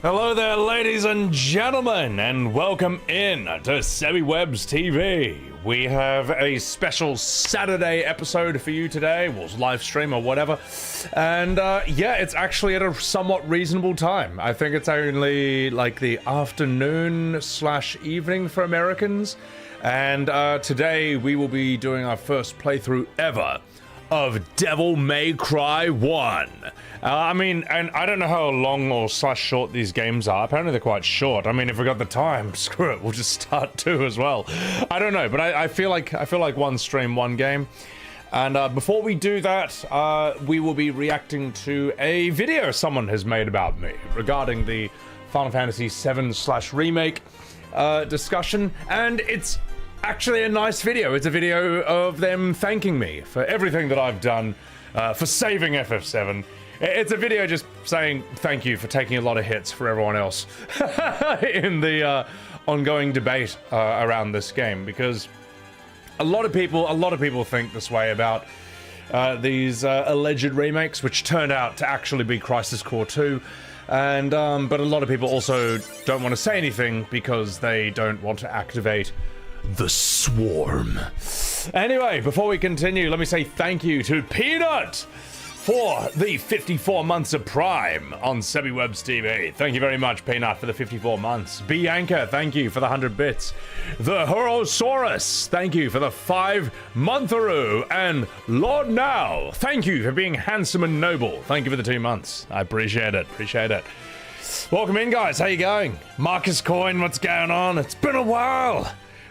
Hello there, ladies and gentlemen, and welcome in to SebiWebs TV. We have a special Saturday episode for you today, well, live stream or whatever, and yeah, it's actually at a somewhat reasonable time. I think it's only like the afternoon / evening for Americans, and today we will be doing our first playthrough ever of Devil May Cry 1. I mean, and I don't know how long or / short these games are. Apparently they're quite short. I mean, if we got the time, screw it, we'll just start 2 as well. I don't know, but I feel like one stream, one game. And before we do that, we will be reacting to a video someone has made about me regarding the Final Fantasy 7 / Remake discussion, and it's actually a nice video. It's a video of them thanking me for everything that I've done, for saving FF7. It's a video just saying thank you for taking a lot of hits for everyone else in the ongoing debate around this game, because a lot of people think this way about these alleged remakes, which turned out to actually be Crisis Core 2. And but a lot of people also don't want to say anything because they don't want to activate the swarm. Anyway, before we continue, let me say thank you to Peanut for the 54 months of Prime on SebiWebs TV. Thank you very much, Peanut, for the 54 months. Bianca, thank you for the 100 bits. The Horosaurus, thank you for the 5-montharoo. And Lord Now, thank you for being handsome and noble. Thank you for the 2 months. I appreciate it, appreciate it. Welcome in, guys. How you going? Marcus Coyne, what's going on? It's been a while.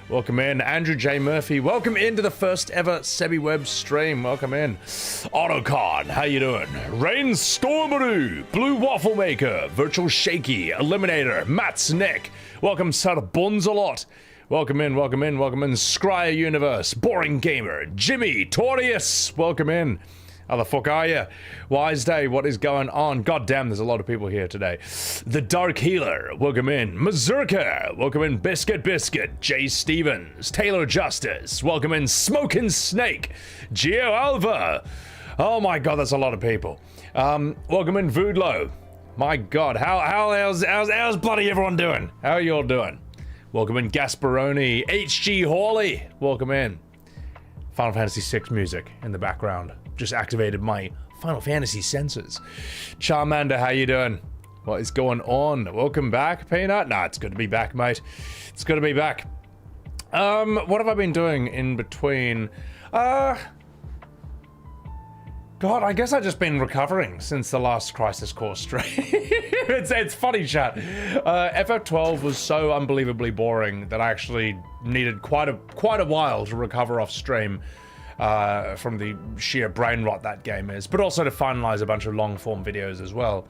Welcome in. Andrew J. Murphy, welcome into the first ever SebiWebs stream. Welcome in. Autocon, how you doing? Rain Stormaroo, Blue Waffle Maker, Virtual Shaky, Eliminator, Matt Snick. Welcome, Sir Bonzalot. Welcome in, welcome in, welcome in. Scryer Universe, Boring Gamer, Jimmy, Torius, welcome in. How the fuck are you? Wise Day, what is going on? God damn, there's a lot of people here today. The Dark Healer, welcome in. Mazurka, welcome in. Biscuit, Jay Stevens, Taylor Justice, welcome in. Smoking Snake, Gio Alva. Oh my god, that's a lot of people. Welcome in. Voodlo. My god, how's bloody everyone doing? How are you all doing? Welcome in. Gasparoni, HG Hawley, welcome in. Final Fantasy VI music in the background. Just activated my Final Fantasy senses. Charmander, how you doing? What is going on? Welcome back, Peanut. Nah, it's good to be back, mate. It's good to be back. What have I been doing in between? God, I guess I've just been recovering since the last Crisis Core stream. it's funny, chat. FF12 was so unbelievably boring that I actually needed quite a while to recover off stream. From the sheer brain rot that game is, but also to finalize a bunch of long form videos as well.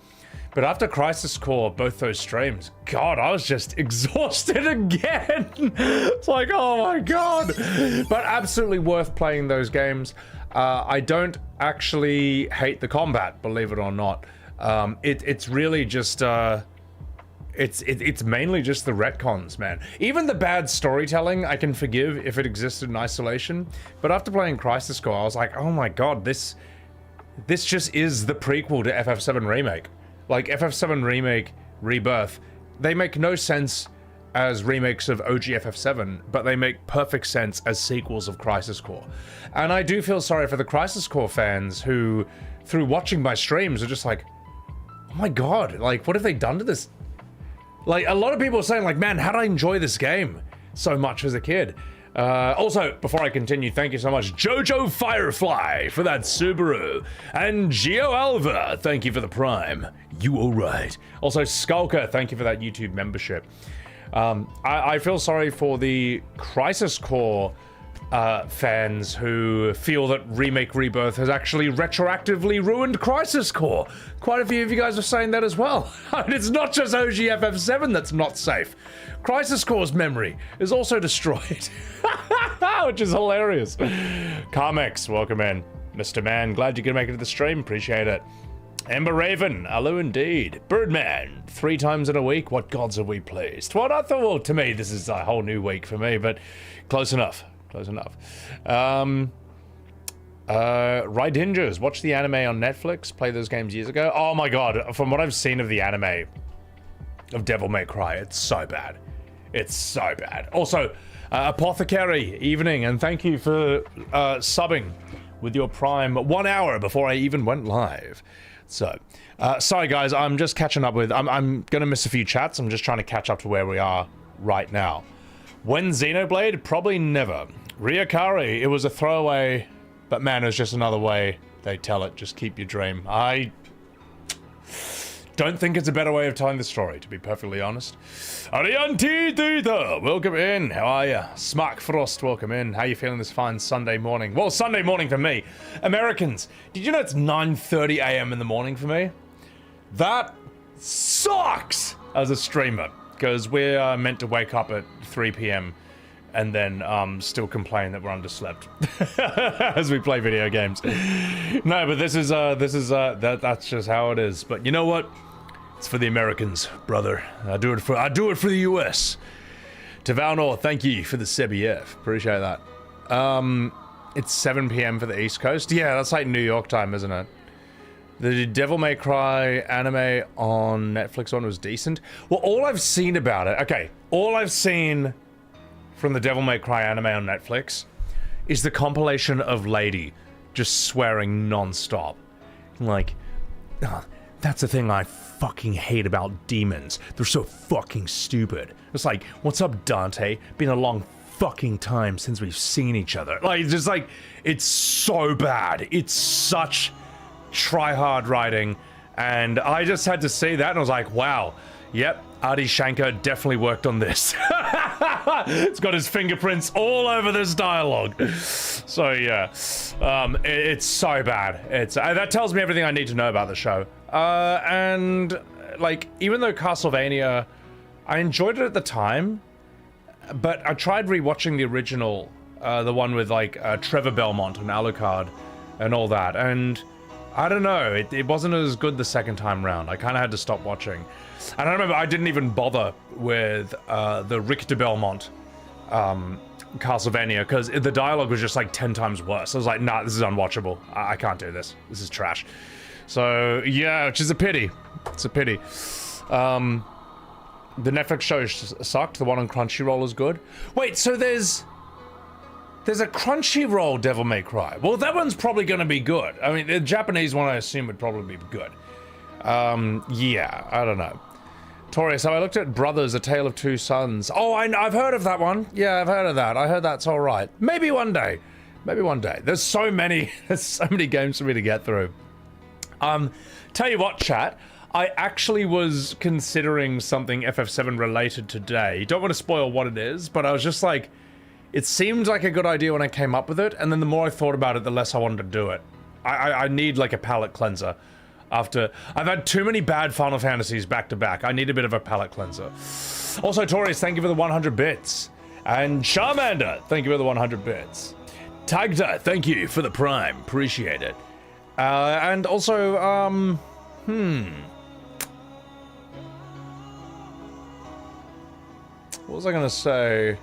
But after Crisis Core, both those streams, God, I was just exhausted again. It's like, oh my god. But absolutely worth playing those games. I don't actually hate the combat, believe it or not. It's really just it's mainly just the retcons, man. Even the bad storytelling I can forgive if it existed in isolation, but after playing Crisis Core, I was like, oh my god, this just is the prequel to FF7 Remake. Like, FF7 Remake, Rebirth, they make no sense as remakes of OG FF7, but they make perfect sense as sequels of Crisis Core. And I do feel sorry for the Crisis Core fans who, through watching my streams, are just like, oh my god, like, what have they done to this? Like, a lot of people are saying, like, man, how did I enjoy this game so much as a kid? Also, before I continue, thank you so much, Jojo Firefly, for that Subaru. And Gio Alva, thank you for the Prime. You all right. Also, Skulker, thank you for that YouTube membership. I feel sorry for the Crisis Core fans who feel that Remake Rebirth has actually retroactively ruined Crisis Core. Quite a few of you guys are saying that as well. And it's not just OG FF7 that's not safe. Crisis Core's memory is also destroyed. Which is hilarious. Carmex, welcome in. Mr. Man, glad you could make it to the stream. Appreciate it. Ember Raven, hello indeed. Birdman, 3 times in a week. What gods have we pleased? Well, I thought, well, to me, this is a whole new week for me, but close enough. Close enough. Rydingers, watch the anime on Netflix. Play those games years ago. Oh my god, from what I've seen of the anime, of Devil May Cry. It's so bad. It's so bad. Also, Apothecary, evening, and thank you for subbing with your Prime 1 hour before I even went live. So, sorry guys, I'm just catching up with, I'm gonna miss a few chats. I'm just trying to catch up to where we are right now. When Xenoblade? Probably never. Ryukari, it was a throwaway, but man, it was just another way they tell it. Just keep your dream. I don't think it's a better way of telling the story, to be perfectly honest. Arianti Dita, welcome in. How are ya? Smark Frost, welcome in. How you feeling this fine Sunday morning? Well, Sunday morning for me. Americans, did you know it's 9:30 a.m. in the morning for me? That sucks as a streamer, because we're meant to wake up at 3 p.m. and then still complain that we're underslept as we play video games. No, but that's just how it is. But you know what? It's for the Americans, brother. I do it for the US. Tavalnor, thank you for the SebEF. Appreciate that. It's 7 p.m. for the East Coast. Yeah, that's like New York time, isn't it? The Devil May Cry anime on Netflix one was decent. Well, all I've seen about it, okay, all I've seen from the Devil May Cry anime on Netflix is the compilation of Lady just swearing non-stop. Like, that's the thing I fucking hate about demons. They're so fucking stupid. It's like, what's up, Dante? Been a long fucking time since we've seen each other. Like, just like, it's so bad. It's such try-hard writing. And I just had to see that and I was like, wow, yep, Adi Shankar definitely worked on this. It's got his fingerprints all over this dialogue. So yeah, it's so bad. It's that tells me everything I need to know about the show. And like, even though Castlevania, I enjoyed it at the time, but I tried rewatching the original, the one with like Trevor Belmont and Alucard and all that, and I don't know, it wasn't as good the second time round. I kind of had to stop watching. And I remember I didn't even bother with the Richter Belmont Castlevania, because the dialogue was just like 10 times worse. I was like, nah, this is unwatchable. I can't do this. This is trash. So yeah, which is a pity. It's a pity. The Netflix show sucked. The one on Crunchyroll is good. Wait, so there's a Crunchyroll Devil May Cry. Well, that one's probably going to be good. I mean, the Japanese one, I assume, would probably be good. Yeah, I don't know. Tori, so I looked at Brothers, A Tale of Two Sons. Oh, I've heard of that one. Yeah, I've heard of that. I heard that's all right. Maybe one day. Maybe one day. There's so many games for me to get through. Tell you what, chat. I actually was considering something FF7 related today. Don't want to spoil what it is, but I was just like, it seemed like a good idea when I came up with it, and then the more I thought about it, the less I wanted to do it. I need like a palate cleanser. After I've had too many bad Final Fantasies back to back, I need a bit of a palate cleanser. Also, Taurus, thank you for the 100 bits. And Charmander, thank you for the 100 bits. Tagda, thank you for the Prime, appreciate it. And also, what was I gonna say?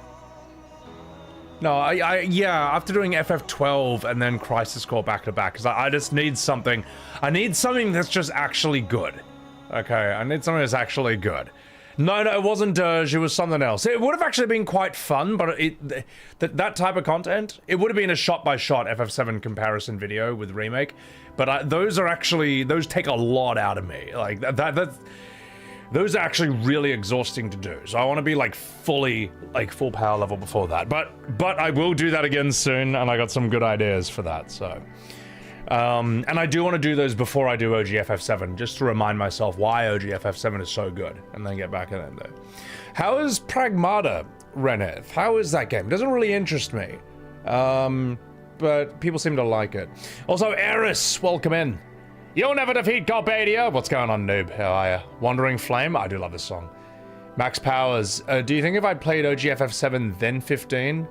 No, yeah, after doing FF12 and then Crisis Core back to back, because I just need something. I need something that's just actually good. Okay, I need something that's actually good. No, it wasn't Dirge, it was something else. It would have actually been quite fun, but that type of content, it would have been a shot-by-shot FF7 comparison video with Remake, but those take a lot out of me. Like, those are actually really exhausting to do. So I want to be like full power level before that. But I will do that again soon, and I got some good ideas for that. So, and I do want to do those before I do OGFF7, just to remind myself why OGFF7 is so good, and then get back in it though. How is Pragmata, Reneth? How is that game? It doesn't really interest me, but people seem to like it. Also, Eris, welcome in. You'll never defeat Carpadia! What's going on, noob? How are ya? Wandering Flame? I do love this song. Max Powers, do you think if I'd played OGFF7 then 15,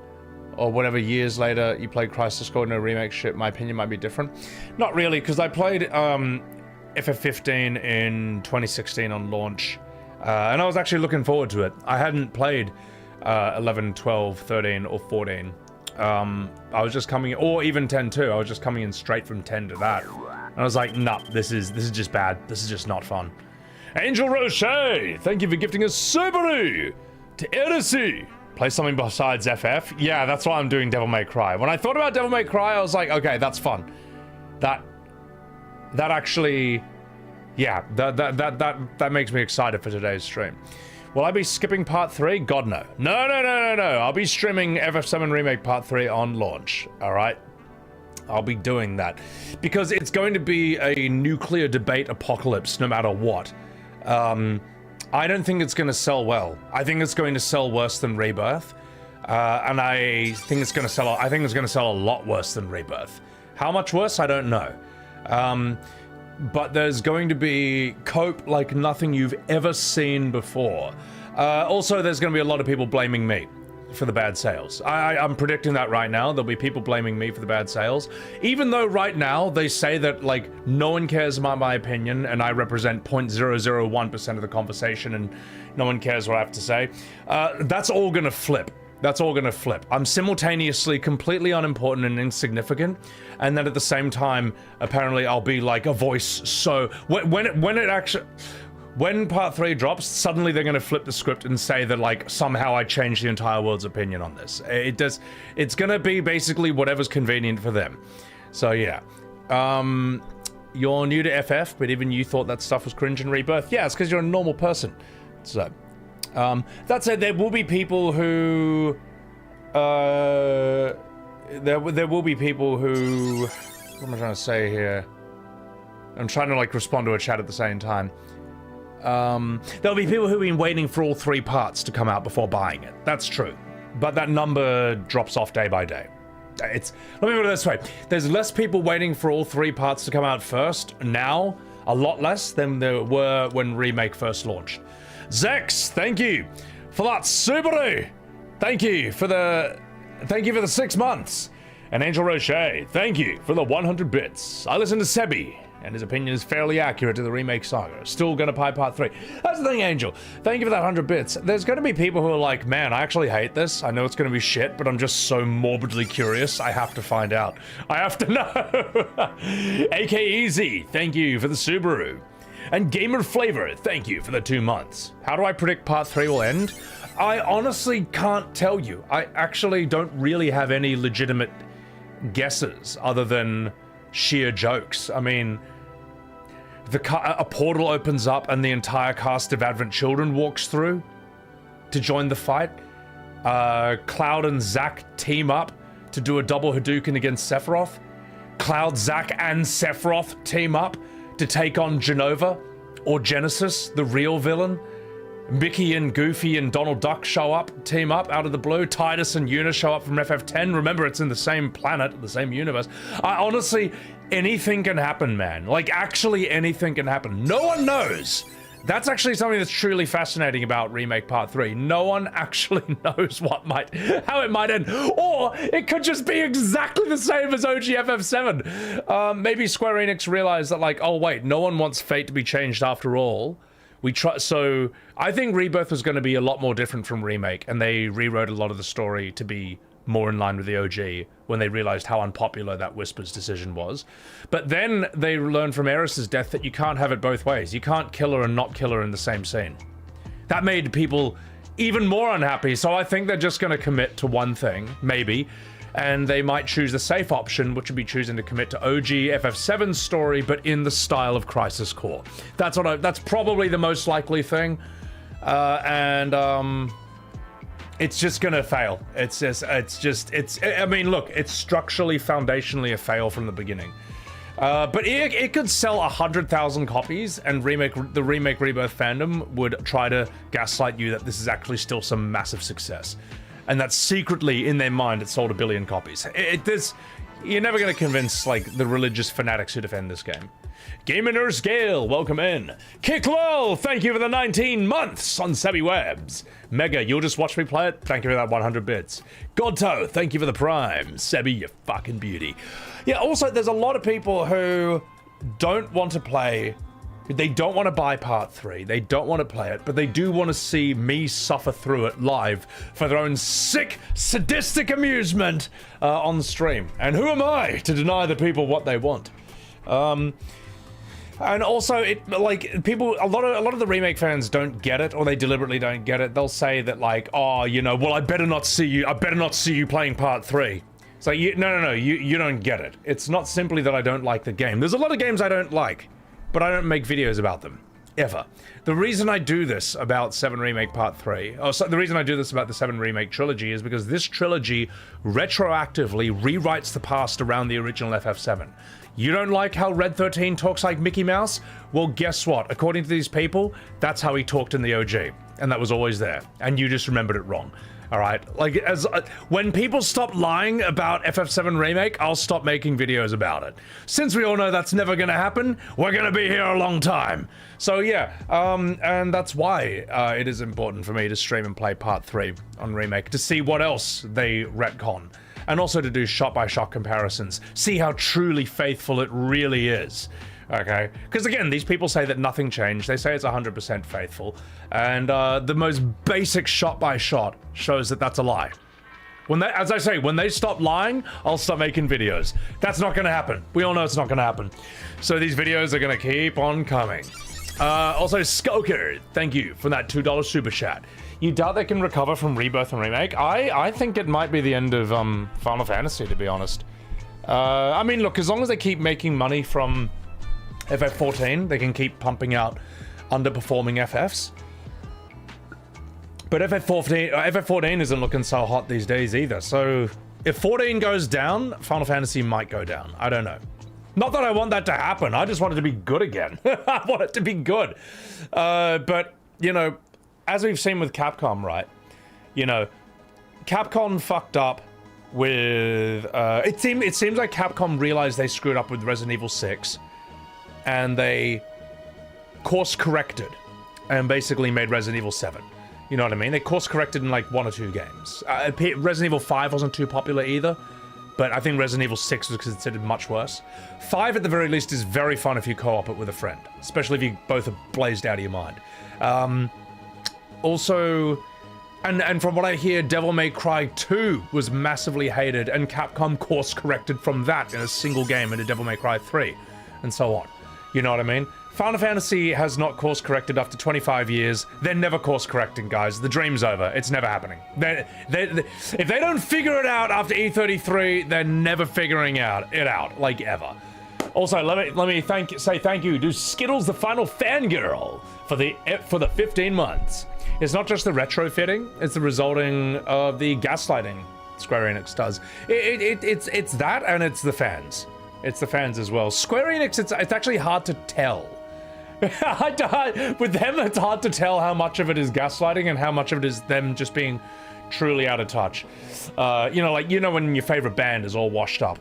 or whatever years later you played Crisis Core no remake shit, my opinion might be different? Not really, because I played FF15 in 2016 on launch, and I was actually looking forward to it. I hadn't played 11, 12, 13, or 14. I was just coming, or even 10 too, I was just coming in straight from 10 to that. And I was like, nah, this is just bad. This is just not fun. Angel Roche, thank you for gifting us Subaru. To Edisi, play something besides FF. Yeah, that's why I'm doing Devil May Cry. When I thought about Devil May Cry, I was like, okay, that's fun. That actually, yeah, that makes me excited for today's stream. Will I be skipping part 3? God, no. No. I'll be streaming FF7 Remake part 3 on launch, all right? I'll be doing that. Because it's going to be a nuclear debate apocalypse no matter what. I don't think it's going to sell well. I think it's going to sell worse than Rebirth. And I think it's going to sell a lot worse than Rebirth. How much worse? I don't know. But there's going to be cope like nothing you've ever seen before. Also, there's going to be a lot of people blaming me for the bad sales. I'm predicting that right now. There'll be people blaming me for the bad sales. Even though right now they say that, like, no one cares about my opinion and I represent 0.001% of the conversation and no one cares what I have to say. That's all going to flip. That's all going to flip. I'm simultaneously completely unimportant and insignificant, and then at the same time, apparently I'll be like a voice. So when part 3 drops, suddenly they're going to flip the script and say that, like, somehow I changed the entire world's opinion on this. It's going to be basically whatever's convenient for them. So yeah. You're new to FF, but even you thought that stuff was cringe in Rebirth. Yeah, it's because you're a normal person. So. That said, there will be people who, there will be people who, what am I trying to say here? I'm trying to, like, respond to a chat at the same time. There'll be people who've been waiting for all 3 parts to come out before buying it. That's true. But that number drops off day by day. Let me put it this way. There's less people waiting for all 3 parts to come out first now, a lot less than there were when Remake first launched. Zex, thank you for that Subaru. Thank you for the 6 months. And Angel Roche, thank you for the 100 bits. I listened to Sebi, and his opinion is fairly accurate to the Remake saga. Still gonna buy part 3. That's the thing, Angel. Thank you for that 100 bits. There's gonna be people who are like, man, I actually hate this. I know it's gonna be shit, but I'm just so morbidly curious. I have to find out. I have to know. AK Easy, thank you for the Subaru. And Gamer Flavor, thank you for the 2 months. How do I predict part 3 will end? I honestly can't tell you. I actually don't really have any legitimate guesses other than sheer jokes. I mean, a portal opens up and the entire cast of Advent Children walks through to join the fight. Cloud and Zack team up to do a double Hadouken against Sephiroth. Cloud, Zack, and Sephiroth team up to take on Genova, or Genesis, the real villain. Mickey and Goofy and Donald Duck show up, team up out of the blue. Tidus and Yuna show up from FF10. Remember, it's in the same planet, the same universe. Honestly, anything can happen, man. Like, actually anything can happen. No one knows. That's actually something that's truly fascinating about Remake Part 3. No one actually knows how it might end. Or it could just be exactly the same as OG FF7. Maybe Square Enix realized that, like, oh wait, no one wants fate to be changed after all. So I think Rebirth was going to be a lot more different from Remake, and they rewrote a lot of the story to be more in line with the OG when they realized how unpopular that Whisper's decision was. But then they learned from Eris's death that you can't have it both ways. You can't kill her and not kill her in the same scene. That made people even more unhappy, so I think they're just going to commit to one thing, maybe, and they might choose the safe option, which would be choosing to commit to OG FF7's story, but in the style of Crisis Core. That's probably the most likely thing, it's just gonna fail. I mean, look, it's structurally, foundationally a fail from the beginning. But it could sell 100,000 copies, and the Remake Rebirth fandom would try to gaslight you that this is actually still some massive success. And that secretly, in their mind, it sold 1 billion copies. You're never gonna convince, like, the religious fanatics who defend this game. Gamer Nurse Gale, welcome in. Kicklol, thank you for the 19 months on Sebi Webs. Mega, you'll just watch me play it? Thank you for that 100 bits. Godto, thank you for the prime. Sebi, you fucking beauty. Yeah, also, there's a lot of people who don't want to play, they don't want to buy part 3, they don't want to play it, but they do want to see me suffer through it live for their own sick, sadistic amusement on stream. And who am I to deny the people what they want? And also, it like people, a lot of the remake fans don't get it, or they deliberately don't get it. They'll say that like, oh, you know, well, I better not see you playing part 3. It's like, no, you don't get it. It's not simply that I don't like the game. There's a lot of games I don't like, but I don't make videos about them. Ever. The reason I do this about 7 Remake Part 3, the reason I do this about the 7 Remake trilogy is because this trilogy retroactively rewrites the past around the original FF7. You don't like how Red 13 talks like Mickey Mouse? Well, guess what? According to these people, that's how he talked in the OG. And that was always there. And you just remembered it wrong. Alright? Like, when people stop lying about FF7 Remake, I'll stop making videos about it. Since we all know that's never gonna happen, we're gonna be here a long time. So yeah, and that's why it is important for me to stream and play Part 3 on Remake, to see what else they retcon. And also to do shot-by-shot comparisons, see how truly faithful it really is. Okay, because again, these people say that nothing changed. They say it's 100% faithful, and the most basic shot-by-shot shows that that's a lie. When they, as I say, when they stop lying, I'll stop making videos. That's not going to happen. We all know it's not going to happen. So these videos are going to keep on coming. Also, Skulker, thank you for that $2 super chat. You doubt they can recover from Rebirth and Remake? I think it might be the end of Final Fantasy, to be honest. I mean, look, as long as they keep making money from FF14, they can keep pumping out underperforming FFs. But FF14 isn't looking so hot these days either. So if 14 goes down, Final Fantasy might go down. I don't know. Not that I want that to happen. I just want it to be good again. I want it to be good. But, you know, as we've seen with Capcom, right? You know, Capcom fucked up with... it seems like Capcom realized they screwed up with Resident Evil 6. And they course-corrected and basically made Resident Evil 7. You know what I mean? They course-corrected in like 1 or 2 games. Resident Evil 5 wasn't too popular either, but I think Resident Evil 6 was considered much worse. 5 at the very least is very fun if you co-op it with a friend, especially if you both are blazed out of your mind. Also, and from what I hear, Devil May Cry 2 was massively hated, and Capcom course-corrected from that in a single game into Devil May Cry 3, and so on. You know what I mean? Final Fantasy has not course-corrected after 25 years. They're never course-correcting, guys. The dream's over. It's never happening. If they don't figure it out after E33, they're never figuring it out, like ever. Also, let me say thank you to Skittles, the final fangirl, for the 15 months. It's not just the retrofitting; it's the resulting of the gaslighting Square Enix does. It's that, and it's the fans. It's the fans as well. Square Enix, it's actually hard to tell. With them, it's hard to tell how much of it is gaslighting and how much of it is them just being truly out of touch. You know, like, you know when your favorite band is all washed up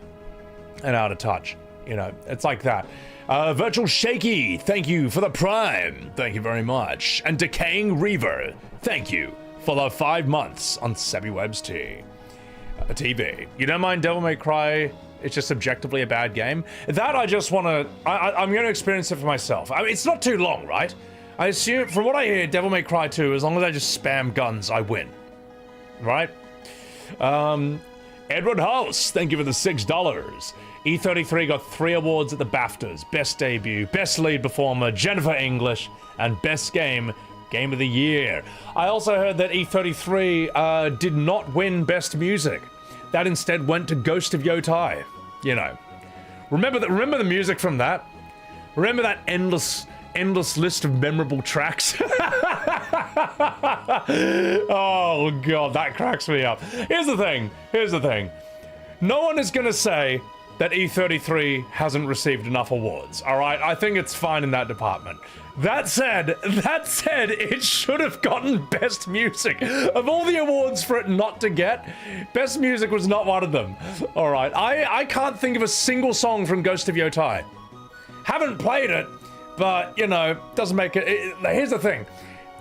and out of touch. You know, it's like that. Virtual Shaky, thank you for the Prime. Thank you very much. And Decaying Reaver, thank you for the 5 months on SebiWebs TV. You don't mind Devil May Cry? It's just subjectively a bad game. That I just want to... I'm going to experience it for myself. I mean, it's not too long, right? I assume, from what I hear, Devil May Cry 2, as long as I just spam guns, I win. Right? Edward House, thank you for the $6. E33 got 3 awards at the BAFTAs. Best Debut, Best Lead Performer, Jennifer English, and Best Game, Game of the Year. I also heard that E33 did not win Best Music. That instead went to Ghost of Yotai. You know, remember the music from that? Remember that endless list of memorable tracks? Oh god, that cracks me up. Here's the thing. No one is gonna say that E33 hasn't received enough awards, all right? I think it's fine in that department. That said, it should have gotten Best Music. Of all the awards for it not to get, Best Music was not one of them. All right, I can't think of a single song from Ghost of Yotai. Haven't played it, but, you know, doesn't make it... Here's the thing.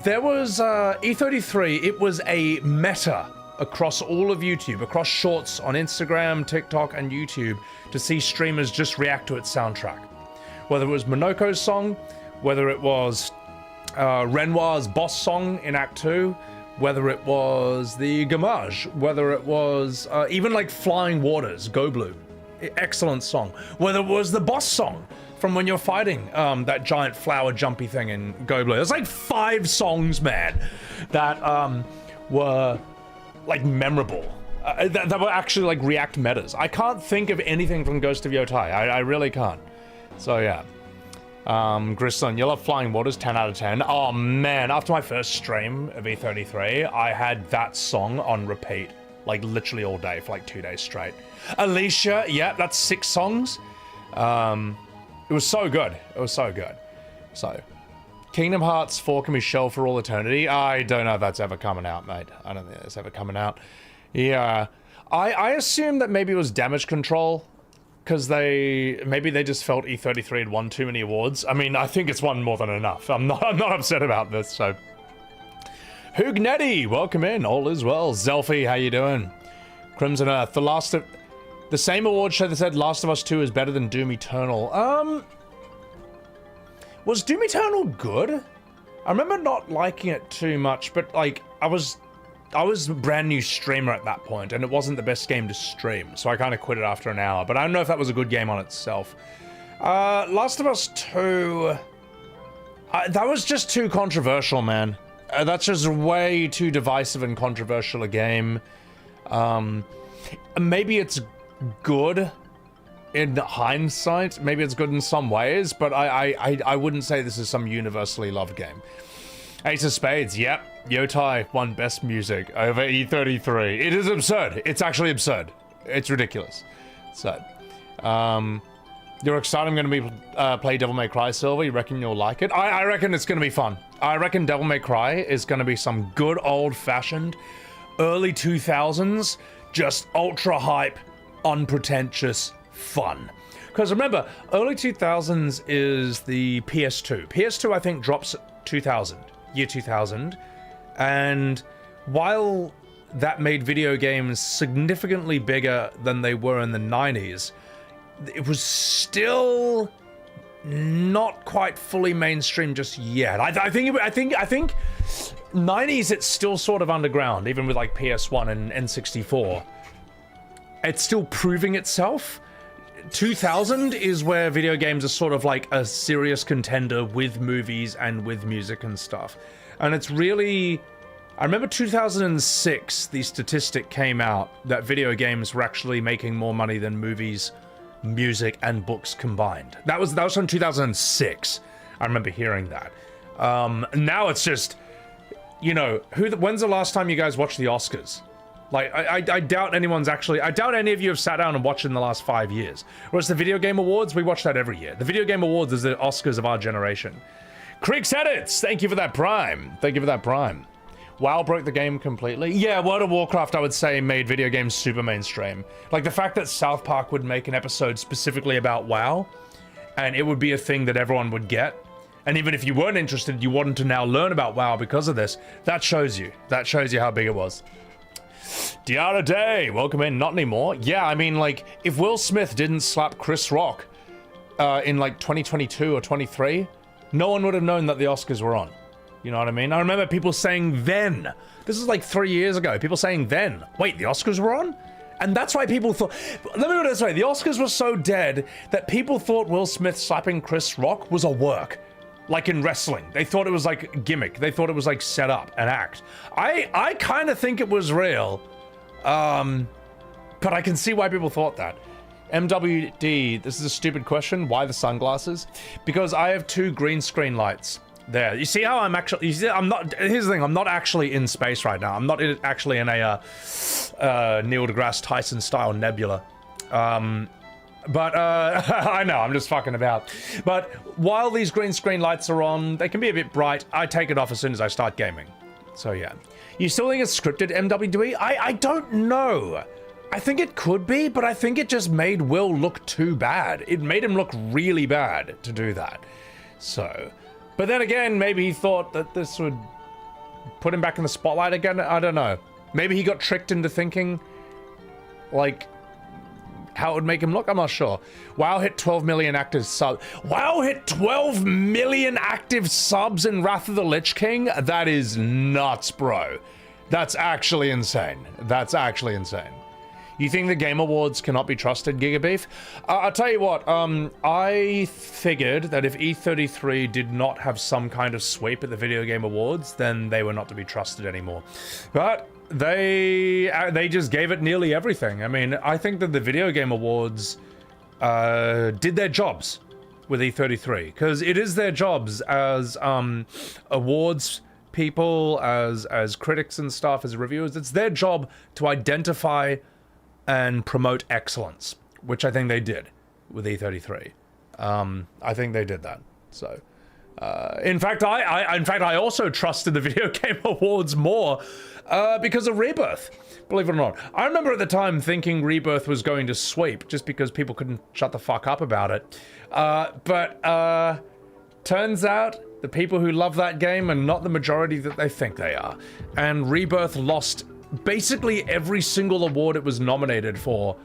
There was E33, it was a meta across all of YouTube, across shorts on Instagram, TikTok, and YouTube, to see streamers just react to its soundtrack. Whether it was Monoko's song, whether it was Renoir's boss song in Act 2, whether it was the Gamage, whether it was even like Flying Waters, Go Blue, excellent song, whether it was the boss song from when you're fighting that giant flower jumpy thing in Go Blue. There's like 5 songs, man, that were like memorable. That were actually like React metas. I can't think of anything from Ghost of Yotai. I really can't. So yeah. Grisson, you love Flying Waters, 10 out of 10. Oh man, after my first stream of E33, I had that song on repeat, like literally all day for like 2 days straight. Alicia, yeah, that's 6 songs. It was so good. It was so good. So, Kingdom Hearts 4 can be shelved for all eternity. I don't know if that's ever coming out, mate. I don't think that's ever coming out. Yeah, I assume that maybe it was damage control. Because maybe they just felt E33 had won too many awards. I mean, I think it's won more than enough. I'm not upset about this, so. Hoognetti, welcome in, all is well. Zelfie, how you doing? Crimson Earth, the same award show that said Last of Us 2 is better than Doom Eternal. Was Doom Eternal good? I remember not liking it too much, but like, I was a brand new streamer at that point, and it wasn't the best game to stream, so I kind of quit it after an hour, but I don't know if that was a good game on itself. Last of Us 2... that was just too controversial, man. That's just way too divisive and controversial a game. Maybe it's good in hindsight, maybe it's good in some ways, but I wouldn't say this is some universally loved game. Ace of Spades, yep. Yotai won Best Music over E33. It is absurd. It's actually absurd. It's ridiculous. So, you're excited I'm going to be play Devil May Cry, Silver? You reckon you'll like it? I reckon it's going to be fun. I reckon Devil May Cry is going to be some good old-fashioned early 2000s, just ultra hype, unpretentious fun. Because remember, early 2000s is the PS2. PS2, I think, drops 2000. Year 2000, and while that made video games significantly bigger than they were in the 90s, it was still not quite fully mainstream just yet. I think 90s it's still sort of underground, even with like PS1 and N64. It's still proving itself. 2000 is where video games are sort of like a serious contender with movies and with music and stuff. And it's really... I remember 2006, the statistic came out that video games were actually making more money than movies, music, and books combined. That was from 2006. I remember hearing that. Now it's just, you know, when's the last time you guys watched the Oscars? Like, I doubt anyone's actually... I doubt any of you have sat down and watched it in the last 5 years. Whereas the Video Game Awards, we watch that every year. The Video Game Awards is the Oscars of our generation. Creeks Edits, thank you for that Prime. Thank you for that Prime. WoW broke the game completely. Yeah, World of Warcraft, I would say, made video games super mainstream. Like, the fact that South Park would make an episode specifically about WoW, and it would be a thing that everyone would get. And even if you weren't interested, you wanted to now learn about WoW because of this. That shows you. That shows you how big it was. Diara Day, welcome in. Not anymore. Yeah, I mean, like, if Will Smith didn't slap Chris Rock in, like, 2022 or 23, no one would have known that the Oscars were on. You know what I mean? I remember people saying then. This is like 3 years ago. People saying then. Wait, the Oscars were on? And that's why people thought... Let me put it this way. The Oscars were so dead that people thought Will Smith slapping Chris Rock was a work. Like in wrestling. They thought it was like a gimmick. They thought it was like set up, an act. I kind of think it was real. But I can see why people thought that. MWD, this is a stupid question. Why the sunglasses? Because I have 2 green screen lights there. You see how I'm actually... You see, I'm not... Here's the thing. I'm not actually in space right now. I'm not actually in a Neil deGrasse Tyson style nebula. But I know, I'm just fucking about. But while these green screen lights are on, they can be a bit bright. I take it off as soon as I start gaming. So yeah. You still think it's scripted, MWD? I don't know. I think it could be, but I think it just made Will look too bad. It made him look really bad to do that. So, but then again, maybe he thought that this would put him back in the spotlight again. I don't know. Maybe he got tricked into thinking, like, how it would make him look. I'm not sure. WoW hit 12 million active subs. WoW hit 12 million active subs in Wrath of the Lich King? That is nuts, bro. That's actually insane. That's actually insane. You think the Game Awards cannot be trusted, Gigabeef? I'll tell you what, I figured that if E33 did not have some kind of sweep at the Video Game Awards, then they were not to be trusted anymore. But they just gave it nearly everything. I mean, I think that the Video Game Awards did their jobs with E33, because it is their jobs as awards people, as critics and stuff, as reviewers. It's their job to identify and promote excellence, which I think they did with E33. I think they did that. So, in fact, I also trusted the Video Game Awards more because of Rebirth. Believe it or not, I remember at the time thinking Rebirth was going to sweep just because people couldn't shut the fuck up about it. But turns out the people who love that game are not the majority that they think they are, and Rebirth lost basically every single award it was nominated for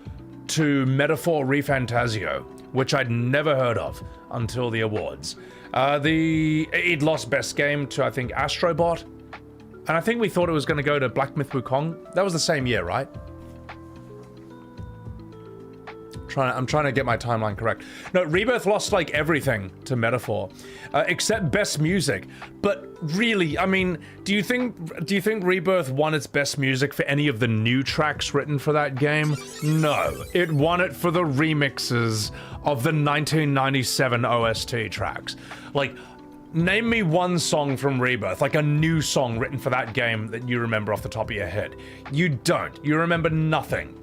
to Metaphor ReFantasio, which I'd never heard of until the awards. It lost Best Game to, I think, Astrobot, and I think we thought it was going to go to Black Myth Wukong. That was the same year, right? I'm trying to get my timeline correct. No, Rebirth lost like everything to Metaphor, except Best Music. But really, I mean, do you think Rebirth won its Best Music for any of the new tracks written for that game? No, it won it for the remixes of the 1997 OST tracks. Like, name me one song from Rebirth, like a new song written for that game that you remember off the top of your head. You don't. You remember nothing.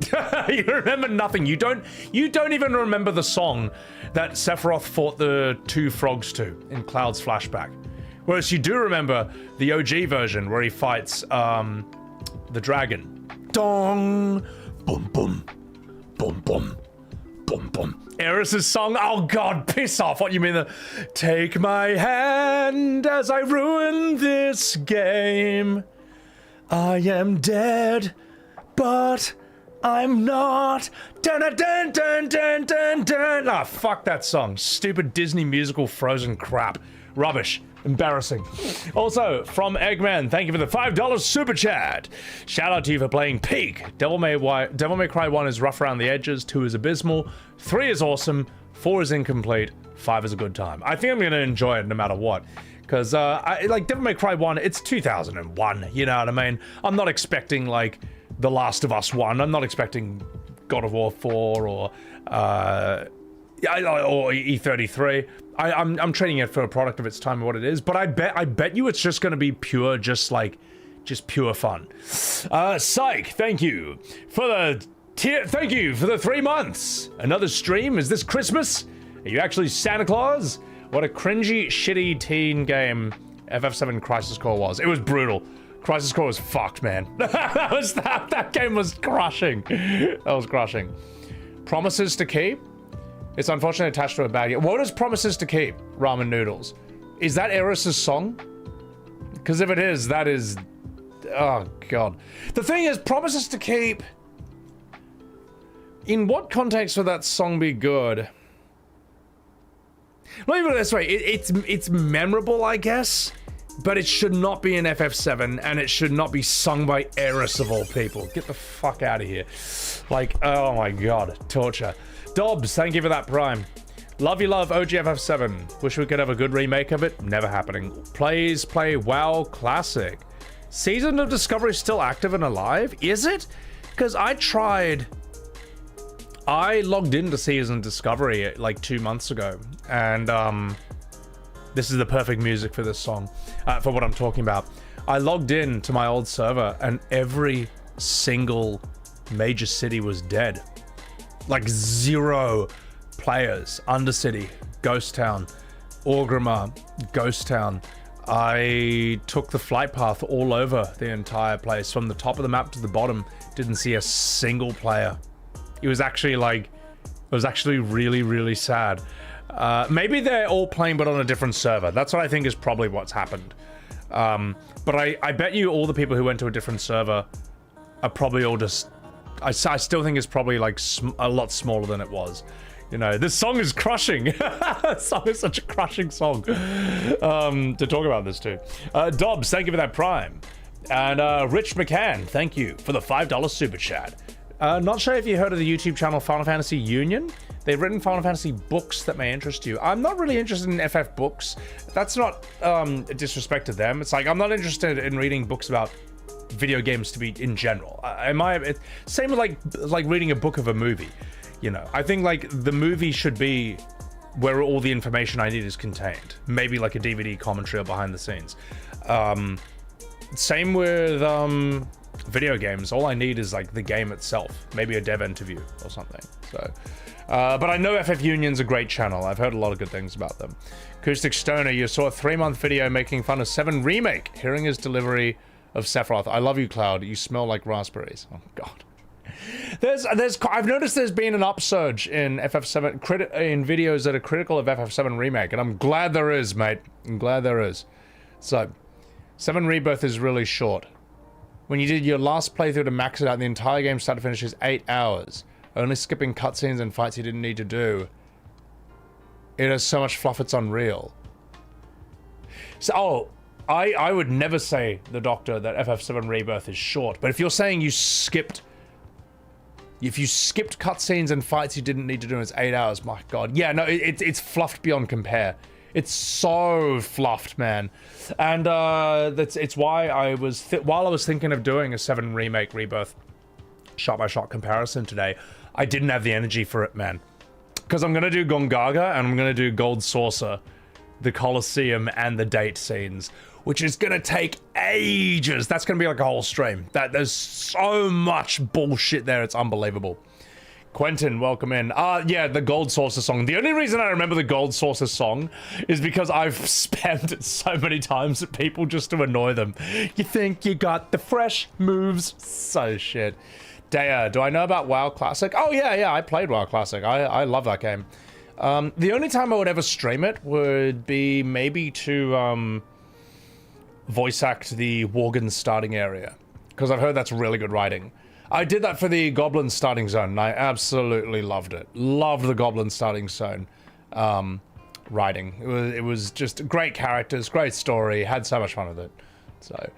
You remember nothing. You don't even remember the song that Sephiroth fought the two frogs to in Cloud's flashback. Whereas you do remember the OG version where he fights the dragon. Dong, boom, boom, boom, boom. Boom, boom. Eris's song, oh god, piss off. What you mean the take my hand as I ruin this game. I am dead, but I'm not. Dun dun dun dun dun dun. Ah, fuck that song. Stupid Disney musical Frozen crap. Rubbish. Embarrassing. Also, from Eggman, thank you for the $5 super chat. Shout out to you for playing Peak. Devil May Cry 1 is rough around the edges, 2 is abysmal, 3 is awesome, 4 is incomplete, 5 is a good time. I think I'm going to enjoy it no matter what. Because, like, Devil May Cry 1, it's 2001, you know what I mean? I'm not expecting, like, The Last of Us 1. I'm not expecting God of War 4 or E33. I'm treating it for a product of its time and what it is, but I bet you it's just gonna be pure, just pure fun. Psych, thank you for the 3 months. Another stream. Is this Christmas? Are you actually Santa Claus? What a cringy, shitty teen game FF7 Crisis Core was. It was brutal. Crisis Core was fucked, man. that game was crushing. That was crushing. Promises to Keep. It's unfortunately attached to a bag. What is Promises to Keep? Ramen Noodles. Is that Eris's song? Because if it is, that is... Oh, God. The thing is, Promises to Keep... In what context would that song be good? Let me put it this way. It's memorable, I guess. But it should not be in FF7, and it should not be sung by Eris of all people. Get the fuck out of here. Like, oh my God. Torture. Dobbs, thank you for that prime. Love you love OGFF7. Wish we could have a good remake of it. Never happening. Please play WoW Classic. Season of Discovery still active and alive? Is it? Because I logged into Season Discovery like 2 months ago, and this is the perfect music for this song, for what I'm talking about. I logged in to my old server, and every single major city was dead. Like 0 players. Undercity, Ghost Town, Orgrimmar, Ghost Town. I took the flight path all over the entire place, from the top of the map to the bottom. Didn't see a single player. It was actually really, really sad. Maybe they're all playing but on a different server. That's what I think is probably what's happened. But I bet you all the people who went to a different server are probably all just... I still think it's probably like a lot smaller than it was. You know, this song is crushing. This song is such a crushing song to talk about this too. Dobbs, thank you for that prime. And Rich McCann, thank you for the $5 super chat. Not sure if you heard of the YouTube channel Final Fantasy Union. They've written Final Fantasy books that may interest you. I'm not really interested in FF books. That's not a disrespect to them. It's like, I'm not interested in reading books about video games to be in general. Same with like reading a book of a movie. You know, I think like the movie should be where all the information I need is contained. Maybe like a DVD commentary or behind the scenes. Same with video games. All I need is like the game itself, maybe a dev interview or something. So but I know FF Union's a great channel. I've heard a lot of good things about them. Acoustic Stoner, you saw a 3-month video making fun of 7 Remake, hearing his delivery of Sephiroth. I love you, Cloud. You smell like raspberries. Oh god. I've noticed there's been an upsurge in FF7 in videos that are critical of FF7 Remake, and I'm glad there is, mate. I'm glad there is. So 7 Rebirth is really short. When you did your last playthrough to max it out, the entire game start to finish is 8 hours. Only skipping cutscenes and fights you didn't need to do. It has so much fluff, it's unreal. So, I would never say, the Doctor, that FF7 Rebirth is short, but if you're saying you skipped cutscenes and fights you didn't need to do in 8 hours, my god. Yeah, no, it's fluffed beyond compare. It's so fluffed, man. And it's why I was while I was thinking of doing a 7 Remake Rebirth shot-by-shot comparison today, I didn't have the energy for it, man. Because I'm gonna do Gongaga and I'm gonna do Gold Saucer, the Colosseum, and the date scenes, which is gonna take ages. That's gonna be like a whole stream. There's so much bullshit there, it's unbelievable. Quentin, welcome in. Yeah, the Gold Saucer song. The only reason I remember the Gold Saucer song is because I've spammed it so many times at people just to annoy them. You think you got the fresh moves? So shit. Dea, do I know about WoW Classic? Oh yeah, I played WoW Classic. I love that game. The only time I would ever stream it would be maybe to voice act the Worgen starting area, because I've heard that's really good writing. I did that for the Goblin starting zone, and I absolutely loved it. Loved the Goblin starting zone writing. It was just great characters, great story, had so much fun with it. So,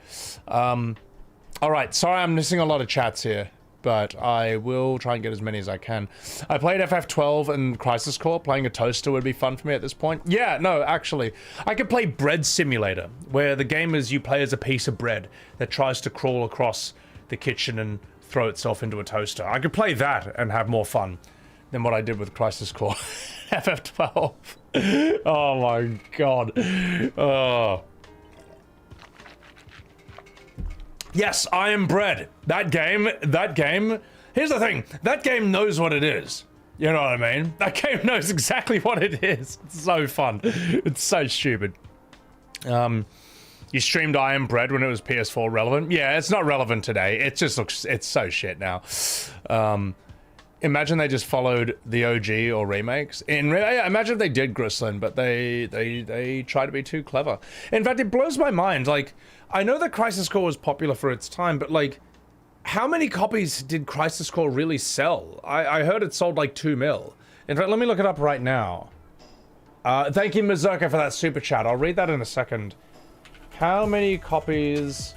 alright, sorry I'm missing a lot of chats here, but I will try and get as many as I can. I played FF12 and Crisis Core. Playing a toaster would be fun for me at this point. Yeah, no, actually. I could play Bread Simulator, where the game is you play as a piece of bread that tries to crawl across the kitchen and throw itself into a toaster. I could play that and have more fun than what I did with Crisis Core. FF12. Oh my god. Oh. Yes, I Am Bread. That game, here's the thing, that game knows what it is. You know what I mean? That game knows exactly what it is. It's so fun. It's so stupid. You streamed I Am Bread when it was PS4 relevant? Yeah, it's not relevant today. It just looks, it's so shit now. Imagine they just followed the OG or remakes. Imagine if they did Grislin, but they try to be too clever. In fact, it blows my mind. Like, I know that Crisis Core was popular for its time, but like, how many copies did Crisis Core really sell? I heard it sold like 2 mil. In fact, let me look it up right now. Thank you, Mazurka, for that super chat. I'll read that in a second. How many copies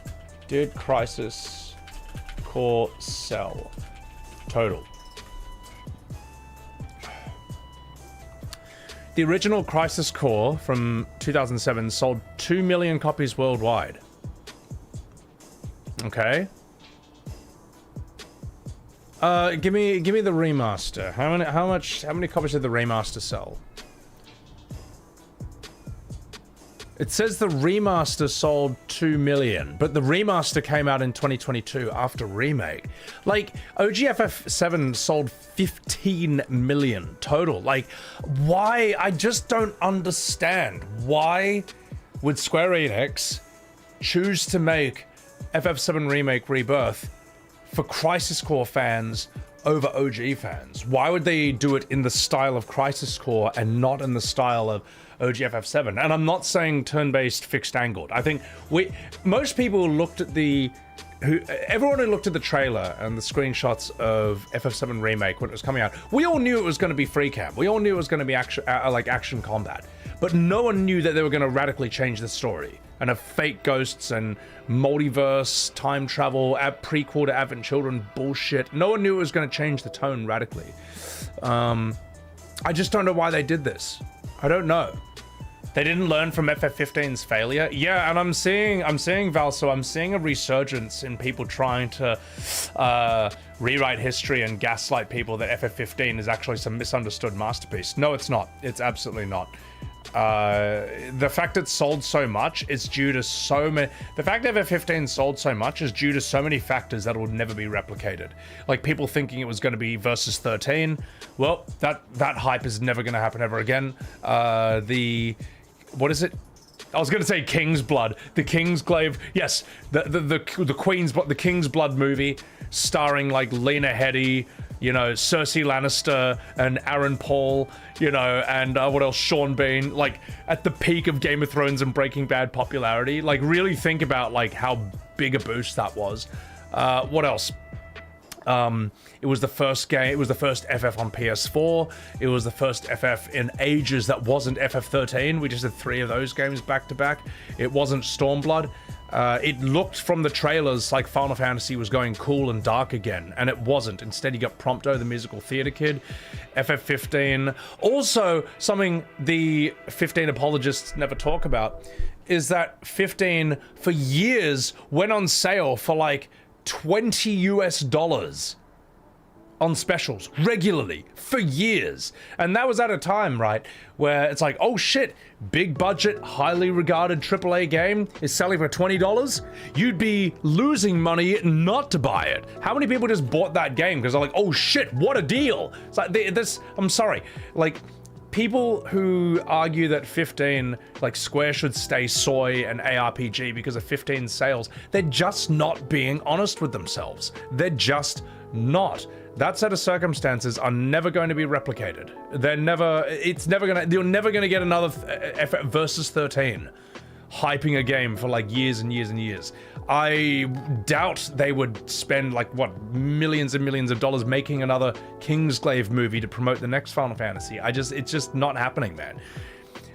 did Crisis Core sell? Total. The original Crisis Core from 2007 sold 2 million copies worldwide. Okay. Give me the remaster. How many copies did the remaster sell? It says the remaster sold 2 million, but the remaster came out in 2022 after Remake. Like, OG FF7 sold 15 million total. Like, why? I just don't understand. Why would Square Enix choose to make FF7 Remake Rebirth for Crisis Core fans over OG fans? Why would they do it in the style of Crisis Core and not in the style of OG FF7? And I'm not saying turn-based fixed angled. I think most people looked at everyone who looked at the trailer and the screenshots of FF7 Remake when it was coming out, we all knew it was going to be free cam. We all knew it was going to be action combat. But no one knew that they were going to radically change the story. and of fake ghosts and multiverse, time travel, prequel to Advent Children bullshit. No one knew it was going to change the tone radically. I just don't know why they did this. I don't know. They didn't learn from FF15's failure. Yeah, and I'm seeing Valso, I'm seeing a resurgence in people trying to rewrite history and gaslight people that FF15 is actually some misunderstood masterpiece. No, it's not. It's absolutely not. The fact it sold so much is due to so many. The fact that FF15 sold so much is due to so many factors that will never be replicated. Like people thinking it was going to be versus 13. Well, that hype is never going to happen ever again. What is it? I was going to say King's Blood. The Kingsglaive. Yes, the Queen's Blood, the King's Blood movie starring like Lena Headey, you know, Cersei Lannister and Aaron Paul, you know, and what else? Sean Bean, like at the peak of Game of Thrones and Breaking Bad popularity. Like really think about like how big a boost that was. What else? It was the first game, it was the first FF on PS4, it was the first FF in ages that wasn't FF13, we just had 3 of those games back to back. It wasn't Stormblood. It looked from the trailers like Final Fantasy was going cool and dark again, and it wasn't. Instead you got Prompto, the musical theater kid, FF15. Also, something the 15 apologists never talk about is that 15 for years went on sale for like $20 US on specials regularly for years. And that was at a time, right, where it's like, oh shit, big budget, highly regarded AAA game is selling for $20. You'd be losing money not to buy it. How many people just bought that game because they're like, oh shit, what a deal? It's like this, I'm sorry, like people who argue that 15, like Square should stay soy and ARPG because of 15 sales, they're just not being honest with themselves. They're just not. That set of circumstances are never going to be replicated. You're never gonna get another FF versus 13 hyping a game for like years and years and years. I doubt they would spend like what, millions and millions of dollars making another Kingsglaive movie to promote the next Final Fantasy. It's just not happening, man.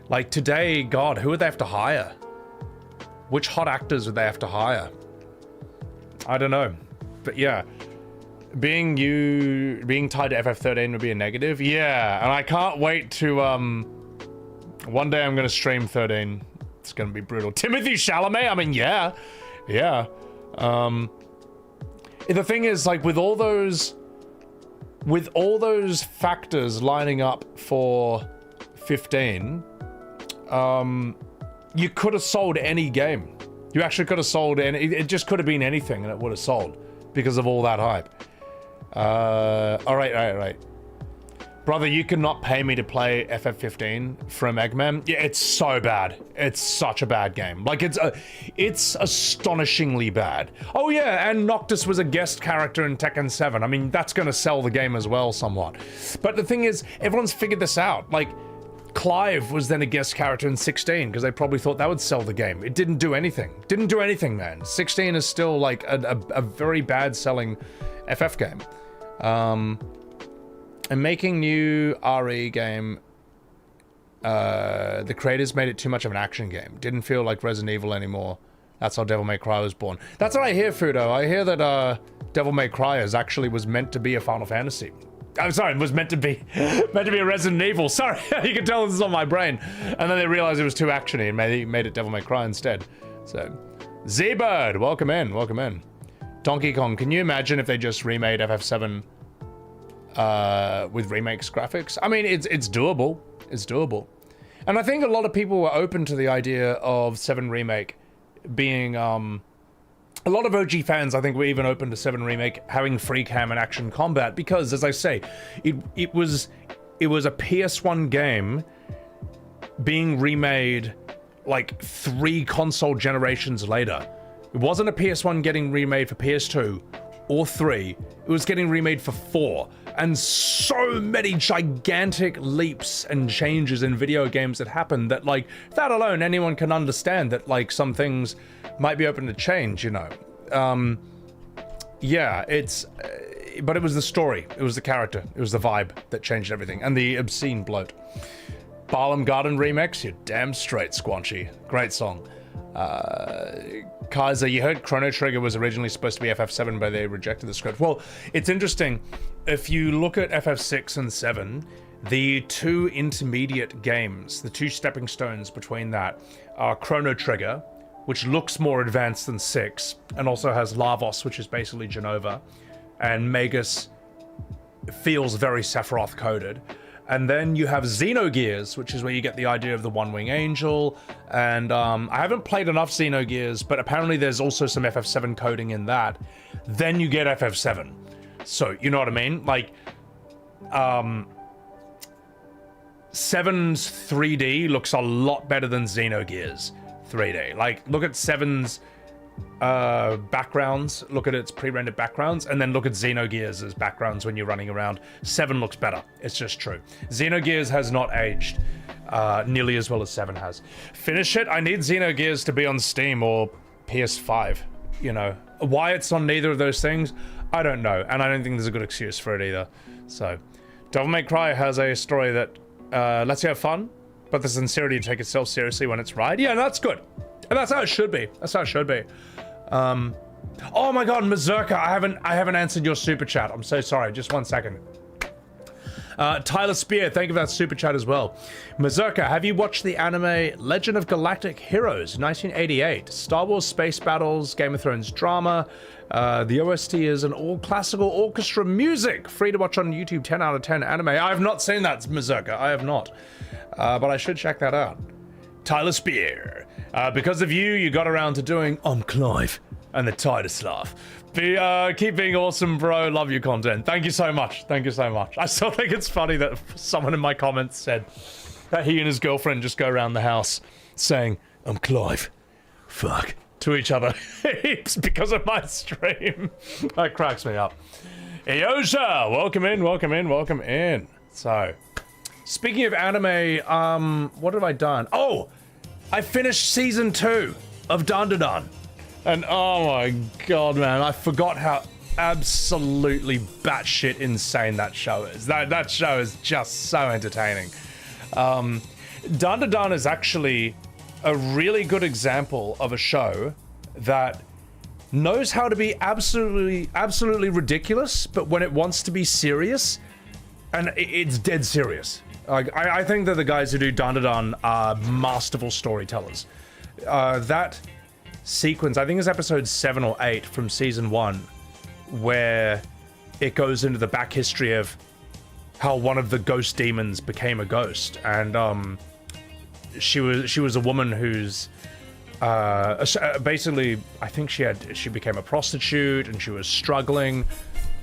Like today, God, who would they have to hire? Which hot actors would they have to hire? I don't know, but yeah. Being tied to FF13 would be a negative. Yeah, and I can't wait to one day I'm gonna stream 13. It's gonna be brutal. Timothy Chalamet, I mean, yeah. The thing is, like, with all those factors lining up for 15, you could have sold any game. You actually could have sold any. It just could have been anything, and it would have sold because of all that hype. All right. Brother, you cannot pay me to play FF15 from Eggman. Yeah, it's so bad. It's such a bad game. Like, it's astonishingly bad. Oh yeah, and Noctis was a guest character in Tekken 7. I mean, that's gonna sell the game as well somewhat. But the thing is, everyone's figured this out. Like, Clive was then a guest character in 16 because they probably thought that would sell the game. It didn't do anything. Didn't do anything, man. 16 is still like a very bad selling FF game. And making new RE game, the creators made it too much of an action game. Didn't feel like Resident Evil anymore. That's how Devil May Cry was born. That's what I hear, Fudo. I hear that Devil May Cry was meant to be a Final Fantasy. I'm sorry, it was meant to be a Resident Evil. Sorry, you can tell this is on my brain. And then they realized it was too actiony and made it Devil May Cry instead. So, Z-Bird, welcome in. Donkey Kong, can you imagine if they just remade FF7 with remakes graphics? I mean, it's doable. It's doable. And I think a lot of people were open to the idea of 7 Remake being, a lot of OG fans, I think, were even open to 7 Remake having free cam and action combat because, as I say, it was a PS1 game being remade like 3 console generations later. It wasn't a PS1 getting remade for PS2 or 3. It was getting remade for 4. And so many gigantic leaps and changes in video games that happened that, like, that alone, anyone can understand that, like, some things might be open to change, you know. Yeah, but it was the story, it was the character, it was the vibe that changed everything, and the obscene bloat. Barlam Garden remix, you're damn straight, Squanchy. Great song. Kaiser, you heard Chrono Trigger was originally supposed to be FF7, but they rejected the script. Well, it's interesting. If you look at FF6 and 7, the two intermediate games, the two stepping stones between that, are Chrono Trigger, which looks more advanced than 6, and also has Lavos, which is basically Genova, and Magus feels very Sephiroth coded. And then you have Xenogears, which is where you get the idea of the One-Wing Angel, and I haven't played enough Xenogears, but apparently there's also some FF7 coding in that. Then you get FF7. So, you know what I mean? Like, 7's 3D looks a lot better than Xenogears 3D. Like, look at 7's backgrounds, look at its pre-rendered backgrounds, and then look at Xenogears as backgrounds when you're running around. 7 looks better. It's just true. Xenogears has not aged nearly as well as 7 has. Finish it. I need Xenogears to be on Steam or PS5. You know, why it's on neither of those things, I don't know, and I don't think there's a good excuse for it either. So, Devil May Cry has a story that lets you have fun, but the sincerity to take itself seriously when it's right. Yeah, that's good. And that's how it should be. That's how it should be. Oh my god, Mazurka, I haven't answered your super chat. I'm so sorry. Just 1 second. Tyler Spear, thank you for that super chat as well. Mazurka, have you watched the anime Legend of Galactic Heroes 1988? Star Wars space battles, Game of Thrones drama. The OST is an all classical orchestra music. Free to watch on YouTube, 10 out of 10 anime. I have not seen that, Mazurka. I have not. But I should check that out. Tyler Spear. Because of you, you got around to doing I'm Clive and the Titus laugh. Keep being awesome, bro. Love your content. Thank you so much. Thank you so much. I still think it's funny that someone in my comments said that he and his girlfriend just go around the house saying, I'm Clive. Fuck. To each other. It's because of my stream. That cracks me up. Eosha, welcome in, welcome in, welcome in. So, speaking of anime, what have I done? Oh, I finished season 2 of Dandadan. And oh my god, man, I forgot how absolutely batshit insane that show is. That show is just so entertaining. Dandadan is actually a really good example of a show that knows how to be absolutely ridiculous, but when it wants to be serious, and it's dead serious. Like, I think that the guys who do Dandadan are masterful storytellers. That sequence, I think it's episode 7 or 8 from season 1, where it goes into the back history of how one of the ghost demons became a ghost, and she was a woman who's basically, I think she became a prostitute, and she was struggling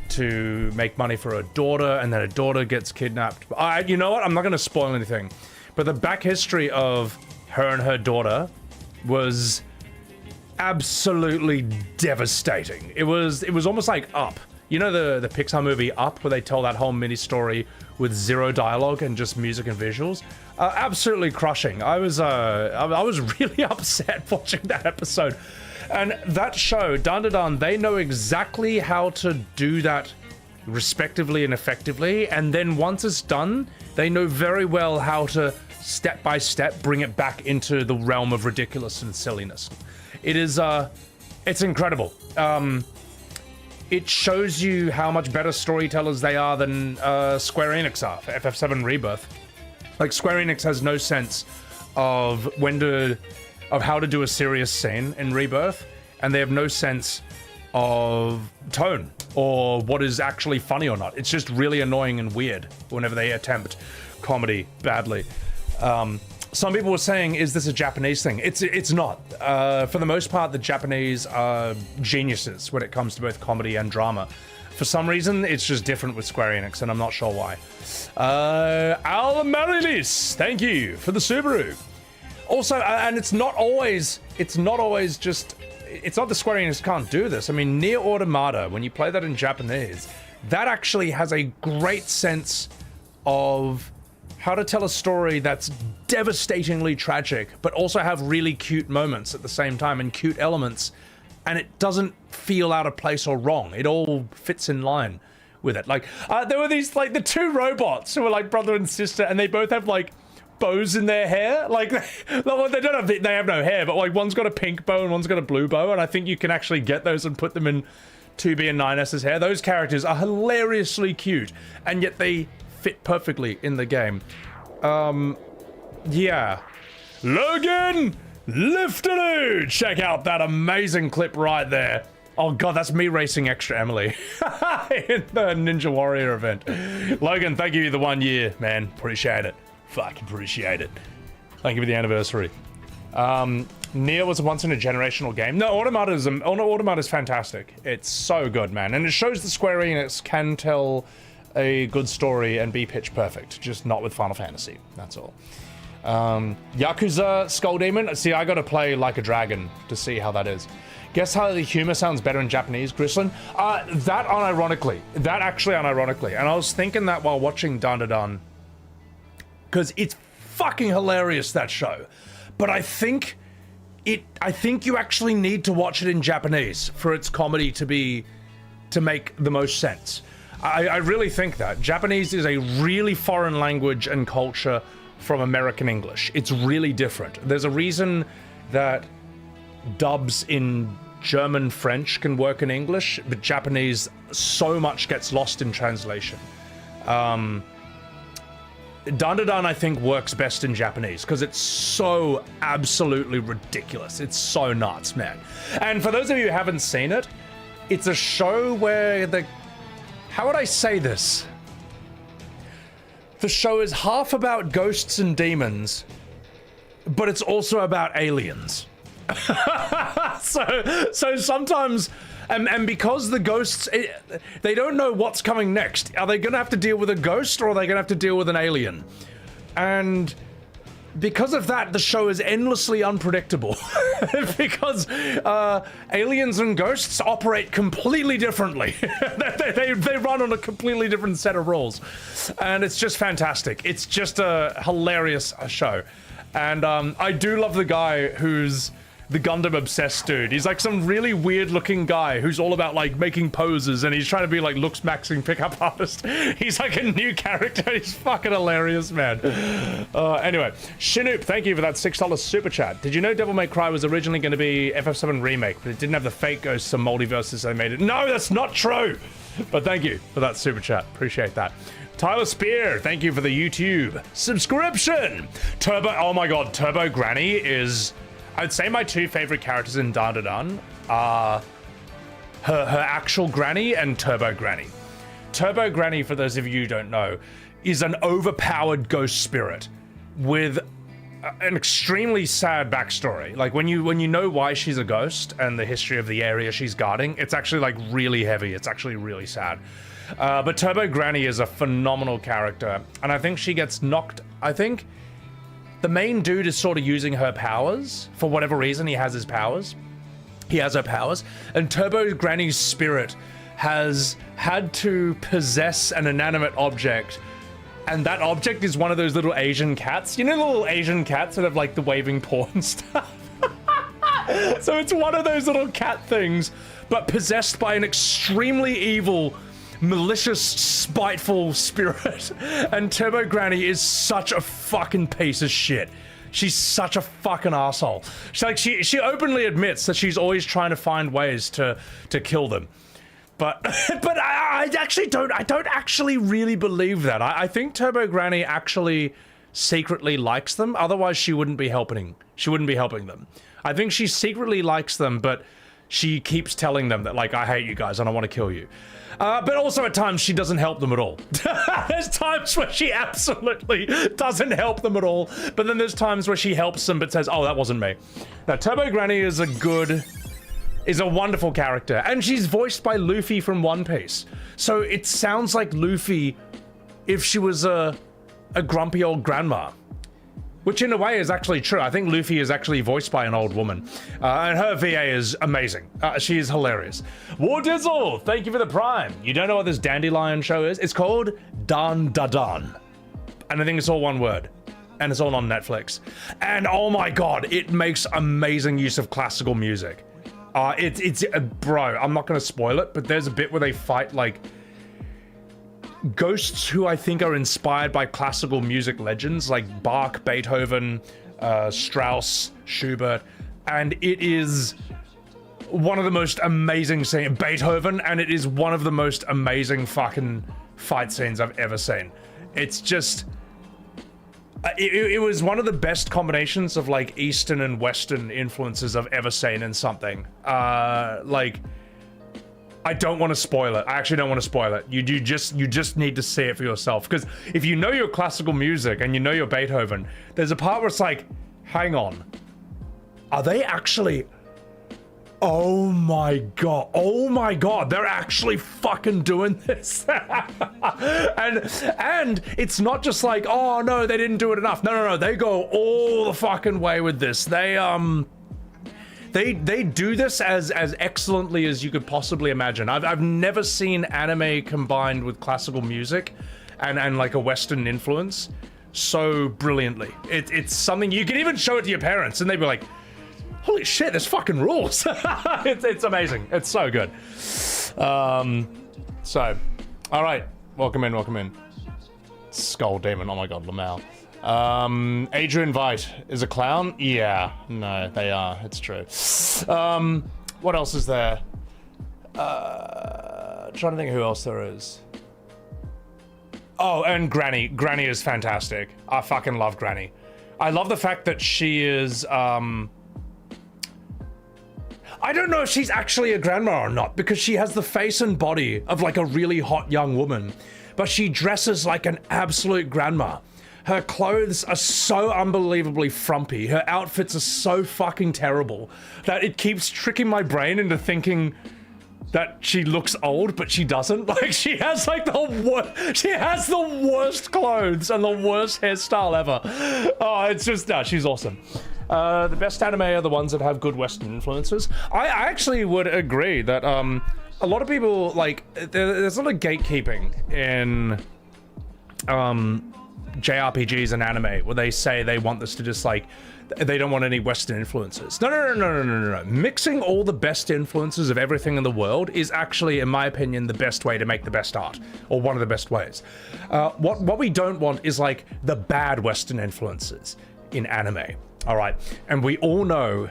to make money for her daughter, and then her daughter gets kidnapped. You know what? I'm not going to spoil anything, but the back history of her and her daughter was absolutely devastating. It was almost like Up. You know the Pixar movie Up, where they tell that whole mini story with zero dialogue and just music and visuals? Absolutely crushing. I was really upset watching that episode. And that show, Dandadan, they know exactly how to do that respectively and effectively, and then once it's done, they know very well how to step by step bring it back into the realm of ridiculous and silliness. It is it's incredible. It shows you how much better storytellers they are than Square Enix are for FF7 Rebirth. Like, Square Enix has no sense of how to do a serious scene in Rebirth, and they have no sense of tone or what is actually funny or not. It's just really annoying and weird whenever they attempt comedy badly. Some people were saying, is this a Japanese thing? It's not. For the most part, the Japanese are geniuses when it comes to both comedy and drama. For some reason, it's just different with Square Enix, and I'm not sure why. Al Marilis, thank you for the Subaru. Also, and it's not the Square Enix can't do this. I mean, Nier Automata, when you play that in Japanese, that actually has a great sense of how to tell a story that's devastatingly tragic, but also have really cute moments at the same time and cute elements, and it doesn't feel out of place or wrong. It all fits in line with it. Like, there were these, like, the two robots who were like brother and sister, and they both have like bows in their hair. Like, they have no hair, but like one's got a pink bow and one's got a blue bow, and I think you can actually get those and put them in 2B and 9S's hair. Those characters are hilariously cute, and yet they fit perfectly in the game. Yeah. Logan Liftaloo! Check out that amazing clip right there. Oh god, that's me racing Extra Emily in the Ninja Warrior event. Logan, thank you for the 1 year, man. Appreciate it. Fucking appreciate it. Thank you for the anniversary. Nier was a once-in-a-generational game. No, Automata is fantastic. It's so good, man. And it shows that Square Enix can tell a good story and be pitch perfect, just not with Final Fantasy. That's all. Yakuza Skull Demon. See, I gotta play Like a Dragon to see how that is. Guess how the humor sounds better in Japanese, Grislin? That actually unironically. And I was thinking that while watching Dun Dun Dun, because it's fucking hilarious, that show. But I think you actually need to watch it in Japanese for its comedy to make the most sense. I really think that. Japanese is a really foreign language and culture from American English. It's really different. There's a reason that dubs in German French can work in English, but Japanese so much gets lost in translation. Dun Dun Dun, I think, works best in Japanese because it's so absolutely ridiculous. It's so nuts, man. And for those of you who haven't seen it, it's a show where how would I say this? The show is half about ghosts and demons, but it's also about aliens. so sometimes, and because the ghosts, they don't know what's coming next. Are they gonna have to deal with a ghost, or are they gonna have to deal with an alien? And because of that, the show is endlessly unpredictable. Because aliens and ghosts operate completely differently. they run on a completely different set of rules. And it's just fantastic. It's just a hilarious show. And I do love the guy who's the Gundam obsessed dude. He's like some really weird looking guy who's all about like making poses, and he's trying to be like looks maxing pickup artist. He's like a new character. He's fucking hilarious, man. Anyway, Shinoop, thank you for that $6 super chat. Did you know Devil May Cry was originally going to be FF7 Remake, but it didn't have the fake ghosts and multiverses they made it? No, that's not true. But thank you for that super chat. Appreciate that. Tyler Spear, thank you for the YouTube subscription. Turbo, oh my god, Turbo Granny is, I'd say my two favorite characters in Dun Dun Dun are her actual granny and Turbo Granny. Turbo Granny, for those of you who don't know, is an overpowered ghost spirit with an extremely sad backstory. Like when you know why she's a ghost and the history of the area she's guarding, it's actually like really heavy. It's actually really sad. But Turbo Granny is a phenomenal character, and I think she gets knocked. I think the main dude is sort of using her powers for whatever reason. He has his powers. He has her powers, and Turbo Granny's spirit has had to possess an inanimate object, and that object is one of those little Asian cats. You know, the little Asian cats that have like the waving paw and stuff. So it's one of those little cat things, but possessed by an extremely evil, malicious, spiteful spirit. And Turbo Granny is such a fucking piece of shit. She's such a fucking asshole. She openly admits that she's always trying to find ways to kill them. But I actually don't actually really believe that. I think Turbo Granny actually secretly likes them. Otherwise she wouldn't be helping them. I think she secretly likes them, but she keeps telling them that, like, I hate you guys and I want to kill you. But also at times she doesn't help them at all. There's times where she absolutely doesn't help them at all, but then there's times where she helps them but says, oh, that wasn't me. Now, Turbo Granny is a wonderful character, and she's voiced by Luffy from One Piece. So it sounds like Luffy if she was a grumpy old grandma. Which in a way is actually true. I think Luffy is actually voiced by an old woman. And her VA is amazing. She is hilarious. War Dizzle, thank you for the prime. You don't know what this Dandelion show is? It's called Dun Dun Dun. And I think it's all one word. And it's all on Netflix. And oh my god, it makes amazing use of classical music. Bro, I'm not gonna spoil it, but there's a bit where they fight like ghosts who I think are inspired by classical music legends like Bach, Beethoven, Strauss, Schubert, and it is one of the most amazing scenes, Beethoven, and it is one of the most amazing fucking fight scenes I've ever seen. It's just, it was one of the best combinations of like Eastern and Western influences I've ever seen in something. Like, I don't want to spoil it. I actually don't want to spoil it. You just need to see it for yourself, because if you know your classical music and you know your Beethoven, there's a part where it's like, hang on, are they actually? Oh my god, they're actually fucking doing this. and it's not just like, oh no, they didn't do it enough. No, they go all the fucking way with this. They do this as excellently as you could possibly imagine. I've never seen anime combined with classical music and like a Western influence so brilliantly. It's something you can even show it to your parents and they'd be like, holy shit, this fucking rules. It's amazing. It's so good. So, all right, welcome in. Skull Demon, oh my god, Lamau. Adrian Veidt is a clown? Yeah, no, they are, it's true. What else is there? Trying to think who else there is. Oh, and Granny. Granny is fantastic. I fucking love Granny. I love the fact that she is, I don't know if she's actually a grandma or not, because she has the face and body of like a really hot young woman, but she dresses like an absolute grandma. Her clothes are so unbelievably frumpy. Her outfits are so fucking terrible that it keeps tricking my brain into thinking that she looks old, but she doesn't. Like, she has like the worst clothes and the worst hairstyle ever. Oh, it's just, no, she's awesome. The best anime are the ones that have good Western influences. I actually would agree that a lot of people, like, there's a lot of gatekeeping in JRPGs and anime where they say they want this to just like, they don't want any Western influences. No. Mixing all the best influences of everything in the world is actually, in my opinion, the best way to make the best art, or one of the best ways. What we don't want is like the bad Western influences in anime. All right, and we all know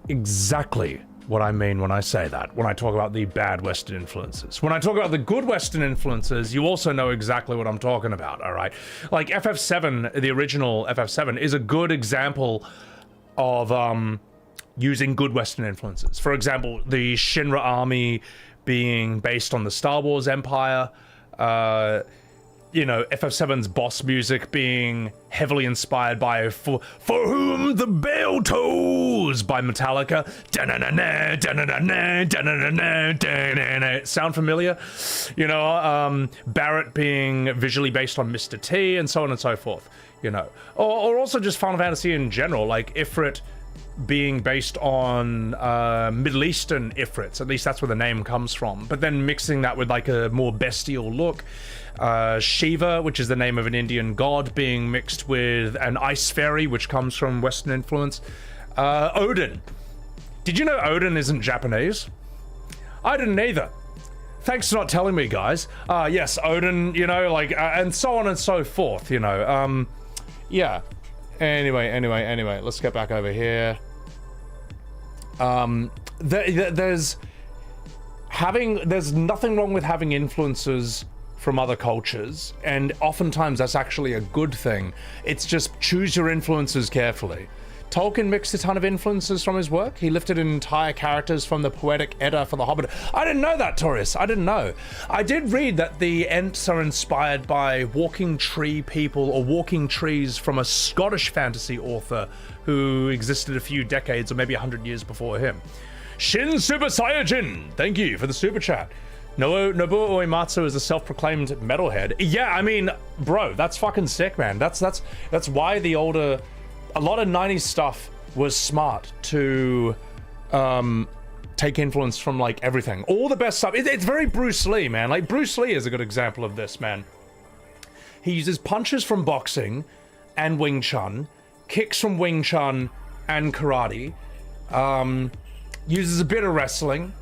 exactly what I mean when I say that, when I talk about the bad Western influences. When I talk about the good Western influences, you also know exactly what I'm talking about, all right? Like FF7, the original FF7, is a good example of using good Western influences. For example, the Shinra army being based on the Star Wars Empire, you know, FF7's boss music being heavily inspired by For Whom the Bell Tolls by Metallica. Sound familiar? You know, Barrett being visually based on Mr. T, and so on and so forth, you know. Or also just Final Fantasy in general, like Ifrit being based on Middle Eastern Ifrits, at least that's where the name comes from, but then mixing that with like a more bestial look. Shiva, which is the name of an Indian god, being mixed with an ice fairy, which comes from Western influence. Odin. Did you know Odin isn't Japanese? I didn't either. Thanks for not telling me, guys. Yes, Odin, you know, like, and so on and so forth, you know. Yeah. Anyway, let's get back over here. There's nothing wrong with having influences from other cultures, and oftentimes that's actually a good thing. It's just choose your influences carefully. Tolkien mixed a ton of influences from his work. He lifted entire characters from the Poetic Edda for The Hobbit. I didn't know that, Taurus. I didn't know. I did read that the Ents are inspired by walking tree people, or walking trees, from a Scottish fantasy author who existed a few decades or maybe 100 years before him. Shin Super Saiyajin, thank you for the super chat. Nobuo Uematsu is a self-proclaimed metalhead. Yeah, I mean, bro, that's fucking sick, man. That's why a lot of 90s stuff was smart to take influence from like everything. All the best stuff. It's very Bruce Lee, man. Like, Bruce Lee is a good example of this, man. He uses punches from boxing and Wing Chun, kicks from Wing Chun and karate, uses a bit of wrestling.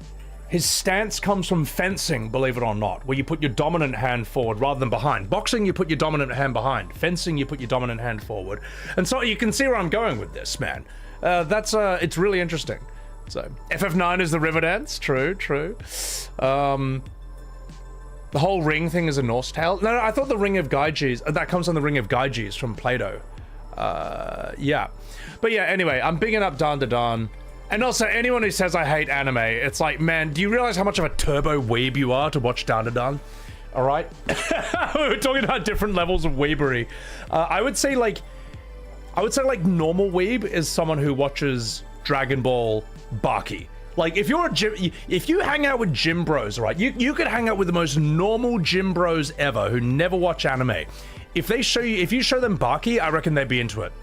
His stance comes from fencing, believe it or not, where you put your dominant hand forward rather than behind. Boxing, you put your dominant hand behind. Fencing, you put your dominant hand forward. And so you can see where I'm going with this, man. It's really interesting. So, FF9 is the river dance. True. The whole ring thing is a Norse tale. No, I thought the Ring of Gyges, that comes on the Ring of Gyges from Plato. Yeah. But yeah, anyway, I'm bigging up Dan Da Dan. And also, anyone who says I hate anime, it's like, man, do you realize how much of a turbo weeb you are to watch Dan Da Dan? All right? We're talking about different levels of weebery. I would say like normal weeb is someone who watches Dragon Ball Baki. Like, if you hang out with gym bros, right? You could hang out with the most normal gym bros ever who never watch anime. If you show them Baki, I reckon they'd be into it.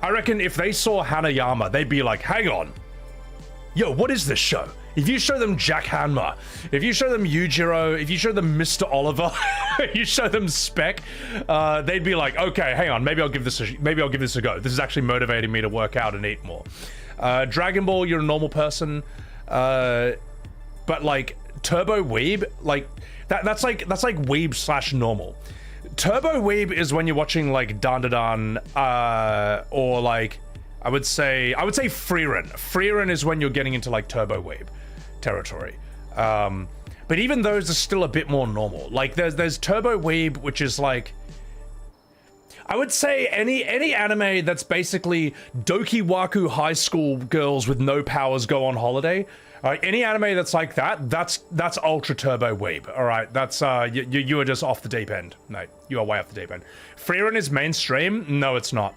I reckon if they saw Hanayama, they'd be like, hang on. Yo, what is this show? If you show them Jack Hanma, if you show them Yujiro, if you show them Mr. Oliver, you show them Spec, they'd be like, okay, hang on, maybe I'll give this a go. This is actually motivating me to work out and eat more. Dragon Ball, you're a normal person, but like Turbo Weeb, like that's like Weeb / normal. Turbo Weeb is when you're watching like Dan Da Dan, or like I would say Freerin. Freerin is when you're getting into like Turbo Weeb territory. But even those are still a bit more normal. Like there's Turbo Weeb, which is like, I would say any anime that's basically Dokiwaku high school girls with no powers go on holiday. Any anime that's like that's ultra turbo weeb. All right, that's you are just off the deep end, mate. You are way off the deep end. Freerin is mainstream? No, it's not.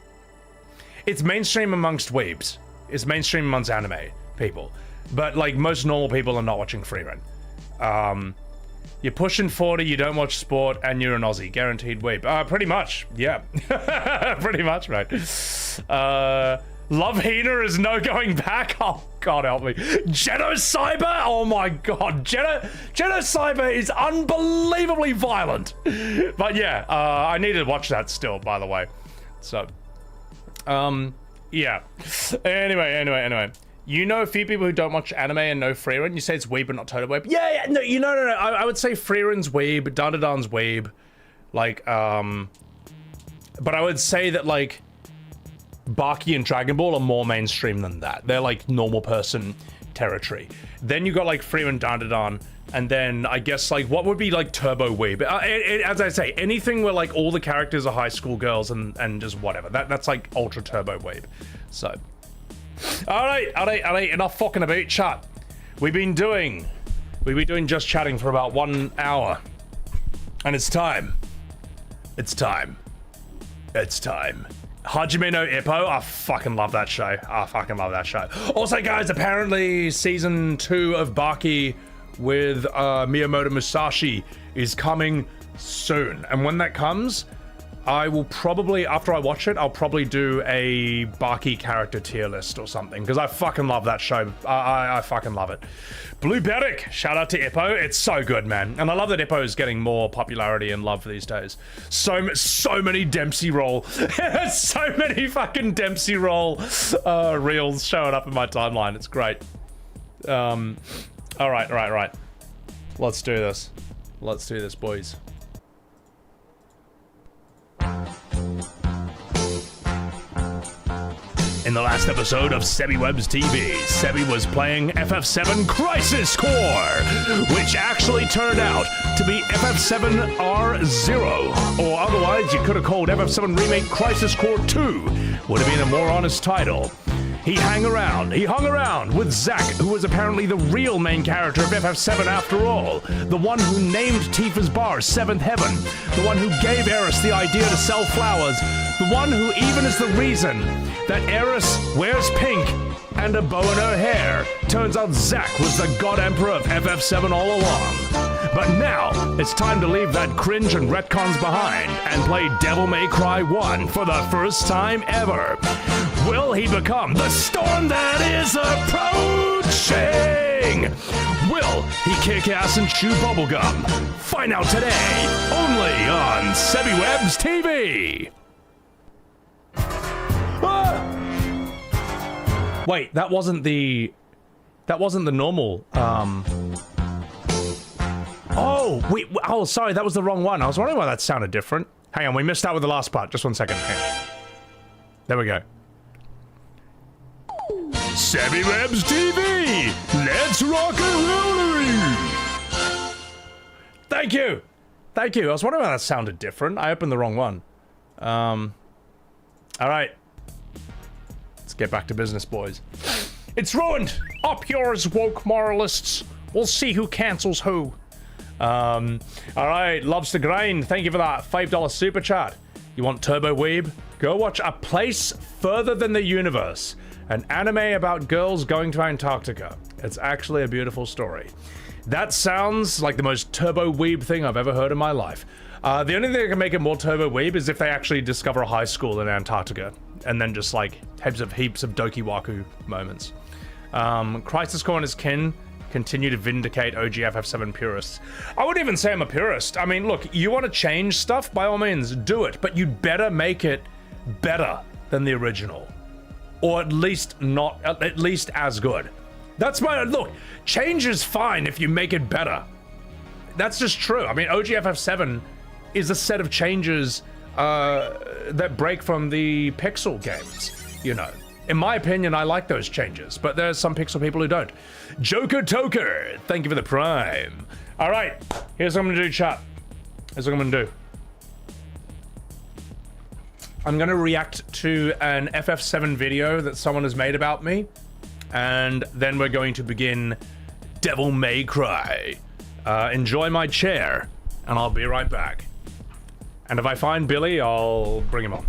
It's mainstream amongst weebs. It's mainstream amongst anime people. But like most normal people are not watching Freerin. You're pushing 40, you don't watch sport, and you're an Aussie. Guaranteed weeb. Pretty much, yeah. Pretty much, right. Love Hina is no going back. Oh, God help me. Genocyber? Oh my God. Genocyber is unbelievably violent. But yeah, I need to watch that still, by the way. So, yeah. Anyway. You know a few people who don't watch anime and know Freerin. You say it's weeb but not total weeb. Yeah, no. I would say Freerin's weeb, Dan Da Dan's weeb. Like, but I would say that like Baki and Dragon Ball are more mainstream than that. They're like normal person territory. Then you got like Freerin, Dan Da Dan, and then I guess like what would be like turbo weeb. As I say, anything where like all the characters are high school girls and just whatever. That's like ultra turbo weeb. So. All right, enough fucking about chat. We've been doing just chatting for about 1 hour. And it's time. Hajime no Ippo. I fucking love that show. Also, guys, apparently season 2 of Baki with Miyamoto Musashi is coming soon. And when that comes, I will probably, after I watch it, I'll probably do a Baki character tier list or something, because I fucking love that show. I fucking love it. Blue Beric, shout out to Ippo. It's so good, man. And I love that Ippo is getting more popularity and love these days. So many Dempsey Roll. So many fucking Dempsey Roll reels showing up in my timeline. It's great. All right. Let's do this. Boys. In the last episode of Sebi Webs TV, Sebi was playing FF7 Crisis Core, which actually turned out to be FF7 R0, or otherwise you could have called FF7 Remake Crisis Core 2, would have been a more honest title. He hung around with Zack, who was apparently the real main character of FF7 after all. The one who named Tifa's bar Seventh Heaven. The one who gave Eris the idea to sell flowers. The one who even is the reason that Eris wears pink and a bow in her hair. Turns out Zack was the God Emperor of FF7 all along. But now, it's time to leave that cringe and retcons behind and play Devil May Cry 1 for the first time ever. Will he become the storm that is approaching? Will he kick ass and chew bubblegum? Find out today, only on Sebi Webs TV. Wait, that wasn't the That wasn't the normal, Oh, sorry, that was the wrong one. I was wondering why that sounded different. Hang on, we missed out with the last part. Just 1 second. There we go. Savvy Webs TV! Let's rock and roll! Thank you! Thank you. I was wondering why that sounded different. I opened the wrong one. Alright. Let's get back to business, boys. It's ruined! Up yours, woke moralists. We'll see who cancels who. Alright, loves to grind. Thank you for that $5 super chat. You want Turbo Weeb? Go watch A Place Further Than the Universe, an anime about girls going to Antarctica. It's actually a beautiful story. That sounds like the most Turbo Weeb thing I've ever heard in my life. The only thing that can make it more Turbo Weeb is if they actually discover a high school in Antarctica, and then just like heaps of Dokiwaku moments. Crisis Core and his kin continue to vindicate OG FF7 purists. I wouldn't even say I'm a purist. I mean, look, you want to change stuff? By all means, do it. But you'd better make it better than the original. Or at least as good. That's my, look, change is fine if you make it better. That's just true. I mean, OG FF7 is a set of changes that break from the Pixel games, you know. In my opinion, I like those changes, but there's some Pixel people who don't. Joker Toker, thank you for the prime. All right, here's what I'm gonna do, chat. Here's what I'm gonna do. I'm gonna react to an FF7 video that someone has made about me, and then we're going to begin Devil May Cry. Enjoy my chair, and I'll be right back. And if I find Billy, I'll bring him on.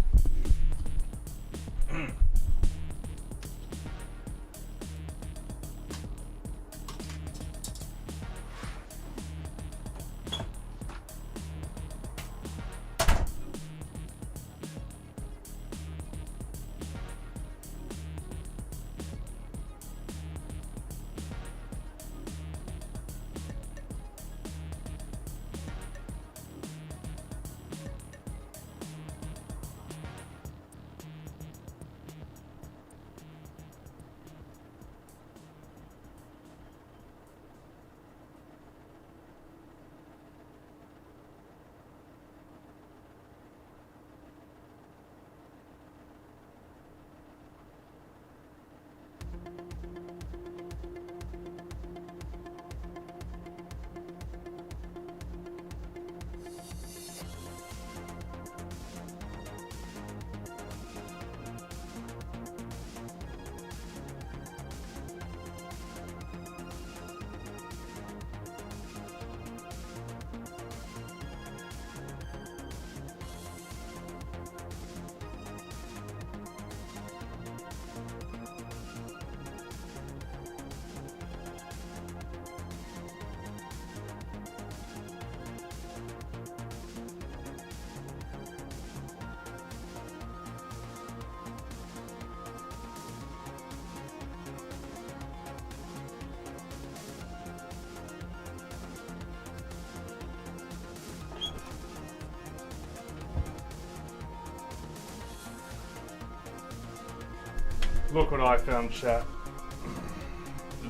Look what I found, chat.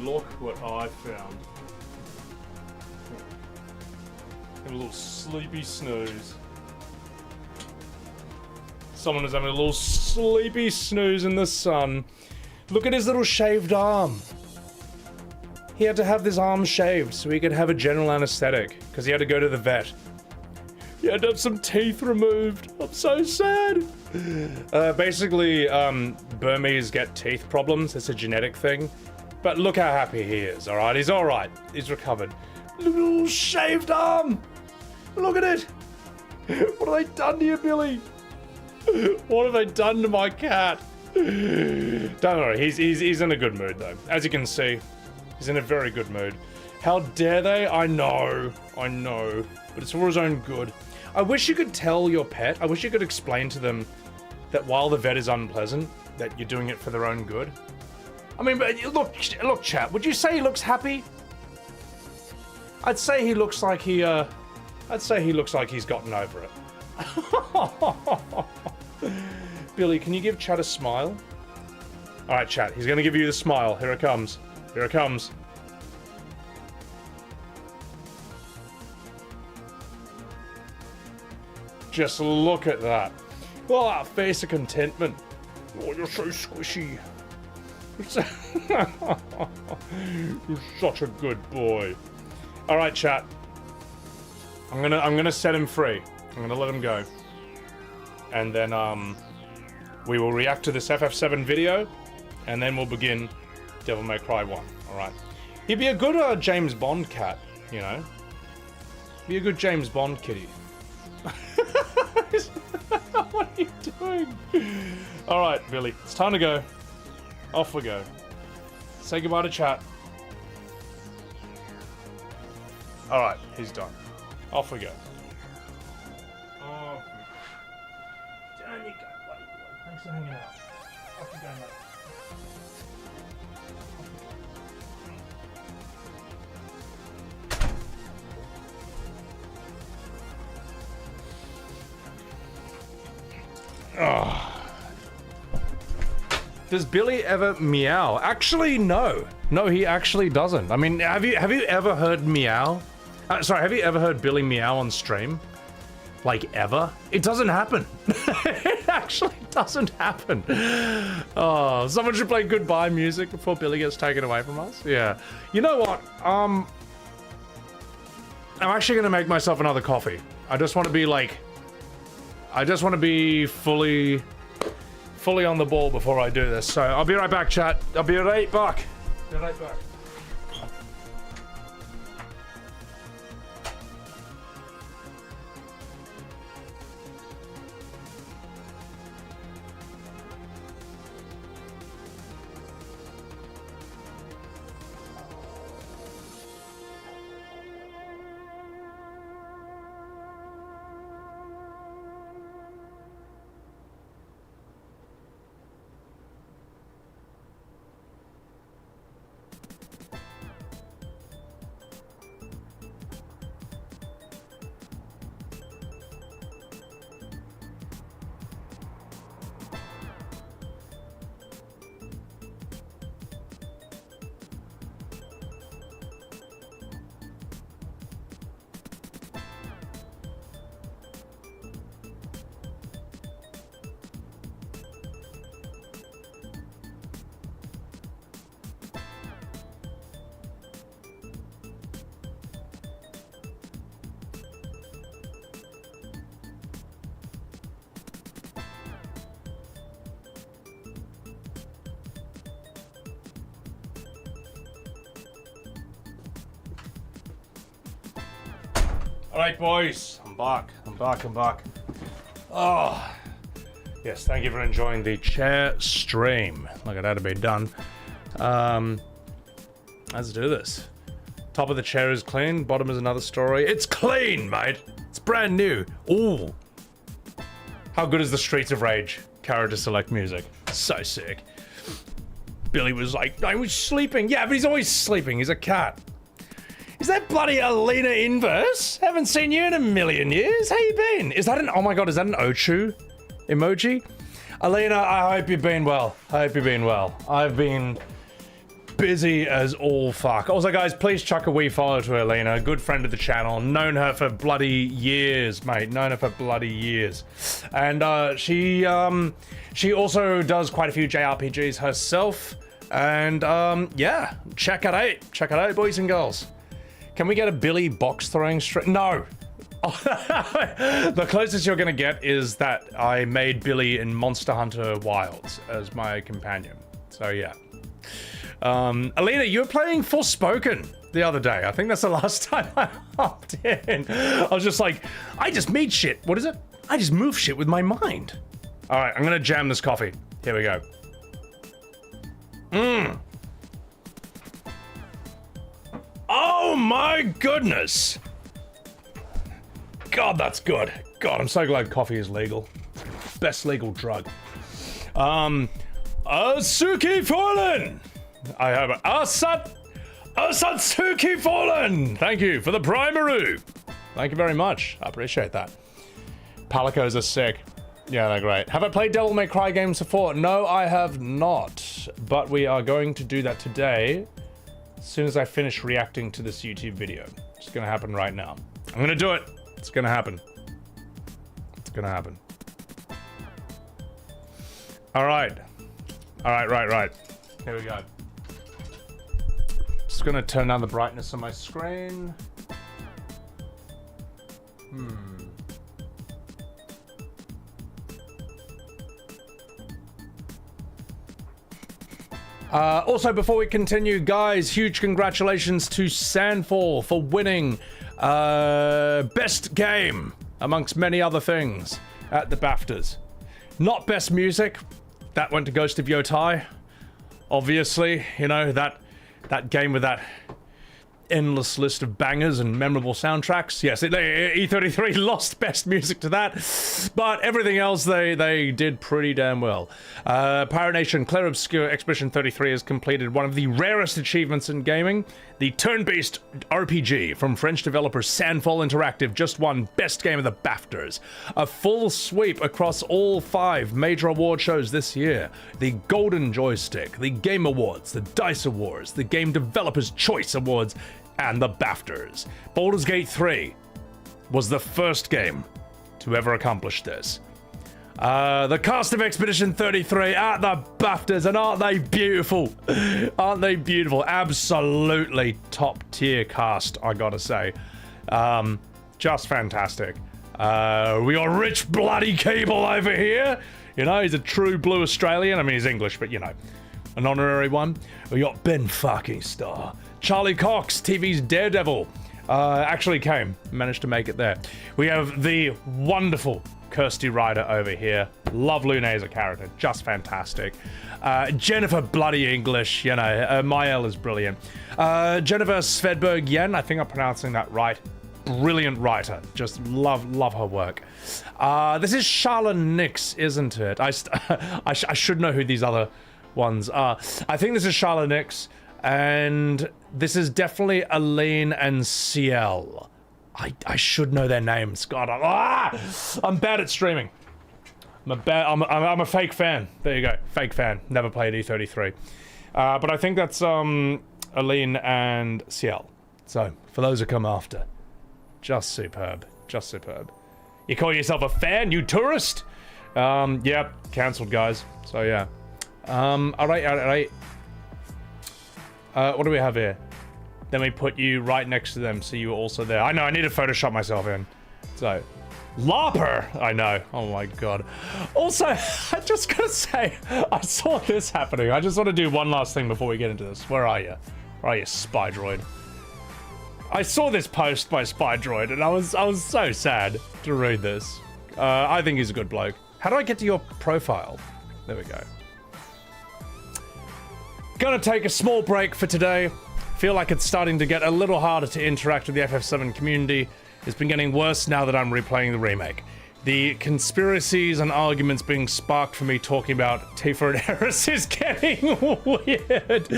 Look what I found. A little sleepy snooze. Someone is having a little sleepy snooze in the sun. Look at his little shaved arm. He had to have this arm shaved so he could have a general anesthetic because he had to go to the vet. He had to have some teeth removed. I'm so sad. Basically, Burmese get teeth problems. It's a genetic thing. But look how happy he is, alright? He's alright. He's recovered. Little shaved arm. Look at it. What have they done to you, Billy? What have they done to my cat? Don't worry, he's in a good mood, though. As you can see, he's in a very good mood. How dare they? I know. But it's for his own good. I wish you could tell your pet, I wish you could explain to them that while the vet is unpleasant, that you're doing it for their own good. I mean, but look, chat, would you say he looks happy? I'd say he looks like he's gotten over it. Billy, can you give chat a smile? Alright, chat, he's gonna give you the smile. Here it comes. Here it comes. Just look at that. Oh, that face of contentment. Oh, you're so squishy. You're such a good boy. All right, chat. I'm gonna set him free. I'm gonna let him go, and then we will react to this FF7 video, and then we'll begin Devil May Cry 1. All right. He'd be a good James Bond cat, you know. Be a good James Bond kitty. What are you doing? All right, Billy. It's time to go. Off we go. Say goodbye to chat. All right, he's done. Off we go. Oh, down you go, buddy boy. Thanks for hanging out. Off you go, mate. Oh. Does Billy ever meow? Actually, no. No, he actually doesn't. I mean, have you ever heard meow? Sorry, have you ever heard Billy meow on stream? Like, ever? It doesn't happen. It actually doesn't happen. Oh, someone should play goodbye music before Billy gets taken away from us. Yeah. You know what? I'm actually gonna make myself another coffee. I just want to be like... I just want to be fully on the ball before I do this. So I'll be right back, chat. I'll be right back. Be right back. Alright, boys, I'm back. Oh, yes, thank you for enjoying the chair stream. Look at that to be done. Let's do this. Top of the chair is clean, bottom is another story. It's clean, mate! It's brand new. Ooh. How good is the Streets of Rage character select music? So sick. Billy was like, I was sleeping. Yeah, but he's always sleeping. He's a cat. Is that bloody Alina Inverse? Haven't seen you in a million years. How you been? Is that an, oh my god, is that an Ochu emoji? Alina, I hope you've been well. I've been busy as all fuck. Also, guys, please chuck a wee follow to Alina. Good friend of the channel. Known her for bloody years, mate. And she also does quite a few JRPGs herself. And yeah, check it out, boys and girls. Can we get a Billy box throwing stream? No. The closest you're gonna get is that I made Billy in Monster Hunter Wilds as my companion. So yeah. Alina, you were playing Forspoken the other day. I think that's the last time I hopped in. I was just like, I just made shit. What is it? I just move shit with my mind. All right, I'm gonna jam this coffee. Here we go. Oh my goodness! God, that's good. God, I'm so glad coffee is legal. Best legal drug. Suki Fallen! I have Asatsuki Fallen! Thank you for the primaroo! Thank you very much. I appreciate that. Palicos are sick. Yeah, they're great. Have I played Devil May Cry games before? No, I have not. But we are going to do that today as soon as I finish reacting to this YouTube video. It's gonna happen right now. I'm gonna do it. It's gonna happen. It's gonna happen. All right. All right, right. Here we go. Just gonna turn down the brightness on my screen. Also, before we continue, guys, huge congratulations to Sandfall for winning Best Game, amongst many other things, at the BAFTAs. Not Best Music. That went to Ghost of Yotai. Obviously, you know, that game with that endless list of bangers and memorable soundtracks. Yes, E33 lost Best Music to that, but everything else they did pretty damn well. Pirate Nation Claire Obscure Expedition 33 has completed one of the rarest achievements in gaming. The turn-based RPG from French developer Sandfall Interactive just won Best Game of the BAFTAs. A full sweep across all 5 major award shows this year. The Golden Joystick, the Game Awards, the DICE Awards, the Game Developers' Choice Awards, and the BAFTAs. Baldur's Gate 3 was the first game to ever accomplish this. The cast of Expedition 33 at the BAFTAs, and aren't they beautiful? Aren't they beautiful? Absolutely top tier cast, I gotta say. Just fantastic. We got Rich Bloody Cable over here. You know, he's a true blue Australian. I mean, he's English, but you know, an honorary one. We got Ben fucking Starr. Charlie Cox, TV's Daredevil. Actually managed to make it there. We have the wonderful Kirsty Ryder over here. Love Lune as a character, just fantastic. Jennifer Bloody English, you know, Mael is brilliant. Jennifer Svedberg Yen, I think I'm pronouncing that right. Brilliant writer, just love her work. This is Charla Nix, isn't it? I should know who these other ones are. I think this is Charla Nix, and this is definitely Aline and Ciel. I should know their names. God, I'm bad at streaming. I'm a fake fan. There you go, fake fan. Never played E33. But I think that's Aline and Ciel. So for those who come after, just superb, just superb. You call yourself a fan, you tourist? Yeah, cancelled, guys. So yeah. All right. What do we have here? Then we put you right next to them, so you were also there. I know, I need to Photoshop myself in. So, LARPer! I know. Oh my god. Also, I just gotta say, I saw this happening. I just want to do one last thing before we get into this. Where are you? Where are you, Spy Droid? I saw this post by Spy Droid, and I was so sad to read this. I think he's a good bloke. How do I get to your profile? There we go. Gonna take a small break for today. Feel like it's starting to get a little harder to interact with the FF7 community. It's been getting worse now that I'm replaying the remake. The conspiracies and arguments being sparked for me talking about Tifa and Eris is getting weird.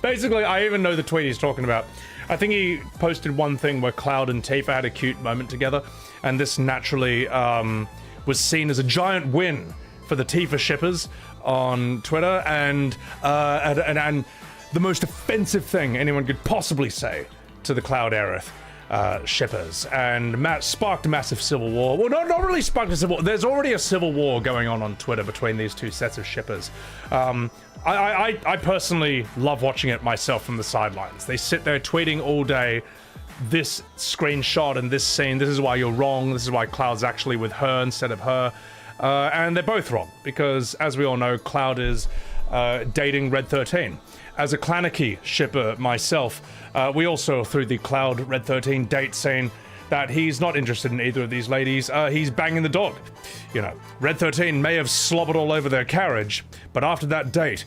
Basically, I even know the tweet he's talking about. I think he posted one thing where Cloud and Tifa had a cute moment together, and this naturally was seen as a giant win for the Tifa shippers on Twitter, and the most offensive thing anyone could possibly say to the Cloud Aerith shippers, and sparked a massive civil war. Well, not really sparked a civil war. There's already a civil war going on Twitter between these two sets of shippers. I personally love watching it myself from the sidelines. They sit there tweeting all day, this screenshot and this scene, this is why you're wrong, this is why Cloud's actually with her instead of her. And they're both wrong, because as we all know, Cloud is dating Red 13. As a Clannicky shipper myself, we also threw the Cloud Red 13 date saying that he's not interested in either of these ladies. He's banging the dog. You know, Red 13 may have slobbered all over their carriage, but after that date,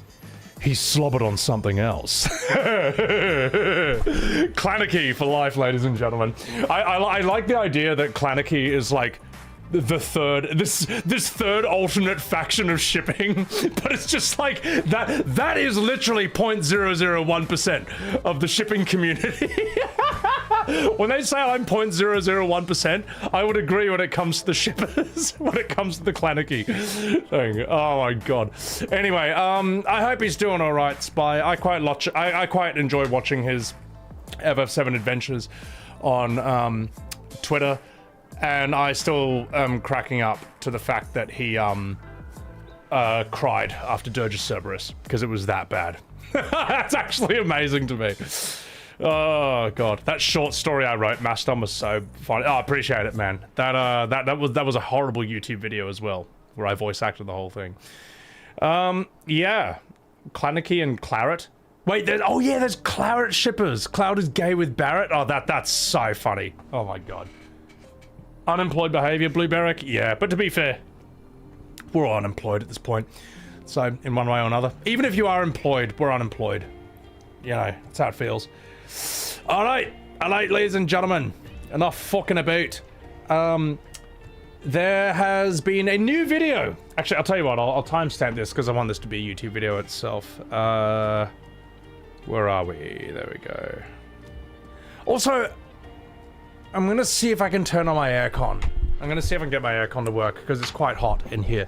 he slobbered on something else. Clannicky for life, ladies and gentlemen. I like the idea that Clannicky is like the third, this third alternate faction of shipping, but it's just like that is literally 0.001% of the shipping community. When they say I'm 0.001%, I would agree when it comes to the shippers, when it comes to the Clannicky thing. Oh my god. Anyway, I hope he's doing alright, Spy. I quite enjoy watching his FF7 adventures on Twitter, and I still am cracking up to the fact that he cried after Dirge Cerberus, because it was that bad. That's actually amazing to me. Oh god, that short story I wrote, Maston, was so funny. Oh, I appreciate it, man. That was a horrible YouTube video as well, where I voice acted the whole thing. Yeah, Clannicky and Claret. Wait, there's Claret shippers. Cloud is gay with Barrett. Oh, that's so funny. Oh my god. Unemployed behavior, Blue Barrack. Yeah, but to be fair, we're all unemployed at this point. So, in one way or another. Even if you are employed, we're unemployed. You know, that's how it feels. Alright, ladies and gentlemen. Enough fucking about. There has been a new video. Actually, I'll tell you what, I'll timestamp this because I want this to be a YouTube video itself. Where are we? There we go. Also, I'm gonna see if I can turn on my aircon. I'm gonna see if I can get my aircon to work because it's quite hot in here.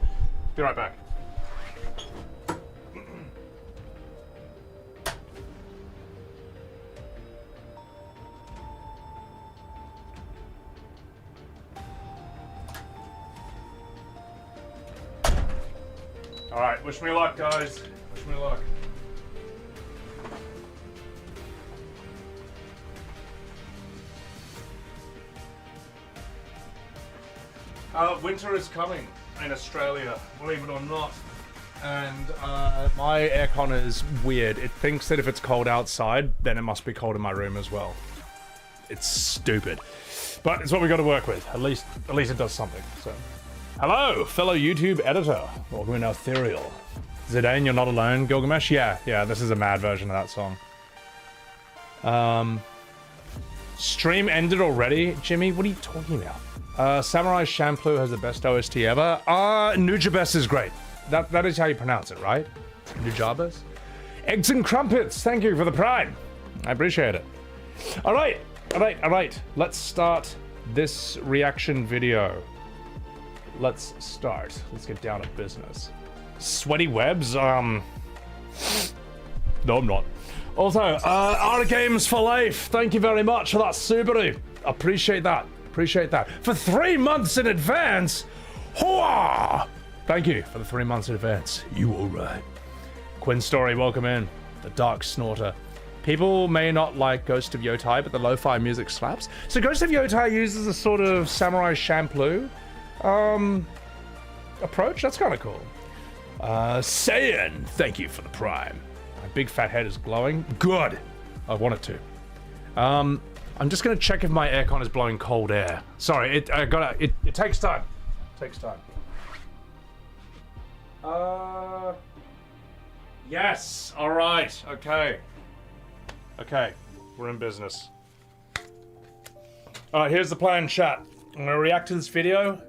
Be right back. Alright, wish me luck, guys. Wish me luck. Winter is coming in Australia, believe it or not. And my aircon is weird. It thinks that if it's cold outside, then it must be cold in my room as well. It's stupid. But it's what we got to work with. At least it does something, so. Hello, fellow YouTube editor. Welcome in Ethereal. Zidane, you're not alone. Gilgamesh? Yeah, this is a mad version of that song. Stream ended already? Jimmy, what are you talking about? Samurai Champloo has the best OST ever. Nujabes is great. That is how you pronounce it, right? Nujabes? Eggs and crumpets, thank you for the prime. I appreciate it. Alright. Let's start this reaction video. Let's start. Let's get down to business. Sweaty webs? No, I'm not. Also, Art Games for Life. Thank you very much for that, Subaru. Appreciate that. For 3 months in advance? Hooah! Thank you for the 3 months in advance. You alright. Quinn Story, welcome in. The Dark Snorter. People may not like Ghost of Yotai, but the lo-fi music slaps. So Ghost of Yotai uses a sort of Samurai Champloo approach. That's kind of cool. Saiyan, thank you for the prime. My big fat head is glowing. Good. I want it to. I'm just gonna check if my aircon is blowing cold air. Sorry, it takes time. Yes. All right. Okay. We're in business. All right. Here's the plan, chat. I'm gonna react to this video,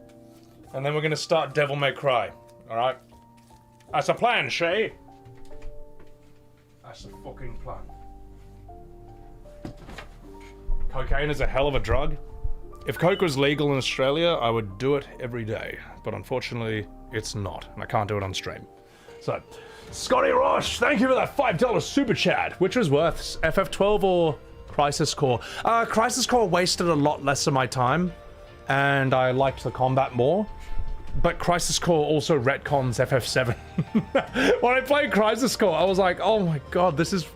and then we're gonna start Devil May Cry. All right. That's a plan, Shay. That's a fucking plan. Cocaine is a hell of a drug. If coke was legal in Australia, I would do it every day. But unfortunately, it's not. And I can't do it on stream. So, Scotty Roche, thank you for that $5 super chat. Which was worse, FF12 or Crisis Core? Crisis Core wasted a lot less of my time. And I liked the combat more. But Crisis Core also retcons FF7. When I played Crisis Core, I was like, oh my god, this is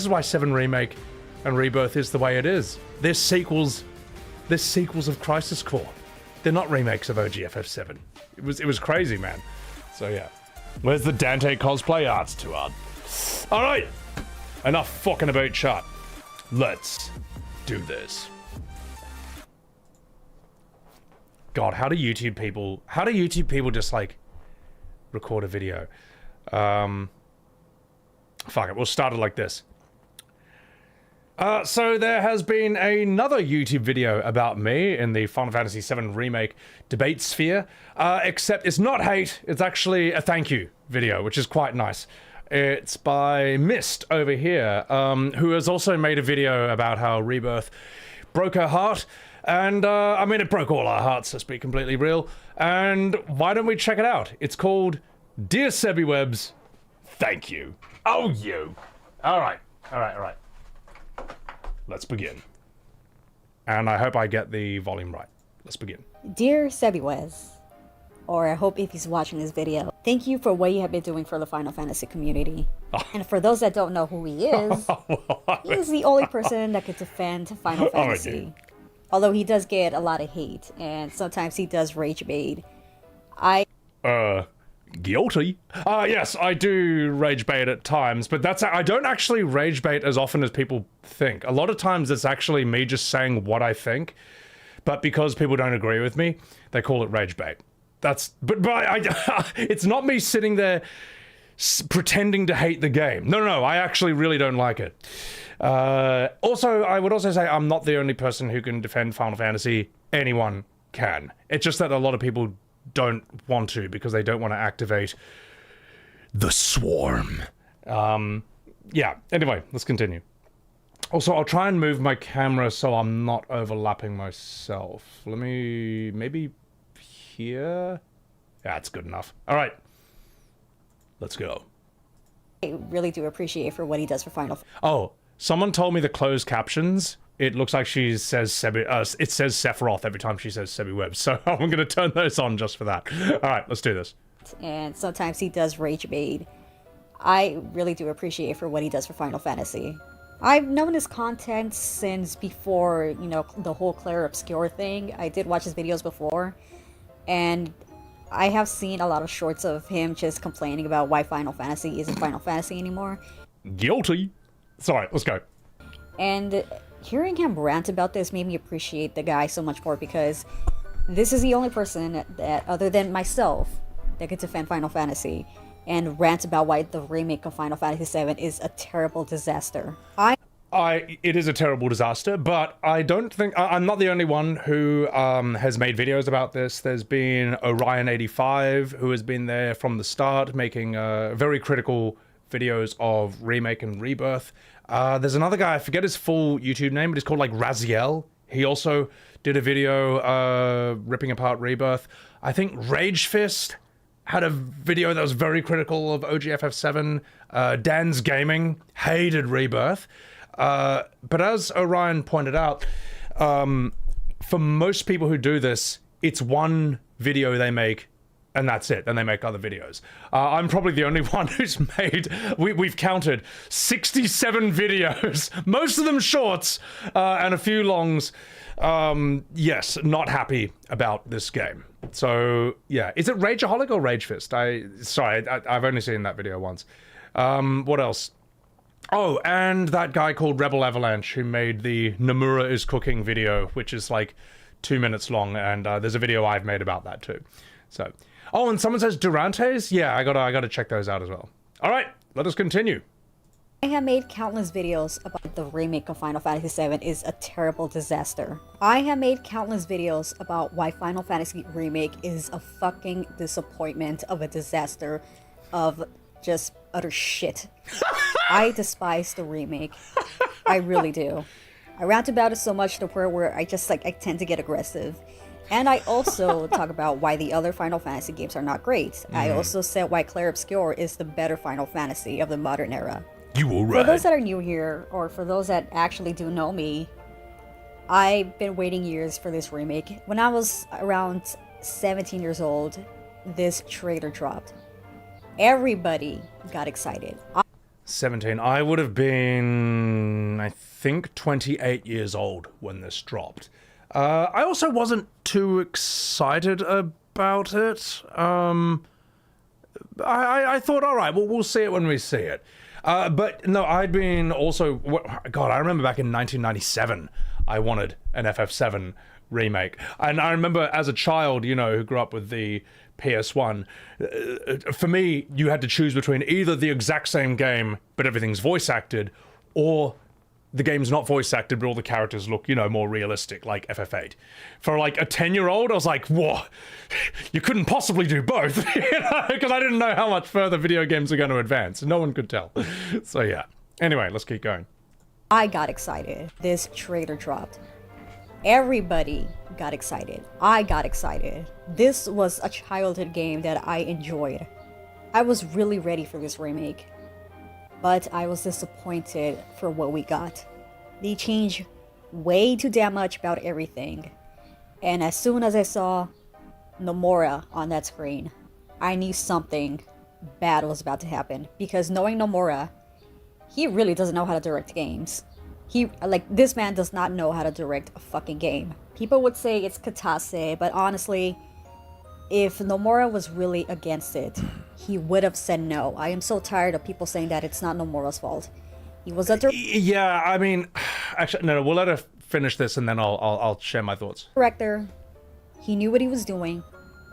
why 7 Remake and Rebirth is the way it is. They're sequels of Crisis Core. They're not remakes of OG FF7. It was crazy, man. So yeah. Where's the Dante cosplay? It's too hard. Alright. Enough fucking about chat. Let's do this. God, how do YouTube people just like record a video? Fuck it, we'll start it like this. So there has been another YouTube video about me in the Final Fantasy VII Remake debate sphere, except it's not hate, it's actually a thank you video, which is quite nice. It's by Mist over here, who has also made a video about how Rebirth broke her heart. And, I mean, it broke all our hearts, let's be completely real. And why don't we check it out? It's called Dear Sebiwebs, Thank You. Oh, you. All right. Let's begin. And I hope I get the volume right. Let's begin. Dear Sebiwebs, or I hope if he's watching this video, thank you for what you have been doing for the Final Fantasy community. And for those that don't know who he is, he is the only person that could defend Final Fantasy. Although he does get a lot of hate, and sometimes he does rage bait. Guilty. Yes, I do rage bait at times, but I don't actually rage bait as often as people think. A lot of times it's actually me just saying what I think, but because people don't agree with me, they call it rage bait. But it's not me sitting there pretending to hate the game. No, I actually really don't like it. Also, I would also say I'm not the only person who can defend Final Fantasy. Anyone can. It's just that a lot of people don't want to because they don't want to activate the swarm. Yeah, anyway, let's continue. Also, I'll try and move my camera so I'm not overlapping myself. Let me... maybe here? Yeah, that's good enough. All right. Let's go. I really do appreciate for what he does for Final Fantasy. Oh, someone told me the closed captions. It looks like she says it says Sephiroth every time she says Sebiwebs, so I'm going to turn those on just for that. All right, let's do this. And sometimes he does rage bait. I really do appreciate for what he does for Final Fantasy. I've known his content since before, you know, the whole Claire Obscure thing. I did watch his videos before, and I have seen a lot of shorts of him just complaining about why Final Fantasy isn't Final Fantasy anymore. Guilty. Sorry, let's go. And hearing him rant about this made me appreciate the guy so much more, because this is the only person that, other than myself, that could defend Final Fantasy and rant about why the remake of Final Fantasy 7 is a terrible disaster. It is a terrible disaster, but I don't think... I'm not the only one who has made videos about this. There's been Orion85, who has been there from the start, making very critical videos of Remake and Rebirth. There's another guy, I forget his full YouTube name, but it's called like Raziel. He also did a video ripping apart Rebirth. I think Rage Fist had a video that was very critical of OG FF7. Dan's Gaming hated Rebirth. But as Orion pointed out, for most people who do this, it's one video they make and that's it. Then they make other videos. I'm probably the only one who's made, we've counted 67 videos, most of them shorts, and a few longs. Yes, not happy about this game. So yeah, is it Rageaholic or Rage Fist? Sorry, I've only seen that video once. What else? Oh, and that guy called Rebel Avalanche who made the Nomura is cooking video, which is like 2 minutes long, and there's a video I've made about that too. So, oh, and someone says Durantes? Yeah, I gotta check those out as well. All right, let us continue. I have made countless videos about the remake of Final Fantasy VII is a terrible disaster. I have made countless videos about why Final Fantasy Remake is a fucking disappointment of a disaster of just utter shit. I despise the remake. I really do. I rant about it so much to the point where I tend to get aggressive. And I also talk about why the other Final Fantasy games are not great. I also said why Claire Obscure is the better Final Fantasy of the modern era. You were right. For those that are new here, or for those that actually do know me, I've been waiting years for this remake. When I was around 17 years old, this trailer dropped. Everybody got excited. 17. I would have been, I think, 28 years old when this dropped. I also wasn't too excited about it. I thought, all right, well, we'll see it when we see it. But no, I'd been also, God, I remember back in 1997, I wanted an FF7 remake. And I remember as a child, you know, who grew up with the PS1, for me, you had to choose between either the exact same game, but everything's voice acted, or the game's not voice acted, but all the characters look, you know, more realistic, like FF8. For like a 10-year-old, I was like, whoa, you couldn't possibly do both, because I didn't know how much further video games are going to advance. No one could tell. So yeah. Anyway, let's keep going. I got excited. This trailer dropped. Everybody got excited. I got excited. This was a childhood game that I enjoyed. I was really ready for this remake. But I was disappointed for what we got. They changed way too damn much about everything. And as soon as I saw Nomura on that screen, I knew something bad was about to happen. Because knowing Nomura, he really doesn't know how to direct games. This man does not know how to direct a fucking game. People would say it's Katase, but honestly, if Nomura was really against it, he would have said no. I am so tired of people saying that it's not Nomura's fault. He was a yeah, I mean, actually, no, we'll let her finish this and then I'll share my thoughts. Director. He knew what he was doing,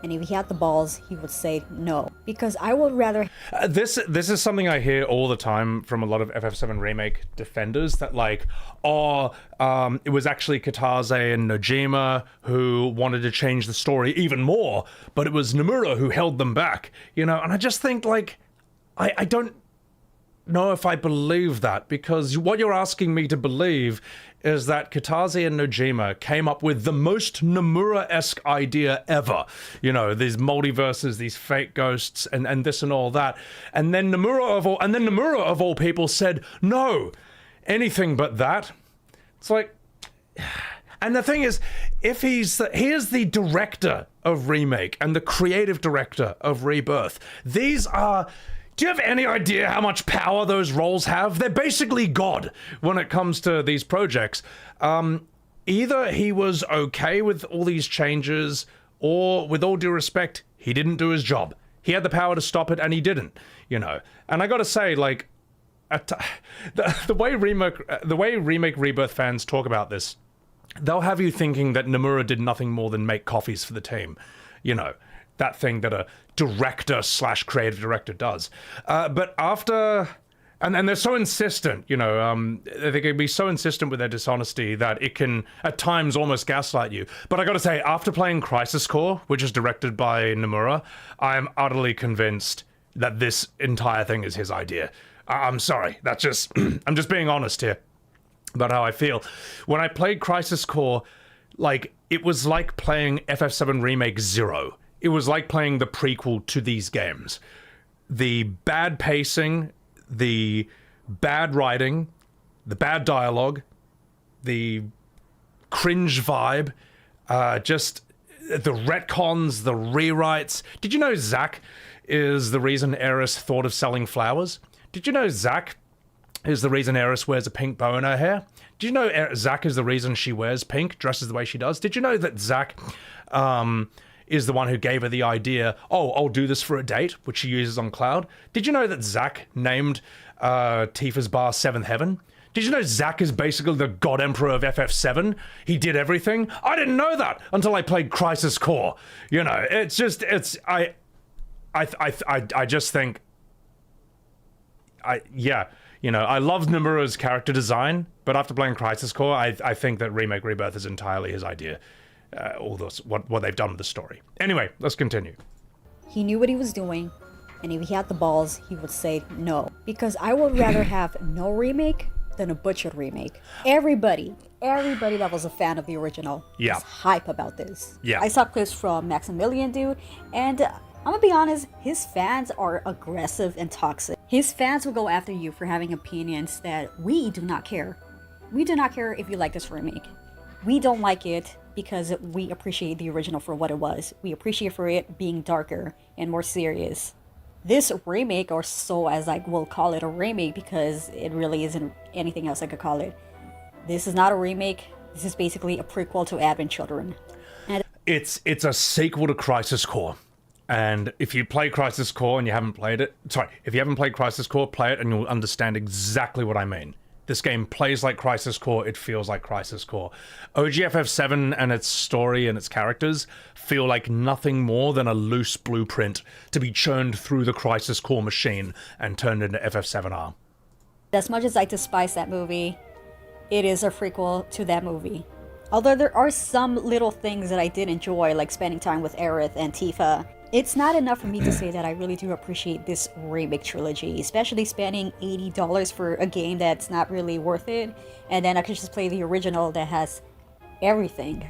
and if he had the balls, he would say no. Because I would rather... This is something I hear all the time from a lot of FF7 Remake defenders, that like, it was actually Katase and Nojima who wanted to change the story even more, but it was Nomura who held them back, you know? And I just think, like, I don't know if I believe that, because what you're asking me to believe is that Katase and Nojima came up with the most Nomura-esque idea ever. You know, these multiverses, these fake ghosts, and this and all that. And then Nomura of all people said, no, anything but that. It's like... And the thing is, if he is the director of Remake and the creative director of Rebirth, these are... Do you have any idea how much power those roles have? They're basically God when it comes to these projects. Either he was okay with all these changes, or with all due respect, he didn't do his job. He had the power to stop it and he didn't, you know. And I gotta say, like, the way Remake Rebirth fans talk about this, they'll have you thinking that Nomura did nothing more than make coffees for the team, you know. That thing that a director/creative director does. But after... And they're so insistent, you know, they can be so insistent with their dishonesty that it can, at times, almost gaslight you. But I gotta say, after playing Crisis Core, which is directed by Nomura, I am utterly convinced that this entire thing is his idea. I'm sorry, that's just... I'm just being honest here about how I feel. When I played Crisis Core, like, it was like playing FF7 Remake 0. It was like playing the prequel to these games. The bad pacing, the bad writing, the bad dialogue, the cringe vibe, just the retcons, the rewrites. Did you know Zack is the reason Eris thought of selling flowers? Did you know Zack is the reason Eris wears a pink bow in her hair? Did you know Zack is the reason she wears pink, dresses the way she does? Did you know that Zack... is the one who gave her the idea, oh, I'll do this for a date, which she uses on Cloud. Did you know that Zack named Tifa's bar Seventh Heaven? Did you know Zack is basically the God Emperor of FF7? He did everything? I didn't know that until I played Crisis Core. You know, it's just, I just think, yeah, you know, I love Nomura's character design, but after playing Crisis Core, I think that Remake Rebirth is entirely his idea. All this, what they've done with the story. Anyway, let's continue. He knew what he was doing, and if he had the balls, he would say no. Because I would rather have no remake than a butchered remake. Everybody that was a fan of the original was hype about this. Yeah. I saw clips from Maximilian dude, and I'm gonna be honest, his fans are aggressive and toxic. His fans will go after you for having opinions that we do not care. We do not care if you like this remake. We don't like it because we appreciate the original for what it was. We appreciate for it being darker and more serious. This remake, or so as I will call it, a remake, because it really isn't anything else I could call it. This is not a remake. This is basically a prequel to Advent Children. And it's a sequel to Crisis Core. And if you play Crisis Core and you haven't played it... Sorry, if you haven't played Crisis Core, play it and you'll understand exactly what I mean. This game plays like Crisis Core, it feels like Crisis Core. OG FF7 and its story and its characters feel like nothing more than a loose blueprint to be churned through the Crisis Core machine and turned into FF7R. As much as I despise that movie, it is a prequel to that movie. Although there are some little things that I did enjoy, like spending time with Aerith and Tifa, it's not enough for me to say that I really do appreciate this remake trilogy, especially spending $80 for a game that's not really worth it, and then I could just play the original that has everything.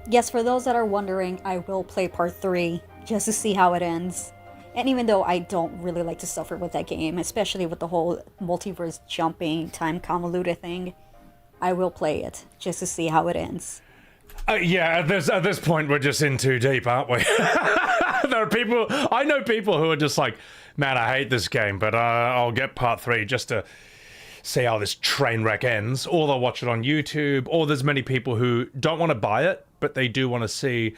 Yes, for those that are wondering, I will play part 3 just to see how it ends. And even though I don't really like to suffer with that game, especially with the whole multiverse jumping, time convoluted thing, I will play it just to see how it ends. Yeah, at this point, we're just in too deep, aren't we? I know people who are just like, man, I hate this game, but I'll get part 3 just to see how this train wreck ends. Or they'll watch it on YouTube, or there's many people who don't want to buy it, but they do want to see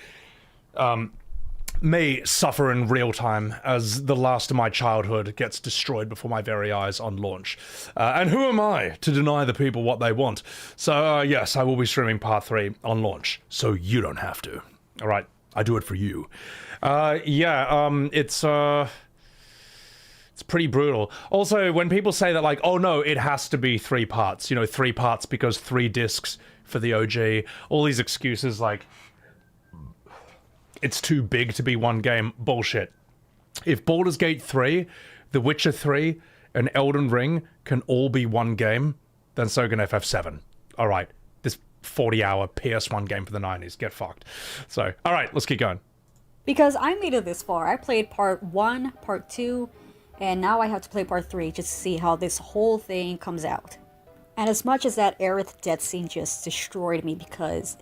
me suffer in real time as the last of my childhood gets destroyed before my very eyes on launch. And who am I to deny the people what they want? So yes, I will be streaming part 3 on launch, so you don't have to. All right, I do it for you. It's pretty brutal. Also, when people say that, like, oh no, it has to be 3 parts, 3 parts because 3 discs for the OG, all these excuses like, it's too big to be one game. Bullshit. If Baldur's Gate 3, The Witcher 3, and Elden Ring can all be one game, then so can FF7. Alright, this 40-hour PS1 game for the 90s. Get fucked. So, alright, let's keep going. Because I made it this far. I played part 1, part 2, and now I have to play part 3 just to see how this whole thing comes out. And as much as that Aerith death scene just destroyed me because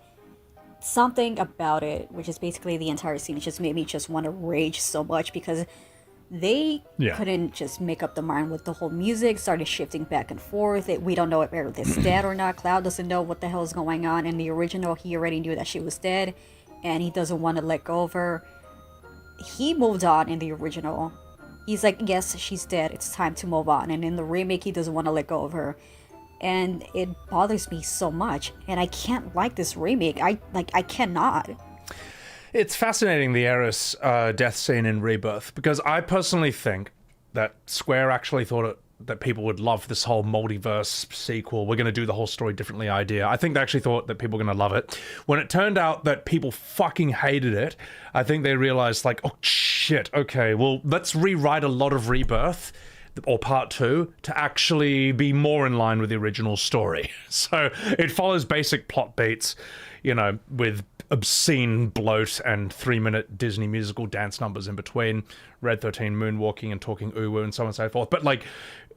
something about it, which is basically the entire scene, just made me just want to rage so much because they couldn't just make up the mind with the whole music, started shifting back and forth. We don't know if Aerith is dead or not. Cloud doesn't know what the hell is going on. In the original, he already knew that she was dead, and he doesn't want to let go of her. He moved on in the original. He's like, yes, she's dead. It's time to move on. And in the remake, he doesn't want to let go of her. And it bothers me so much, and I can't like this remake. I cannot. It's fascinating, the Aerith death scene in Rebirth, because I personally think that Square actually thought that people would love this whole multiverse sequel. We're going to do the whole story differently idea. I think they actually thought that people were going to love it. When it turned out that people fucking hated it, I think they realized, like, oh shit, okay, well, let's rewrite a lot of Rebirth or part 2 to actually be more in line with the original story. So it follows basic plot beats, with obscene bloat and 3-minute Disney musical dance numbers in between, Red 13 moonwalking and talking uwu and so on and so forth. But like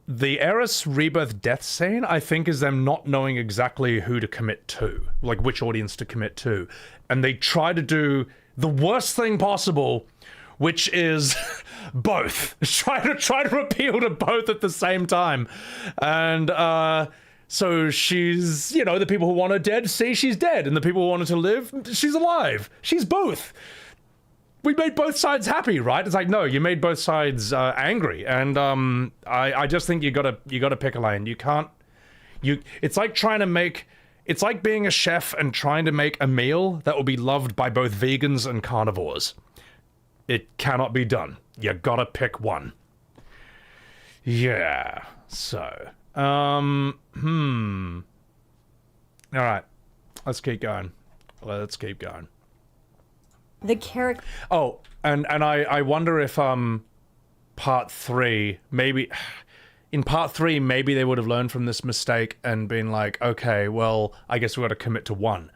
the Aerith Rebirth death scene, I think, is them not knowing exactly who to commit to, like which audience to commit to. And they try to do the worst thing possible, which is both. Try to appeal to both at the same time. And so she's, the people who want her dead, see she's dead. And the people who want her to live, she's alive. She's both. We made both sides happy, right? It's like, no, you made both sides angry. And I just think you gotta pick a lane. You can't, it's like it's like being a chef and trying to make a meal that will be loved by both vegans and carnivores. It cannot be done. You gotta pick one. Yeah. So, all right. Let's keep going. The character. Oh, and I wonder if part 3 maybe. In part 3, maybe they would have learned from this mistake and been like, okay, well, I guess we got to commit to one.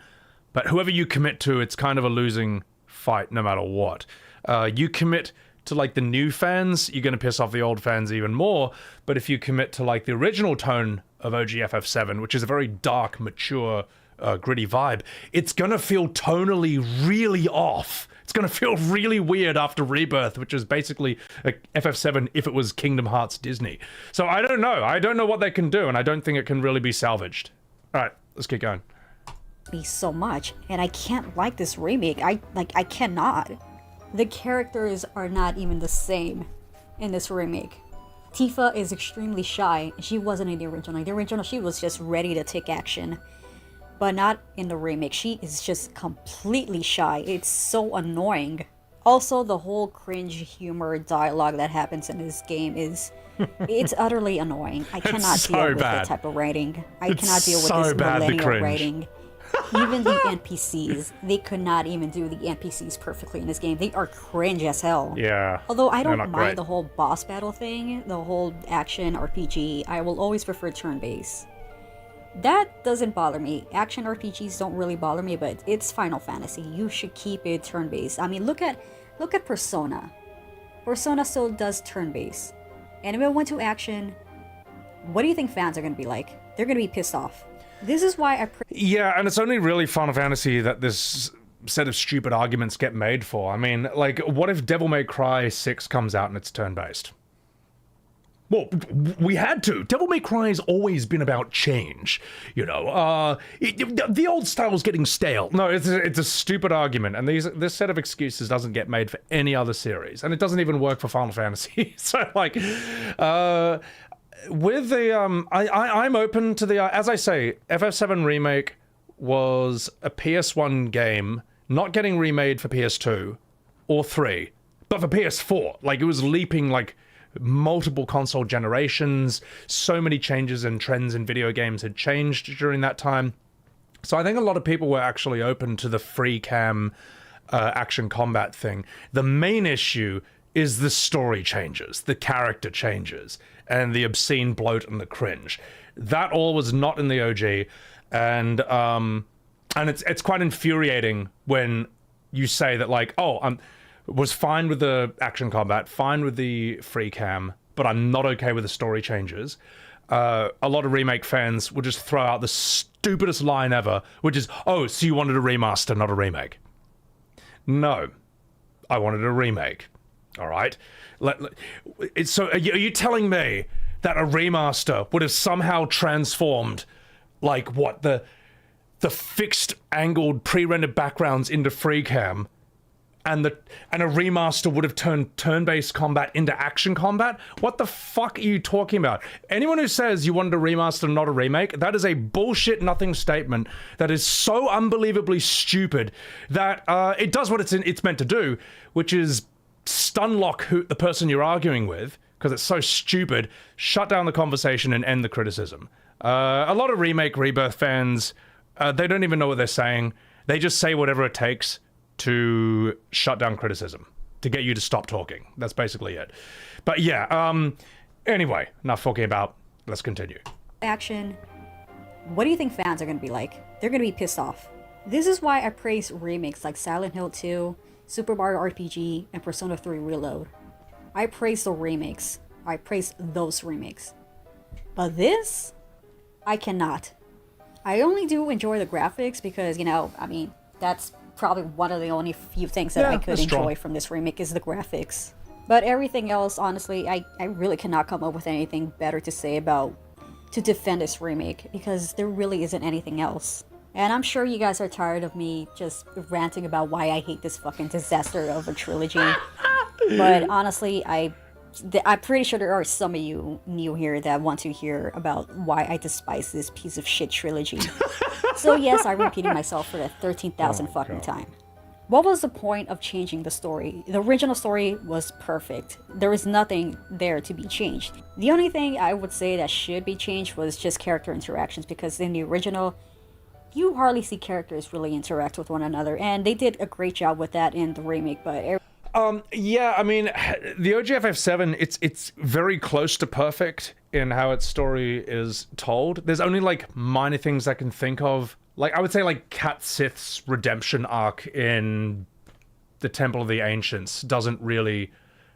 But whoever you commit to, it's kind of a losing fight no matter what. You commit to like the new fans, you're going to piss off the old fans even more. But if you commit to like the original tone of OG FF7, which is a very dark, mature, gritty vibe, it's going to feel tonally really off. It's going to feel really weird after Rebirth, which is basically a FF7 if it was Kingdom Hearts Disney. So I don't know. I don't know what they can do, and I don't think it can really be salvaged. All right, let's keep going. Me so much, and I can't like this remake. I cannot. The characters are not even the same in this remake. Tifa is extremely shy. She wasn't in the original. In the original, she was just ready to take action. But not in the remake. She is just completely shy. It's so annoying. Also, the whole cringe humor dialogue that happens in this game is It's utterly annoying. I cannot so deal with bad. that type of writing. I It's cannot deal with so this bad, the millennial cringe. writing. Even the NPCs, they could not even do the NPCs perfectly in this game. They are cringe as hell. Yeah. Although I they're don't not mind great. the whole boss battle thing, the whole action RPG, I will always prefer turn-based. That doesn't bother me. Action RPGs don't really bother me, but it's Final Fantasy. You should keep it turn-based. I mean, look at Persona. Persona still does turn-based. And if it went to action, what do you think fans are going to be like? They're going to be pissed off. This is why Yeah, and it's only really Final Fantasy that this set of stupid arguments get made for. I mean, like, what if Devil May Cry 6 comes out and it's turn-based? Well, we had to. Devil May Cry has always been about change. You know, the old style's getting stale. No, it's a stupid argument, and this set of excuses doesn't get made for any other series, and it doesn't even work for Final Fantasy. So, like, with the I'm open to the as I say, FF7 Remake was a PS1 game, not getting remade for PS2 or 3, but for PS4. Like, it was leaping like multiple console generations. So many changes and trends in video games had changed during that time. So I think a lot of people were actually open to the free cam action combat thing. The main issue is the story changes, the character changes, and the obscene bloat and the cringe. That all was not in the OG, and it's quite infuriating when you say that, like, oh, was fine with the action combat, fine with the free cam, but I'm not okay with the story changes. A lot of Remake fans will just throw out the stupidest line ever, which is, oh, so you wanted a remaster, not a remake. No, I wanted a remake. All right? So are you telling me that a remaster would have somehow transformed, like, what, the fixed angled pre-rendered backgrounds into free cam, and a remaster would have turned turn-based combat into action combat? What the fuck are you talking about? Anyone who says you wanted a remaster, not a remake, that is a bullshit nothing statement that is so unbelievably stupid that it does what it's meant to do, which is stunlock the person you're arguing with, because it's so stupid, shut down the conversation and end the criticism. A lot of Remake Rebirth fans, they don't even know what they're saying. They just say whatever it takes to shut down criticism, to get you to stop talking. That's basically it. But yeah, anyway, enough talking about, let's continue. action, what do you think fans are going to be like? They're going to be pissed off. This is why I praise remakes like Silent Hill 2, Super Mario RPG, and Persona 3 Reload. I praise the remakes. I praise those remakes. But this, I cannot. I only do enjoy the graphics because, you know, I mean, that's probably one of the only few things that I could enjoy from this remake is the graphics. But everything else, honestly, I really cannot come up with anything better to say about, to defend this remake, because there really isn't anything else. And I'm sure you guys are tired of me just ranting about why I hate this fucking disaster of a trilogy. But honestly, I'm pretty sure there are some of you new here that want to hear about why I despise this piece of shit trilogy. So yes, I'm repeating myself for the 13,000th fucking time. What was the point of changing the story? The original story was perfect. There was nothing there to be changed. The only thing I would say that should be changed was just character interactions, because in the original, you hardly see characters really interact with one another, and they did a great job with that in the remake, but yeah, I mean, the OG FF7, it's very close to perfect in how its story is told. There's only, like, minor things I can think of. Like, I would say, like, Cat Sith's redemption arc in the Temple of the Ancients doesn't really...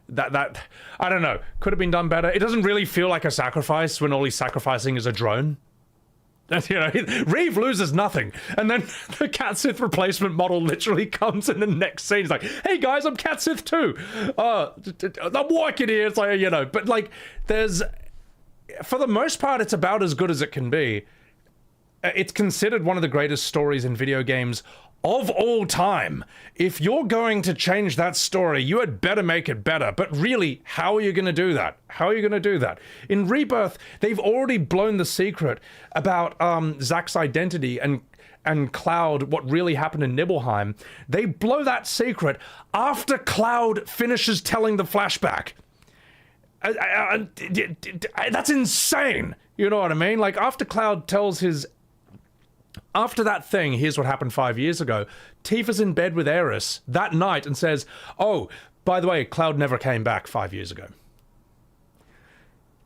That I don't know, could have been done better. It doesn't really feel like a sacrifice when all he's sacrificing is a drone. You know, Reeve loses nothing, and then the Cat Sith replacement model literally comes in the next scene. He's like, "Hey guys, I'm Cat Sith too. I'm working here." It's like, you know, but like, there's, for the most part, it's about as good as it can be. It's considered one of the greatest stories in video games of all time. If you're going to change that story, you had better make it better. But really, how are you going to do that? How are you going to do that? In Rebirth, they've already blown the secret about Zack's identity and Cloud, what really happened in Nibelheim. They blow that secret after Cloud finishes telling the flashback. That's insane. You know what I mean? Like, after Cloud tells his... After that thing, here's what happened 5 years ago, Tifa's in bed with Aerith that night and says, oh, by the way, Cloud never came back 5 years ago.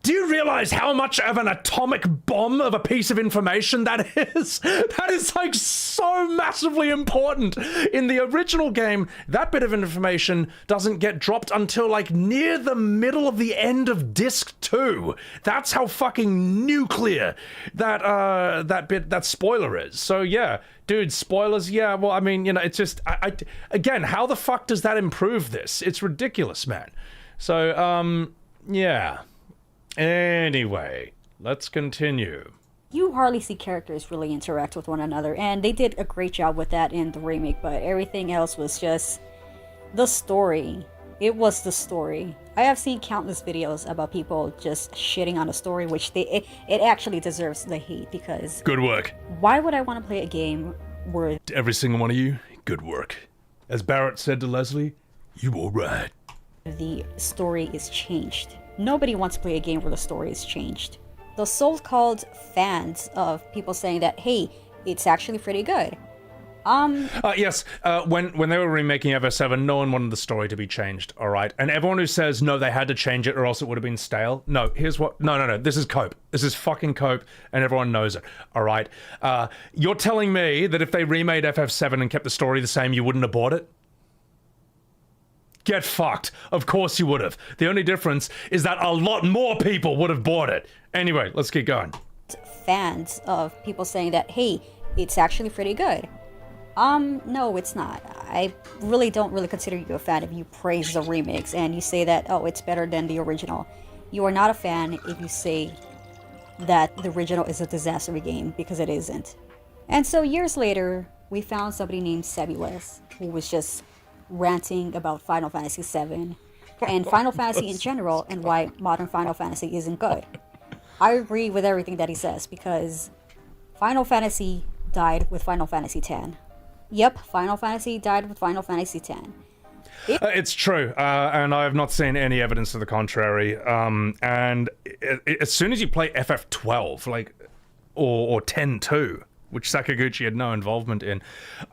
Do you realize how much of an atomic bomb of a piece of information that is? That is, like, so massively important. In the original game, that bit of information doesn't get dropped until, like, near the middle of the end of Disc 2. That's how fucking nuclear that spoiler is. So, yeah, dude, spoilers, yeah, well, I mean, you know, it's just, again, how the fuck does that improve this? It's ridiculous, man. So, yeah. Anyway, let's continue. You hardly see characters really interact with one another, and they did a great job with that in the remake, but everything else was just the story. It was the story. I have seen countless videos about people just shitting on the story, which it actually deserves the hate, because... Good work. Why would I want to play a game where... Every single one of you, good work. As Barrett said to Leslie, you were right. The story is changed. Nobody wants to play a game where the story is changed. The so-called fans of people saying that, hey, it's actually pretty good. Yes, when they were remaking FF7, no one wanted the story to be changed, alright? And everyone who says, no, they had to change it or else it would have been stale, no, here's what, no, this is cope. This is fucking cope, and everyone knows it, alright? You're telling me that if they remade FF7 and kept the story the same, you wouldn't have bought it? Get fucked. Of course you would have. The only difference is that a lot more people would have bought it. Anyway, let's keep going. Fans of people saying that, hey, it's actually pretty good. No, it's not. I really don't really consider you a fan if you praise the remakes and you say that, oh, it's better than the original. You are not a fan if you say that the original is a disaster game, because it isn't. And so years later, we found somebody named Sebby West, who was just ranting about Final Fantasy VII and Final Fantasy in general, and why modern Final Fantasy isn't good. I agree with everything that he says, because Final Fantasy died with Final Fantasy X. Yep, Final Fantasy died with Final Fantasy X. It's true, and I have not seen any evidence to the contrary. And as soon as you play FF12, like, or 10-2, which Sakaguchi had no involvement in,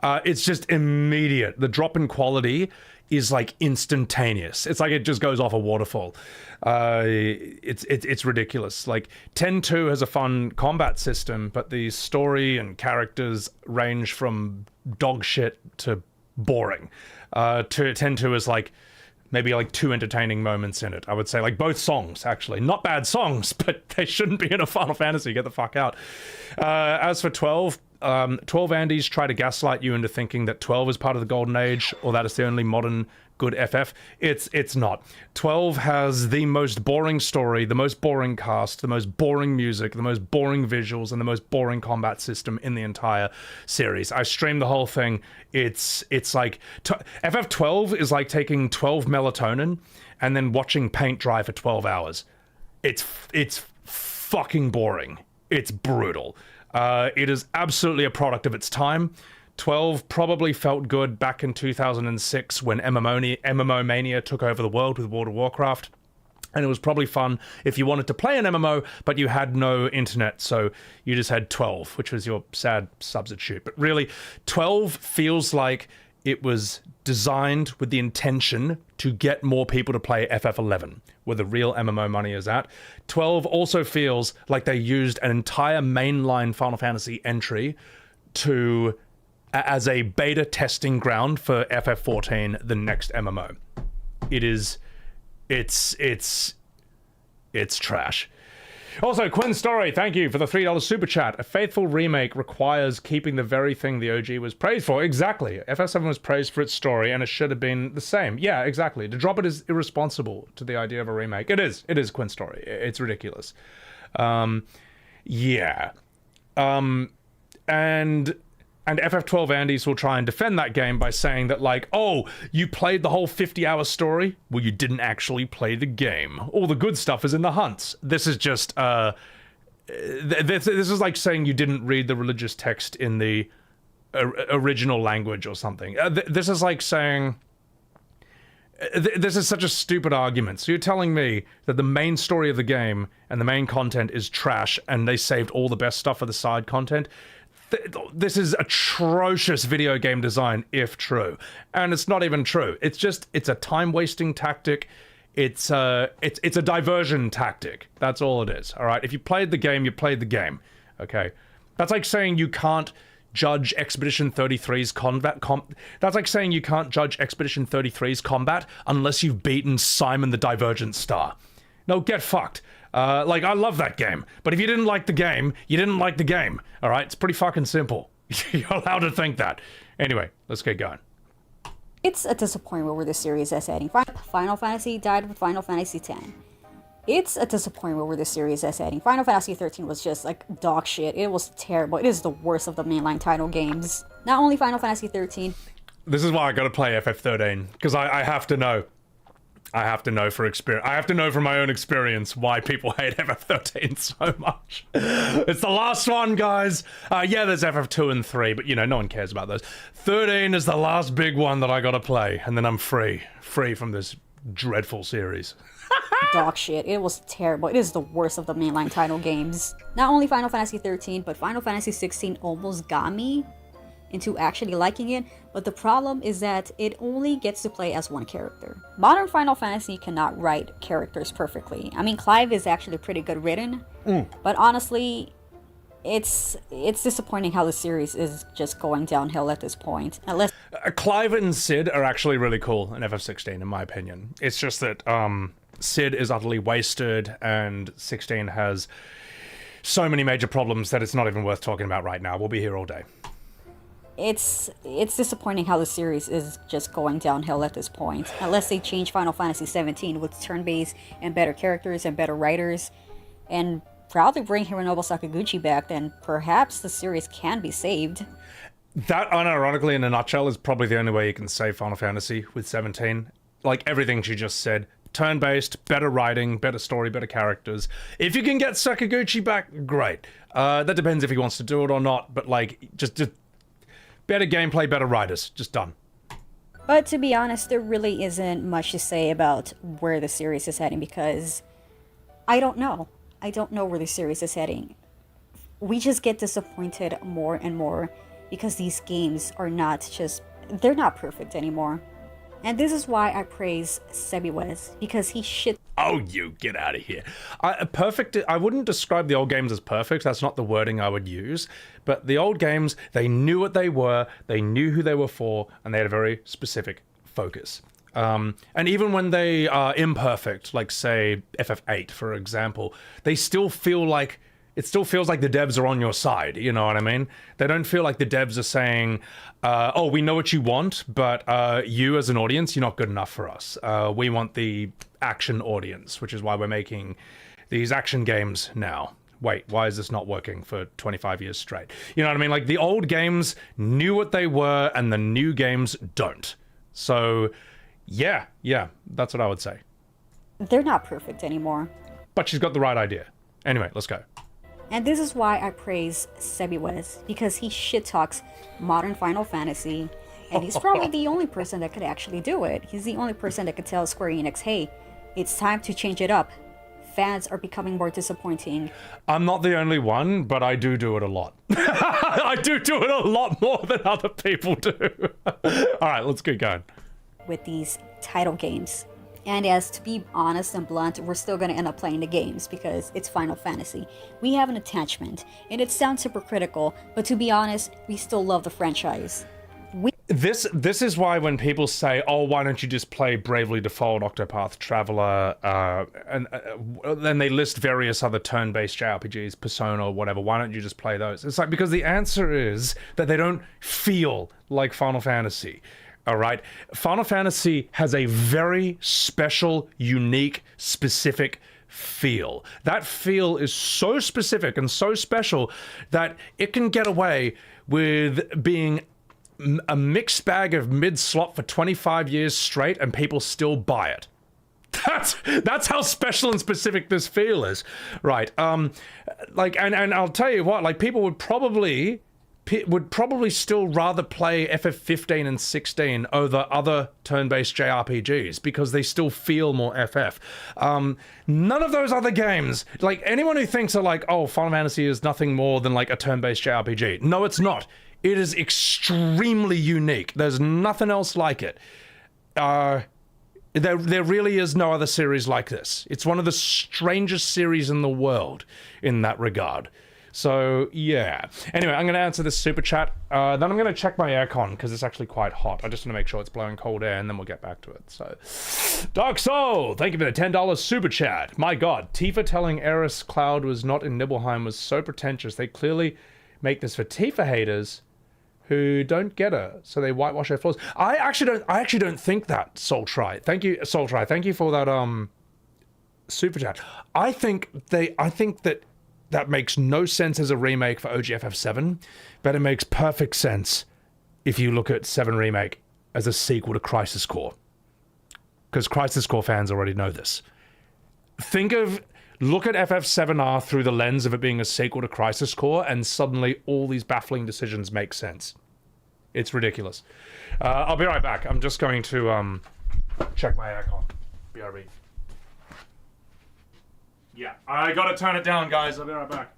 it's just immediate. The drop in quality is like instantaneous. It's like it just goes off a waterfall. It's ridiculous. Like 10-2 has a fun combat system, but the story and characters range from dog shit to boring. To 10-2 is like maybe like 2 entertaining moments in it, I would say. Like both songs, actually. Not bad songs, but they shouldn't be in a Final Fantasy. Get the fuck out. As for 12, 12 Andes try to gaslight you into thinking that 12 is part of the Golden Age, or that it's the only modern good FF. It's not. 12 has the most boring story, the most boring cast, the most boring music, the most boring visuals, and the most boring combat system in the entire series. I streamed the whole thing. It's like... FF12 is like taking 12 melatonin and then watching paint dry for 12 hours. It's fucking boring. It's brutal. It is absolutely a product of its time. 12 probably felt good back in 2006 when MMO Mania took over the world with World of Warcraft. And it was probably fun if you wanted to play an MMO, but you had no internet, so you just had 12, which was your sad substitute. But really, 12 feels like it was designed with the intention to get more people to play FF11, where the real MMO money is at. 12 also feels like they used an entire mainline Final Fantasy entry as a beta testing ground for FF14, the next MMO. It's trash. Also, Quinn Story, thank you for the $3 super chat. A faithful remake requires keeping the very thing the OG was praised for. Exactly. FF7 was praised for its story, and it should have been the same. Yeah, exactly. To drop it is irresponsible to the idea of a remake. It is. It is Quinn Story. It's ridiculous. Yeah. And FF12 Andes will try and defend that game by saying that, like, oh, you played the whole 50-hour story? Well, you didn't actually play the game. All the good stuff is in the hunts. This is just, this is like saying you didn't read the religious text in the original language or something. This is like saying This is such a stupid argument. So you're telling me that the main story of the game and the main content is trash and they saved all the best stuff for the side content? This is atrocious video game design, if true. And it's not even true. It's a time-wasting tactic. It's a diversion tactic. That's all it is, all right? If you played the game, you played the game, okay? That's like saying you can't judge Expedition 33's combat. That's like saying you can't judge Expedition 33's combat unless you've beaten Simon the Divergent Star. No, get fucked. Like, I love that game, but if you didn't like the game, you didn't like the game, all right? It's pretty fucking simple. You're allowed to think that. Anyway, let's get going. It's a disappointment where the series is heading. Final Fantasy died with Final Fantasy X. It's a disappointment where the series is heading. Final Fantasy 13 was just like dog shit. It was terrible. It is the worst of the mainline title games. Not only Final Fantasy 13. This is why I gotta play FF13, because I have to know. I have to know for experience. I have to know from my own experience why people hate FF13 so much. It's the last one, guys. Yeah, there's FF2 and 3, but you know, no one cares about those. 13 is the last big one that I gotta play, and then I'm free from this dreadful series. Dog shit. It was terrible. It is the worst of the mainline title games. Not only Final Fantasy 13, but Final Fantasy 16 almost got me into actually liking it, but the problem is that it only gets to play as one character. Modern Final Fantasy cannot write characters perfectly. I mean, Clive is actually pretty good written, but honestly, it's disappointing how the series is just going downhill at this point. Unless Clive and Cid are actually really cool in FF16, in my opinion. It's just that Cid is utterly wasted, and 16 has so many major problems that it's not even worth talking about right now. We'll be here all day. It's disappointing how the series is just going downhill at this point. Unless they change Final Fantasy 17 with turn-based and better characters and better writers, and probably bring Hironobu Sakaguchi back, then perhaps the series can be saved. That, unironically, in a nutshell, is probably the only way you can save Final Fantasy with 17. Like everything she just said. Turn-based, better writing, better story, better characters. If you can get Sakaguchi back, great. That depends if he wants to do it or not, but like, just better gameplay, better writers. Just done. But to be honest, there really isn't much to say about where the series is heading, because I don't know. I don't know where the series is heading. We just get disappointed more and more because these games are they're not perfect anymore. And this is why I praise Sebiwes, because he shit. Oh, you get out of here. I wouldn't describe the old games as perfect. That's not the wording I would use. But the old games, they knew what they were, they knew who they were for, and they had a very specific focus. And even when they are imperfect, like say FF8, for example, they still feel like, it still feels like the devs are on your side, you know what I mean? They don't feel like the devs are saying, oh, we know what you want, but you as an audience, you're not good enough for us. We want the action audience, which is why we're making these action games now. Wait, why is this not working for 25 years straight? You know what I mean? Like, the old games knew what they were, and the new games don't. So, yeah, that's what I would say. They're not perfect anymore. But she's got the right idea. Anyway, let's go. And this is why I praise Sebiwes, because he shit-talks modern Final Fantasy, and he's probably the only person that could actually do it. He's the only person that could tell Square Enix, hey, it's time to change it up. Fans are becoming more disappointing. I'm not the only one, but I do it a lot. I do it a lot more than other people do. Alright, let's get going. With these title games. And as to be honest and blunt, we're still going to end up playing the games because it's Final Fantasy. We have an attachment, and it sounds hypocritical, but to be honest, we still love the franchise. This is why when people say, oh, why don't you just play Bravely Default, Octopath Traveler, and then they list various other turn-based JRPGs, Persona or whatever, why don't you just play those? It's like, because the answer is that they don't feel like Final Fantasy. All right, Final Fantasy has a very special, unique, specific feel. That feel is so specific and so special that it can get away with being a mixed bag of mid-slop for 25 years straight and people still buy it. That's how special and specific this feel is. Right, like, and I'll tell you what, like, people would probably would probably still rather play FF15 and 16 over other turn-based JRPGs because they still feel more FF. None of those other games, like anyone who thinks are like, oh, Final Fantasy is nothing more than like a turn-based JRPG. No, it's not. It is extremely unique. There's nothing else like it. There really is no other series like this. It's one of the strangest series in the world in that regard. So, yeah. Anyway, I'm going to answer this super chat. Then I'm going to check my aircon because it's actually quite hot. I just want to make sure it's blowing cold air and then we'll get back to it. So, Dark Soul, thank you for the $10 super chat. My God, Tifa telling Eris Cloud was not in Nibelheim was so pretentious. They clearly make this for Tifa haters who don't get her, so they whitewash her flaws. I actually don't think that, Soultry. Thank you, Soultry. Thank you for that super chat. I think that makes no sense as a remake for OG FF7, but it makes perfect sense if you look at 7 Remake as a sequel to Crisis Core. Because Crisis Core fans already know this. Look at FF7R through the lens of it being a sequel to Crisis Core, and suddenly all these baffling decisions make sense. It's ridiculous. I'll be right back. I'm just going to check my aircon. BRB. Yeah, I gotta turn it down, guys. I'll be right back.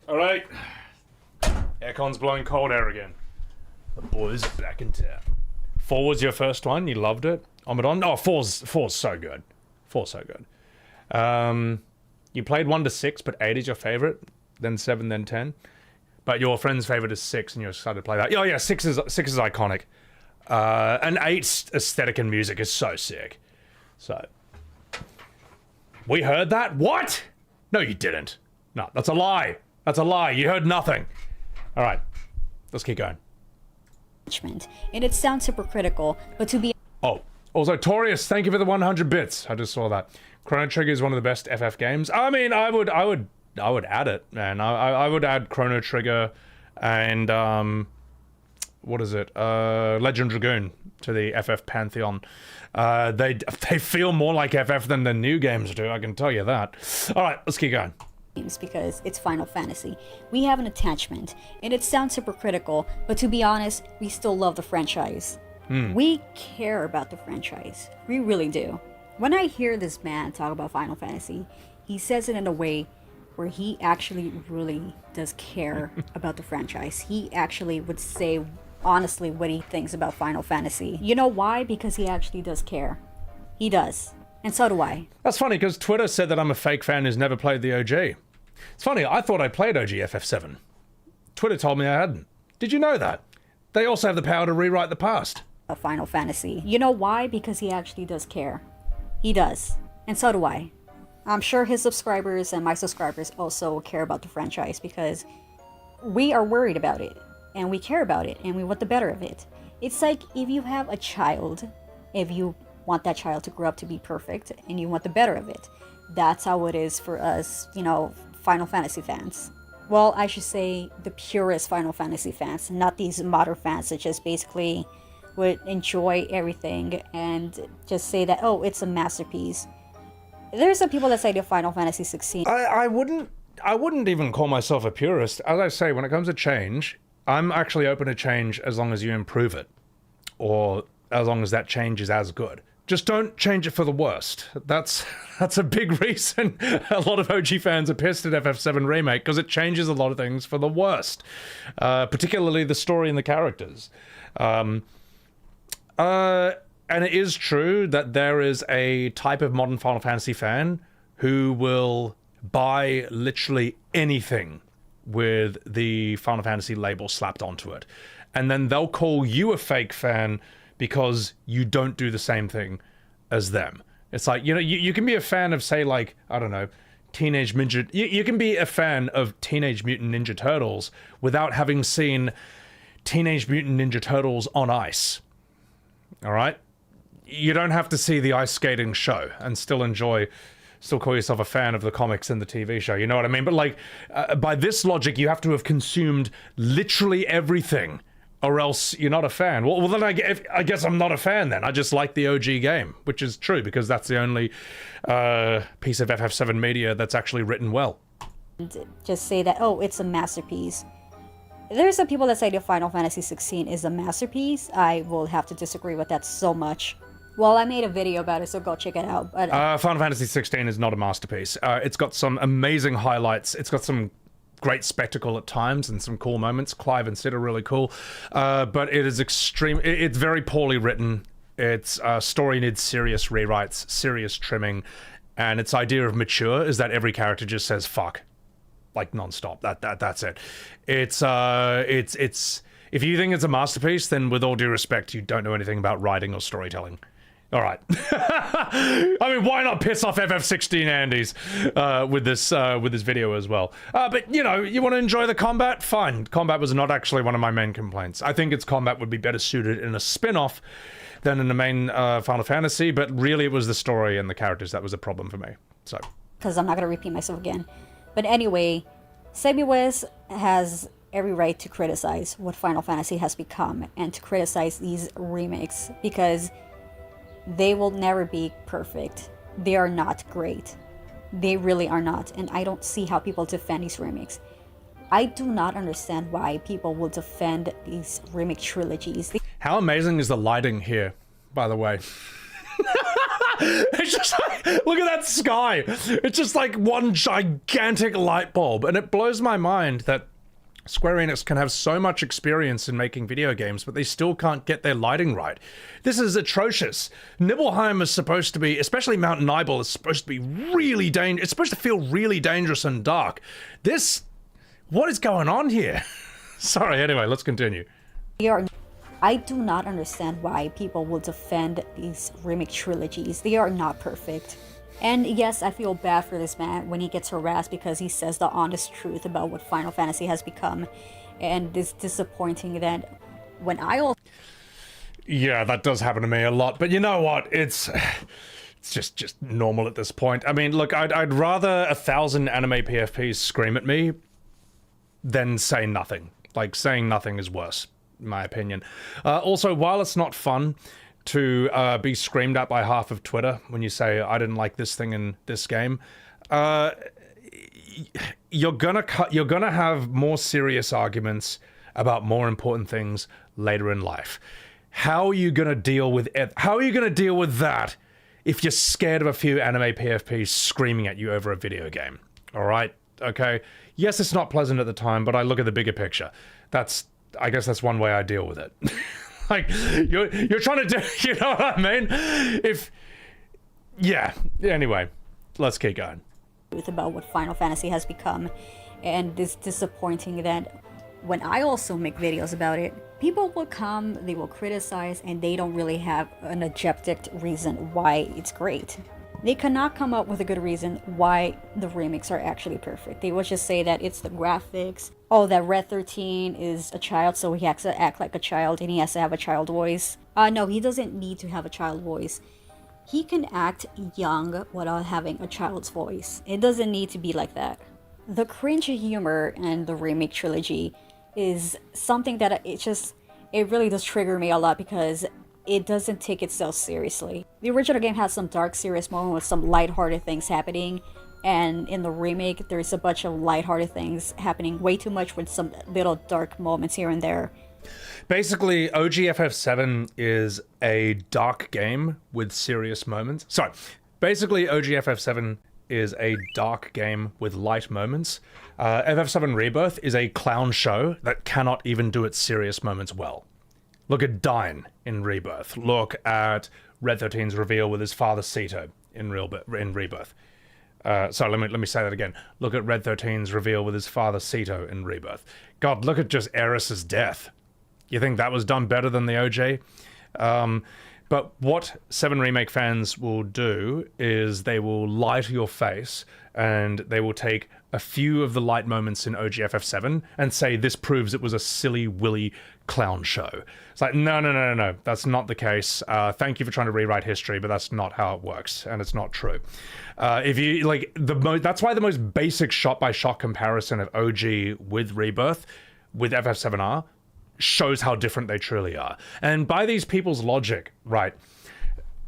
Alright. Aircon's blowing cold air again. The boys back in town. 4 was your first one, you loved it. Omadon? Oh, 4's so good. 4's so good. You played 1 to 6, but 8 is your favorite, then 7, then 10. But your friend's favorite is 6, and you started to play that. Oh yeah, 6 is iconic. And 8's aesthetic and music is so sick. So. We heard that? What? No, you didn't. No, that's a lie. That's a lie. You heard nothing. All right, let's keep going. And it sounds hypocritical, but to be... Oh, also, Torius, thank you for the 100 bits. I just saw that. Chrono Trigger is one of the best FF games. I mean, I would add it, man. I would add Chrono Trigger and, what is it? Legend Dragoon to the FF Pantheon. They feel more like FF than the new games do, I can tell you that. All right, let's keep going. Because it's Final Fantasy. We have an attachment, and it sounds hypocritical, but to be honest, we still love the franchise. We care about the franchise. We really do. When I hear this man talk about Final Fantasy, he says it in a way where he actually really does care about the franchise. He actually would say honestly what he thinks about Final Fantasy. You know why? Because he actually does care. He does. And so do I. That's funny, because Twitter said that I'm a fake fan who's never played the OG. It's funny, I thought I played OG FF7. Twitter told me I hadn't. Did you know that? They also have the power to rewrite the past. A Final Fantasy. You know why? Because he actually does care. He does. And so do I. I'm sure his subscribers and my subscribers also care about the franchise because we are worried about it. And we care about it. And we want the better of it. It's like if you have a child, if you want that child to grow up to be perfect and you want the better of it. That's how it is for us, you know, Final Fantasy fans. Well, I should say the purest Final Fantasy fans, not these modern fans that just basically would enjoy everything and just say that, oh, it's a masterpiece. There's some people that say the Final Fantasy 16. I wouldn't even call myself a purist. As I say, when it comes to change, I'm actually open to change as long as you improve it. Or as long as that change is as good. Just don't change it for the worst. That's a big reason a lot of OG fans are pissed at FF7 Remake, because it changes a lot of things for the worst. Particularly the story and the characters. And and it is true that there is a type of modern Final Fantasy fan who will buy literally anything with the Final Fantasy label slapped onto it. And then they'll call you a fake fan because you don't do the same thing as them. It's like, you know, you can be a fan of, say, like, I don't know, Teenage Ninja... You can be a fan of Teenage Mutant Ninja Turtles without having seen Teenage Mutant Ninja Turtles on ice. All right? You don't have to see the ice skating show and still call yourself a fan of the comics and the TV show. You know what I mean? But, like, by this logic, you have to have consumed literally everything, or else you're not a fan. Well, then I guess I'm not a fan then. I just like the OG game, which is true because that's the only piece of FF7 media that's actually written well. Just say that, oh, it's a masterpiece. There's some people that say the Final Fantasy 16 is a masterpiece. I will have to disagree with that so much. Well, I made a video about it, so go check it out. But Final Fantasy 16 is not a masterpiece. It's got some amazing highlights. It's got some great spectacle at times and some cool moments. Clive and Sid are really cool, but it is it's very poorly written. Its story needs serious rewrites, serious trimming, and its idea of mature is that every character just says fuck, like nonstop. That's it. It's if you think it's a masterpiece, then with all due respect, you don't know anything about writing or storytelling. All right. I mean, why not piss off FF16 Andes with this video as well? But, you know, you want to enjoy the combat? Fine. Combat was not actually one of my main complaints. I think its combat would be better suited in a spin-off than in the main Final Fantasy, but really it was the story and the characters that was a problem for me. So, because I'm not going to repeat myself again. But anyway, SebiWest has every right to criticize what Final Fantasy has become and to criticize these remakes because they will never be perfect. They are not great. They really are not. And I don't see how people defend these remakes. I do not understand why people will defend these remake trilogies. How amazing is the lighting here, by the way? It's just like, look at that sky. It's just like one gigantic light bulb. And it blows my mind that Square Enix can have so much experience in making video games, but they still can't get their lighting right. This is atrocious. Nibelheim is supposed to be, especially Mount Nibel, is supposed to be really dangerous. It's supposed to feel really dangerous and dark. What is going on here? Sorry, anyway, let's continue. I do not understand why people will defend these remake trilogies. They are not perfect. And yes, I feel bad for this man when he gets harassed because he says the honest truth about what Final Fantasy has become. And it's disappointing that when Yeah, that does happen to me a lot. But you know what? It's just normal at this point. I mean, look, I'd rather 1,000 anime PFPs scream at me than say nothing. Like, saying nothing is worse, in my opinion. Also, while it's not fun to be screamed at by half of Twitter when you say, I didn't like this thing in this game, you're gonna have more serious arguments about more important things later in life. How are you gonna deal with that if you're scared of a few anime PFPs screaming at you over a video game? All right, okay. Yes, it's not pleasant at the time, but I look at the bigger picture. I guess that's one way I deal with it. Like, you're trying to do, you know what I mean? Yeah, anyway, let's keep going. About what Final Fantasy has become, and it's disappointing that when I also make videos about it, people will come, they will criticize, and they don't really have an objective reason why it's great. They cannot come up with a good reason why the remakes are actually perfect. They will just say that it's the graphics. Oh, that Red 13 is a child, so he has to act like a child and he has to have a child voice. No, he doesn't need to have a child voice. He can act young without having a child's voice. It doesn't need to be like that. The cringe humor in the remake trilogy is something that it really does trigger me a lot because it doesn't take itself seriously. The original game has some dark, serious moments with some lighthearted things happening, and in the remake, there's a bunch of lighthearted things happening way too much with some little dark moments here and there. Basically, OG FF7 is a dark game with serious moments. Sorry, basically OG FF7 is a dark game with light moments. FF7 Rebirth is a clown show that cannot even do its serious moments well. Look at Dine in Rebirth. Look at Red 13's reveal with his father Sito in Rebirth. Sorry, let me say that again. Look at Red 13's reveal with his father Sito in Rebirth. God, look at just Eris's death. You think that was done better than the OJ? But what 7 Remake fans will do is they will lie to your face and they will take a few of the light moments in OG FF7 and say this proves it was a silly willy clown show. It's like, no, that's not the case. Thank you for trying to rewrite history, but that's not how it works, and it's not true. If you like that's why the most basic shot-by-shot comparison of OG with Rebirth with FF7R shows how different they truly are. And by these people's logic, right,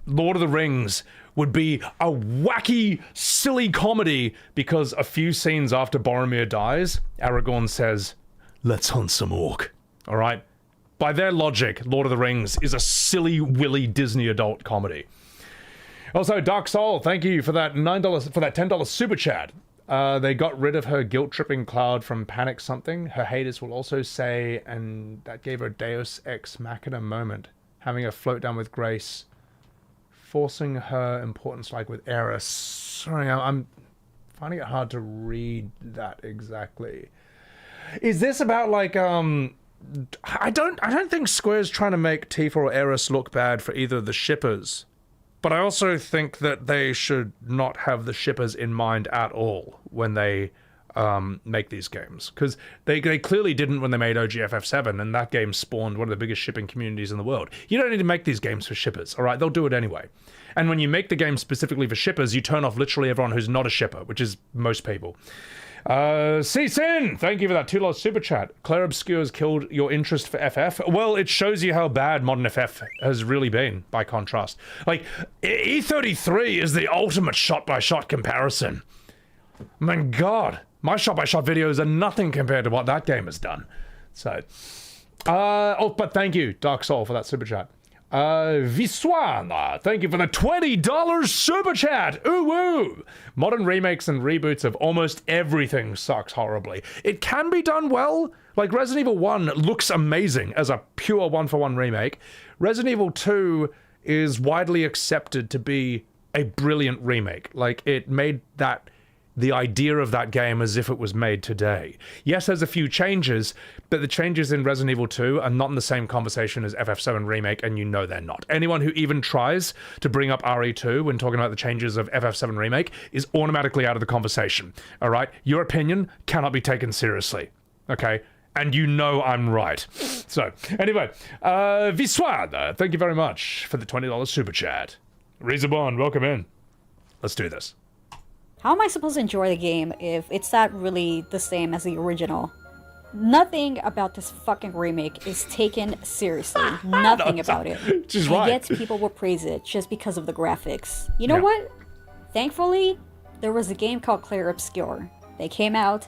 Lord of the Rings would be a wacky, silly comedy because a few scenes after Boromir dies, Aragorn says, "Let's hunt some orc." All right? By their logic, Lord of the Rings is a silly, willy Disney adult comedy. Also, Dark Soul, thank you for that $10 super chat. They got rid of her guilt-tripping Cloud from Panic Something. Her haters will also say, and that gave her a Deus Ex Machina moment, having her float down with grace, forcing her importance like with Eris. Sorry, I'm finding it hard to read that exactly. Is this about like I don't think Square's trying to make Tifa or Eris look bad for either of the shippers. But I also think that they should not have the shippers in mind at all when they make these games. Because they clearly didn't when they made OG FF7, and that game spawned one of the biggest shipping communities in the world. You don't need to make these games for shippers, all right? They'll do it anyway. And when you make the game specifically for shippers, you turn off literally everyone who's not a shipper, which is most people. C-Sin, thank you for that $2 super chat. Claire Obscure's killed your interest for FF. Well, it shows you how bad modern FF has really been, by contrast. Like, E33 is the ultimate shot-by-shot comparison. My God, my shot-by-shot videos are nothing compared to what that game has done. So, but thank you, Dark Soul, for that super chat. Viswana, thank you for the $20 super chat. Ooh woo! Modern remakes and reboots of almost everything sucks horribly. It can be done well. Like Resident Evil 1 looks amazing as a pure one-for-one remake. Resident Evil 2 is widely accepted to be a brilliant remake. Like it made the idea of that game as if it was made today. Yes, there's a few changes, but the changes in Resident Evil 2 are not in the same conversation as FF7 Remake, and you know they're not. Anyone who even tries to bring up RE2 when talking about the changes of FF7 Remake is automatically out of the conversation, all right? Your opinion cannot be taken seriously, okay? And you know I'm right. So, anyway, Viswad, thank you very much for the $20 super chat. Rizabon, welcome in. Let's do this. How am I supposed to enjoy the game if it's not really the same as the original? Nothing about this fucking remake is taken seriously. Nothing about it. She's and right. yet people will praise it just because of the graphics. You know what? Thankfully, there was a game called Clair Obscur. They came out,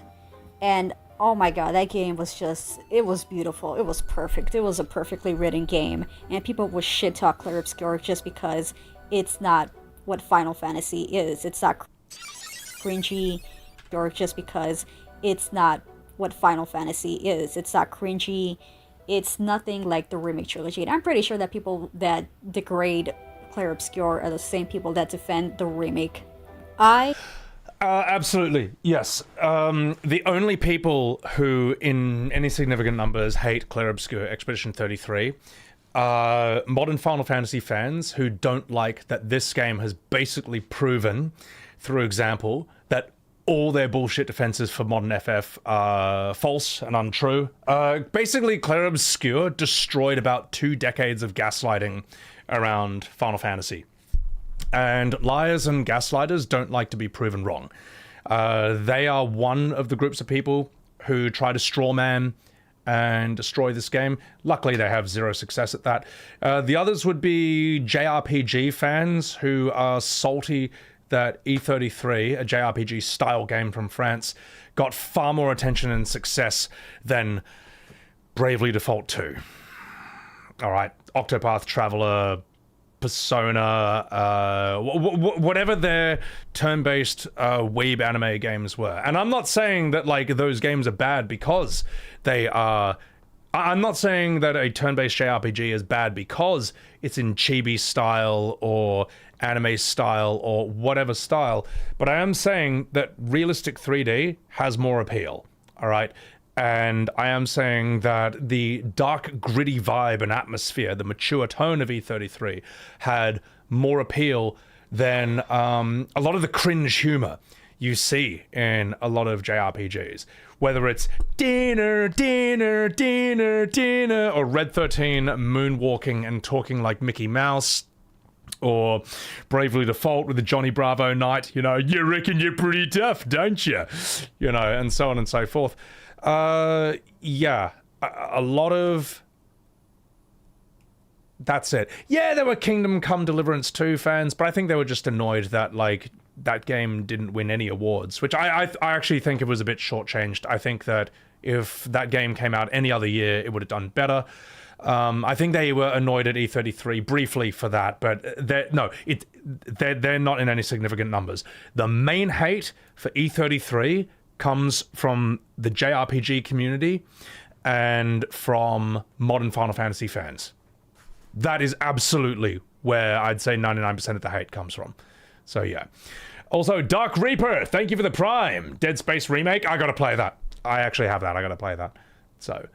and oh my god, that game was just, it was beautiful. It was perfect. It was a perfectly written game. And people will shit talk Clair Obscur just because it's not what Final Fantasy is. It's not cringy, or just because it's not what Final Fantasy is. It's not cringy. It's nothing like the Remake trilogy. And I'm pretty sure that people that degrade Clair Obscur are the same people that defend the remake. Absolutely, yes. The only people who, in any significant numbers, hate Clair Obscur Expedition 33 are modern Final Fantasy fans who don't like that this game has basically proven, through example, that all their bullshit defenses for modern FF are false and untrue. Basically, Clair Obscur destroyed about 2 decades of gaslighting around Final Fantasy. And liars and gaslighters don't like to be proven wrong. They are one of the groups of people who try to strawman and destroy this game. Luckily, they have 0 success at that. The others would be JRPG fans who are salty that E33, a JRPG style game from France, got far more attention and success than Bravely Default 2. All right, Octopath Traveler, Persona, whatever their turn-based weeb anime games were. And I'm not saying that like those games are bad because they are I'm not saying that a turn-based JRPG is bad because it's in chibi style or anime style or whatever style, but I am saying that realistic 3D has more appeal, all right? And I am saying that the dark, gritty vibe and atmosphere, the mature tone of E33 had more appeal than a lot of the cringe humor you see in a lot of JRPGs. Whether it's dinner, dinner, dinner, dinner, or Red 13 moonwalking and talking like Mickey Mouse, or Bravely Default with the Johnny Bravo night, you know, you reckon you're pretty tough, don't you? You know, and so on and so forth. Yeah, a lot of... That's it. Yeah, there were Kingdom Come Deliverance 2 fans, but I think they were just annoyed that, like, that game didn't win any awards, which I actually think it was a bit shortchanged. I think that if that game came out any other year, it would have done better. I think they were annoyed at E33 briefly for that, but they're not in any significant numbers. The main hate for E33 comes from the JRPG community and from modern Final Fantasy fans. That is absolutely where I'd say 99% of the hate comes from. So yeah. Also, Dark Reaper, thank you for the Prime. Dead Space Remake, I gotta play that. I actually have that, I gotta play that. So,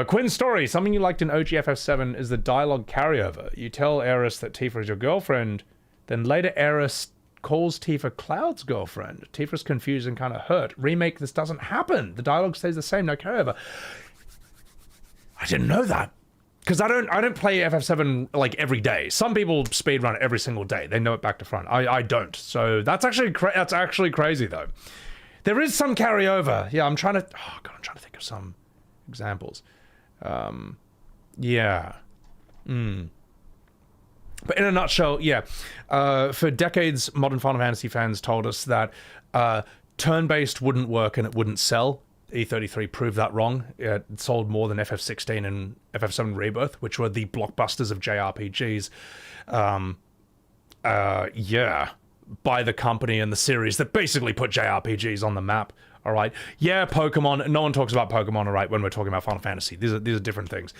Quinn's story, something you liked in OG FF7 is the dialogue carryover. You tell Eris that Tifa is your girlfriend, then later Eris calls Tifa Cloud's girlfriend. Tifa's confused and kind of hurt. Remake, this doesn't happen. The dialogue stays the same, no carryover. I didn't know that. Because I don't play FF7 like every day. Some people speedrun it every single day. They know it back to front. I don't. So that's actually crazy though. There is some carryover. Yeah, I'm trying to think of some examples. Yeah. But in a nutshell, yeah. For decades, modern Final Fantasy fans told us that turn-based wouldn't work and it wouldn't sell. E33 proved that wrong. It sold more than FF16 and FF7 Rebirth, which were the blockbusters of JRPGs. Yeah, by the company and the series that basically put JRPGs on the map. All right. Yeah, Pokemon. No one talks about Pokemon, all right, when we're talking about Final Fantasy. These are different things.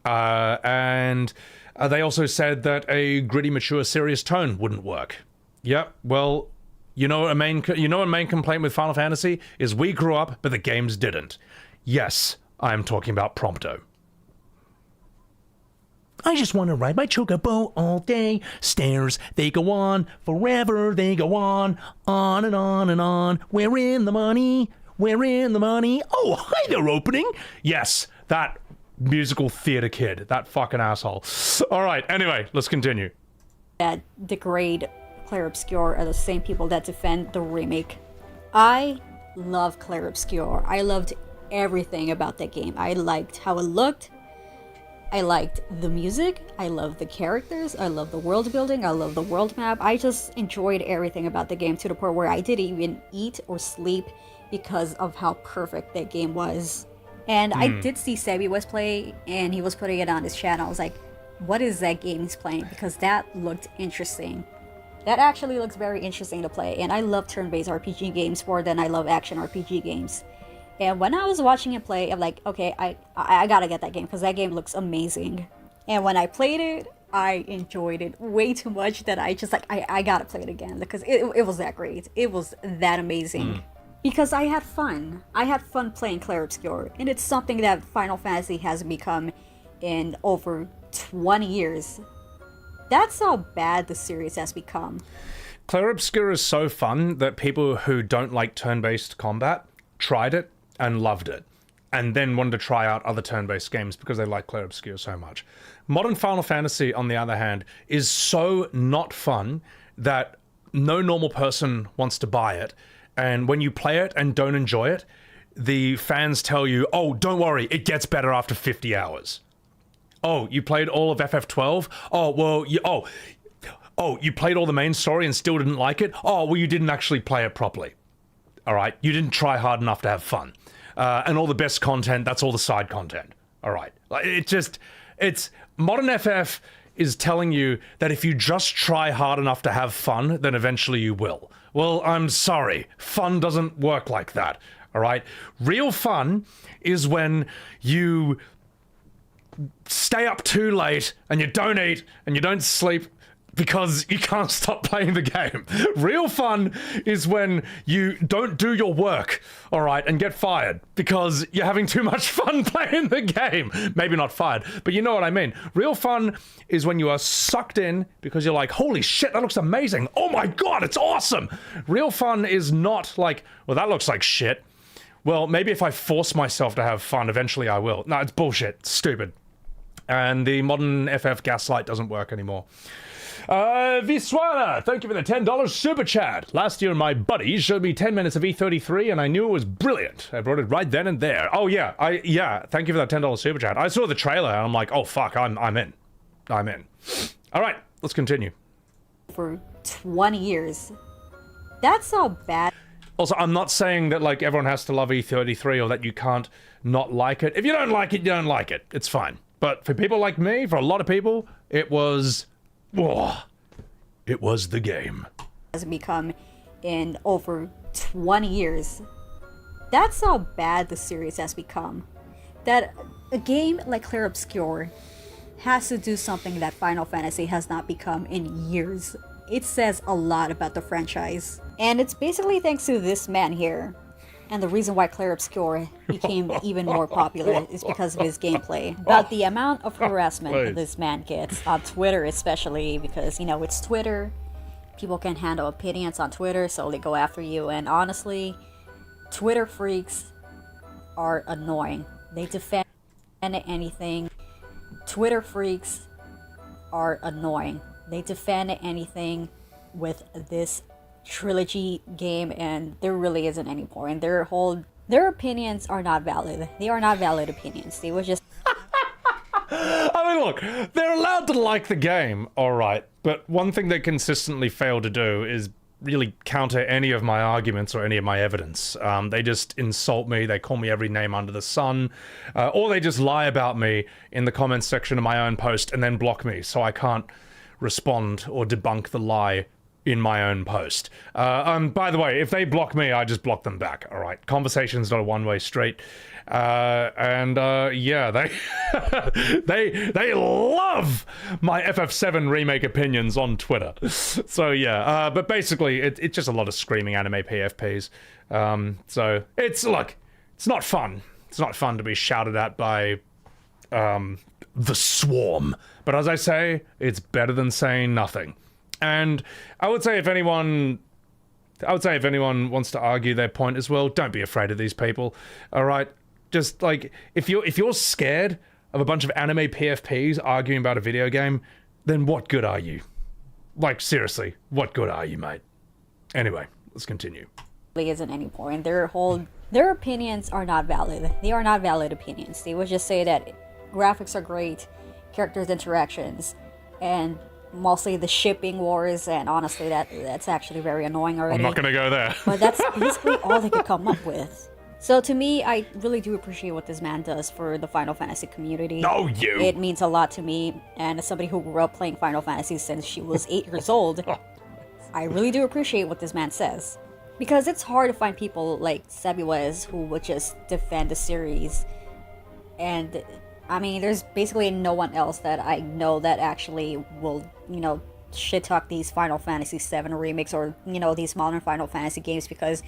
And they also said that a gritty, mature, serious tone wouldn't work. Yep. Well, you know a main complaint with Final Fantasy is we grew up, but the games didn't. Yes, I'm talking about Prompto. I just want to ride my chocobo all day. Stairs, they go on forever. They go on and on and on. We're in the money. We're in the money. Oh, hi there, opening. Yes, that musical theater kid. That fucking asshole. All right, anyway, let's continue. That degrade Clair Obscur are the same people that defend the remake. I love Clair Obscur. I loved everything about that game. I liked how it looked. I liked the music. I loved the characters. I loved the world building. I loved the world map. I just enjoyed everything about the game to the point where I didn't even eat or sleep because of how perfect that game was. And I did see Sebi was play, and he was putting it on his channel. I was like, what is that game he's playing? Because that looked interesting. That actually looks very interesting to play, and I love turn-based RPG games more than I love action RPG games. And when I was watching him play, I'm like, okay, I gotta get that game, because that game looks amazing. And when I played it, I enjoyed it way too much that I just like, I gotta play it again, because it was that great. It was that amazing. Because I had fun. I had fun playing Clair Obscur, and it's something that Final Fantasy has become in over 20 years. That's how bad the series has become. Clair Obscur is so fun that people who don't like turn-based combat tried it and loved it, and then wanted to try out other turn-based games because they like Clair Obscur so much. Modern Final Fantasy, on the other hand, is so not fun that no normal person wants to buy it, and when you play it and don't enjoy it, the fans tell you, oh, don't worry, it gets better after 50 hours. Oh, you played all of FF12? Oh, well, you played all the main story and still didn't like it? Oh, well, you didn't actually play it properly. All right, you didn't try hard enough to have fun. And all the best content, that's all the side content. All right, it's Modern FF is telling you that if you just try hard enough to have fun, then eventually you will. Well, I'm sorry, fun doesn't work like that. All right, real fun is when you stay up too late and you don't eat and you don't sleep because you can't stop playing the game. Real fun is when you don't do your work, all right, and get fired because you're having too much fun playing the game. Maybe not fired, but you know what I mean. Real fun is when you are sucked in because you're like, holy shit, that looks amazing. Oh my God, it's awesome. Real fun is not like, well, that looks like shit. Well, maybe if I force myself to have fun, eventually I will. No, it's bullshit. It's stupid. And the modern FF gaslight doesn't work anymore. Viswana, thank you for the $10 super chat. Last year, my buddy showed me 10 minutes of E33, and I knew it was brilliant. I brought it right then and there. Oh yeah, thank you for that $10 super chat. I saw the trailer, and I'm like, oh fuck, I'm in. I'm in. All right, let's continue. For 20 years. That's so bad. Also, I'm not saying that like everyone has to love E33 or that you can't not like it. If you don't like it, you don't like it. It's fine. But for people like me, for a lot of people, it was... whoa, it was the game. Has become in over 20 years. That's how bad the series has become. That a game like Clair Obscur has to do something that Final Fantasy has not become in years. It says a lot about the franchise. And it's basically thanks to this man here. And the reason why Clair Obscur became even more popular is because of his gameplay. But the amount of harassment this man gets, on Twitter especially, because, you know, it's Twitter. People can handle opinions on Twitter, so they go after you. And honestly, Twitter freaks are annoying. They defend anything. Twitter freaks are annoying. They defend anything with this trilogy game, and there really isn't any point. Their opinions are not valid. They are not valid opinions. They were just... I mean, look, they're allowed to like the game, alright, but one thing they consistently fail to do is really counter any of my arguments or any of my evidence. They just insult me, they call me every name under the sun, or they just lie about me in the comments section of my own post and then block me so I can't respond or debunk the lie in my own post. By the way, if they block me, I just block them back, alright? Conversation's not a one-way street. Yeah, they love my FF7 remake opinions on Twitter. So yeah, but basically, it's just a lot of screaming anime PFPs. So it's not fun. It's not fun to be shouted at by the swarm. But as I say, it's better than saying nothing. And I would say if anyone wants to argue their point as well, don't be afraid of these people. All right, just like if you're scared of a bunch of anime PFPs arguing about a video game, then what good are you? Like seriously, what good are you, mate? Anyway, let's continue. Really isn't any point. Their opinions are not valid. They are not valid opinions. They would just say that graphics are great, characters' interactions, and mostly the shipping wars, and honestly that's actually very annoying already. I'm not gonna go there. But that's basically all they could come up with. So to me, I really do appreciate what this man does for the Final Fantasy community. No, you! It means a lot to me, and as somebody who grew up playing Final Fantasy since she was 8 years old, I really do appreciate what this man says. Because it's hard to find people like Sebiwez who would just defend the series. And I mean, there's basically no one else that I know that actually will, you know, shit-talk these Final Fantasy VII remakes or, you know, these modern Final Fantasy games, because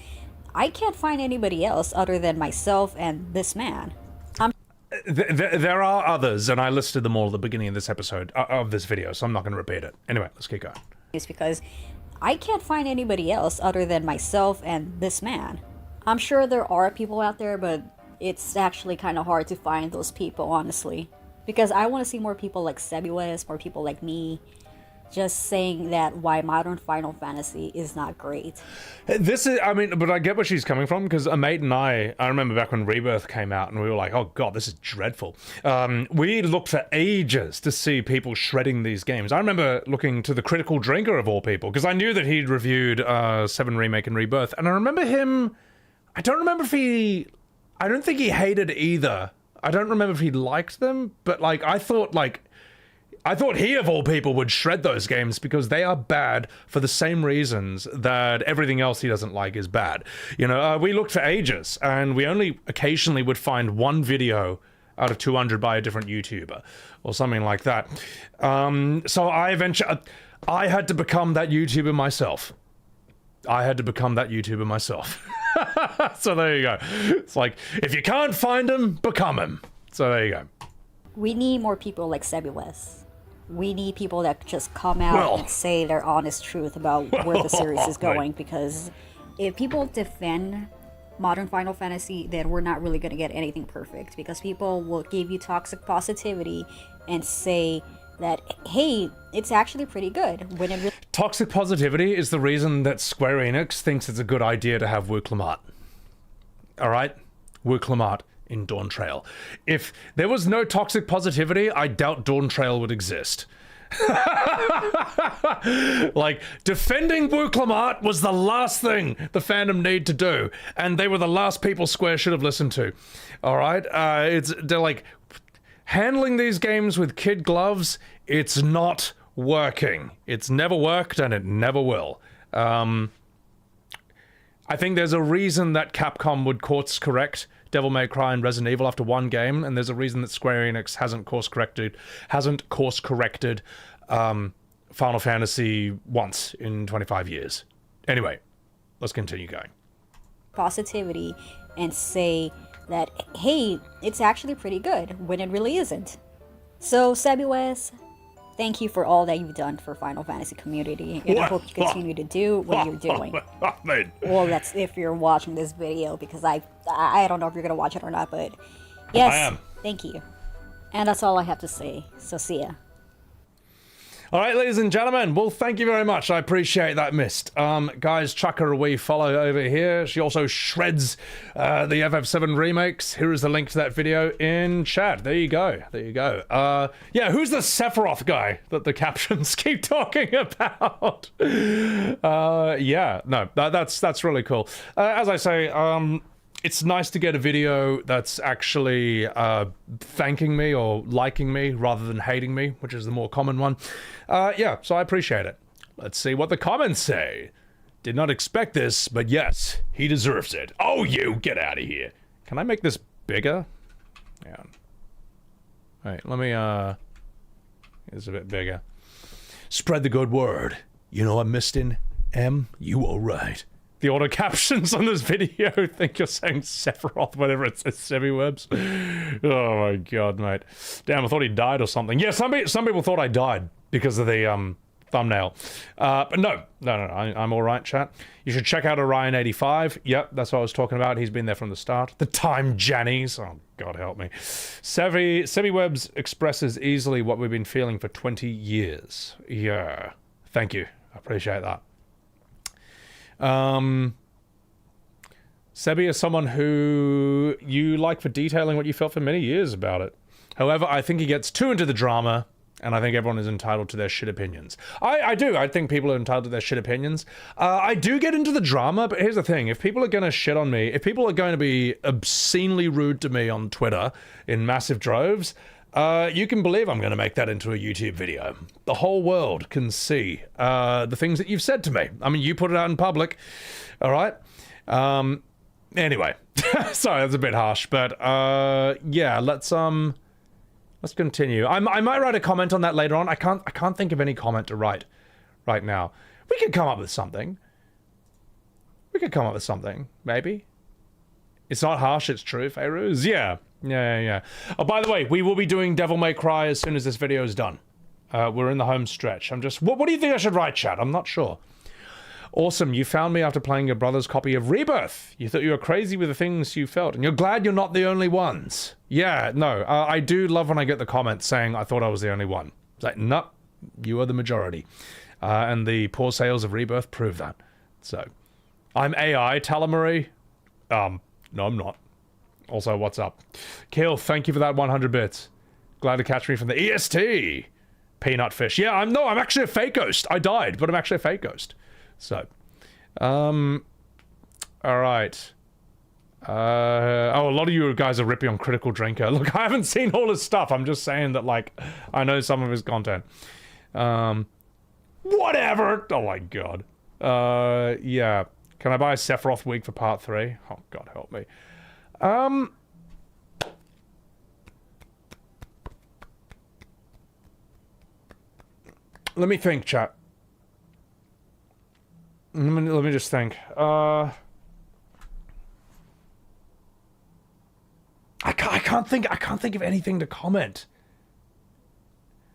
I can't find anybody else other than myself and this man. There are others, and I listed them all at the beginning of this episode, of this video, so I'm not going to repeat it. Anyway, let's keep going. It's because I can't find anybody else other than myself and this man. I'm sure there are people out there, but it's actually kind of hard to find those people, honestly. Because I want to see more people like Sebiwez, more people like me, just saying that why modern Final Fantasy is not great. This is, I mean, but I get where she's coming from, because a mate and I remember back when Rebirth came out, and we were like, oh god, this is dreadful. We looked for ages to see people shredding these games. I remember looking to the Critical Drinker of all people, because I knew that he'd reviewed 7 Remake and Rebirth, and I remember him, I don't think he hated either. I don't remember if he liked them, but like I thought he of all people would shred those games because they are bad for the same reasons that everything else he doesn't like is bad. You know, we looked for ages and we only occasionally would find one video out of 200 by a different YouTuber or something like that. So I had to become that YouTuber myself. So there you go. It's like, if you can't find him, become him. So there you go. We need more people like Sebi West. We need people that just come out and say their honest truth about where the series is going, because if people defend modern Final Fantasy, then we're not really going to get anything perfect, because people will give you toxic positivity and say that, hey, it's actually pretty good. When it Toxic positivity is the reason that Square Enix thinks it's a good idea to have Wu-Clamart. Alright? Wu-Clamart in Dawn Trail. If there was no toxic positivity, I doubt Dawn Trail would exist. Like, defending Wu-Clamart was the last thing the fandom need to do, and they were the last people Square should have listened to. Alright? They're like, handling these games with kid gloves, it's not working. It's never worked, and it never will. I think there's a reason that Capcom would course correct Devil May Cry and Resident Evil after one game, and there's a reason that Square Enix hasn't course corrected Final Fantasy once in 25 years. Anyway, let's continue going. Positivity and say that, hey, it's actually pretty good, when it really isn't. So, Sebi West, thank you for all that you've done for Final Fantasy community, and I hope you continue to do what you're doing. Well, that's if you're watching this video, because I don't know if you're gonna watch it or not, but yes, I am. Thank you. And that's all I have to say, so see ya. Alright, ladies and gentlemen, well, thank you very much. I appreciate that, Mist. Guys, chuck her a wee follow over here. She also shreds the FF7 remakes. Here is the link to that video in chat. There you go. There you go. Yeah, who's the Sephiroth guy that the captions keep talking about? Yeah, no, that's really cool. As I say, it's nice to get a video that's actually thanking me or liking me rather than hating me, which is the more common one. Yeah, so I appreciate it. Let's see what the comments say. Did not expect this, but yes, he deserves it. Oh, you, get out of here. Can I make this bigger? Yeah. Wait, let me, it's a bit bigger. Spread the good word. You know I'm misting? M, you are right. The auto captions on this video think you're saying Sephiroth, whatever it says, Sebi Webs. Oh my god, mate. Damn, I thought he died or something. Yeah, some people thought I died because of the thumbnail. But no, I'm alright, chat. You should check out Orion85. Yep, that's what I was talking about. He's been there from the start. The Time Jannies. Oh, God help me. Sebi Webs expresses easily what we've been feeling for 20 years. Yeah. Thank you. I appreciate that. Sebi is someone who you like for detailing what you felt for many years about it. However, I think he gets too into the drama, and I think everyone is entitled to their shit opinions. I do. I think people are entitled to their shit opinions. I do get into the drama, but here's the thing. If people are going to shit on me, if people are going to be obscenely rude to me on Twitter in massive droves, you can believe I'm going to make that into a YouTube video. The whole world can see the things that you've said to me. I mean, you put it out in public, all right? Anyway, sorry, that's a bit harsh, but yeah, let's continue. I might write a comment on that later on. I can't think of any comment to write right now. We could come up with something. Maybe. It's not harsh, it's true, Fairuz. Yeah. Oh, by the way, we will be doing Devil May Cry as soon as this video is done. We're in the home stretch. What do you think I should write, chat? I'm not sure. Awesome, you found me after playing your brother's copy of Rebirth. You thought you were crazy with the things you felt, and you're glad you're not the only ones. Yeah, no, I do love when I get the comments saying I thought I was the only one. It's like, no, you are the majority. And the poor sales of Rebirth prove that. So, I'm AI, Talamarie. No, I'm not. Also, what's up? Kill, thank you for that 100 bits. Glad to catch me from the EST. Peanut fish. Yeah, I'm actually a fake ghost. I died, but I'm actually a fake ghost. So, alright. Oh, a lot of you guys are ripping on Critical Drinker. Look, I haven't seen all his stuff. I'm just saying that, like, I know some of his content. Whatever! Oh my god. Yeah. Can I buy a Sephiroth wig for part 3? Oh, god help me. Let me think, chat. Let me just think. I can't think of anything to comment.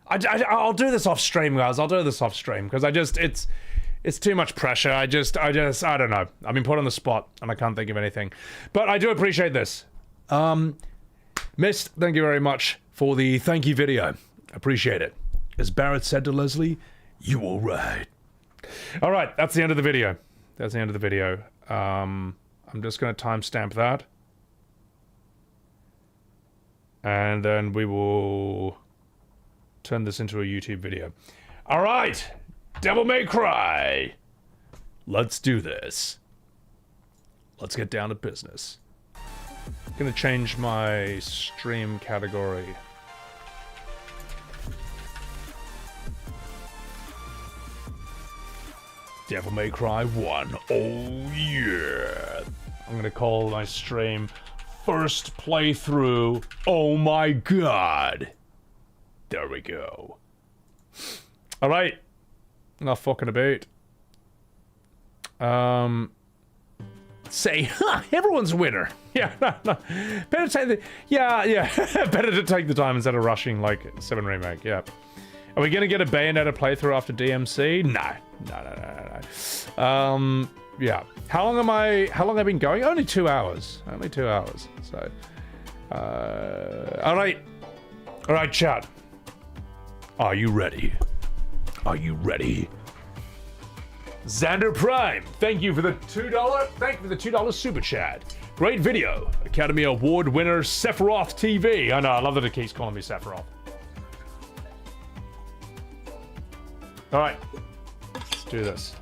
I'll do this off stream, guys. I'll do this off stream because it's too much pressure. I don't know. I've been put on the spot and I can't think of anything. But I do appreciate this. Mist, thank you very much for the thank you video. Appreciate it. As Barrett said to Leslie, you were right. All right, that's the end of the video. That's the end of the video. I'm just going to timestamp that. And then we will turn this into a YouTube video. All right, Devil May Cry. Let's do this. Let's get down to business. I'm going to change my stream category. Devil May Cry 1. Oh yeah. I'm gonna call my stream First Playthrough. Oh my god. There we go. Alright. Not fucking about. Say, everyone's a winner. Yeah, no. Better take the... Yeah. Better to take the time instead of rushing like 7 Remake, yeah. Are we gonna get a Bayonetta playthrough after DMC? No. Yeah. How long have I been going? Only 2 hours. Only 2 hours. So, alright, chat. Are you ready? Are you ready? Xander Prime, thank you for the $2. Thank you for the $2 super chat. Great video. Academy Award winner Sephiroth TV. I know, I love that it keeps calling me Sephiroth. Alright, let's do this.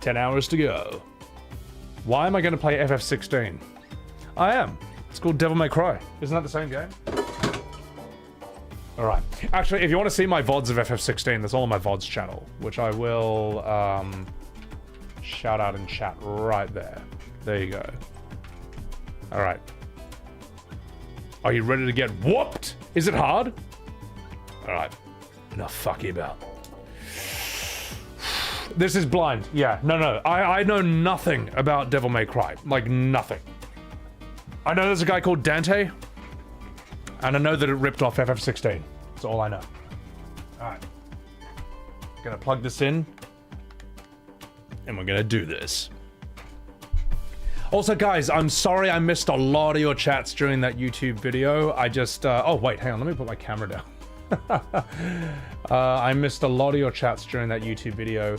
10 hours to go. Why am I going to play FF7? I am. It's called Devil May Cry. Isn't that the same game? Alright. Actually, if you want to see my VODs of FF7, that's all on my VODs channel, which I will shout out in chat right there. There you go. Alright. Are you ready to get whooped? Is it hard? Alright. Enough fucking about. This is blind. Yeah, no. I know nothing about Devil May Cry. Like, nothing. I know there's a guy called Dante, and I know that it ripped off FF7. That's all I know. Alright. Gonna plug this in, and we're gonna do this. Also, guys, I'm sorry I missed a lot of your chats during that YouTube video. I just, oh, wait, hang on, let me put my camera down. I missed a lot of your chats during that YouTube video.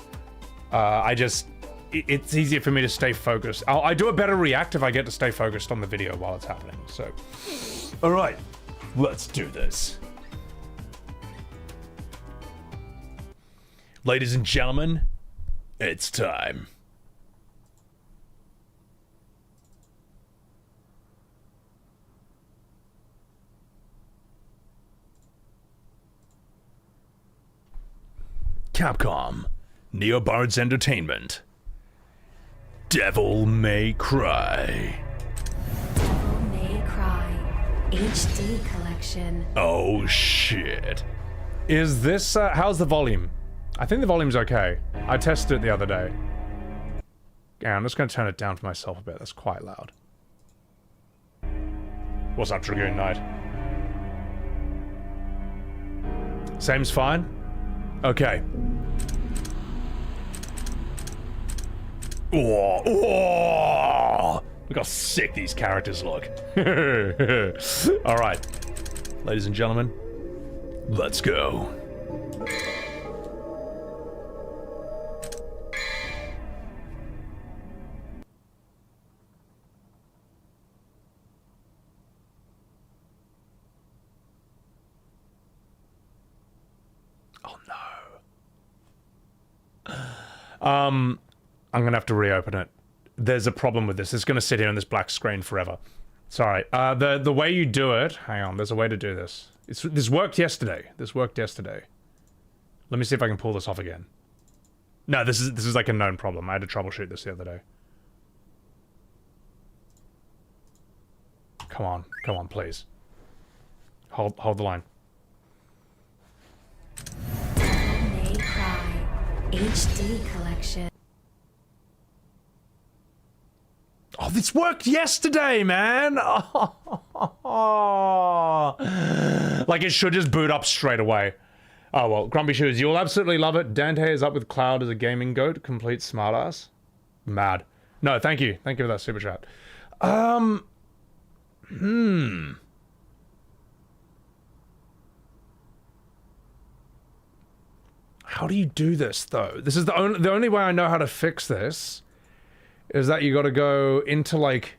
It's easier for me to stay focused. I do a better react if I get to stay focused on the video while it's happening, so. Alright, let's do this. Ladies and gentlemen, it's time. Capcom, Neobards Entertainment, Devil May Cry. Devil May Cry HD Collection. Oh shit. Is this, how's the volume? I think the volume's okay. I tested it the other day. Yeah, I'm just gonna turn it down for myself a bit, that's quite loud. What's up, Dragoon Knight? Same's fine? Okay. Oh, look how sick these characters look. Alright. Ladies and gentlemen, let's go. I'm gonna have to reopen it. There's a problem with this. It's gonna sit here on this black screen forever. Sorry. The way you do it, hang on, there's a way to do this. This worked yesterday. This worked yesterday. Let me see if I can pull this off again. No, this is like a known problem. I had to troubleshoot this the other day. Come on, please. Hold the line. HD Collection. Oh, this worked yesterday, man! Like, it should just boot up straight away. Oh, well, Grumpy Shoes, you'll absolutely love it. Dante is up with Cloud as a gaming goat. Complete smartass. Mad. No, thank you. Thank you for that super chat. How do you do this, though? This is the only way I know how to fix this is that you gotta go into, like,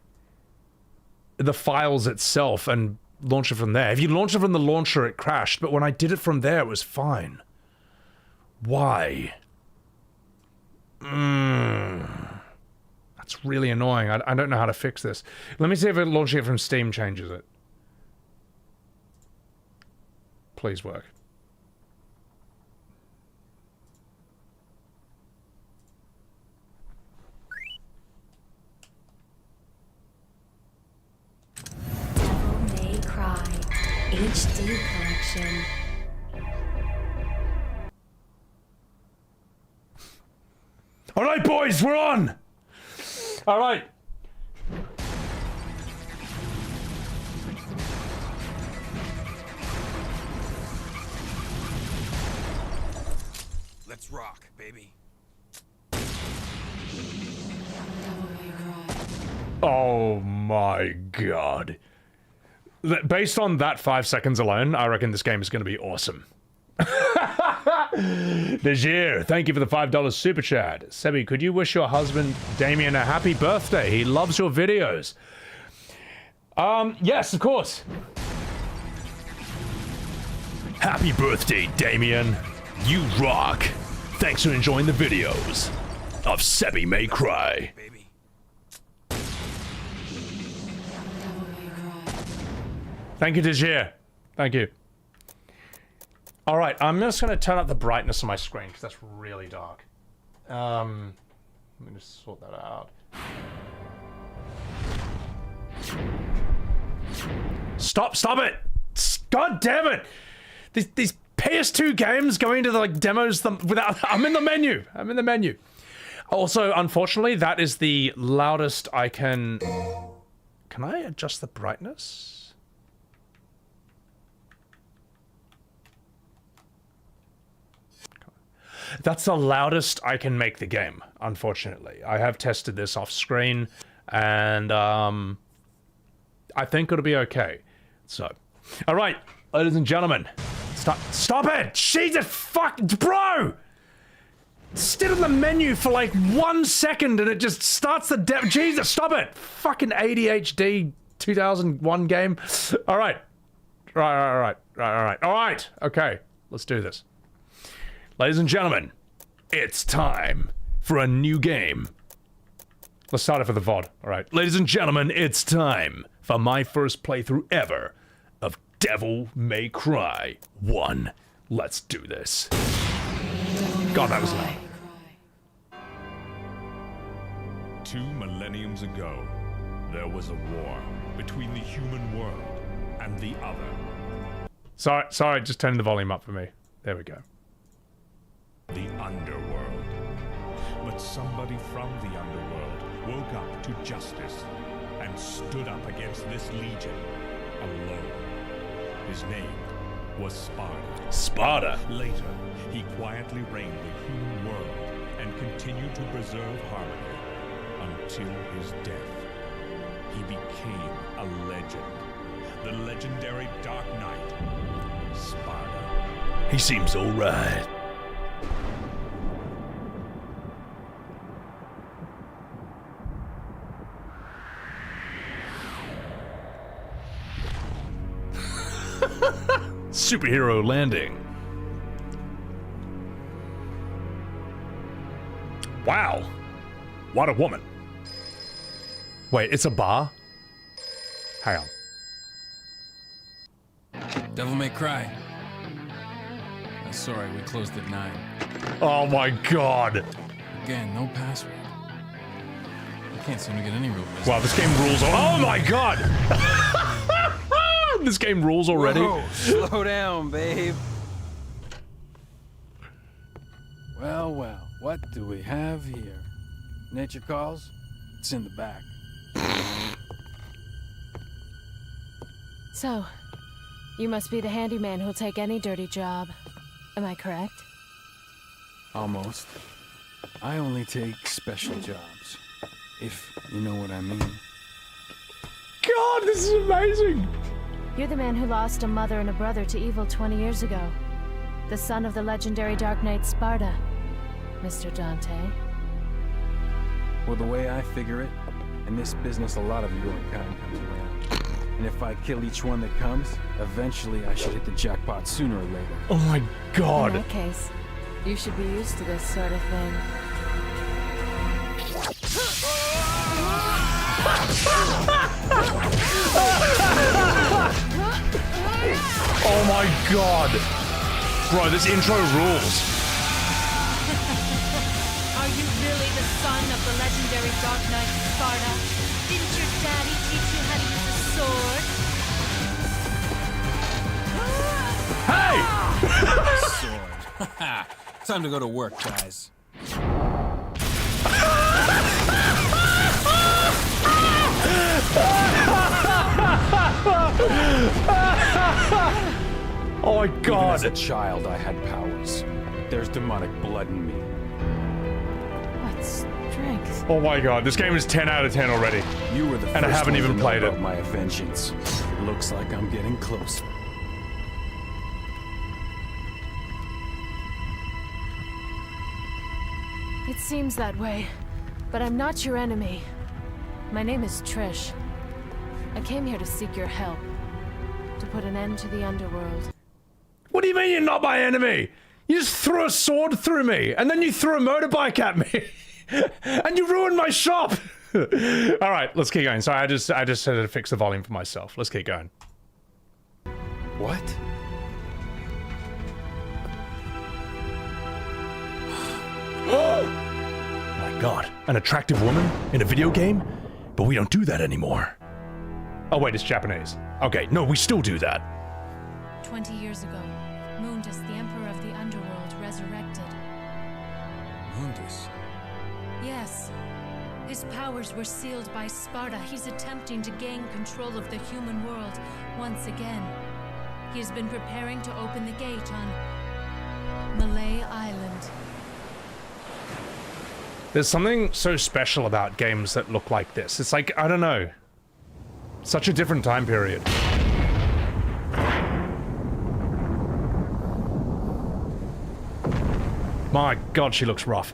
the files itself and launch it from there. If you launch it from the launcher, it crashed, but when I did it from there, it was fine. Why? That's really annoying. I don't know how to fix this. Let me see if launching it from Steam changes it. Please work. HD Collection. All right, boys, we're on. All right. Let's rock, baby. Oh my god. Based on that 5 seconds alone, I reckon this game is going to be awesome. Najir, thank you for the $5 super chat. Sebi, could you wish your husband Damien a happy birthday? He loves your videos. Yes, of course. Happy birthday, Damien. You rock. Thanks for enjoying the videos of Sebi May Cry. Baby. Thank you, Tajir. Thank you. All right, I'm just going to turn up the brightness on my screen because that's really dark. Let me just sort that out. Stop it! God damn it! These PS2 games going into the, like, demos without... I'm in the menu! I'm in the menu. Also, unfortunately, that is the loudest I can... Can I adjust the brightness? That's the loudest I can make the game, unfortunately. I have tested this off screen, and I think it'll be okay. So, all right, ladies and gentlemen, stop it! Jesus fuck, bro! Sit in the menu for like 1 second, and it just starts the Jesus, stop it! Fucking ADHD 2001 game. All right, right. Okay, let's do this. Ladies and gentlemen, it's time for a new game. Let's start it for the VOD. All right. Ladies and gentlemen, it's time for my first playthrough ever of Devil May Cry 1. Let's do this. God, that was loud. 2 millenniums ago, there was a war between the human world and the other. Sorry, just turn the volume up for me. There we go. The underworld. But somebody from the underworld woke up to justice and stood up against this legion alone. His name was Sparta. Sparta? Later, he quietly reigned the human world and continued to preserve harmony until his death. He became a legend. The legendary Dark Knight, Sparta. He seems alright. Superhero landing. Wow. What a woman. Wait, it's a bar? Hang on. Devil May Cry. Sorry, we closed at 9. Oh my god. Again, no password. I can't seem to get any real business. Wow, this game rules. Oh my god! This game rules already. Whoa, slow down, babe. Well, well, what do we have here? Nature calls? It's in the back. So, you must be the handyman who'll take any dirty job. Am I correct? Almost. I only take special jobs, if you know what I mean. God, this is amazing! You're the man who lost a mother and a brother to evil 20 years ago. The son of the legendary Dark Knight Sparta, Mr. Dante. Well, the way I figure it, in this business a lot of your kind comes around. And if I kill each one that comes, eventually I should hit the jackpot sooner or later. Oh my God! In that case, you should be used to this sort of thing. Oh my God! Bro, this intro rules. Are you really the son of the legendary Dark Knight Sparta? Didn't your daddy teach you how to use a sword? Hey! Sword. Time to go to work, guys. Oh my God! Even as a child, I had powers. There's demonic blood in me. What strength? Oh my God, this game is 10 out of 10 already. You were the first And I haven't one even to know played about it. my vengeance. Looks like I'm getting closer. It seems that way, but I'm not your enemy. My name is Trish. I came here to seek your help, to put an end to the underworld. What do you mean you're not my enemy? You just threw a sword through me, and then you threw a motorbike at me, and you ruined my shop. All right, let's keep going. Sorry, I just had to fix the volume for myself. Let's keep going. What? My God, an attractive woman in a video game? But we don't do that anymore. Oh wait, it's Japanese. Okay, no, we still do that. 20 years ago, Mundus, the Emperor of the Underworld, resurrected. Mundus. Yes. His powers were sealed by Sparta. He's attempting to gain control of the human world once again. He has been preparing to open the gate on Malay Island. There's something so special about games that look like this. It's like, I don't know. Such a different time period. My God, she looks rough.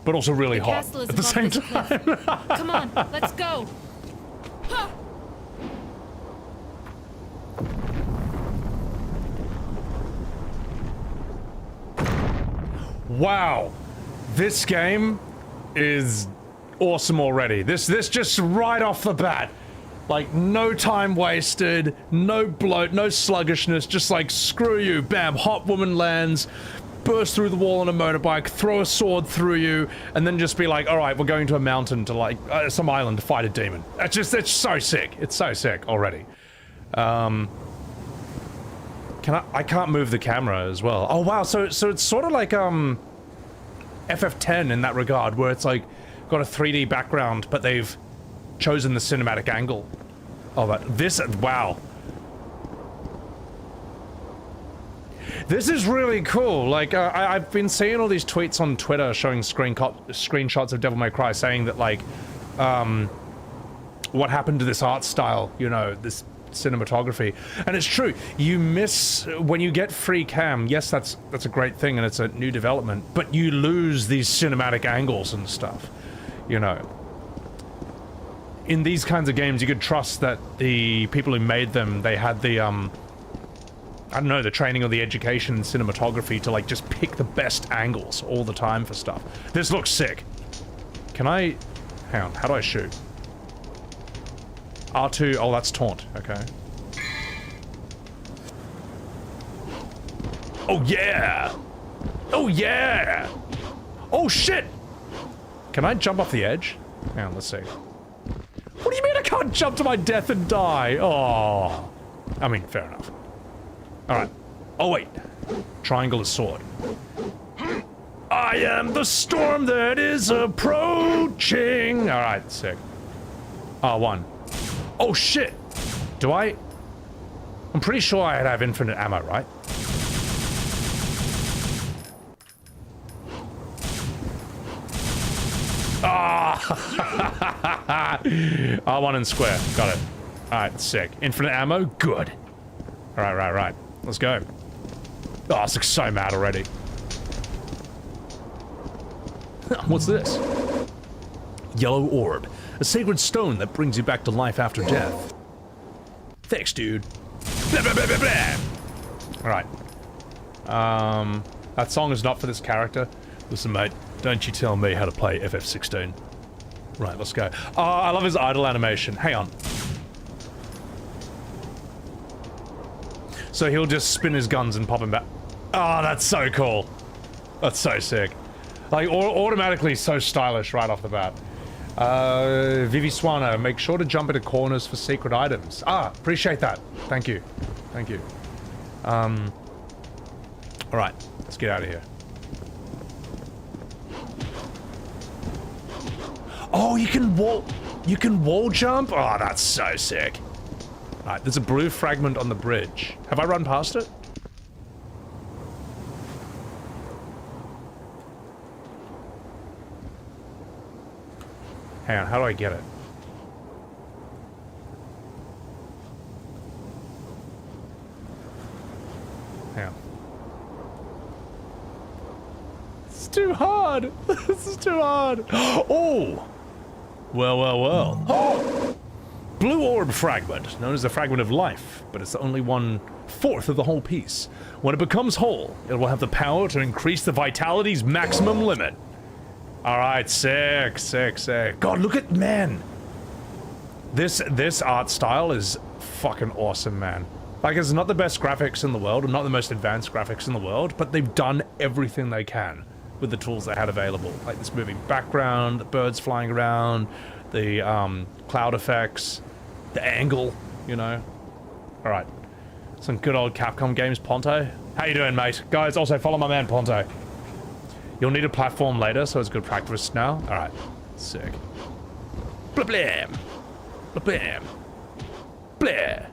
But also really hot Castle is at the above same this time. cliff. Come on, let's go. Ha! Wow. This game is awesome already. This just right off the bat. Like, no time wasted, no bloat, no sluggishness, just like, screw you, bam, hot woman lands, burst through the wall on a motorbike, throw a sword through you, and then just be like, alright, we're going to a mountain to, like, some island to fight a demon. It's so sick. It's so sick already. I can't move the camera as well. Oh, wow, so it's sort of like, FF7 in that regard, where it's like, got a 3D background, but they've chosen the cinematic angle. Oh, but this, wow. This is really cool. Like, I've been seeing all these tweets on Twitter showing screenshots of Devil May Cry saying that, like, what happened to this art style, you know, this cinematography. And it's true, you miss, when you get free cam, yes, that's a great thing and it's a new development, but you lose these cinematic angles and stuff, you know. In these kinds of games, you could trust that the people who made them, they had the, I don't know, the training or the education in cinematography to, like, just pick the best angles all the time for stuff. This looks sick. Can I... Hang on, how do I shoot? R2, oh, that's taunt, okay. Oh, yeah! Oh, yeah! Oh, shit! Can I jump off the edge? Hang on, let's see. What do you mean I can't jump to my death and die? Oh. I mean, fair enough. Alright. Oh, wait. Triangle is sword. I am the storm that is approaching. All right, sick. R1. Oh shit. Do I? I'm pretty sure I'd have infinite ammo, right? Ah! R1 and square. Got it. Alright, sick. Infinite ammo? Good. Right. Let's go. Oh, I look so mad already. What's this? Yellow orb. A sacred stone that brings you back to life after death. Thanks, dude. Blah, blah, blah, blah, blah. Alright. That song is not for this character. Listen, mate, don't you tell me how to play FF7. Right, let's go. Oh, I love his idle animation. Hang on. So he'll just spin his guns and pop him back. Oh, that's so cool. That's so sick. Like, automatically so stylish right off the bat. Vivi Swana, make sure to jump into corners for secret items. Ah, appreciate that. Thank you. Thank you. Alright, let's get out of here. Oh, you can wall jump? Oh, that's so sick. Alright, there's a blue fragment on the bridge. Have I run past it? Hang on, how do I get it? Hang on. It's too hard! This is too hard! Oh! Well. Oh! Blue orb fragment, known as the fragment of life, but it's only 1/4 of the whole piece. When it becomes whole, it will have the power to increase the vitality's maximum limit. Alright, sick. God, look at, man! This art style is fucking awesome, man. Like, it's not the best graphics in the world, and not the most advanced graphics in the world, but they've done everything they can with the tools they had available. Like this moving background, the birds flying around, the cloud effects, the angle, you know. Alright. Some good old Capcom games, Ponto. How you doing, mate? Guys, also follow my man, Ponto. You'll need a platform later, so it's good practice now. Alright. Sick. Blah blam. Blah blam. Blah.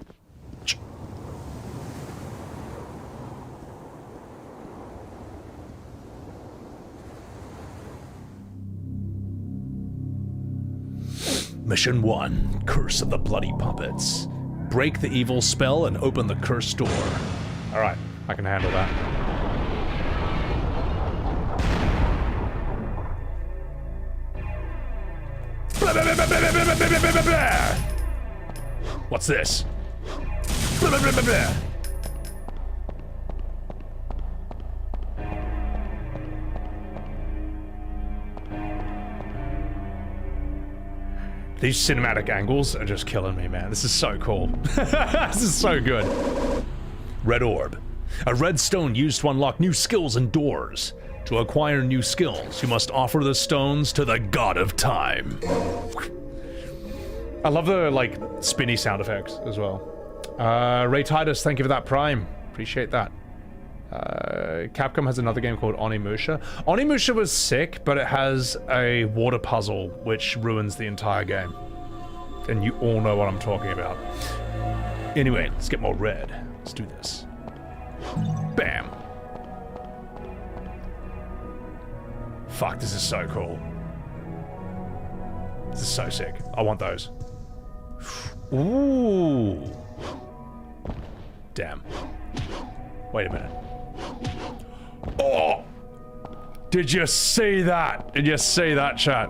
Mission 1, Curse of the Bloody Puppets. Break the evil spell and open the cursed door. Alright, I can handle that. Blah, blah, blah, blah, blah, blah, blah, blah, blah, blah. What's this? Blah, blah, blah, blah, blah. These cinematic angles are just killing me, man. This is so cool. This is so good. Red orb. A red stone used to unlock new skills and doors. To acquire new skills, you must offer the stones to the god of time. I love the, like, spinny sound effects as well. Ray Titus, thank you for that prime. Appreciate that. Capcom has another game called Onimusha. Onimusha was sick, but it has a water puzzle which ruins the entire game. And you all know what I'm talking about. Anyway, let's get more red. Let's do this. Bam. Fuck, this is so cool. This is so sick. I want those. Ooh. Damn. Wait a minute. Oh! Did you see that? Did you see that, chat?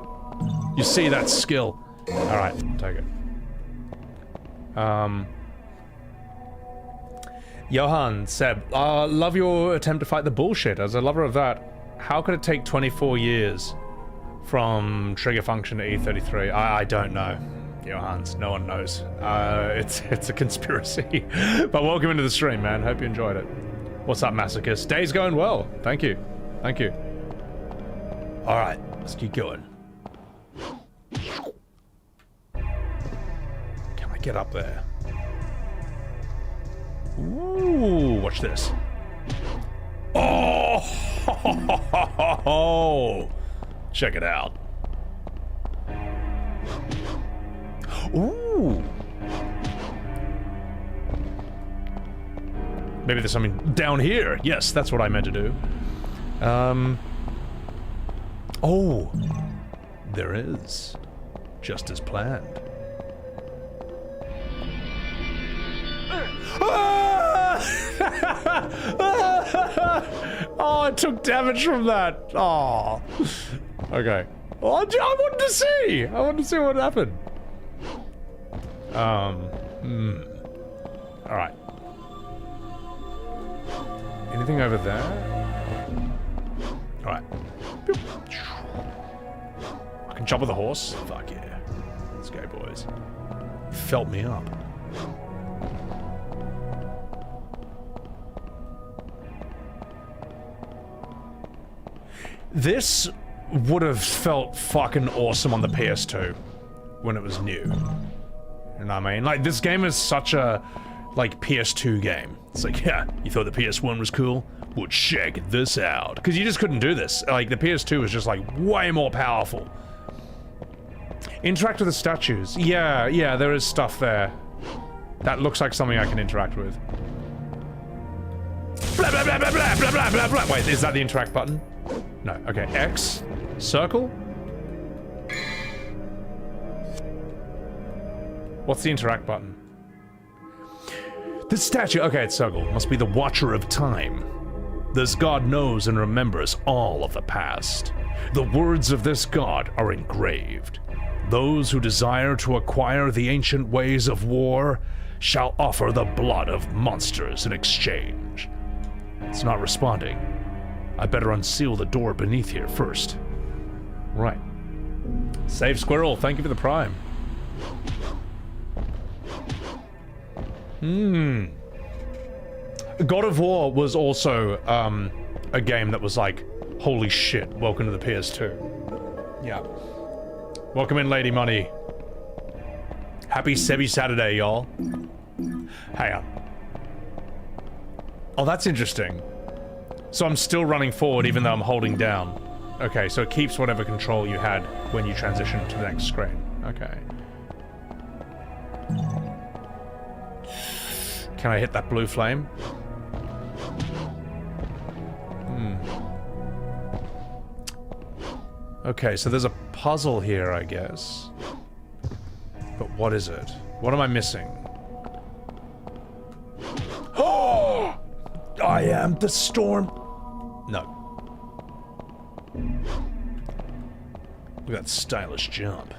You see that skill? Alright, take it. Johan, Seb, love your attempt to fight the bullshit. As a lover of that, how could it take 24 years from trigger function to E33? I don't know, Johans. No one knows. It's a conspiracy. But welcome into the stream, man. Hope you enjoyed it. What's up, Masochist? Day's going well. Thank you. Thank you. Alright, let's keep going. Can I get up there? Ooh, watch this. Oh! Oh, check it out. Ooh. Maybe there's something down here. Yes, that's what I meant to do. Oh, there is. Just as planned. Oh, I took damage from that. Oh. Okay. Well, I wanted to see. I wanted to see what happened. All right. Anything over there? All right. I can jump with a horse. Fuck yeah. Let's go, boys. Felt me up. This would have felt fucking awesome on the PS2 when it was new. You know what I mean? Like, this game is such a, like, PS2 game. It's like, yeah, you thought the PS1 was cool? Well, check this out. Because you just couldn't do this. Like, the PS2 was just, like, way more powerful. Interact with the statues. Yeah, there is stuff there. That looks like something I can interact with. Blah, blah, blah, blah, blah, blah, blah, blah, blah. Wait, is that the interact button? No, okay, X, circle? What's the interact button? This statue, okay, it's circle, must be the Watcher of Time. This god knows and remembers all of the past. The words of this god are engraved. Those who desire to acquire the ancient ways of war shall offer the blood of monsters in exchange. It's not responding. I better unseal the door beneath here first. Right. Save Squirrel, thank you for the prime. God of War was also, a game that was like, holy shit, welcome to the PS2. Yeah. Welcome in, Lady Money. Happy Sebi Saturday, y'all. Hang on. Oh, that's interesting. So I'm still running forward even though I'm holding down. Okay, so it keeps whatever control you had when you transition to the next screen. Okay. Can I hit that blue flame? Okay, so there's a puzzle here, I guess. But what is it? What am I missing? Oh! I am the storm. No. Look at that stylish jump.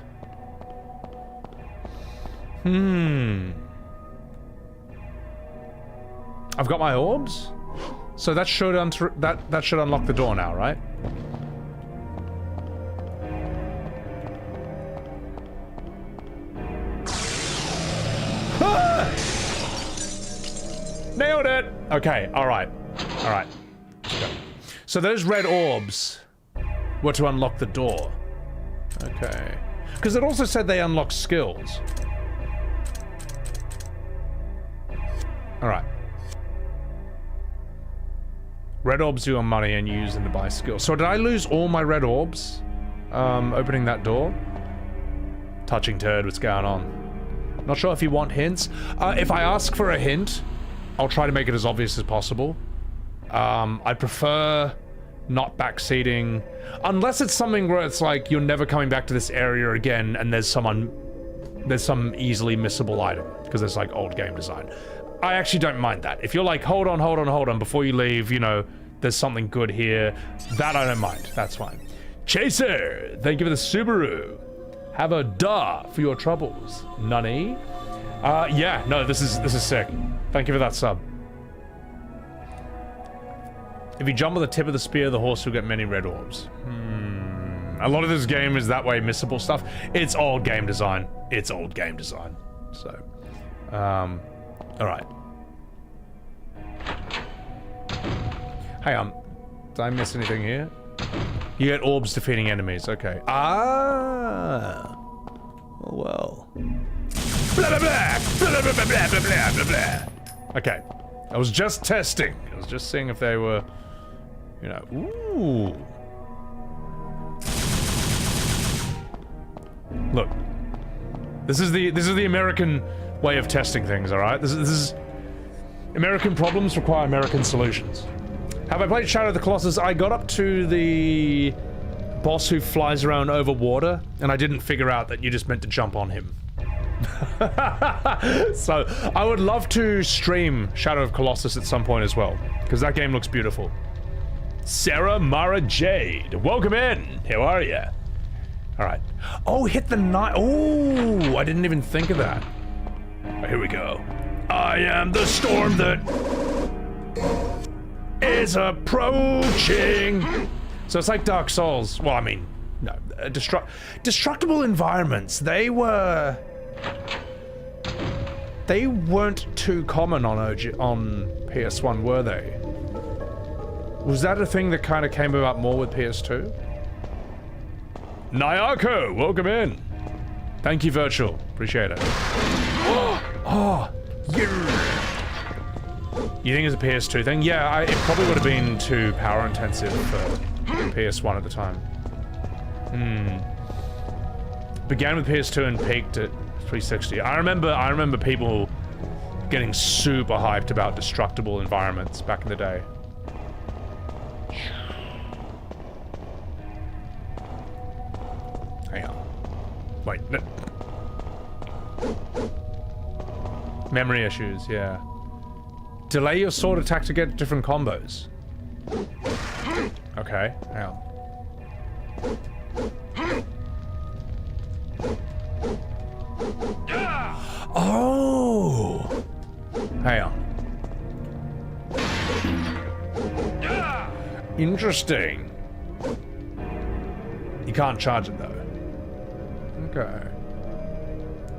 I've got my orbs? So that should that should unlock the door now, right? Ah! Nailed it! Okay, alright. Alright. So those red orbs were to unlock the door. Okay. Because it also said they unlock skills. Alright. Red orbs do on money and you use them to buy skills. So did I lose all my red orbs? Opening that door? Touching turd, what's going on? Not sure if you want hints. If I ask for a hint, I'll try to make it as obvious as possible. I prefer not backseating. Unless it's something where it's like, you're never coming back to this area again and there's some easily missable item. Because there's like old game design. I actually don't mind that. If you're like, hold on, before you leave, you know, there's something good here. That I don't mind. That's fine. Chaser, thank you for the Subaru. Have a duh for your troubles. Nunny. Yeah, no, this is sick. Thank you for that sub. If you jump with the tip of the spear, the horse will get many red orbs. A lot of this game is that way, missable stuff. It's old game design. It's old game design. So, alright. Hang on. Did I miss anything here? You get orbs defeating enemies. Okay. Ah. Oh, well. Blah, blah, blah. Blah, blah, blah, blah, blah, blah, blah. Okay. I was just testing. I was just seeing if they were You know, ooh. Look, this is the American way of testing things. All right, this is American problems require American solutions. Have I played Shadow of the Colossus? I got up to the boss who flies around over water, and I didn't figure out that you just meant to jump on him. So I would love to stream Shadow of Colossus at some point as well, because that game looks beautiful. Sarah Mara Jade, welcome in. How are you? All right. Oh, hit the knife. Oh, I didn't even think of that. Right, here we go. I am the storm that is approaching. So it's like Dark Souls. Well, I mean, no, destructible environments. They weren't too common on PS1, were they? Was that a thing that kind of came about more with PS2? Nyako, welcome in. Thank you, Virtual. Appreciate it. Oh, yeah. You think it's a PS2 thing? Yeah, it probably would have been too power intensive for PS1 at the time. Began with PS2 and peaked at 360. I remember people getting super hyped about destructible environments back in the day. Hang on. Wait. No. Memory issues, yeah. Delay your sword attack to get different combos. Okay, hang on. Oh! Hang on. Interesting. You can't charge it though. Okay.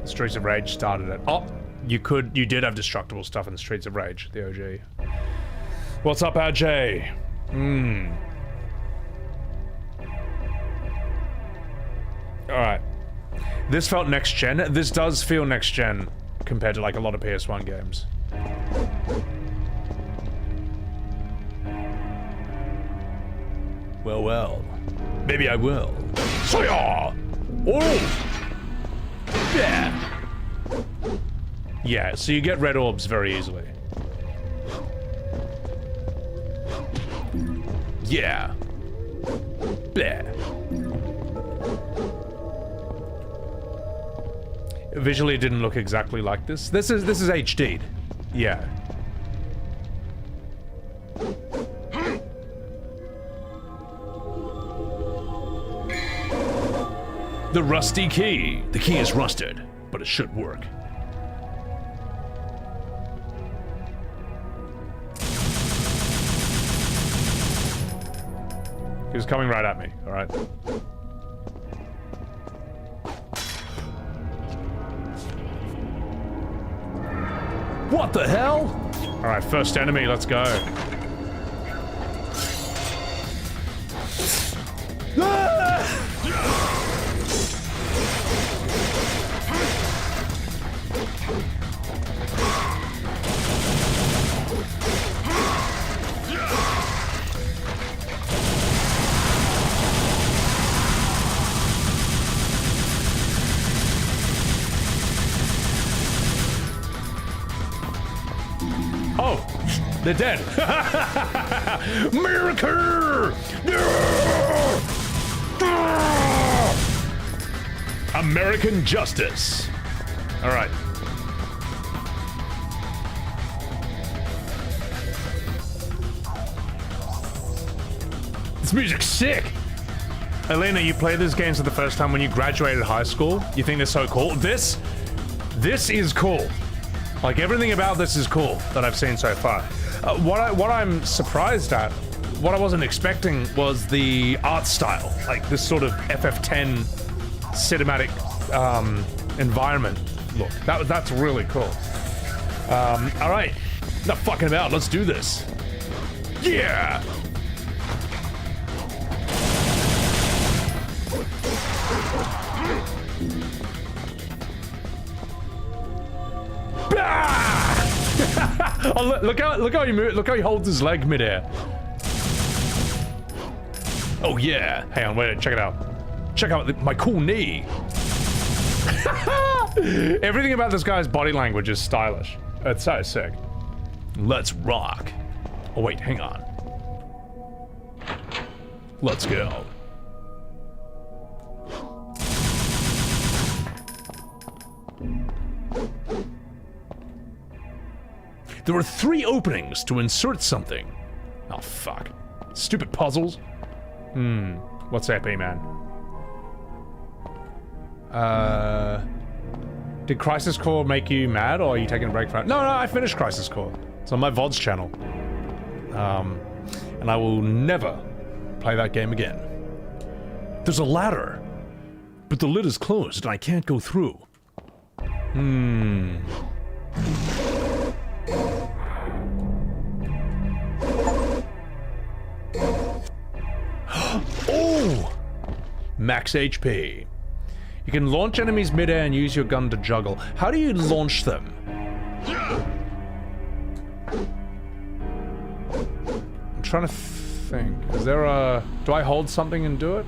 The Streets of Rage started it. Oh! You did have destructible stuff in the Streets of Rage, the OG. What's up, RJ? Alright. This felt next gen. This does feel next gen compared to like a lot of PS1 games. Well, well. Maybe I will. Soya! Oh! Yeah! Yeah, so you get red orbs very easily. Yeah. Bleh. Visually it didn't look exactly like this. This is HD'd. Yeah. The rusty key. The key is rusted, but it should work. He was coming right at me, alright? What the hell? Alright, first enemy, let's go. Oh, they're dead. Miracle! American justice. All right. This music's sick. Elena, you played these games for the first time when you graduated high school. You think they're so cool? This is cool. Like, everything about this is cool that I've seen so far. What I'm surprised at, what I wasn't expecting, was the art style. Like, this sort of FF7 cinematic environment look. That's really cool. All right. Not fucking about. Let's do this. Yeah! Oh, look how he holds his leg midair. Oh yeah. Hang on, wait, check it out. Check out my cool knee. Everything about this guy's body language is stylish. It's so sick. Let's rock. Oh wait, hang on. Let's go. There are 3 openings to insert something. Oh fuck. Stupid puzzles. What's AP, man? Did Crisis Core make you mad, or are you taking a break from it? No, I finished Crisis Core. It's on my VODs channel. And I will never play that game again. There's a ladder, but the lid is closed and I can't go through. Oh! Max HP. You can launch enemies mid-air and use your gun to juggle. How do you launch them? I'm trying to think. Is there a... Do I hold something and do it?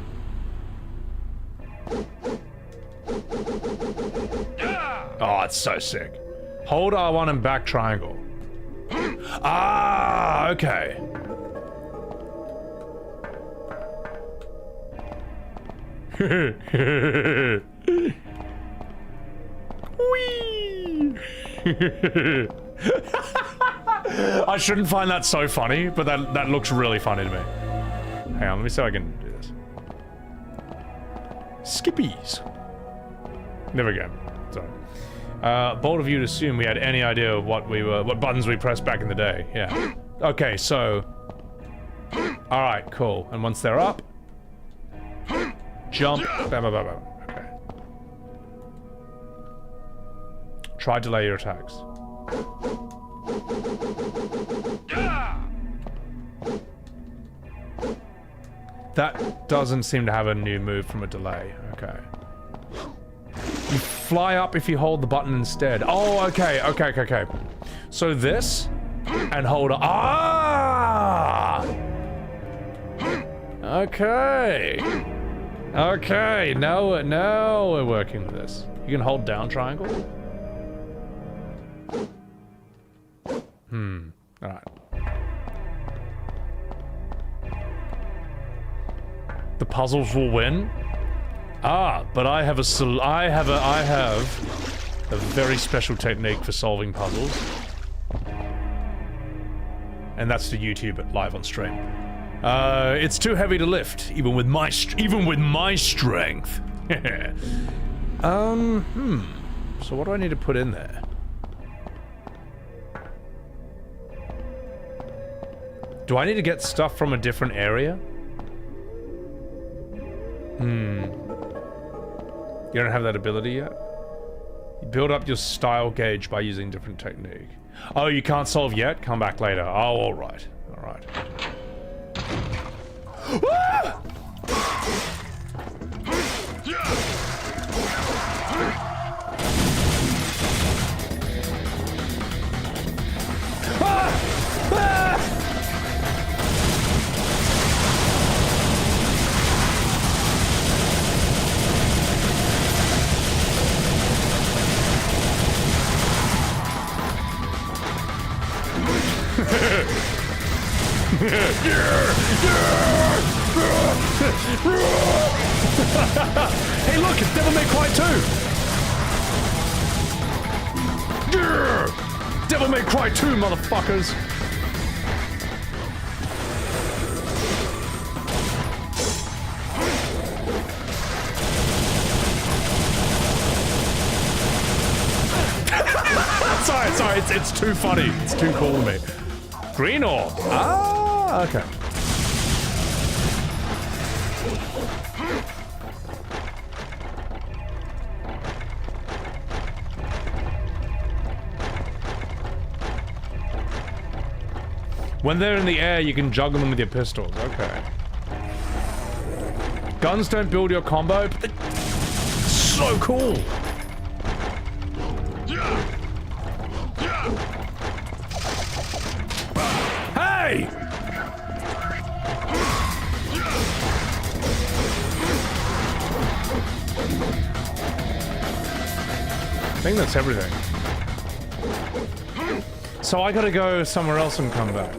Oh, it's so sick. Hold R1 and back triangle. Ah, okay. Whee! I shouldn't find that so funny, but that looks really funny to me. Hang on, let me see if I can do this. Skippies. Never again. Sorry. Bold of you to assume we had any idea of what buttons we pressed back in the day. Yeah. Okay, so. All right, cool. And once they're up, jump. Bam, bam, bam, bam. Okay. Try delay your attacks. That doesn't seem to have a new move from a delay. Okay. You fly up if you hold the button instead. Oh, okay. So this and hold. Ah! Okay. Okay, now we're working with this. You can hold down triangle. Alright. The puzzles will win? Ah, but I have a very special technique for solving puzzles. And that's to YouTube it live on stream. It's too heavy to lift, even with my strength. So what do I need to put in there? Do I need to get stuff from a different area? You don't have that ability yet? You build up your style gauge by using different technique. Oh, you can't solve yet? Come back later. Oh, alright. Alright. Ah! Ah! Ah! Hey look, it's Devil May Cry 2! Devil May Cry 2, motherfuckers! Sorry, it's too funny. It's too cool to me. Green orb. Ah, okay. When they're in the air, you can juggle them with your pistols. Okay. Guns don't build your combo, but they're so cool. Hey! think that's everything. So I gotta go somewhere else and come back.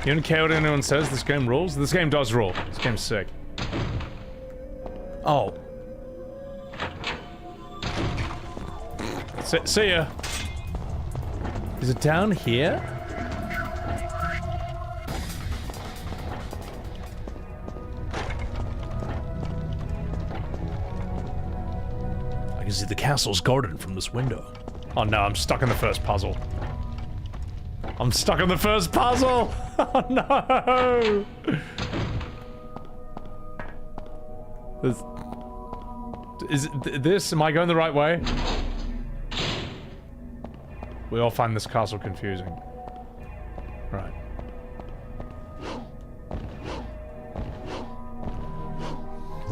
You don't care what anyone says? This game rules? This game does rule. This game's sick. Oh. See ya. Is it down here? I can see the castle's garden from this window. Oh no, I'm stuck in the first puzzle. I'm stuck in the first puzzle! Oh no! Am I going the right way? We all find this castle confusing. Right.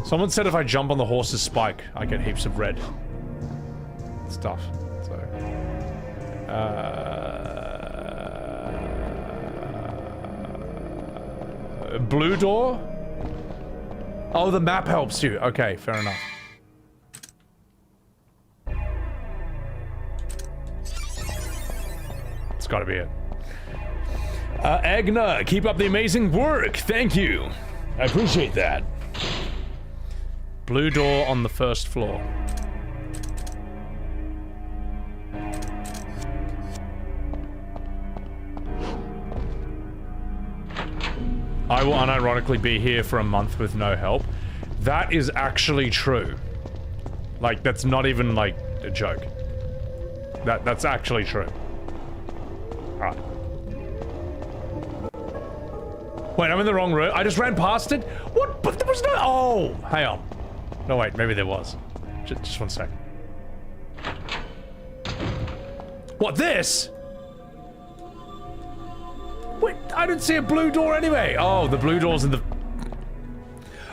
Someone said if I jump on the horse's spike, I get heaps of red stuff. So, blue door? Oh, the map helps you. Okay, fair enough. It's gotta be it. Agna, keep up the amazing work. Thank you. I appreciate that. Blue door on the first floor. I will unironically be here for a month with no help. That is actually true. Like, that's not even, like, a joke. That's actually true. Alright. Wait, I'm in the wrong room. I just ran past it? What? But there was no... Oh! Hang on. No, wait. Maybe there was. Just one sec. What, this? Wait, I didn't see a blue door anyway. Oh, the blue door's in the...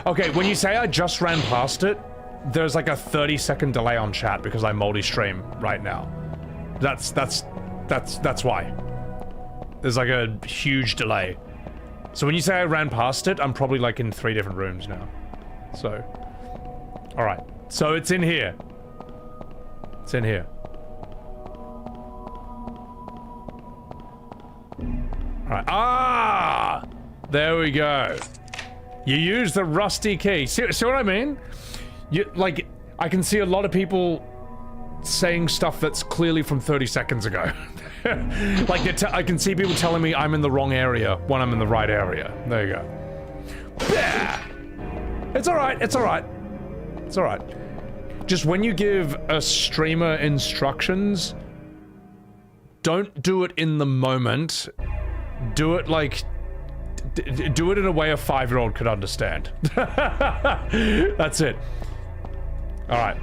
Okay, when you say I just ran past it, there's like a 30-second delay on chat because I multi-stream right now. That's why. There's like a huge delay. So when you say I ran past it, I'm probably like in 3 different rooms now. So... Alright. So it's in here. It's in here. Alright. Ah! There we go. You use the rusty key. See what I mean? You, like, I can see a lot of people saying stuff that's clearly from 30 seconds ago. Like, I can see people telling me I'm in the wrong area when I'm in the right area. There you go. Yeah! It's alright, it's alright. It's alright. Just when you give a streamer instructions, don't do it in the moment. Do it like... do it in a way a 5-year-old could understand. That's it. Alright.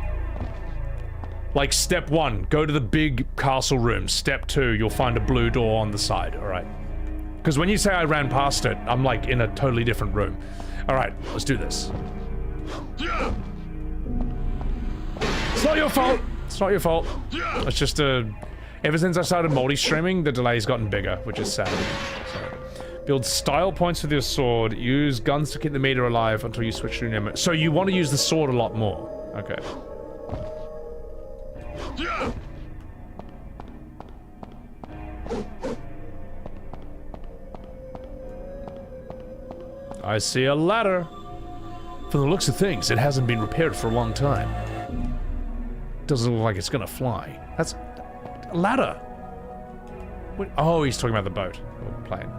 Like, step 1, go to the big castle room. Step 2, you'll find a blue door on the side, alright? Because when you say I ran past it, I'm like in a totally different room. Alright, let's do this. It's not your fault! It's not your fault. It's just ever since I started multi-streaming, the delay's gotten bigger, which is sad. So, build style points with your sword. Use guns to keep the meter alive until you switch to an enemy. So you want to use the sword a lot more. Okay. I see a ladder. From the looks of things, it hasn't been repaired for a long time. Doesn't look like it's gonna fly. That's a ladder. What? Oh, he's talking about the boat or plane.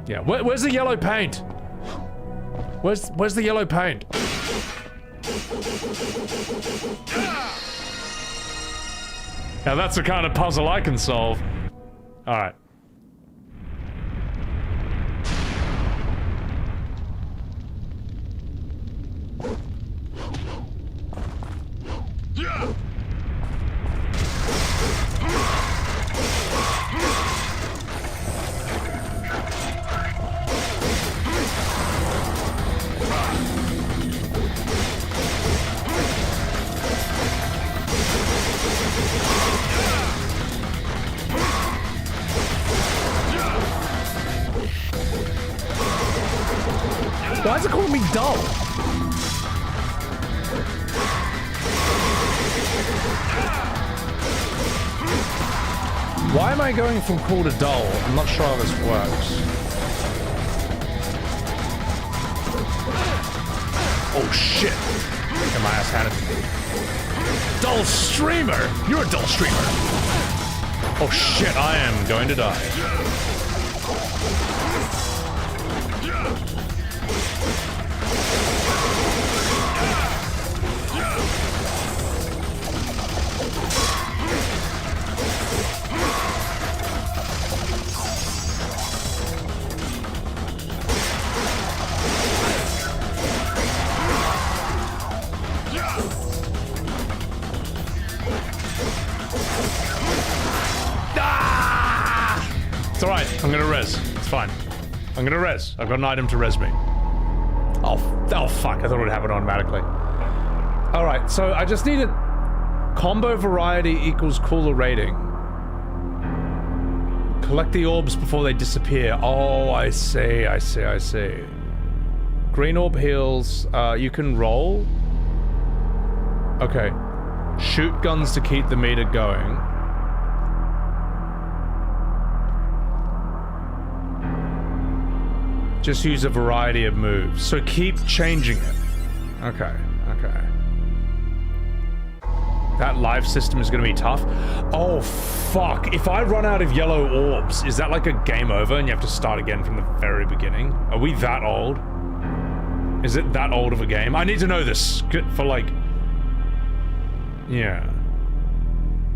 Yeah. Where's the yellow paint? Where's the yellow paint? Now that's the kind of puzzle I can solve. All right. Why is it calling me dull? Why am I going from cool to dull? I'm not sure how this works. Oh shit! Get my ass handed to me. Dull streamer! You're a dull streamer! Oh shit, I am going to die. It's alright, I'm gonna res. It's fine. I'm gonna res. I've got an item to res me. Oh fuck, I thought it would happen automatically. Alright, so I just need a combo variety equals cooler rating. Collect the orbs before they disappear. Oh, I see. Green orb heals, you can roll. Okay. Shoot guns to keep the meter going. Just use a variety of moves. So keep changing it. Okay. That life system is gonna be tough. Oh, fuck. If I run out of yellow orbs, is that like a game over and you have to start again from the very beginning? Are we that old? Is it that old of a game? I need to know this for like... Yeah.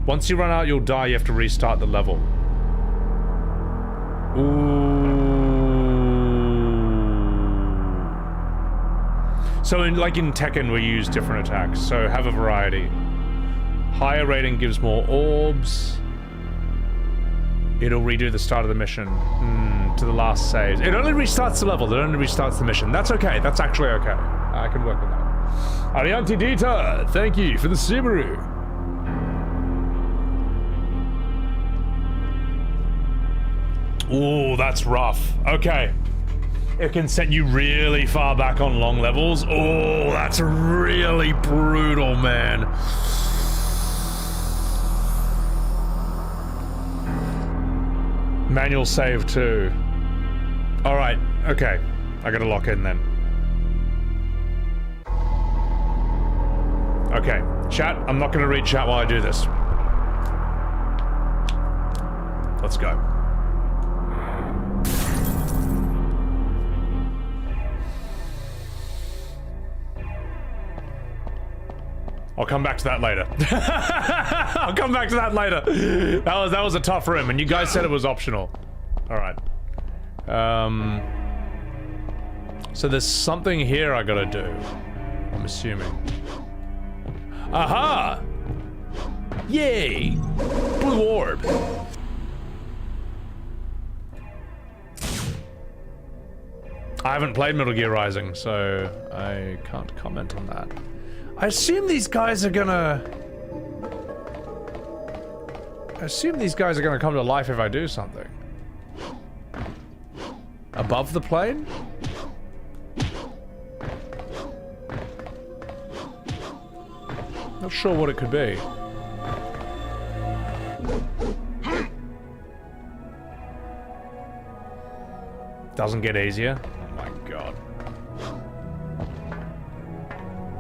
Once you run out, you'll die. You have to restart the level. Ooh. So in Tekken, we use different attacks. So have a variety. Higher rating gives more orbs. It'll redo the start of the mission to the last saves. It only restarts the level. It only restarts the mission. That's okay. That's actually okay. I can work with that. Arianti Dita, thank you for the Subaru. Ooh, that's rough. Okay. It can set you really far back on long levels. Oh, that's really brutal, man. Manual save too. Alright, okay. I gotta lock in then. Okay, chat, I'm not gonna read chat while I do this. Let's go. I'll come back to that later. I'll come back to that later. That was a tough room, and you guys said it was optional. Alright. So there's something here I gotta do. I'm assuming. Aha! Yay! Blue orb. I haven't played Metal Gear Rising, so I can't comment on that. I assume these guys are gonna come to life if I do something. Above the plane? Not sure what it could be. Doesn't get easier? Oh my god.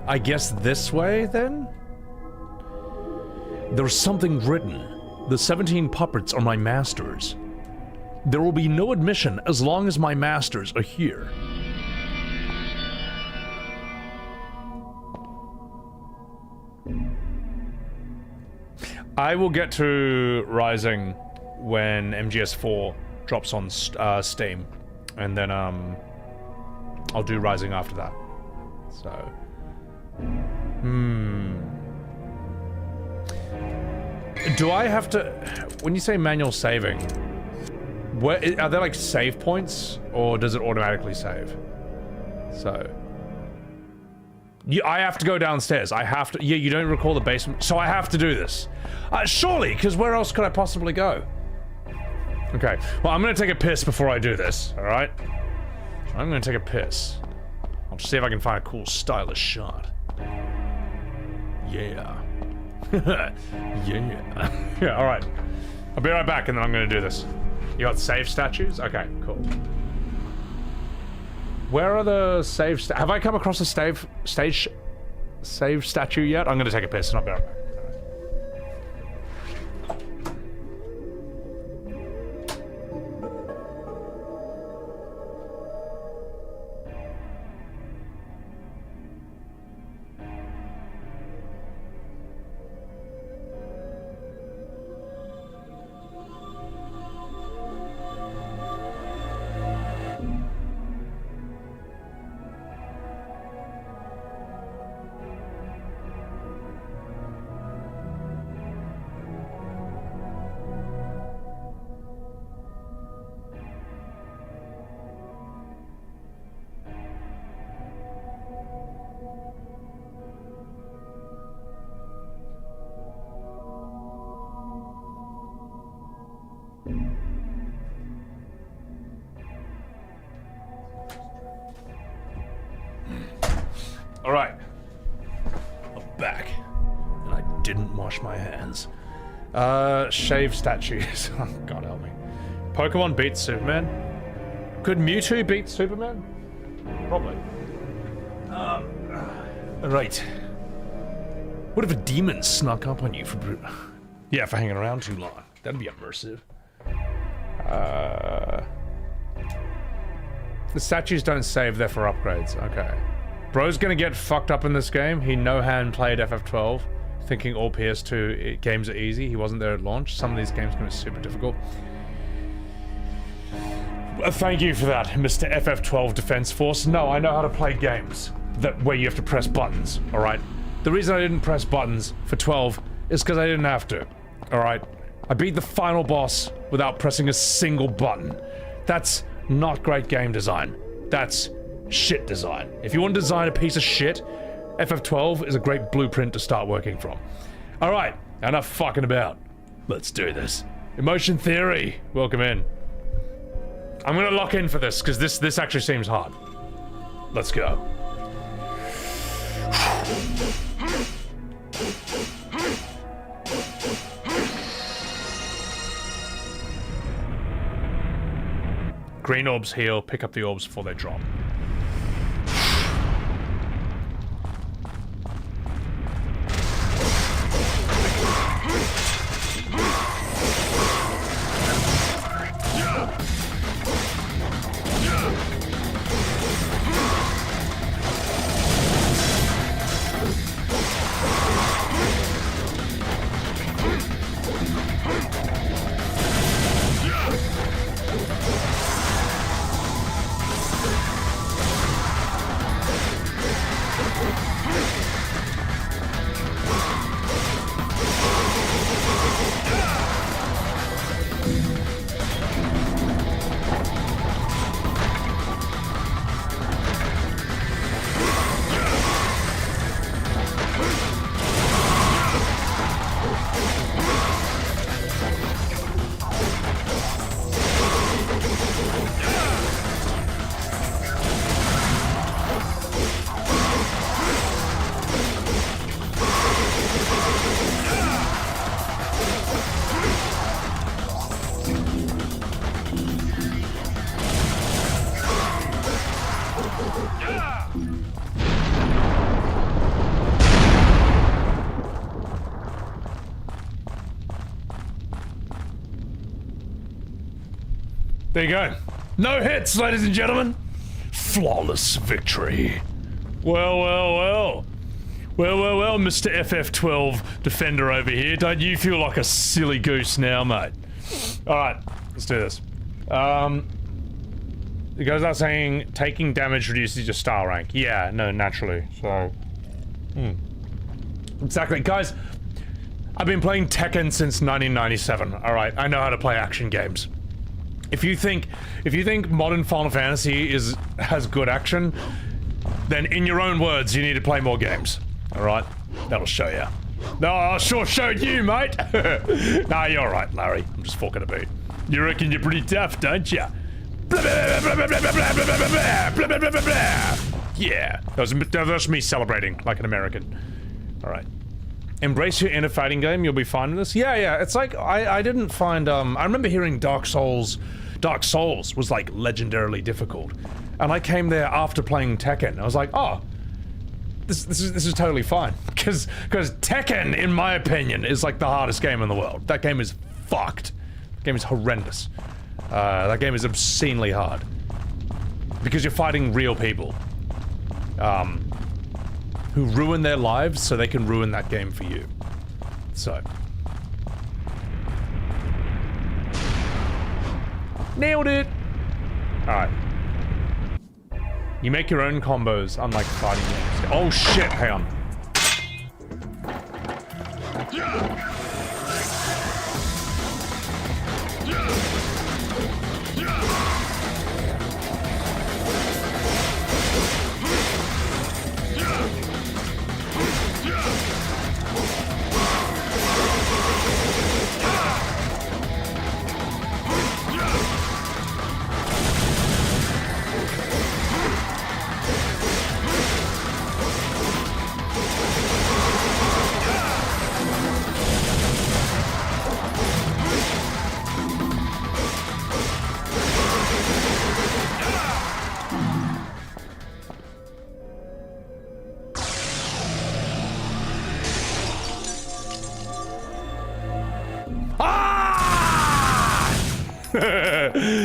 I guess this way, then? There's something written. The 17 puppets are my masters. There will be no admission as long as my masters are here. I will get to Rising when MGS4 drops on Steam. And then, I'll do Rising after that. So... Do I have to... When you say manual saving, where, are there like save points? Or does it automatically save? So... I have to go downstairs. I have to... Yeah, you don't recall the basement. So I have to do this. Surely, because where else could I possibly go? Okay. Well, I'm gonna take a piss before I do this, alright? I'm gonna take a piss. I'll just see if I can find a cool, stylish shot. Yeah. Yeah. Yeah, alright. I'll be right back and then I'm gonna do this. You got save statues? Okay, cool. Where are the save have I come across a save statue yet? I'm gonna take a piss and I'll be right back. Alright. I'm back. And I didn't wash my hands. Shave statues. Oh, God help me. Pokemon beats Superman? Could Mewtwo beat Superman? Probably. Right. What if a demon snuck up on you for for hanging around too long? That'd be immersive. The statues don't save, they're for upgrades. Okay. Bro's gonna get fucked up in this game. He no-hand played FF12, thinking all PS2 games are easy. He wasn't there at launch. Some of these games can be super difficult. Thank you for that, Mr. FF12 Defense Force. No, I know how to play games where you have to press buttons, alright? The reason I didn't press buttons for 12 is because I didn't have to, alright? I beat the final boss without pressing a single button. That's not great game design. That's shit design. If you want to design a piece of shit, FF12 is a great blueprint to start working from. Alright, enough fucking about. Let's do this. Emotion theory, welcome in. I'm gonna lock in for this, because this actually seems hard. Let's go. Green orbs heal, pick up the orbs before they drop. There you go. No hits, ladies and gentlemen. Flawless victory. Well, well, well. Well, well, well, Mr. FF12 Defender over here. Don't you feel like a silly goose now, mate? Alright, let's do this. It goes out saying, taking damage reduces your star rank. Yeah, no, naturally, so... Exactly. Guys, I've been playing Tekken since 1997, alright? I know how to play action games. If you think modern Final Fantasy has good action, then in your own words, you need to play more games. Alright? That'll show you. No, I sure showed you, mate! Nah, you're alright, Larry. I'm just fucking a beat. You reckon you're pretty tough, don't ya? Yeah. That was me celebrating like an American. Alright. Embrace your inner fighting game, you'll be fine with this. Yeah, it's like, I didn't find, I remember hearing Dark Souls was like legendarily difficult. And I came there after playing Tekken. I was like, oh, this is totally fine. Because Tekken, in my opinion, is like the hardest game in the world. That game is fucked. That game is horrendous. That game is obscenely hard. Because you're fighting real people. Who ruin their lives so they can ruin that game for you. So. Nailed it! Alright. You make your own combos, unlike fighting games. Oh shit, hang on.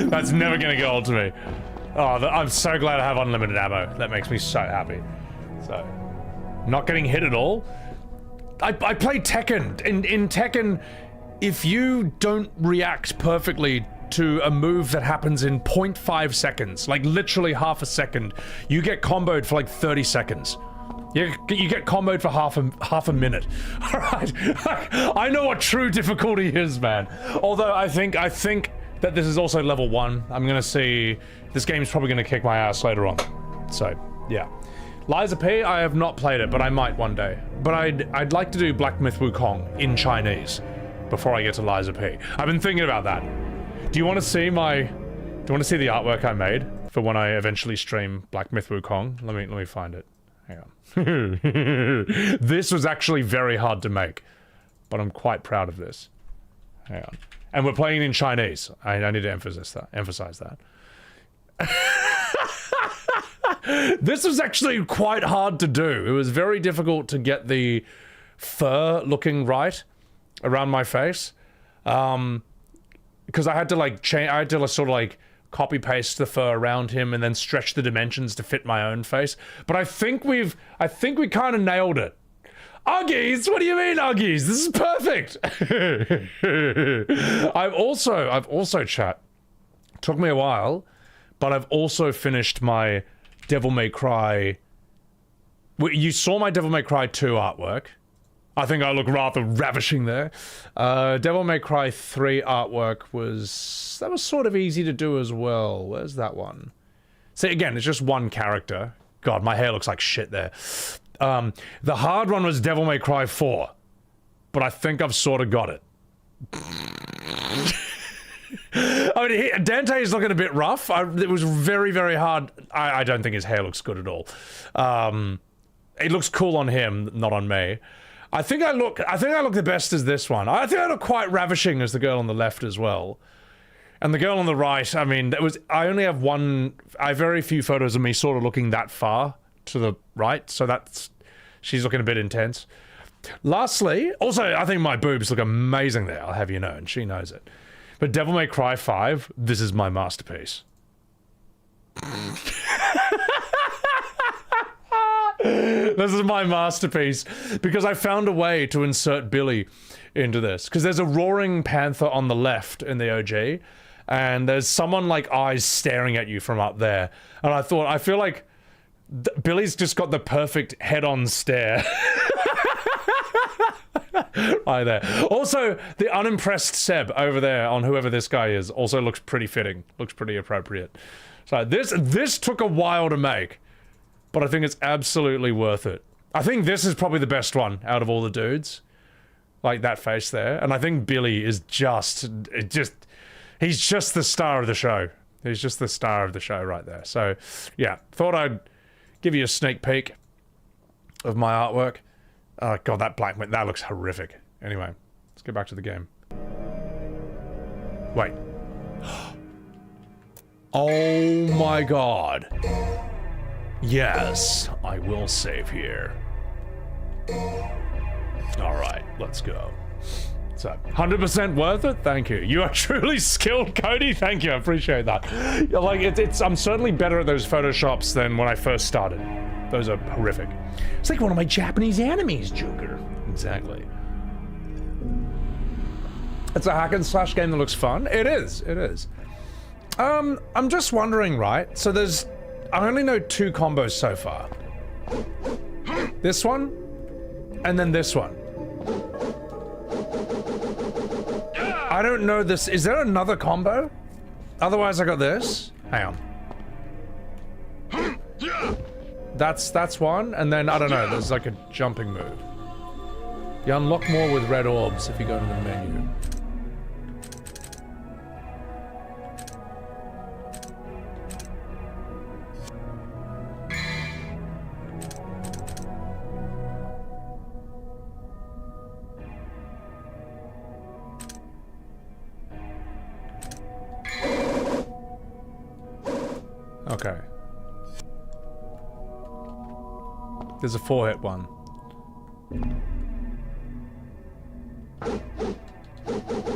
That's never gonna get old to me. Oh, I'm so glad I have unlimited ammo. That makes me so happy. So, not getting hit at all. I play Tekken. In Tekken, if you don't react perfectly to a move that happens in 0.5 seconds, like literally half a second, you get comboed for like 30 seconds. You get comboed for half a minute. All right, I know what true difficulty is, man. Although I think that this is also level 1. I'm gonna see. This game's probably gonna kick my ass later on. So yeah, Lies of P. I have not played it, but I might one day. But I'd like to do Black Myth Wukong in Chinese before I get to Lies of P. I've been thinking about that. Do you want to see the artwork I made for when I eventually stream Black Myth Wukong? Let me find it. Hang on. This was actually very hard to make, but I'm quite proud of this. Hang on. And we're playing it in Chinese. I need to emphasize that. This was actually quite hard to do. It was very difficult to get the fur looking right around my face. Because I had to like sort of like copy paste the fur around him and then stretch the dimensions to fit my own face. But I think we kind of nailed it. Uggies? What do you mean, Uggies? This is perfect. I've also chat. Took me a while, but I've also finished my Devil May Cry. You saw my Devil May Cry 2 artwork. I think I look rather ravishing there. Devil May Cry 3 artwork was sort of easy to do as well. Where's that one? See, again, it's just one character. God, my hair looks like shit there. The hard one was Devil May Cry 4, but I think I've sort of got it. I mean, Dante is looking a bit rough. It was very, very hard. I don't think his hair looks good at all. It looks cool on him, not on me. I think I look the best as this one. I think I look quite ravishing as the girl on the left as well. And the girl on the right, I mean, I only have very few photos of me sort of looking that far to the right, so she's looking a bit intense. Lastly, also, I think my boobs look amazing there, I'll have you know, and she knows it. But Devil May Cry 5, this is my masterpiece. This is my masterpiece because I found a way to insert Billy into this. Because there's a roaring panther on the left in the OG, and there's someone like eyes staring at you from up there. And I feel like Billy's just got the perfect head-on stare. Right there. Also, the unimpressed Seb over there on whoever this guy is also looks pretty fitting. Looks pretty appropriate. So this took a while to make, but I think it's absolutely worth it. I think this is probably the best one out of all the dudes. Like that face there. And I think Billy is he's just the star of the show. He's just the star of the show right there. So, yeah, thought I'd give you a sneak peek of my artwork. Oh god, that black, that looks horrific. Anyway, let's get back to the game. Wait. Oh my god. Yes, I will save here. Alright, let's go. So, 100% worth it? Thank you. You are truly skilled, Cody. Thank you, I appreciate that. Like, I'm certainly better at those Photoshops than when I first started. Those are horrific. It's like one of my Japanese animes, Joker. Exactly. It's a hack and slash game that looks fun. It is, it is. I'm just wondering, right? So I only know 2 combos so far. This one, and then this one. I don't know this. Is there another combo? Otherwise I got this. Hang on. That's one, and then, I don't know, there's like a jumping move. You unlock more with red orbs if you go to the menu. Okay. There's a 4-hit one.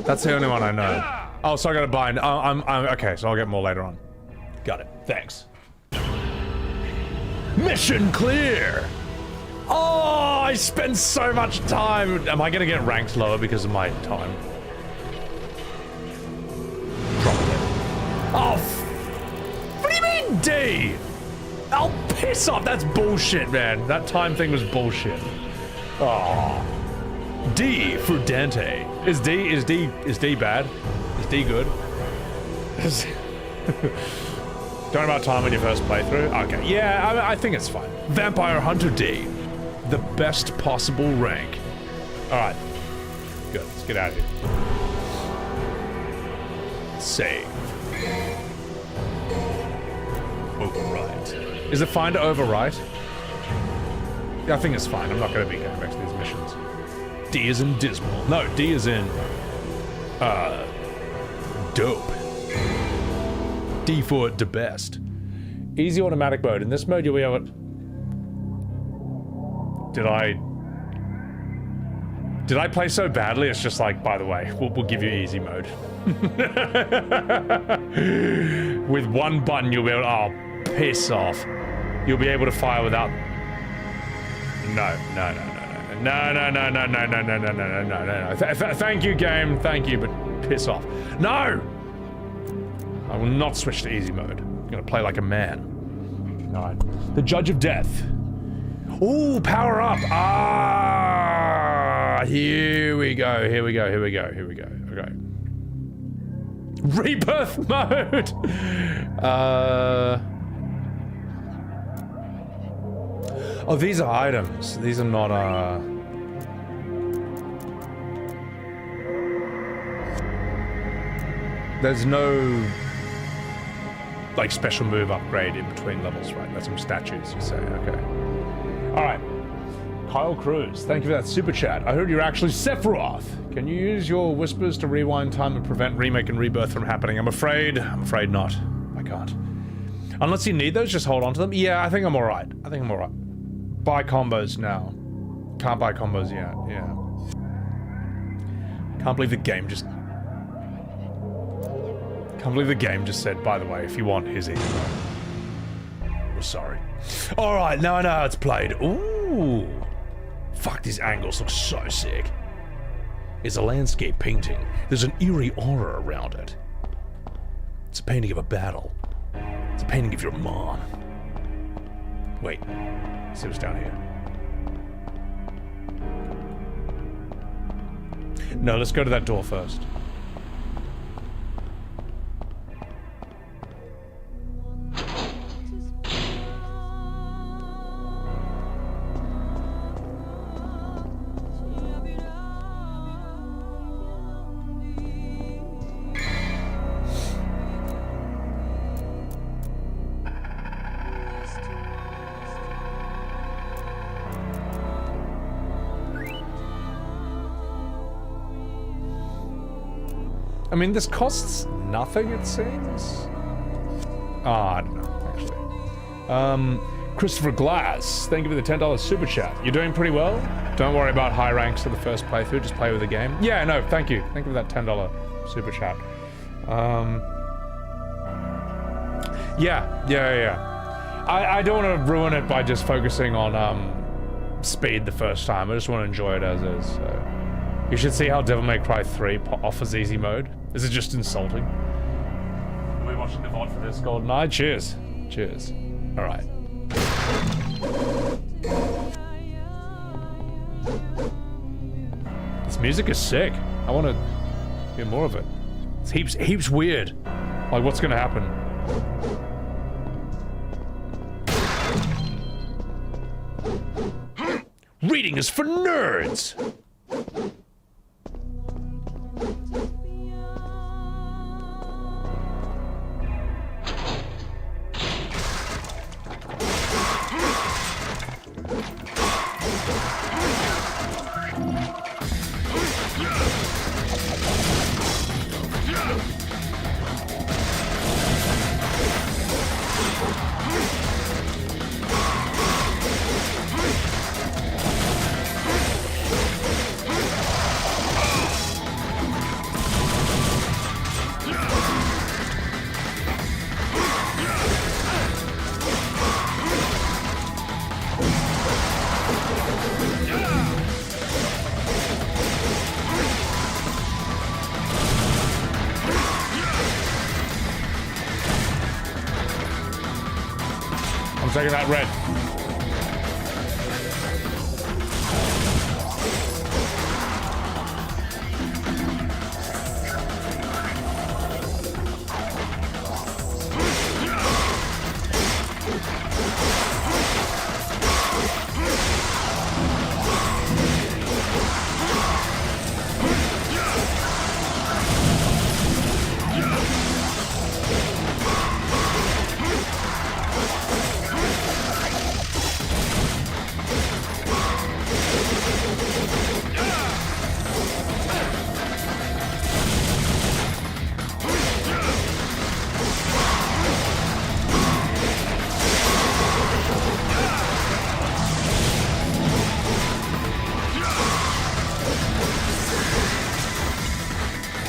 That's the only one I know. Oh, so I gotta buy. I'm okay. So I'll get more later on. Got it. Thanks. Mission clear. Oh, I spend so much time. Am I gonna get ranked lower because of my time? Probably. Oh. What do you mean D? Oh, piss off. That's bullshit, man. That time thing was bullshit. Oh. D for Dante. Is D bad? Is D good? Don't know about time on your first playthrough? Okay, yeah, I think it's fine. Vampire Hunter D. The best possible rank. Alright. Good, let's get out of here. Save. Overwrite. Is it fine to overwrite? Yeah, I think it's fine. I'm not going to be going back to these missions. D is in dismal. No, D is in... dope. D for the best. Easy automatic mode. In this mode, you'll be able to... Did I play so badly? It's just like, by the way, we'll give you easy mode. With one button, you'll be able to... Oh, piss off. You'll be able to fire without... No. Thank you, game. Thank you, but piss off. No! I will not switch to easy mode. I'm gonna play like a man. Alright. The Judge of Death. Ooh, power up! Ah! Here we go. Okay. Rebirth mode! Oh, these are items. These are not, There's no, like, special move upgrade in between levels, right? That's some statues, you say. Okay. Alright. Kyle Cruz, thank you for that super chat. I heard you're actually Sephiroth. Can you use your whispers to rewind time and prevent remake and rebirth from happening? I'm afraid not. I can't. Unless you need those, just hold on to them. Yeah, I think I'm alright. Buy combos now. Can't buy combos yet, yeah. Can't believe the game just... Can't believe the game just said, by the way, if you want, here's easy. We're sorry. Alright, now I know how it's played. Ooh. Fuck, these angles look so sick. It's a landscape painting. There's an eerie aura around it. It's a painting of a battle. It's a painting of your mom. Wait. See what's down here. No, let's go to that door first. I mean, this costs nothing, it seems. I don't know, actually. Christopher Glass, thank you for the $10 super chat. You're doing pretty well. Don't worry about high ranks for the first playthrough, just play with the game. Yeah, no, thank you. Thank you for that $10 super chat. Yeah. I don't want to ruin it by just focusing on speed the first time. I just want to enjoy it as is. So. You should see how Devil May Cry 3 offers easy mode. This is just insulting. We're watching the VOD for this, GoldenEye. Cheers. Cheers. All right. This music is sick. I want to hear more of it. It's heaps weird. Like, what's gonna happen? Reading is for nerds! I'm taking that red.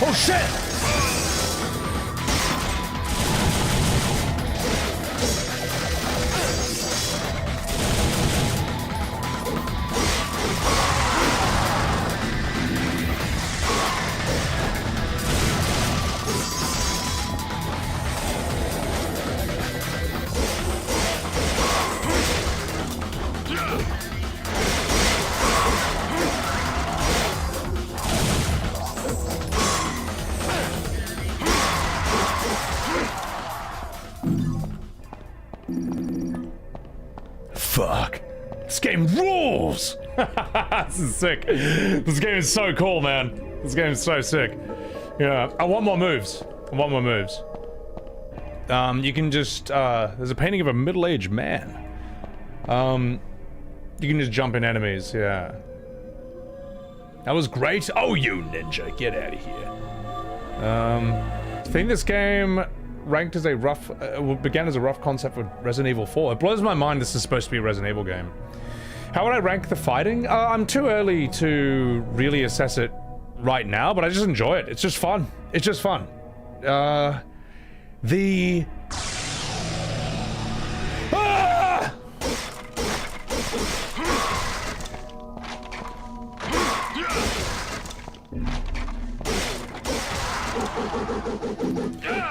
Oh shit! Fuck. This game rules! This is sick. This game is so cool, man. This game is so sick. Yeah, I want more moves. I want more moves. You can just, there's a painting of a middle-aged man. You can just jump in enemies, yeah. That was great. Oh, you ninja, get out of here. I think this game ranked as a rough, began as a rough concept for Resident Evil 4. It blows my mind this is supposed to be a Resident Evil game. How would I rank the fighting? I'm too early to really assess it right now, but I just enjoy it. It's just fun. It's just fun. The... Ah!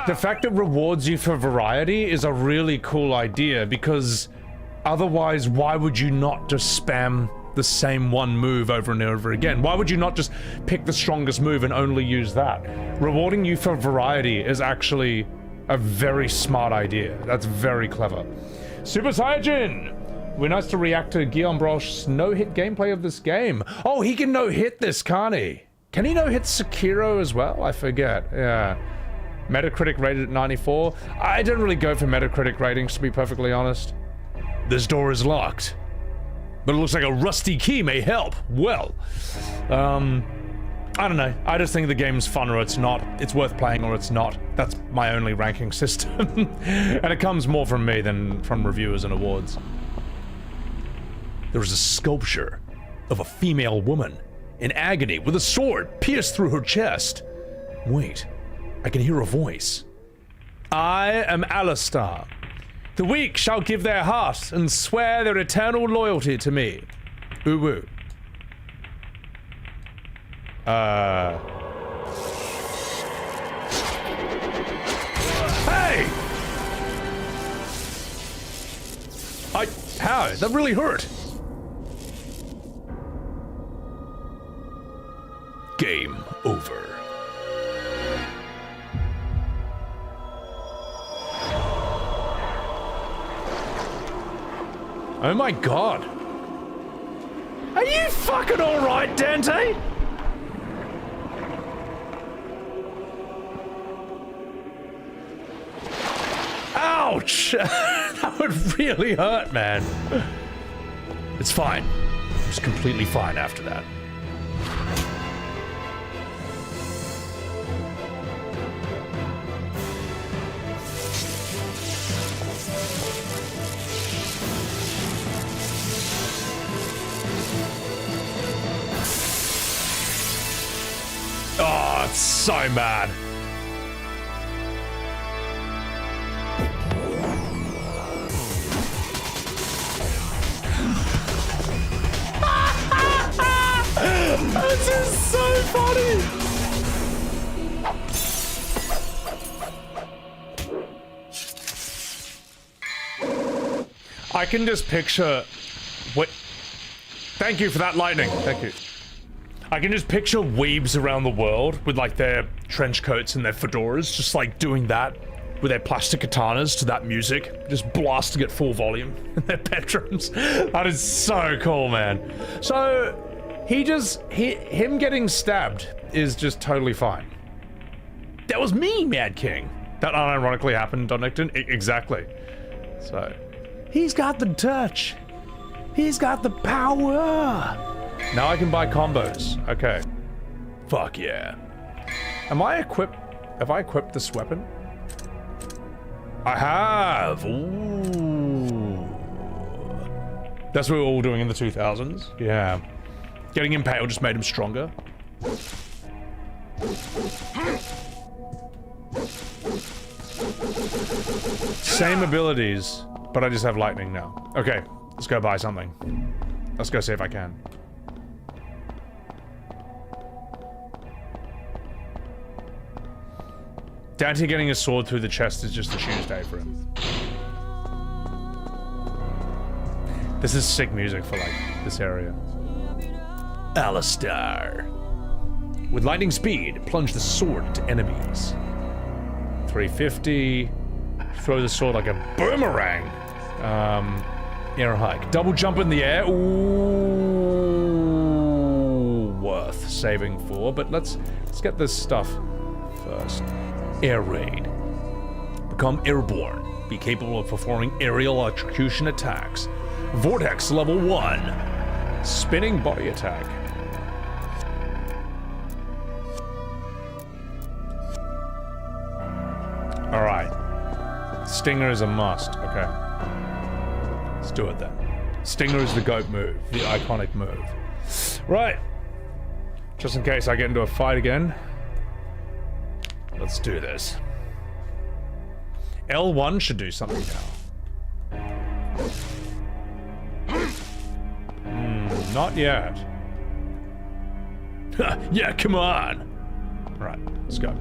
The fact it rewards you for variety is a really cool idea, because otherwise, why would you not just spam the same one move over and over again? Why would you not just pick the strongest move and only use that? Rewarding you for variety is actually a very smart idea. That's very clever. Super Saiyajin! We're nice to react to Guillaume Broche's no-hit gameplay of this game. Oh, he can no-hit this, can't he? Can he no-hit Sekiro as well? I forget, yeah. Metacritic rated at 94. I don't really go for Metacritic ratings, to be perfectly honest. This door is locked, but it looks like a rusty key may help. Well, I don't know. I just think the game's fun or it's not. It's worth playing or it's not. That's my only ranking system. And it comes more from me than from reviewers and awards. There is a sculpture of a female woman in agony with a sword pierced through her chest. Wait, I can hear a voice. I am Alistar. The weak shall give their heart and swear their eternal loyalty to me. Uwu. Hey! How? That really hurt. Game over. Oh my god. Are you fucking alright, Dante? Ouch! That would really hurt, man. It's fine. It's completely fine after that. Oh, it's so mad. This is so funny! I can just picture... What? Thank you for that lightning. Thank you. I can just picture weebs around the world with like their trench coats and their fedoras, just like doing that with their plastic katanas to that music, just blasting at full volume in their bedrooms. That is so cool, man. So... him getting stabbed is just totally fine. That was me, Mad King. That unironically happened, Donington. Exactly. So, he's got the touch. He's got the power. Now I can buy combos. Okay. Fuck yeah. Have I equipped this weapon? I have. Ooh. That's what we were all doing in the 2000s. Yeah. Getting impaled just made him stronger. Same abilities, but I just have lightning now. Okay, let's go buy something. Let's go see if I can. Dante getting a sword through the chest is just a Tuesday for him. This is sick music for like this area. Alistar. With lightning speed, plunge the sword into enemies. 350. Throw the sword like a boomerang. Air hike. Double jump in the air. Ooh, worth saving for. But let's get this stuff first. Air raid. Become airborne. Be capable of performing aerial electrocution attacks. Vortex level 1. Spinning body attack. Alright. Stinger is a must. Okay. Let's do it then. Stinger is the GOAT move. The iconic move. Right. Just in case I get into a fight again. Let's do this. L1 should do something now. Not yet. Yeah, come on. Right, let's go.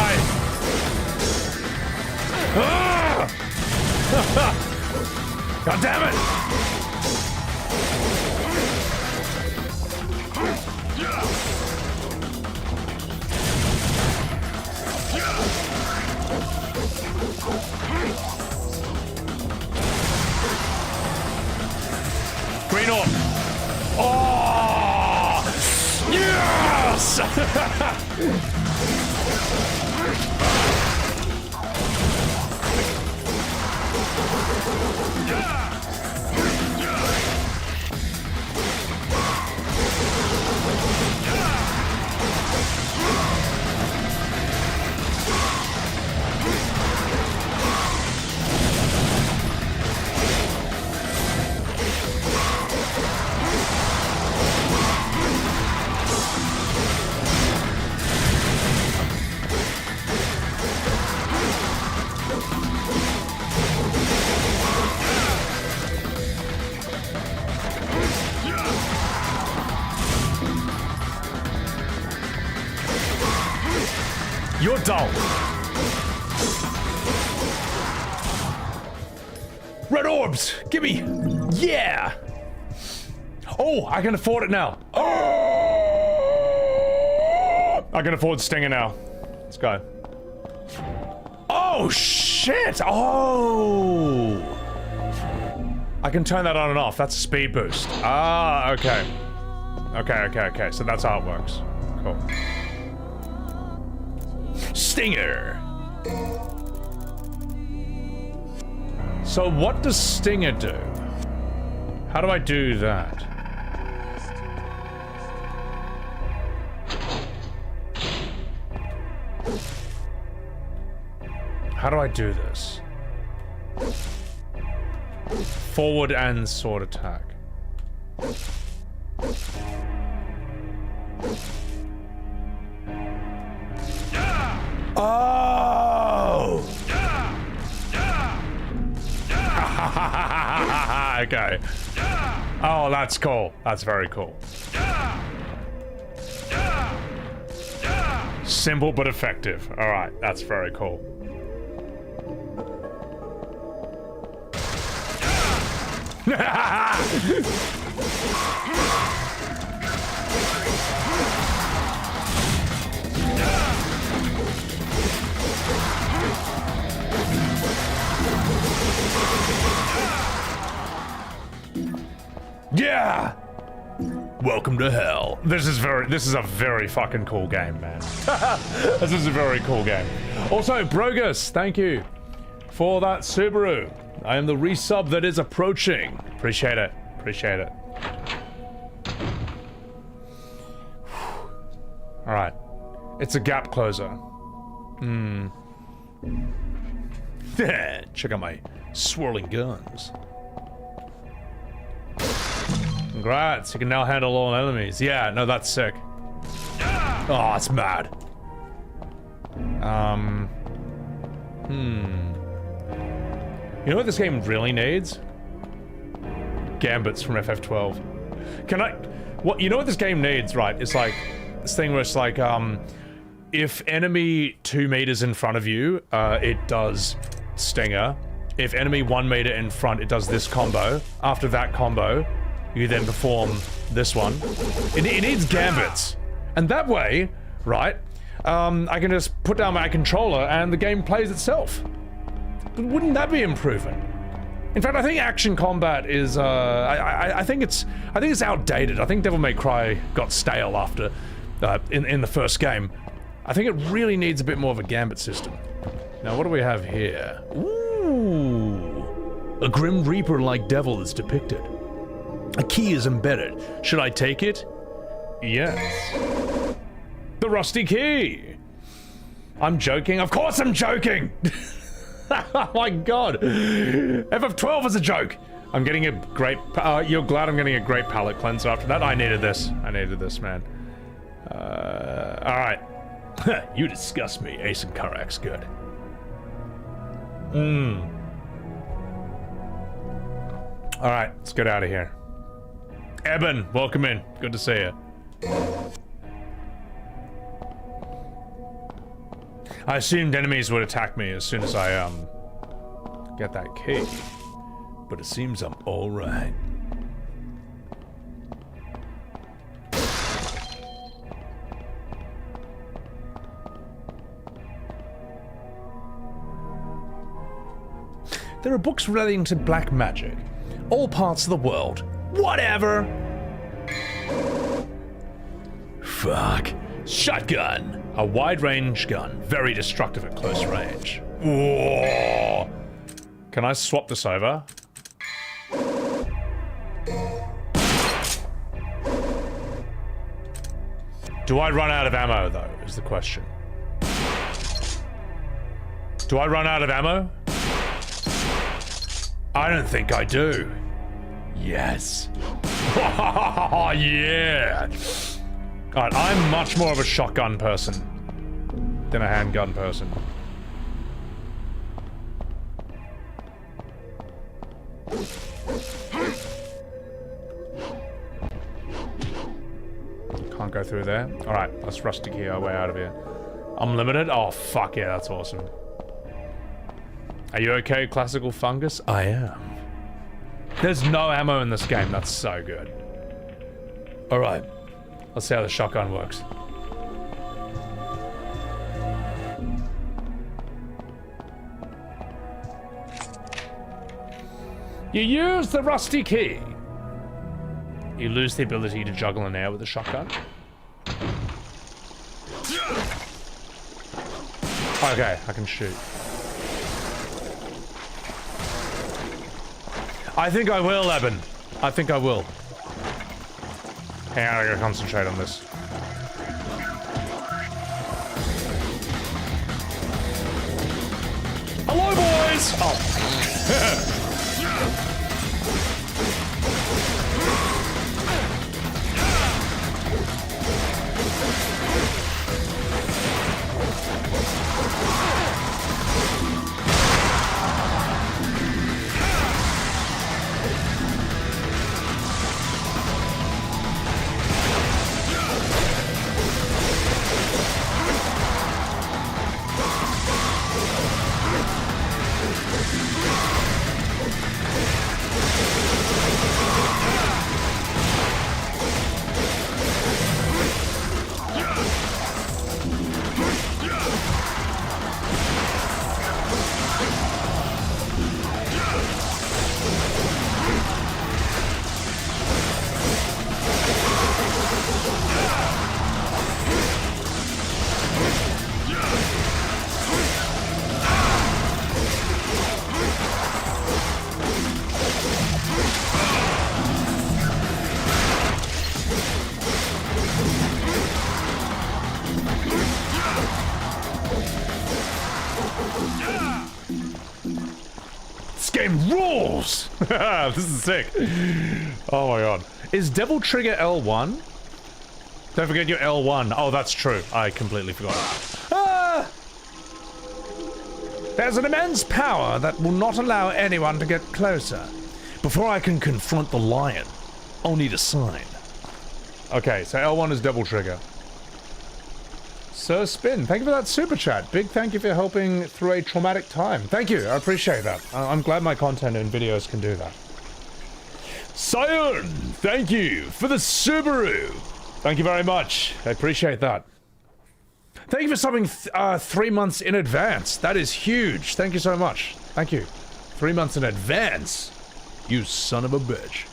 die. Ah! God damn it! Green orb. Oh! Yes! You're dull. Red orbs! Gimme! Yeah! Oh, I can afford it now. Oh! I can afford Stinger now. Let's go. Oh, shit! Oh! I can turn that on and off. That's a speed boost. Ah, okay. Okay. So that's how it works. Cool. Stinger! So what does Stinger do? How do I do that? How do I do this? Forward and sword attack. Oh! Okay. Oh, that's cool. That's very cool. Simple but effective. All right, that's very cool. Yeah! Welcome to hell. This is a very fucking cool game, man. This is a very cool game. Also, Brogus, thank you for that Subaru. I am the resub that is approaching. Appreciate it. Appreciate it. Alright. It's a gap closer. Check out my swirling guns. Congrats, you can now handle all enemies. Yeah, no, that's sick. Oh, that's mad. You know what this game really needs? Gambits from FF12. You know what this game needs, right? It's like, this thing where it's like, if enemy 2 meters in front of you, it does Stinger. If enemy 1 meter in front, it does this combo. After that combo, you then perform this one. It needs gambits. And that way, right, I can just put down my controller and the game plays itself. But wouldn't that be improvement? In fact, I think action combat is, I think it's outdated. I think Devil May Cry got stale after, in the first game. I think it really needs a bit more of a gambit system. Now, what do we have here? Ooh, a Grim Reaper-like devil is depicted. A key is embedded. Should I take it? Yes. The rusty key! I'm joking. Of course I'm joking! Oh my god! FF12 is a joke! I'm getting a great... you're glad I'm getting a great palate cleanser after that? I needed this. I needed this, man. Alright. You disgust me. Ace and Karak's good. Alright, let's get out of here. Eben, welcome in. Good to see you. I assumed enemies would attack me as soon as I, get that key. But it seems I'm alright. There are books relating to black magic. All parts of the world. Whatever! Fuck. Shotgun. A wide-range gun. Very destructive at close range. Whoa. Can I swap this over? Do I run out of ammo, though, is the question. Do I run out of ammo? I don't think I do. Yes. Yeah. Alright, I'm much more of a shotgun person than a handgun person. Can't go through there. Alright, let's rusty key our way out of here. Unlimited? Oh, fuck yeah, that's awesome. Are you okay, classical fungus? I am. There's no ammo in this game. That's so good. Alright. Let's see how the shotgun works. You use the rusty key. You lose the ability to juggle in air with the shotgun. Okay, I can shoot. I think I will, Eben. I think I will. Hang on, I gotta concentrate on this. Hello, boys! Oh. Rules! This is sick. Oh my god. Is Devil Trigger L1? Don't forget your L1. Oh, that's true. I completely forgot. Ah! There's an immense power that will not allow anyone to get closer. Before I can confront the lion, I'll need a sign. Okay, so L1 is Devil Trigger. Sir Spin, thank you for that super chat. Big thank you for helping through a traumatic time. Thank you, I appreciate that. I'm glad my content and videos can do that. Sion, thank you for the Subaru. Thank you very much. I appreciate that. Thank you for subbing 3 months in advance. That is huge. Thank you so much. Thank you. 3 months in advance. You son of a bitch.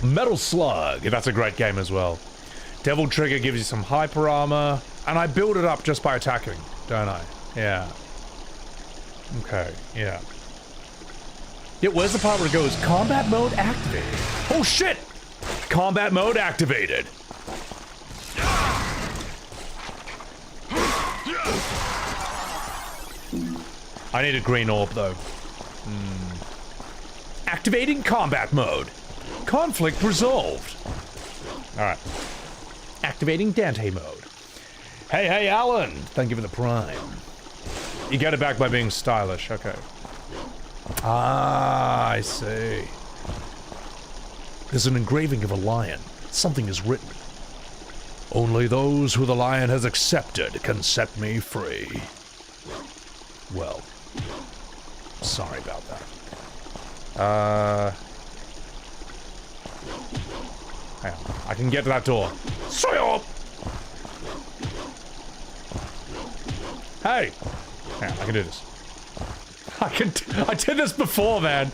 Metal Slug. That's a great game as well. Devil Trigger gives you some hyper armor, and I build it up just by attacking, don't I? Yeah. Okay, yeah. Yeah, where's the part where it goes, combat mode activated? Oh shit! Combat mode activated! I need a green orb, though. Activating combat mode. Conflict resolved. Alright. Activating Dante mode. Hey, Alan! Thank you for the prime. You get it back by being stylish, okay. Ah, I see. There's an engraving of a lion. Something is written. Only those who the lion has accepted can set me free. Well, sorry about that. Hang on. I can get to that door. Hey! Hang on, I can do this. I did this before, man.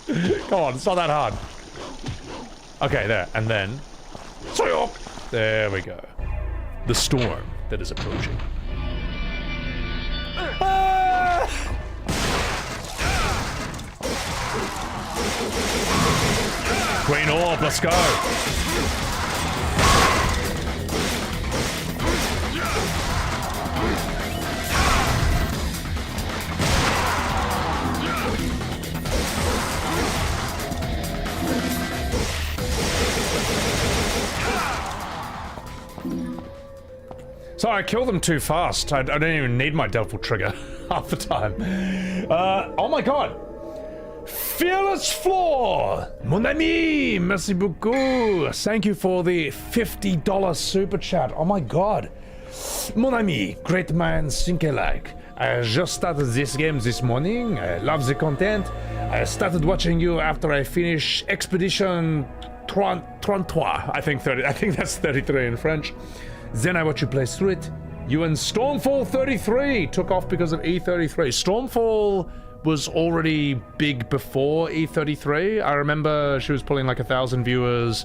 Come on, it's not that hard. Okay, there. And then... There we go. The storm that is approaching. Ah! Green orb, let's go. Sorry, I killed them too fast. I don't even need my devil trigger half the time. Oh my god! Fearless Floor! Mon ami! Merci beaucoup! Thank you for the $50 super chat. Oh my god. Mon ami, great man, think alike. I just started this game this morning. I love the content. I started watching you after I finished Expedition 33. I think that's 33 in French. Then I watched you play through it. You and Stormfall 33 took off because of E33. Stormfall was already big before E33. I remember she was pulling like 1,000 viewers.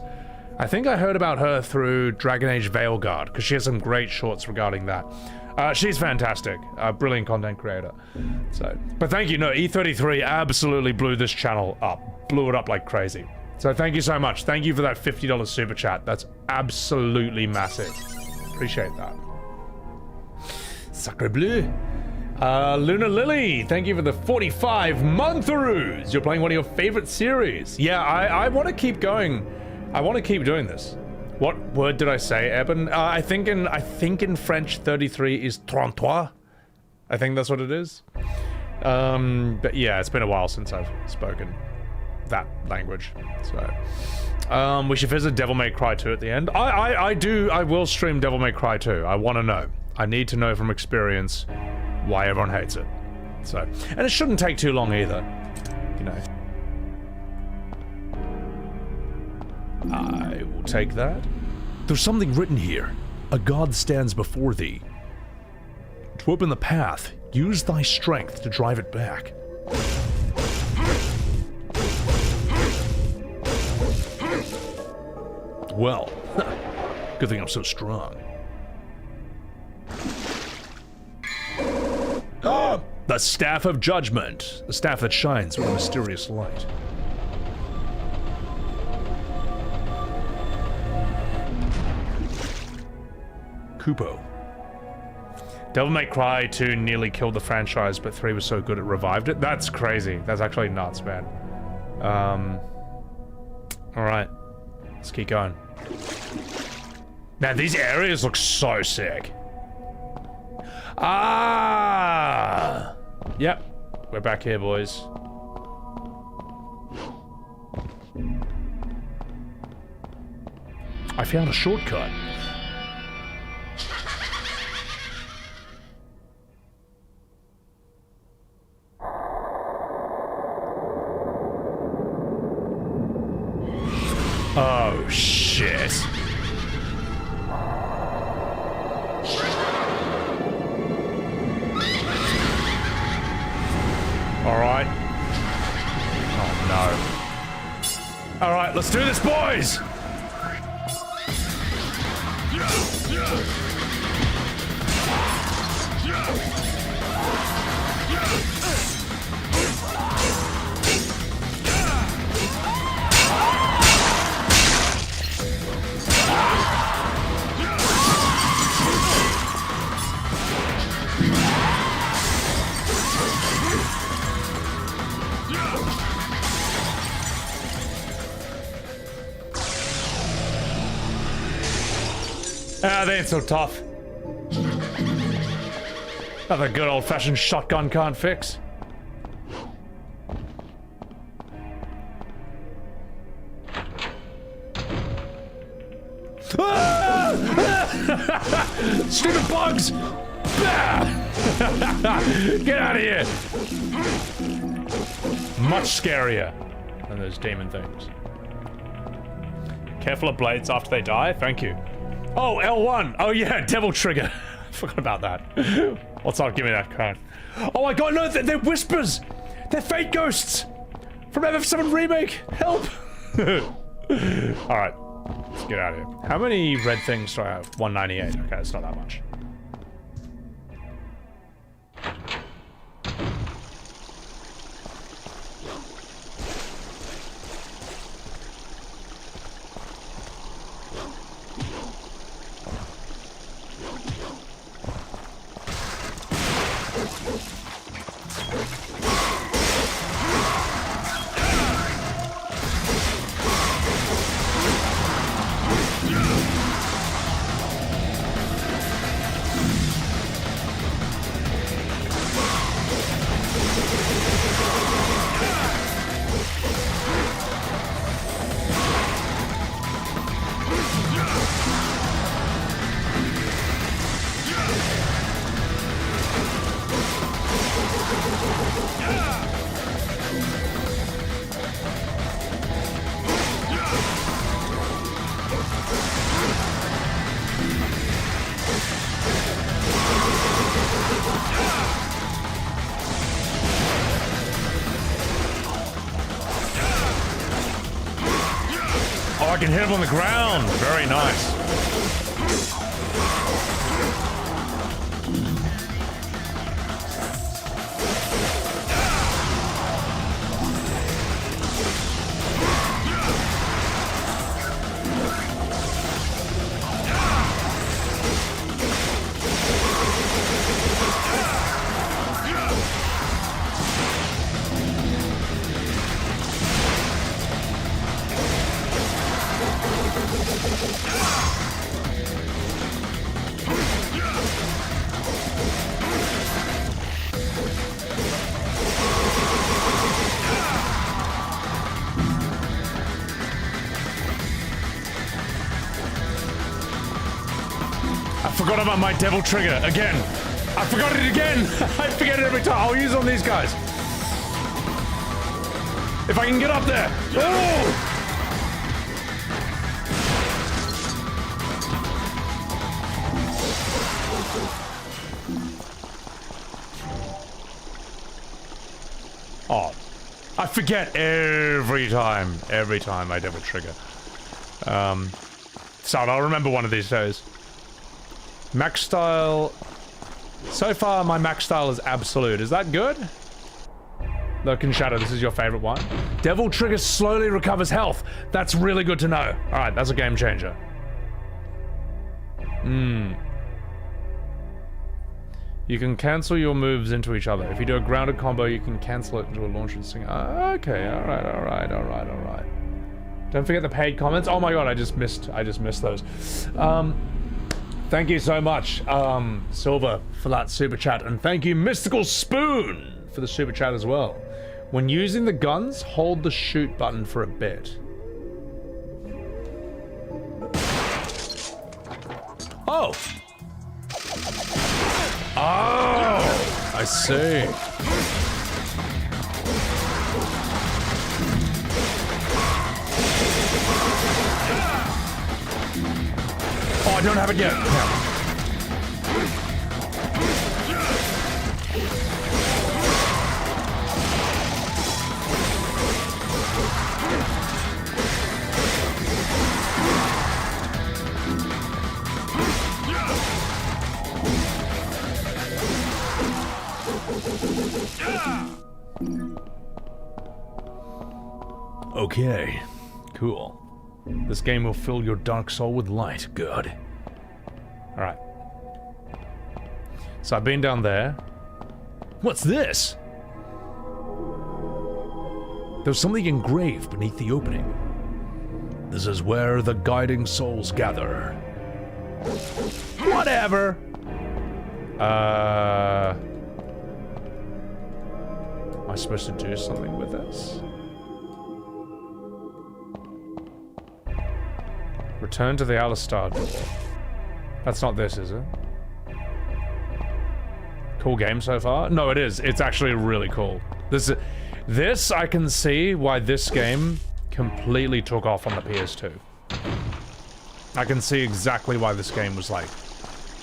I think I heard about her through Dragon Age Veilguard, because she has some great shorts regarding that. She's fantastic. Brilliant content creator. So, but thank you. No, E33 absolutely blew this channel up. Blew it up like crazy. So thank you so much. Thank you for that $50 super chat. That's absolutely massive. Appreciate that. Sacre bleu. Luna Lily, thank you for the 45 montheroos. You're playing one of your favorite series. Yeah, I want to keep going. I want to keep doing this. What word did I say, Eben? I think in French 33 is 33. I think that's what it is. But yeah, it's been a while since I've spoken that language. So we should visit Devil May Cry 2 at the end. I will stream Devil May Cry 2. I want to know. I need to know from experience why everyone hates it. So, and it shouldn't take too long either, you know. I will take that. There's something written here. A god stands before thee. To open the path, use thy strength to drive it back. Well, good thing I'm so strong. Ah, the Staff of Judgment. The staff that shines with a mysterious light. Kupo. Devil May Cry 2 nearly killed the franchise, but 3 was so good it revived it. That's crazy. That's actually nuts, man. Alright. Let's keep going. Man, these areas look so sick. Ah! Yep. We're back here, boys. I found a shortcut. Oh, shit. Alright. Oh, no. Alright, let's do this, boys! Ah, they ain't so tough. Nothing good old-fashioned shotgun can't fix. Ah! Stupid bugs! Bah! Get out of here! Much scarier than those demon things. Careful of blades after they die. Thank you. Oh, L1. Oh yeah, devil trigger. I forgot about that. What's up? Give me that card. Oh my god, no, they're whispers! They're fate ghosts! From FF7 Remake! Help! Alright, let's get out of here. How many red things do I have? 198. Okay, it's not that much. Oh, I can hit him on the ground. Very nice. I forgot about my devil trigger again. I forgot it again. I forget it every time. I'll use it on these guys. If I can get up there. Oh! Oh, I forget every time I devil trigger. So I'll remember one of these days. Max style. So far, my max style is absolute. Is that good? Look in shadow, this is your favorite one. Devil trigger slowly recovers health. That's really good to know. All right, that's a game changer. You can cancel your moves into each other. If you do a grounded combo, you can cancel it into a launcher and sing. Okay, all right. Don't forget the paid comments. Oh my god, I just missed those. Thank you so much, Silver, for that super chat, and thank you, Mystical Spoon, for the super chat as well. When using the guns, hold the shoot button for a bit. Oh! Oh! I see. Oh, I don't have it yet. Yeah. Okay, cool. This game will fill your dark soul with light. Good. Alright. So I've been down there. What's this? There's something engraved beneath the opening. This is where the guiding souls gather. Whatever. Am I supposed to do something with this? Return to the Alistar door. That's not this, is it? cool game so far. No, it is. It's actually really cool. This I can see why this game completely took off on the PS2. I can see exactly why this game was like,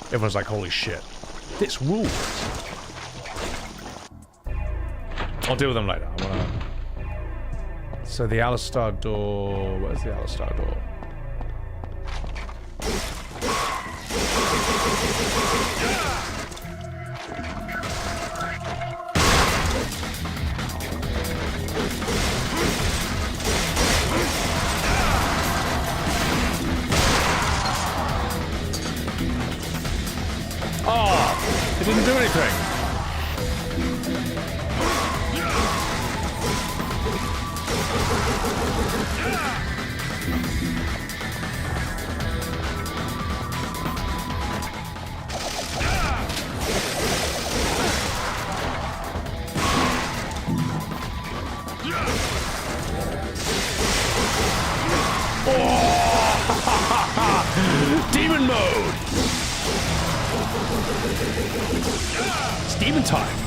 everyone's like, holy shit, this rules. I'll deal with them later. So the Alistar door, where's the Alistar door? Oh, it didn't do anything. Oh! Demon mode! It's demon time.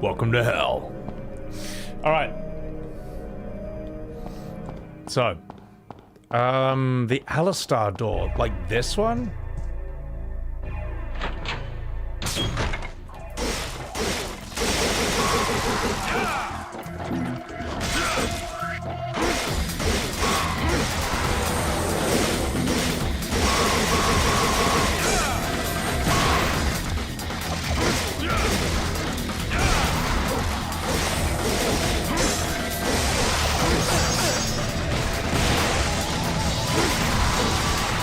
Welcome to hell. All right. So, the Alistar door, like this one?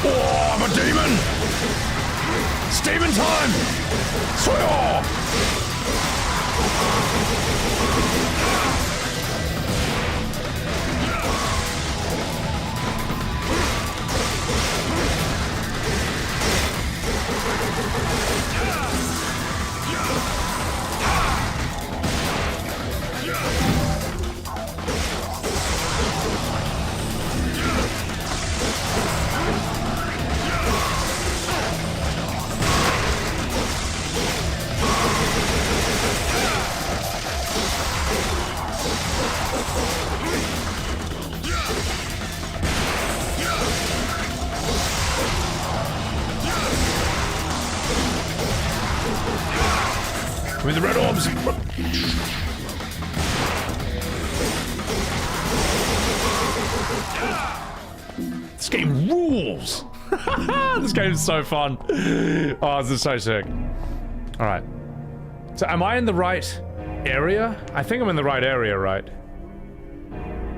Oh, I'm a demon! It's demon time! Swore! With the red orbs. This game rules. This game is so fun. Oh, this is so sick. All right. So am I in the right area? I think I'm in the right area, right?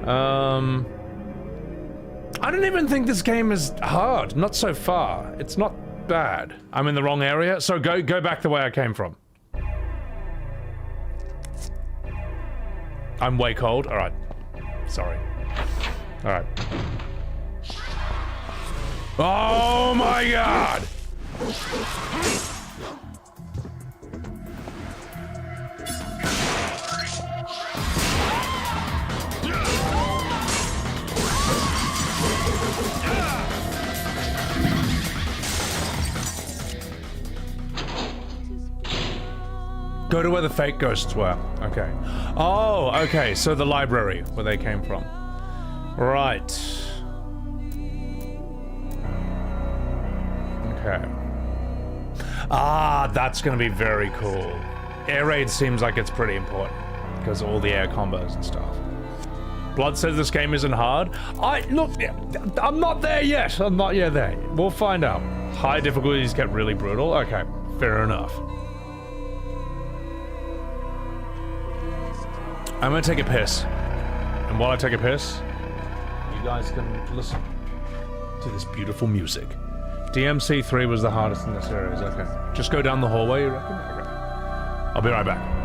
I don't even think this game is hard. Not so far. It's not bad. I'm in the wrong area. So go back the way I came from. I'm way cold. All right. Sorry. All right. Oh my God! Go to where the fake ghosts were. Okay. Oh, okay. So the library where they came from. Right. Okay. Ah, that's gonna be very cool. Air raid seems like it's pretty important because of all the air combos and stuff. Blood says this game isn't hard. Look, I'm not there yet. I'm not yet there. We'll find out. High difficulties get really brutal. Okay, fair enough. I'm gonna take a piss. And while I take a piss, you guys can listen to this beautiful music. DMC3 was the hardest in the series, okay. Just go down the hallway, you reckon? Okay. I'll be right back.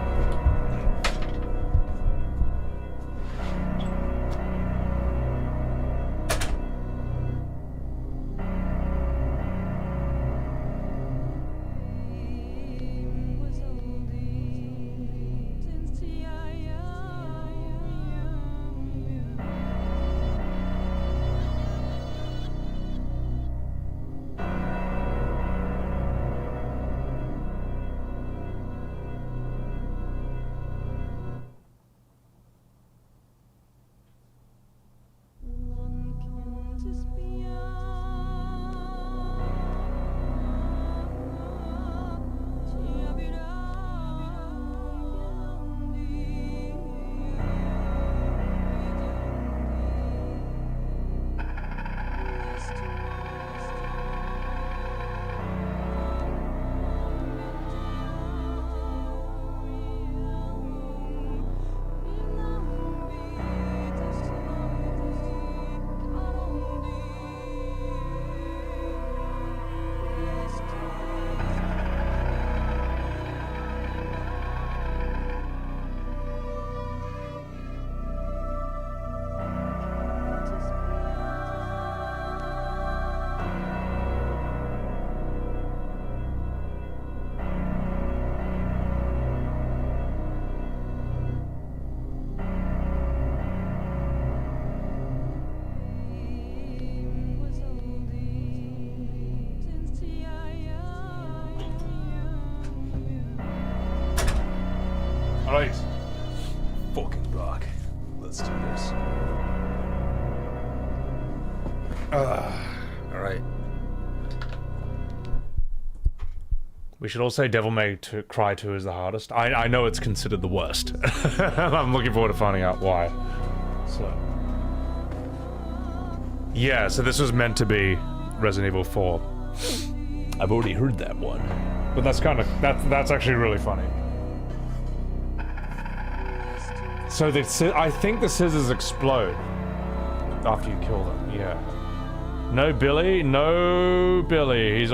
Alright. Fucking rock. Let's do this. Alright. We should all say Devil May Cry 2 is the hardest. I know it's considered the worst. I'm looking forward to finding out why. So. Yeah, so this was meant to be Resident Evil 4. I've already heard that one. But that's kind of, that's actually really funny. So I think the scissors explode after you kill them, yeah. No Billy, no Billy. He's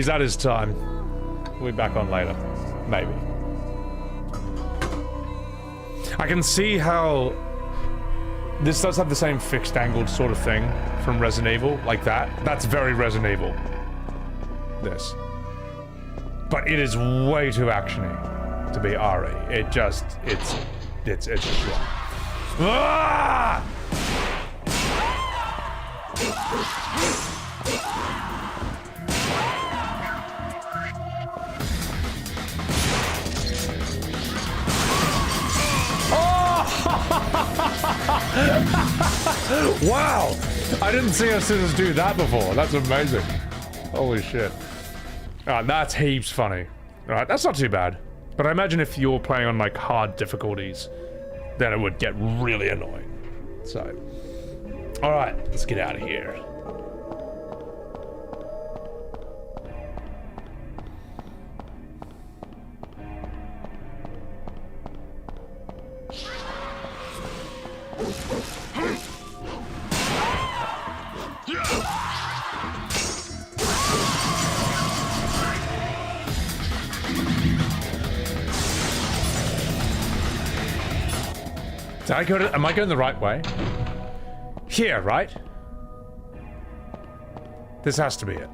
at his time. We'll be back on later, maybe. I can see how this does have the same fixed angled sort of thing from Resident Evil, like that. That's very Resident Evil. This. But it is way too actiony to be RE. It's just wrong. Ah! Oh! Wow! I didn't see our scissors do that before. That's amazing. Holy shit. That's heaps funny. Alright, that's not too bad. But I imagine if you're playing on like hard difficulties, then it would get really annoying. So, alright, let's get out of here. Am I going the right way? Here, right? This has to be it.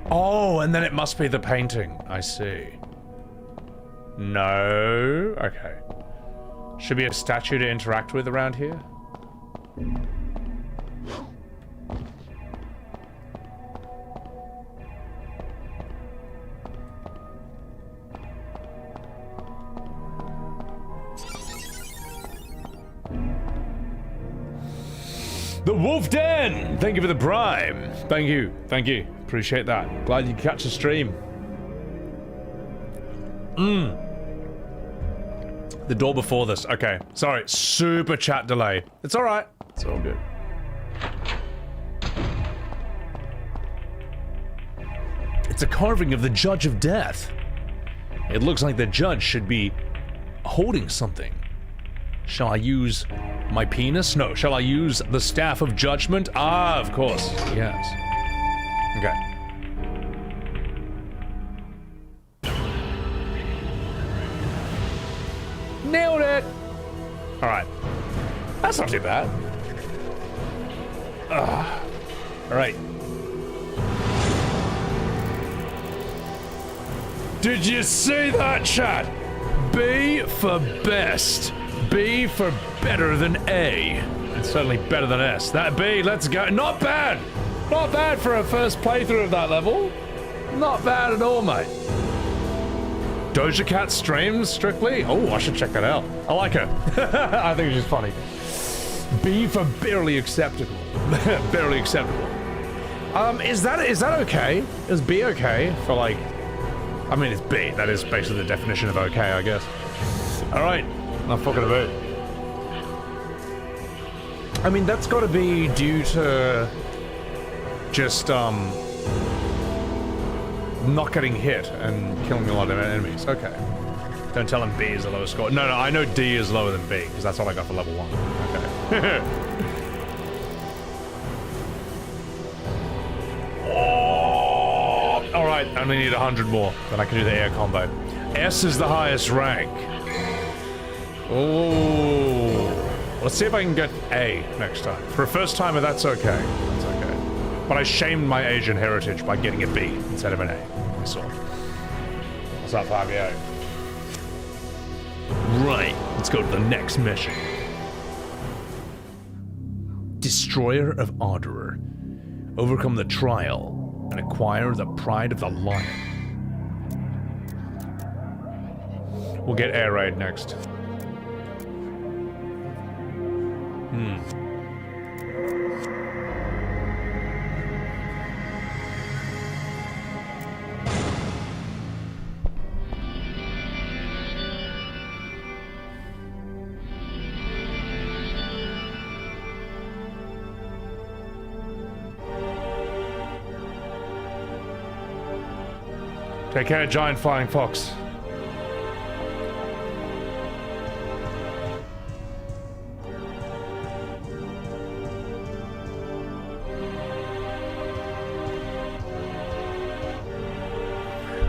Oh, and then it must be the painting. I see. No. Okay. Should be a statue to interact with around here. The Wolf Den! Thank you for the prime. Thank you. Thank you. Appreciate that. Glad you catch the stream. The door before this. Okay. Sorry. Super chat delay. It's alright. It's all good. It's a carving of the Judge of Death. It looks like the judge should be holding something Shall I use my penis? No. Shall I use the Staff of Judgment? Ah, of course. Yes. Okay. Nailed it! Alright. That's not too bad. Alright. Did you see that, chat? B for best. B for better than A. It's certainly better than S. That B, let's go. Not bad! Not bad for a first playthrough of that level. Not bad at all, mate. Doja Cat streams, strictly? Oh, I should check that out. I like her. I think she's funny. B for barely acceptable. Barely acceptable. Is that okay? Is B okay for, like... I mean, it's B. That is basically the definition of okay, I guess. Alright. Not fucking about. I mean, that's gotta be due to... just, not getting hit and killing a lot of enemies. Okay. Don't tell him B is the lowest score. No, I know D is lower than B, because that's what I got for level 1. Okay. Oh! Alright, I only need 100 more, then I can do the air combo. S is the highest rank. Oh. Let's see if I can get A next time. For a first timer, that's okay. That's okay. But I shamed my Asian heritage by getting a B instead of an A. I saw. What's up, Fabio? Right, let's go to the next mission. Destroyer of Ardour. Overcome the trial and acquire the pride of the lion. We'll get air raid next. Take care, giant flying fox.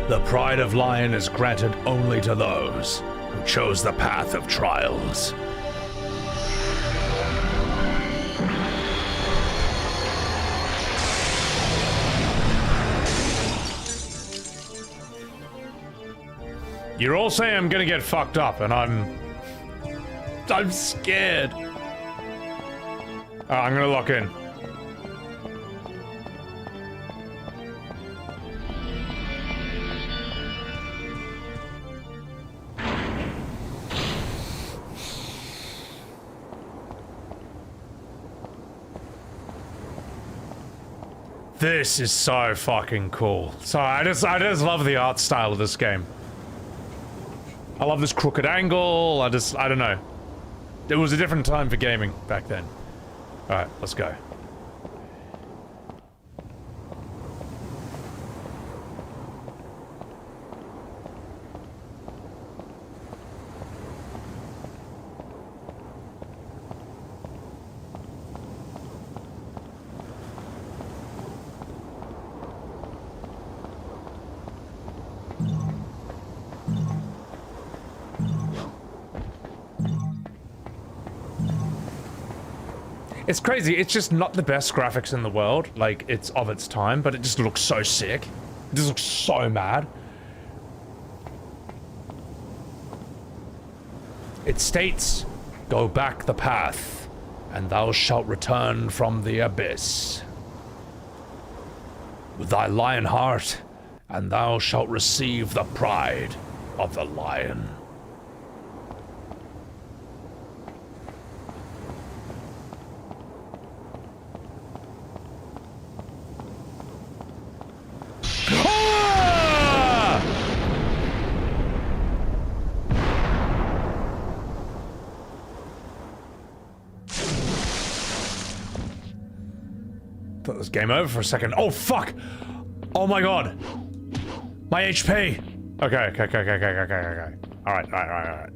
The pride of lion is granted only to those who chose the path of trials. You're all saying I'm gonna get fucked up, and I'm scared. I'm gonna lock in. This is so fucking cool. So I just love the art style of this game. I love this crooked angle. I don't know. It was a different time for gaming back then. Alright, let's go. It's crazy, it's just not the best graphics in the world, like, it's of its time, but it just looks so sick. It just looks so mad. It states, "Go back the path, and thou shalt return from the abyss. With thy lion heart, and thou shalt receive the pride of the lion." Thought it was game over for a second. Oh, fuck! Oh my god! My HP! Okay. Alright.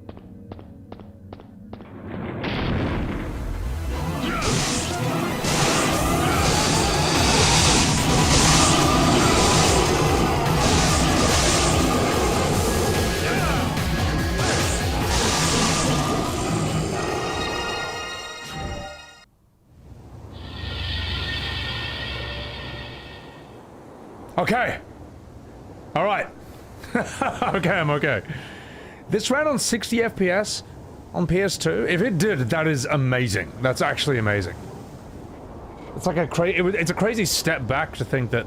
Okay. All right. Okay, I'm okay. This ran on 60 FPS on PS2. If it did, that is amazing. That's actually amazing. It's like it's a crazy step back to think that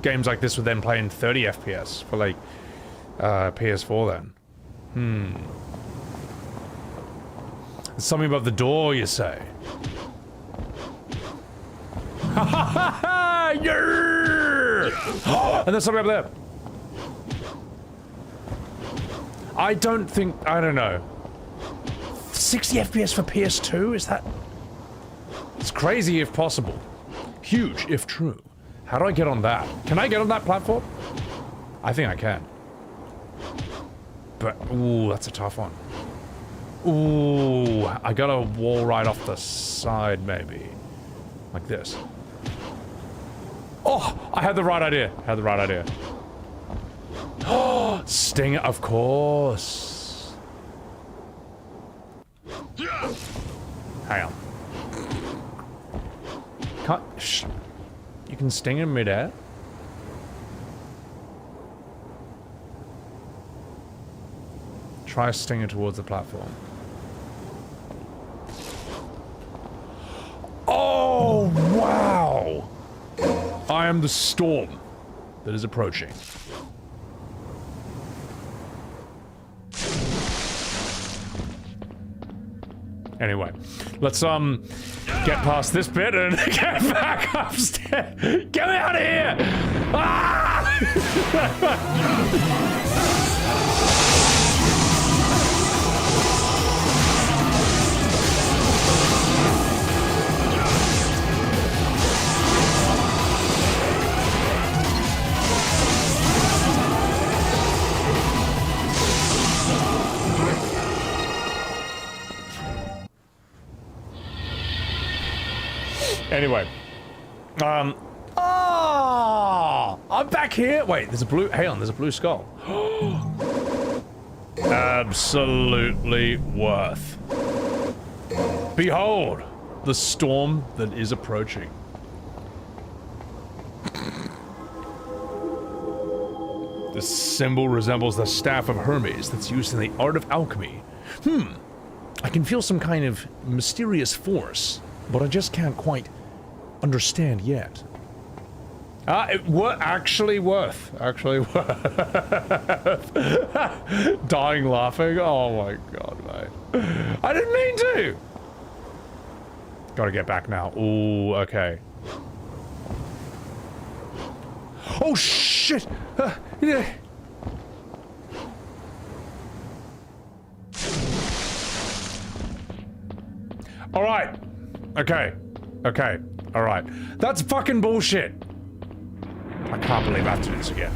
games like this would then play in 30 FPS for like PS4 then. There's something above the door, you say? Ha ha ha ha! Yeah! And there's something up there. I don't know. 60 FPS for PS2? Is that... It's crazy if possible. Huge if true. How do I get on that? Can I get on that platform? I think I can. But, ooh, that's a tough one. Ooh, I got a wall right off the side, maybe. Like this. Oh, I had the right idea. Oh, Sting, of course. Hang on. Shh. You can sting in midair? Try stinging towards the platform. Oh, wow! I am the storm that is approaching. Anyway, let's get past this bit and get back upstairs. Get me out of here! Ah! Anyway, I'm back here. Wait, there's a blue. Hang on, there's a blue skull. Absolutely worth. Behold, the storm that is approaching. This symbol resembles the staff of Hermes that's used in the art of alchemy. I can feel some kind of mysterious force, but I just can't quite understand yet. Actually worth. Dying laughing. Oh my god, mate. I didn't mean to. Gotta get back now. Ooh, okay. Oh shit! Yeah. All right. Okay. All right. That's fucking bullshit. I can't believe I have to do this again.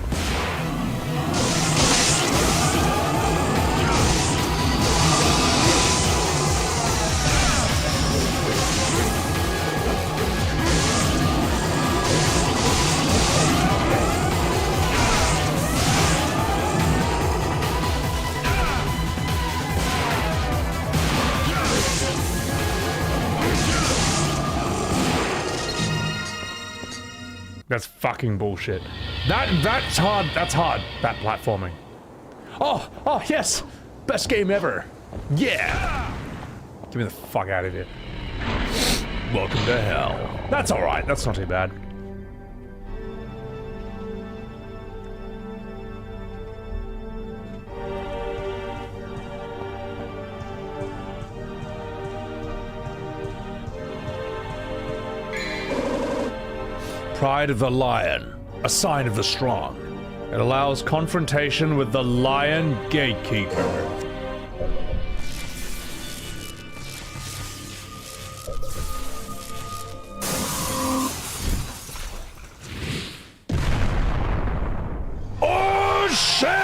That's fucking bullshit. That's hard. That platforming. Oh, yes! Best game ever. Yeah! Get me the fuck out of here. Welcome to hell. That's alright, that's not too bad. Pride of the Lion, a sign of the strong. It allows confrontation with the Lion Gatekeeper. Oh shit!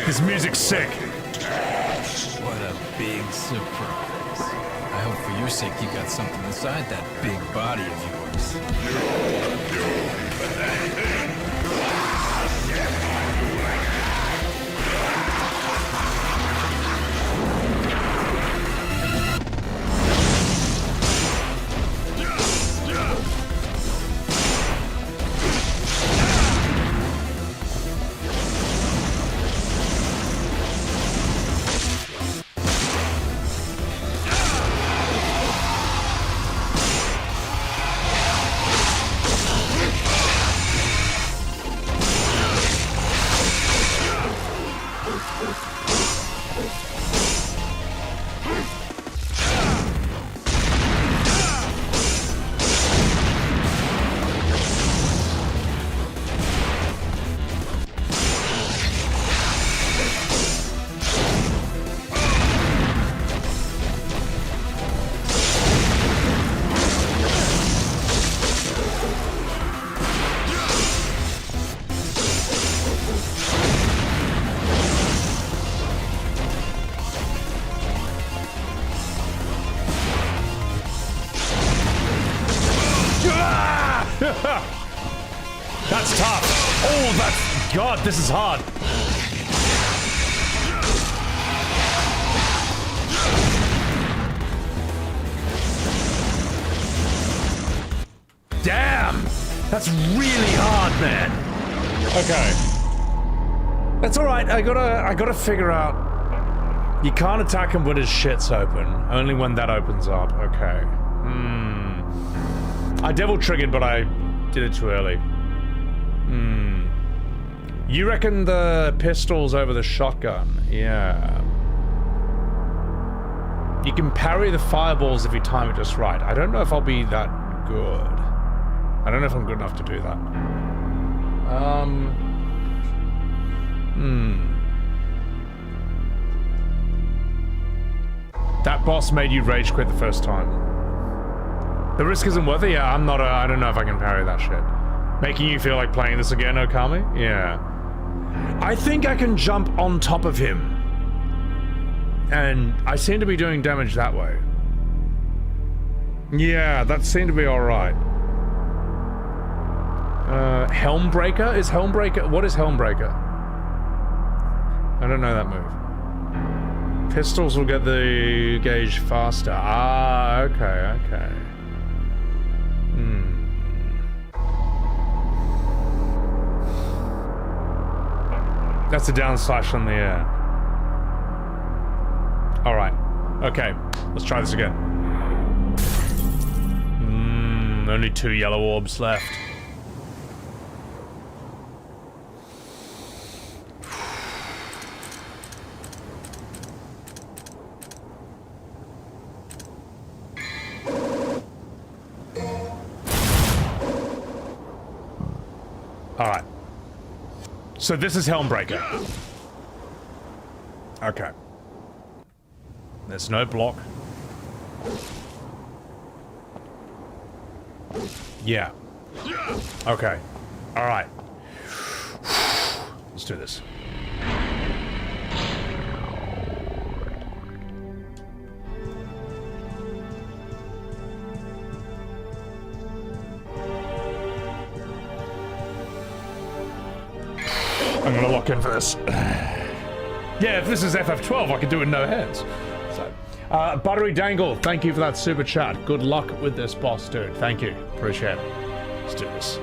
This music's sick. What a big surprise. I hope for your sake you got something inside that big body of yours. That's tough. Oh, that's... God, this is hard. Damn! That's really hard, man. Okay. That's alright, I gotta figure out... You can't attack him when his shit's open. Only when that opens up. Okay. I devil triggered, but I did it too early. You reckon the pistol's over the shotgun? Yeah. You can parry the fireballs if you time it just right. I don't know if I'll be that good. I don't know if I'm good enough to do that. That boss made you rage quit the first time. The risk isn't worth it? Yeah, I don't know if I can parry that shit. Making you feel like playing this again, Okami? Yeah. I think I can jump on top of him. And I seem to be doing damage that way. Yeah, that seemed to be alright. Helmbreaker? Is Helmbreaker... What is Helmbreaker? I don't know that move. Pistols will get the gauge faster. Ah, okay, okay. That's a down slash on the air. Alright. Okay. Let's try this again. Only 2 yellow orbs left. Alright. So this is Helmbreaker. Okay. There's no block. Yeah. Okay. Alright. Let's do this. I'm gonna lock in for this. Yeah, if this is FF12, I could do it in no hands. So, Buttery Dangle, thank you for that super chat. Good luck with this boss, dude. Thank you. Appreciate it. Let's do this.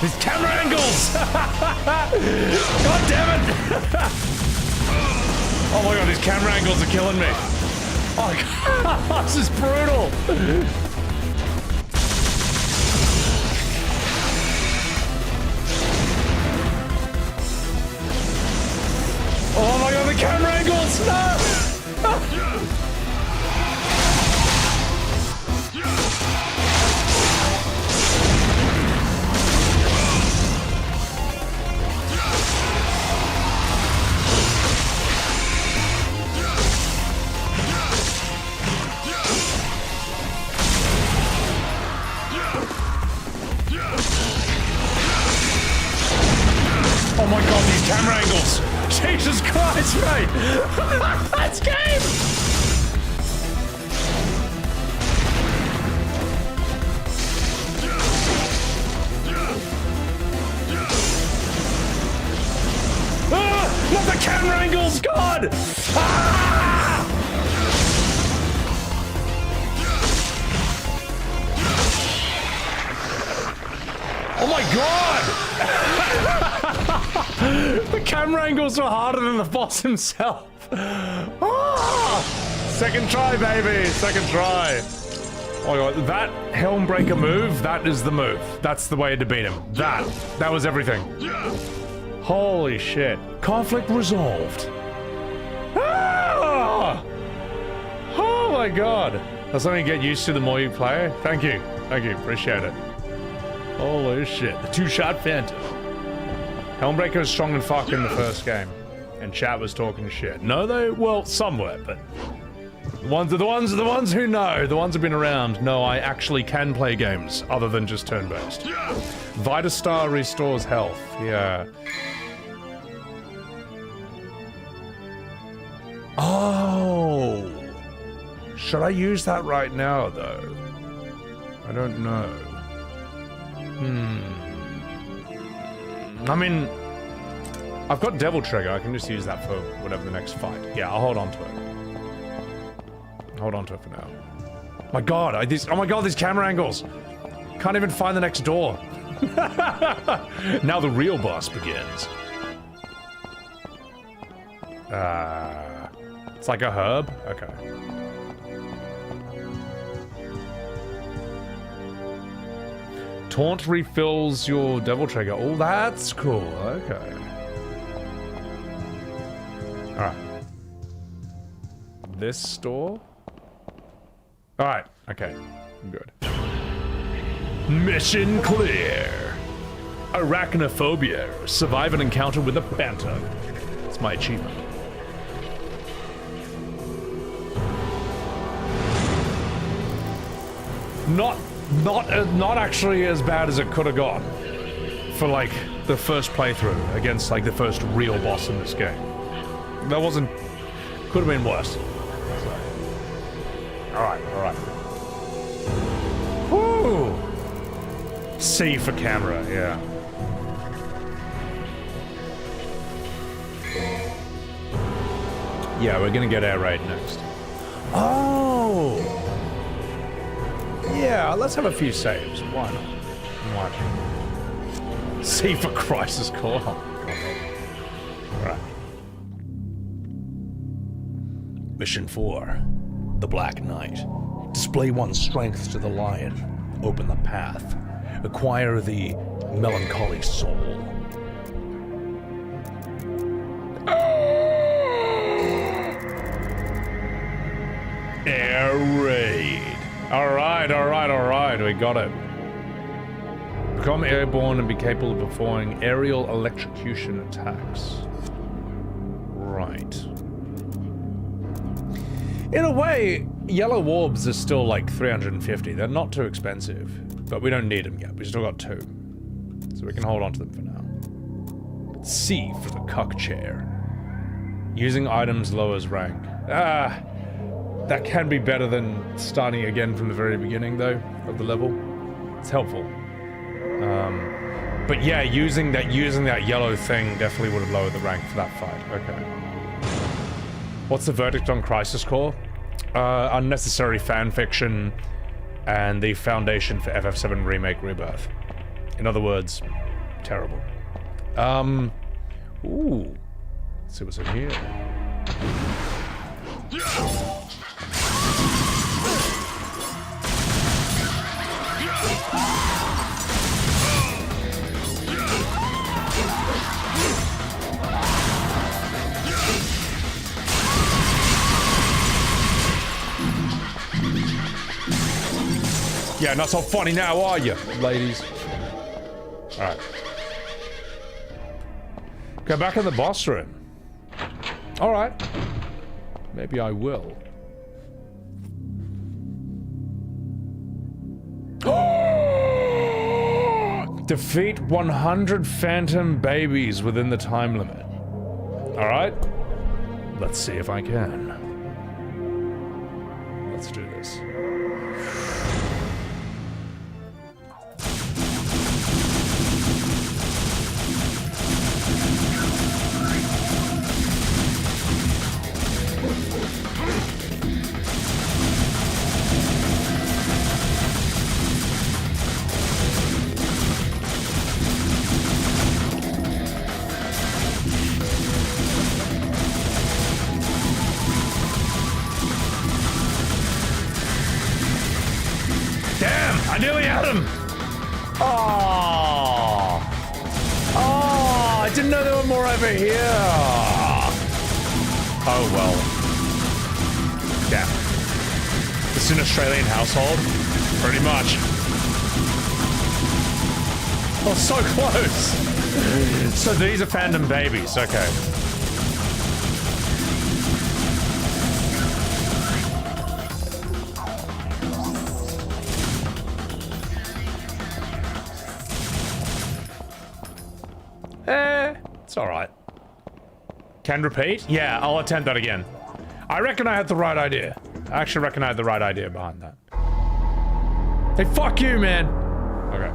These camera angles! God damn it! Oh my god, these camera angles are killing me. Oh my god, this is brutal. Oh my god, the camera angles! No! Oh my god, these camera angles! Jesus Christ, right! That's game! Ah! Not the camera angles, God! Ah! Oh my god! The camera angles were harder than the boss himself. Ah! Second try, baby. Second try. Oh my god, that Helmbreaker move, that is the move. That's the way to beat him. That was everything. Holy shit. Conflict resolved. Ah! Oh my god. That's something you get used to the more you play. Thank you. Thank you. Appreciate it. Holy shit. The two-shot Phantom. Helmbreaker was strong and fuck in the first game. And chat was talking shit. No, they, well, some were, but the ones who know, the ones who've been around, know I actually can play games other than just turn-based. Vitastar restores health. Yeah. Oh. Should I use that right now, though? I don't know. I mean, I've got Devil Trigger. I can just use that for whatever the next fight. Yeah, I'll hold on to it. Hold on to it for now. My god, oh my god, these camera angles! Can't even find the next door. Now the real boss begins. It's like a herb? Okay. Taunt refills your Devil Trigger. Oh, that's cool. Okay. Alright. This store? Alright. Okay. Good. Mission clear. Arachnophobia. Survive an encounter with a phantom. It's my achievement. Not actually as bad as it could have gone for like the first playthrough against like the first real boss in this game. That wasn't, could have been worse. So. Alright. Woo! C for camera, yeah. Yeah, we're gonna get air raid next. Oh! Yeah, let's have a few saves. Why not? Why not? C for Crisis Core. Oh, right. Mission 4. The Black Knight. Display one's strength to the lion. Open the path. Acquire the melancholy soul. Air raid. Alright, we got it. Become airborne and be capable of performing aerial electrocution attacks. Right. In a way, yellow orbs are still like 350. They're not too expensive, but we don't need them yet. We still got 2. So we can hold on to them for now. C for the cuck chair. Using items lowers rank. That can be better than starting again from the very beginning, though, of the level. It's helpful. But yeah, using that yellow thing definitely would have lowered the rank for that fight. Okay. What's the verdict on Crisis Core? Unnecessary fanfiction and the foundation for FF7 Remake Rebirth. In other words, terrible. Ooh. Let's see what's in here. Yeah, not so funny now, are you, ladies? Alright. Go back in the boss room. Alright. Maybe I will. Defeat 100 phantom babies within the time limit. Alright. Let's see if I can. Let's do this. I nearly had him! Oh! Oh, I didn't know there were more over here! Oh well. Yeah. It's an Australian household? Pretty much. Oh, so close! So these are phantom babies, okay. It's alright. Can repeat? Yeah, I'll attempt that again. I reckon I had the right idea. I actually reckon I had the right idea behind that. Hey, fuck you, man! Okay.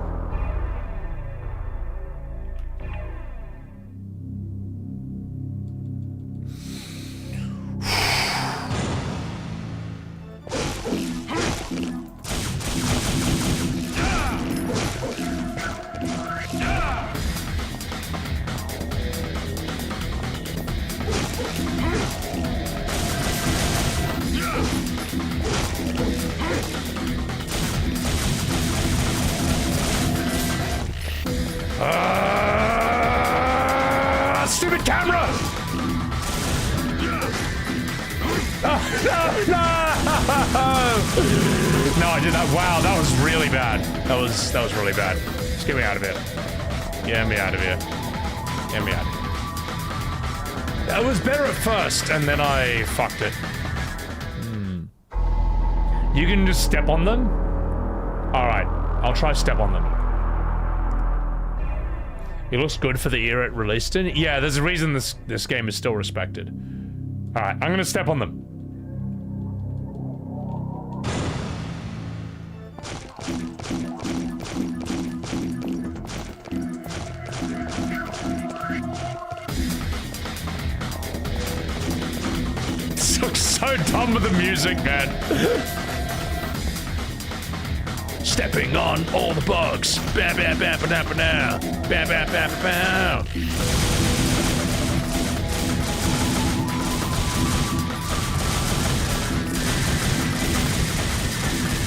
Stupid camera! Oh, no! No, I did that. Wow, that was really bad. That was really bad. Just get me out of here. Get me out of here. Get me out of here. That was better at first, and then I fucked it. You can just step on them? Alright, I'll try step on them. It looks good for the era it released in. Yeah, there's a reason this game is still respected. Alright, I'm gonna step on them. This looks so dumb with the music, man. Stepping on all the bugs. Bam, bam, bam, bam, bam, bam, bam, bam, bam, bam.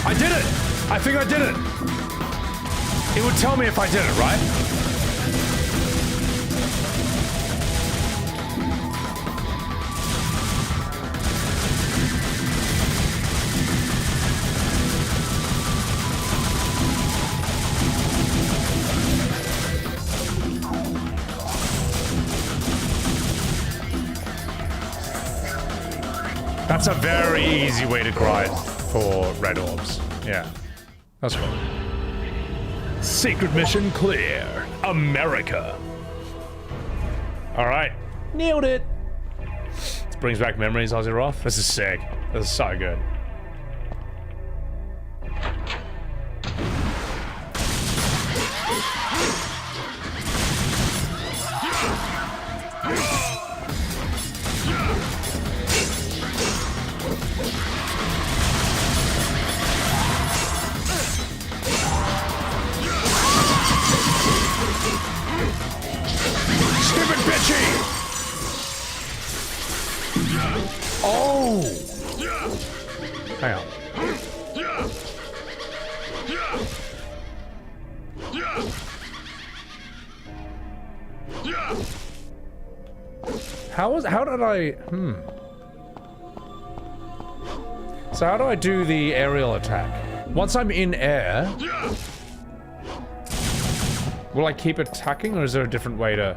I did it! I think I did it! It would tell me if I did it, right? That's a very easy way to grind for red orbs. Yeah, that's cool. Secret mission clear. America. All right, nailed it. This brings back memories, Ozzy. This is sick. This is so good. Stupid bitchy! Oh! Hang on. How did I... So how do I do the aerial attack? Once I'm in air... Will I keep attacking, or is there a different way to...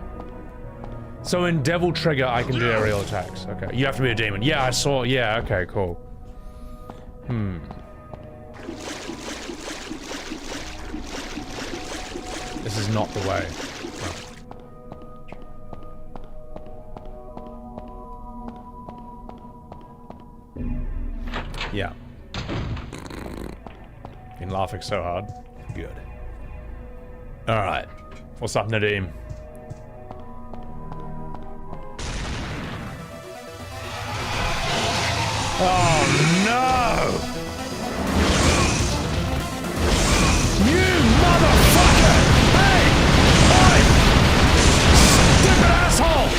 So in Devil Trigger, I can do aerial attacks. Okay, you have to be a demon. Yeah, I saw... Yeah, okay, cool. This is not the way. Yeah. Been laughing so hard. Good. Alright. What's up, Nadim? Oh no! You motherfucker! Hey! Oi! Stupid asshole!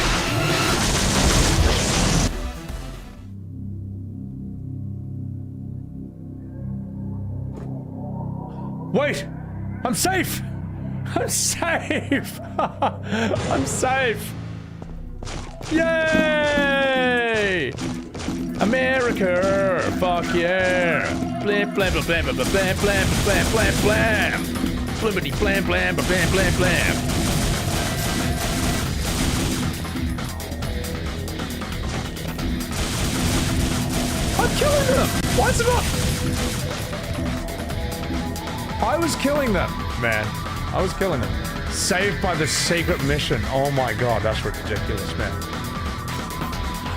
Wait! I'm safe! I'm safe! I'm safe! Yay! America! Fuck yeah! Blam blam blam blam blam blam blam blam blam blam! Blibbity blam blam blam blam blam! I'm killing them! Why is it not? I was killing them, man. I was killing them. Saved by the secret mission. Oh my god, that's ridiculous, man.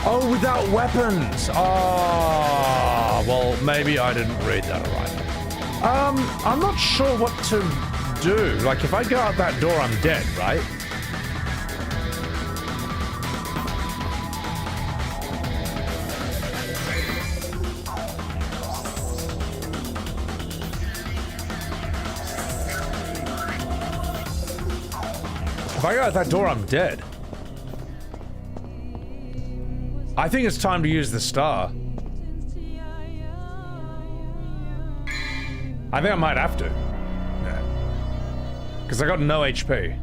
Oh, without weapons. Oh, well, maybe I didn't read that right. I'm not sure what to do. Like, if I go out that door, I'm dead, right? If I go out that door, I'm dead. I think it's time to use the star. I think I might have to. Yeah. Because I got no HP.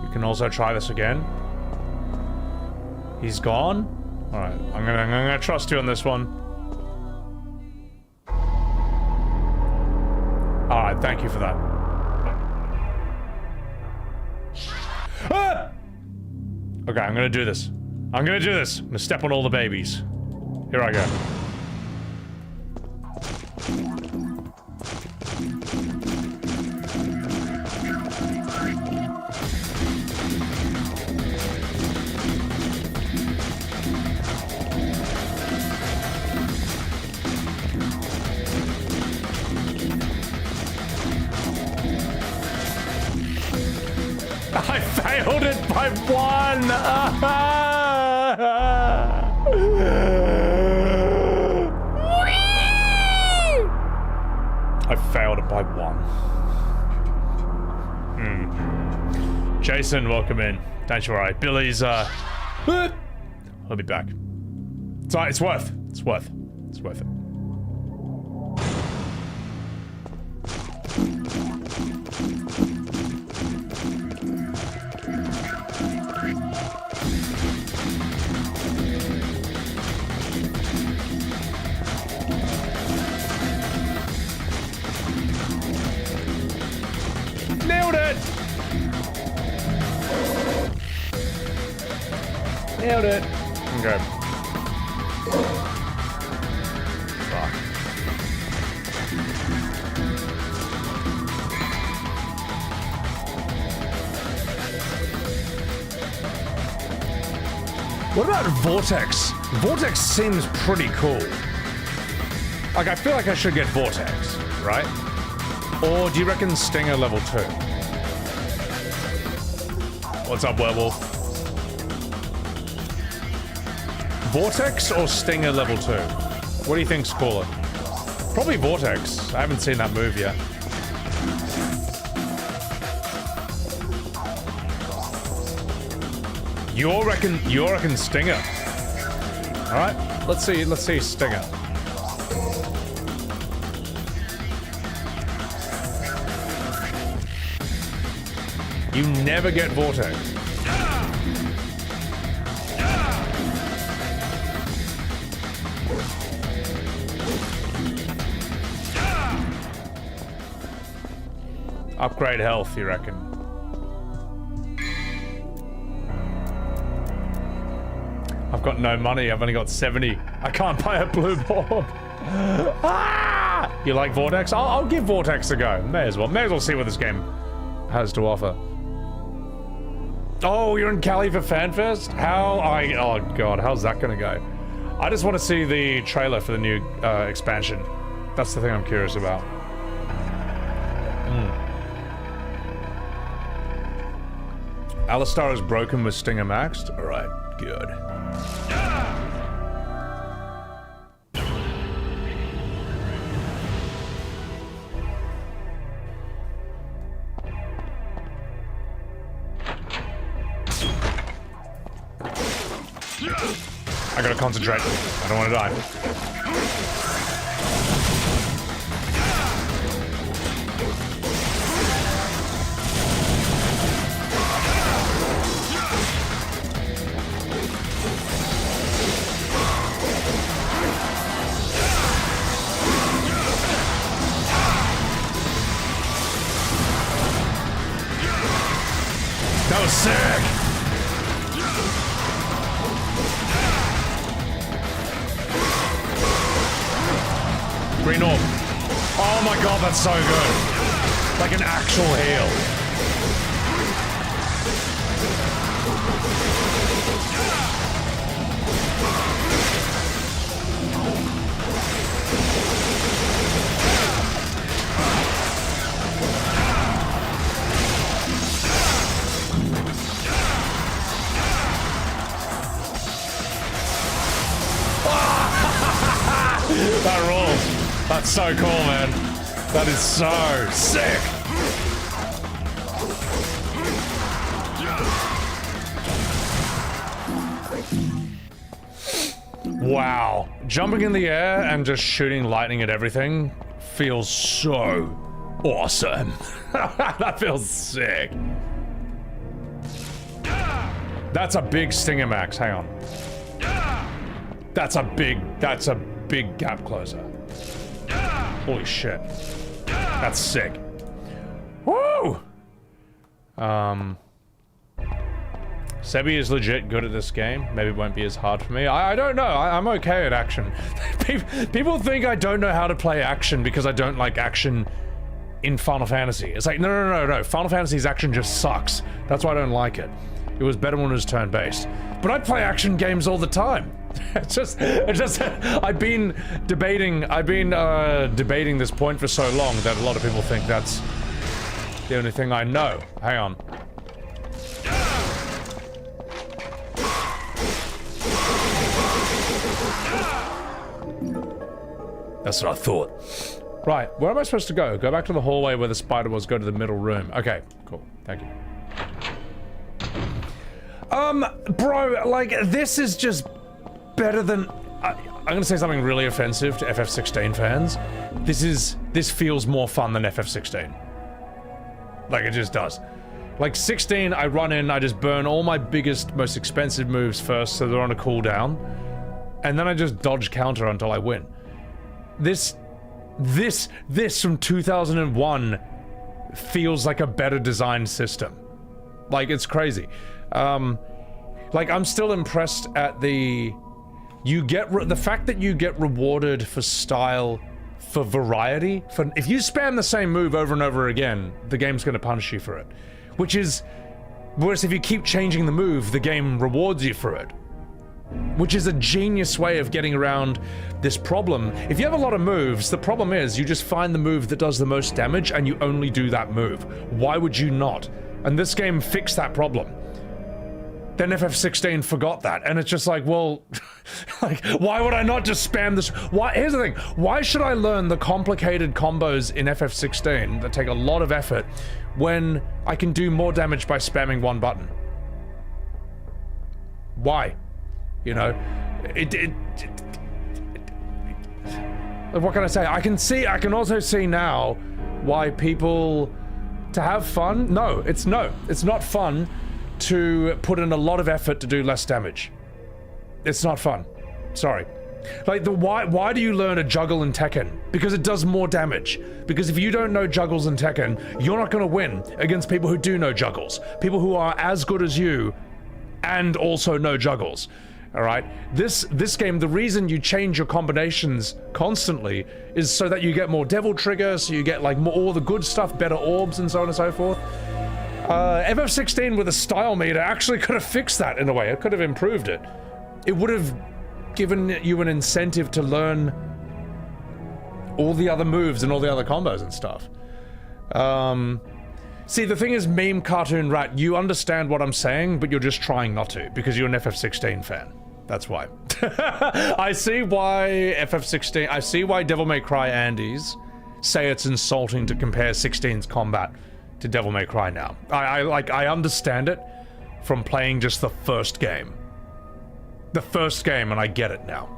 You can also try this again. He's gone? Alright, I'm gonna trust you on this one. Alright, thank you for that. Ah! Okay, I'm gonna do this. I'm gonna do this. I'm gonna step on all the babies. Here I go. I failed it by one! I failed it by one. Jason, welcome in. Don't you worry. Billy's, I'll be back. It's worth it. Nailed it! Nailed it. Okay. Fuck. What about Vortex? Vortex seems pretty cool. Like, I feel like I should get Vortex, right? Or do you reckon Stinger level 2? What's up, Werewolf? Vortex or Stinger level 2? What do you think's cooler? Probably Vortex. I haven't seen that move yet. You all reckon Stinger. Alright, let's see Stinger. You never get Vortex. Upgrade health, you reckon? I've got no money, I've only got 70. I can't buy a blue ball. Ah! You like Vortex? I'll give Vortex a go. May as well see what this game has to offer. Oh, you're in Cali for FanFest? Oh god, how's that gonna go? I just want to see the trailer for the new expansion. That's the thing I'm curious about. Alistar is broken with Stinger maxed? Alright, good. I gotta concentrate. I don't want to die. That was sick! Green orb. Oh my god, that's so good. Like an actual heal. That rules. That's so cool, man. That is so sick. Wow. Jumping in the air and just shooting lightning at everything feels so awesome. That feels sick. That's a big Stinger Max. Hang on. That's a big gap closer. Holy shit. That's sick. Woo! Sebi is legit good at this game. Maybe it won't be as hard for me. I don't know. I'm okay at action. People think I don't know how to play action because I don't like action in Final Fantasy. It's like, no. Final Fantasy's action just sucks. That's why I don't like it. It was better when it was turn-based. But I play action games all the time. It's just, I've been debating this point for so long that a lot of people think that's the only thing I know. Hang on. That's what I thought. Right, where am I supposed to go? Go back to the hallway where the spider was, go to the middle room. Okay, cool, thank you. Bro, like, this is just better than... I'm gonna say something really offensive to FF16 fans. This feels more fun than FF16. Like, it just does. Like, 16, I run in, I just burn all my biggest, most expensive moves first so they're on a cooldown. And then I just dodge counter until I win. This from 2001 feels like a better designed system. Like, it's crazy. Like, I'm still impressed at the fact that you get rewarded for style, for variety. If you spam the same move over and over again, the game's gonna punish you for it. Whereas if you keep changing the move, the game rewards you for it. Which is a genius way of getting around this problem. If you have a lot of moves, the problem is you just find the move that does the most damage and you only do that move. Why would you not? And this game fixed that problem. then FF16 forgot that, and it's just like, well, like, why would I not just spam this? Why? Here's the thing: why should I learn the complicated combos in FF16 that take a lot of effort when I can do more damage by spamming one button? Why? You know, what can I say? I can also see now why people, to have fun. No, it's not fun to put in a lot of effort to do less damage. It's not fun. Sorry. Like, why do you learn a juggle in Tekken? Because it does more damage. Because if you don't know juggles in Tekken, you're not gonna win against people who do know juggles. People who are as good as you and also know juggles. Alright? This game, the reason you change your combinations constantly is so that you get more devil trigger, so you get like more, all the good stuff, better orbs and so on and so forth. FF16 with a style meter actually could have fixed that in a way. It could have improved it. It would have given you an incentive to learn all the other moves and all the other combos and stuff. See, the thing is, meme cartoon rat, you understand what I'm saying, but you're just trying not to, because you're an FF16 fan. That's why. I see why FF16, I see why Devil May Cry Andes say it's insulting to compare 16's combat to Devil May Cry now. I understand it from playing just the first game. The first game, and I get it now.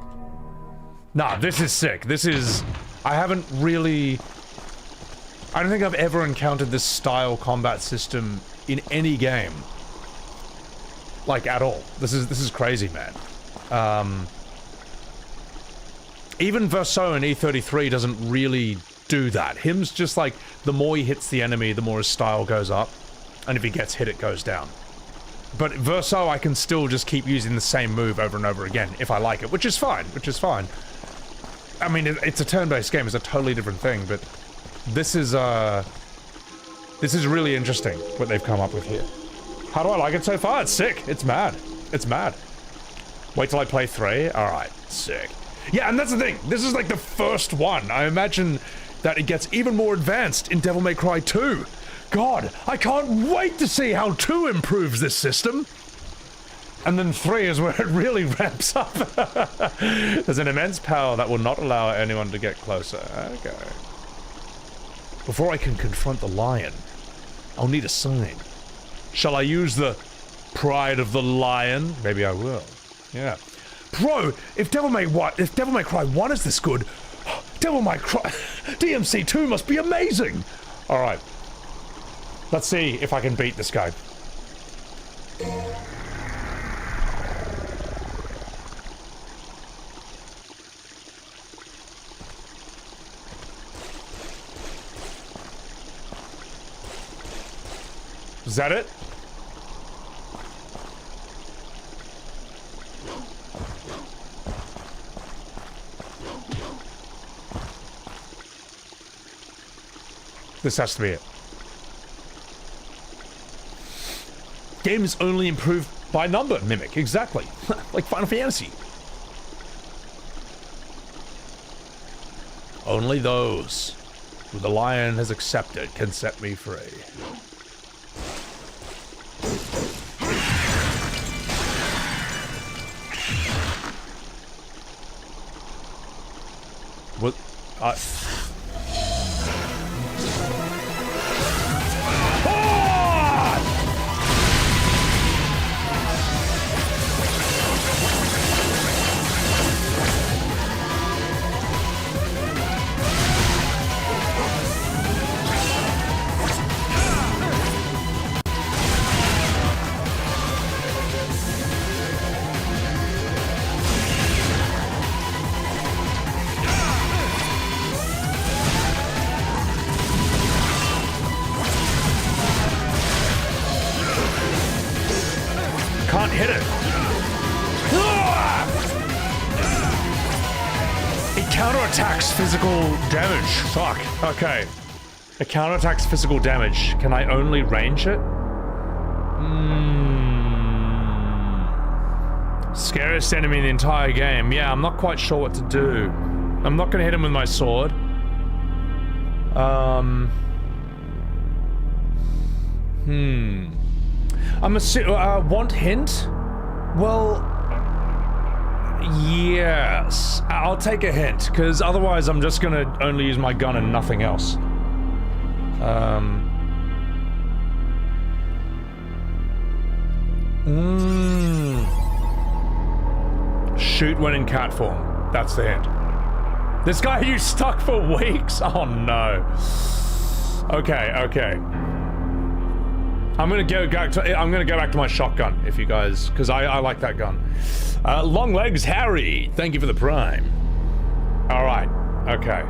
Nah, this is sick. This is... I don't think I've ever encountered this style combat system in any game. Like, at all. This is crazy, man. Even Verso in E33 doesn't really do that. Him's just like, the more he hits the enemy, the more his style goes up, and if he gets hit, it goes down. But Verso, I can still just keep using the same move over and over again, if I like it, which is fine, I mean, it's a turn-based game, it's a totally different thing, but this is really interesting, what they've come up with here. How do I like it so far? It's sick. It's mad. It's mad. Wait till I play 3? Alright, sick. Yeah, and that's the thing. This is like the first one. I imagine that it gets even more advanced in Devil May Cry 2. God, I can't wait to see how 2 improves this system. And then 3 is where it really ramps up. There's an immense power that will not allow anyone to get closer. Okay. Before I can confront the lion, I'll need a sign. Shall I use the pride of the lion? Maybe I will. Yeah. Bro, if Devil May Cry 1 is this good, Devil May Cry DMC 2 must be amazing. All right. Let's see if I can beat this guy. Is that it? This has to be it. Game is only improved by number, Mimic. Exactly. Like Final Fantasy. Only those who the lion has accepted can set me free. What? Can't hit it. It counterattacks physical damage. Fuck. Okay. It counterattacks physical damage. Can I only range it? Scariest enemy in the entire game. Yeah, I'm not quite sure what to do. I'm not gonna hit him with my sword. Want hint? Well, yes. I'll take a hint, because otherwise I'm just gonna only use my gun and nothing else. Shoot when in cat form. That's the hint. This guy you stuck for weeks? Oh no. Okay, okay. I'm gonna go back to my shotgun, if you guys, because I like that gun. Long Legs Harry, thank you for the prime. All right, okay.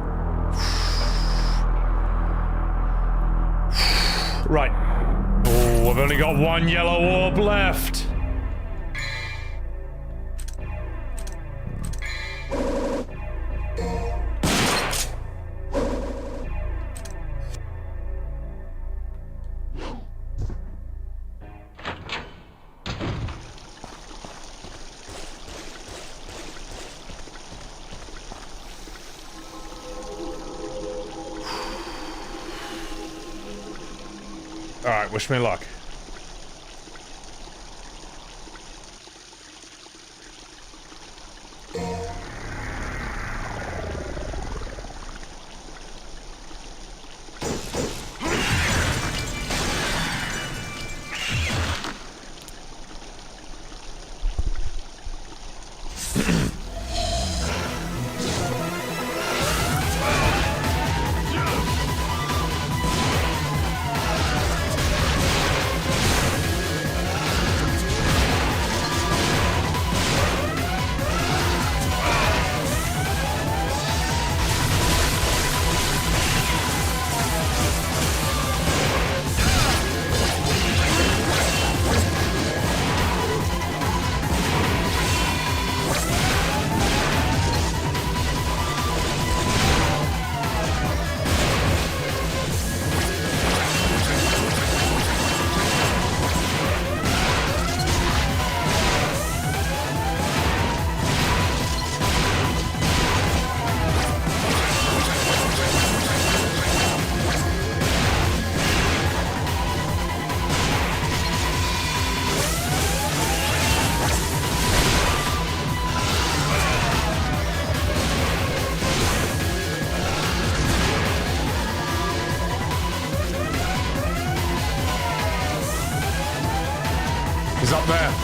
Right. Oh, I've only got one yellow orb left. Alright, wish me luck. He's up there.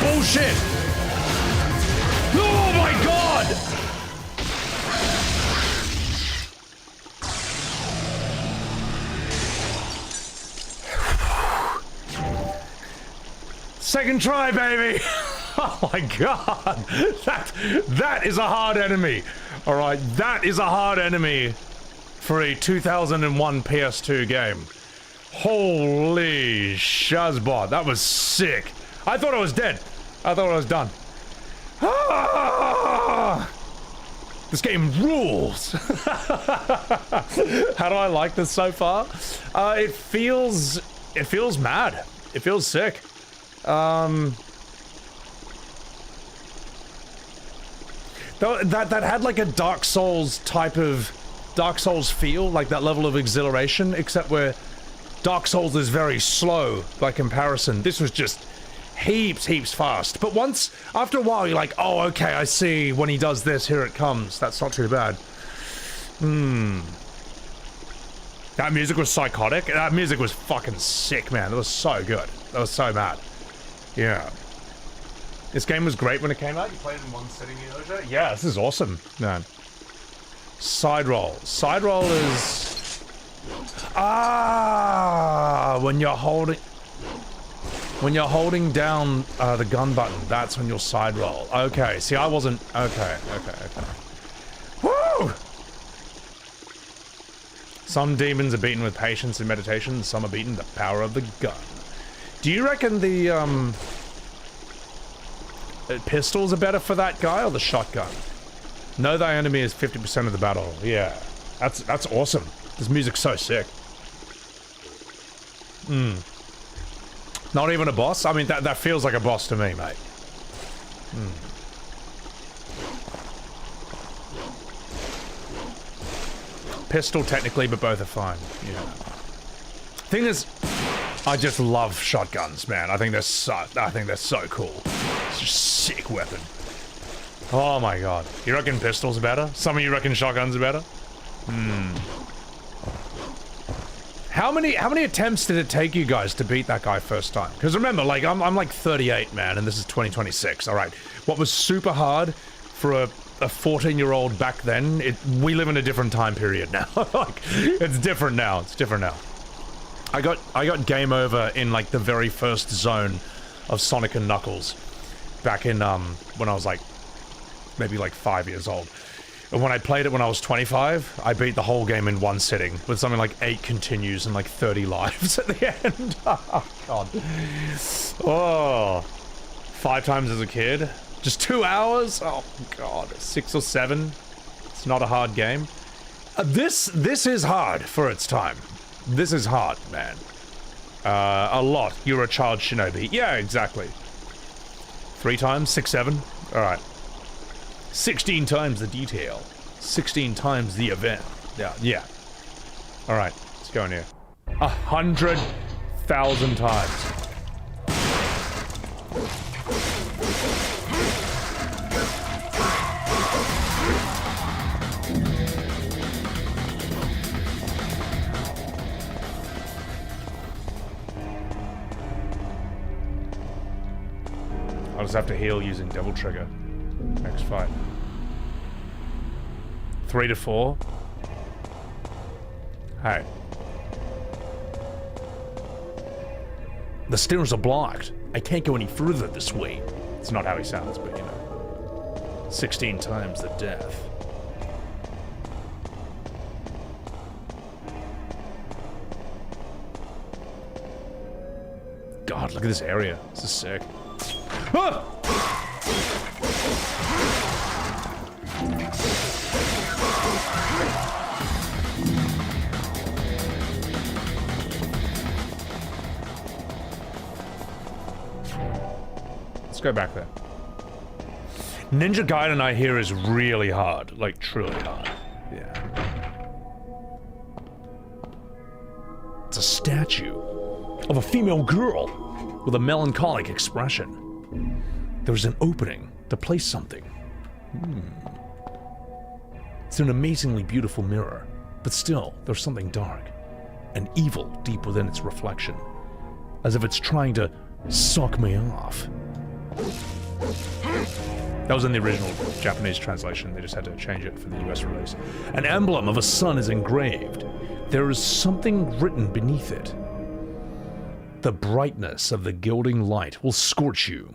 Bullshit! Oh my god! Second try, baby! Oh my god! That is a hard enemy! Alright, that is a hard enemy for a 2001 PS2 game. Holy shazbot, that was sick. I thought I was dead. I thought I was done. Ah! This game rules. How do I like this so far? It feels mad. It feels sick. That had like a Dark Souls type of Dark Souls feel, like that level of exhilaration, except where Dark Souls is very slow by comparison. This was just heaps fast. But after a while, you're like, oh, okay, I see. When he does this, here it comes. That's not too bad. That music was psychotic. That music was fucking sick, man. It was so good. That was so mad. Yeah. This game was great when it came out. You played it in one sitting, Yoja? Yeah, this is awesome, man. Side roll. Side roll is... when you're holding down the gun button, that's when you'll side roll. Okay, see, I wasn't... Okay. Woo! Some demons are beaten with patience and meditation, some are beaten the power of the gun. Do you reckon the pistols are better for that guy or the shotgun? Know thy enemy is 50% of the battle. Yeah, that's awesome. This music's so sick. Not even a boss? I mean, that feels like a boss to me, mate. Pistol technically, but both are fine. Yeah. Thing is, I just love shotguns, man. I think they're so cool. It's just a sick weapon. Oh my god. You reckon pistols are better? Some of you reckon shotguns are better? How many attempts did it take you guys to beat that guy first time? Because remember, like, I'm like 38, man, and this is 2026, alright? What was super hard for a 14-year-old back then, we live in a different time period now. Like, it's different now, it's different now. I got game over in, like, the very first zone of Sonic and Knuckles back in, when I was, like, maybe, like, 5 years old. And when I played it when I was 25, I beat the whole game in one sitting, with something like 8 continues and like 30 lives at the end. Oh, God. Oh. 5 times as a kid? Just 2 hours? Oh, God. 6 or 7? It's not a hard game. This is hard for its time. This is hard, man. A lot. You're a child shinobi. Yeah, exactly. 3 times? 6, 7? Alright. 16 times the detail. 16 times the event. Yeah. Alright, let's go in here. 100,000 times. I'll just have to heal using Devil Trigger. Next fight. 3 to 4. Hey. The stairs are blocked. I can't go any further this way. It's not how he sounds, but you know. 16 times the death. God, look at this area. This is sick. Ah! Let's go back there. Ninja Gaiden, I hear, is really hard. Like, truly hard. Yeah. It's a statue of a female girl with a melancholic expression. There's an opening to place something. It's an amazingly beautiful mirror, but still, there's something dark and evil deep within its reflection, as if it's trying to suck me off. That was in the original Japanese translation. They just had to change it for the US release. An emblem of a sun is engraved. There is something written beneath it. The brightness of the gilding light will scorch you.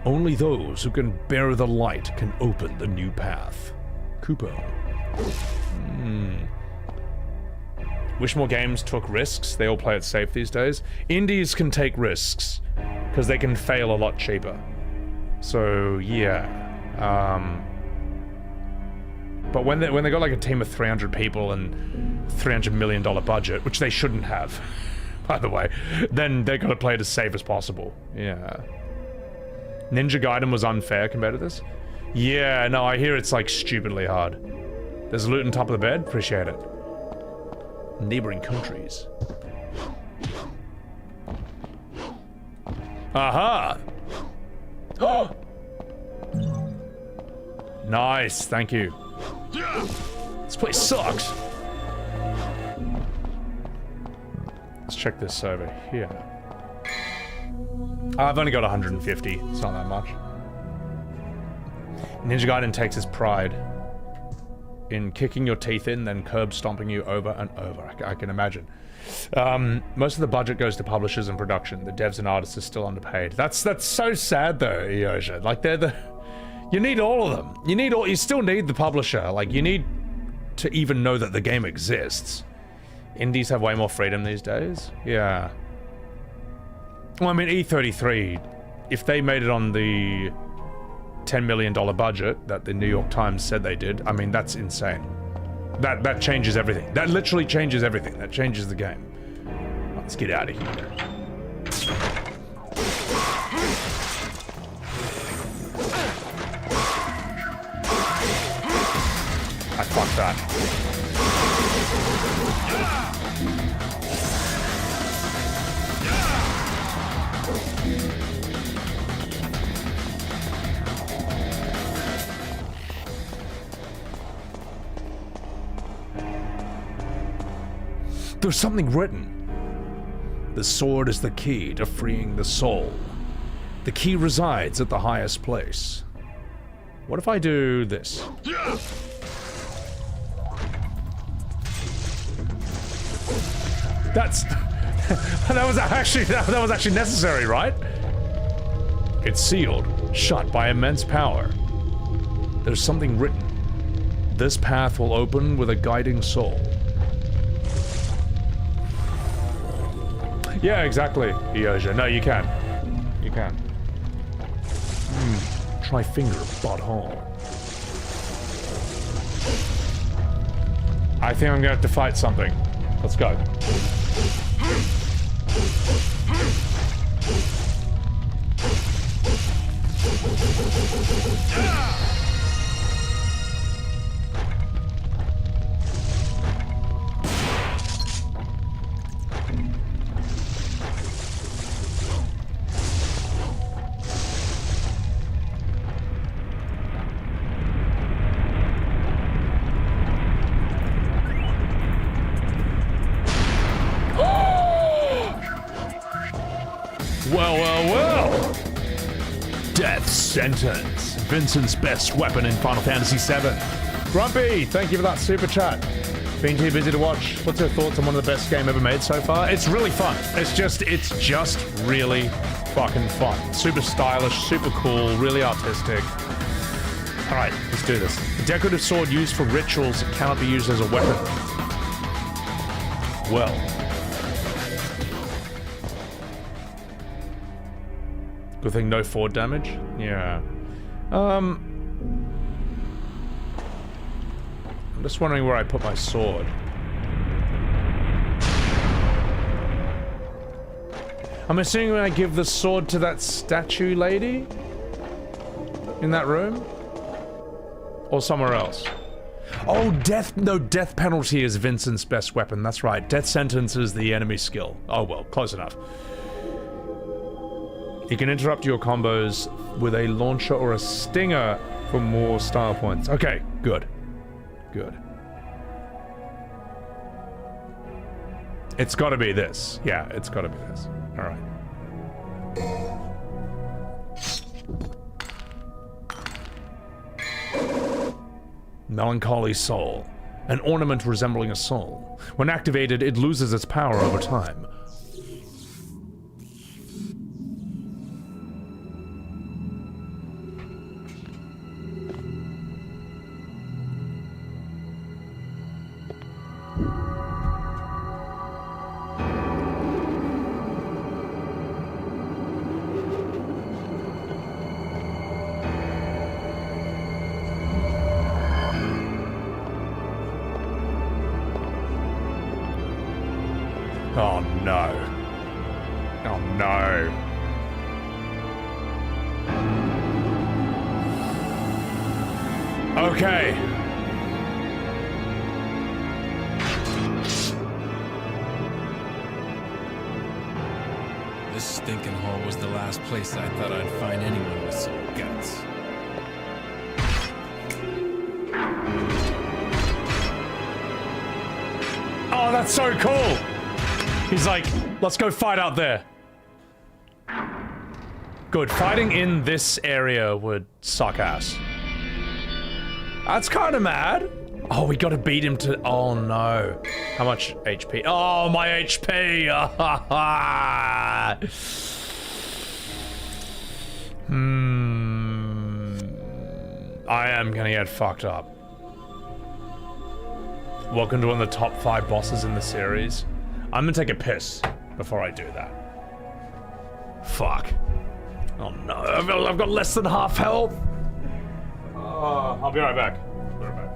Only those who can bear the light can open the new path. Kupo. Wish more games took risks. They all play it safe these days. Indies can take risks, because they can fail a lot cheaper. So, yeah. But when they got like a team of 300 people and $300 million budget, which they shouldn't have, by the way, then they gotta play it as safe as possible. Yeah. Ninja Gaiden was unfair compared to this? Yeah, no, I hear it's like stupidly hard. There's loot on top of the bed? Appreciate it. Neighboring countries. Aha! Nice, thank you. This place sucks. Let's check this over here. I've only got 150. It's not that much. Ninja Gaiden takes his pride in kicking your teeth in, then curb stomping you over and over. I can imagine. Most of the budget goes to publishers and production. The devs and artists are still underpaid. That's so sad though, Eosha. Like you need all of them. You still need the publisher. Like you need to even know that the game exists. Indies have way more freedom these days. Yeah. Well, I mean, E33, if they made it on the $10 million budget that the New York Times said they did, I mean, that's insane. That changes everything. That literally changes everything. That changes the game. Let's get out of here. I fucked that. There's something written. The sword is the key to freeing the soul. The key resides at the highest place. What if I do this? That's that was actually necessary, right? It's sealed, shut by immense power. There's something written. This path will open with a guiding soul. Yeah, exactly, Eoja. No, you can. You can. Try finger butthole. I think I'm gonna have to fight something. Let's go. Well. Death sentence. Vincent's best weapon in Final Fantasy VII. Grumpy, thank you for that super chat. Been too busy to watch. What's your thoughts on one of the best game ever made so far? It's really fun. It's just really fucking fun. Super stylish, super cool, really artistic. All right, let's do this. A decorative sword used for rituals cannot be used as a weapon. Well. Good thing no forward damage? Yeah. I'm just wondering where I put my sword. I'm assuming when I give the sword to that statue lady? In that room? Or somewhere else? Oh, death penalty is Vincent's best weapon, that's right. Death sentence is the enemy skill. Oh well, close enough. You can interrupt your combos with a launcher or a stinger for more style points. Okay, good. Good. It's gotta be this. Yeah, it's gotta be this. Alright. Melancholy Soul. An ornament resembling a soul. When activated, it loses its power over time. Oh no. Oh no. Okay. This stinking hole was the last place I thought I'd find anyone with some guts. Oh, that's so cool! He's like, let's go fight out there. Good, fighting in this area would suck ass. That's kind of mad. Oh, we gotta beat him to, oh no. How much HP? Oh, my HP! I am gonna get fucked up. Welcome to one of the top 5 bosses in the series. I'm gonna take a piss before I do that. Fuck. Oh no, I've got less than half health. I'll be right back. Be right back.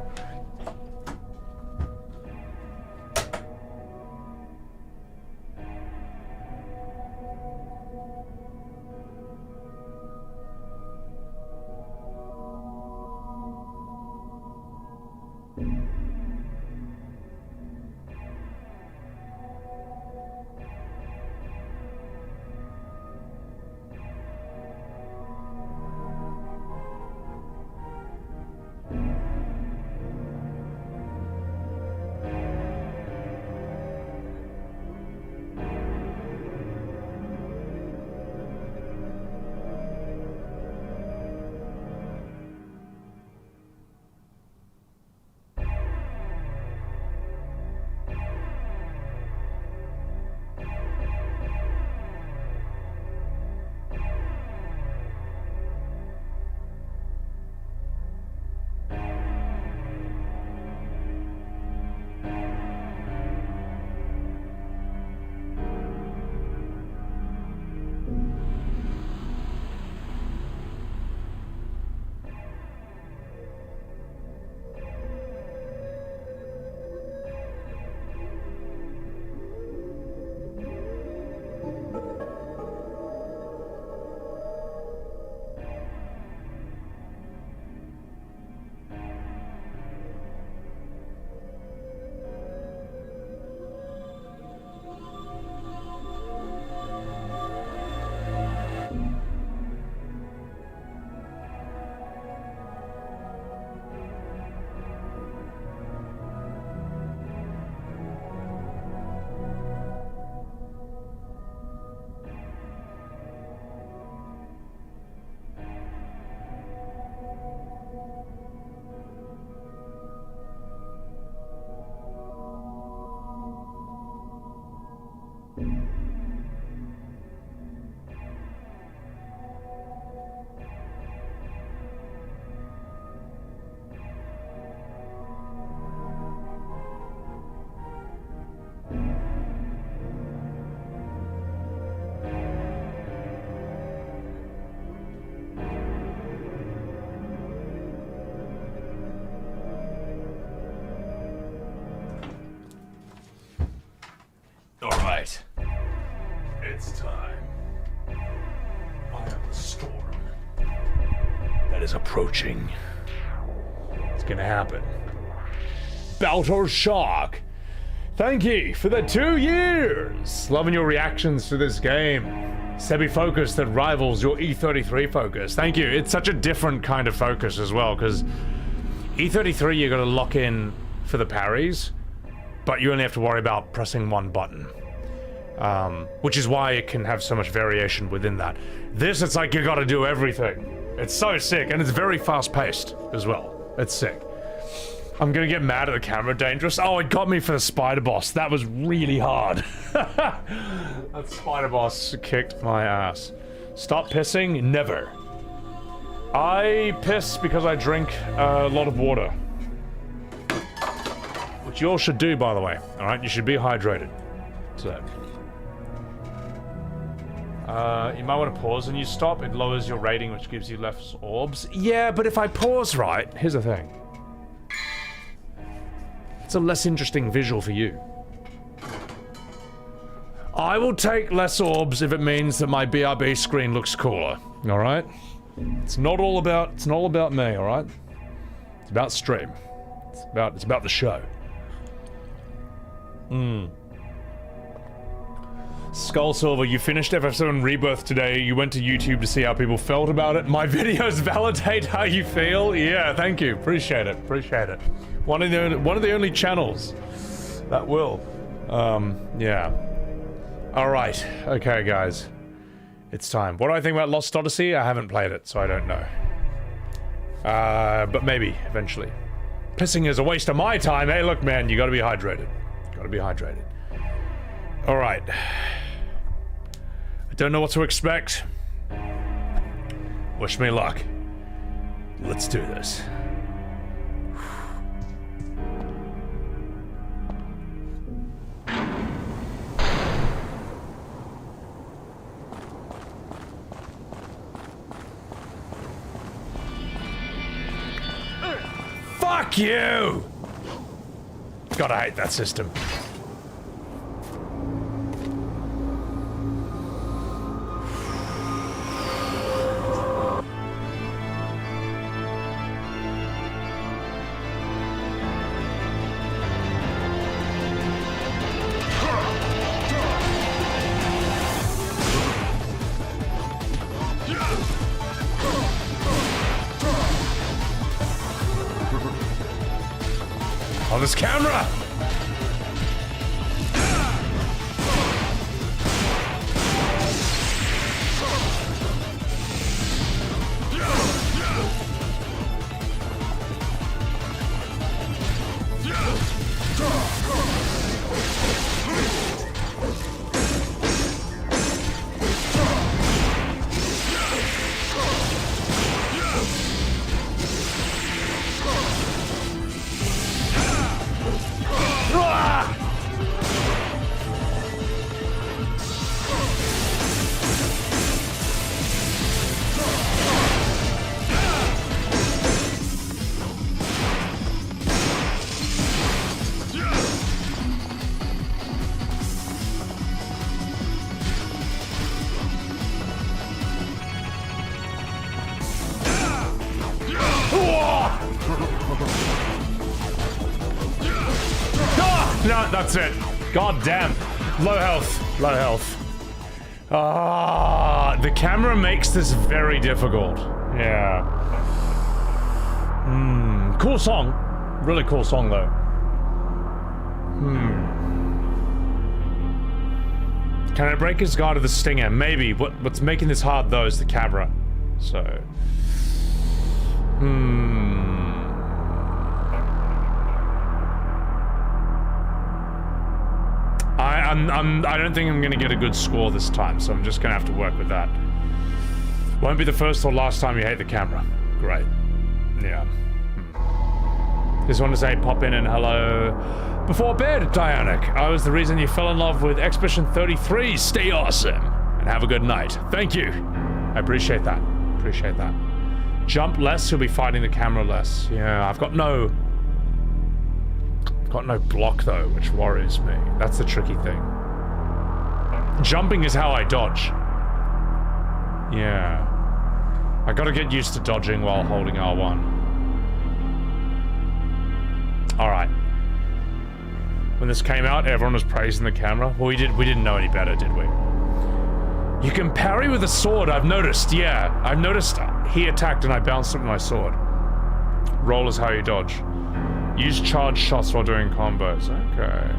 Alright. It's time. I have a storm that is approaching. It's gonna happen. Baltor Shark! Thank you for the 2 years! Loving your reactions to this game. Sebi focus that rivals your E33 focus. Thank you. It's such a different kind of focus as well, because E33 you gotta lock in for the parries, but you only have to worry about pressing one button. Which is why it can have so much variation within that. This, it's like you gotta do everything. It's so sick, and it's very fast-paced as well. It's sick. I'm gonna get mad at the camera, dangerous. Oh, it got me for the spider boss. That was really hard. That spider boss kicked my ass. Stop pissing? Never. I piss because I drink a lot of water. Which you all should do, by the way. Alright, you should be hydrated. So. You might want to pause when you stop. It lowers your rating, which gives you less orbs. Yeah, but if I pause right, here's the thing. It's a less interesting visual for you. I will take less orbs if it means that my BRB screen looks cooler. Alright? It's not all about me, alright? It's about stream. It's about the show. Skull Silver, you finished FF7 Rebirth today. You went to YouTube to see how people felt about it. My videos validate how you feel. Yeah, thank you. Appreciate it. Appreciate it. One of the only channels that will. Yeah. All right. Okay, guys. It's time. What do I think about Lost Odyssey? I haven't played it, so I don't know. But maybe eventually. Pissing is a waste of my time. Hey, look, man, you gotta be hydrated. Gotta be hydrated. All right. I don't know what to expect. Wish me luck. Let's do this. Fuck you! God, I hate that system. On this camera! No, that's it. God damn. Low health. Low health. The camera makes this very difficult. Yeah. Cool song. Really cool song, though. Can I break his guard of the stinger? Maybe. What's making this hard, though, is the camera. So... I don't think I'm gonna get a good score this time, so I'm just gonna have to work with that. Won't be the first or last time you hate the camera. Great. Yeah. Just want to say pop in and hello before bed, Dianic. I was the reason you fell in love with Expedition 33. Stay awesome and have a good night. Thank you. I appreciate that. Appreciate that. Jump less, you'll be fighting the camera less. Yeah, I've got no block though, which worries me. That's the tricky thing. Jumping is how I dodge. Yeah. I gotta get used to dodging while holding R1. Alright. When this came out, everyone was praising the camera. Well, we didn't know any better, did we? You can parry with a sword, I've noticed, yeah. I've noticed he attacked and I bounced it with my sword. Roll is how you dodge. Use charged shots while doing combos. Okay.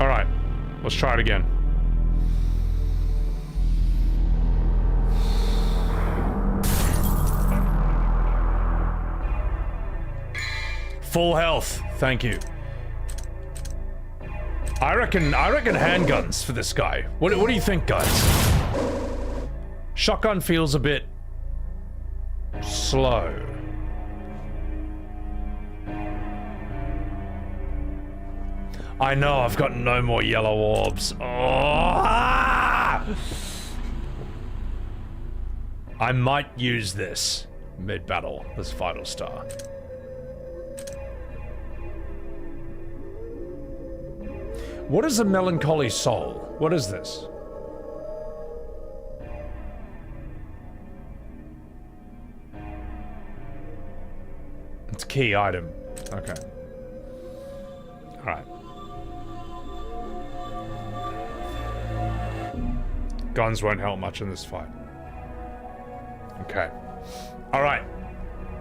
Alright. Let's try it again. Full health. Thank you. I reckon handguns for this guy. What do you think, guys? Shotgun feels a bit slow. I know, I've got no more yellow orbs. Oh, ah! I might use this mid-battle, this Vital Star. What is a melancholy soul? What is this? It's a key item. Okay. Alright. Guns won't help much in this fight. Okay. Alright.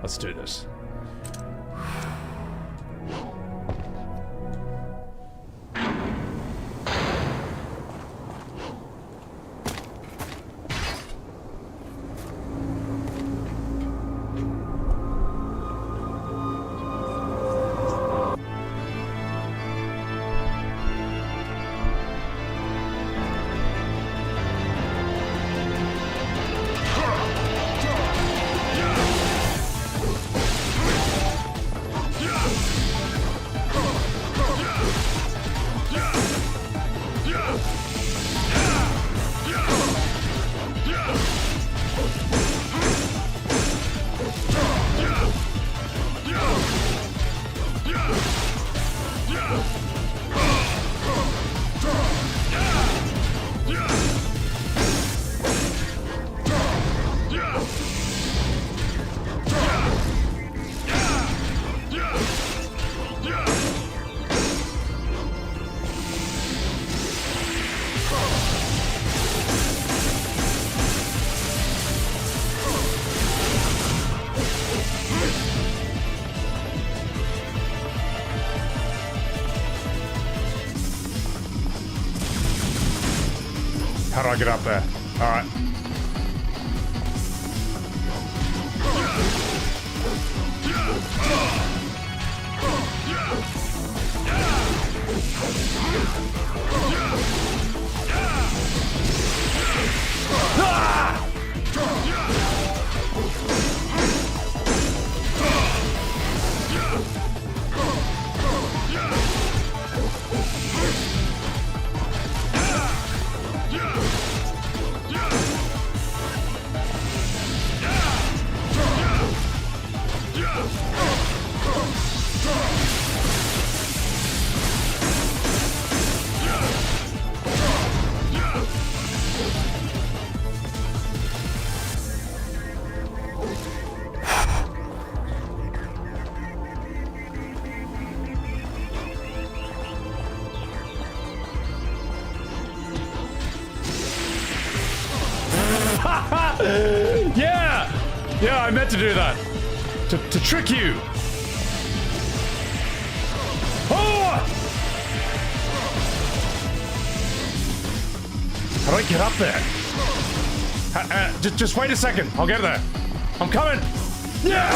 Let's do this. do I get up there? All right. Yeah, I meant to do that. To trick you. Oh! How do I get up there? Just wait a second. I'll get there. I'm coming. Yeah!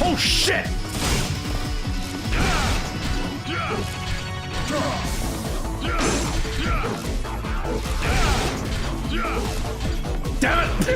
Oh, shit! Damn it!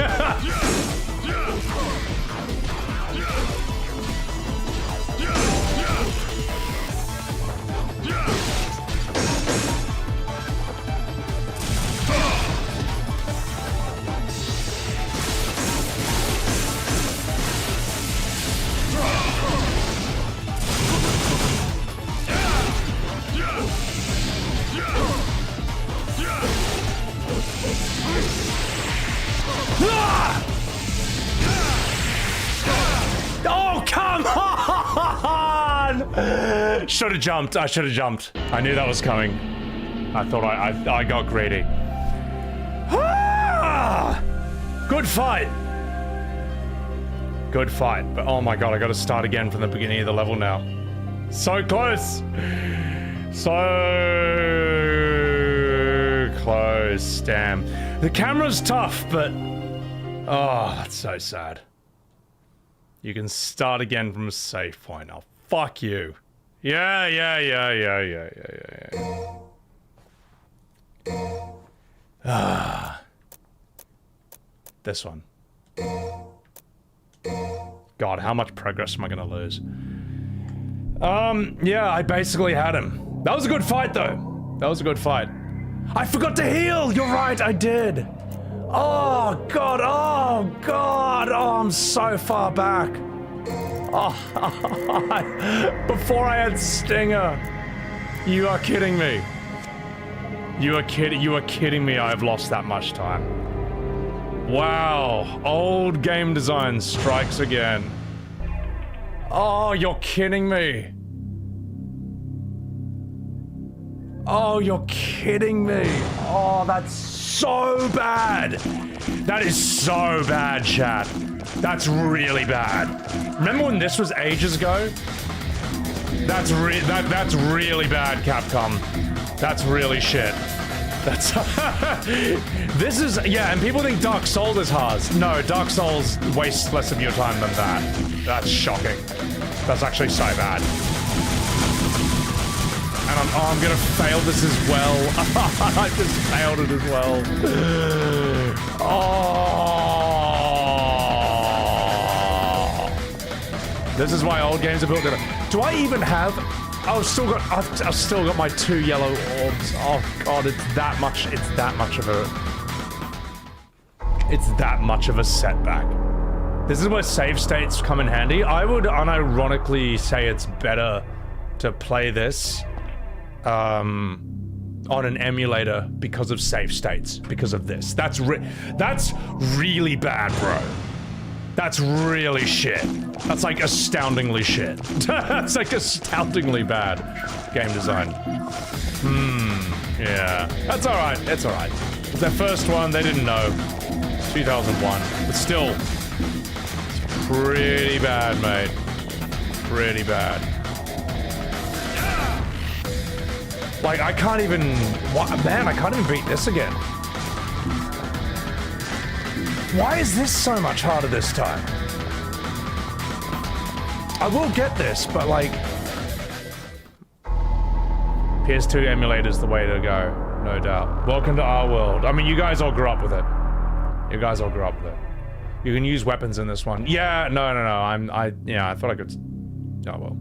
Oh, come on! Should have jumped. I should have jumped. I knew that was coming. I thought I got greedy. Ah! Good fight. Good fight. But oh my god, I got to start again from the beginning of the level now. So close. So close. Damn. The camera's tough, but oh, that's so sad. You can start again from a save point. Oh, fuck you. Yeah. Ah. This one. God, how much progress am I gonna lose? Yeah, I basically had him. That was a good fight, though. That was a good fight. I forgot to heal! You're right, I did. Oh, God. Oh, God. Oh, I'm so far back. Oh, before I had Stinger. You are kidding me. You are kidding me. I've lost that much time. Wow. Old game design strikes again. Oh, you're kidding me. Oh, you're kidding me. Oh, that's so bad. That is so bad, chat. That's really bad. Remember when this was ages ago? That's really bad, Capcom. That's really shit. That's this is, yeah, and people think Dark Souls is hard. No, Dark Souls wastes less of your time than that. That's shocking. That's actually so bad. And I'm gonna fail this as well. I just failed it as well. Oh. This is why old games are built different. Do I even have? I've still got my 2 yellow orbs. Oh god, it's that much of a setback. This is where save states come in handy. I would unironically say it's better to play this on an emulator because of save states, because of this. That's really bad, bro. That's really shit. That's like astoundingly shit. That's like astoundingly bad game design. Yeah. That's alright. It's alright. It's their first one, they didn't know. It's 2001. But still, it's pretty bad, mate. Pretty bad. Like, I can't even... Man, I can't even beat this again. Why is this so much harder this time? I will get this, but like... PS2 emulator's the way to go, no doubt. Welcome to our world. I mean, you guys all grew up with it. You guys all grew up with it. You can use weapons in this one. Yeah, no. I thought I could... Oh, well.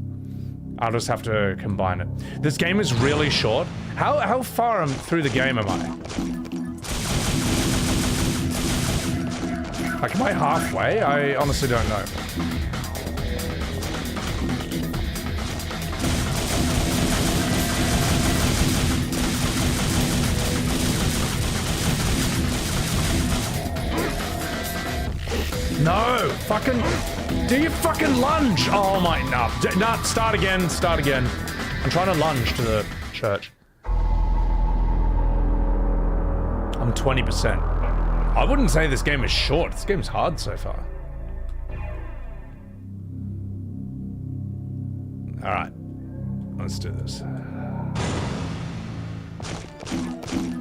I'll just have to combine it. This game is really short. How far through the game am I? Like, am I halfway? I honestly don't know. No! Fucking... Do you fucking lunge? Oh my... No. No, start again. Start again. I'm trying to lunge to the church. I'm 20%. I wouldn't say this game is short. This game's hard so far. Alright. Let's do this.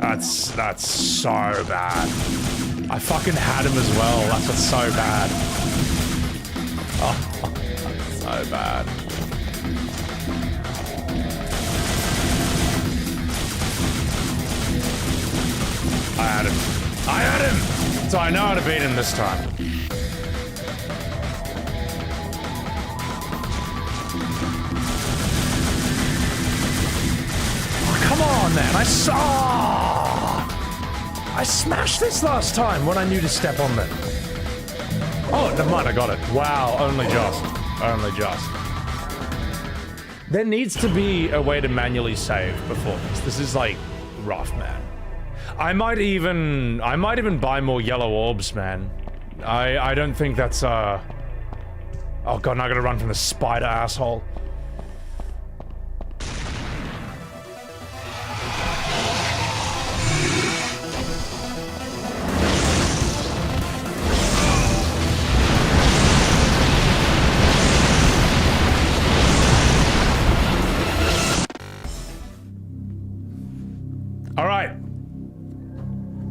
That's so bad. I fucking had him as well. That's what's so bad. Oh, so bad. I had him. I had him! So I know how to beat him this time. Oh, come on, man. I smashed this last time when I knew to step on them. Oh, never mind, I got it. Wow, only just. Only just. There needs to be a way to manually save before this. This is like rough, man. I might even buy more yellow orbs, man. I don't think that's oh god, now I gotta run from the spider asshole.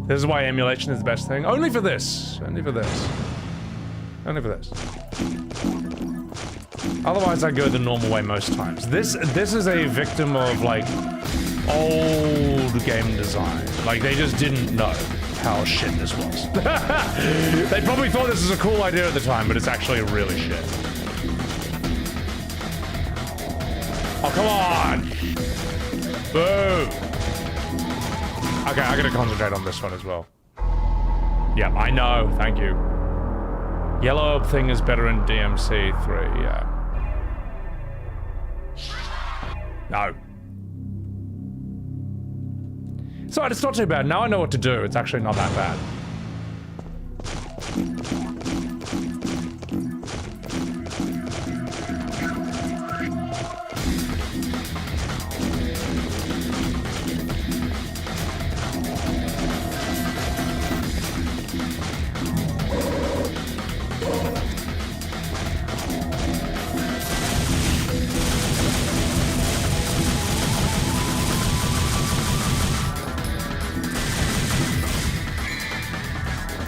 This is why emulation is the best thing. Only for this. Only for this. Only for this. Otherwise, I go the normal way most times. This is a victim of, like, old game design. Like, they just didn't know how shit this was. They probably thought this was a cool idea at the time, but it's actually really shit. Oh, come on! Boo! Okay, I gotta concentrate on this one as well. Yeah, I know, thank you. Yellow orb thing is better in DMC 3, yeah. No. So it's not too bad. Now I know what to do. It's actually not that bad.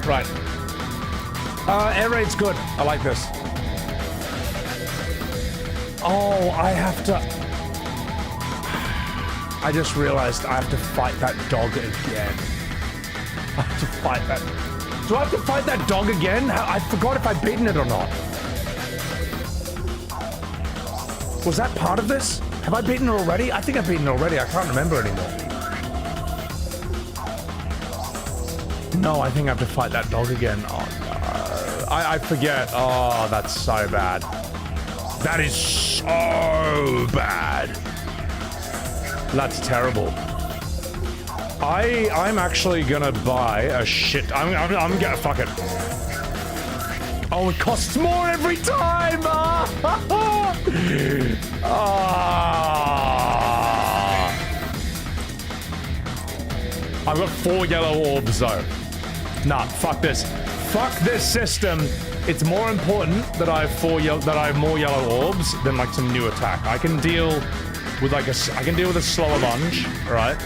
Right. Air raid's good. I like this. Oh, I have to... I just realized I have to fight that dog again. I have to fight that... Do I have to fight that dog again? I forgot if I'd beaten it or not. Was that part of this? Have I beaten it already? I think I've beaten it already. I can't remember anymore. No, I think I have to fight that dog again. Oh, no. I forget. Oh, that's so bad. That is so bad. That's terrible. I'm actually gonna buy a shit. I'm gonna fuck it. Oh, it costs more every time. I've got 4 yellow orbs though. Nah, fuck this. Fuck this system. It's more important that I have more yellow orbs than like some new attack. I can deal with like a slower lunge, right?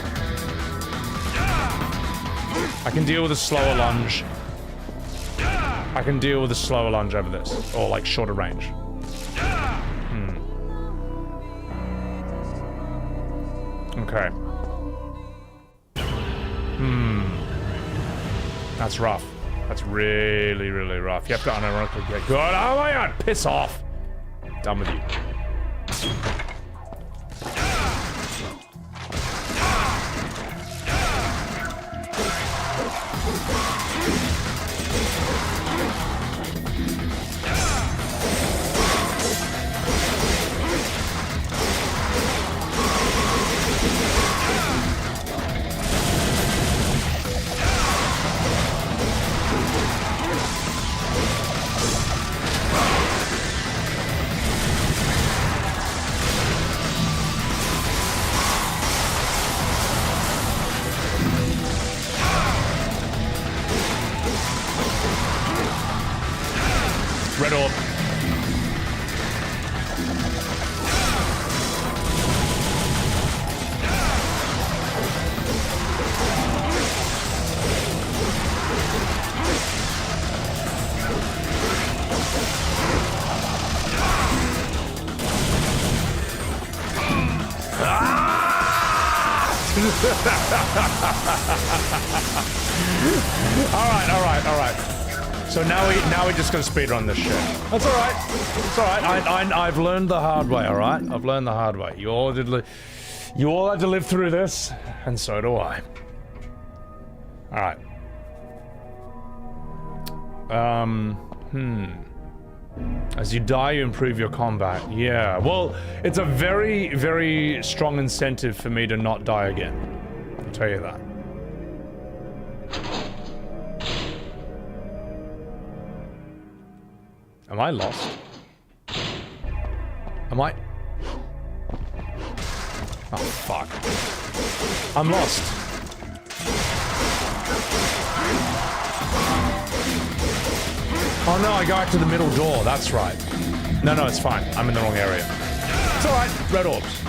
I can deal with a slower lunge. I can deal with a slower lunge over this, or like shorter range. Okay. That's rough. That's really, really rough. You have to unironically get good. Oh my god, piss off. Done with you. Red orb. All right. So now we're just gonna speedrun this shit. That's all right. It's all right. I've learned the hard way. All right. I've learned the hard way. You all had to live through this, and so do I. All right. As you die, you improve your combat. Yeah. Well, it's a very, very strong incentive for me to not die again. I'll tell you that. Am I lost? Am I? Oh, fuck. I'm lost. Oh no, I go back to the middle door. That's right. No, it's fine. I'm in the wrong area. It's alright. Red orbs.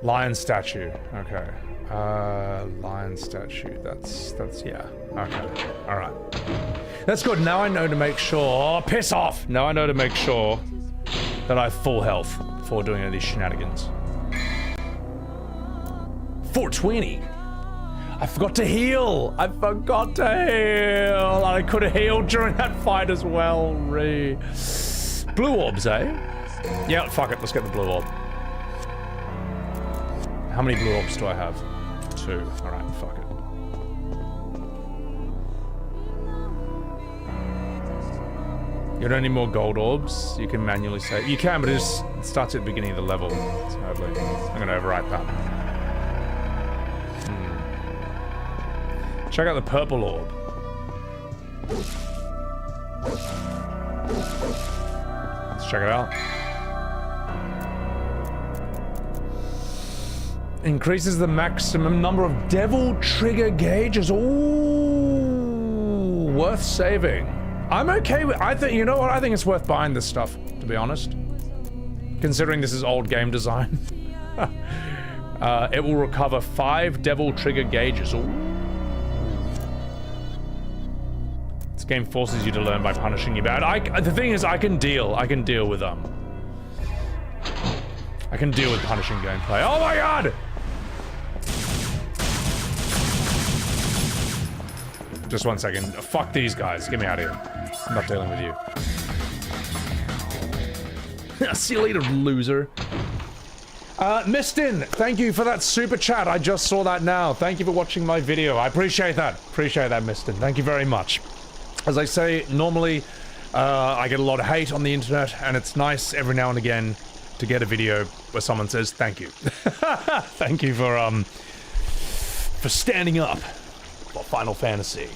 Lion statue. Okay. Lion statue. That's yeah. Okay. Alright. That's good. Now I know to make sure. Oh, piss off! Now I know to make sure that I have full health before doing any of these shenanigans. 420! I forgot to heal! I forgot to heal! I could have healed during that fight as well. Blue orbs, eh? Yeah, fuck it. Let's get the blue orb. How many blue orbs do I have? 2. Alright, fuck it. You don't need more gold orbs. You can manually save. You can, but it starts at the beginning of the level. Sadly. I'm gonna overwrite that. Check out the purple orb. Let's check it out. Increases the maximum number of devil trigger gauges. Ooh, worth saving. I'm okay with. I think, you know what? I think it's worth buying this stuff, to be honest. Considering this is old game design. It will recover 5 devil trigger gauges. Ooh. This game forces you to learn by punishing you bad. The thing is, I can deal with I can deal with punishing gameplay. Oh my god! Just 1 second. Fuck these guys. Get me out of here. I'm not dealing with you. See you later, loser. Mistin, thank you for that super chat. I just saw that now. Thank you for watching my video. I appreciate that. Appreciate that, Mistin. Thank you very much. As I say, normally, I get a lot of hate on the internet, and it's nice every now and again to get a video where someone says thank you. Thank you for standing up for Final Fantasy.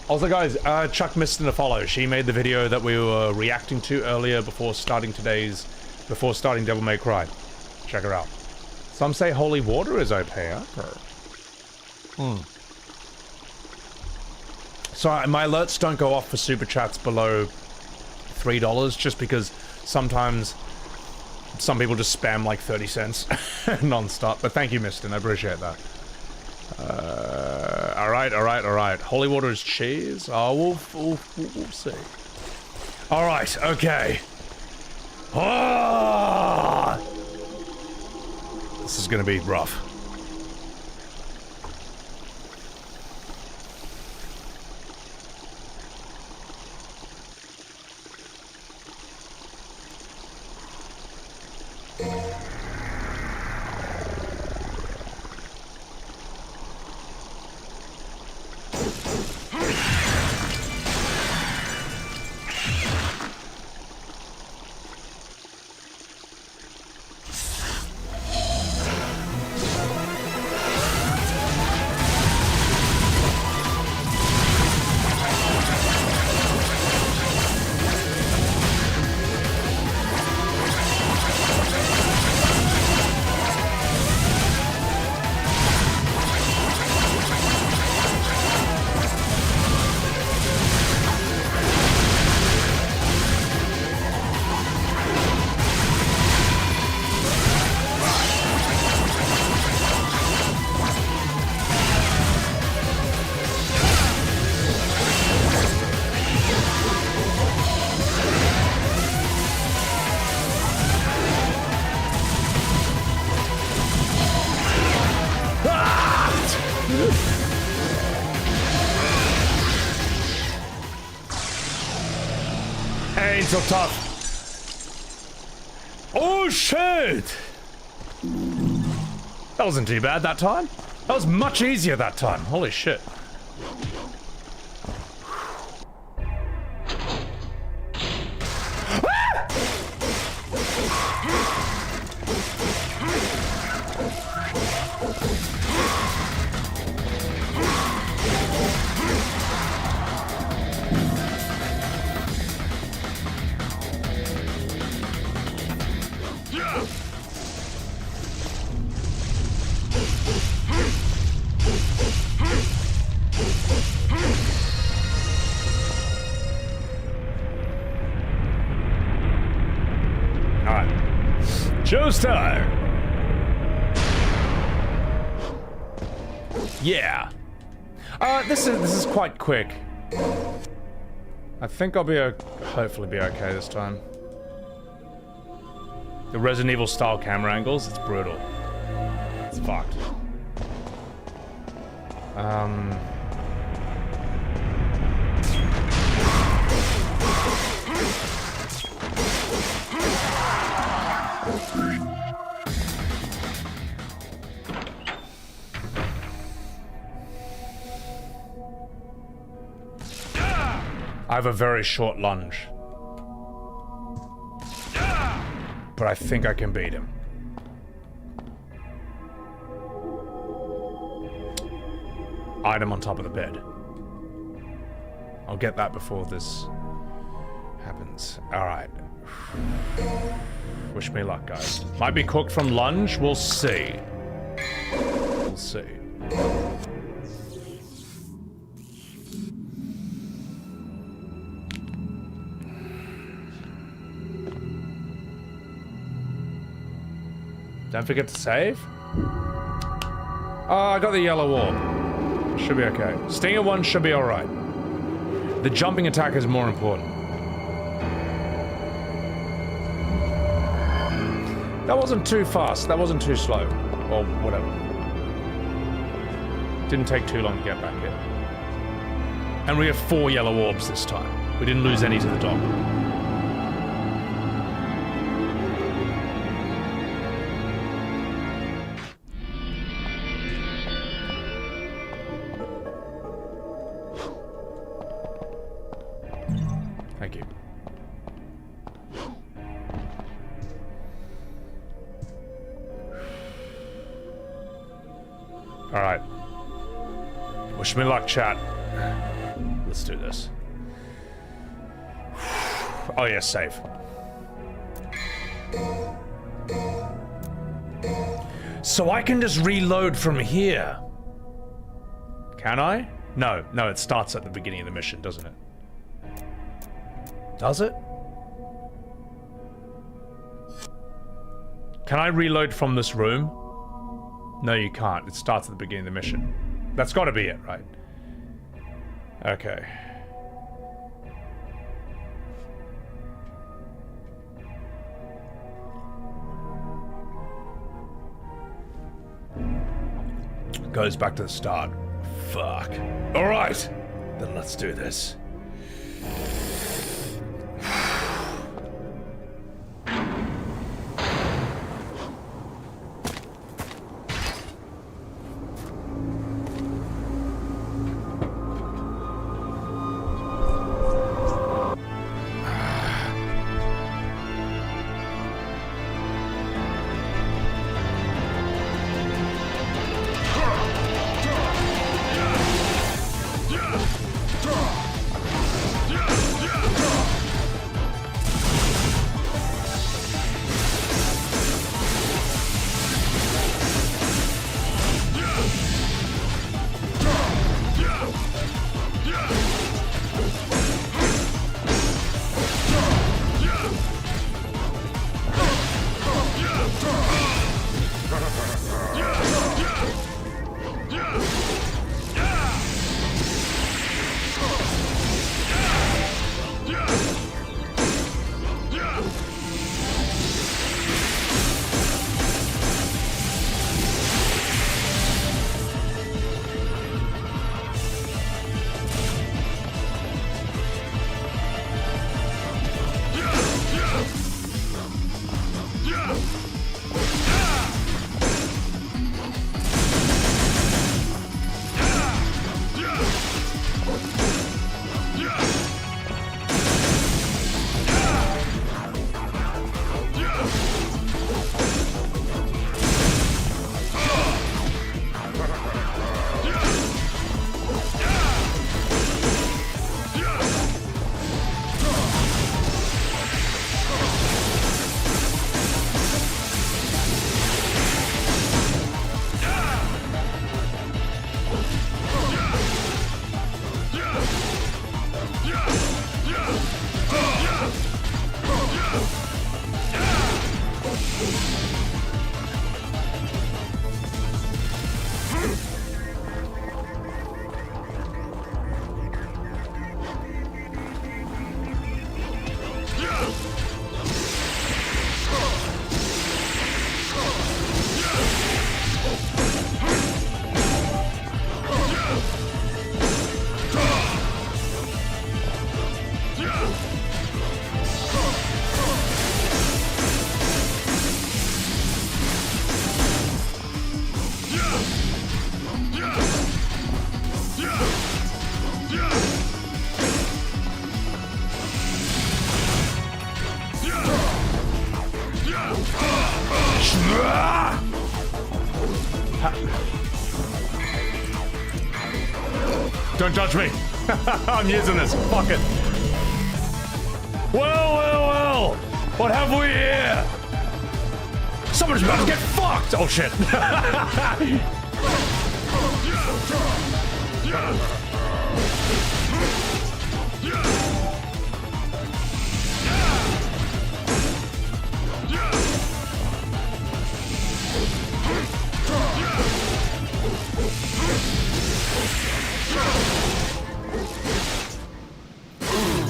Also, guys, Chuck Mistin a follow. She made the video that we were reacting to earlier before starting Devil May Cry. Check her out. Some say holy water is OP. So my alerts don't go off for super chats below $3, just because Sometimes some people just spam like 30 cents non-stop, but thank you, Mistin. I appreciate that. Alright. Holy water is cheese? Oh, we'll see. Alright, okay. Ah! This is gonna be rough. Ain't so tough. Oh shit! That wasn't too bad that time. That was much easier that time. Holy shit. Showstime! Yeah. This is quite quick. I think I'll be hopefully be okay this time. The Resident Evil style camera angles, it's brutal. It's fucked. I have a very short lunge. But I think I can beat him. Item on top of the bed. I'll get that before this happens. Alright. Wish me luck, guys. Might be cooked from lunge. We'll see. We'll see. Don't forget to save. Oh, I got the yellow orb. Should be okay. Stinger 1 should be alright. The jumping attack is more important. That wasn't too fast. That wasn't too slow. Or whatever. Didn't take too long to get back here. And we have 4 yellow orbs this time. We didn't lose any to the dog. Thank you. Alright. Wish me luck, chat. Let's do this. Oh yeah, save. So I can just reload from here. Can I? No, it starts at the beginning of the mission, doesn't it? Does it? Can I reload from this room? No, you can't. It starts at the beginning of the mission. That's got to be it, right? Okay. Goes back to the start. Fuck. All right. Then let's do this. Don't touch me. I'm using this. Fuck it. Well. What have we here? Someone's about to get fucked. Oh, shit.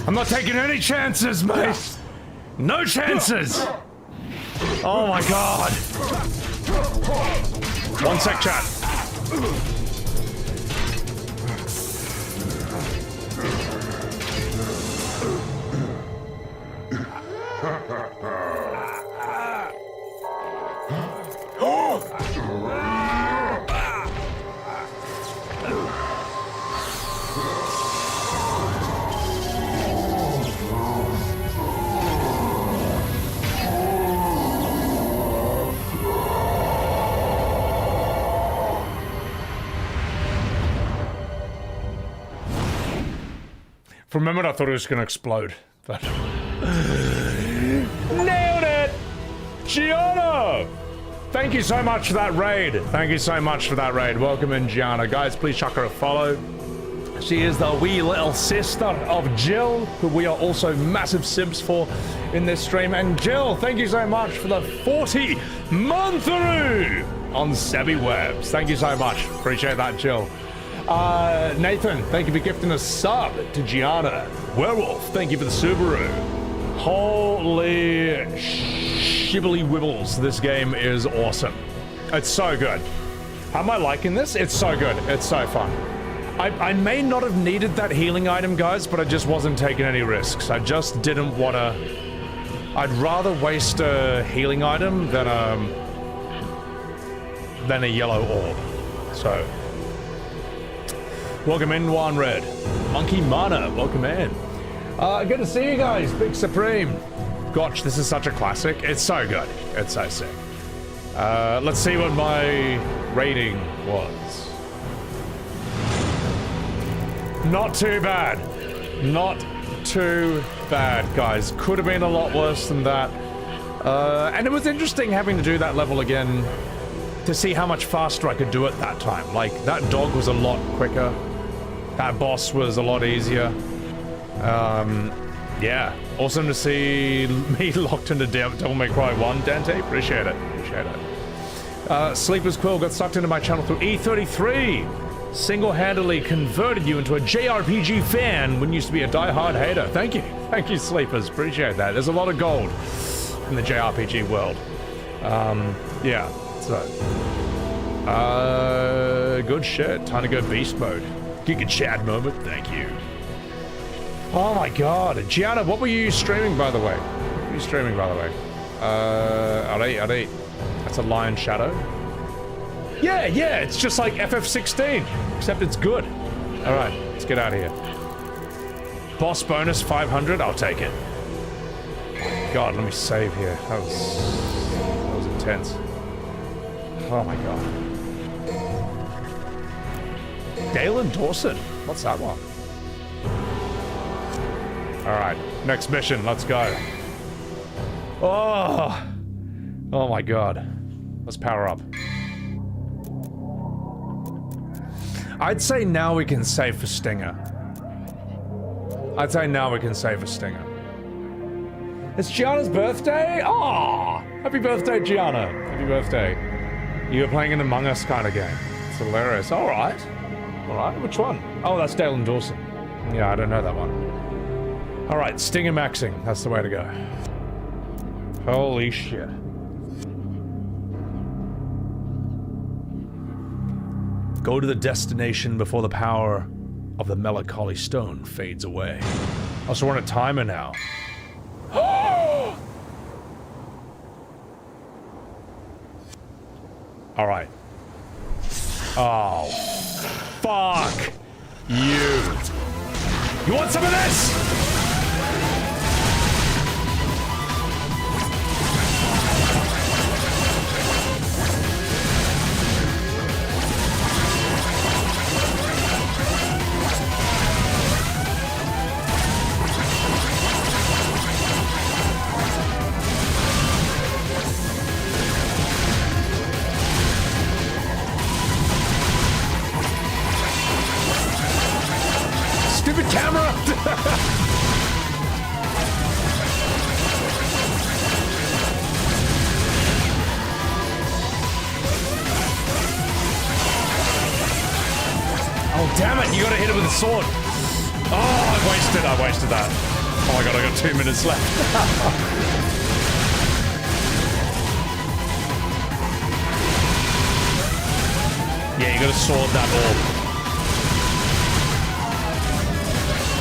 I'm not taking any chances, mate. No chances. Oh my god. One sec, chat. For a moment, I thought it was going to explode, but... Nailed it! Gianna! Thank you so much for that raid. Thank you so much for that raid. Welcome in, Gianna. Guys, please chuck her a follow. She is the wee little sister of Jill, who we are also massive simps for in this stream. And Jill, thank you so much for the 40 month-through on Sebby Webs. Thank you so much. Appreciate that, Jill. Nathan, thank you for gifting a sub to Gianna. Werewolf, thank you for the Subaru. Holy shibbly wibbles, this game is awesome. It's so good. How am I liking this? It's so good. It's so fun. I may not have needed that healing item, guys, but I just wasn't taking any risks. I just didn't want to... I'd rather waste a healing item than a yellow orb. So... Welcome in, Juan Red. Monkey Mana, welcome in. Good to see you guys, Big Supreme. Gosh, this is such a classic. It's so good. It's so sick. Let's see what my rating was. Not too bad. Not too bad, guys. Could have been a lot worse than that. And it was interesting having to do that level again to see how much faster I could do it that time. Like, that dog was a lot quicker. That boss was a lot easier. Yeah. Awesome to see me locked into Devil May Cry 1, Dante. Appreciate it. Appreciate it. Sleeper's Quill got sucked into my channel through E33. Single-handedly converted you into a JRPG fan when you used to be a die-hard hater. Thank you. Thank you, Sleepers. Appreciate that. There's a lot of gold in the JRPG world. Yeah. So. Good shit. Time to go beast mode. Giga Chad moment. Thank you. Oh my god. Gianna, what were you streaming, by the way? What were you streaming, by the way? Alright. That's a lion shadow. Yeah, it's just like FF7, except it's good. Alright, let's get out of here. Boss bonus 500, I'll take it. God, let me save here. That was intense. Oh my god. Dale and Dawson, what's that one? Alright, next mission, let's go. Oh my god. Let's power up. I'd say now we can save for Stinger. It's Gianna's birthday? Aw! Happy birthday, Gianna. Happy birthday. You were playing an Among Us kind of game. It's hilarious. Alright. Alright, which one? Oh, that's Dale and Dawson. Yeah, I don't know that one. Alright, Stinger maxing. That's the way to go. Holy shit. Go to the destination before the power of the melancholy stone fades away. Also, we're on a timer now. All right. Oh, fuck you. You want some of this? Stupid camera! Oh, damn it, you gotta hit it with a sword. Oh, I wasted that. Oh my god, I got 2 minutes left. Yeah, you gotta sword that orb.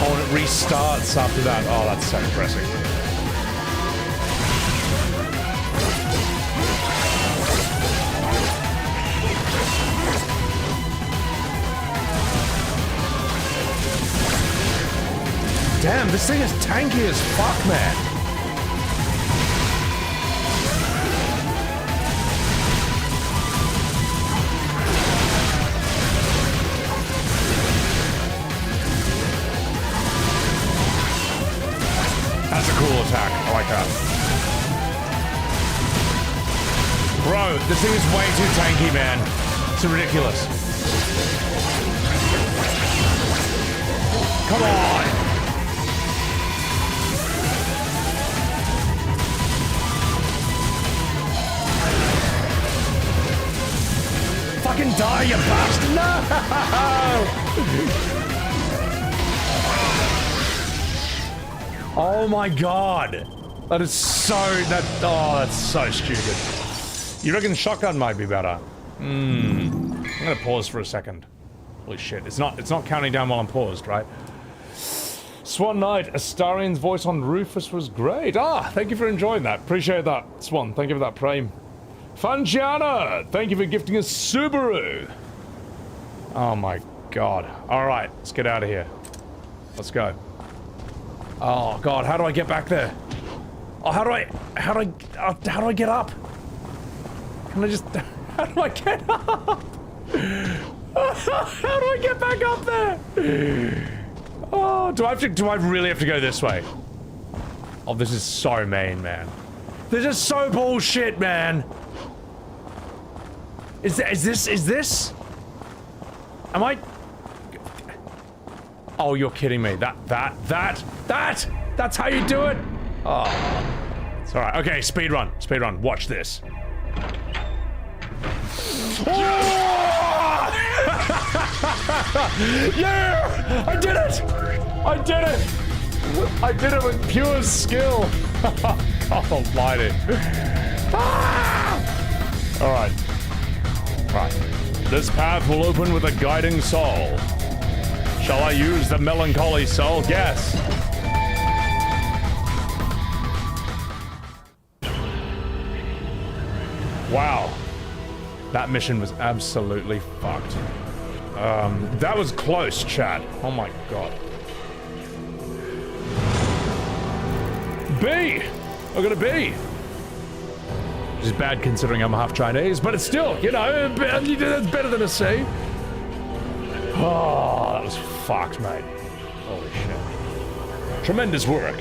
Oh, and it restarts after that. Oh, that's so impressive. Damn, this thing is tanky as fuck, man. That's a cool attack. I like that. Bro, this thing is way too tanky, man. It's ridiculous. Come on! Fucking die, you bastard! No! Oh my god! That is so... that's so stupid. You reckon shotgun might be better? I'm gonna pause for a second. Holy shit, it's not counting down while I'm paused, right? Swan Knight, Astarian's voice on Rufus was great. Ah, thank you for enjoying that. Appreciate that, Swan. Thank you for that frame. Fungiana, thank you for gifting us Subaru. Oh my god. Alright, let's get out of here. Let's go. Oh god, how do I get back there? Oh, how do I get up? Can I just... How do I get up? How do I get back up there? Oh, do I really have to go this way? Oh, this is so mean, man. This is so bullshit, man. Is this? Am I? Oh, you're kidding me. That's how you do it? Oh, it's alright. Okay, speed run. Watch this. Yeah! I did it! I did it with pure skill. Oh, mighty. Ah! Alright. Right. This path will open with a guiding soul. Shall I use the melancholy soul? Yes. Wow. That mission was absolutely fucked. That was close, chat. Oh my god. B! I got a B! Which is bad considering I'm half Chinese, but it's still, you know, it's better than a C. Oh, that was fucked, mate. Holy shit. Tremendous work.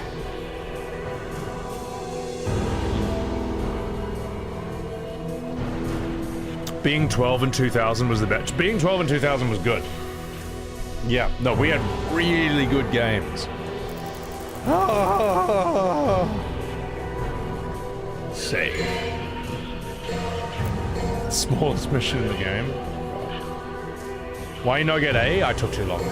Being 12 in 2000 was the best. Being 12 in 2000 was good. Yeah, no, we had really good games. Save. Smallest mission in the game. Why you not get A? I took too long.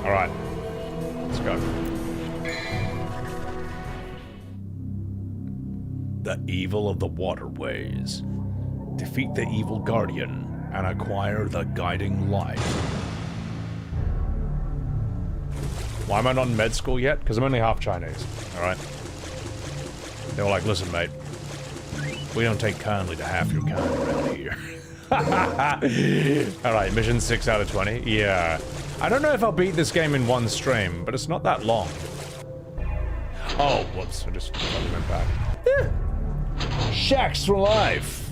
Alright. Let's go. The evil of the waterways. Defeat the evil guardian and acquire the guiding light. Why am I not in med school yet? Because I'm only half Chinese, alright? They were like, listen mate, we don't take kindly to half your kind around here. Alright, mission 6 out of 20. Yeah. I don't know if I'll beat this game in one stream, but it's not that long. Oh, whoops, I just went back. Yeah. Shacks for life.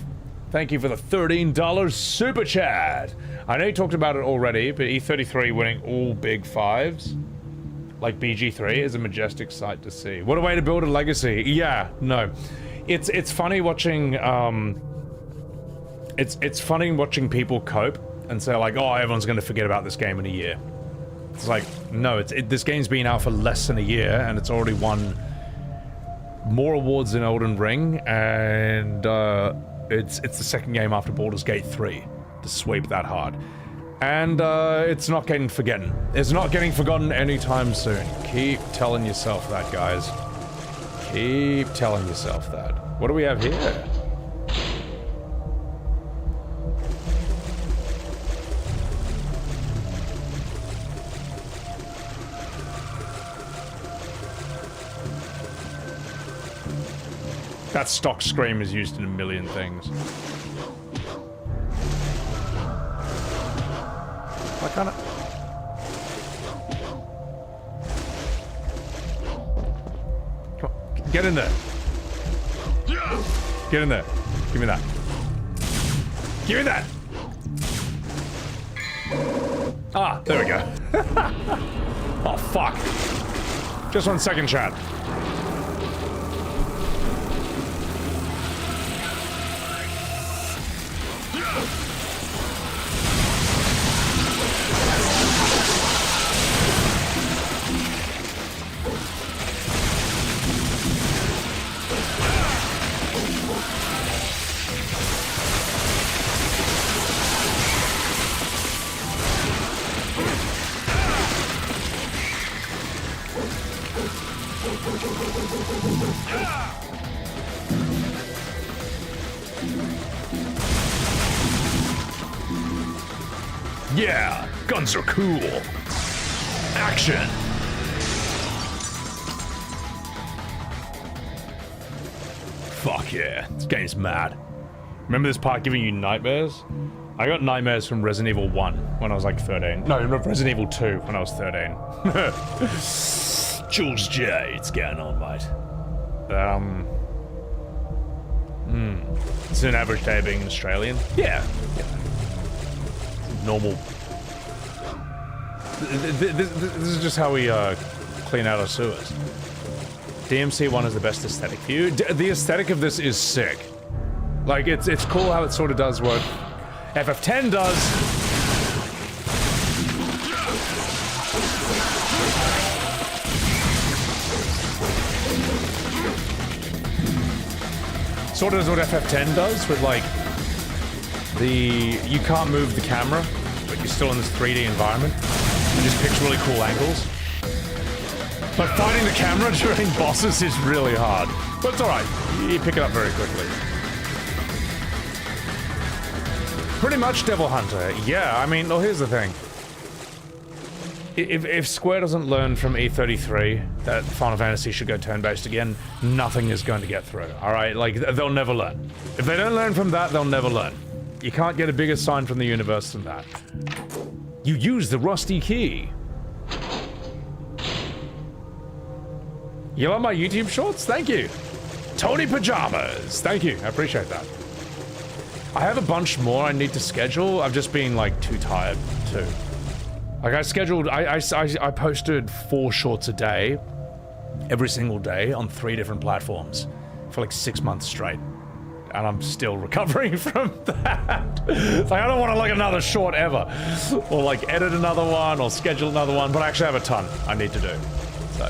Thank you for the $13 super chat. I know you talked about it already, but E33 winning all big fives, like BG3, is a majestic sight to see. What a way to build a legacy. Yeah, no. It's funny watching, it's funny watching people cope and say like, oh, everyone's gonna forget about this game in a year. It's like, no, this game's been out for less than a year and it's already won more awards than Elden Ring, and it's the second game after Baldur's Gate 3 to sweep that hard. And it's not getting forgotten. It's not getting forgotten anytime soon. Keep telling yourself that, guys. Keep telling yourself that. What do we have here? That stock scream is used in a million things. Why can't I? Come on, get in there. Get in there. Give me that. Give me that! Ah, there we go. Oh, fuck. Just 1 second, chat. Yeah, guns are cool. Action. Fuck yeah, this game's mad. Remember this part giving you nightmares? I got nightmares from Resident Evil 1 when I was like 13. No, Resident Evil 2 when I was 13. Jules J, it's going on, mate. It's an average day being an Australian. Yeah. Normal. This is just how we clean out our sewers. DMC1 is the best aesthetic for you. The aesthetic of this is sick. Like, it's cool how it sort of does what FF10 does. Sort of does what FF10 does with, like, you can't move the camera, but you're still in this 3D environment. It just picks really cool angles. But fighting the camera during bosses is really hard. But it's alright, you pick it up very quickly. Pretty much Devil Hunter, yeah, I mean, well, here's the thing. If Square doesn't learn from E33 that Final Fantasy should go turn-based again, nothing is going to get through, alright? Like, they'll never learn. If they don't learn from that, they'll never learn. You can't get a bigger sign from the universe than that. You use the rusty key. You love my YouTube shorts? Thank you. Tony Pajamas. Thank you. I appreciate that. I have a bunch more I need to schedule. I've just been, like, too tired, too. Like, I posted 4 shorts a day, every single day, on 3 different platforms for, like, 6 months straight. And I'm still recovering from that. It's like, I don't want to, like, another short ever. Or, like, edit another one, or schedule another one, but I actually have a ton I need to do. So...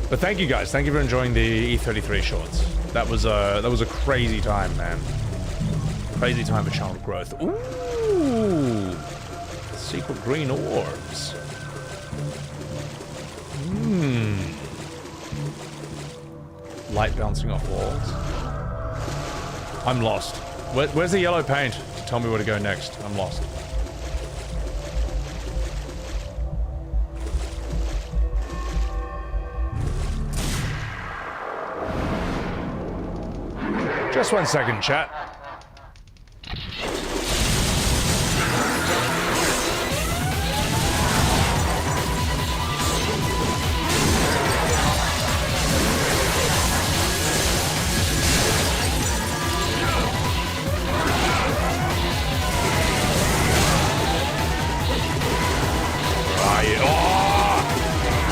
but thank you guys. Thank you for enjoying the E33 shorts. That was a crazy time, man. Crazy time for channel growth. Ooh, secret green orbs. Light bouncing off walls. I'm lost. Where's the yellow paint to tell me where to go next? I'm lost. Just 1 second, chat.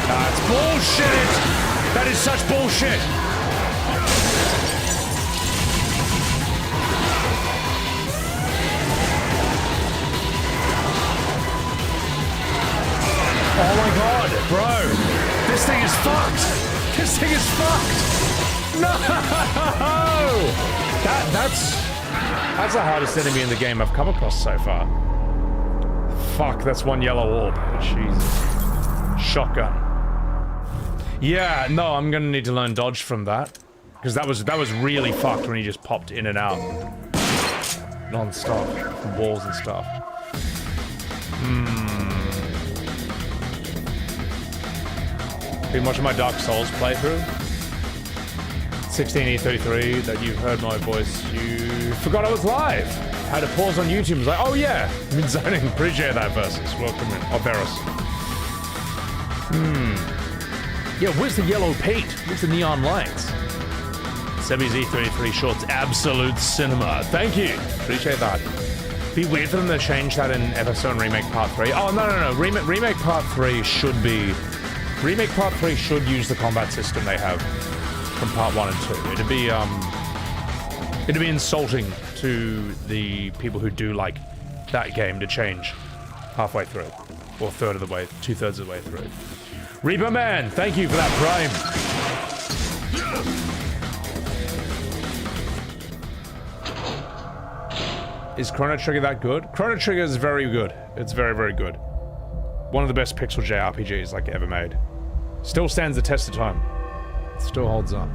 That's bullshit! That is such bullshit! Oh my god, bro! This thing is fucked! This thing is fucked! No! That's the hardest enemy in the game I've come across so far. Fuck, that's one yellow orb. Jesus. Shotgun. Yeah, no, I'm gonna need to learn dodge from that. Because that was really fucked when he just popped in and out. Non-stop. From walls and stuff. Been watching my Dark Souls playthrough. 16E33, that you've heard my voice. You forgot I was live. Had to pause on YouTube. Was like, oh yeah, been zoning. Appreciate that, Versus. Welcome in. Oh, Varus. Yeah, where's the yellow paint? Where's the neon lights? Sebby's E33 shorts, absolute cinema. Thank you. Appreciate that. Be weird for them to change that in FF7 Remake Part 3. Oh, no. Remake Part 3 should be... Remake Part 3 should use the combat system they have from Part 1 and 2. It'd be insulting to the people who do like that game to change halfway through. Or two-thirds of the way through. Reaper Man, thank you for that prime. Is Chrono Trigger that good? Chrono Trigger is very good. It's very, very good. One of the best pixel JRPGs like ever made. Still stands the test of time. Still holds up.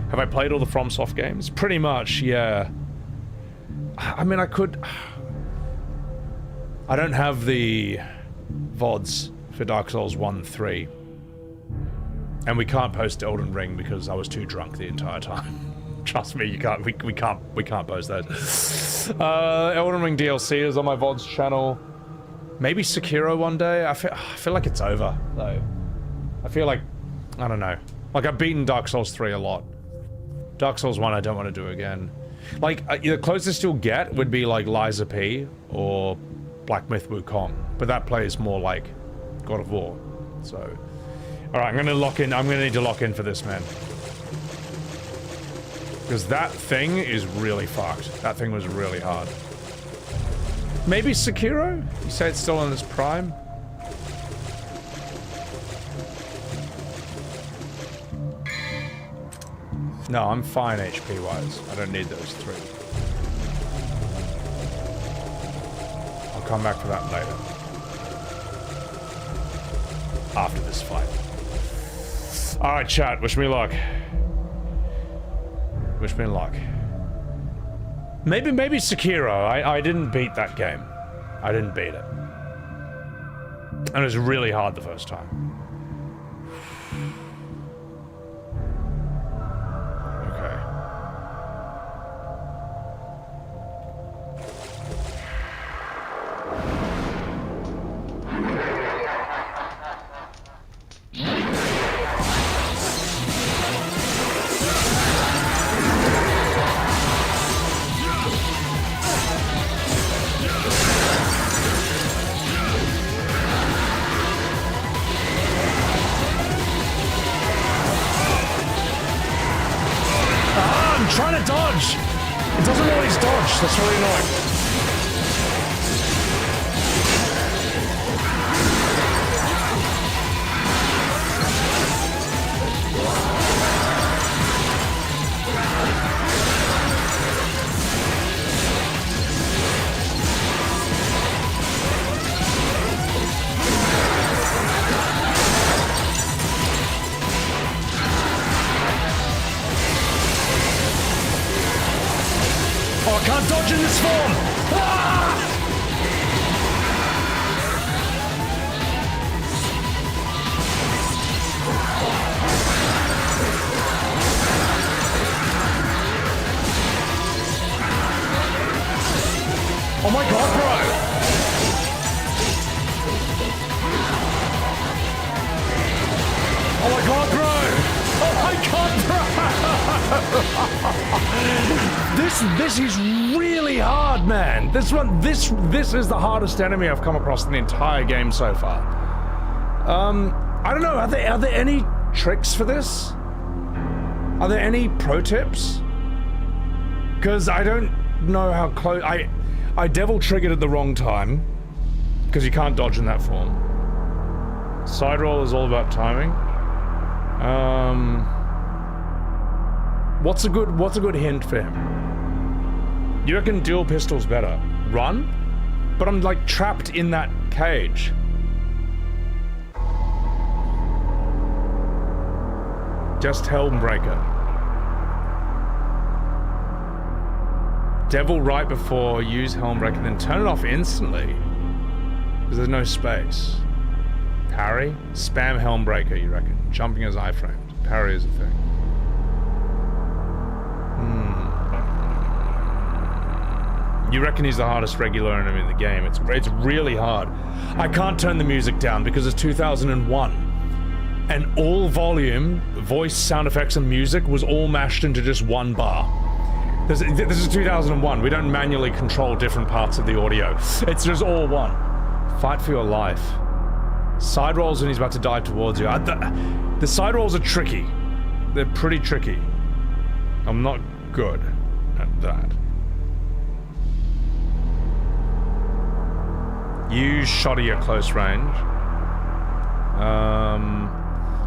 Have I played all the FromSoft games? Pretty much, yeah. I mean, I could... I don't have the VODs for Dark Souls 1 3. And we can't post Elden Ring because I was too drunk the entire time. Trust me, you can't. We can't post those. Elden Ring DLC is on my VODs channel. Maybe Sekiro one day. I feel like it's over though. I feel like, I don't know. Like I've beaten Dark Souls 3 a lot. Dark Souls 1 I don't want to do again. Like the closest you'll get would be like Liza P or Black Myth Wukong, but that plays more like God of War. So, all right, I'm gonna lock in. I'm gonna need to lock in for this, man. Because that thing is really fucked. That thing was really hard. Maybe Sekiro? You say it's still in its prime? No, I'm fine HP-wise. I don't need those 3. I'll come back for that later. After this fight. Alright, chat. Wish me luck. Wish me luck. Maybe Sekiro. I didn't beat that game. I didn't beat it. And it was really hard the first time. Okay. Trying to dodge! It doesn't always dodge, that's really annoying. I can't dodge in this form! Ah! Oh my god, bro! Oh my god, bro! Oh my god, bro! This is really hard, man. This is the hardest enemy I've come across in the entire game so far. I don't know. Are there any tricks for this? Are there any pro tips? Because I don't know how close. I devil triggered at the wrong time because you can't dodge in that form. Side roll is all about timing. What's a good hint for him? You reckon dual pistol's better? Run? But I'm like trapped in that cage. Just Helmbreaker. Devil right before, use Helmbreaker, then turn it off instantly. Because there's no space. Parry? Spam Helmbreaker, you reckon? Jumping as iframed. Parry is a thing. You reckon he's the hardest regular enemy in the game. It's really hard. I can't turn the music down because it's 2001. And all volume, voice, sound effects, and music was all mashed into just one bar. This is 2001. We don't manually control different parts of the audio. It's just all one. Fight for your life. Side rolls when he's about to dive towards you. The side rolls are tricky. They're pretty tricky. I'm not good at that. Use shoddy at close range.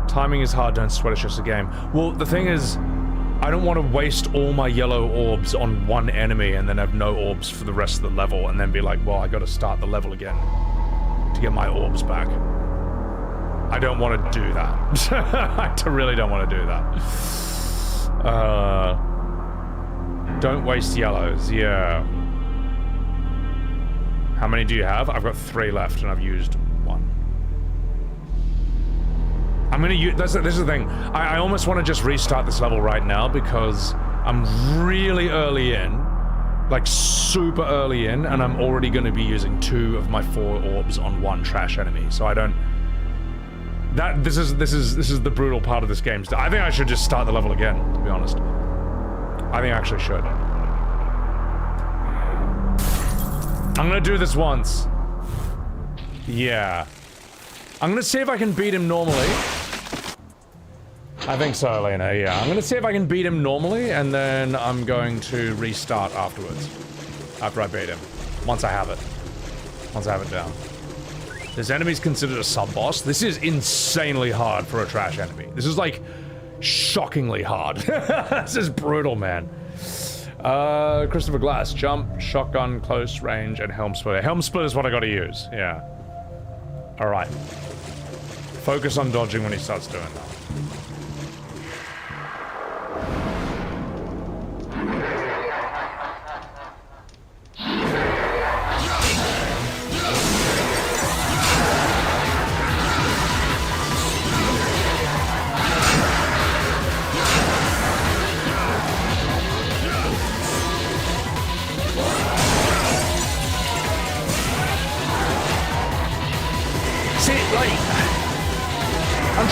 Timing is hard, don't sweat, it's just a game. Well, the thing is, I don't want to waste all my yellow orbs on one enemy and then have no orbs for the rest of the level and then be like, well, I gotta start the level again to get my orbs back. I don't want to do that. I really don't want to do that. Don't waste yellows, yeah. How many do you have? I've got 3 left and I've used 1. I'm gonna use, this is the thing. I almost want to just restart this level right now because I'm really early in, like super early in, and I'm already going to be using 2 of my 4 orbs on 1 trash enemy. So I don't. This is the brutal part of this game. I think I should just start the level again, to be honest. I think I actually should. I'm gonna do this once. Yeah. I'm gonna see if I can beat him normally. I think so, Elena, yeah. I'm gonna see if I can beat him normally, and then I'm going to restart afterwards. After I beat him. Once I have it. Once I have it down. This enemy's considered a sub-boss. This is insanely hard for a trash enemy. This is, like, shockingly hard. This is brutal, man. Christopher Glass. Jump, shotgun, close range, and helm splitter. Helm splitter is what I gotta use. Yeah. Alright. Focus on dodging when he starts doing that.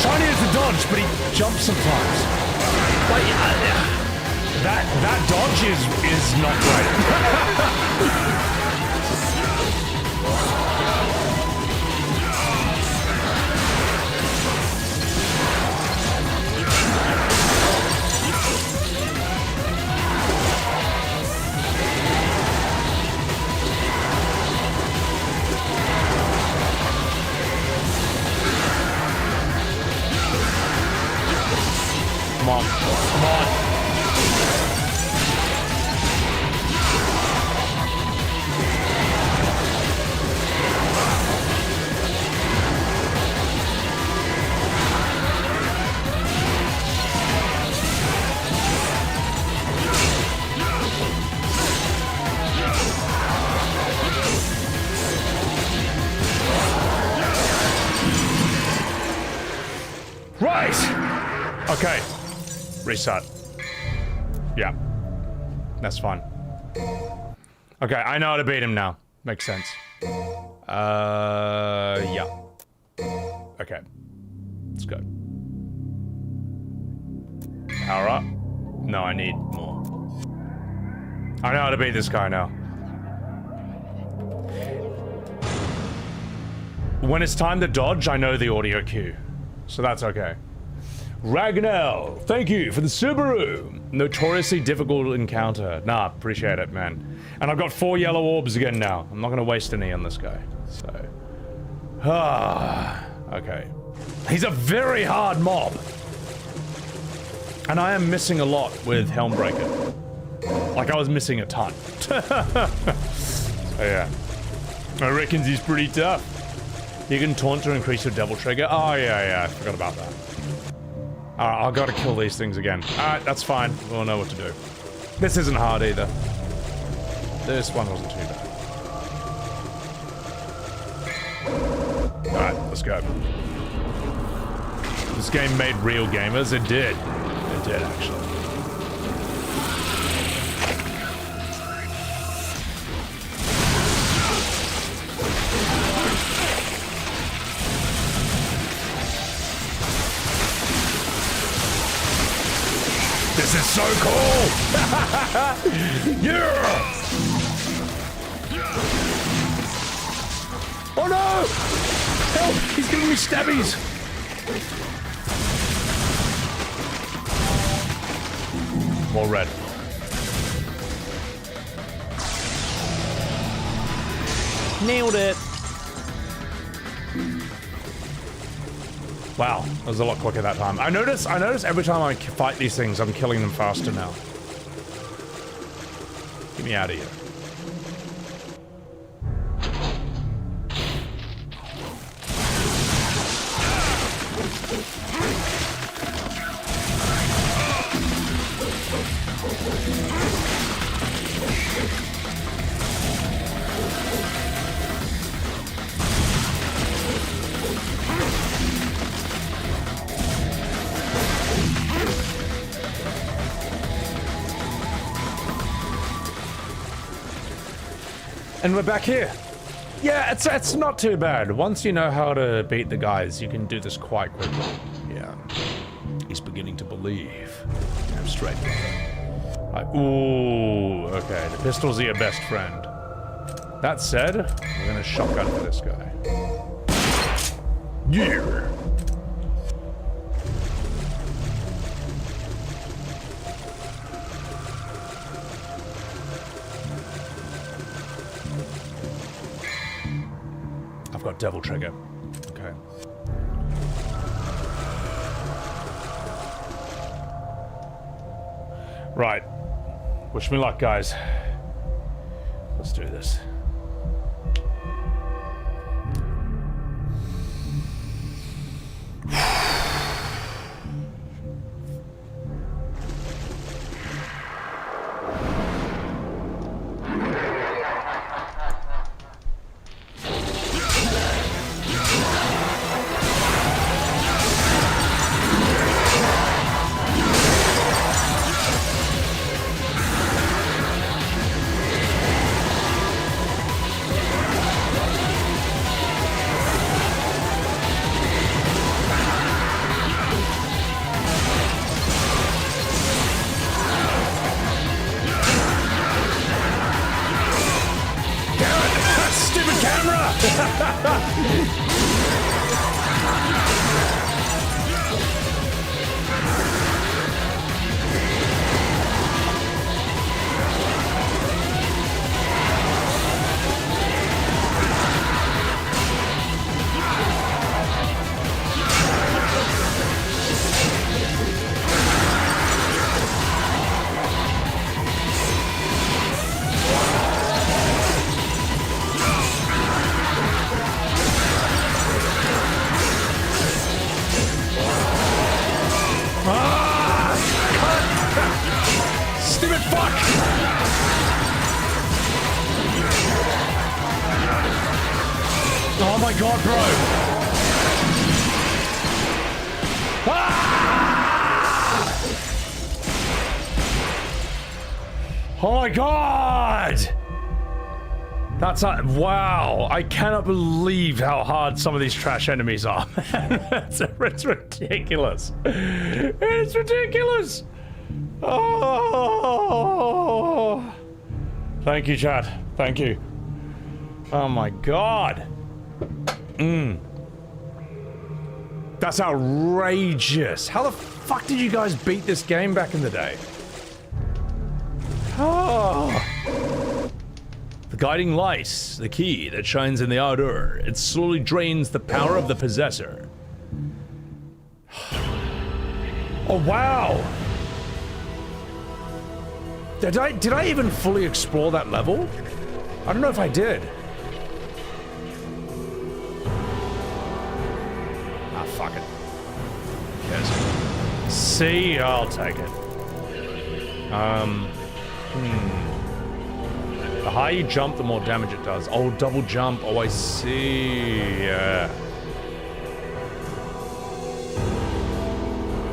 Trying to use the dodge, but he jumps sometimes. Like, that dodge is not great. Come on. Come on. Right. Okay. Restart. Yeah. That's fine. Okay, I know how to beat him now. Makes sense. Yeah. Okay. Let's go. Power up. No, I need more. I know how to beat this guy now. When it's time to dodge, I know the audio cue. So that's okay. Ragnell, thank you for the Subaru. Notoriously difficult encounter. Nah, appreciate it, man. And I've got 4 yellow orbs again now. I'm not gonna waste any on this guy. So. Okay. He's a very hard mob. And I am missing a lot with Helmbreaker. Like I was missing a ton. So yeah. I reckon he's pretty tough. You can taunt to increase your double trigger. Oh yeah, I forgot about that. Alright, I've got to kill these things again. Alright, that's fine. We'll know what to do. This isn't hard either. This one wasn't too bad. Alright, let's go. This game made real gamers. It did. It did, actually. This is so cool! Yeah! Oh no! Help! He's giving me stabbies! More red. Nailed it! Wow, that was a lot quicker that time. I notice every time I fight these things, I'm killing them faster now. Get me out of here. And we're back here. Yeah, it's not too bad. Once you know how to beat the guys, you can do this quite quickly. Yeah. He's beginning to believe. I'm straight. Ooh, okay. The pistols are your best friend. That said, we're gonna shotgun for this guy. Yeah. I've got devil trigger. Okay. Right. Wish me luck, guys. Let's do this. Oh my god, bro! Ah! Oh my god! That's a, wow! I cannot believe how hard some of these trash enemies are. it's ridiculous. It's ridiculous. Oh! Thank you, chat. Thank you. Oh my god. That's outrageous. How the fuck did you guys beat this game back in the day? Oh. The guiding light, the key that shines in the outer. It slowly drains the power of the possessor. Oh wow. Did I even fully explore that level? I don't know if I did. Ah, fuck it. Yes. C, I'll take it. The higher you jump, the more damage it does. Oh, double jump. Oh, I see. Yeah.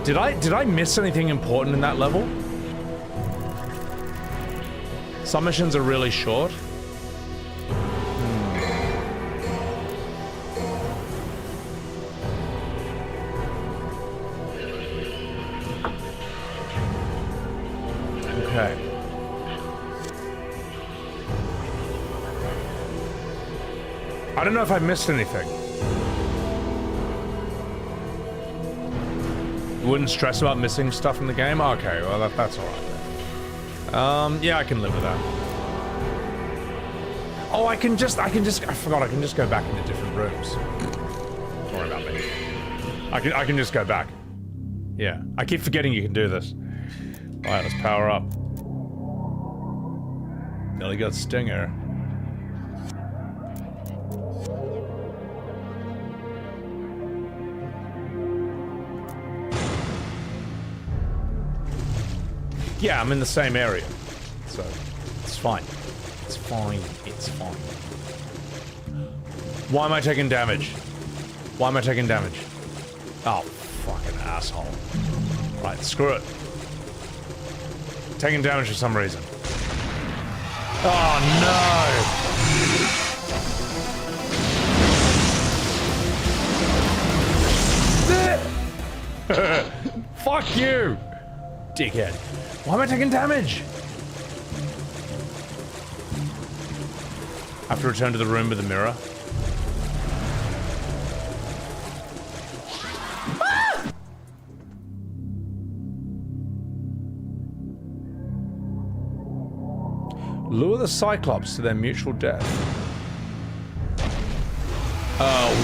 Did I miss anything important in that level? Some missions are really short. Okay. I don't know if I missed anything. You wouldn't stress about missing stuff in the game? Okay, well that's alright then. Yeah, I can live with that. Oh, I forgot, I can just go back into different rooms. Don't worry about me. I can just go back. Yeah. I keep forgetting you can do this. Alright, let's power up. Nearly got Stinger. Yeah, I'm in the same area. So, it's fine. It's fine. It's fine. Why am I taking damage? Why am I taking damage? Oh, fucking asshole. Right, screw it. Taking damage for some reason. Oh, no! Fuck you! Dickhead. Why am I taking damage? I have to return to the room with the mirror. Ah! Lure the Cyclops to their mutual death.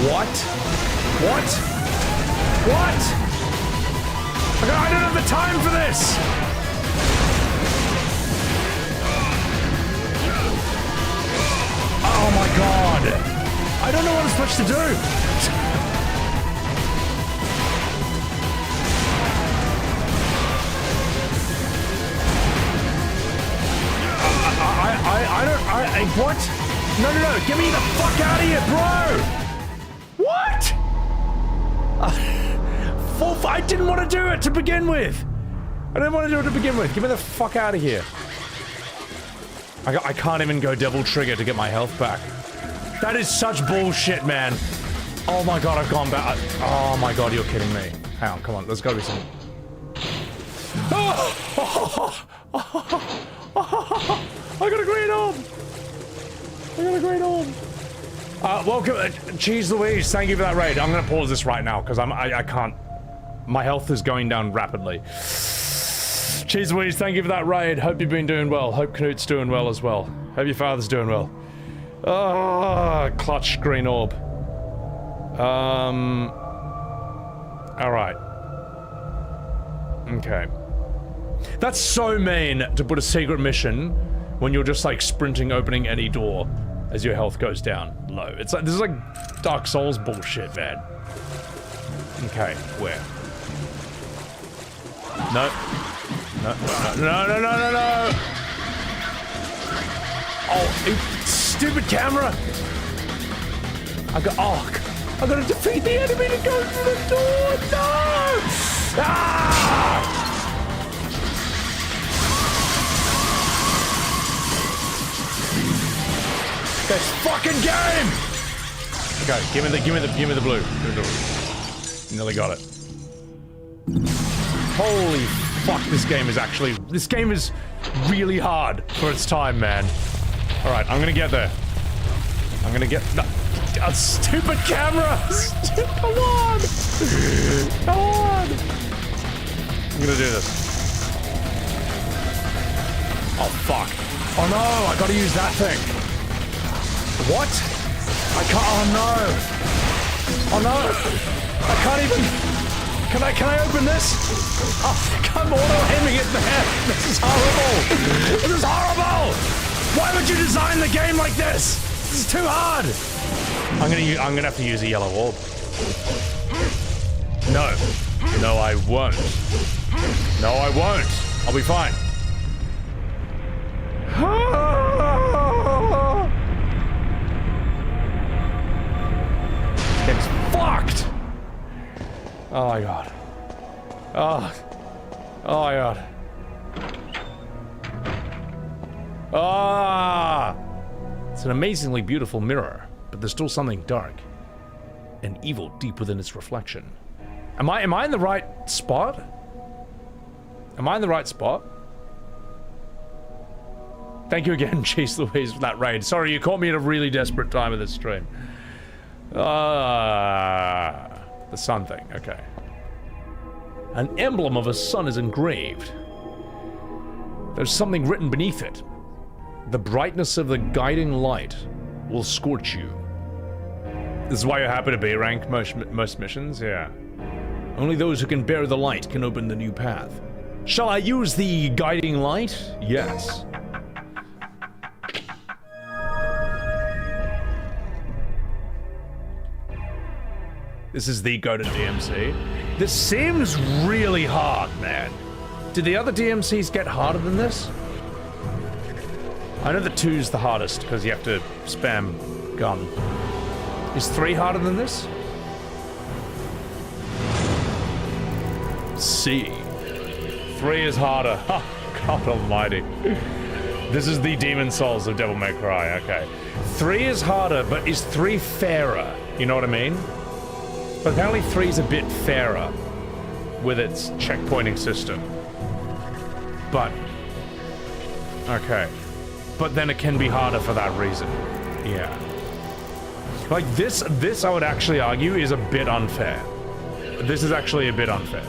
What? What? What? I don't have the time for this! Oh my god! I don't know what I'm supposed to do! What? No, get me the fuck out of here, bro! What? I didn't want to do it to begin with! I didn't want to do it to begin with. Get me the fuck out of here. I can't even go double trigger to get my health back. That is such bullshit, man. Oh my god, I've gone back. Oh my god, you're kidding me. Hang on, come on, there's gotta be some... I got a green arm! I got a green arm! Welcome, Cheese Louise, thank you for that raid. I'm gonna pause this right now, because I can't... My health is going down rapidly. Cheese Louise, thank you for that raid. Hope you've been doing well. Hope Knut's doing well as well. Hope your father's doing well. Clutch green orb. Alright. Okay. That's so mean to put a secret mission when you're just like sprinting opening any door as your health goes down low. It's like, this is like Dark Souls bullshit, man. Okay, where? No. No. Oh, stupid camera! I gotta defeat the enemy to go through the door! No! Ah! This fucking game! Okay, give me the blue. Give me the blue. Nearly got it. Holy fuck, this game is really hard for its time, man. Alright, I'm gonna get there. I'm gonna get... No, a stupid camera! Come on! Come on! I'm gonna do this. Oh, fuck. Oh no, I gotta use that thing. What? I can't... Oh no! Oh no! I can't even... Can I open this? Oh, I'm auto-aiming it, man! This is horrible! This is horrible! Why would you design the game like this? This is too hard! I'm gonna have to use a yellow orb. No. No, I won't. No, I won't. I'll be fine. It's fucked! Oh my god. Oh my god. Ah! It's an amazingly beautiful mirror, but there's still something dark and evil deep within its reflection. Am I in the right spot? Am I in the right spot? Thank you again, Cheese Louise, for that raid. Sorry, you caught me at a really desperate time of this stream. The sun thing, okay. An emblem of a sun is engraved. There's something written beneath it. The brightness of the guiding light will scorch you. This is why you're happy to be ranked most missions? Yeah. Only those who can bear the light can open the new path. Shall I use the guiding light? Yes. This is the go to DMC. This seems really hard, man. Did the other DMCs get harder than this? I know that 2's the hardest because you have to spam gun. Is 3 harder than this? C. 3 is harder. Ha! God almighty. This is the Demon Souls of Devil May Cry, okay. 3 is harder, but is 3 fairer? You know what I mean? But apparently 3 is a bit fairer with its checkpointing system. But, okay. But then it can be harder for that reason. Yeah. Like this I would actually argue is a bit unfair. This is actually a bit unfair.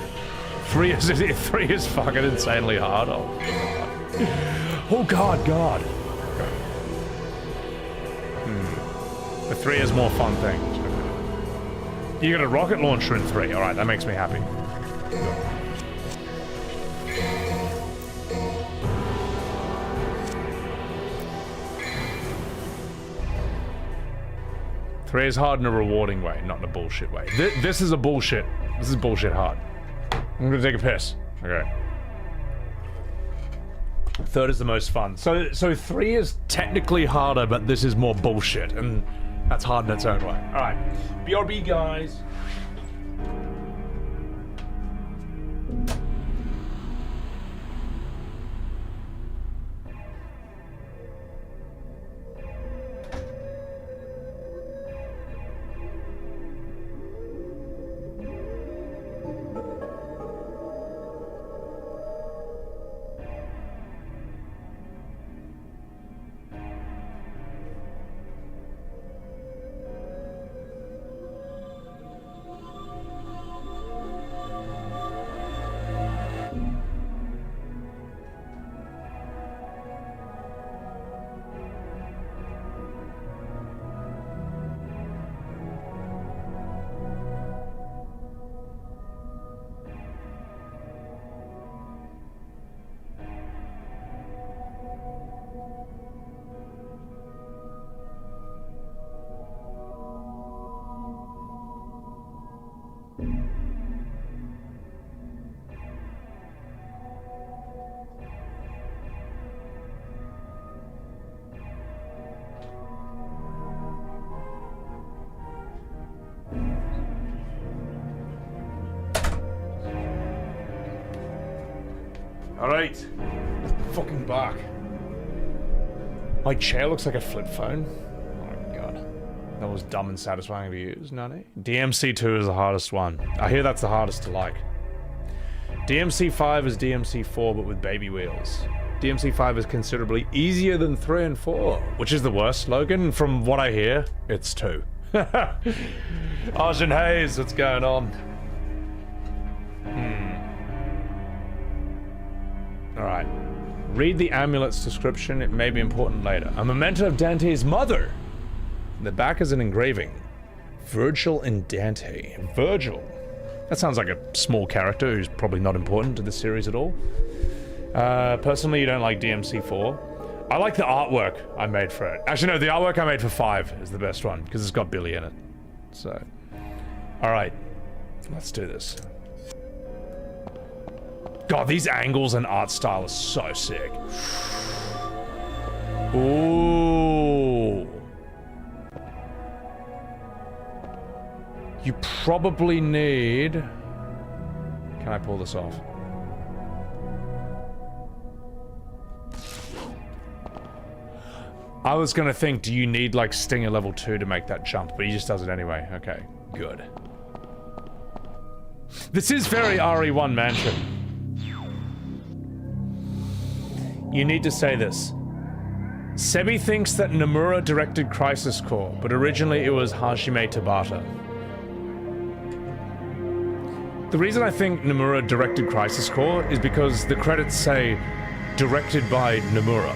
3 is fucking insanely hard. Oh god. But 3 has more fun things. You got a rocket launcher in 3. Alright, that makes me happy. 3 is hard in a rewarding way, not in a bullshit way. This is a bullshit. This is bullshit hard. I'm gonna take a piss. Okay. 3rd is the most fun. So 3 is technically harder, but this is more bullshit, and that's hard in its own way. Alright. BRB, guys. Alright. Fucking back. My chair looks like a flip phone. Oh my god. That was dumb and satisfying to use, Nani. DMC2 is the hardest one. I hear that's the hardest to like. DMC5 is DMC4 but with baby wheels. DMC5 is considerably easier than 3 and 4. Which is the worst, Logan? From what I hear, it's 2. Arjun Hayes, what's going on? Alright. Read the amulet's description, it may be important later. A memento of Dante's mother! The back is an engraving. Virgil and Dante. Virgil. That sounds like a small character who's probably not important to the series at all. Personally, you don't like DMC4. I like the artwork I made for it. Actually, no, the artwork I made for 5 is the best one, because it's got Billy in it. So. Alright. Let's do this. God, these angles and art style are so sick. Ooh. You probably need... Can I pull this off? I was gonna think, do you need like Stinger level 2 to make that jump? But he just does it anyway. Okay, good. This is very RE1 Mansion. You need to say this. Sebi thinks that Nomura directed Crisis Core, but originally it was Hajime Tabata. The reason I think Nomura directed Crisis Core is because the credits say directed by Nomura,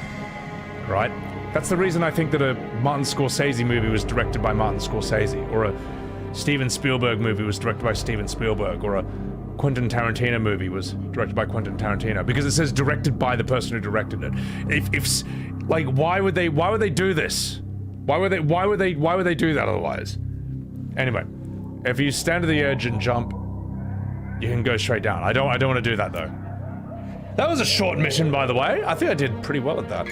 right? That's the reason I think that a Martin Scorsese movie was directed by Martin Scorsese, or a Steven Spielberg movie was directed by Steven Spielberg, or a Quentin Tarantino movie was directed by Quentin Tarantino, because it says directed by the person who directed it. If like, why would they do this? Why would they do that otherwise? Anyway, if you stand to the edge and jump, you can go straight down. I don't want to do that though. That was a short mission, by the way. I think I did pretty well at that.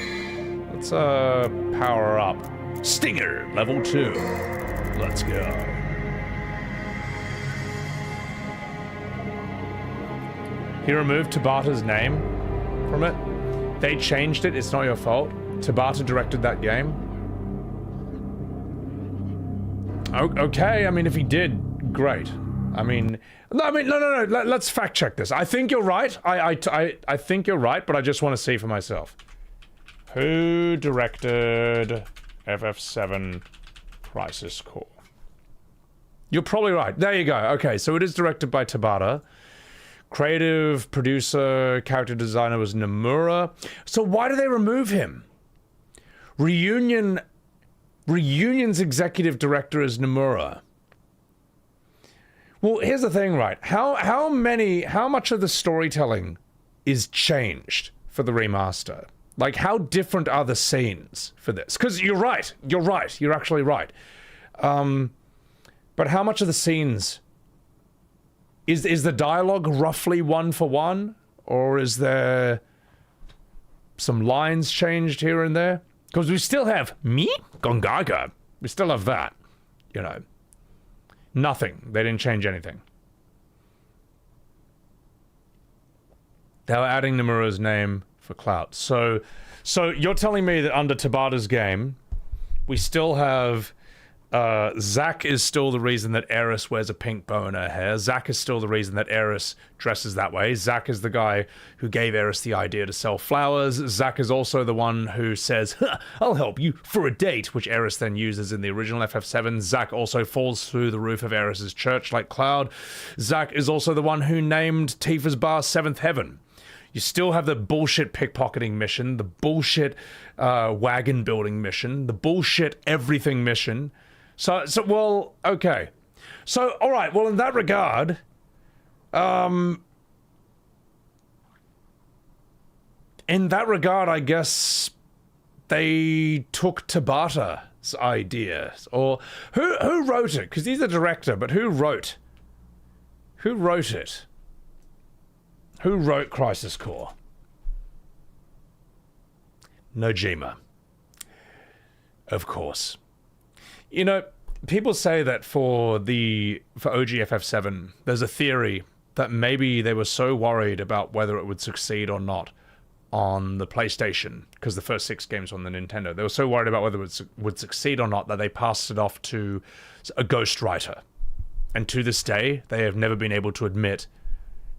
Let's power up. Stinger level 2. Let's go. He removed Tabata's name from it. They changed it. It's not your fault. Tabata directed that game. Okay, I mean, if he did, great. No. Let's fact check this. I think you're right. I think you're right, but I just want to see for myself. Who directed FF7 Crisis Core? You're probably right. There you go. Okay, so it is directed by Tabata. Creative producer, character designer was Nomura. So why do they remove him? Reunion's executive director is Nomura. Well, here's the thing, right? How much of the storytelling is changed for the remaster? Like, how different are the scenes for this? Because you're right. You're actually right. But how much of the scenes... Is the dialogue roughly 1-for-1? Or is there some lines changed here and there? Because we still have me, Gongaga. We still have that. You know. Nothing. They didn't change anything. They were adding Nomura's name for clout. So you're telling me that under Tabata's game, we still have... Zack is still the reason that Eris wears a pink bow in her hair. Zack is still the reason that Eris dresses that way. Zack is the guy who gave Eris the idea to sell flowers. Zack is also the one who says, I'll help you for a date, which Eris then uses in the original FF7. Zack also falls through the roof of Eris's church like Cloud. Zack is also the one who named Tifa's bar Seventh Heaven. You still have the bullshit pickpocketing mission, the bullshit wagon building mission, the bullshit everything mission. So, well, okay. So, all right, well, in that regard, I guess they took Tabata's ideas. Or, who wrote it? Because he's the director, but who wrote? Who wrote it? Who wrote Crisis Core? Nojima. Of course. You know, people say that for OG FF7, there's a theory that maybe they were so worried about whether it would succeed or not on the PlayStation, because the first 6 games were on the Nintendo. They were so worried about whether it would succeed or not that they passed it off to a ghostwriter. And to this day, they have never been able to admit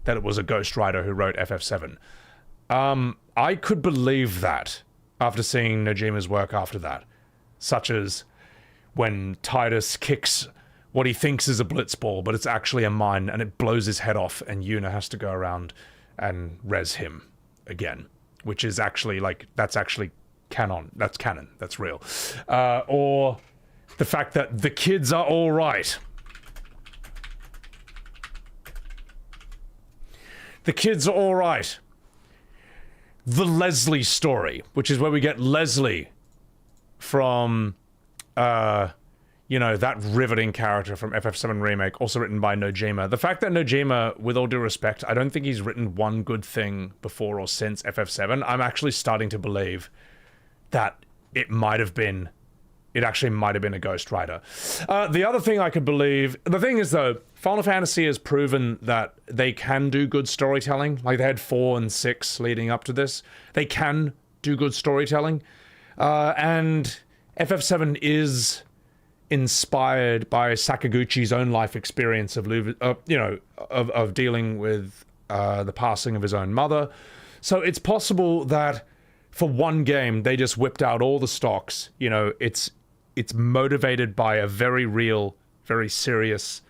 that it was a ghostwriter who wrote FF7. I could believe that after seeing Nojima's work after that. Such as when Titus kicks what he thinks is a blitzball, but it's actually a mine, and it blows his head off, and Yuna has to go around and res him again. Which is actually, like, that's actually canon. That's canon. That's real. Or the fact that the kids are all right. The kids are all right. The Leslie story, which is where we get Leslie from... you know, that riveting character from FF7 Remake, also written by Nojima. The fact that Nojima, with all due respect, I don't think he's written one good thing before or since FF7, I'm actually starting to believe that it actually might have been a ghostwriter. The other thing I could believe, the thing is though, Final Fantasy has proven that they can do good storytelling. Like, they had 4 and 6 leading up to this. They can do good storytelling. And FF7 is inspired by Sakaguchi's own life experience of dealing with the passing of his own mother. So it's possible that for one game they just whipped out all the stocks. You know, it's motivated by a very real, very serious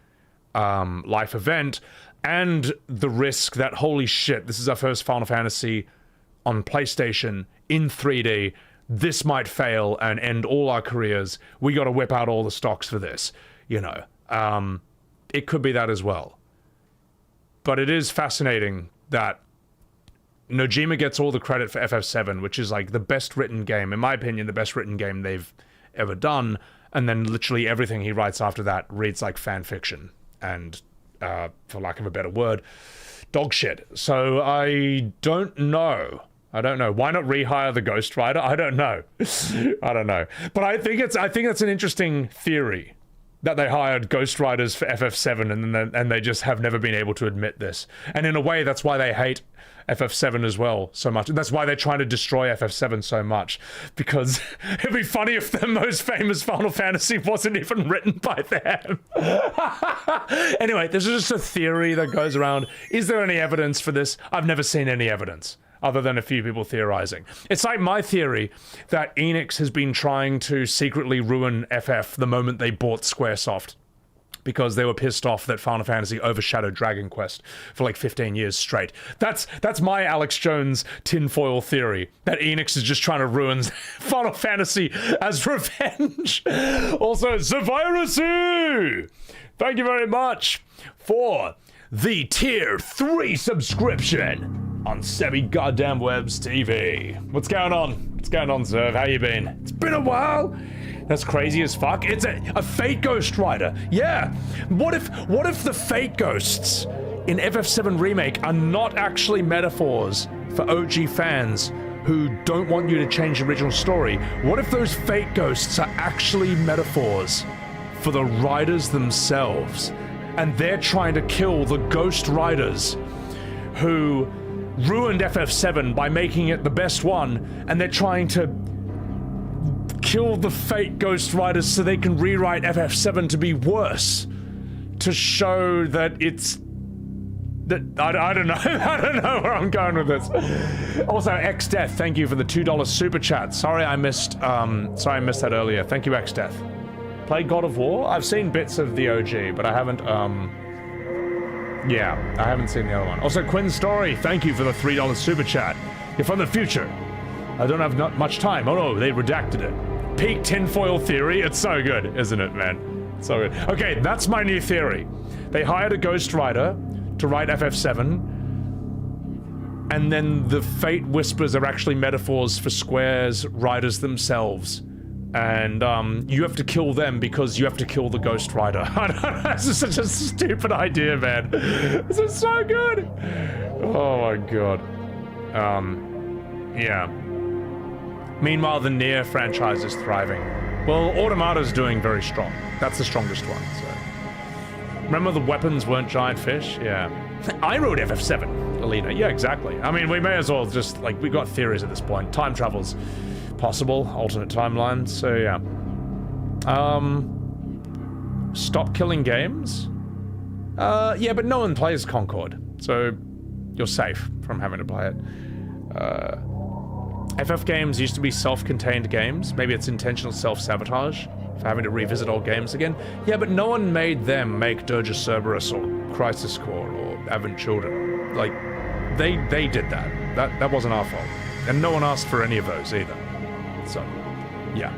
life event, and the risk that, holy shit, this is our first Final Fantasy on PlayStation in 3D. This might fail and end all our careers. We got to whip out all the stocks for this, you know. It could be that as well. But it is fascinating that Nojima gets all the credit for FF7, which is like the best written game, in my opinion, the best written game they've ever done, and then literally everything he writes after that reads like fan fiction, and, for lack of a better word, dog shit. So I don't know. Why not rehire the Ghost Rider? I don't know. I don't know. But I think it's an interesting theory that they hired Ghost Riders for FF7 and they just have never been able to admit this. And in a way, that's why they hate FF7 as well so much. That's why they're trying to destroy FF7 so much. Because it'd be funny if the most famous Final Fantasy wasn't even written by them. Anyway, this is just a theory that goes around. Is there any evidence for this? I've never seen any evidence, other than a few people theorizing. It's like my theory that Enix has been trying to secretly ruin FF the moment they bought Squaresoft, because they were pissed off that Final Fantasy overshadowed Dragon Quest for like 15 years straight. That's my Alex Jones tinfoil theory, that Enix is just trying to ruin Final Fantasy as revenge. Also, Zavirasu! Thank you very much for the Tier 3 subscription on Sebi Goddamn Webs TV. What's going on? What's going on, Zerv? How you been? It's been a while. That's crazy as fuck. It's a Fate Ghost Rider. Yeah. What if the Fate Ghosts in FF7 Remake are not actually metaphors for OG fans who don't want you to change the original story? What if those Fate Ghosts are actually metaphors for the riders themselves? And they're trying to kill the Ghost Riders who ruined FF7 by making it the best one, and they're trying to kill the Fate Ghost Riders so they can rewrite FF7 to be worse, to show that it's that I don't know. I don't know where I'm going with this. Also, X Death, thank you for the $2 super chat. Sorry I missed that earlier. Thank you, X Death. Played God of War? I've seen bits of the OG, but I haven't yeah, I haven't seen the other one. Also, Quinn Story, thank you for the $3 super chat. You're from the future. I don't have not much time. Oh no, they redacted it. Peak tinfoil theory. It's so good, isn't it, man? So good. Okay, that's my new theory. They hired a Ghost Rider to write FF7, and then the Fate Whispers are actually metaphors for Square's writers themselves. And you have to kill them because you have to kill the Ghost Rider. I don't know, this is such a stupid idea, man. This is so good. Oh my god. Yeah. Meanwhile, the Nier franchise is thriving. Well, Automata's doing very strong. That's the strongest one, so. Remember the weapons weren't giant fish? Yeah. I wrote FF7, Alina. Yeah, exactly. I mean, we may as well just, like, we've got theories at this point. Time travel's possible, alternate timelines, so yeah. Stop killing games? Yeah, but no one plays Concord, so you're safe from having to play it. FF games used to be self-contained games. Maybe it's intentional self-sabotage for having to revisit old games again. Yeah, but no one made them make Dirge of Cerberus or Crisis Core or Advent Children. Like, they did that. That wasn't our fault. And no one asked for any of those either. So, yeah.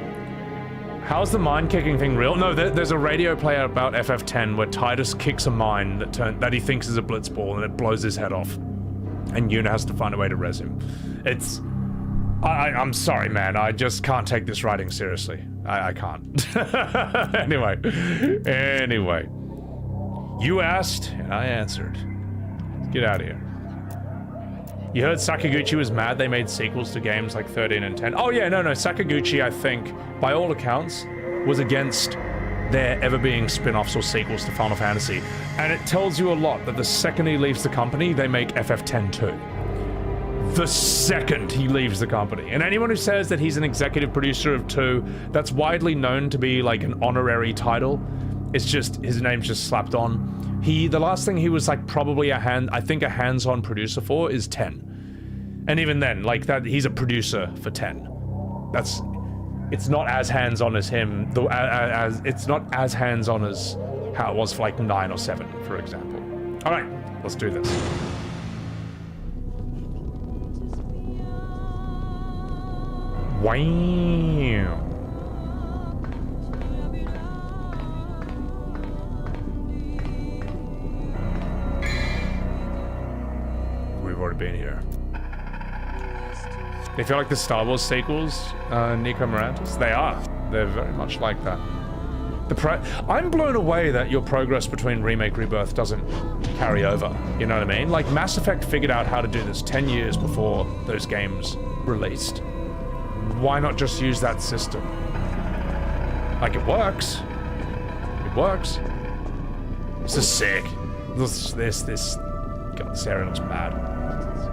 How's the mine kicking thing real? No, there's a radio play about FF10 where Titus kicks a mine that he thinks is a blitzball and it blows his head off. And Yuna has to find a way to res him. It's... I'm sorry, man. I just can't take this writing seriously. I can't. Anyway. You asked, and I answered. Get out of here. You heard Sakaguchi was mad they made sequels to games like 13 and 10. Oh yeah, no, Sakaguchi, I think, by all accounts, was against there ever being spin-offs or sequels to Final Fantasy. And it tells you a lot that the second he leaves the company, they make FF10 too. The second he leaves the company. And anyone who says that he's an executive producer of 2, that's widely known to be like an honorary title. It's just, his name's just slapped on. The last thing he was like probably I think a hands-on producer for is 10. And even then, like that, he's a producer for 10. It's not as hands-on as him, it's not as hands-on as how it was for like 9 or 7, for example. All right, let's do this. Wow. been here. They feel like the Star Wars sequels, Nico Mirantis. They are. They're very much like that. I'm blown away that your progress between Remake Rebirth doesn't carry over. You know what I mean? Like, Mass Effect figured out how to do this 10 years before those games released. Why not just use that system? Like, it works. It works. This is sick. This. God, this area looks mad. So.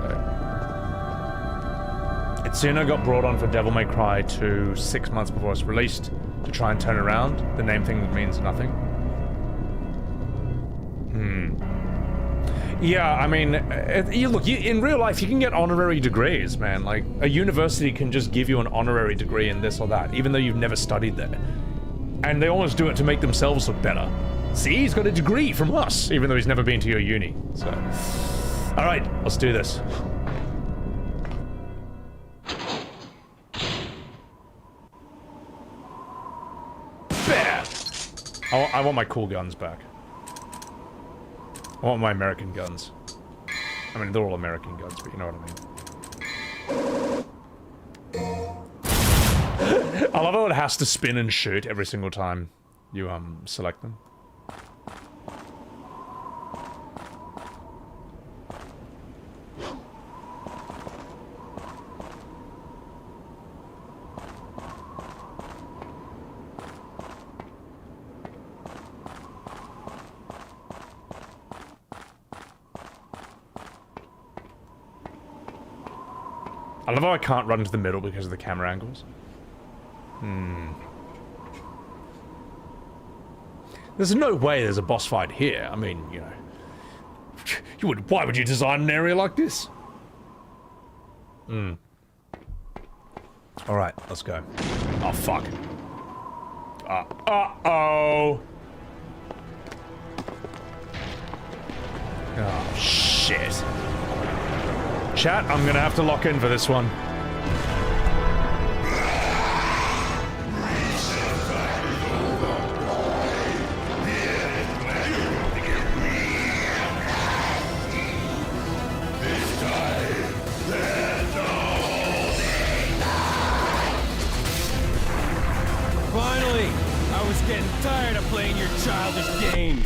Itsuno got brought on for Devil May Cry 2 6 months before it's released to try and turn it around. The name thing means nothing. Yeah, I mean, in real life, you can get honorary degrees, man. Like, a university can just give you an honorary degree in this or that, even though you've never studied there. And they almost do it to make themselves look better. See, he's got a degree from us, even though he's never been to your uni. So, all right, let's do this. Bam! I want my cool guns back. I want my American guns. I mean, they're all American guns, but you know what I mean. I love how it has to spin and shoot every single time you select them. I love how I can't run to the middle because of the camera angles. There's no way there's a boss fight here. I mean, you know. Why would you design an area like this? Alright, let's go. Oh, fuck. Uh-oh. Oh, shit. Chat, I'm gonna have to lock in for this one. Finally! I was getting tired of playing your childish games.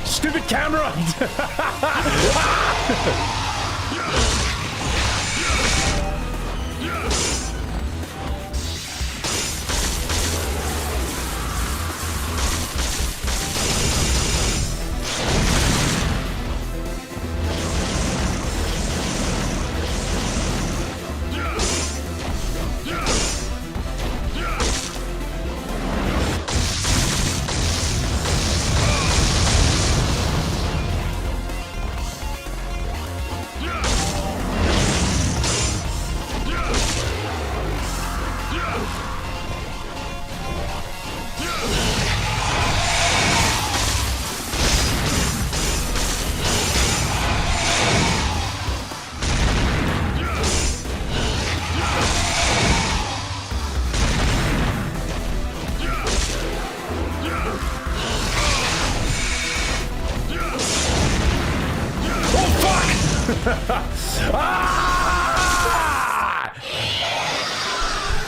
Stupid camera!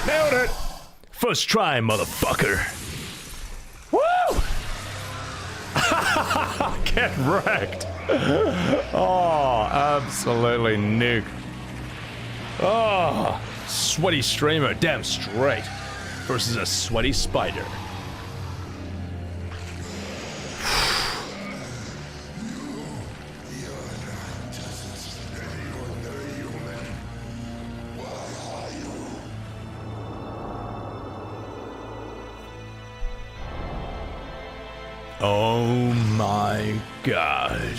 Nailed it! First try, motherfucker. Woo! Get wrecked. Oh, absolutely nuke. Oh, sweaty streamer, damn straight. Versus a sweaty spider. Oh my god.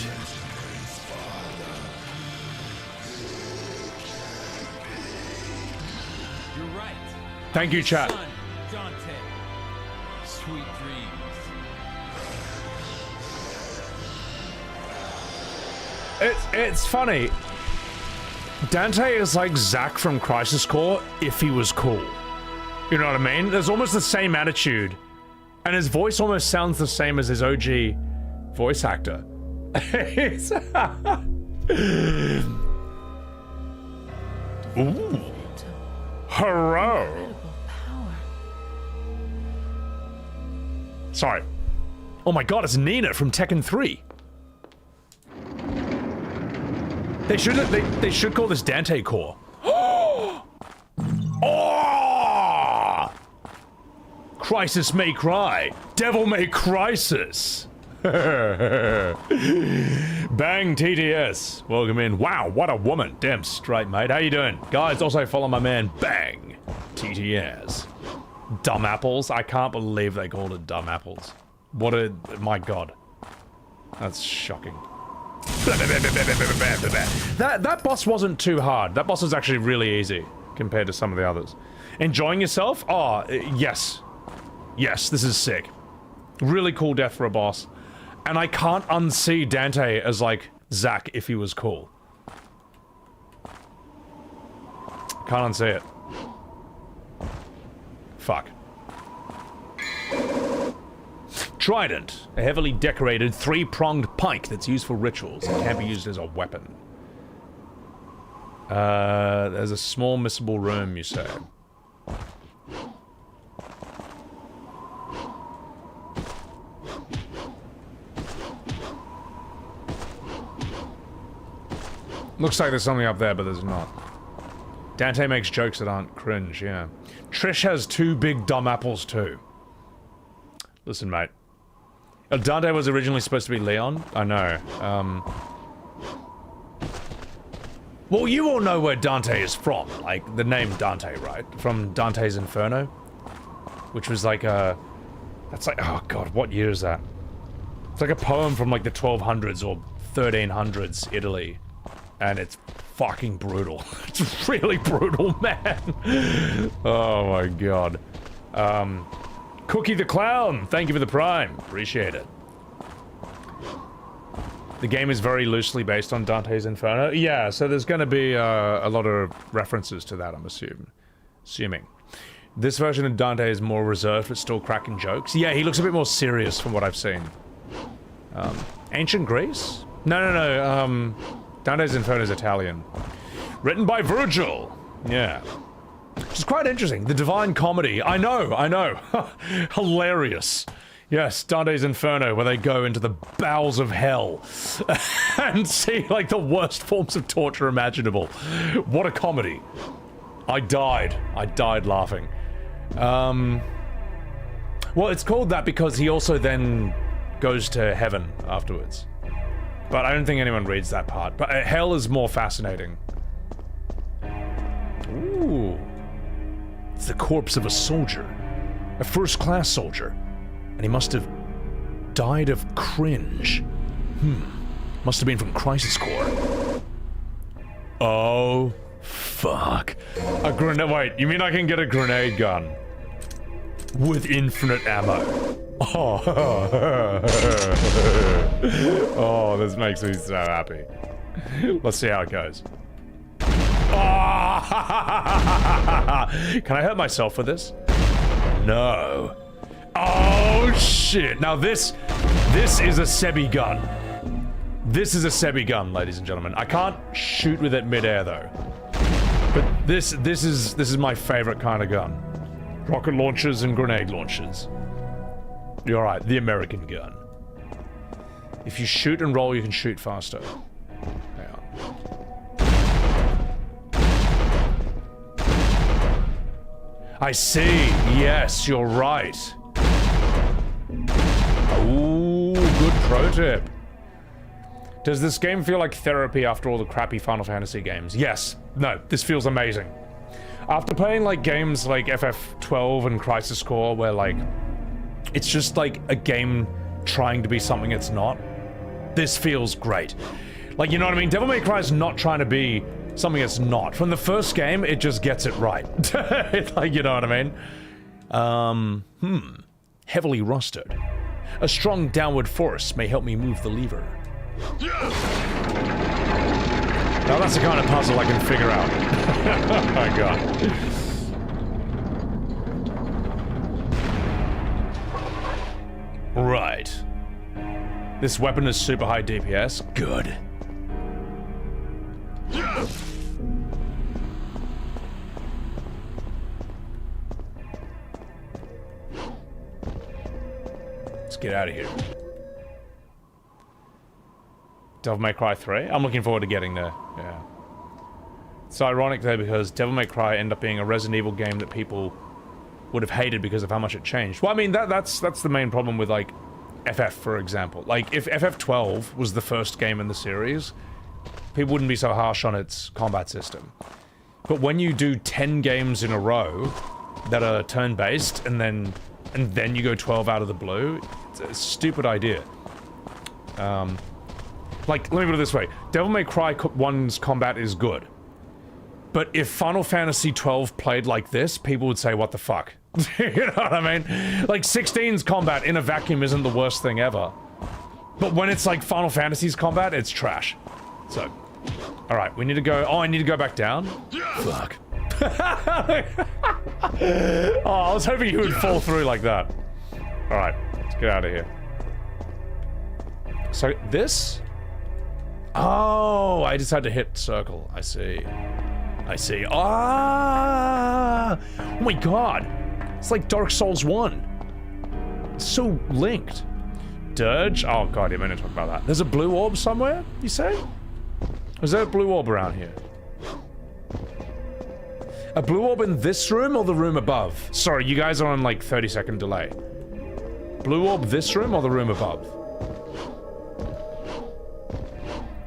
You're right. Thank you, chat. Son Dante. Sweet dreams. It's funny. Dante is like Zack from Crisis Core if he was cool. You know what I mean? There's almost the same attitude. And his voice almost sounds the same as his OG voice actor. Ooh. Hello. Sorry. Oh my god, it's Nina from Tekken 3. They should call this Dante Core. Oh! Crisis may cry. Devil may crisis. Bang TTS. Welcome in. Wow, what a woman. Damn straight, mate. How you doing? Guys, also follow my man Bang TTS. Dumb apples. I can't believe they called it dumb apples. What a... my god. That's shocking. That boss wasn't too hard. That boss was actually really easy compared to some of the others. Enjoying yourself? Oh, yes. Yes, this is sick. Really cool death for a boss. And I can't unsee Dante as, like, Zack if he was cool. Can't unsee it. Fuck. Trident, a heavily decorated three-pronged pike that's used for rituals and can be used as a weapon. There's a small missable room, you say. Looks like there's something up there, but there's not. Dante makes jokes that aren't cringe, yeah. Trish has two big dumb apples too. Listen, mate. Dante was originally supposed to be Leon? I know. Well, you all know where Dante is from. Like, the name Dante, right? From Dante's Inferno? Which was like a... That's like... Oh, God, what year is that? It's like a poem from, like, the 1200s or 1300s Italy. And it's fucking brutal. It's really brutal, man. Oh, my God. Cookie the Clown, thank you for the Prime. Appreciate it. The game is very loosely based on Dante's Inferno. Yeah, so there's going to be a lot of references to that, I'm assuming. This version of Dante is more reserved, but still cracking jokes. Yeah, he looks a bit more serious from what I've seen. Ancient Greece? No. Dante's Inferno is Italian. Written by Virgil. Yeah. Which is quite interesting. The Divine Comedy. I know. Hilarious. Yes, Dante's Inferno, where they go into the bowels of hell and see, like, the worst forms of torture imaginable. What a comedy. I died laughing. Well, it's called that because he also then goes to heaven afterwards. But I don't think anyone reads that part. But hell is more fascinating. Ooh. It's the corpse of a soldier. A first-class soldier. And he must have died of cringe. Must have been from Crisis Core. Oh, fuck. A grenade. Wait, you mean I can get a grenade gun? With infinite ammo. Oh. Oh, this makes me so happy. Let's see how it goes. Oh. Can I hurt myself with this? No. Oh shit! Now this is a Sebi gun. This is a Sebi gun, ladies and gentlemen. I can't shoot with it midair though. But this is my favorite kind of gun. Rocket launchers and grenade launchers. You're right, the American gun. If you shoot and roll, you can shoot faster. Hang on. I see. Yes, you're right. Ooh, good pro tip. Does this game feel like therapy after all the crappy Final Fantasy games? Yes. No, this feels amazing. After playing like games like FF12 and Crisis Core, where like it's just like a game trying to be something it's not, this feels great. Like, you know what I mean? Devil May Cry is not trying to be something it's not. From the first game, it just gets it right. It's like, you know what I mean? Heavily rusted. A strong downward force may help me move the lever. Now that's the kind of puzzle I can figure out. Oh my god. Right. This weapon is super high DPS. Good. Let's get out of here. Devil May Cry 3? I'm looking forward to getting there, yeah. It's ironic though because Devil May Cry ended up being a Resident Evil game that people would have hated because of how much it changed. Well, I mean, that's the main problem with, like, FF, for example. Like, if FF12 was the first game in the series, people wouldn't be so harsh on its combat system. But when you do 10 games in a row that are turn-based, and then you go 12 out of the blue, it's a stupid idea. Like, let me put it this way. Devil May Cry 1's combat is good. But if Final Fantasy 12 played like this, people would say, what the fuck? You know what I mean? Like, 16's combat in a vacuum isn't the worst thing ever. But when it's like Final Fantasy's combat, it's trash. So, alright, we need to go... Oh, I need to go back down? Fuck. Oh, I was hoping he would fall through like that. Alright, let's get out of here. So, this? Oh, I just had to hit circle. I see. I see. Ah! Oh my god! It's like Dark Souls 1. It's so linked. Dirge? Oh god, I'm gonna talk about that. There's a blue orb somewhere, you say? Is there a blue orb around here? A blue orb in this room or the room above? Sorry, you guys are on like 30-second delay. Blue orb this room or the room above?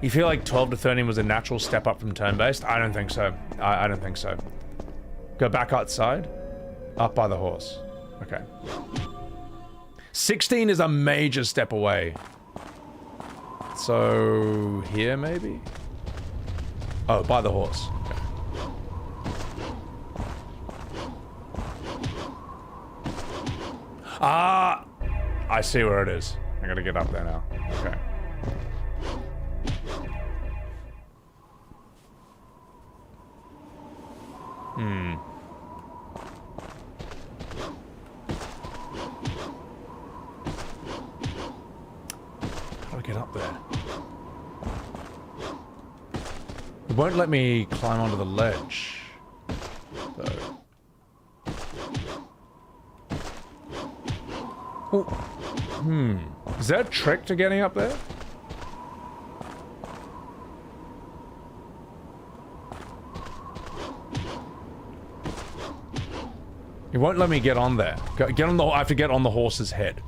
You feel like 12 to 13 was a natural step up from turn-based? I don't think so. I don't think so. Go back outside. Up by the horse. Okay. 16 is a major step away. So... here, maybe? Oh, by the horse. Okay. Ah! I see where it is. I gotta get up there now. Okay. Hmm. How do I get up there? It won't let me climb onto the ledge, though. Oh. Hmm. Is there a trick to getting up there? It won't let me get on there. Get on the. I have to get on the horse's head.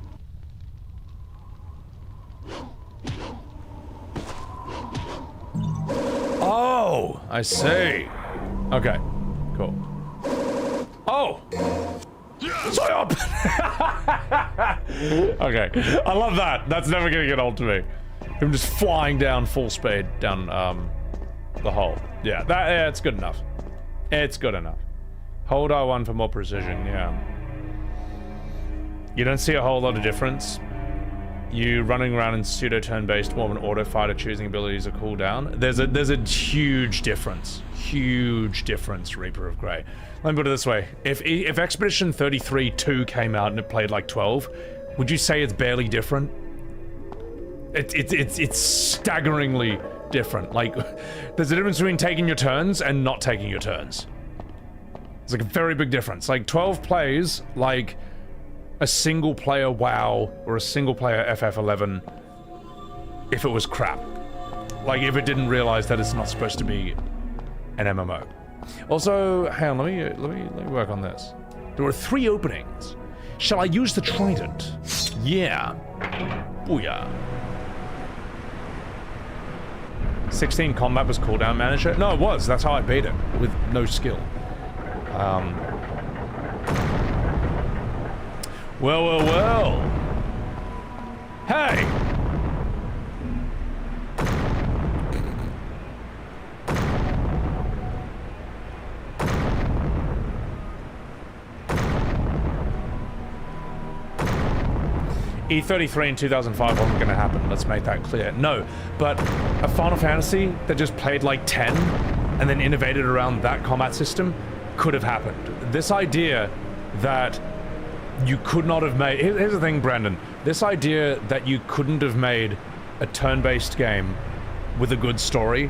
Oh, I see. Okay, cool. Oh, stop! Okay, I love that. That's never gonna get old to me. Him just flying down full speed down the hole. Yeah, yeah, it's good enough. It's good enough. Hold R1 for more precision, yeah. You don't see a whole lot of difference. You running around in pseudo turn-based, more of an auto fighter choosing abilities or cooldown. There's a huge difference. Huge difference, Reaper of Grey. Let me put it this way. If Expedition 33-2 came out and it played like 12, would you say it's barely different? It's staggeringly different. Like, there's a difference between taking your turns and not taking your turns. It's like a very big difference. Like 12 plays like a single player WoW or a single player FF11 if it was crap. Like if it didn't realize that it's not supposed to be an MMO. Also, hang on, let me work on this. There are 3 openings. Shall I use the trident? Yeah. Booyah. 16 combat was cooldown manager? No, it was. That's how I beat it with no skill. Well. Hey! E33 in 2005 wasn't going to happen, let's make that clear. No, but a Final Fantasy that just played like 10 and then innovated around that combat system could have happened. This idea that you could not have made... Here's the thing, Brandon. This idea that you couldn't have made a turn-based game with a good story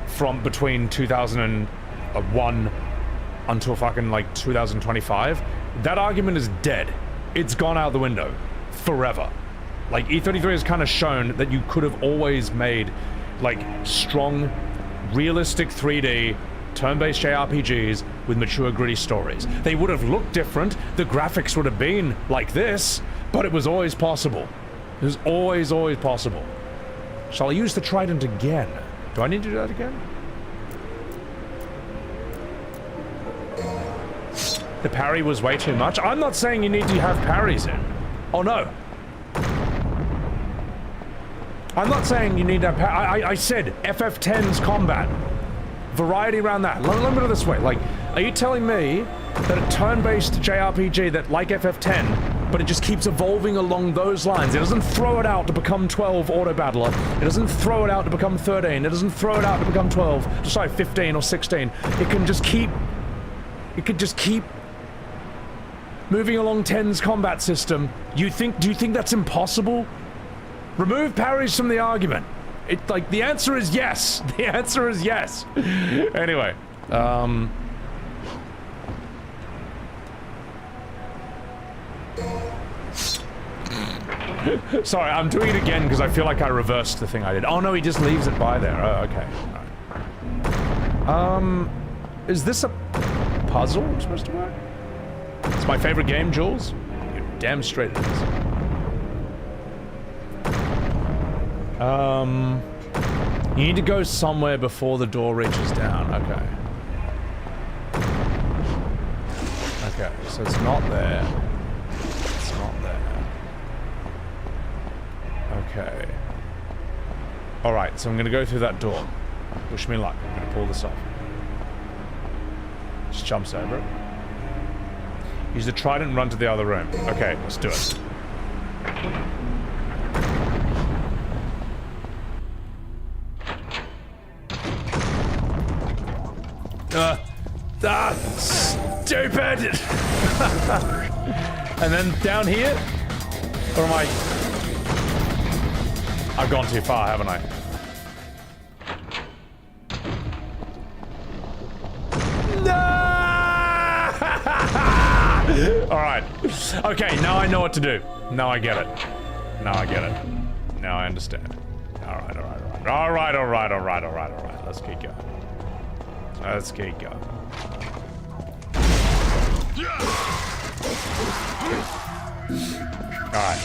from between 2001 until fucking like 2025, that argument is dead. It's gone out the window forever. Like, E33 has kind of shown that you could have always made like strong, realistic 3D turn-based JRPGs with mature, gritty stories. They would have looked different, the graphics would have been like this, but it was always possible. It was always possible. Shall I use the trident again? Do I need to do that again? The parry was way too much. I'm not saying you need to have parries in. Oh no. I'm not saying you need to have I said FF10's combat. Variety around that. Let me put it this way. Like, are you telling me that a turn-based JRPG that, like FF10, but it just keeps evolving along those lines, it doesn't throw it out to become 12 auto battler, it doesn't throw it out to become 13, it doesn't throw it out to become 12, sorry, 15 or 16, it could just keep moving along 10's combat system. Do you think that's impossible? Remove parries from the argument. The answer is yes. The answer is yes. Anyway, sorry, I'm doing it again because I feel like I reversed the thing I did. Oh no, he just leaves it by there. Oh, okay. All right. Is this a puzzle I'm supposed to work? It's my favorite game, Jules. You're damn straight it is. You need to go somewhere before the door reaches down. Okay. Okay, so it's not there. It's not there. Okay. Alright, so I'm gonna go through that door. Wish me luck. I'm gonna pull this off. Just jumps over it. Use the trident and run to the other room. Okay, let's do it. Stupid! And then down here? Or am I... I've gone too far, haven't I? No! Alright. Okay, now I know what to do. Now I get it. Now I get it. Now I understand. Alright. Let's keep going. Let's keep going. Alright.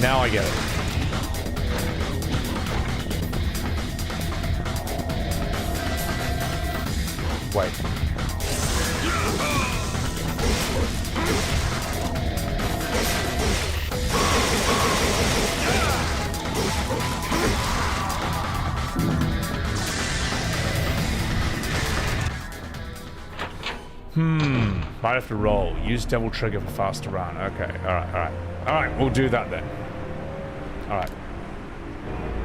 Now I get it. Wait. Might have to roll. Use double trigger for faster run. Okay, alright. Alright, we'll do that then. Alright.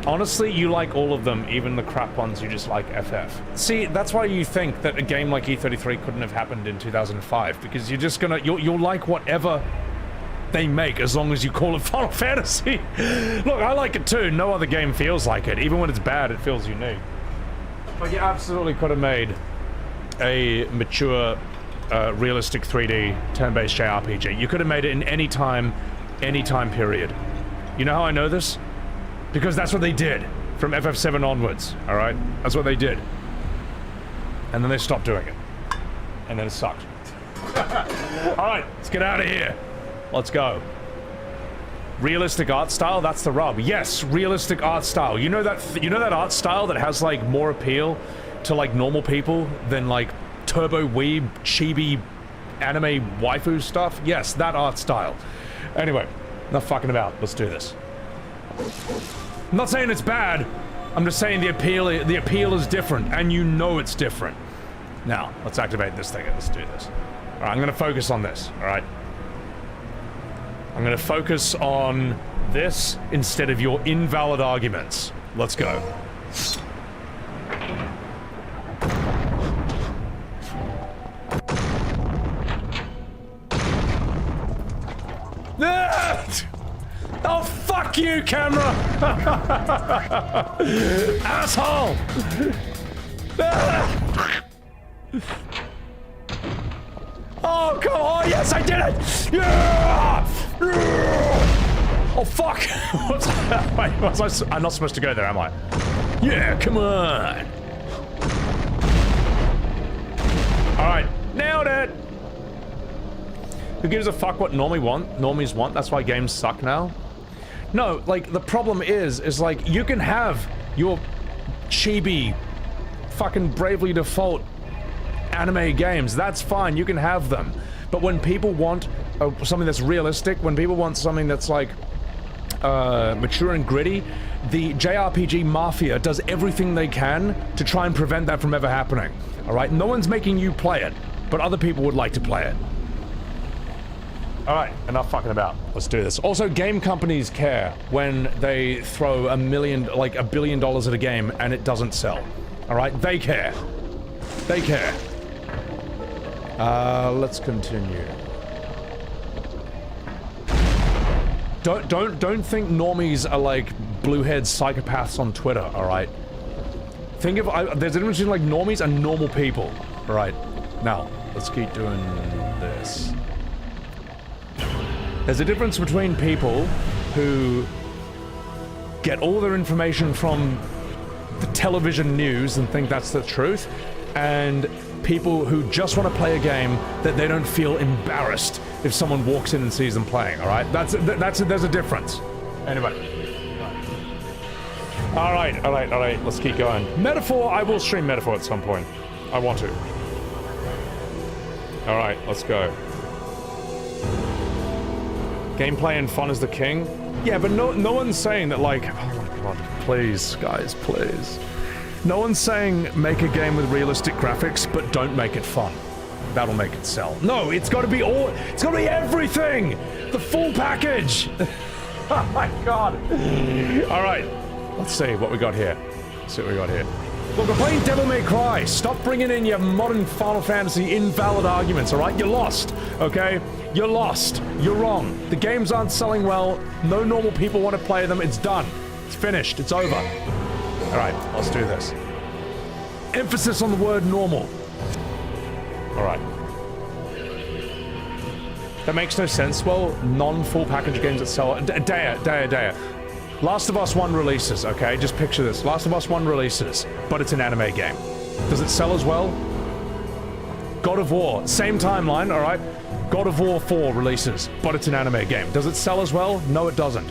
Honestly, you like all of them, even the crap ones you just like FF. See, that's why you think that a game like E33 couldn't have happened in 2005, because you're just gonna... You'll like whatever they make, as long as you call it Final Fantasy. Look, I like it too. No other game feels like it. Even when it's bad, it feels unique. But you absolutely could have made a mature... realistic 3D turn-based JRPG. You could have made it in any time period. You know how I know this? Because that's what they did from FF7 onwards, alright? That's what they did. And then they stopped doing it. And then it sucked. Alright, let's get out of here. Let's go. Realistic art style, that's the rub. Yes, realistic art style. You know that art style that has like more appeal to like normal people than like turbo weeb, chibi, anime waifu stuff? Yes, that art style. Anyway, not fucking about. Let's do this. I'm not saying it's bad. I'm just saying the appeal is different, and you know it's different. Now, let's activate this thing and let's do this. Alright, I'm gonna focus on this, alright? I'm gonna focus on this instead of your invalid arguments. Let's go. Oh, fuck you, camera! Asshole! Oh, come on! Yes, I did it! Yeah! Oh, fuck! What's that? Wait, I'm not supposed to go there, am I? Yeah, come on! Alright, nailed it! Who gives a fuck what normies want? That's why games suck now? No, like, the problem is like, you can have your chibi, fucking Bravely Default anime games. That's fine, you can have them. But when people want something that's realistic, when people want something that's like, mature and gritty, the JRPG mafia does everything they can to try and prevent that from ever happening. Alright? No one's making you play it, but other people would like to play it. Alright, enough fucking about. Let's do this. Also, game companies care when they throw $1 billion at a game and it doesn't sell. Alright? They care. They care. Let's continue. Don't think normies are like blue-haired psychopaths on Twitter, alright? Think of, there's a difference between like normies and normal people. Alright, now, let's keep doing this. There's a difference between people who get all their information from the television news and think that's the truth, and people who just want to play a game that they don't feel embarrassed if someone walks in and sees them playing, alright? There's a difference. Anyway. Alright, let's keep going. Metaphor, I will stream Metaphor at some point. I want to. Alright, let's go. Gameplay and fun is the king? Yeah, but no one's saying that, like, oh my god, please, guys, please. No one's saying make a game with realistic graphics, but don't make it fun. That'll make it sell. No, it's gotta be everything! The full package! Oh my god. Alright, let's see what we got here. Look, we're playing Devil May Cry. Stop bringing in your modern Final Fantasy invalid arguments, alright? You're lost, okay? You're lost. You're wrong. The games aren't selling well. No normal people want to play them. It's done. It's finished. It's over. Alright, let's do this. Emphasis on the word normal. Alright. That makes no sense. Well, non-full package games that sell... Daya. Last of Us 1 releases, okay? Just picture this. Last of Us 1 releases, but it's an anime game. Does it sell as well? God of War, same timeline, alright? God of War 4 releases, but it's an anime game. Does it sell as well? No, it doesn't.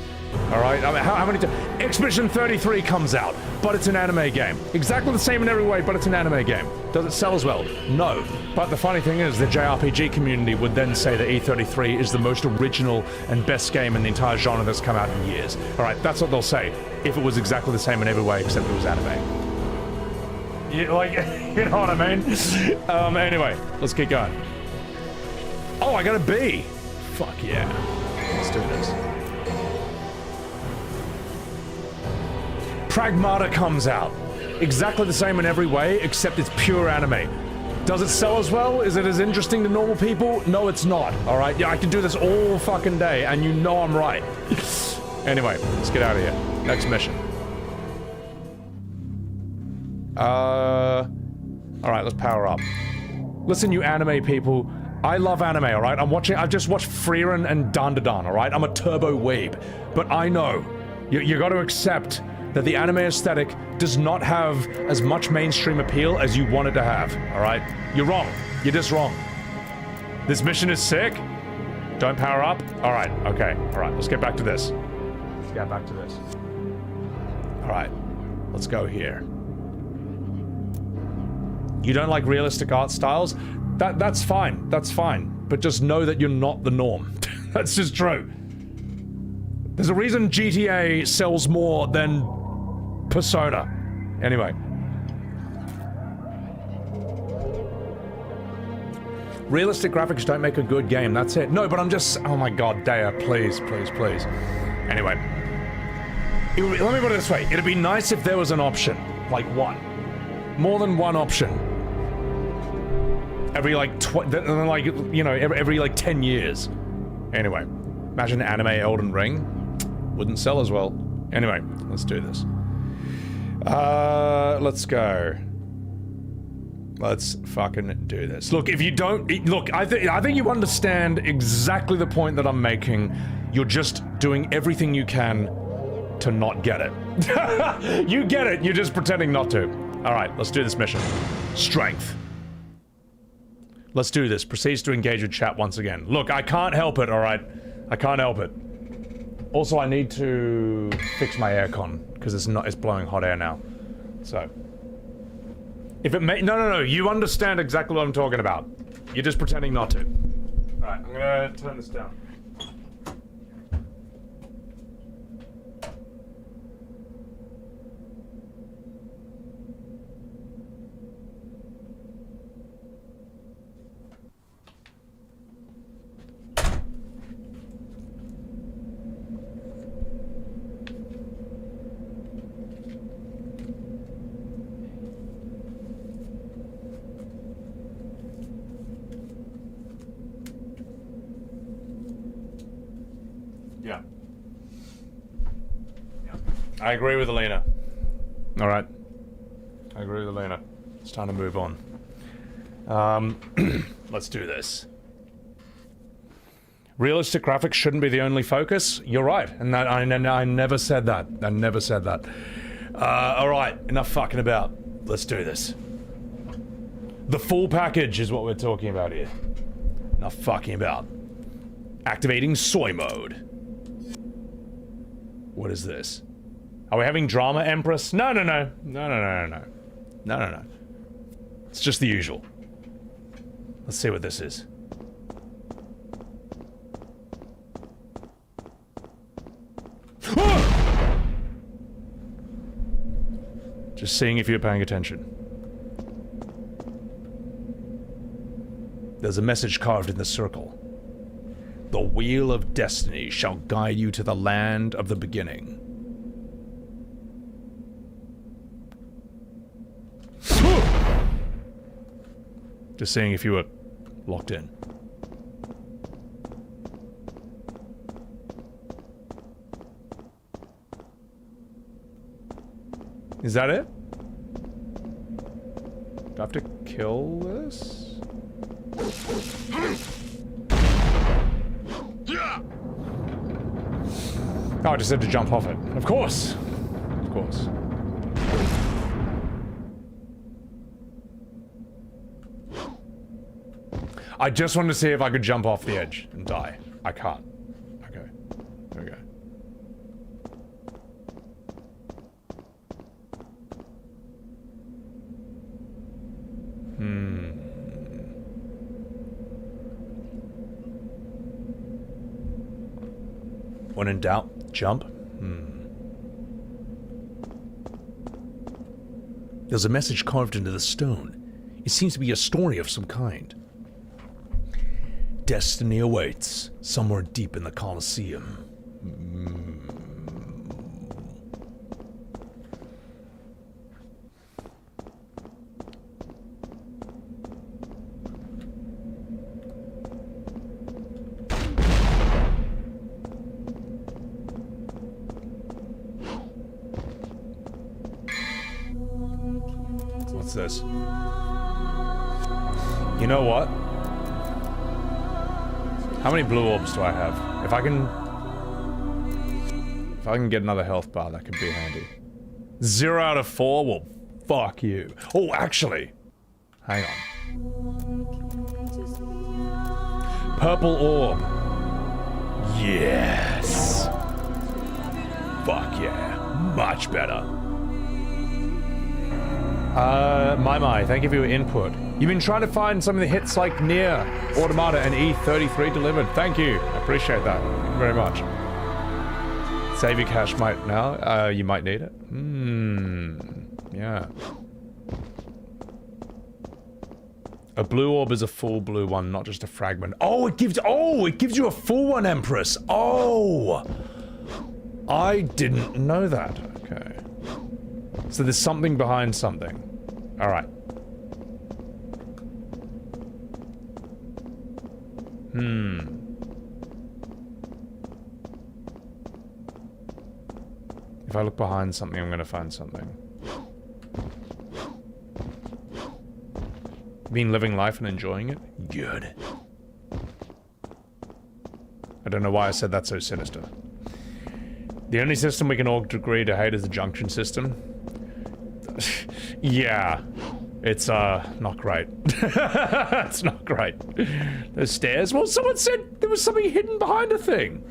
Alright, I mean, how many times? Expedition 33 comes out, but it's an anime game. Exactly the same in every way, but it's an anime game. Does it sell as well? No. But the funny thing is, the JRPG community would then say that E33 is the most original and best game in the entire genre that's come out in years. Alright, that's what they'll say, if it was exactly the same in every way except it was anime. You know what I mean? Anyway, let's keep going. Oh, I got a B! Fuck yeah. Let's do this. Pragmata comes out. Exactly the same in every way, except it's pure anime. Does it sell as well? Is it as interesting to normal people? No, it's not, alright? Yeah, I can do this all fucking day, and you know I'm right. Anyway, let's get out of here. Next mission. Alright, let's power up. Listen, you anime people. I love anime, alright? I've just watched Frieren and Dandadan, alright? I'm a turbo weeb. But I know. You gotta accept that the anime aesthetic does not have as much mainstream appeal as you want it to have, alright? You're wrong. You're just wrong. This mission is sick. Don't power up? Alright, okay. Alright, let's get back to this. Alright, let's go here. You don't like realistic art styles? That's fine. That's fine. But just know that you're not the norm. That's just true. There's a reason GTA sells more than Persona. Anyway. Realistic graphics don't make a good game, that's it. No, but I'm just... Oh my god, Dea, please, please, please. Anyway. Let me put it this way. It'd be nice if there was an option. Like one. More than one option. Every like, you know, every like 10 years. Anyway. Imagine anime Elden Ring. Wouldn't sell as well. Anyway, let's do this. Let's go. Let's fucking do this. Look, if you don't... Look, I think you understand exactly the point that I'm making. You're just doing everything you can to not get it. You get it, you're just pretending not to. Alright, let's do this mission. Strength. Let's do this. Proceeds to engage with chat once again. Look, I can't help it, alright? I can't help it. Also, I need to fix my aircon, because it's blowing hot air now. So... If it may- no, you understand exactly what I'm talking about. You're just pretending not to. Alright, I'm gonna turn this down. I agree with Alina. Alright. I agree with Alina. It's time to move on. Let's do this. Realistic graphics shouldn't be the only focus. You're right. And that, I never said that. I never said that. Alright. Enough fucking about. Let's do this. The full package is what we're talking about here. Enough fucking about. Activating soy mode. What is this? Are we having drama, Empress? No. It's just the usual. Let's see what this is. Just seeing if you're paying attention. There's a message carved in the circle. The wheel of destiny shall guide you to the land of the beginning. Just seeing if you were locked in. Is that it? Do I have to kill this? Oh, I just had to jump off it. Of course! Of course. I just wanted to see if I could jump off the edge and die. I can't. Okay. There we go. When in doubt, jump? There's a message carved into the stone. It seems to be a story of some kind. Destiny awaits, somewhere deep in the Colosseum. What's this? You know what? How many blue orbs do I have? If I can get another health bar, that could be handy. 0 out of 4? Well, fuck you. Oh, actually. Hang on. Purple orb. Yes. Fuck yeah. Much better. My, thank you for your input. You've been trying to find some of the hits like Nier, Automata, and E33 delivered. Thank you. I appreciate that. Thank you very much. Save your cash might now. You might need it. Yeah. A blue orb is a full blue one, not just a fragment. Oh, it gives you a full one, Empress. Oh, I didn't know that. Okay. So there's something behind something. All right. If I look behind something, I'm gonna find something. Been living life and enjoying it? Good. I don't know why I said that so sinister. The only system we can all agree to hate is the junction system. Yeah. It's, not great. It's not great. There's stairs. Well, someone said there was something hidden behind a thing.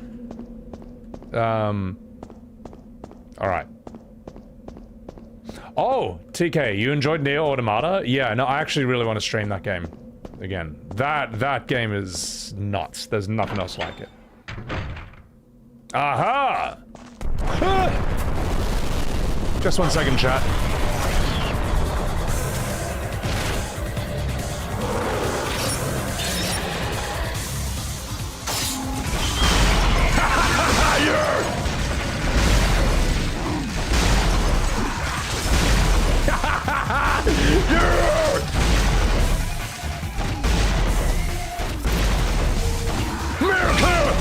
Alright. Oh, TK, you enjoyed Nier Automata? Yeah, no, I actually really want to stream that game again. That game is nuts. There's nothing else like it. Aha! Ah! Just 1 second, chat.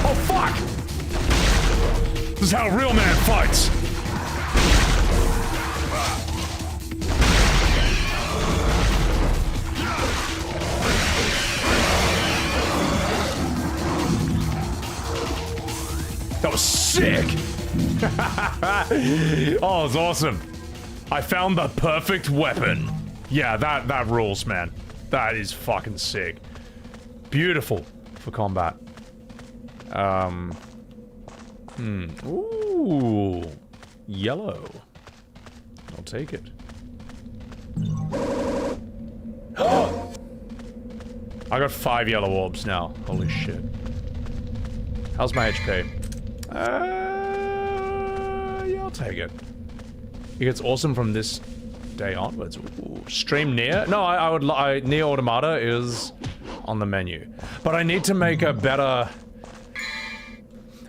Oh fuck! This is how a real man fights. That was sick! Oh, it's awesome. I found the perfect weapon. Yeah, that rules, man. That is fucking sick. Beautiful for combat. Ooh. Yellow. I'll take it. I got 5 yellow orbs now. Holy shit. How's my HP? Yeah, I'll take it. It gets awesome from this day onwards. Ooh. Stream Nier? No, Nier Automata is on the menu. But I need to make a better...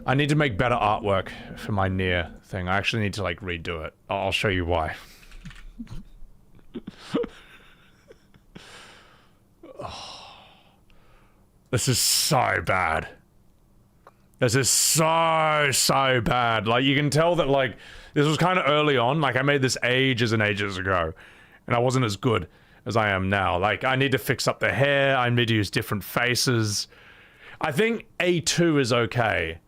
I need to make better artwork for my Nier thing. I actually need to, like, redo it. I'll show you why. Oh. This is so bad. This is so bad. Like, you can tell that, like, this was kind of early on. Like, I made this ages and ages ago. And I wasn't as good as I am now. Like, I need to fix up the hair. I need to use different faces. I think A2 is okay.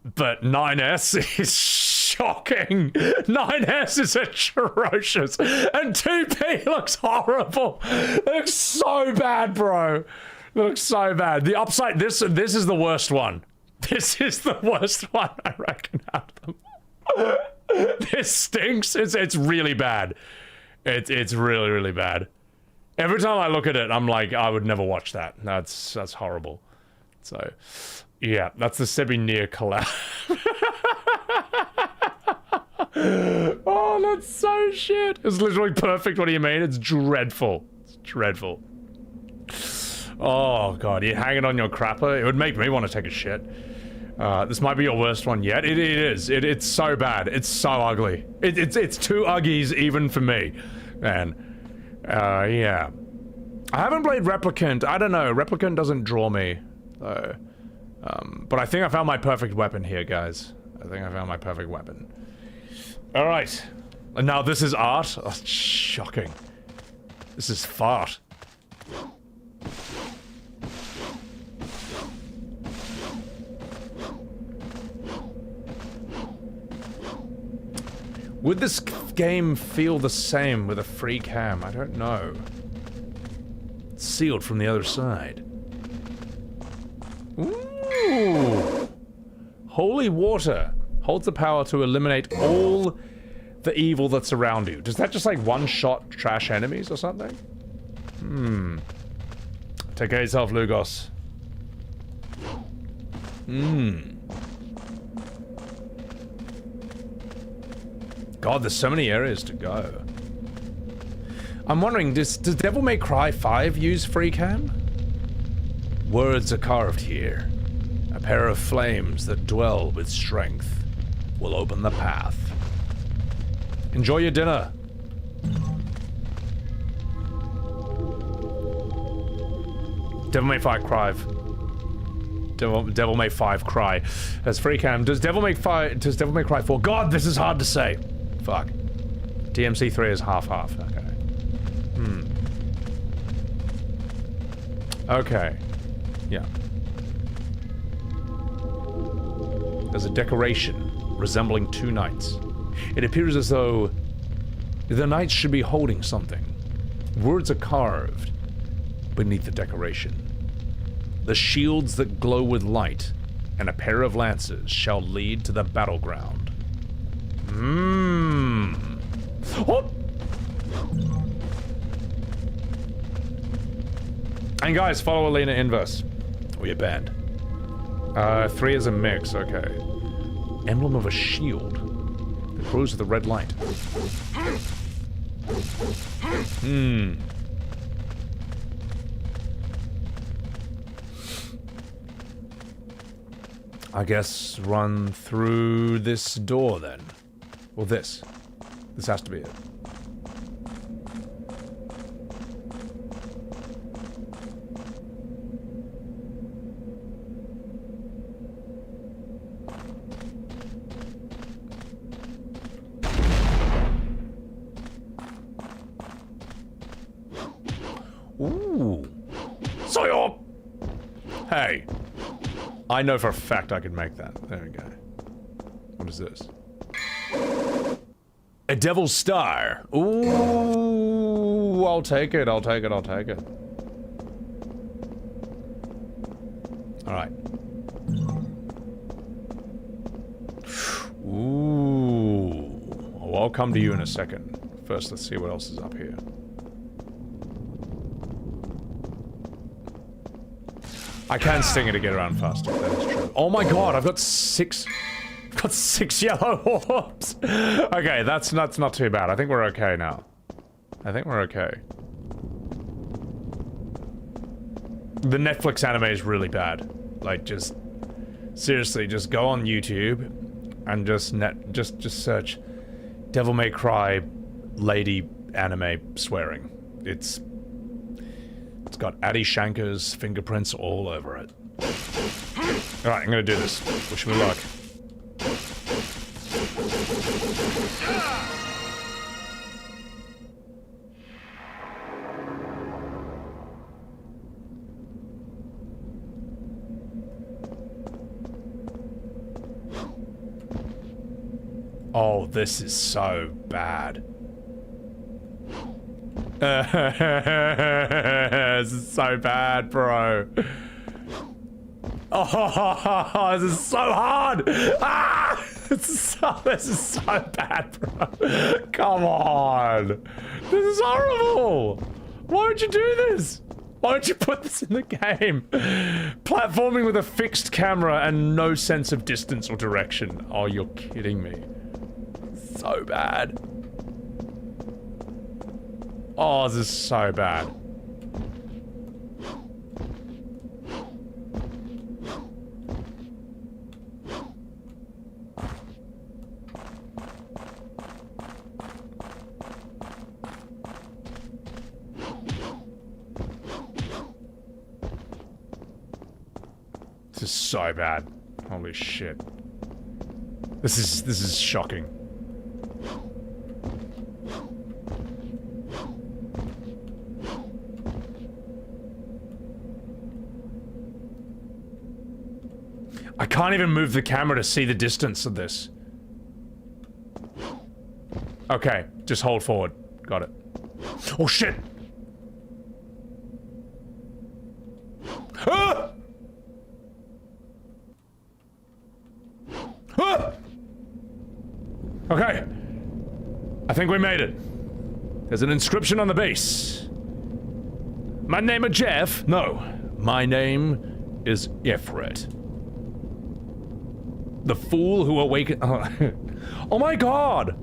But 9S is shocking. 9S is atrocious. And 2P looks horrible. It looks so bad, bro. It looks so bad. The upside, this is the worst one. This is the worst one, I reckon, out of them. This stinks. It's really bad. It's really, really bad. Every time I look at it, I'm like, I would never watch that. That's horrible. So... yeah, that's the Sebi Nier collab. Oh, that's so shit. It's literally perfect. What do you mean? It's dreadful. It's dreadful. Oh, God. You're hanging on your crapper? It would make me want to take a shit. This might be your worst one yet. It is. It's so bad. It's so ugly. It's too uggies even for me. Man. Yeah. I haven't played Replicant. I don't know. Replicant doesn't draw me, though. But I think I found my perfect weapon here, guys. I think I found my perfect weapon. Alright. And now this is art? Oh, it's shocking. This is fart. Would this game feel the same with a free cam? I don't know. It's sealed from the other side. Ooh. Holy water. Holds the power to eliminate all the evil that's around you. Does that just like one-shot trash enemies or something? Take care of yourself, Lugos. God, there's so many areas to go. I'm wondering, does Devil May Cry 5 use free cam? Words are carved here. A pair of flames that dwell with strength will open the path. Enjoy your dinner. Devil May 5 Cry. Devil May 5 Cry. That's free cam. Does Devil May Cry 4? God, this is hard to say. Fuck. DMC 3 is half-half. Okay. Okay. Yeah. There's a decoration resembling two knights. It appears as though the knights should be holding something. Words are carved beneath the decoration. The shields that glow with light and a pair of lances shall lead to the battleground. Oh! And guys, follow Alina Inverse. Or you're banned. 3 is a mix, okay. Emblem of a shield. That glows with the red light. I guess run through this door then. Well, this. This has to be it. Ooh. Soyo! Hey. I know for a fact I could make that. There we go. What is this? A devil's star. Ooh, I'll take it, I'll take it, I'll take it. Alright. Ooh. Well, I'll come to you in a second. First, let's see what else is up here. I can sting it to get around faster, that is true. Oh my god, I've got 6 yellow orbs! Okay, that's not too bad. I think we're okay now. I think we're okay. The Netflix anime is really bad. Like, just... seriously, just go on YouTube and just search Devil May Cry lady anime swearing. It's got Adi Shankar's fingerprints all over it. Alright, I'm gonna do this. Wish me luck. Oh, this is so bad. This is so bad, bro. Oh, this is so hard. Ah, this is so bad, bro. Come on. This is horrible. Why would you do this? Why would you put this in the game? Platforming with a fixed camera and no sense of distance or direction. Oh, you're kidding me. So bad. Oh, this is so bad. This is so bad. Holy shit. This is shocking. I can't even move the camera to see the distance of this. Okay, just hold forward. Got it. Oh shit! Ah! Ah! Okay. I think we made it. There's an inscription on the base. My name is Jeff? No. My name is Ifrit. The fool who awakened... Oh my god!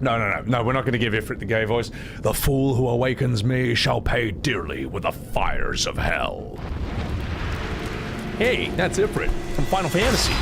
No, we're not going to give Ifrit the gay voice. The fool who awakens me shall pay dearly with the fires of hell. Hey, that's Ifrit from Final Fantasy.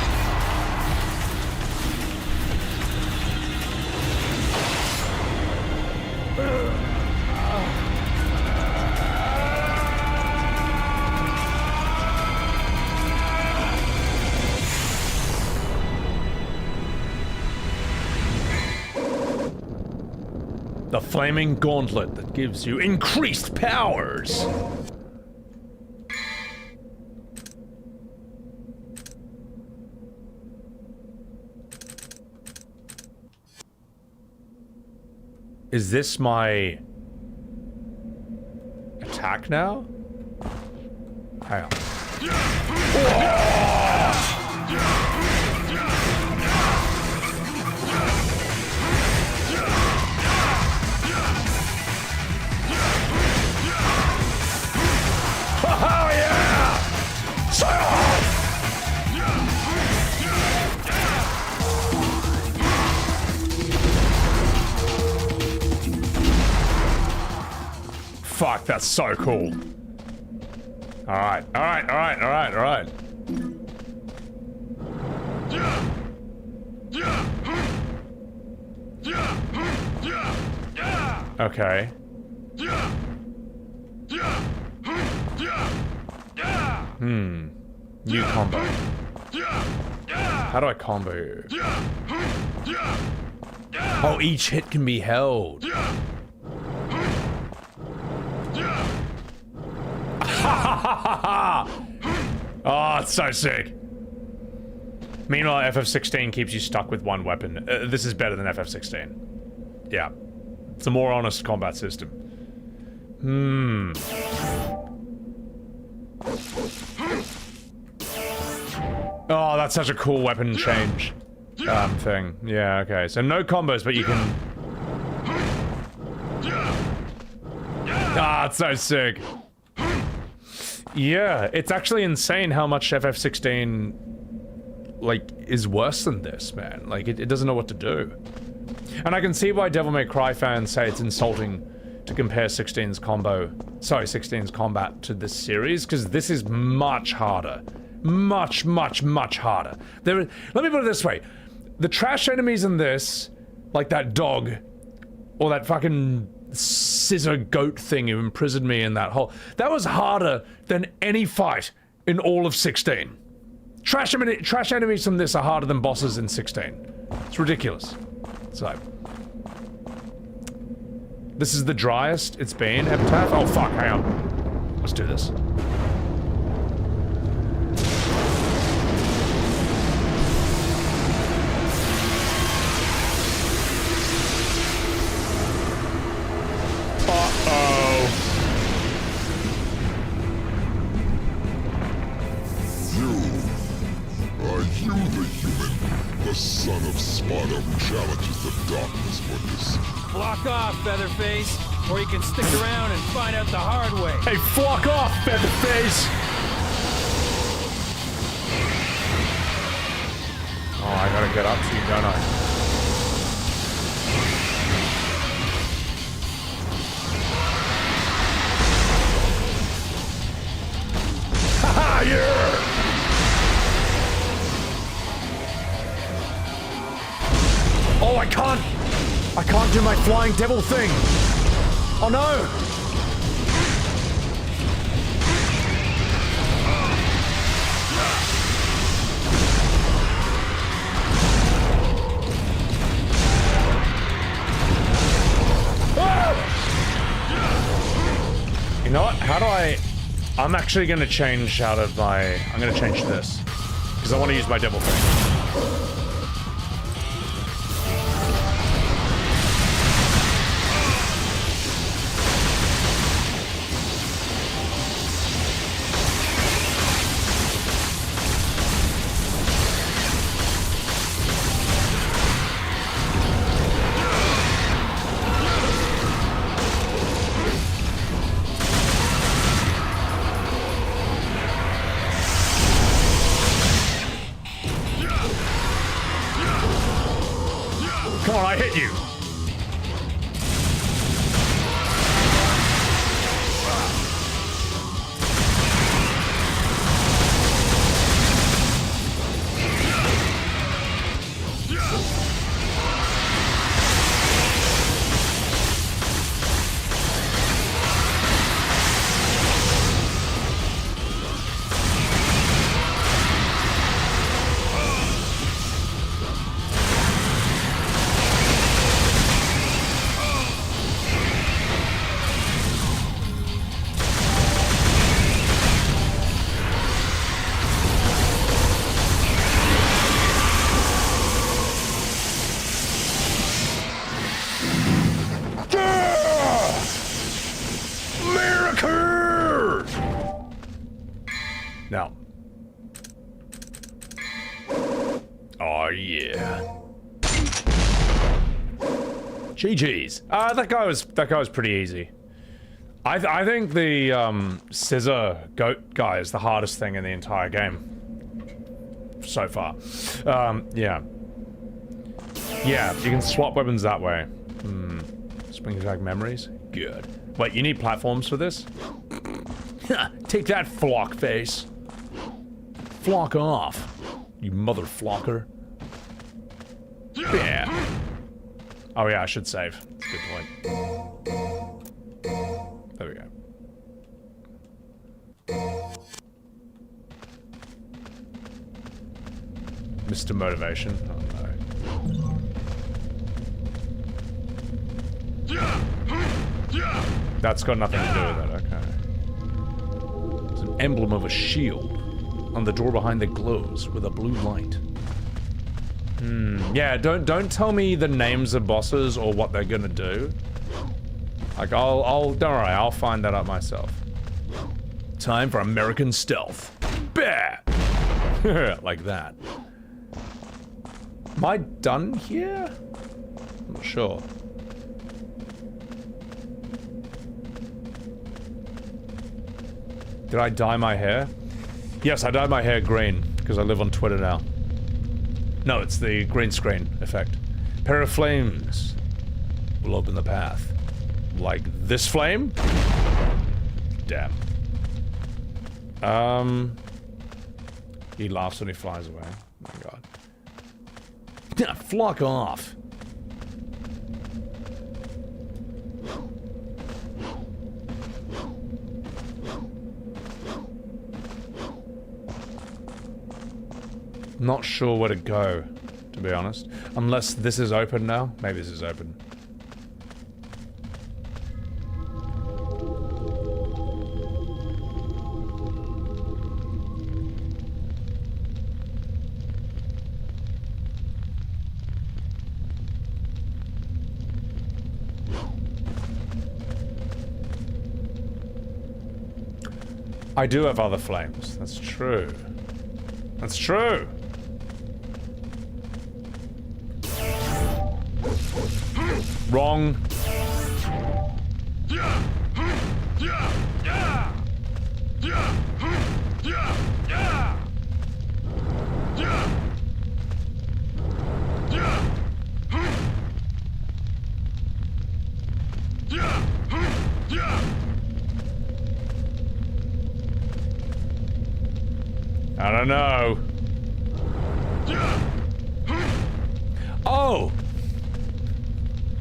The flaming gauntlet that gives you increased powers! Is this my attack now? Hang on. Oh yeah! Fuck, that's so cool. Alright. Okay. New combo. How do I combo here? Oh, each hit can be held. Oh, it's so sick. Meanwhile, FF16 keeps you stuck with one weapon. This is better than FF16. Yeah. It's a more honest combat system. Oh, that's such a cool weapon change thing. Yeah, okay. So no combos, but you can... Ah, it's so sick. Yeah, it's actually insane how much FF16, like, is worse than this, man. Like, it doesn't know what to do. And I can see why Devil May Cry fans say it's insulting to compare 16's combat to this series, because this is much harder. Much harder. Let me put it this way. The trash enemies in this, like that dog, or that fucking scissor goat thing who imprisoned me in that hole, that was harder than any fight in all of 16. Trash enemies from this are harder than bosses in 16. It's ridiculous. So, this is the driest it's been, Epitaph? Oh fuck, hang on. Let's do this. Son of Sparta who challenges the darkness for this. Block off, Featherface, or you can stick around and find out the hard way. Hey, fuck off, Featherface! Oh, I gotta get up to you, don't I? Haha, yeah! Oh, I can't do my flying devil thing. Oh no. You know what? How do I'm actually gonna change out of my, I'm gonna change this. Because I want to use my devil thing. Come on, I hit you. Now. Oh, yeah. GG's. That guy was pretty easy. I think the scissor goat guy is the hardest thing in the entire game so far. Yeah. Yeah, you can swap weapons that way. Springs back memories? Good. Wait, you need platforms for this? Take that, flock face. Flock off, you mother flocker. Yeah. Oh yeah, I should save. That's a good point. There we go. Mr. Motivation. Oh no. That's got nothing to do with it, okay. It's an emblem of a shield. On the door behind it glows with a blue light. Yeah, don't tell me the names of bosses or what they're gonna do. Like, don't worry, I'll find that out myself. Time for American stealth. Bah! Like that. Am I done here? I'm not sure. Did I dye my hair? Yes, I dyed my hair green, because I live on Twitter now. No, it's the green screen effect. Pair of flames will open the path. Like this flame? Damn. He laughs when he flies away. Oh my god. Flock off. Not sure where to go, to be honest. Unless this is open now. Maybe this is open. I do have other flames. That's true. That's true. Wrong. I don't know. Oh!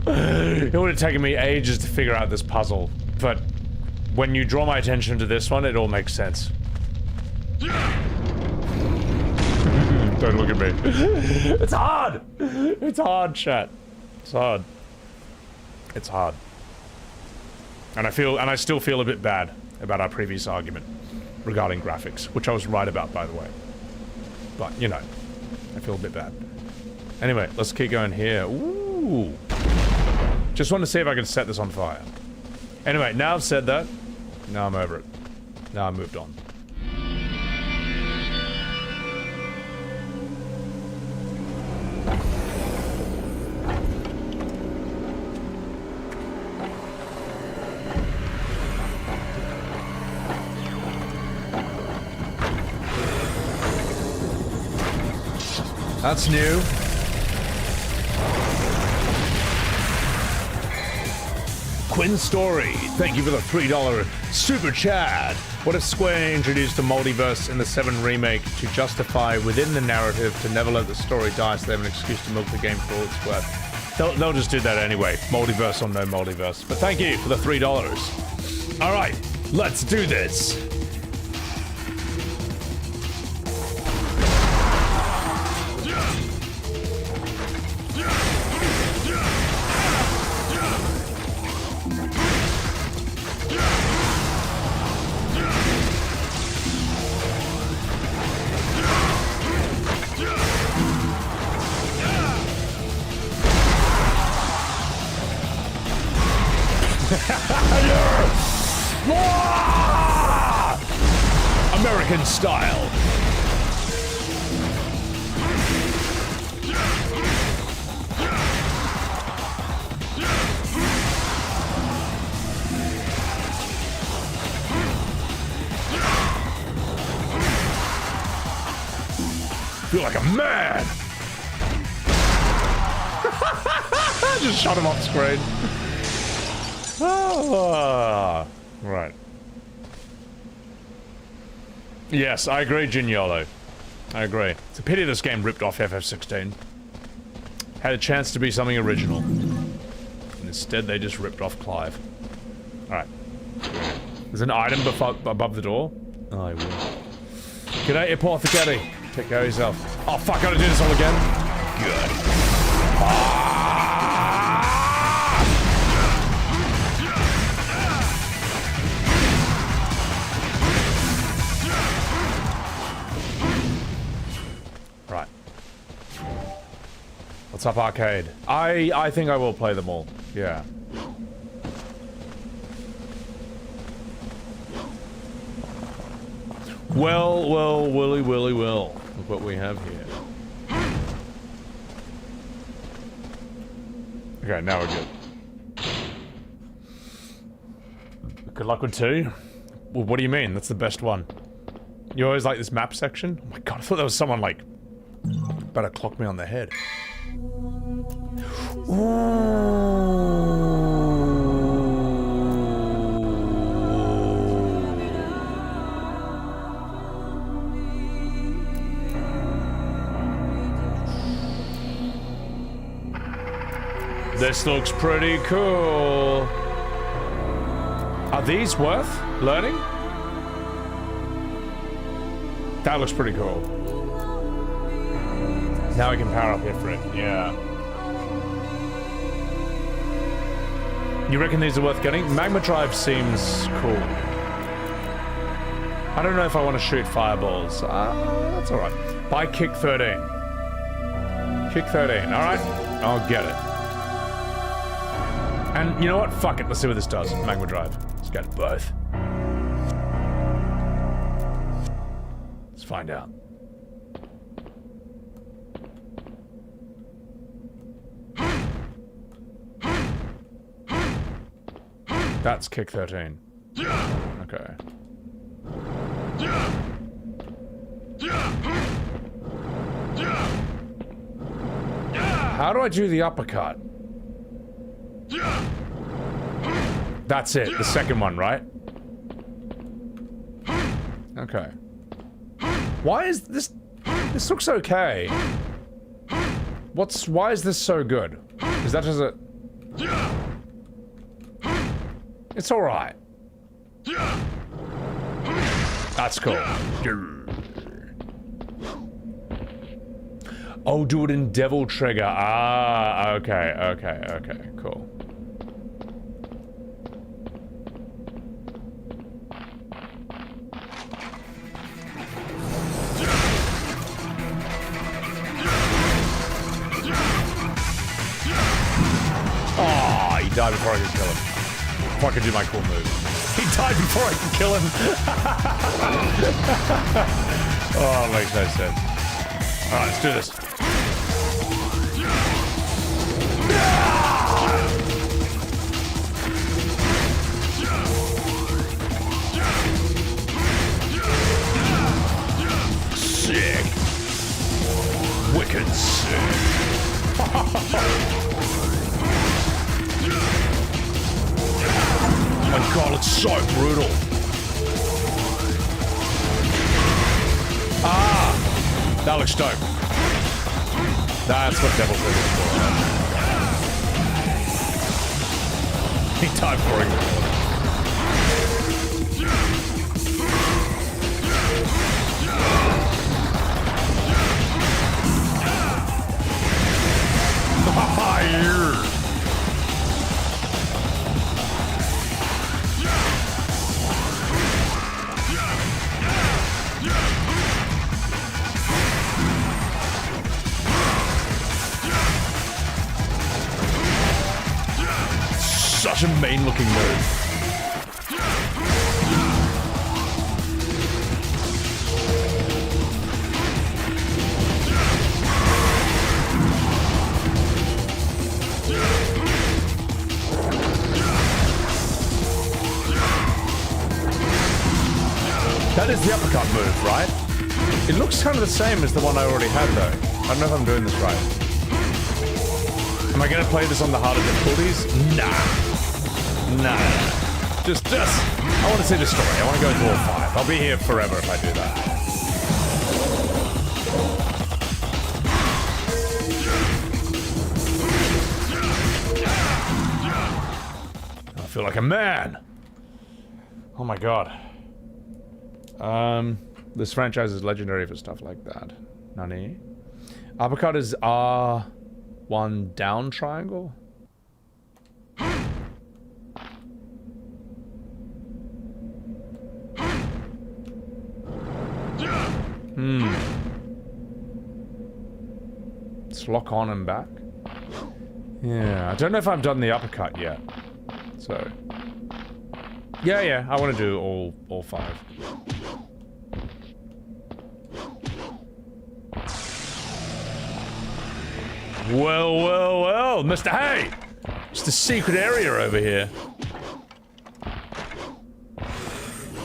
It would have taken me ages to figure out this puzzle, but when you draw my attention to this one, it all makes sense. Don't look at me. It's hard! It's hard, chat. It's hard. It's hard. And I still feel a bit bad about our previous argument regarding graphics, which I was right about, by the way. But, you know, I feel a bit bad. Anyway, let's keep going here. Ooh. Just want to see if I can set this on fire. Anyway, now I've said that. Now I'm over it. Now I moved on. That's new. Quinn Story, thank you for the $3 super chat. What if Square introduced the multiverse in the 7 remake to justify within the narrative to never let the story die so they have an excuse to milk the game for all it's worth? They'll just do that anyway. Multiverse or no multiverse. But thank you for the $3. All right, let's do this. American style. Feel like a man. Just shot him off screen. Oh, right. Yes, I agree, Gignolo. I agree. It's a pity this game ripped off FF7. Had a chance to be something original. And instead, they just ripped off Clive. Alright. There's an item above the door. Oh, I will. G'day, Apothecary. Take care of yourself. Oh, fuck, gotta do this all again? Good. Right. What's up, arcade? I think I will play them all. Yeah. Well, Willy, will. Look what we have here. Okay, now we're good. Good luck with 2? Well, what do you mean? That's the best one. You always like this map section? Oh my god, I thought there was someone, like, about to clock me on the head. This looks pretty cool. Are these worth learning? That looks pretty cool. Now we can power up Ifrit, yeah. You reckon these are worth getting? Magma Drive seems cool. I don't know if I want to shoot fireballs. That's alright. Buy Kick 13. Kick 13, alright? I'll get it. And you know what? Fuck it, let's see what this does. Magma Drive. Let's get both. Let's find out. That's Kick 13. Okay. How do I do the uppercut? That's it, the second one, right? Okay. Why is this... This looks okay. Why is this so good? Is that just a... It's alright. That's cool. Oh, do it in Devil Trigger. Ah, okay, cool. Oh, he died before I could kill him. Before I could do my cool move. He died before I could kill him. Oh, it makes no sense. Alright, let's do this. Sick. Wicked sick. Oh my god, it's so brutal. Ah! That looks dope. That's what Devil Trigger is for. He died for it. Such a mean-looking move. That is the uppercut move, right? It looks kind of the same as the one I already had, though. I don't know if I'm doing this right. Am I gonna play this on the harder difficulties? Nah. Nah. Just, I want to see the story. I want to go into all 5. I'll be here forever if I do that. I feel like a man. Oh my god. This franchise is legendary for stuff like that. Nani? Uppercut is R1 down triangle? It's lock on and back. Yeah, I don't know if I've done the uppercut yet. So. Yeah, I want to do all 5. Well, Mr. Hey! It's the secret area over here.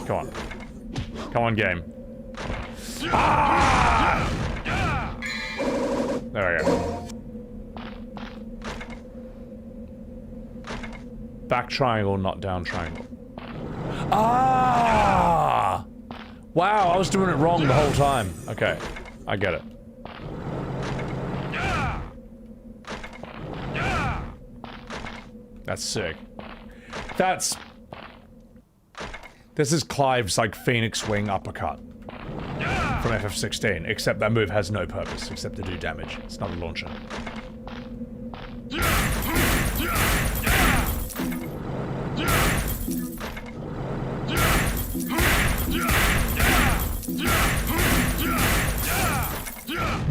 Come on. Come on, game. Ah! There we go. Back triangle, not down triangle. Ah! Wow, I was doing it wrong the whole time. Okay, I get it. That's sick. This is Clive's, like, Phoenix Wing uppercut from FF7, except that move has no purpose except to do damage. It's not a launcher.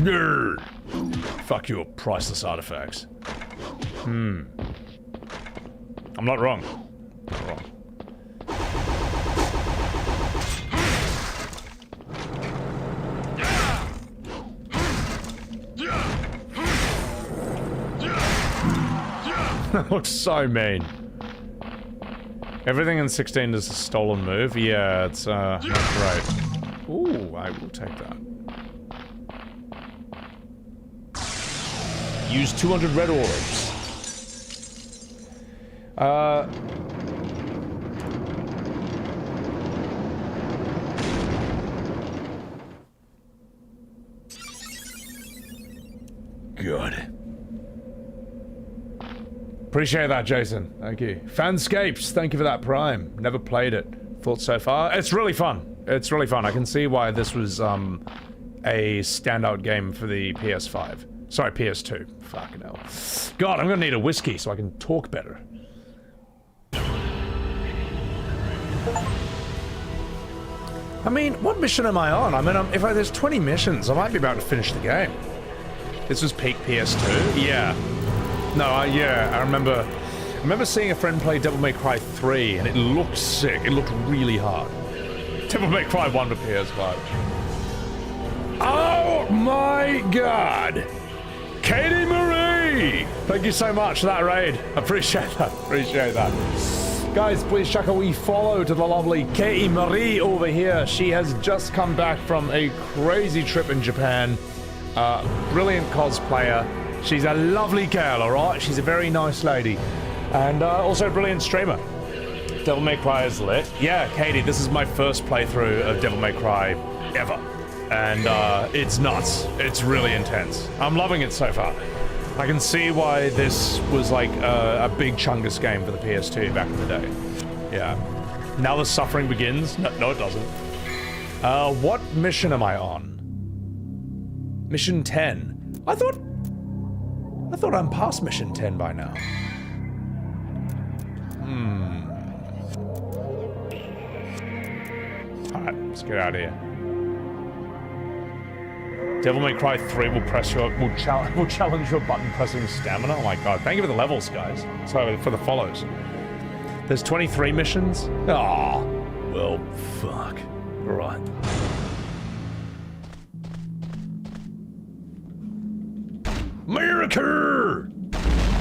Nerd! Fuck your priceless artifacts. I'm not wrong. Not wrong. That looks so mean. Everything in 16 is a stolen move. Yeah, it's not great. Ooh, I will take that. Use 200 red orbs. Good. Appreciate that, Jason. Thank you. Fanscapes, thank you for that prime. Never played it. Thoughts so far? It's really fun. It's really fun. I can see why this was, a standout game for the PS5. Sorry, PS2. Fucking hell. God, I'm gonna need a whiskey so I can talk better. I mean, what mission am I on? I mean, if there's 20 missions, I might be about to finish the game. This was peak PS2? Yeah. No, I remember seeing a friend play Devil May Cry 3, and it looked sick. It looked really hard. Devil May Cry 1 to PS5. Oh my god! Katie Marie! Thank you so much for that raid. Appreciate that. Appreciate that. Guys, please chuck a wee follow to the lovely Katie Marie over here. She has just come back from a crazy trip in Japan. Brilliant cosplayer. She's a lovely girl, alright? She's a very nice lady. And also a brilliant streamer. Devil May Cry is lit. Yeah, Katie, this is my first playthrough of Devil May Cry ever. And it's nuts. It's really intense. I'm loving it so far. I can see why this was like a big chungus game for the PS2 back in the day. Yeah. Now the suffering begins. No, it doesn't. What mission am I on? Mission 10. I thought I'm past mission 10 by now. Alright, let's get out of here. Devil May Cry 3 will challenge your button pressing stamina. Oh my god. Thank you for the levels, guys. Sorry for the follows. There's 23 missions? Ah, well, fuck. Alright. America!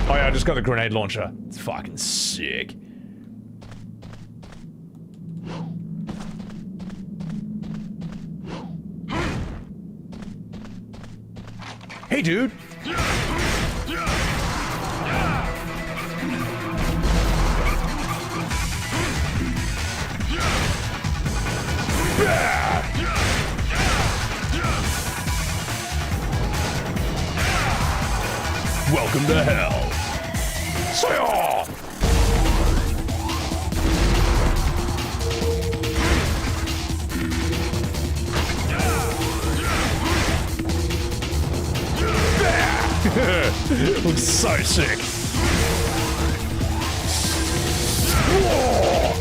Oh yeah, I just got the grenade launcher. It's fucking sick. Hey, dude. Welcome to hell. Say-aw! Looks so sick. Whoa.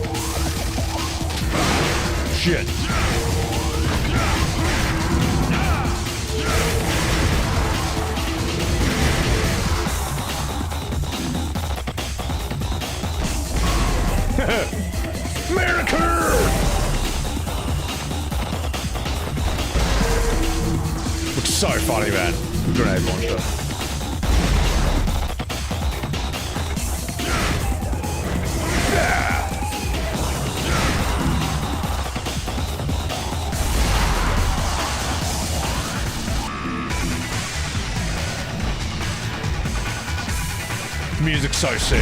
Shit. America! Looks so funny, man. Grenade launcher. Music's so sick.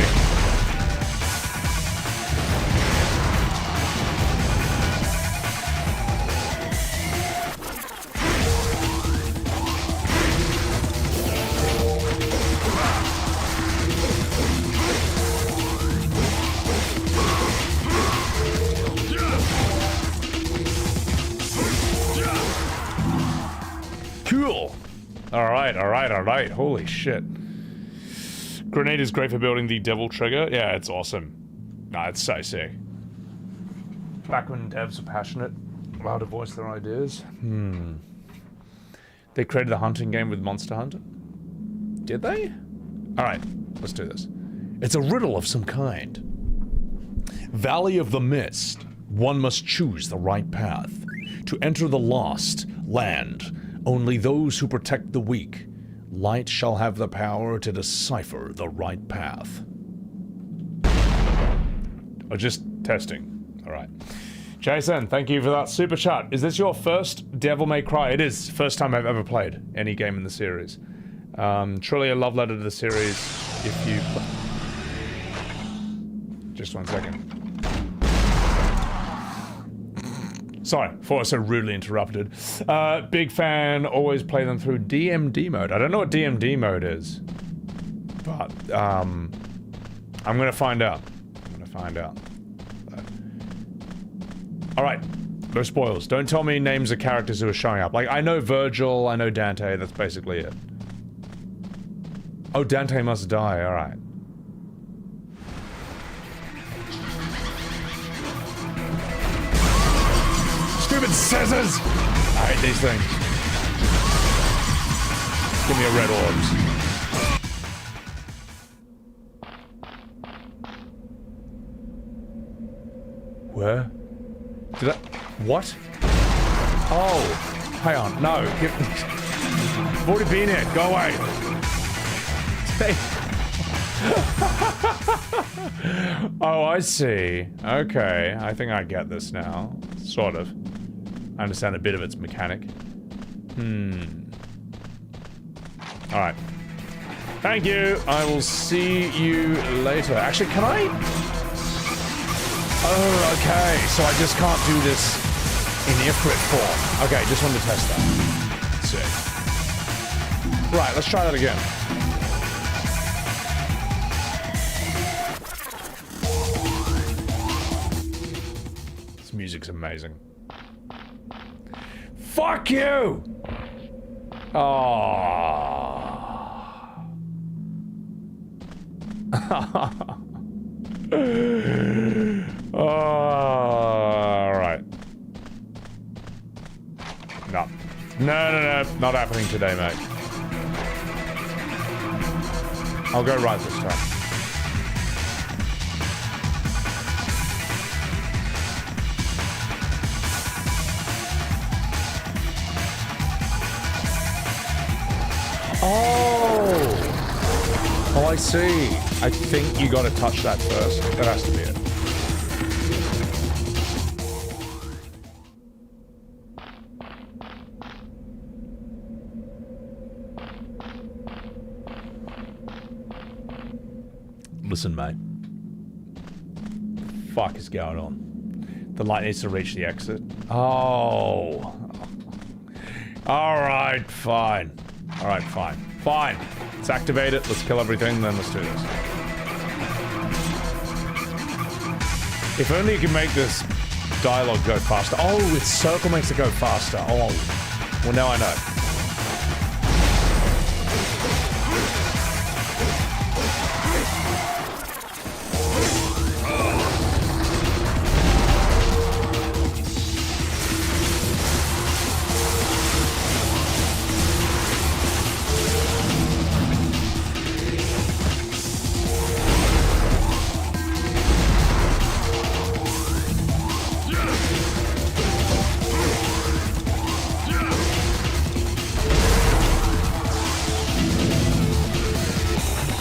Cool. All right. Holy shit. Grenade is great for building the devil trigger. Yeah, it's awesome. Nah, it's so sick. Back when devs are passionate, allowed to voice their ideas. They created a hunting game with Monster Hunter. Did they? All right, let's do this. It's a riddle of some kind. Valley of the Mist. One must choose the right path. To enter the lost land, only those who protect the weak. Light shall have the power to decipher the right path. Oh, just testing. All right. Jason, thank you for that super chat. Is this your first Devil May Cry? It is. First time I've ever played any game in the series. Truly a love letter to the series. If you... Just 1 second. Sorry, before I was so rudely interrupted. Big fan, always play them through DMD mode. I don't know what DMD mode is. But, I'm gonna find out. Alright, no spoilers. Don't tell me names of characters who are showing up. Like, I know Virgil, I know Dante, that's basically it. Oh, Dante must die, alright. Stupid scissors! I hate these things. Give me a red orbs. Where? Did I... What? Oh. Hang on. No. I've already been here. Go away. Oh, I see. Okay. I think I get this now. Sort of. I understand a bit of its mechanic. Alright. Thank you. I will see you later. Actually, can I... Oh, okay. So I just can't do this in Ifrit form. Okay, just wanted to test that. Sick. Right, let's try that again. This music's amazing. Fuck you! Oh. Alright. No. No. Not happening today, mate. I'll go right this time. Oh, I see. I think you gotta touch that first. That has to be it. Listen, mate. Fuck is going on? The light needs to reach the exit. Oh. Alright, fine. Alright, fine. Fine. Let's activate it, let's kill everything, then let's do this. If only you can make this dialogue go faster. Oh, its circle makes it go faster. Oh. Well, now I know.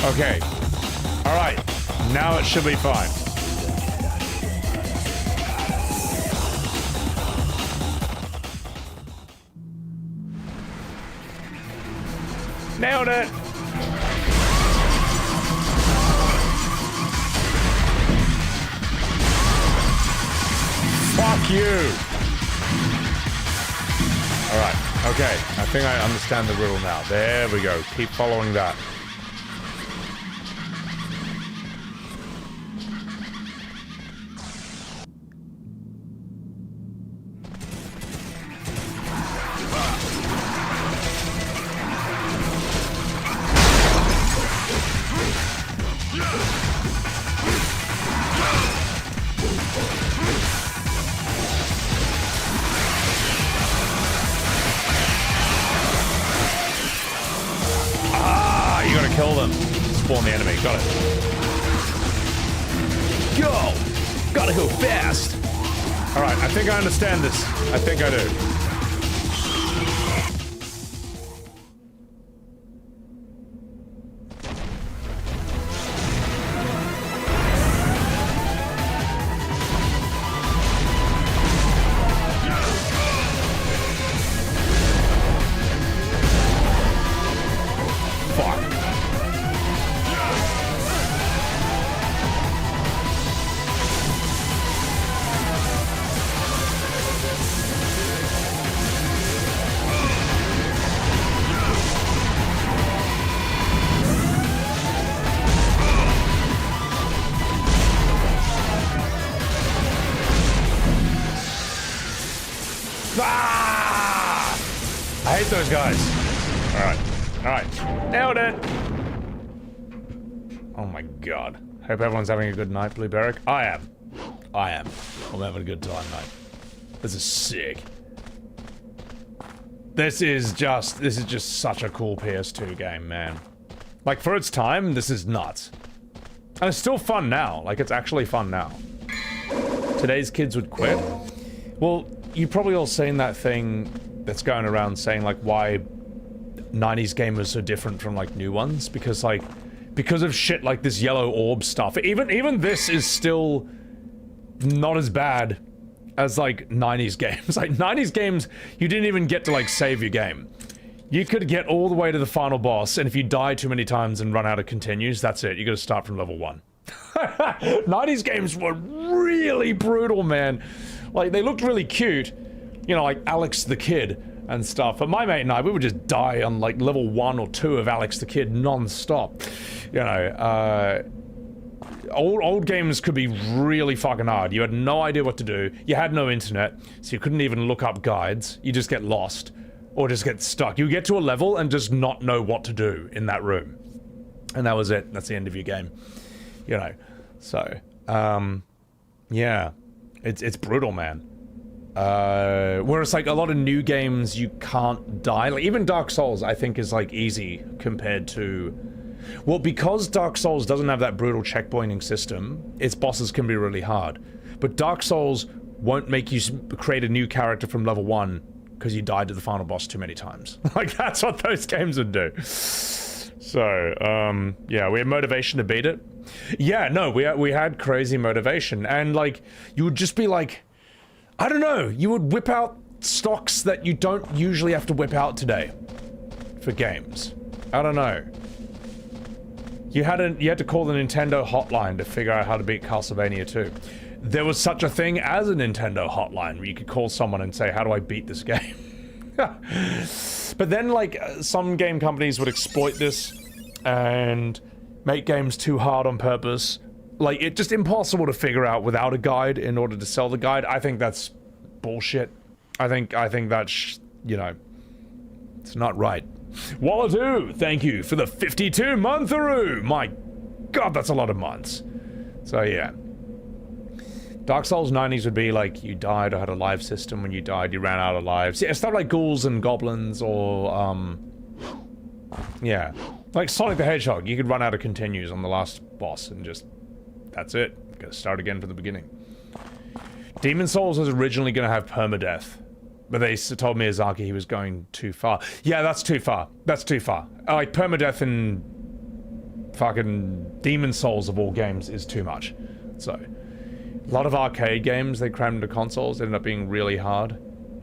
Okay. Alright. Now it should be fine. Nailed it! Fuck you! Alright. Okay. I think I understand the riddle now. There we go. Keep following that. Kill them. Spawn the enemy. Got it. Go! Gotta go fast! Alright, I think I understand this. I think I do. Those guys. Alright. Alright. Nailed it! Oh my god. Hope everyone's having a good night, Blue Barrack. I am. I'm having a good time, mate. This is sick. This is just such a cool PS2 game, man. Like, for its time, this is nuts. And it's still fun now. Like, it's actually fun now. Today's kids would quit. Well, you've probably all seen that thing that's going around saying like why 90s gamers are different from like new ones, because of shit like this yellow orb stuff. Even this is still not as bad as like 90s games. Like 90s games, you didn't even get to like save your game. You could get all the way to the final boss, and if you die too many times and run out of continues, that's it. You gotta start from level 1. 90s games were really brutal, man. Like, they looked really cute. You know, like Alex the Kid and stuff. But my mate and I, we would just die on like level 1 or 2 of Alex the Kid non-stop. You know, old games could be really fucking hard. You had no idea what to do. You had no internet, so you couldn't even look up guides. You just get lost or just get stuck. You get to a level and just not know what to do in that room. And that was it. That's the end of your game. You know, so, yeah. It's brutal, man. Whereas like a lot of new games you can't die. Like even Dark Souls I think is like easy compared to, well, because Dark Souls doesn't have that brutal checkpointing system, its bosses can be really hard. But Dark Souls won't make you create a new character from level 1 because you died to the final boss too many times. Like that's what those games would do. So, yeah, we had motivation to beat it. Yeah, no, we had crazy motivation, and like you would just be like, I don't know, you would whip out stocks that you don't usually have to whip out today for games. I don't know. You had to call the Nintendo hotline to figure out how to beat Castlevania 2. There was such a thing as a Nintendo hotline where you could call someone and say, how do I beat this game? But then, like, some game companies would exploit this and make games too hard on purpose. Like, it's just impossible to figure out without a guide in order to sell the guide. I think that's bullshit. I think that's, you know, it's not right. Walladu, thank you for the 52 month-a-roo. My god, that's a lot of months. So, yeah. Dark Souls 90s would be like you died or had a life system. When you died, you ran out of lives. Yeah, stuff like ghouls and goblins or, yeah. Like Sonic the Hedgehog, you could run out of continues on the last boss and just, that's it. Gotta start again from the beginning. Demon Souls was originally gonna have permadeath, but they told Miyazaki he was going too far. Yeah, that's too far. That's too far. Like, permadeath in fucking Demon Souls of all games is too much. So, a lot of arcade games they crammed into consoles ended up being really hard,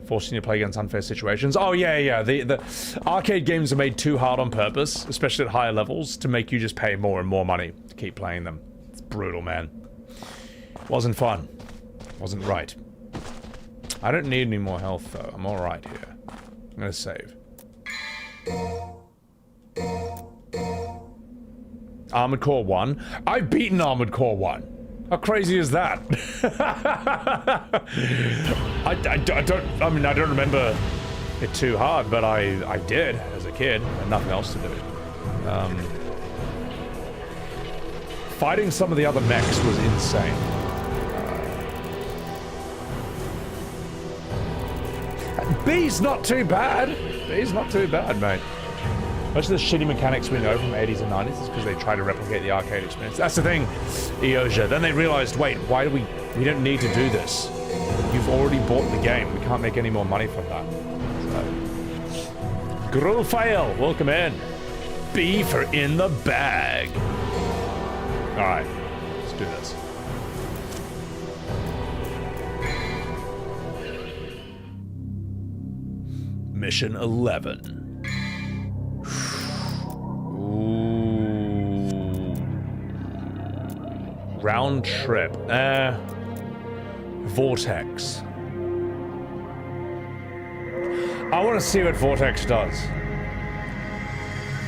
forcing you to play against unfair situations. Oh yeah, the arcade games are made too hard on purpose, especially at higher levels, to make you just pay more and more money to keep playing them. It's brutal, man. Wasn't fun. Wasn't right. I don't need any more health though. I'm alright here. I'm gonna save. Armored Core 1? I've beaten Armored Core 1. How crazy is that? I don't remember it too hard, but I did as a kid. I had nothing else to do. Fighting some of the other mechs was insane. B's not too bad. B's not too bad, mate. Most of the shitty mechanics we know from 80s and 90s is because they try to replicate the arcade experience. That's the thing, Eosia. Then they realized, wait, why do we don't need to do this. You've already bought the game. We can't make any more money from that. So. Grulfail, welcome in. B for in the bag. Alright, let's do this. Mission 11. Round trip. Vortex. I want to see what Vortex does.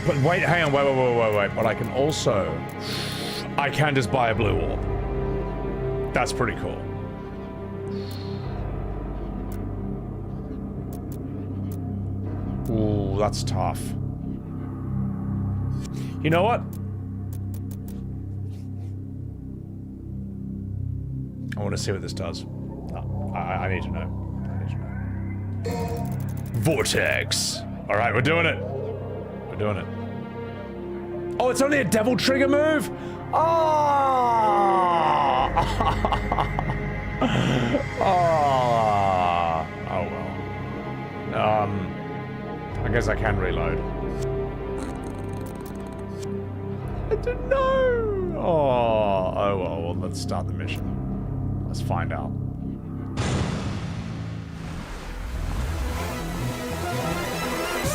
But wait, hang on, wait. But I can also... I can just buy a blue orb. That's pretty cool. Ooh, that's tough. You know what? I want to see what this does. Oh, I need to know. I need to know. Vortex. All right, we're doing it. We're doing it. Oh, it's only a devil trigger move? Oh! Oh! Oh, well. I guess I can reload. I don't know. Oh, well, let's start the mission. Let's find out.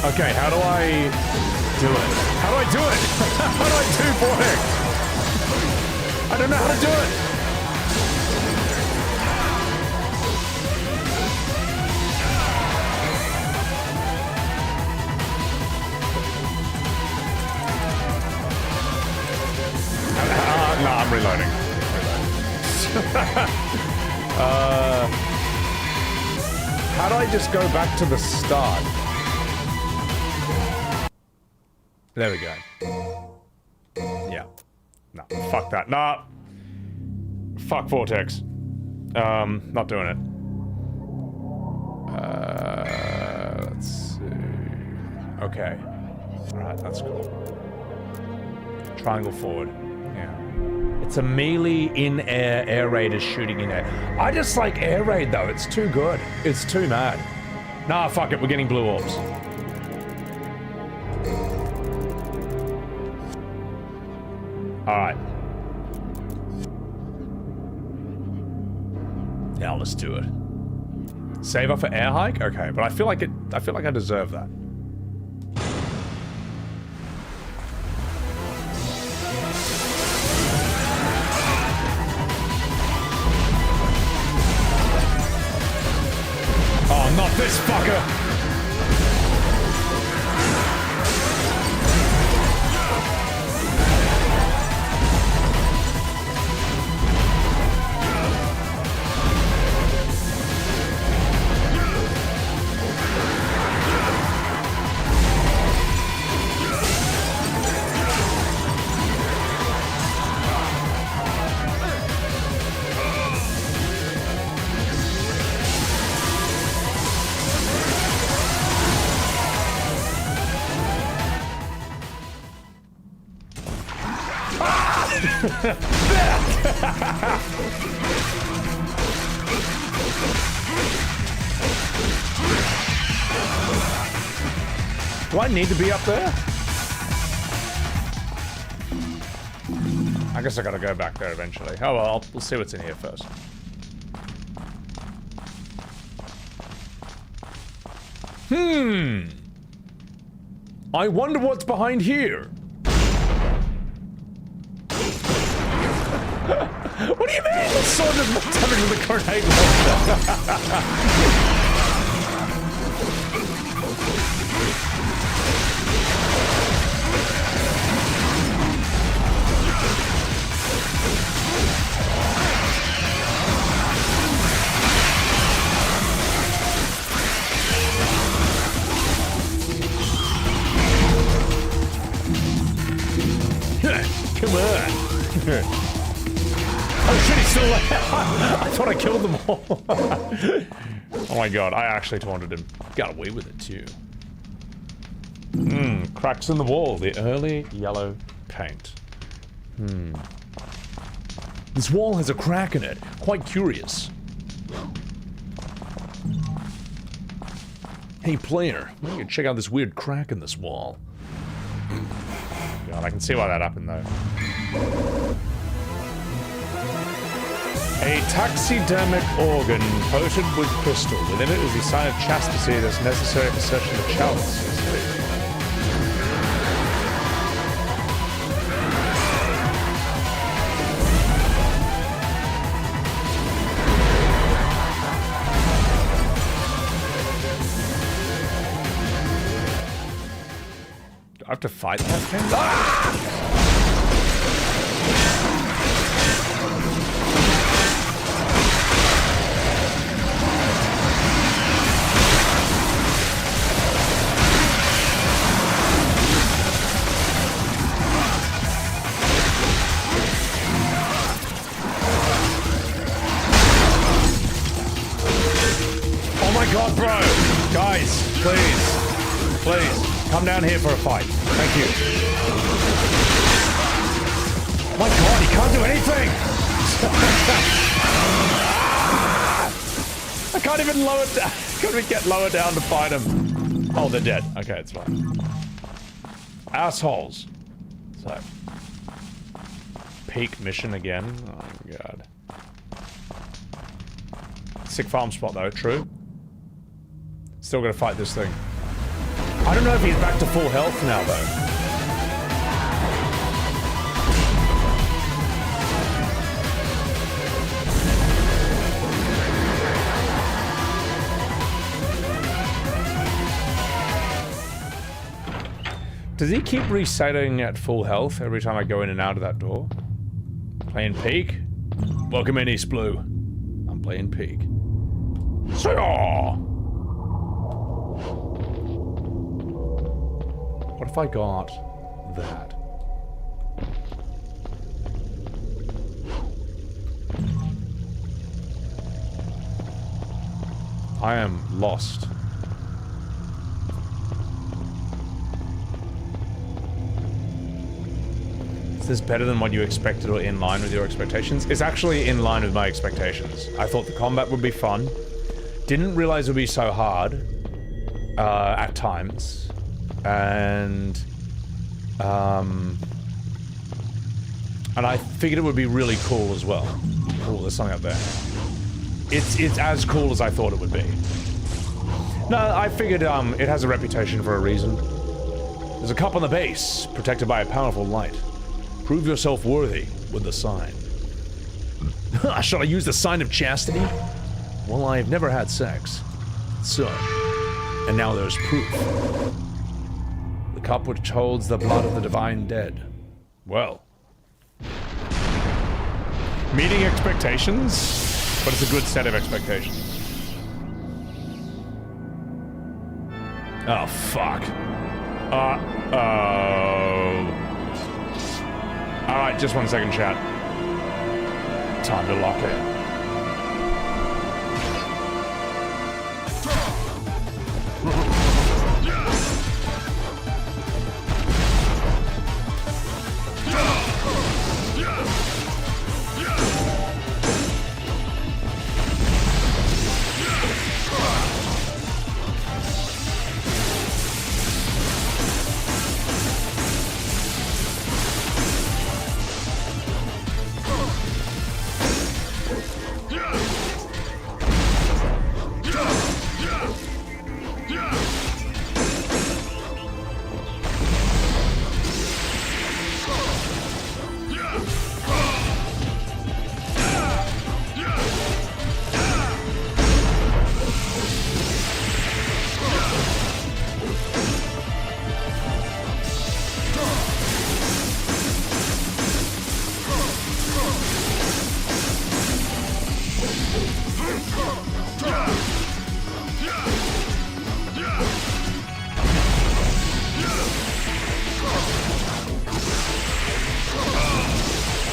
Okay, how do I do it? How do I do it? How do I do Vortex? I don't know how to do it. No, I'm reloading. How do I just go back to the start? There we go. Yeah. No, fuck that. Nah. Fuck Vortex. Not doing it. Let's see. Okay. Alright, that's cool. Triangle forward. Yeah. It's a melee in-air air raid is shooting in air. I just like air raid though. It's too good. It's too mad. Nah, fuck it. We're getting blue orbs. Alright. Now let's do it. Save up for air hike? Okay, but I feel like I deserve that. Fuck this fucker! Do I need to be up there? I guess I gotta go back there eventually. Oh well, we'll see what's in here first. I wonder what's behind here. What do you mean? The sword is more damage than the grenade launcher. Come on. Oh shit, he's still alive. I thought I killed them all. Oh my god, I actually taunted him. Got away with it too. Cracks in the wall. The early yellow paint. This wall has a crack in it. Quite curious. Hey player, why don't you check out this weird crack in this wall? God, I can see why that happened though. A taxidermic organ coated with crystal. Within it is the sign of chastity that's necessary for searching the chalice. Do I have to fight that thing? Ah! God, bro! Guys, please. Please, come down here for a fight. Thank you. My god, he can't do anything! I can't even lower down. Can't even get lower down to fight him. Oh, they're dead. Okay, it's fine. Assholes. So. Peak mission again. Oh my god. Sick farm spot though, true. Still gonna fight this thing. I don't know if he's back to full health now, though. Does he keep resetting at full health every time I go in and out of that door? Playing Peak? Welcome in, East Blue. I'm playing Peak. What if I got that? I am lost. Is this better than what you expected or in line with your expectations? It's actually in line with my expectations. I thought the combat would be fun. Didn't realize it would be so hard at times. And I figured it would be really cool as well. Oh, there's something up there. It's as cool as I thought it would be. No, I figured it has a reputation for a reason. There's a cup on the base, protected by a powerful light. Prove yourself worthy with the sign. Shall I use the sign of chastity? Well, I've never had sex. So, and now there's proof. The cup which holds the blood of the divine dead. Well. Meeting expectations, but it's a good set of expectations. Oh, fuck. Alright, just 1 second, chat. Time to lock in.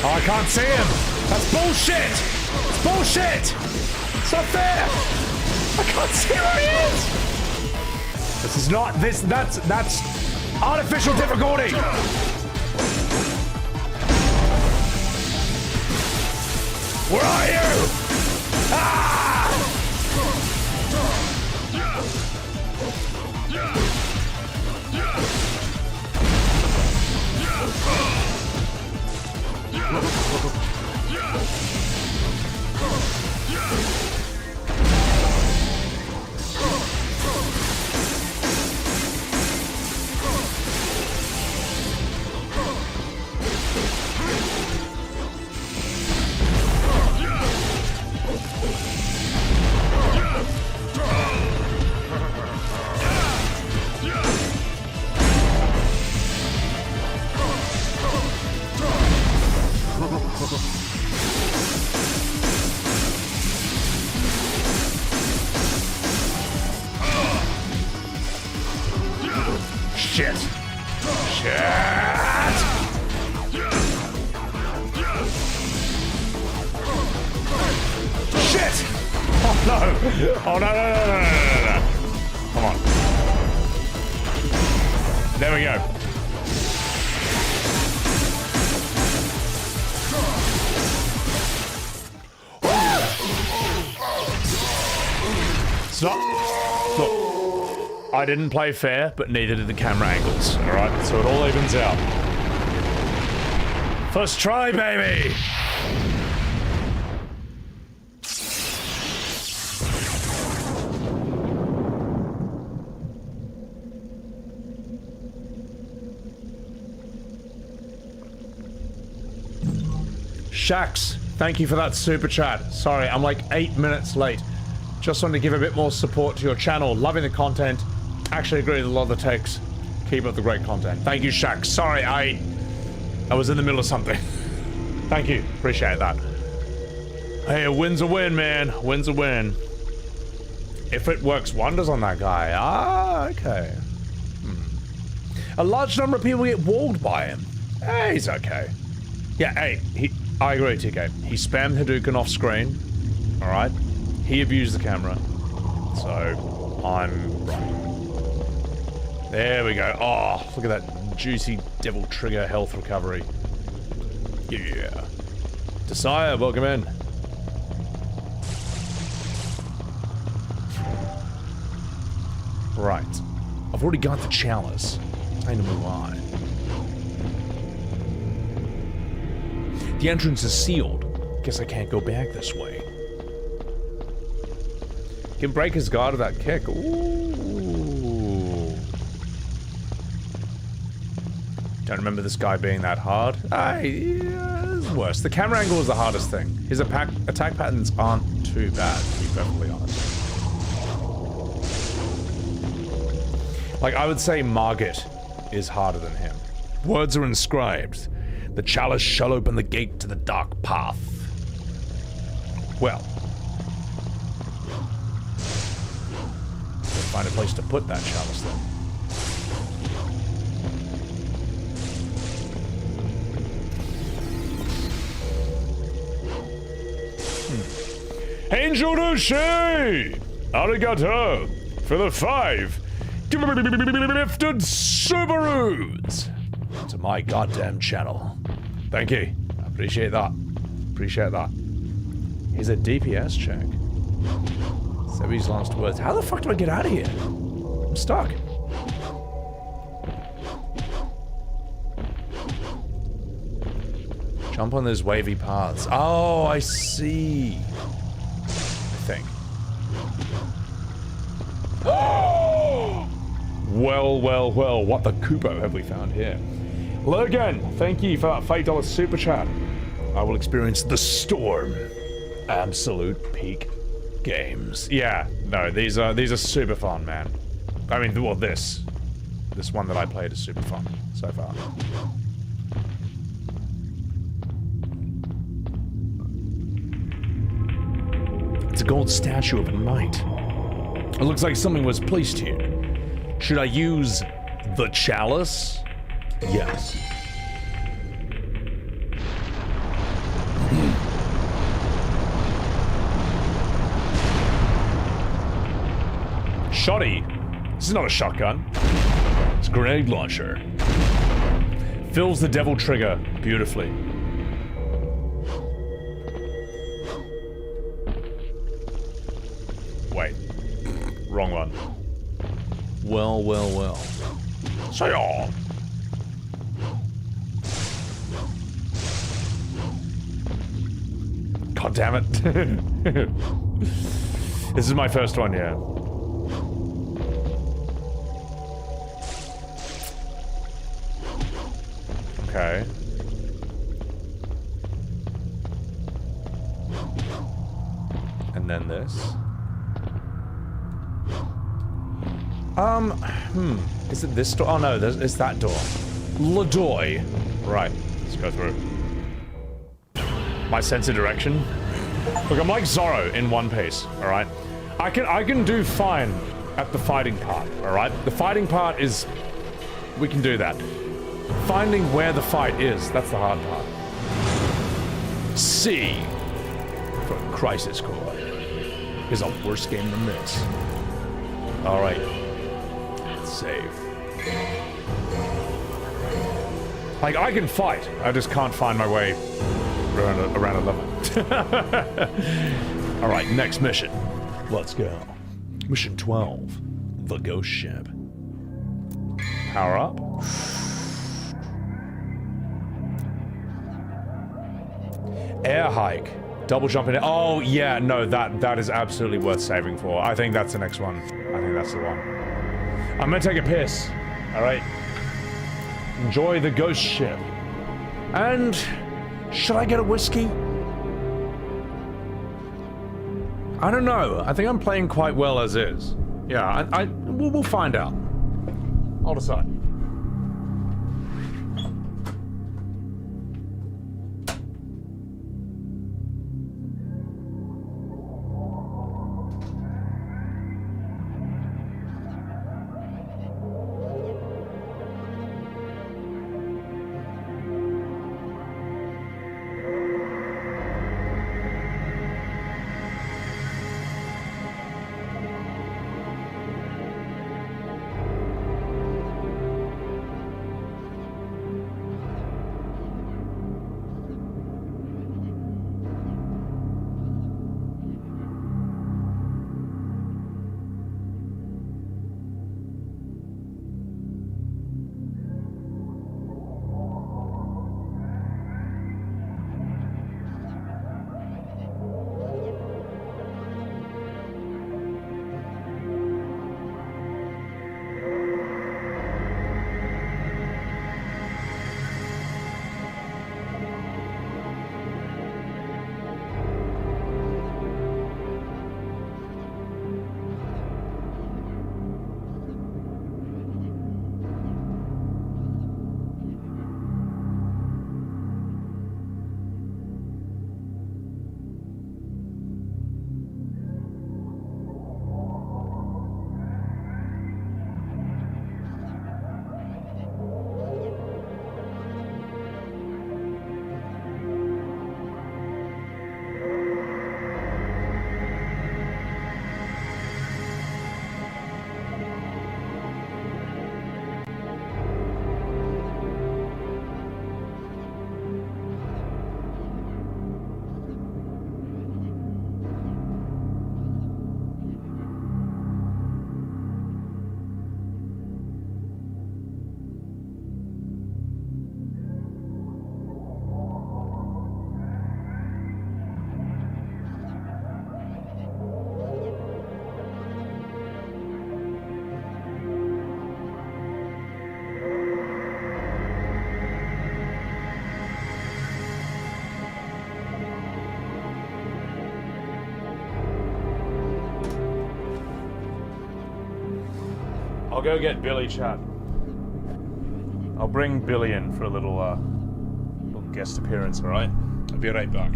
Oh, I can't see him. That's bullshit. It's bullshit. It's not fair. I can't see where he is. This is not this. That's artificial difficulty. Where are you? Ah! Shit. Shit. Shit. Oh no. Oh no. Come on. There we go. Stop. Look. I didn't play fair, but neither did the camera angles, alright? So it all evens out. First try, baby! Shax, thank you for that super chat. Sorry, I'm like 8 minutes late. Just wanted to give a bit more support to your channel. Loving the content. Actually agree with a lot of the takes. Keep up the great content. Thank you, Shaq. Sorry, I was in the middle of something. Thank you. Appreciate that. Hey, a win's a win, man. Win's a win. If it works wonders on that guy. Ah, okay. A large number of people get walled by him. Hey, he's okay. Yeah, hey, I agree, TK. He spammed Hadouken off screen. Alright? He abused the camera. So, I'm right. There we go. Oh, look at that juicy devil trigger health recovery. Yeah. Desire, welcome in. Right. I've already got the chalice. Time to move on. The entrance is sealed. Guess I can't go back this way. Can break his guard with that kick. Ooh. Don't remember this guy being that hard. Yeah, it's worse. The camera angle is the hardest thing. His attack patterns aren't too bad, to be perfectly honest. Like, I would say Margit is harder than him. Words are inscribed. The chalice shall open the gate to the dark path. Well, we'll find a place to put that chalice then. Angel Dushi! Arigato! For the 5 gifted Subarus! To my goddamn channel. Thank you. I appreciate that. Appreciate that. Here's a DPS check. Sebi's last words. How the fuck do I get out of here? I'm stuck. Jump on those wavy paths. Oh, I see. I think. Well, well, well. What the Kupo have we found here? Logan, thank you for that $5 super chat. I will experience the storm. Absolute peak games. Yeah, no, these are super fun, man. I mean, well, this one that I played is super fun so far. It's a gold statue of a knight. It looks like something was placed here. Should I use the chalice? Yes. Shoddy. This is not a shotgun. It's a grenade launcher. Fills the devil trigger beautifully. Wait. Wrong one. Well, well, well. Say on. God damn it. This is my first one, yeah. Okay. And then this. Is it this door? Oh no, it's that door. Ladoy. Right, let's go through. My sense of direction. Look, I'm like Zorro in One Piece, alright? I can do fine at the fighting part, alright? The fighting part is... we can do that. Finding where the fight is, that's the hard part. C for Crisis Core is a worse game than this. Alright. Save. Like, I can fight, I just can't find my way around a level. Alright, next mission. Let's go. Mission 12. The Ghost Ship. Power up. Air hike. Double jump in it. Oh, yeah, no, that is absolutely worth saving for. I think that's the next one. I think that's the one. I'm gonna take a piss. Alright. Enjoy the ghost ship. And... should I get a whiskey? I don't know. I think I'm playing quite well as is. Yeah, we'll find out. I'll decide. I'll go get Billy, chat. I'll bring Billy in for a little guest appearance, alright? I'll be right back.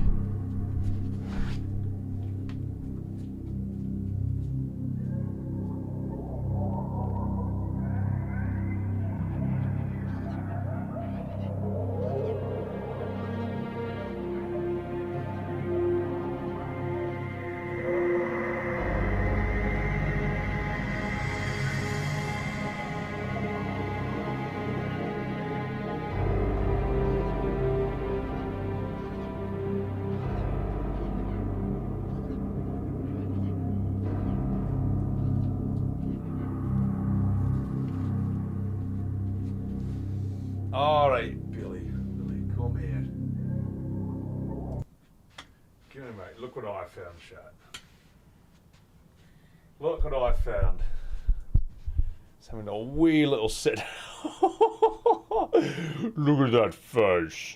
Alright, Billy. Billy, come here. Come here, mate. Look what I found, chat. Look what I found. It's having a wee little sit. Look at that face.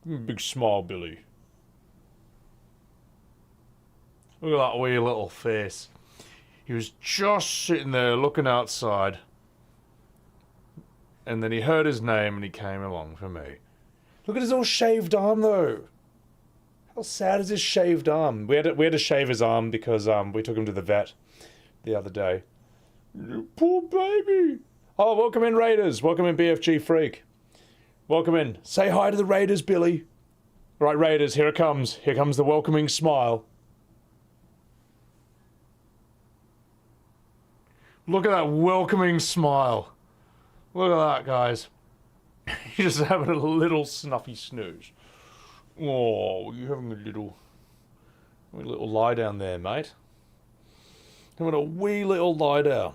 Big smile, Billy. Look at that wee little face. He was just sitting there looking outside. And then he heard his name and he came along for me. Look at his all shaved arm though. How sad is his shaved arm? We had to shave his arm because we took him to the vet the other day. Poor baby. Oh, welcome in, Raiders. Welcome in, BFG Freak. Welcome in. Say hi to the Raiders, Billy. Right, Raiders, here it comes. Here comes the welcoming smile. Look at that welcoming smile. Look at that, guys. You're just having a little snuffy snooze. Oh, you're having a little lie down there, mate. Having a wee little lie down.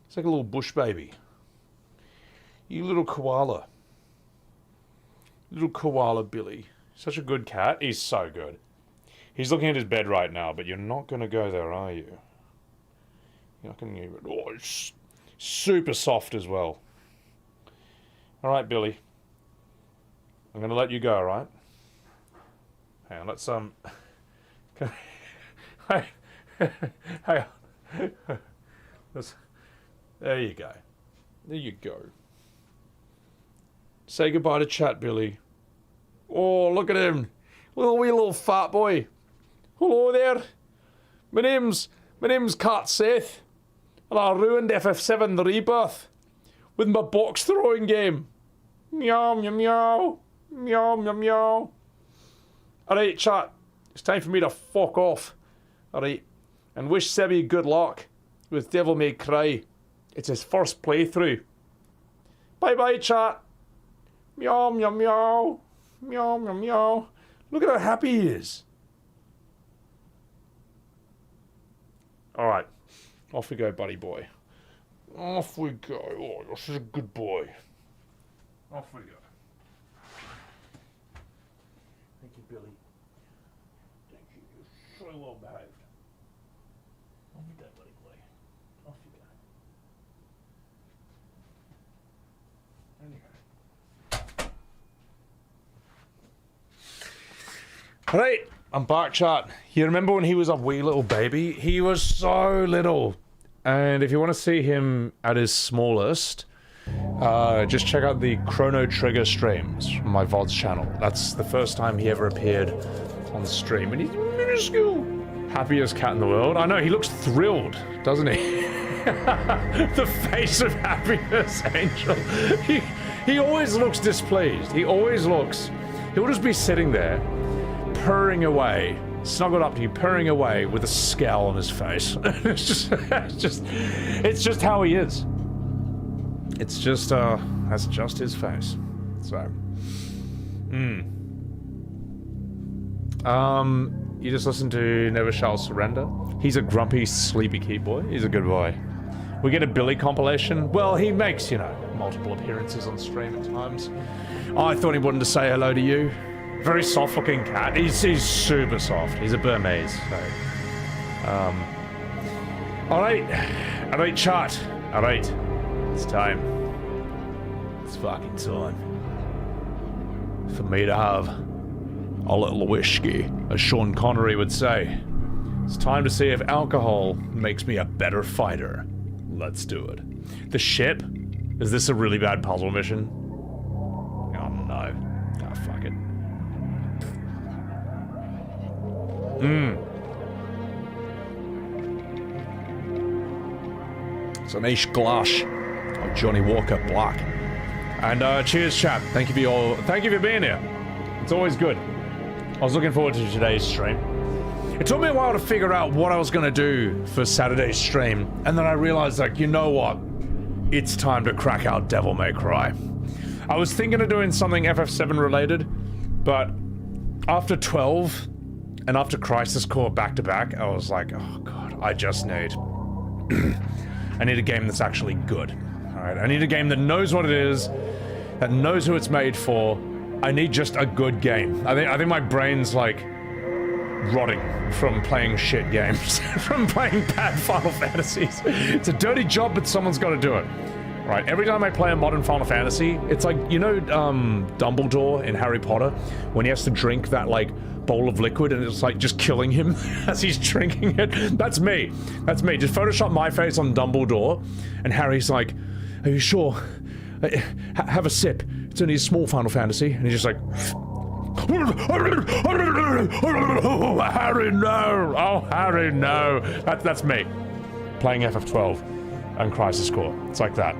It's like a little bush baby. You little koala. Little koala Billy. Such a good cat. He's so good. He's looking at his bed right now, but you're not going to go there, are you? You're not going to give it. Oh, it's super soft as well. Alright, Billy. I'm going to let you go, alright? Hang on, let's, Hey, hang on. There you go. There you go. Say goodbye to chat, Billy. Oh, look at him. Wee little fat boy. Hello there. My name's Cat Seth. And I ruined FF7 the Rebirth with my box throwing game. Meow, meow, meow. Meow, meow, meow. Alright, chat. It's time for me to fuck off. Alright. And wish Sebi good luck with Devil May Cry. It's his first playthrough. Bye bye, chat. Meow, meow, meow. Meow, meow, meow. Look at how happy he is. Alright. Off we go, buddy boy. Off we go. Oh, you're such a good boy. Off we go. Thank you, Billy. Thank you. You're so well behaved. Off we go, buddy boy. Off you go. Anyway. Alright, I'm back, chat. You remember when he was a wee little baby? He was so little. And if you want to see him at his smallest, just check out the Chrono Trigger streams from my VODs channel. That's the first time he ever appeared on stream. And he's minuscule. Happiest cat in the world. I know, he looks thrilled, doesn't he? The face of happiness, Angel. He always looks displeased. He'll just be sitting there, purring away, snuggled up to you, purring away with a scowl on his face. it's just how he is. It's just, that's just his face. So, you just listen to Never Shall Surrender. He's a grumpy, sleepy key boy. He's a good boy. We get a Billy compilation. Well, he makes, multiple appearances on stream at times. I thought he wanted to say hello to you. Very soft looking cat. He's super soft. He's a Burmese, so. Alright, chat. Alright. It's time. It's fucking time. For me to have a little whiskey, as Sean Connery would say. It's time to see if alcohol makes me a better fighter. Let's do it. The ship? Is this a really bad puzzle mission? Oh no. Oh, fuck it. It's an Ish Glash of Johnny Walker Black. And cheers, chat. Thank you for being here. It's always good. I was looking forward to today's stream. It took me a while to figure out what I was gonna do for Saturday's stream, and then I realized, like, you know what? It's time to crack out Devil May Cry. I was thinking of doing something FF7 related, but after 12 and after Crisis Core back to back, I was like, oh god, I just need... I need a game that's actually good. Alright, I need a game that knows what it is, that knows who it's made for. I need just a good game. I think my brain's like rotting from playing shit games, from playing bad Final Fantasies. It's a dirty job, but someone's got to do it. Right, every time I play a modern Final Fantasy, it's like, you know, Dumbledore in Harry Potter, when he has to drink that, like, bowl of liquid and it's like just killing him as he's drinking it. That's me. That's me. Just Photoshop my face on Dumbledore, and Harry's like, are you sure? Have a sip. It's only a small Final Fantasy. And he's just like... Harry, no! Oh, Harry, no! That's me. Playing FF12 and Crisis Core. It's like that.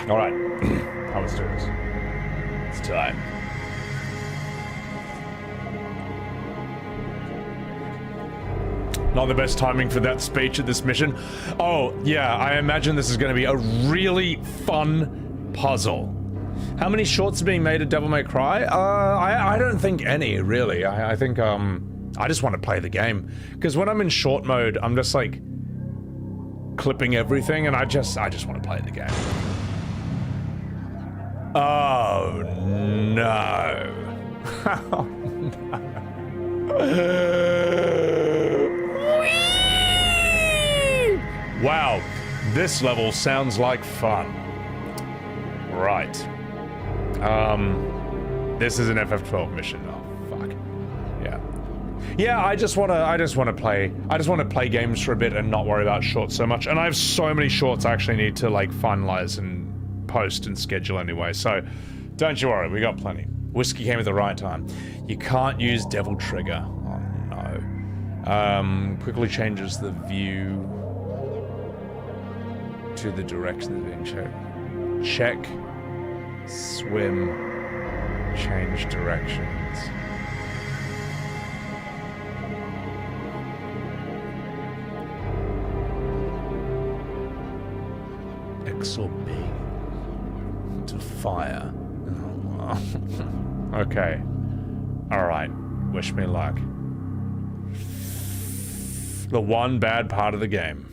Alright. Now let's do this. It's time. Not the best timing for that speech at this mission. Oh, yeah, I imagine this is going to be a really fun puzzle. How many shorts are being made at Devil May Cry? I don't think any, really. I think, I just want to play the game. Because when I'm in short mode, I'm just, like, clipping everything, and I just want to play the game. Oh, no. Oh, no. Wow, this level sounds like fun. Right. This is an FF12 mission. Oh, fuck. Yeah. Yeah, I just wanna play games for a bit and not worry about shorts so much. And I have so many shorts I actually need to, like, finalize and post and schedule anyway, so don't you worry, we got plenty. Whiskey came at the right time. You can't use Devil Trigger. Oh, no. Quickly changes the view to the direction that's being checked. Check, swim, change directions. X or B to fire. Oh. Okay. Alright. Wish me luck. The one bad part of the game.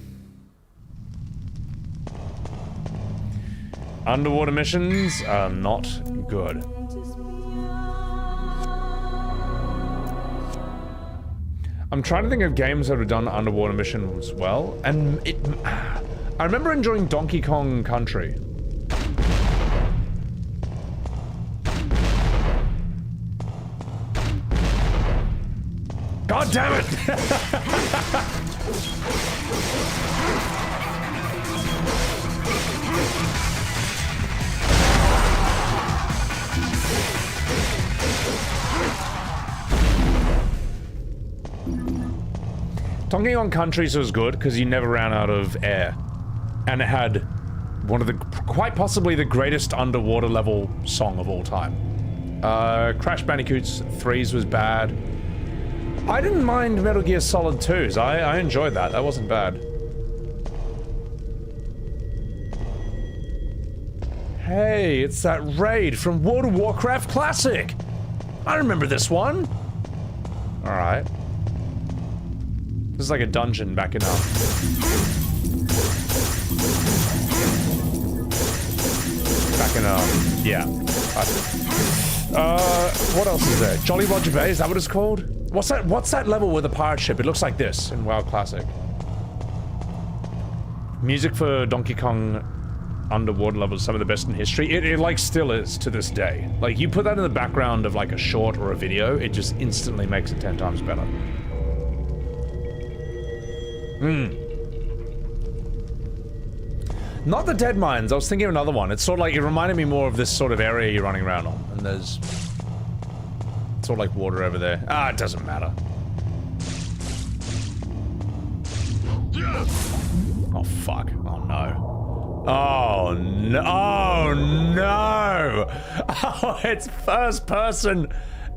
Underwater missions are not good. I'm trying to think of games that have done underwater missions well, and I remember enjoying Donkey Kong Country. God damn it! Donkey Kong Countries was good because you never ran out of air, and it had one of the, quite possibly the greatest underwater level song of all time. Crash Bandicoot's 3's was bad. I didn't mind Metal Gear Solid 2's. I enjoyed that. That wasn't bad. Hey, it's that raid from World of Warcraft Classic. I remember this one. All right. This is like a dungeon back in yeah. What else is there? Jolly Roger Bay, is that what it's called? What's that level with the pirate ship? It looks like this in WoW Classic. Music for Donkey Kong underwater levels, some of the best in history. It like still is to this day. Like, you put that in the background of like a short or a video, it just instantly makes it 10 times better. Not the dead mines. I was thinking of another one. It's sort of like, it reminded me more of this sort of area you're running around on. And there's sort of like water over there. Ah, it doesn't matter. Oh, fuck. Oh, no. Oh, no. Oh, no. Oh, it's first person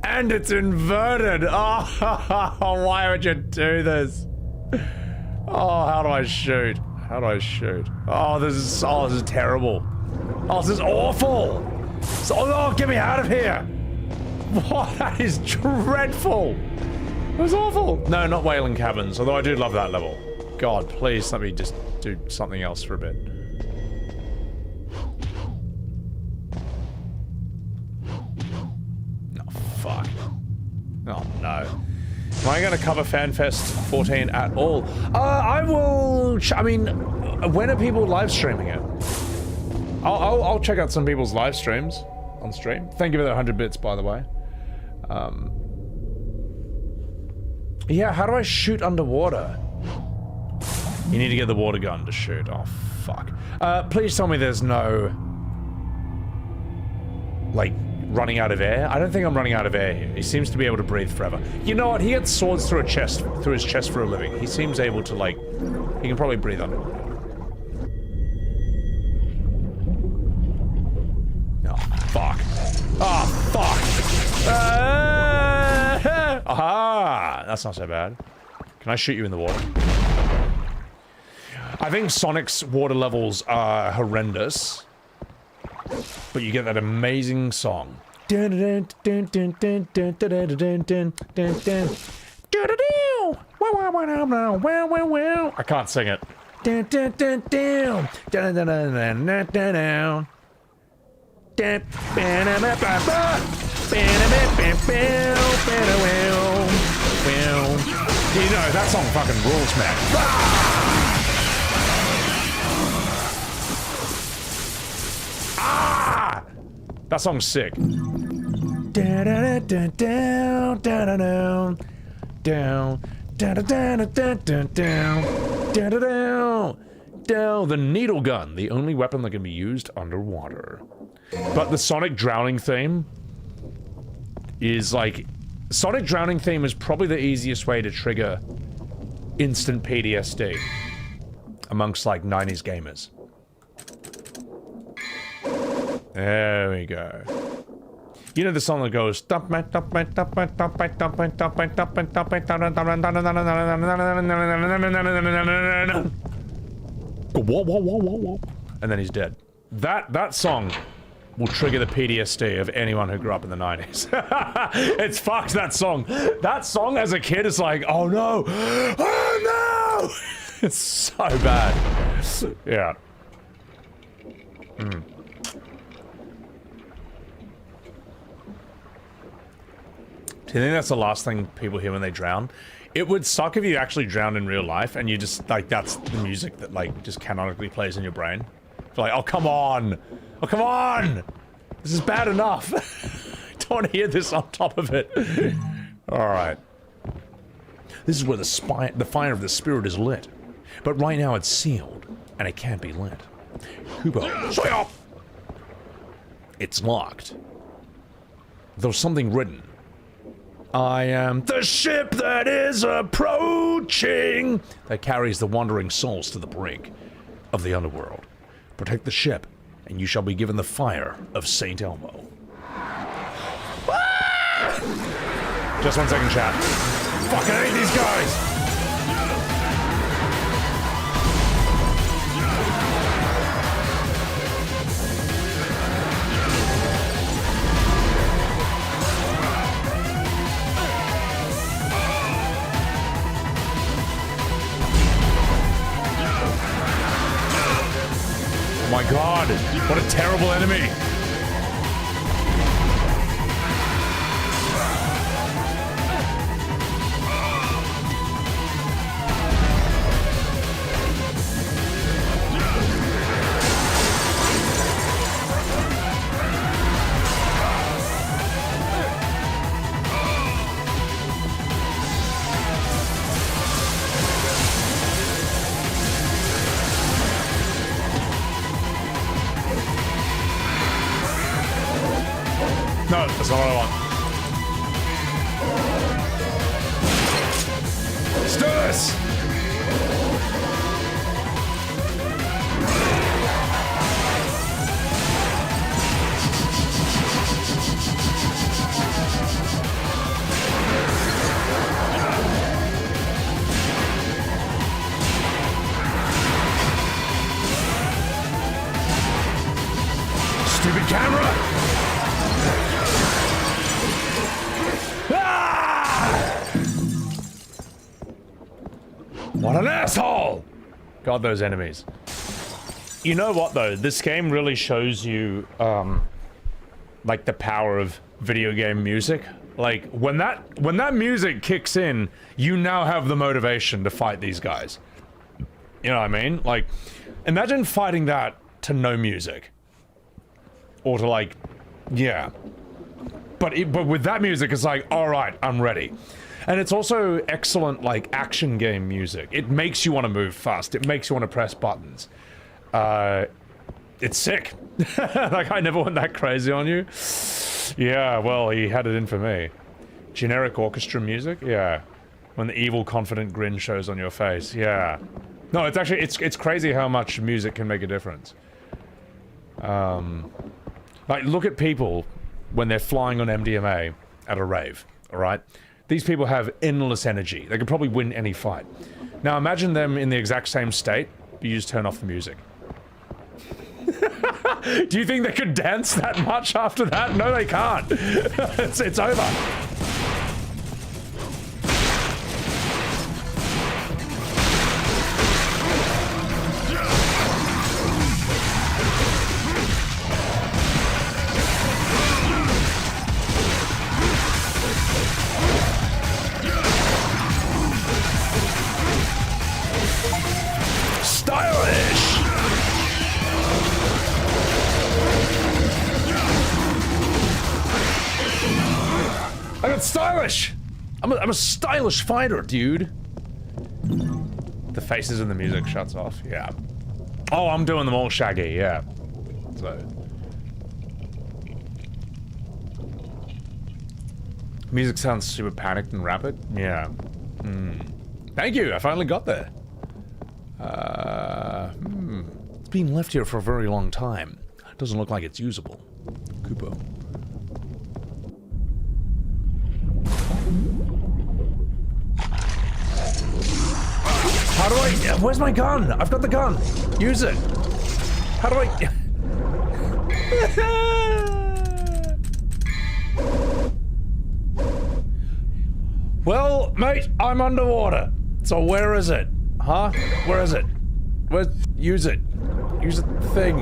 and it's inverted. Oh, why would you do this? Oh, how do I shoot? How do I shoot? Oh, this is terrible. Oh, this is awful. Oh, get me out of here. What? That is dreadful. It was awful. No, not Whaling Caverns, although I do love that level. God, please let me just do something else for a bit. Oh, fuck. Oh, no. Am I going to cover FanFest 14 at all? I will... I mean, when are people live streaming it? I'll check out some people's live streams on stream. Thank you for the 100 bits, by the way. Yeah, how do I shoot underwater? You need to get the water gun to shoot. Oh, fuck. Please tell me there's no... like, running out of air? I don't think I'm running out of air here. He seems to be able to breathe forever. You know what? He gets swords through his chest for a living. He seems able to, like... he can probably breathe underwater. Oh, fuck. Oh, fuck! Aha! That's not so bad. Can I shoot you in the water? I think Sonic's water levels are horrendous. But you get that amazing song. I can't sing it. You know, that song fucking rules, man. Ah! That song's sick. The needle gun, the only weapon that can be used underwater. But the Sonic drowning theme is like... Sonic drowning theme is probably the easiest way to trigger instant PTSD amongst like 90s gamers. There we go. You know the song that goes... and then he's dead. That song will trigger the PTSD of anyone who grew up in the 90s. It's fucked, that song. That song as a kid is like, oh no! Oh no! It's so bad. Yeah. Mm. Do you think that's the last thing people hear when they drown? It would suck if you actually drowned in real life and you just, like, that's the music that, like, just canonically plays in your brain. It's like, oh, come on! Oh, come on! This is bad enough. I don't want to hear this on top of it. Alright. This is where the fire of the spirit is lit. But right now it's sealed, and it can't be lit. Kubo, shut up! It's locked. There's something written. I am the ship that is approaching, that carries the wandering souls to the brink of the underworld. Protect the ship, and you shall be given the fire of St. Elmo. Ah! Just 1 second, chat. Fucking hate these guys! Oh my god, what a terrible enemy! not what I want. Let's do this! Stupid camera! Ah! What an asshole! God, those enemies. You know what though? This game really shows you, like the power of video game music. Like when that music kicks in, you now have the motivation to fight these guys. You know what I mean? Like, imagine fighting that to no music. Or to like, yeah. But with that music, it's like, all right, I'm ready. And it's also excellent, like, action game music. It makes you want to move fast. It makes you want to press buttons. It's sick. Like, I never went that crazy on you. Yeah, well, he had it in for me. Generic orchestra music? Yeah. When the evil, confident grin shows on your face. Yeah. No, it's actually, it's crazy how much music can make a difference. Like, look at people when they're flying on MDMA at a rave, alright? These people have endless energy. They could probably win any fight. Now imagine them in the exact same state, but you just turn off the music. Do you think they could dance that much after that? No, they can't. It's over. I got stylish! I'm a stylish fighter, dude. The faces and the music shuts off, yeah. Oh, I'm doing them all shaggy, yeah. So. Music sounds super panicked and rapid, yeah. Thank you, I finally got there. It's been left here for a very long time. It doesn't look like it's usable. Kupo. How do I... Where's my gun? I've got the gun. Use it. How do I... Well, mate, I'm underwater. So where is it? Huh? Where is it? Use it. Use the thing.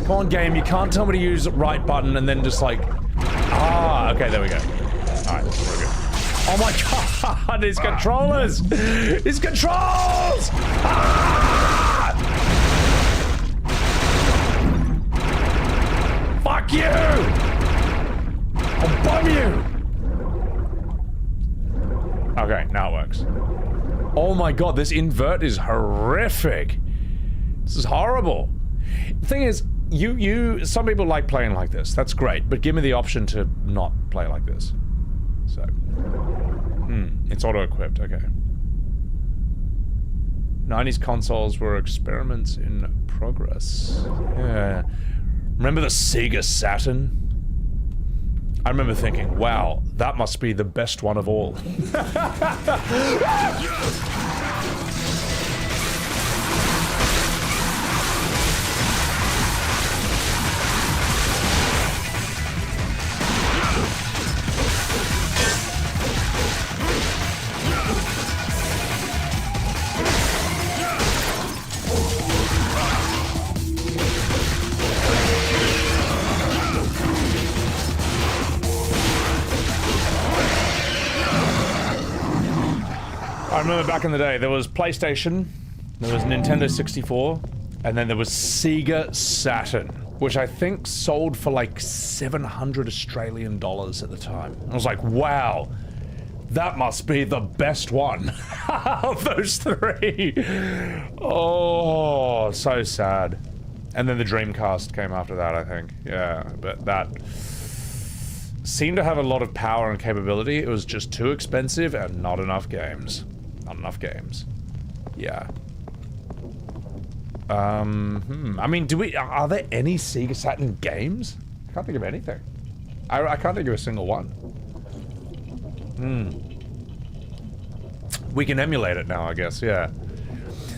Come on, game. You can't tell me to use the right button and then just like... Ah, okay, there we go. Alright, we're good. Oh my god, his controllers! His controls! Ah! Fuck you! I'll bomb you! Okay, now it works. Oh my god, this invert is horrific. This is horrible. The thing is, some people like playing like this. That's great, but give me the option to not play like this. So. It's auto-equipped, okay. 90s consoles were experiments in progress. Yeah. Remember the Sega Saturn? I remember thinking, wow, that must be the best one of all. I remember back in the day, there was PlayStation, there was Nintendo 64, and then there was Sega Saturn, which I think sold for like 700 Australian dollars at the time. I was like, wow, that must be the best one of those three. Oh, so sad. And then the Dreamcast came after that, I think. Yeah, but that... seemed to have a lot of power and capability. It was just too expensive and not enough games. Not enough games. Yeah. I mean, are there any Sega Saturn games? I can't think of anything. I can't think of a single one. We can emulate it now, I guess, yeah.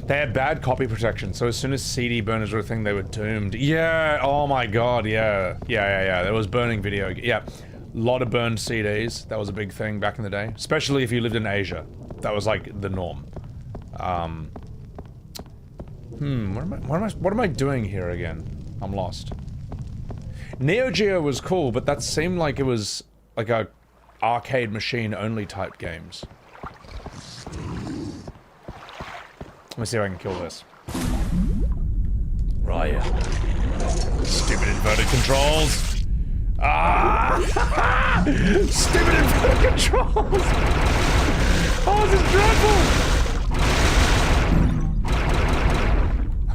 They had bad copy protection, so as soon as CD burners were a thing, they were doomed. Yeah, oh my god, yeah. Yeah. There was burning video. Yeah, a lot of burned CDs. That was a big thing back in the day. Especially if you lived in Asia. That was like the norm. What am I doing here again? I'm lost. Neo Geo was cool, but that seemed like it was like a arcade machine only type games. Let me see if I can kill this. Right. Stupid inverted controls. Ah! Stupid inverted controls. Oh, this is dreadful.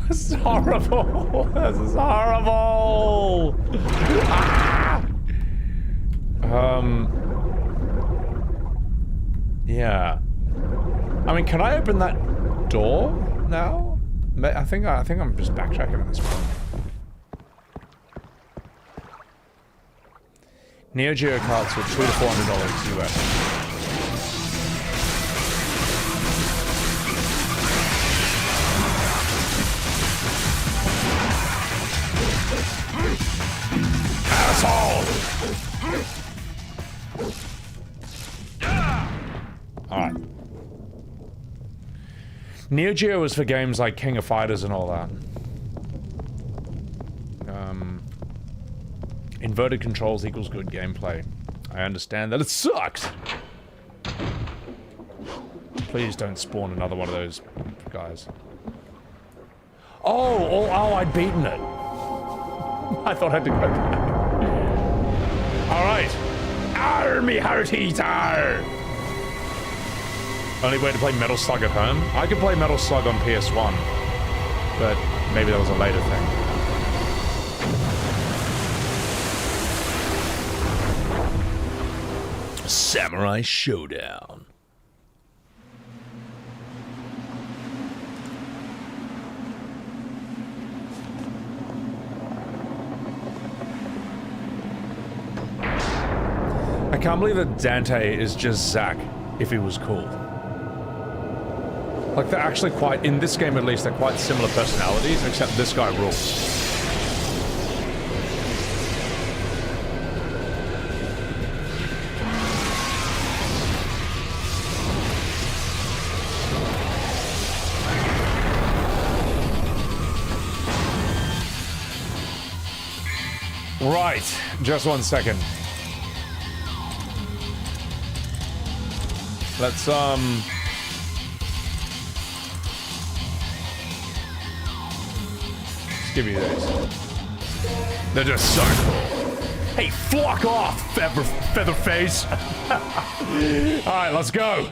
This is horrible. This is horrible. Ah! Yeah. I mean, can I open that door now? I think I'm just backtracking at this point. Neo Geo carts were $200 to $400 US. Asshole! Alright. Neo Geo was for games like King of Fighters and all that. Inverted controls equals good gameplay. I understand that it sucks. Please don't spawn another one of those guys. Oh, I'd beaten it. I thought I had to go back. Alright. Army heart eater! Only way to play Metal Slug at home? I could play Metal Slug on PS1, but maybe that was a later thing. Samurai Showdown. I can't believe that Dante is just Zack if he was cool. Like, they're actually quite, in this game at least, they're quite similar personalities, except this guy rules. Right, just 1 second. Let's, give you this. They're just so cool. Hey, fuck off, Featherface! Alright, let's go!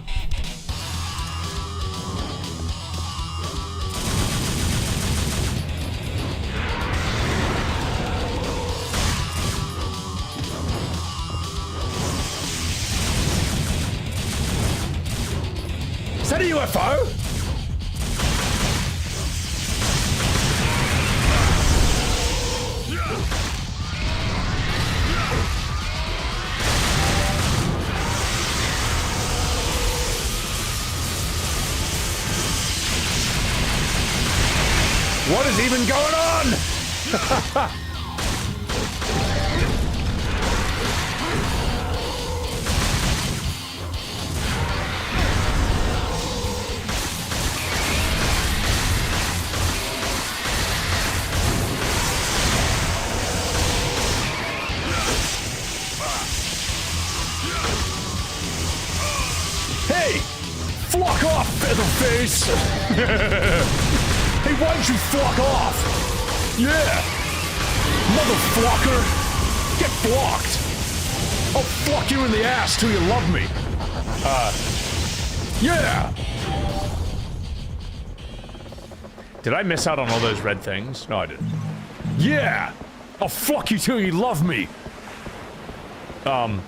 Is that a UFO? What is even going on? Hey! Fuck off, Featherface! Hey, why don't you fuck off? Yeah! Motherfucker! Get blocked! I'll fuck you in the ass till you love me! Yeah! Did I miss out on all those red things? No, I didn't. Yeah! I'll fuck you till you love me! I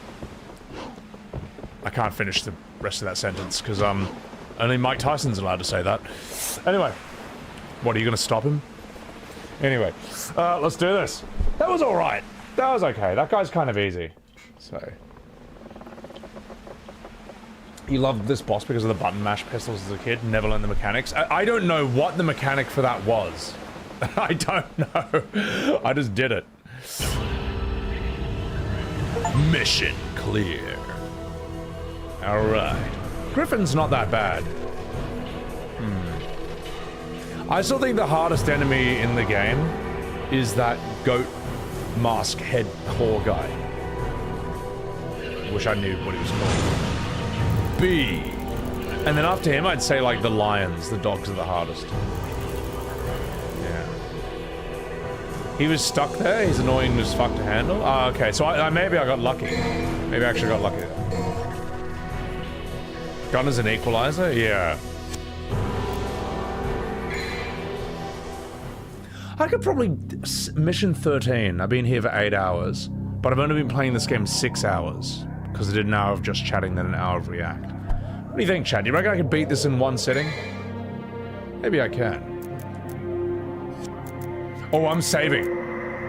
can't finish the rest of that sentence because only Mike Tyson's allowed to say that. Anyway, what, are you gonna stop him? Anyway, let's do this. That was all right. That was okay. That guy's kind of easy. So, you loved this boss because of the button mash pistols as a kid. Never learned the mechanics. I don't know what the mechanic for that was. I don't know. I just did it. Mission clear. All right. Griffin's not that bad. I still think the hardest enemy in the game is that goat mask head core guy. Wish I knew what he was called. B. And then after him, I'd say like the lions. The dogs are the hardest. Yeah. He was stuck there. He's annoying as fuck to handle. Oh, okay. So maybe I got lucky. Maybe I actually got lucky there. Gun as an equalizer? Yeah. I could probably... Mission 13. I've been here for 8 hours. But I've only been playing this game 6 hours. Because I did an hour of just chatting, then an hour of React. What do you think, Chad? Do you reckon I could beat this in one sitting? Maybe I can. Oh, I'm saving.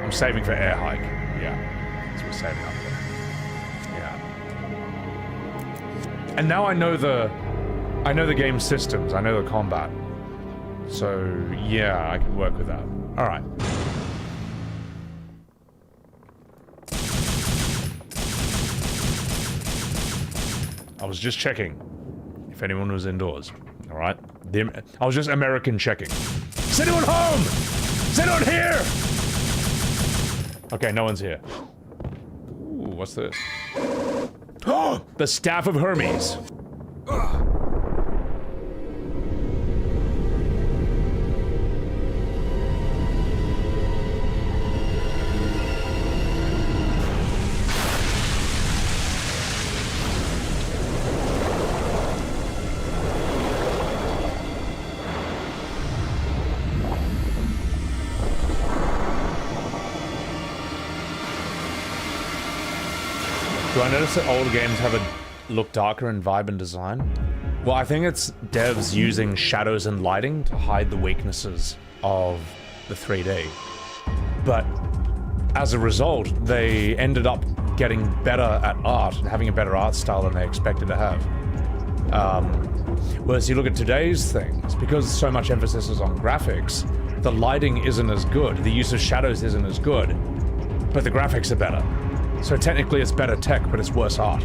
I'm saving for air hike. Yeah. So we're saving up there. Yeah. And now I know the game systems. I know the combat. So, yeah, I can work with that. Alright. I was just checking if anyone was indoors. Alright? I was just American checking. Is anyone home? Is anyone here? Okay, no one's here. Ooh, what's this? Oh! The Staff of Hermes. Do I notice that older games have a look darker in vibe and design? Well, I think it's devs using shadows and lighting to hide the weaknesses of the 3D. But as a result, they ended up getting better at art and having a better art style than they expected to have. Whereas you look at today's things, because so much emphasis is on graphics, the lighting isn't as good, the use of shadows isn't as good, but the graphics are better. So technically it's better tech, but it's worse art.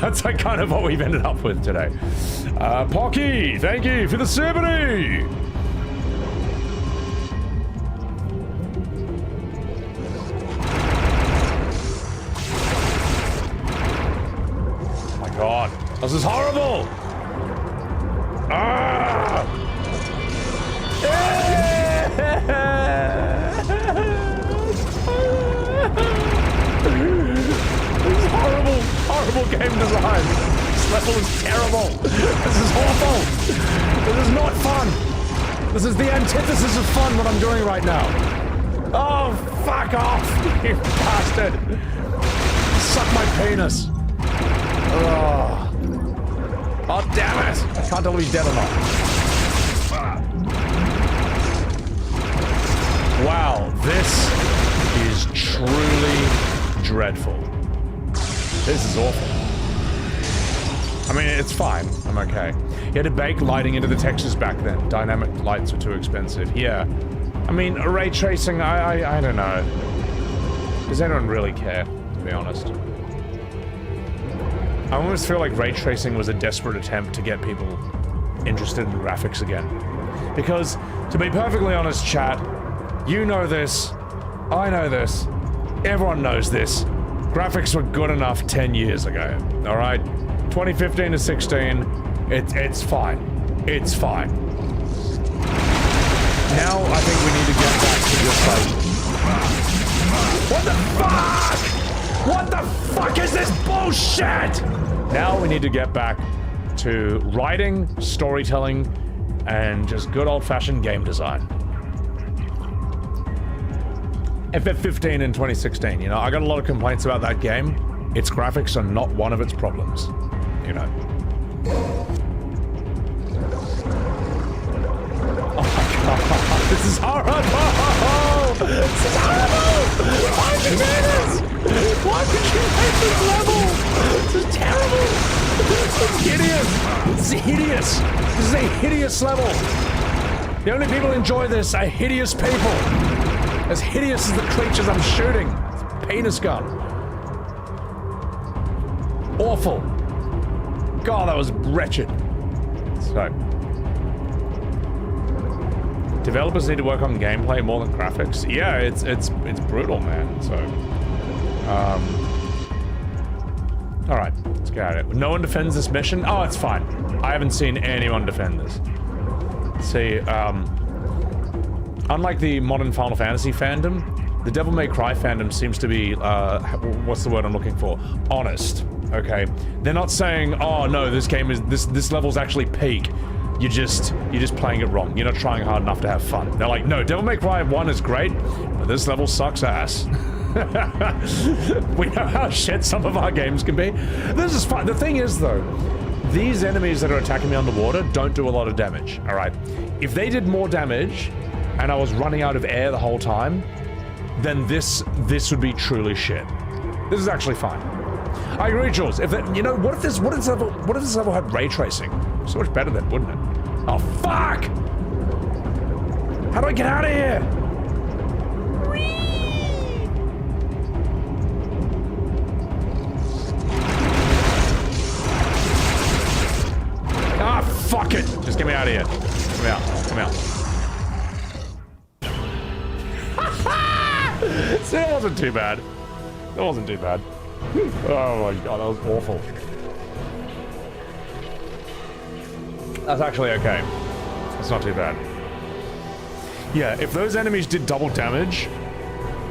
That's like kind of what we've ended up with today. Pocky, thank you for the 70! Oh my god, this is horrible! Ah! Horrible, horrible game design. This level is terrible. This is awful. This is not fun. This is the antithesis of fun, what I'm doing right now. Oh, fuck off, you bastard. Suck my penis. Oh, oh damn it. I can't tell if he's dead or not. Wow, this is truly dreadful. This is awful. I mean, it's fine. I'm okay. You had to bake lighting into the textures back then. Dynamic lights were too expensive. Yeah. I mean, ray tracing, I don't know. Does anyone really care, to be honest? I almost feel like ray tracing was a desperate attempt to get people interested in graphics again. Because, to be perfectly honest, chat, you know this, I know this, everyone knows this. Graphics were good enough 10 years ago, alright? 2015 to 16, it's fine. It's fine. Now I think we need to get back to just like... What the fuck?! What the fuck is this bullshit?! Now we need to get back to writing, storytelling, and just good old-fashioned game design. FF7 in 2016, you know, I got a lot of complaints about that game, Its graphics are not one of its problems, you know. Oh my god, this is horrible! This is horrible! Why did you do this? Why did you make this level? This is terrible! This is hideous! This is hideous! This is a hideous level! The only people who enjoy this are hideous people! As hideous as the creatures I'm shooting! It's a penis gun. Awful. God, that was wretched. So. Developers need to work on gameplay more than graphics. Yeah, it's brutal, man. So. Alright, let's get at it. No one defends this mission? Oh, it's fine. I haven't seen anyone defend this. See, unlike the modern Final Fantasy fandom, the Devil May Cry fandom seems to be, what's the word I'm looking for? Honest, okay? They're not saying, oh no, this game is, this level's actually peak. You're just playing it wrong. You're not trying hard enough to have fun. They're like, no, Devil May Cry 1 is great, but this level sucks ass. We know how shit some of our games can be. This is fun. The thing is, though, these enemies that are attacking me underwater don't do a lot of damage, alright? If they did more damage, and I was running out of air the whole time, then this would be truly shit. This is actually fine. I agree, Jules. If that, you know, what if this level had ray tracing? So much better then, wouldn't it? Oh fuck! How do I get out of here? Ah, fuck it! Just get me out of here. Get me out. Get me out. See, that wasn't too bad. That wasn't too bad. Oh my god, that was awful. That's actually okay. It's not too bad. Yeah, if those enemies did double damage,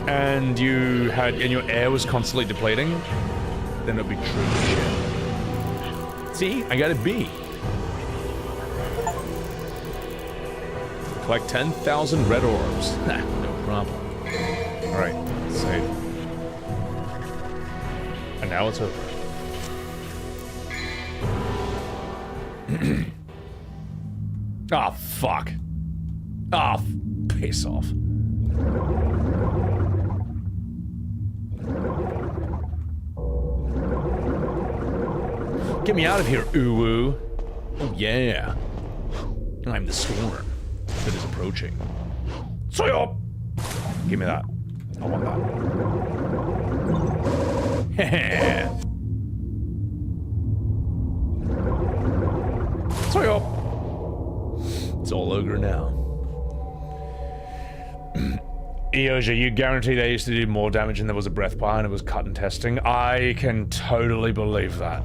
and your air was constantly depleting, then it'd be true shit. See, I got a B. Collect 10,000 red orbs. No problem. Alright, save. And now it's over. Ah, fuck. Ah, piss off. Get me out of here, Uwu. Oh, yeah. I'm the storm that is approaching. Soyop! Give me that. I want that. Heh. Soyop! It's all ogre now. Eoja, you guarantee they used to do more damage and there was a breath bar and it was cut and testing? I can totally believe that.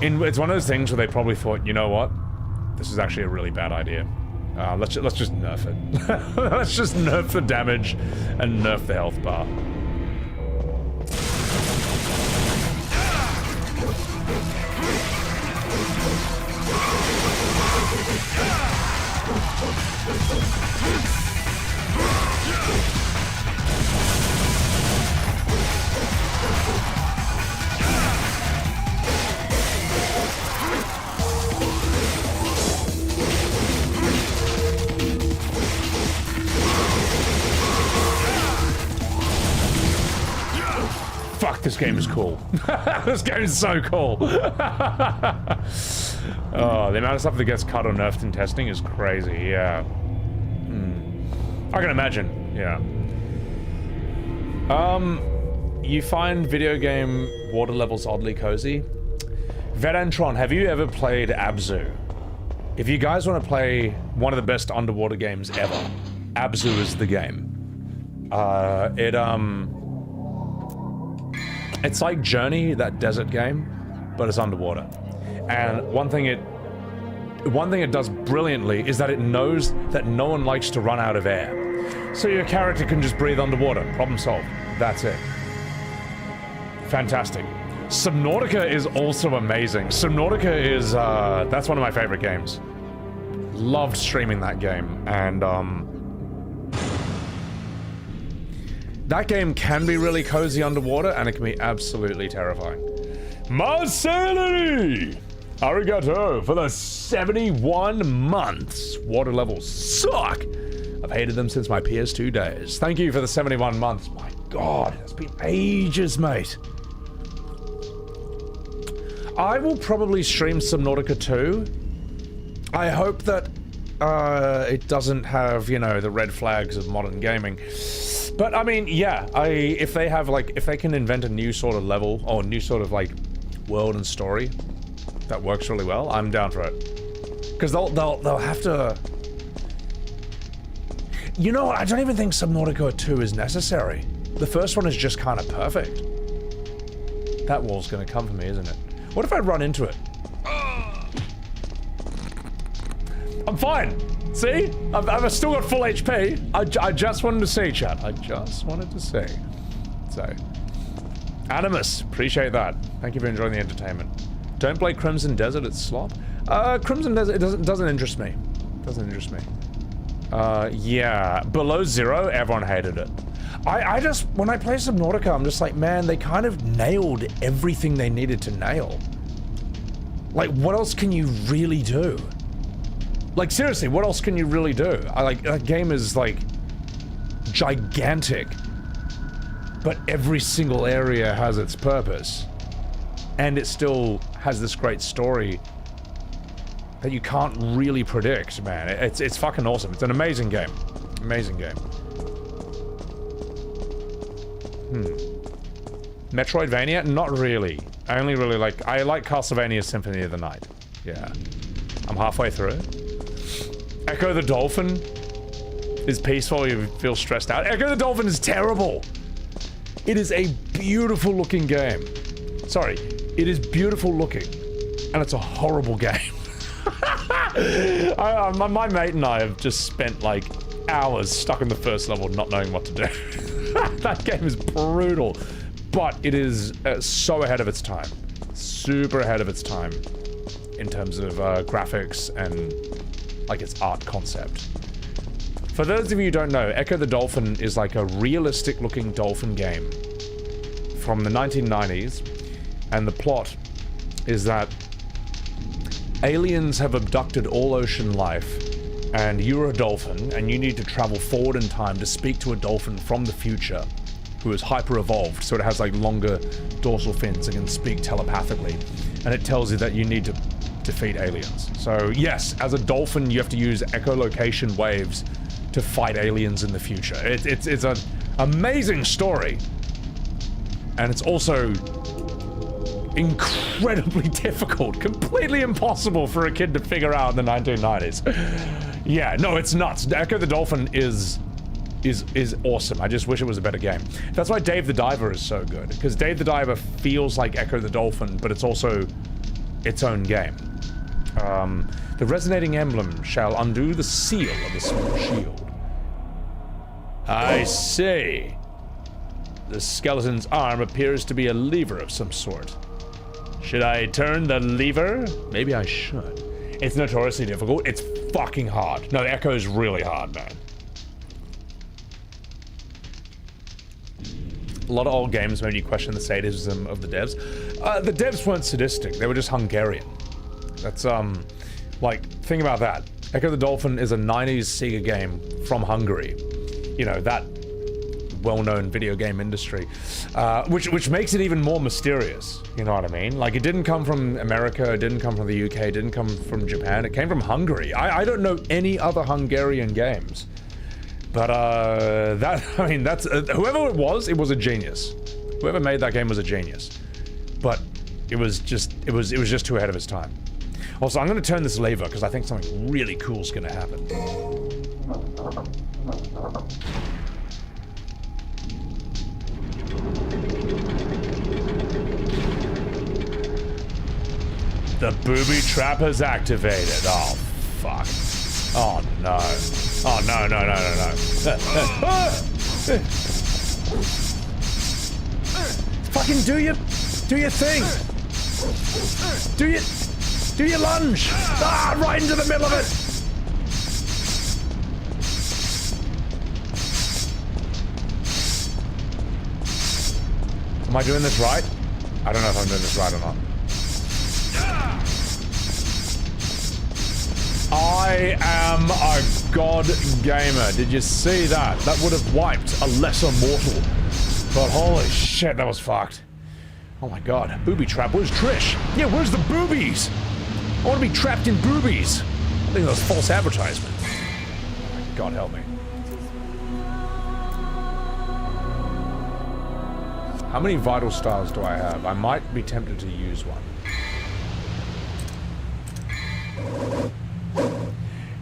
It's one of those things where they probably thought, you know what? This is actually a really bad idea. Let's just nerf it. Let's just nerf the damage and nerf the health bar. Fuck, this game is cool. This game is so cool. Oh, the amount of stuff that gets cut or nerfed in testing is crazy, yeah. I can imagine, yeah. You find video game water levels oddly cozy? Vedantron, have you ever played Abzu? If you guys want to play one of the best underwater games ever, Abzu is the game. It's like Journey, that desert game, but it's underwater. And one thing it does brilliantly is that it knows that no one likes to run out of air. So your character can just breathe underwater. Problem solved. That's it. Fantastic. Subnautica is also amazing. Subnautica is, that's one of my favorite games. Loved streaming that game, and, That game can be really cozy underwater, and it can be absolutely terrifying. Marceli! Arigato for the 71 months. Water levels suck. I've hated them since my PS2 days. Thank you for the 71 months. My God, it's been ages, mate. I will probably stream Subnautica 2. I hope that it doesn't have, you know, the red flags of modern gaming. But I mean, yeah, if they have like, if they can invent a new sort of level or new sort of like world and story that works really well, I'm down for it. Because they'll have to. You know what? I don't even think Subnautica 2 is necessary. The first one is just kind of perfect. That wall's gonna come for me, isn't it? What if I run into it? I'm fine. See? I've still got full HP. I just wanted to see, chat. I just wanted to see. So, Animus, appreciate that. Thank you for enjoying the entertainment. Don't play Crimson Desert, it's slop. Crimson Desert, it doesn't interest me. Doesn't interest me. Yeah, Below Zero, everyone hated it. I just, when I play Subnautica, I'm just like, man, they kind of nailed everything they needed to nail. Like, what else can you really do? Like, seriously, what else can you really do? That game is, like, gigantic. But every single area has its purpose. And it still has this great story that you can't really predict, man. It's fucking awesome. It's an amazing game. Amazing game. Metroidvania? Not really. I only really like... I like Castlevania Symphony of the Night. Yeah. I'm halfway through. Echo the Dolphin is peaceful, you feel stressed out. Echo the Dolphin is terrible! It is a beautiful looking game. Sorry, it is beautiful looking. And it's a horrible game. My mate and I have just spent like hours stuck in the first level not knowing what to do. That game is brutal. But it is so ahead of its time. Super ahead of its time. In terms of graphics and like its art concept. For those of you who don't know, Echo the Dolphin is like a realistic looking dolphin game from the 1990s, and the plot is that aliens have abducted all ocean life, and you're a dolphin, and you need to travel forward in time to speak to a dolphin from the future who is hyper evolved, so it has like longer dorsal fins and can speak telepathically, and it tells you that you need to defeat aliens. So yes, as a dolphin, you have to use echolocation waves to fight aliens in the future. It's an amazing story, and it's also incredibly difficult, completely impossible for a kid to figure out in the 1990s. Yeah, no, it's nuts. Echo the Dolphin is awesome. I just wish it was a better game. That's why Dave the Diver is so good, because Dave the Diver feels like Echo the Dolphin, but it's also its own game. The resonating emblem shall undo the seal of the small shield. I see. The skeleton's arm appears to be a lever of some sort. Should I turn the lever? Maybe I should. It's notoriously difficult. It's fucking hard. No, Echo's really hard, man. A lot of old games made you question the sadism of the devs. The devs weren't sadistic. They were just Hungarian. That's, like, think about that. Echo the Dolphin is a 90s Sega game from Hungary. You know, that well-known video game industry. Which makes it even more mysterious. You know what I mean? Like, it didn't come from America, it didn't come from the UK, it didn't come from Japan, it came from Hungary. I don't know any other Hungarian games. But, I mean, that's, whoever it was a genius. Whoever made that game was a genius. But it was just too ahead of its time. Also, I'm gonna turn this lever because I think something really cool is gonna happen. The booby trap is activated. Oh, fuck. Oh, no. Oh, no, no, no, no, no. Fucking do your thing. Do your lunge. Ah, right into the middle of it. Am I doing this right? I don't know if I'm doing this right or not. I am a god gamer. Did you see that? That would have wiped a lesser mortal. But holy shit, that was fucked. Oh my god. Booby trap. Where's Trish? Yeah, where's the boobies? I want to be trapped in boobies. I think that was false advertisement. God help me. How many vital stars do I have? I might be tempted to use one.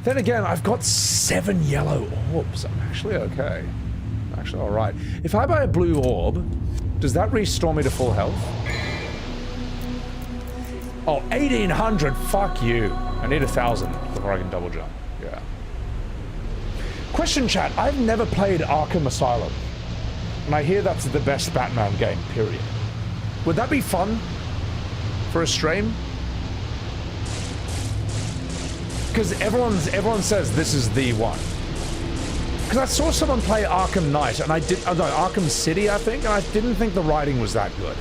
Then again, I've got 7 yellow orbs. I'm actually okay. I'm actually alright. If I buy a blue orb, does that restore me to full health? Oh, 1800! Fuck you. I need 1000 before I can double jump. Yeah. Question chat, I've never played Arkham Asylum. And I hear that's the best Batman game, period. Would that be fun? For a stream? Because everyone says this is the one. Because I saw someone play Arkham Knight, and Arkham City, I think, and I didn't think the writing was that good.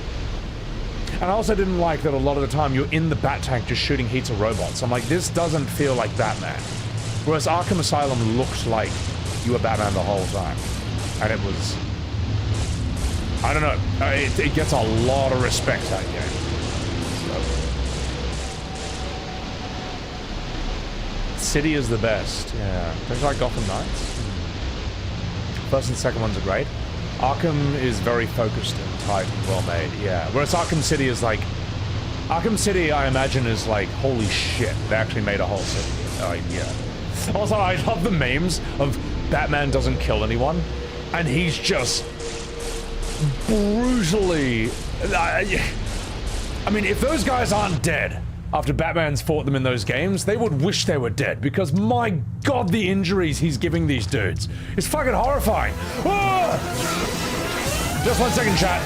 And I also didn't like that a lot of the time you're in the bat tank just shooting heaps of robots. I'm like, this doesn't feel like Batman. Whereas Arkham Asylum looked like you were Batman the whole time. And it was... I don't know. It gets a lot of respect, that game. City is the best. Yeah. Don't you like Gotham Knights? First and second ones are great. Arkham is very focused and tight and well made. Yeah. Whereas Arkham City is like... Arkham City, I imagine, is like, holy shit, they actually made a whole city. Yeah. Also, I love the memes of Batman doesn't kill anyone, and he's just brutally... I mean, if those guys aren't dead after Batman's fought them in those games, they would wish they were dead, because my god, the injuries he's giving these dudes is fucking horrifying. Ah! Just 1 second, chat.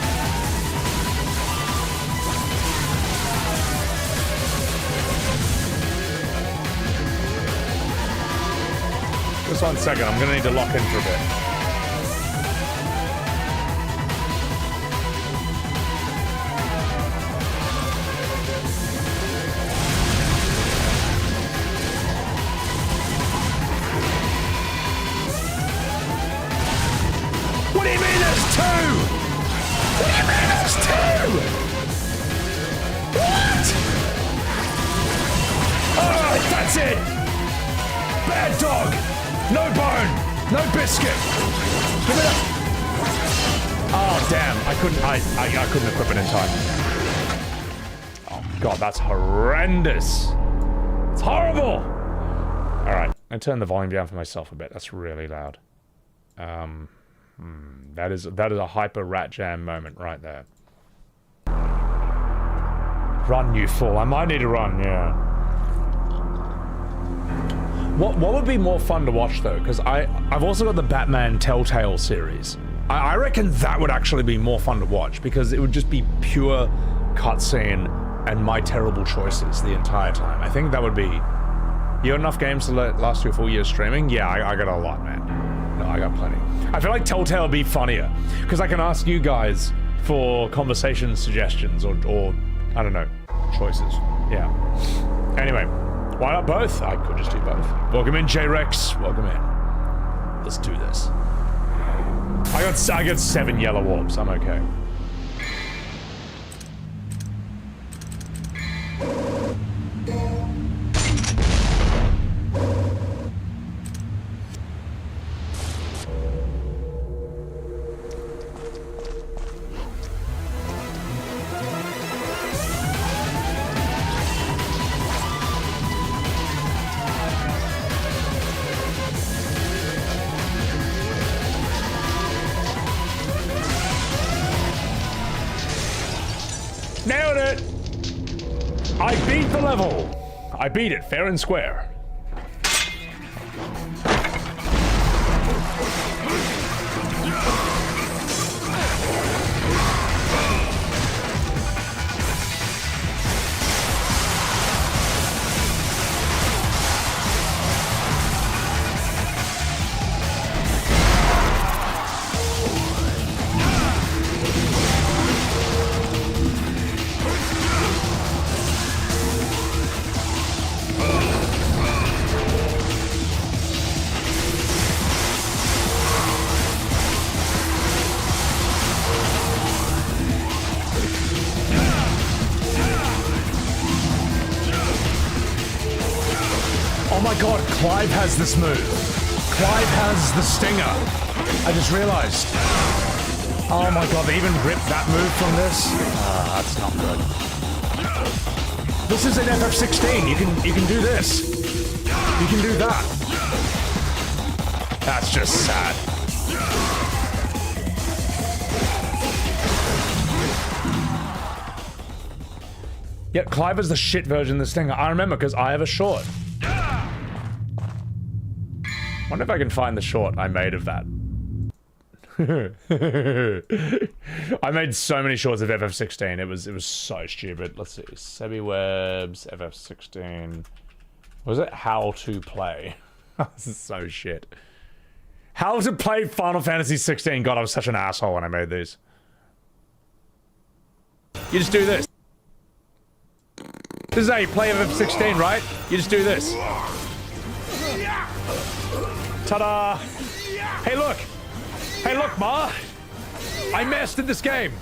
Just 1 second, I'm gonna need to lock in for a bit. What do you mean there's 2? What do you mean there's 2? What? Alright, that's it! Bad dog! No bone! No biscuit! Give it up! Oh damn, I couldn't equip it in time. Oh god, that's horrendous! It's horrible! Alright, I turned the volume down for myself a bit, that's really loud. That is a hyper rat jam moment right there. Run, you fool. I might need to run, yeah. What would be more fun to watch though? Because I've also got the Batman Telltale series. I reckon that would actually be more fun to watch, because it would just be pure cutscene and my terrible choices the entire time. I think that would be... You got enough games to last you a full year streaming? Yeah, I got a lot, man. No, I got plenty. I feel like Telltale would be funnier, because I can ask you guys for conversation suggestions or I don't know, choices. Yeah. Anyway, why not both? I could just do both. Welcome in, J-Rex. Welcome in. Let's do this. I got 7 yellow orbs. I'm okay. Nailed it! I beat the level! I beat it fair and square. Oh my god, Clive has this move. Clive has the stinger. I just realized. Oh my god, they even ripped that move from this? That's not good. This is in FF16. You can do this. You can do that. That's just sad. Yeah, Clive is the shit version of this thing. I remember because I have a short. Wonder if I can find the short I made of that. I made so many shorts of FF16. It was so stupid. Let's see. Sebi Webs, FF16. Was it How to Play? This is so shit. How to play Final Fantasy 16. God, I was such an asshole when I made these. You just do this. This is how you play FF16, right? You just do this. Ta-da! Hey, look! Hey, look, Ma! I mastered this game!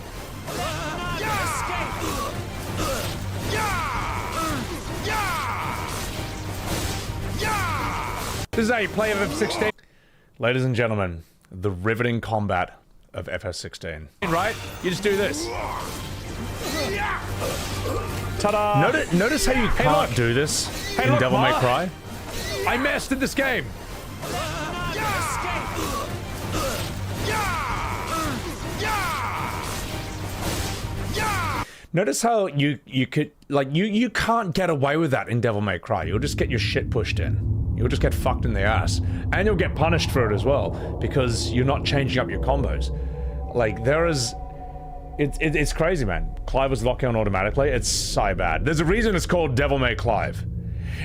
This is how you play FF16. Ladies and gentlemen, the riveting combat of FF16. Right? You just do this. Ta-da! Notice how you can't do this in Devil May Cry? I mastered this game! Notice how you could, like, you can't get away with that in Devil May Cry. You'll just get your shit pushed in. You'll just get fucked in the ass. And you'll get punished for it as well, because you're not changing up your combos. Like, there is... It's crazy, man. Clive was locking on automatically. It's so bad. There's a reason it's called Devil May Clive.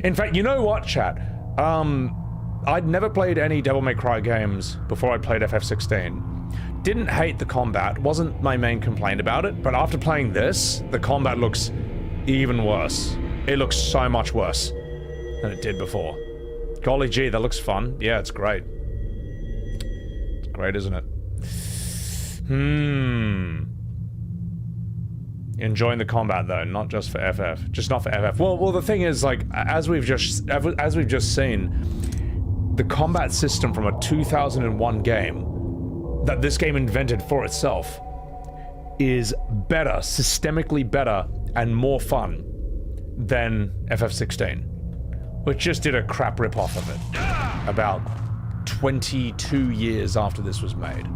In fact, you know what, chat? I'd never played any Devil May Cry games before I played FF16. Didn't hate the combat, wasn't my main complaint about it, but after playing this, the combat looks even worse. It looks so much worse than it did before. Golly gee, that looks fun. Yeah, it's great. It's great, isn't it? Enjoying the combat though, not just for FF. Just not for FF. Well, the thing is, like, as we've just seen, the combat system from a 2001 game that this game invented for itself is better, systemically better, and more fun than FF16, which just did a crap rip-off of it about 22 years after this was made.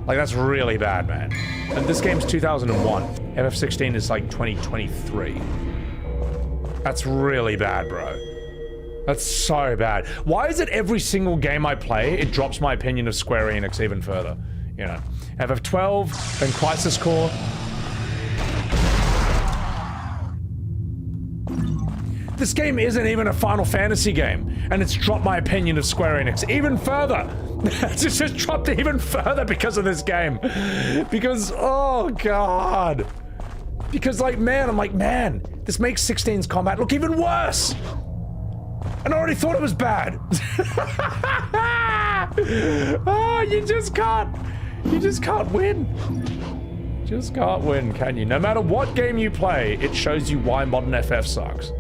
Like, that's really bad, man. And this game's 2001. FF16 is like 2023. That's really bad, bro. That's so bad. Why is it every single game I play, it drops my opinion of Square Enix even further? You know, FF12, then Crisis Core. This game isn't even a Final Fantasy game, and it's dropped my opinion of Square Enix even further. It's just dropped it even further because of this game. Because, oh god. Because, like, man, I'm like, man, this makes 16's combat look even worse. And I already thought it was bad. Oh, you just can't win. Just can't win, can you? No matter what game you play, it shows you why modern FF sucks.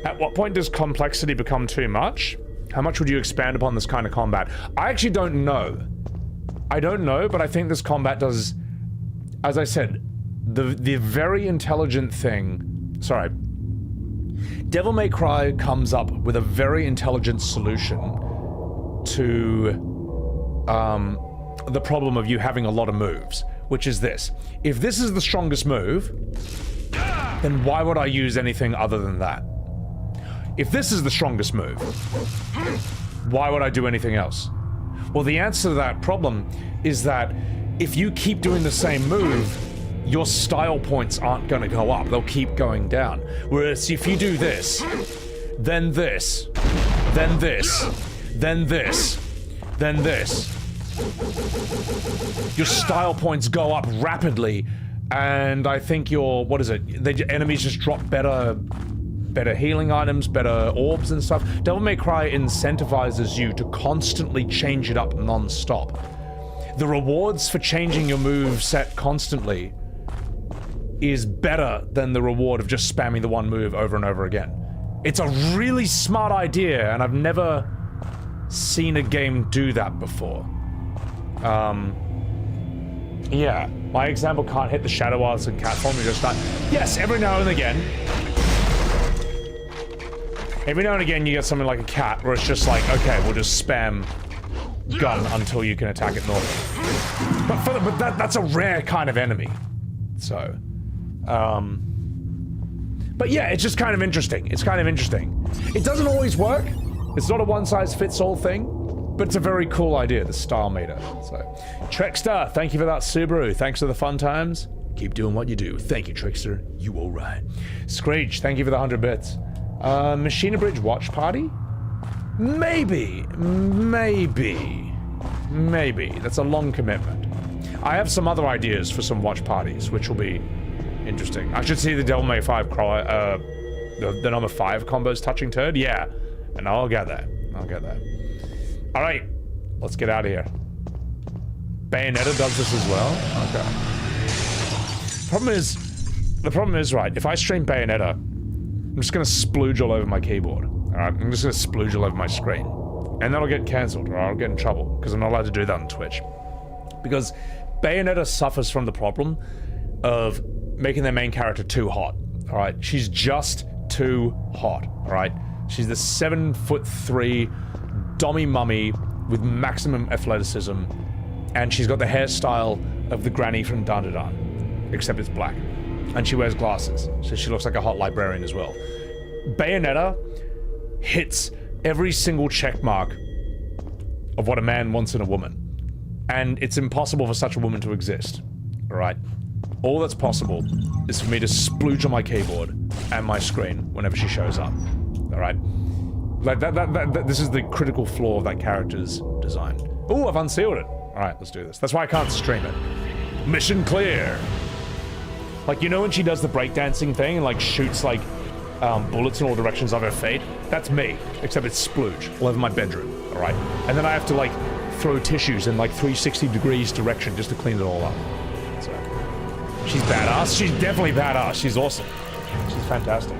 At what point does complexity become too much? How much would you expand upon this kind of combat? I actually don't know. I don't know, but I think this combat does, as I said, the very intelligent thing. Sorry. Devil May Cry comes up with a very intelligent solution to the problem of you having a lot of moves, which is this. If this is the strongest move, then why would I use anything other than that? If this is the strongest move, why would I do anything else? Well, the answer to that problem is that if you keep doing the same move, your style points aren't going to go up. They'll keep going down. Whereas if you do this, then this, then this, then this, then this, your style points go up rapidly, and I think your, what is it? The enemies just drop better healing items, better orbs and stuff. Devil May Cry incentivizes you to constantly change it up non-stop. The rewards for changing your move set constantly is better than the reward of just spamming the one move over and over again. It's a really smart idea, and I've never seen a game do that before. Yeah, my example can't hit the shadow while it's in cat form. You just start. Yes, every now and again. Every now and again, you get something like a cat where it's just like, okay, we'll just spam gun until you can attack it normally. But that's a rare kind of enemy. So, but yeah, it's just kind of interesting. It's kind of interesting. It doesn't always work. It's not a one-size-fits-all thing, but it's a very cool idea, the style meter. So, Trickster, thank you for that Subaru. Thanks for the fun times. Keep doing what you do. Thank you, Trickster. You all right. Screech, thank you for the 100 bits. Machina Bridge Watch Party? Maybe. That's a long commitment. I have some other ideas for some watch parties, which will be interesting. I should see the Devil May 5 the number 5 combos touching turd. Yeah, and I'll get there. All right, let's get out of here. Bayonetta does this as well. Okay. The problem is, right? If I stream Bayonetta, I'm just gonna splooge all over my keyboard. All right, I'm just gonna splooge all over my screen, and that'll get cancelled, or I'll get in trouble because I'm not allowed to do that on Twitch. Because Bayonetta suffers from the problem of making their main character too hot. All right, she's just too hot. All right, she's the 7'3" dommy mummy with maximum athleticism, and she's got the hairstyle of the granny from Dan Da Dan, except it's black, and she wears glasses, so she looks like a hot librarian as well. Bayonetta hits every single check mark of what a man wants in a woman, and it's impossible for such a woman to exist. All right, all that's possible is for me to splooge on my keyboard and my screen whenever she shows up. All right, like that this is the critical flaw of that character's design. Oh, I've unsealed it. All right, let's do this. That's why I can't stream it. Mission clear. Like, you know when she does the breakdancing thing and like shoots like bullets in all directions of her feet? That's me, except it's splooge all over my bedroom. All right, and then I have to like throw tissues in like 360 degrees direction just to clean it all up. So she's badass. She's definitely badass. She's awesome. She's fantastic.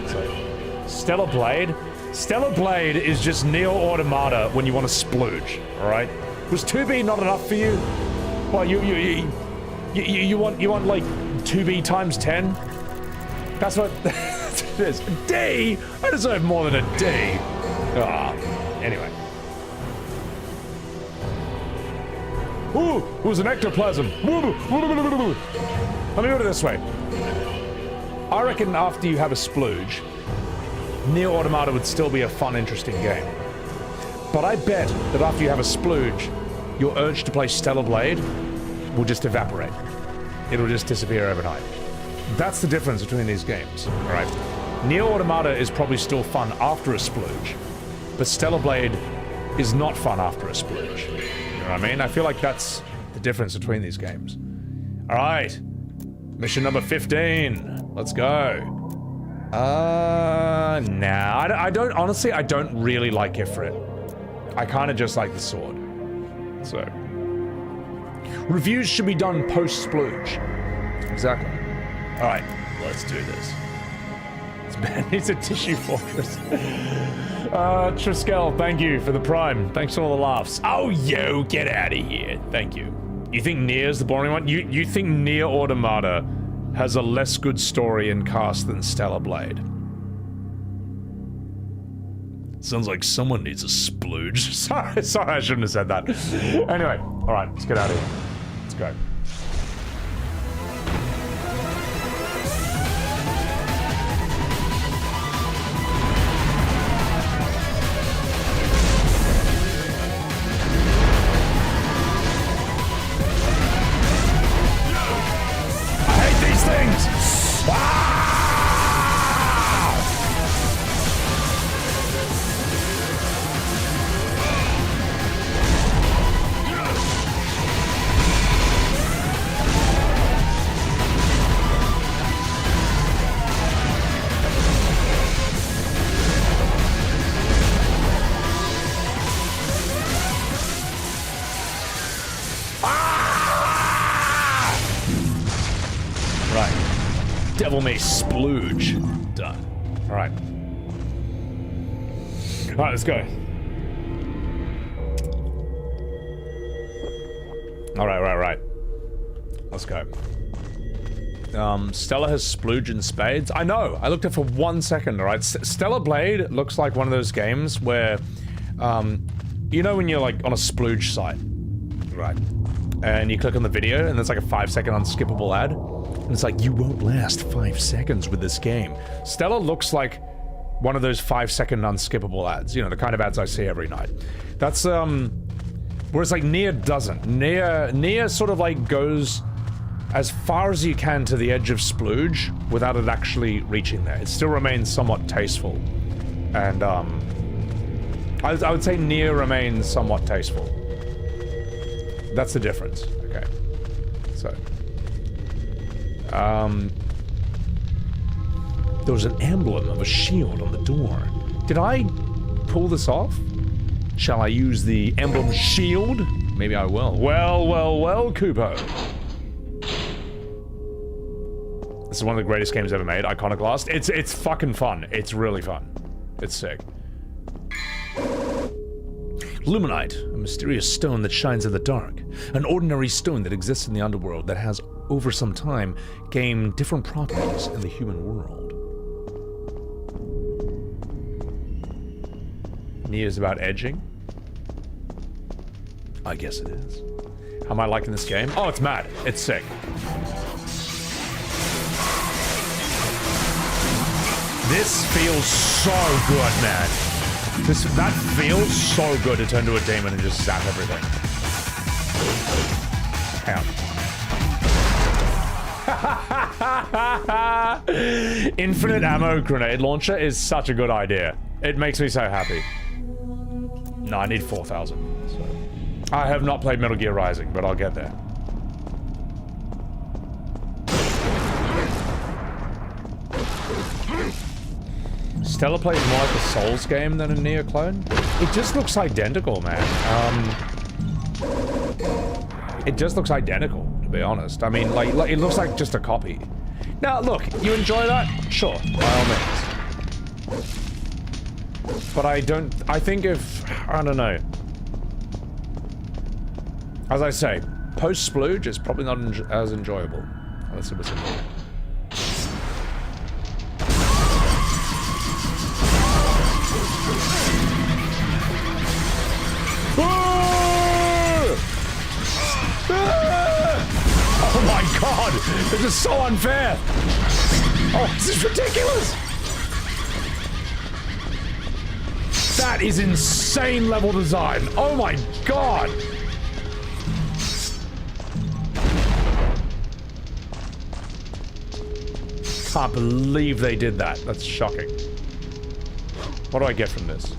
So Stellar Blade is just Neo Automata when you want to splooge. All right, was 2B not enough for you? Well, you want like 2B times 10? That's what it is. A D? I deserve more than a D. Anyway. Ooh, it was an ectoplasm. Let me put it this way. I reckon after you have a splooge, Neo Automata would still be a fun, interesting game. But I bet that after you have a splooge, your urge to play Stellar Blade will just evaporate. It'll just disappear overnight. That's the difference between these games, alright? Neo Automata is probably still fun after a splooge, but Stellar Blade is not fun after a splooge. You know what I mean? I feel like that's the difference between these games. Alright. Mission number 15. Let's go. Nah. I don't, honestly, I don't really like Ifrit. I kind of just like the sword. So. Reviews should be done post-splooge. Exactly. Alright, let's do this. This man needs a tissue fortress. Triskel, thank you for the prime. Thanks for all the laughs. Oh, yo, get out of here. Thank you. You think Nier's the boring one? You think Nier Automata has a less good story and cast than Stellar Blade? Sounds like someone needs a splooge. Sorry, I shouldn't have said that. Anyway, alright, let's get out of here. Let's go. Devil May Splooge. Done. Alright. Alright, let's go. Alright. Let's go. Stella has splooge and spades. I know, I looked at it for 1 second, alright? Stellar Blade looks like one of those games where, you know when you're like on a splooge site, right? And you click on the video and there's like a 5-second unskippable ad. And it's like, you won't last 5 seconds with this game. Stella looks like one of those 5-second unskippable ads. You know, the kind of ads I see every night. That's, whereas like Nier doesn't. Nier sort of like goes as far as you can to the edge of splooge without it actually reaching there. It still remains somewhat tasteful. And, I would say Nier remains somewhat tasteful. That's the difference. Okay. So. There was an emblem of a shield on the door. Did I pull this off? Shall I use the emblem shield? Maybe I will. Well, Kupo. This is one of the greatest games ever made, Iconoclast. It's fucking fun. It's really fun. It's sick. Luminite, a mysterious stone that shines in the dark. An ordinary stone that exists in the underworld that has, over some time, gained different properties in the human world. Nia's about edging? I guess it is. How am I liking this game? Oh, it's mad. It's sick. This feels so good, man. That feels so good to turn to a demon and just zap everything. Hang on. Infinite ammo grenade launcher is such a good idea. It makes me so happy. No, I need 4,000. So. I have not played Metal Gear Rising, but I'll get there. Stella plays more like a Souls game than a Nier clone. It just looks identical, man. It just looks identical, to be honest. I mean, like it looks like just a copy. Now, look, you enjoy that? Sure, by all means. But I think if, I don't know. As I say, post-splooge is probably not as enjoyable. Let's see what's in there. Oh my god! This is so unfair! Oh, this is ridiculous! That is insane level design! Oh my god! Can't believe they did that. That's shocking. What do I get from this?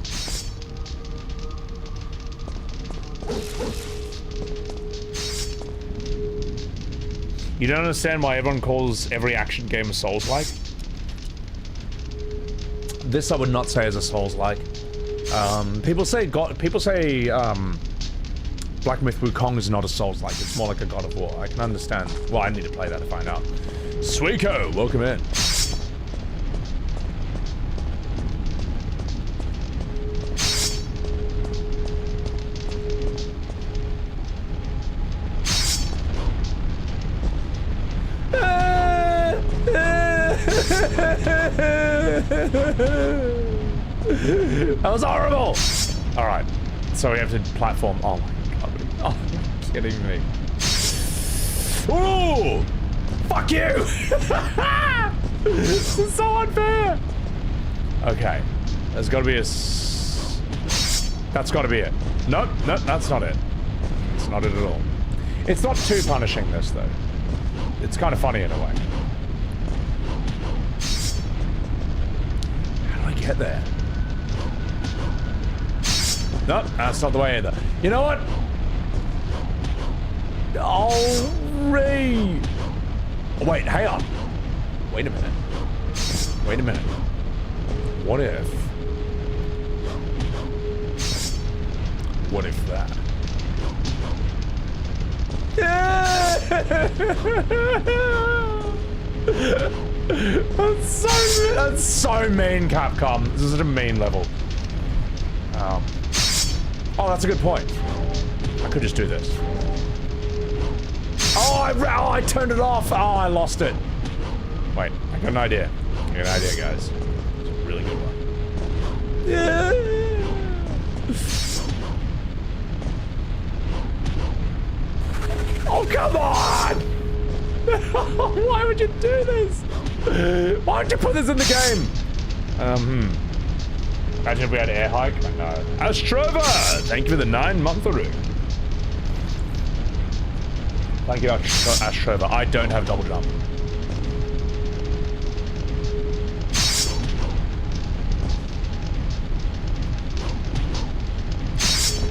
You don't understand why everyone calls every action game a Souls-like? This I would not say is a Souls-like. People say Black Myth Wukong is not a Souls-like. It's more like a God of War. I can understand. Well, I need to play that to find out. Suiko, welcome in. That was horrible! Alright, so we have to platform. Oh my god. Oh, you're kidding me. Ooh! Fuck you! This is so unfair! Okay, there's gotta be a... That's gotta be it. Nope, that's not it. It's not it at all. It's not too punishing, this, though. It's kind of funny in a way. How do I get there? Nope, that's not the way either. You know what? Oh, Ray! Oh, wait, hang on. Wait a minute. Wait a minute. What if... What if that? That's so mean, Capcom. This is at a mean level. Oh, that's a good point. I could just do this. Oh, I turned it off. Oh, I lost it. Wait, I got an idea. Guys. It's a really good one. Yeah. Oh, come on! Why would you do this? Why would you put this in the game? Imagine if we had air hike. I know. Astrova! Thank you for the 9-month-a-room. Thank you, Astrova. I don't have double jump.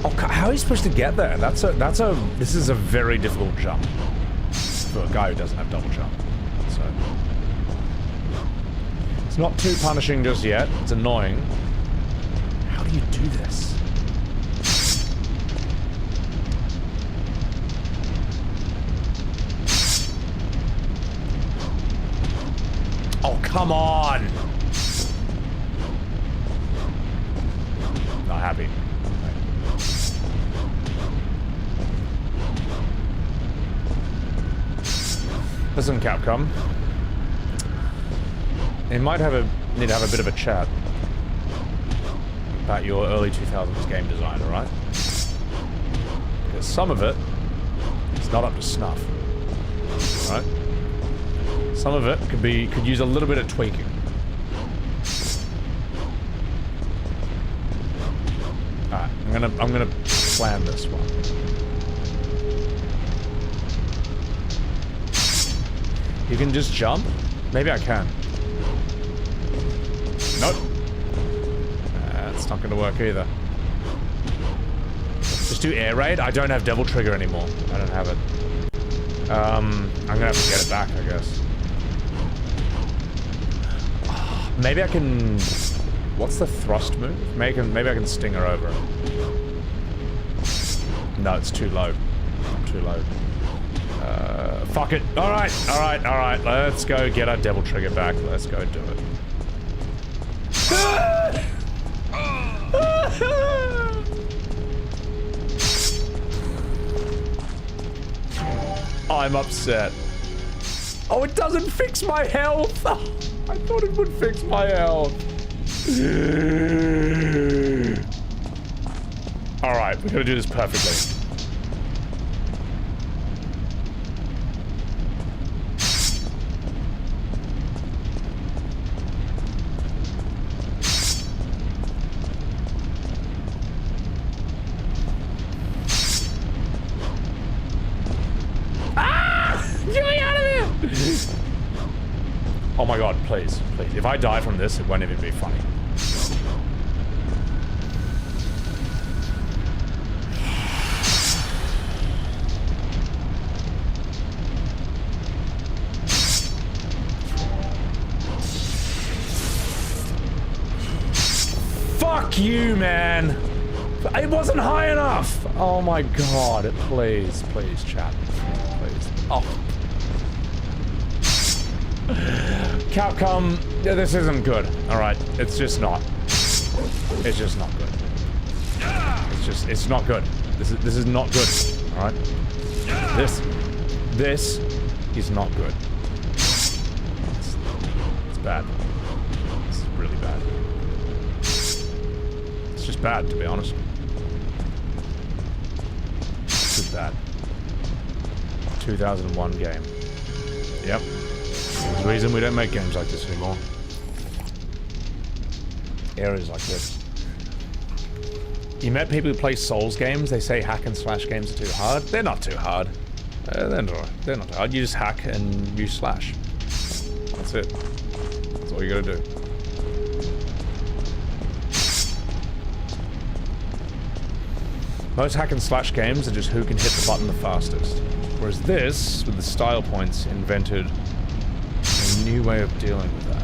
Oh, how are you supposed to get there? This is a very difficult jump for a guy who doesn't have double jump. So it's not too punishing just yet. It's annoying. How do you do this? Oh, come on! Not happy. Listen, Capcom. You might need to have a bit of a chat about your early 2000s game design, alright? Because some of it is not up to snuff. Right? Some of it could use a little bit of tweaking. Alright, I'm gonna plan this one. You can just jump? Maybe I can. Nope. That's not gonna work either. Just do air raid? I don't have devil trigger anymore. I don't have it. I'm gonna have to get it back, I guess. Maybe I can... What's the thrust move? Maybe I can sting her over. No, it's too low. Too low. Fuck it. Alright. Let's go get our devil trigger back. Let's go do it. I'm upset. Oh, it doesn't fix my health. I thought it would fix my health. Alright, we're gonna do this perfectly. Oh my god, please. If I die from this, it won't even be funny. Fuck you, man! It wasn't high enough! Oh my god, please, chat. Please. Oh. Capcom, this isn't good, alright? It's just not. It's just not good. It's not good. This is not good, alright? This is not good. It's bad. This is really bad. It's just bad, to be honest. This is bad. 2001 game. Yep. There's a reason we don't make games like this anymore. Areas like this. You met people who play Souls games, they say hack and slash games are too hard. They're not too hard. They're not hard. You just hack and you slash. That's it. That's all you gotta do. Most hack and slash games are just who can hit the button the fastest. Whereas this, with the style points, invented a new way of dealing with that.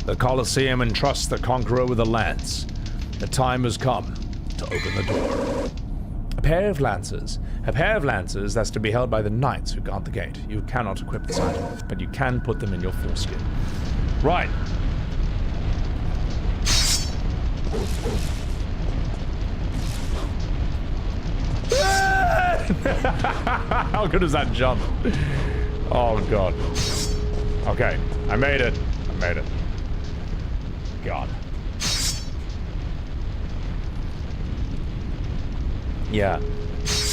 The Colosseum entrusts the conqueror with a lance. The time has come to open the door. A pair of lancers. A pair of lancers that's to be held by the knights who guard the gate. You cannot equip this item, but you can put them in your foreskin. Right. How good is that jump? Oh god. Okay, I made it. I made it. God. Yeah.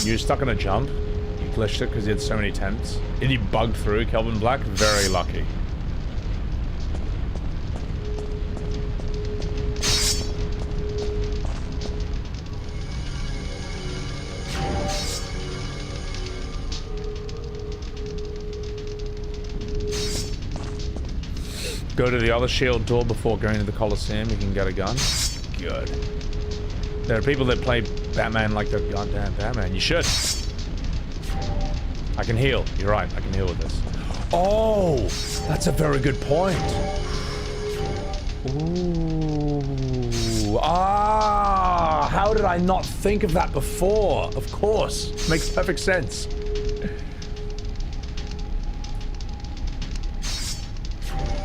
You were stuck on a jump. You glitched it because you had so many attempts. And you bugged through Kelvin Black. Very lucky. Go to the other shield door before going to the Coliseum. You can get a gun. Good. There are people that play Batman like they're goddamn Batman. You should. I can heal. You're right. I can heal with this. Oh, that's a very good point. Ooh. Ah, how did I not think of that before? Of course. Makes perfect sense.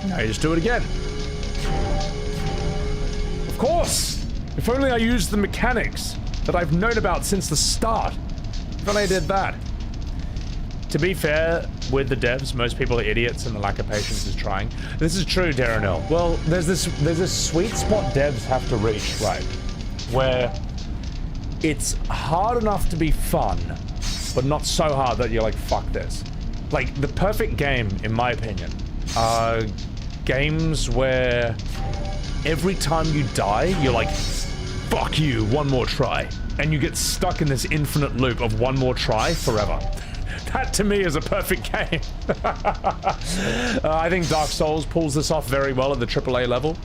Now you just do it again. Of course! If only I used the mechanics that I've known about since the start. If only I did that. To be fair, with the devs, most people are idiots and the lack of patience is trying. This is true, Darrenell. Well, there's this sweet spot devs have to reach, right? Where it's hard enough to be fun, but not so hard that you're like, fuck this. Like, the perfect game, in my opinion, are games where every time you die, you're like, fuck you, one more try. And you get stuck in this infinite loop of one more try forever. That to me is a perfect game. I think Dark Souls pulls this off very well at the AAA level.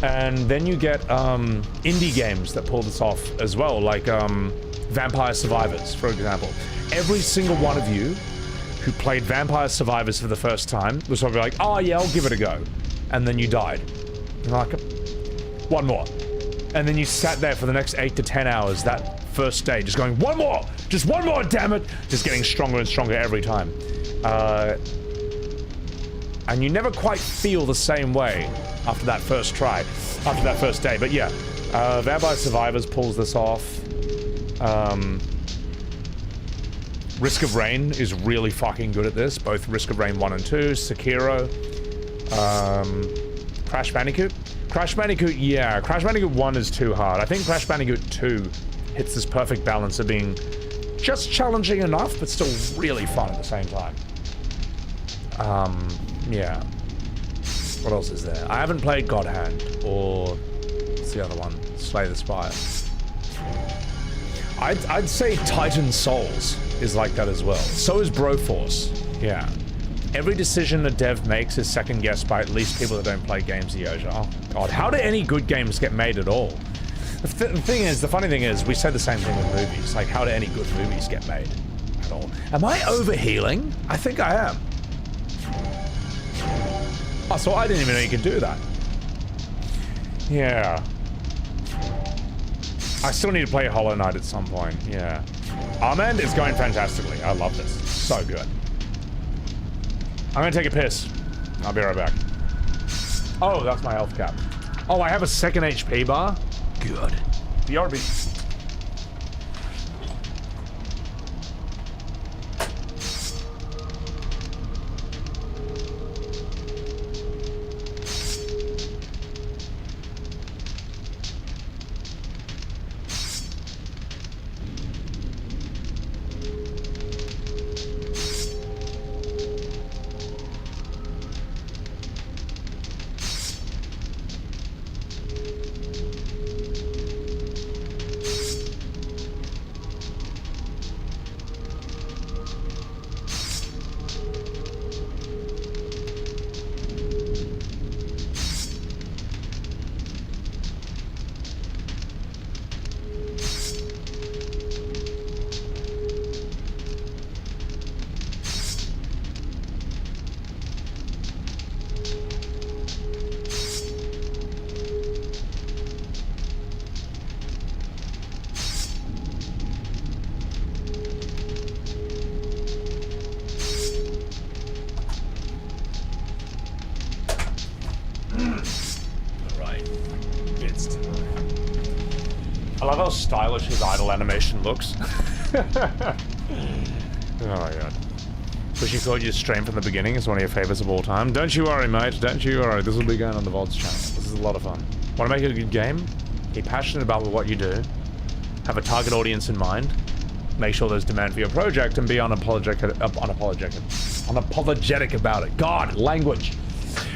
And then you get indie games that pull this off as well, like Vampire Survivors, for example. Every single one of you who played Vampire Survivors for the first time was probably like, oh yeah, I'll give it a go. And then you died. And like, one more. And then you sat there for the next 8 to 10 hours that first day, just going, one more! Just one more, damn it! Just getting stronger and stronger every time. And you never quite feel the same way after that first try, after that first day. But yeah, Vampire Survivors pulls this off. Risk of Rain is really fucking good at this. Both Risk of Rain 1 and 2, Sekiro, Crash Bandicoot. Crash Bandicoot, yeah. Crash Bandicoot 1 is too hard. I think Crash Bandicoot 2 hits this perfect balance of being just challenging enough, but still really fun at the same time. Yeah. What else is there? I haven't played God Hand, or what's the other one? Slay the Spire. I'd say Titan Souls is like that as well. So is Broforce. Yeah. Every decision a dev makes is second guessed by at least people that don't play games the Yoja. Oh god, how do any good games get made at all? The funny thing is, we said the same thing with movies. Like, how do any good movies get made at all? Am I overhealing? I think I am. Oh, so I didn't even know you could do that. Yeah. I still need to play Hollow Knight at some point, yeah. Armand is going fantastically. I love this. So good. I'm gonna take a piss. I'll be right back. Oh, that's my health cap. Oh, I have a second HP bar? Good. BRB. it's time. I love how stylish his idle animation looks. Oh my god. Wish you thought you'd stream from the beginning as one of your favorites of all time. Don't you worry, mate. Don't you worry. This will be going on the VOD's channel. This is a lot of fun. Want to make it a good game? Be passionate about what you do. Have a target audience in mind. Make sure there's demand for your project and be unapologetic about it. God, language.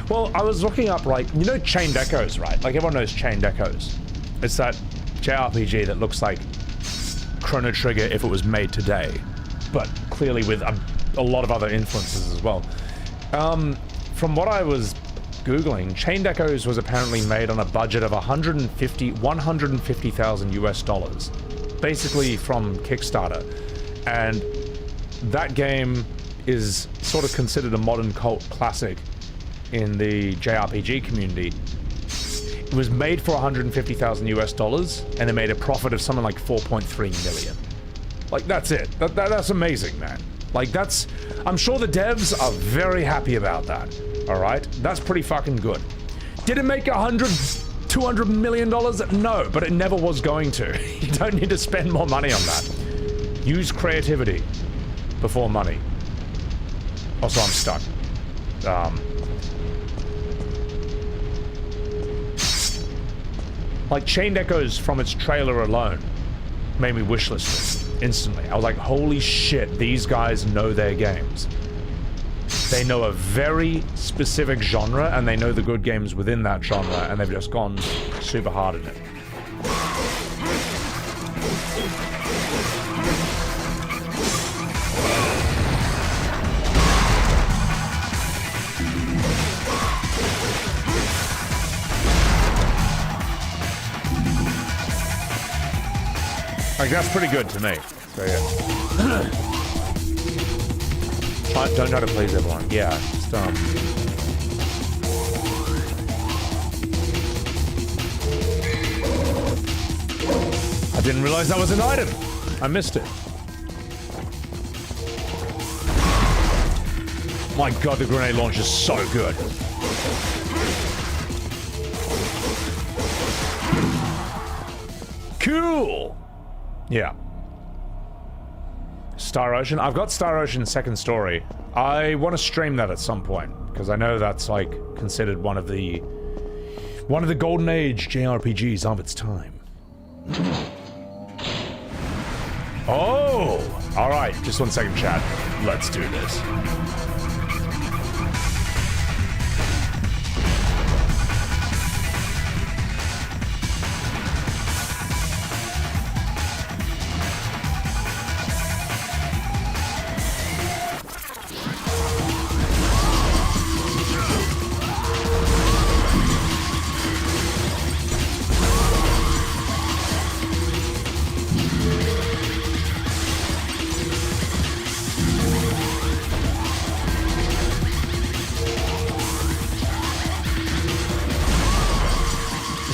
Well, I was looking up, like, you know Chained Echoes, right? Like, everyone knows Chained Echoes. It's that JRPG that looks like Chrono Trigger if it was made today, but clearly with a lot of other influences as well. From what I was Googling, Chained Echoes was apparently made on a budget of $150,000 US, basically from Kickstarter. And that game is sort of considered a modern cult classic in the JRPG community. It was made for $150,000 US, and they made a profit of something like 4.3 million. Like, that's it. That's amazing, man. Like, that's... I'm sure the devs are very happy about that. Alright? That's pretty fucking good. Did it make $200 million? No, but it never was going to. You don't need to spend more money on that. Use creativity before money. Also, I'm stuck. Like, Chained Echoes from its trailer alone made me wishlist it instantly. I was like, holy shit, these guys know their games. They know a very specific genre, and they know the good games within that genre, and they've just gone super hard in it. Like, that's pretty good to me. So, yeah. Don't try to please everyone. Yeah, just, I didn't realize that was an item. I missed it. My god, the grenade launch is so good. Cool! Yeah. Star Ocean. I've got Star Ocean Second Story. I want to stream that at some point, because I know that's, like, considered one of the golden age JRPGs of its time. Oh! Alright, just 1 second, chat. Let's do this.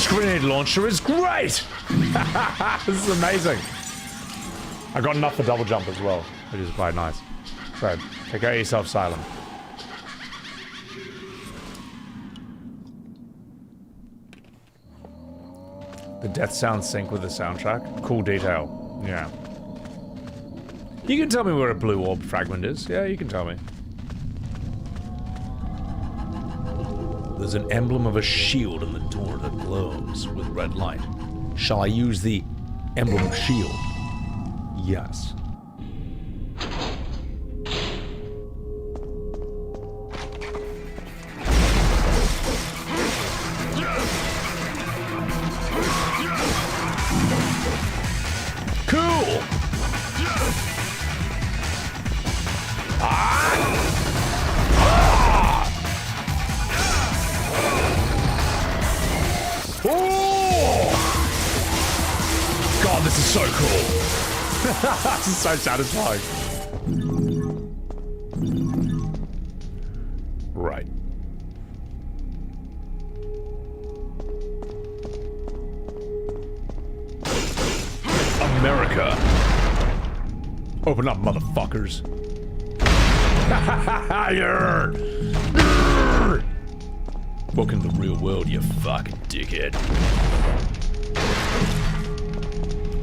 Grenade launcher is great! This is amazing. I got enough for double jump as well, which is quite nice. So, take out yourself, Silent. The death sounds sync with the soundtrack. Cool detail. Yeah. You can tell me where a blue orb fragment is. Yeah, you can tell me. There's an emblem of a shield in the door that glows with red light. Shall I use the emblem shield? Yes. Cool! God, this is so cool. This is so satisfying. Right. America. Open up, motherfuckers. Welcome to the real world, you fucking dickhead.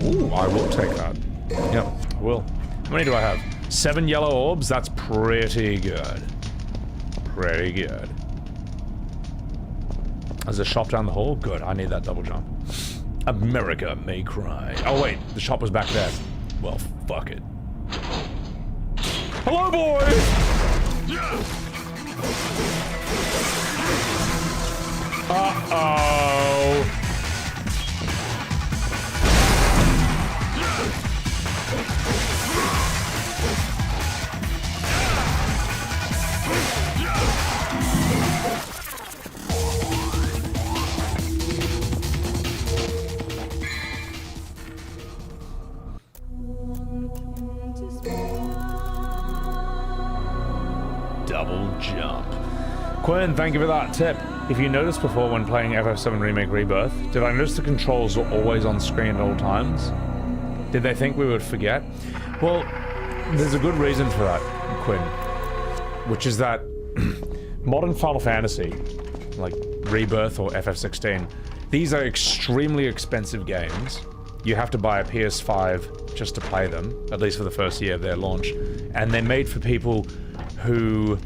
Ooh, I will take that. Yep, I will. How many do I have? 7 yellow orbs? That's pretty good. Pretty good. There's a shop down the hall? Good, I need that double jump. America may cry. Oh wait, the shop was back there. Well, fuck it. Hello, boys! Uh-oh. Double jump. Quinn, thank you for that tip. If you noticed before when playing FF7 Remake Rebirth, did I notice the controls were always on screen at all times? Did they think we would forget? Well, there's a good reason for that, Quinn. Which is that modern Final Fantasy, like Rebirth or FF16, these are extremely expensive games. You have to buy a PS5 just to play them, at least for the first year of their launch. And they're made for people who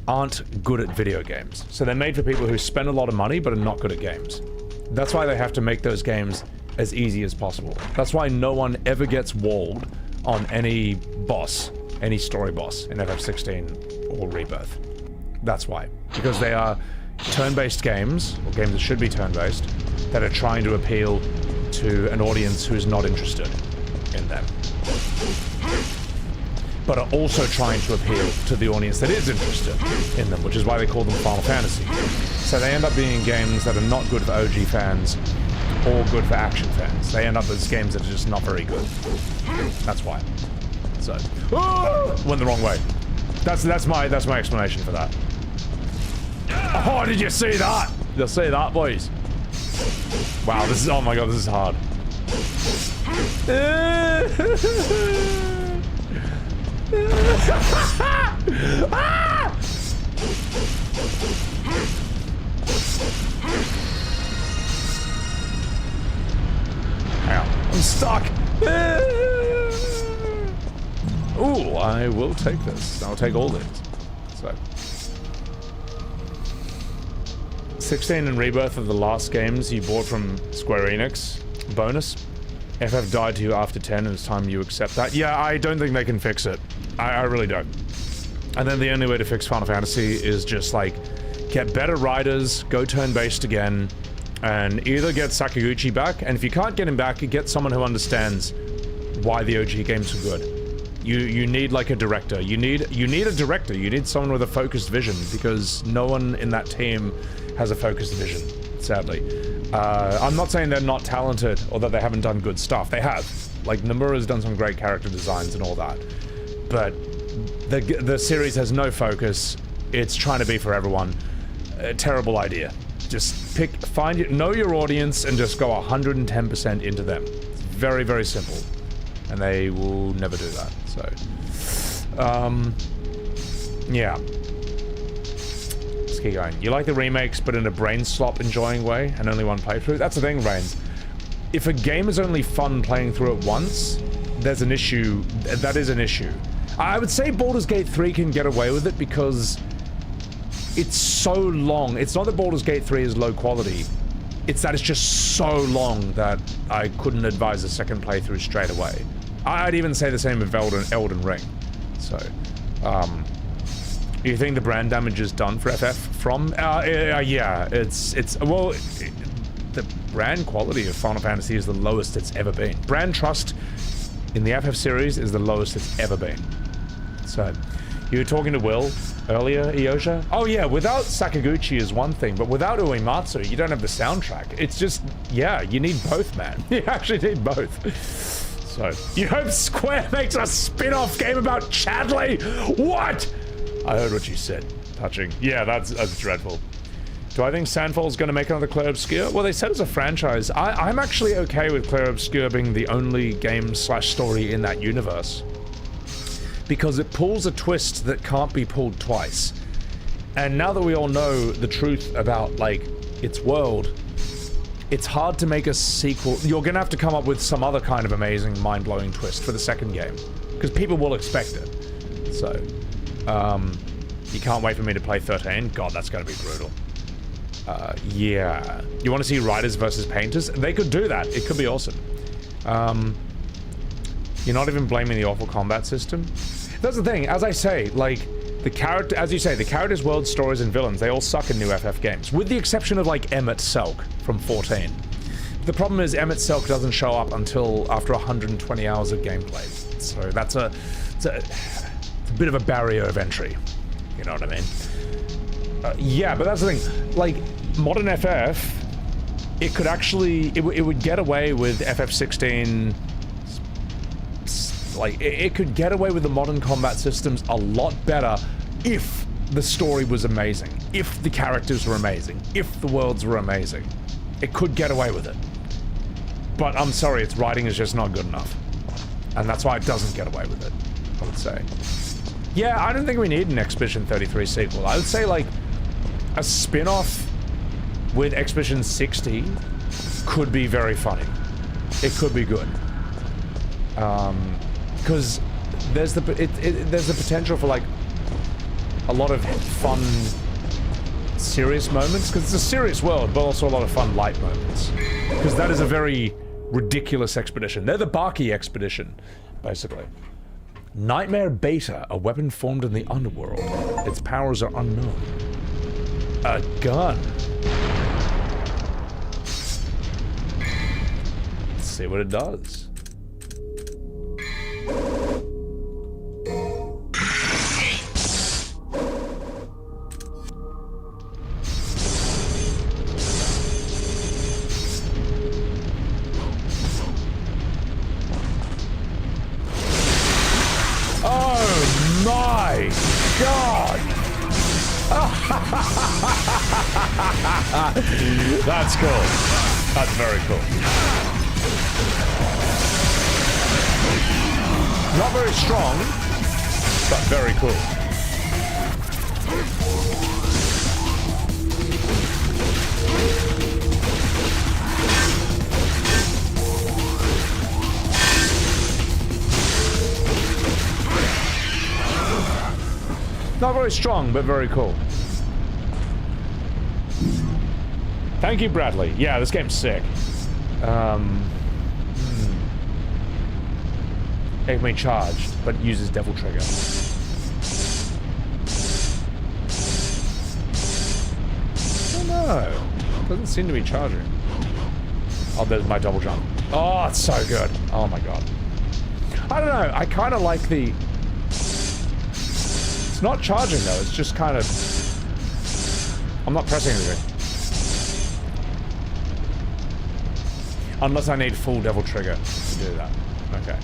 aren't good at video games. So they're made for people who spend a lot of money but are not good at games. That's why they have to make those games as easy as possible. That's why no one ever gets walled on any boss, any story boss in FF16 or Rebirth. That's why. Because they are turn-based games, or games that should be turn-based, that are trying to appeal to an audience who's not interested in them, but are also trying to appeal to the audience that is interested in them, which is why they call them Final Fantasy. So they end up being games that are not good for OG fans or good for action fans. They end up as games that are just not very good. That's why. So, went the wrong way. That's my explanation for that. Oh, did you see that? Did you see that, boys? Wow, this is, oh my god, this is hard. Hang on, I'm stuck. Ooh, I will take this. I'll take all this. So, 16 and Rebirth of the last games you bought from Square Enix. Bonus. FF died to you after 10 and it's time you accept that. Yeah, I don't think they can fix it. I really don't. And then the only way to fix Final Fantasy is just like get better writers, go turn-based again, and either get Sakaguchi back, and if you can't get him back, get someone who understands why the OG games are good. You need like a director. You need a director. You need someone with a focused vision, because no one in that team has a focused vision, sadly. I'm not saying they're not talented or that they haven't done good stuff. They have. Like, Nomura's done some great character designs and all that. But the series has no focus. It's trying to be for everyone. A terrible idea. Just know your audience and just go 110% into them. It's very, very simple. And they will never do that, so. Yeah. Let's keep going. You like the remakes, but in a brain slop enjoying way, and only one playthrough? That's the thing, Reigns. If a game is only fun playing through it once, there's an issue. That is an issue. I would say Baldur's Gate 3 can get away with it because it's so long. It's not that Baldur's Gate 3 is low quality. It's that it's just so long that I couldn't advise a second playthrough straight away. I'd even say the same of Elden Ring. So, you think the brand damage is done for FF from? Yeah, well, the brand quality of Final Fantasy is the lowest it's ever been. Brand trust in the FF series is the lowest it's ever been. So, you were talking to Will earlier, Iosha? Oh yeah, without Sakaguchi is one thing, but without Uematsu, you don't have the soundtrack. It's just, yeah, you need both, man. You actually need both. So, you hope Square makes a spin-off game about Chadley? What? I heard what you said. Touching. Yeah, that's dreadful. Do I think Sandfall's gonna make another Clair Obscur? Well, they said it's a franchise. I'm actually okay with Clair Obscur being the only game/story in that universe, because it pulls a twist that can't be pulled twice. And now that we all know the truth about, like, its world, it's hard to make a sequel. You're gonna have to come up with some other kind of amazing, mind-blowing twist for the second game. Because people will expect it. So, you can't wait for me to play 13? God, that's gonna be brutal. Yeah. You want to see writers versus painters? They could do that. It could be awesome. You're not even blaming the awful combat system? That's the thing, as I say, like, the character, as you say, the characters, worlds, stories, and villains, they all suck in new FF games. With the exception of, like, Emmett Selk from 14. The problem is Emmett Selk doesn't show up until after 120 hours of gameplay. So that's it's a bit of a barrier of entry. You know what I mean? Yeah, but that's the thing. Like, modern FF, it could actually, it would get away with FF16. Like, it could get away with the modern combat systems a lot better if the story was amazing, if the characters were amazing, if the worlds were amazing. It could get away with it. But I'm sorry, its writing is just not good enough. And that's why it doesn't get away with it, I would say. Yeah, I don't think we need an Expedition 33 sequel. I would say, like, a spin-off with Expedition 60 could be very funny. It could be good. Because there's the potential for, like, a lot of fun, serious moments. Because it's a serious world, but also a lot of fun, light moments. Because that is a very ridiculous expedition. They're the Barky expedition, basically. Nightmare Beta, a weapon formed in the underworld. Its powers are unknown. A gun. Let's see what it does. Oh my God! That's cool. That's very cool. Not very strong, but very cool. Not very strong, but very cool. Thank you, Bradley. Yeah, this game's sick. Enemy charged, but uses Devil Trigger. Oh no, doesn't seem to be charging. Oh, there's my double jump. Oh, it's so good. Oh my God. I don't know, I kind of like the... It's not charging though, it's just kind of... I'm not pressing anything. Unless I need full Devil Trigger to do that. Okay.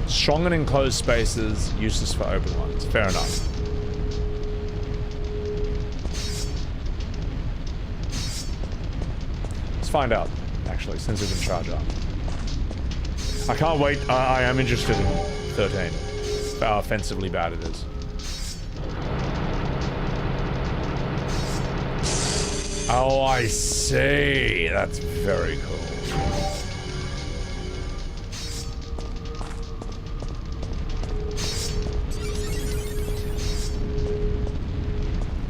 Strong in enclosed spaces, useless for open ones. Fair enough. Let's find out, actually, since it can charge up. I can't wait. I am interested in 13. How offensively bad it is. Oh, I see. That's very cool.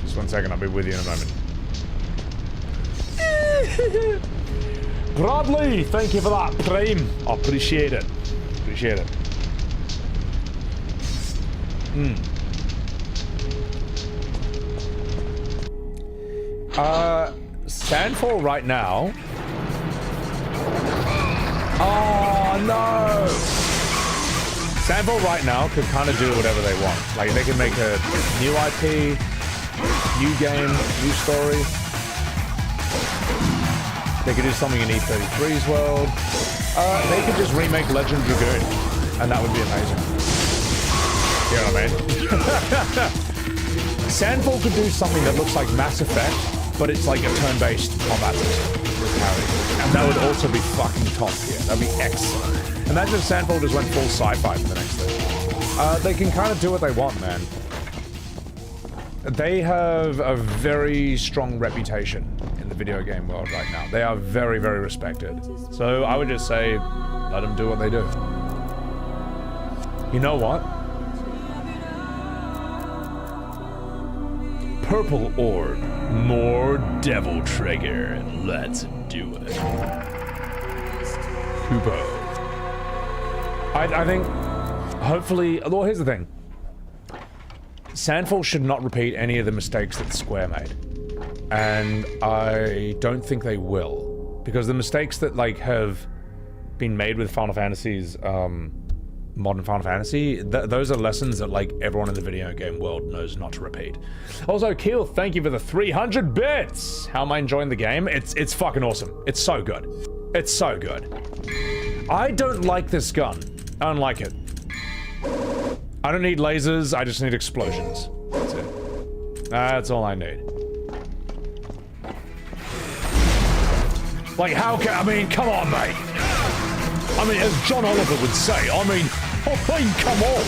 Just 1 second, I'll be with you in a moment. Bradley, thank you for that Prime. I appreciate it. Appreciate it. Sandfall right now. Oh no! Sandfall right now could kind of do whatever they want. Like, they can make a new IP, new game, new story. They could do something in E33's world. They could just remake Legend Dragoon, and that would be amazing. You know what I mean? Sandfall could do something that looks like Mass Effect, but it's like a turn-based combat system with parry. And that would also be fucking top tier. That'd be excellent. Imagine if Sandfall just went full sci-fi for the next thing. They can kind of do what they want, man. They have a very strong reputation in the video game world right now. They are very, very respected. So I would just say, let them do what they do. You know what? Purple orb, more devil trigger. Let's do it. Kubo. I think, hopefully, well, here's the thing. Sandfall should not repeat any of the mistakes that Square made. And I don't think they will. Because the mistakes that, like, have been made with Final Fantasies, modern Final Fantasy, those are lessons that, like, everyone in the video game world knows not to repeat. Also, Keel, thank you for the 300 bits! How am I enjoying the game? It's fucking awesome. It's so good. It's so good. I don't like this gun. I don't like it. I don't need lasers, I just need explosions. That's it. That's all I need. Like, how can- I mean, come on, mate! I mean, as John Oliver would say, I mean, come on!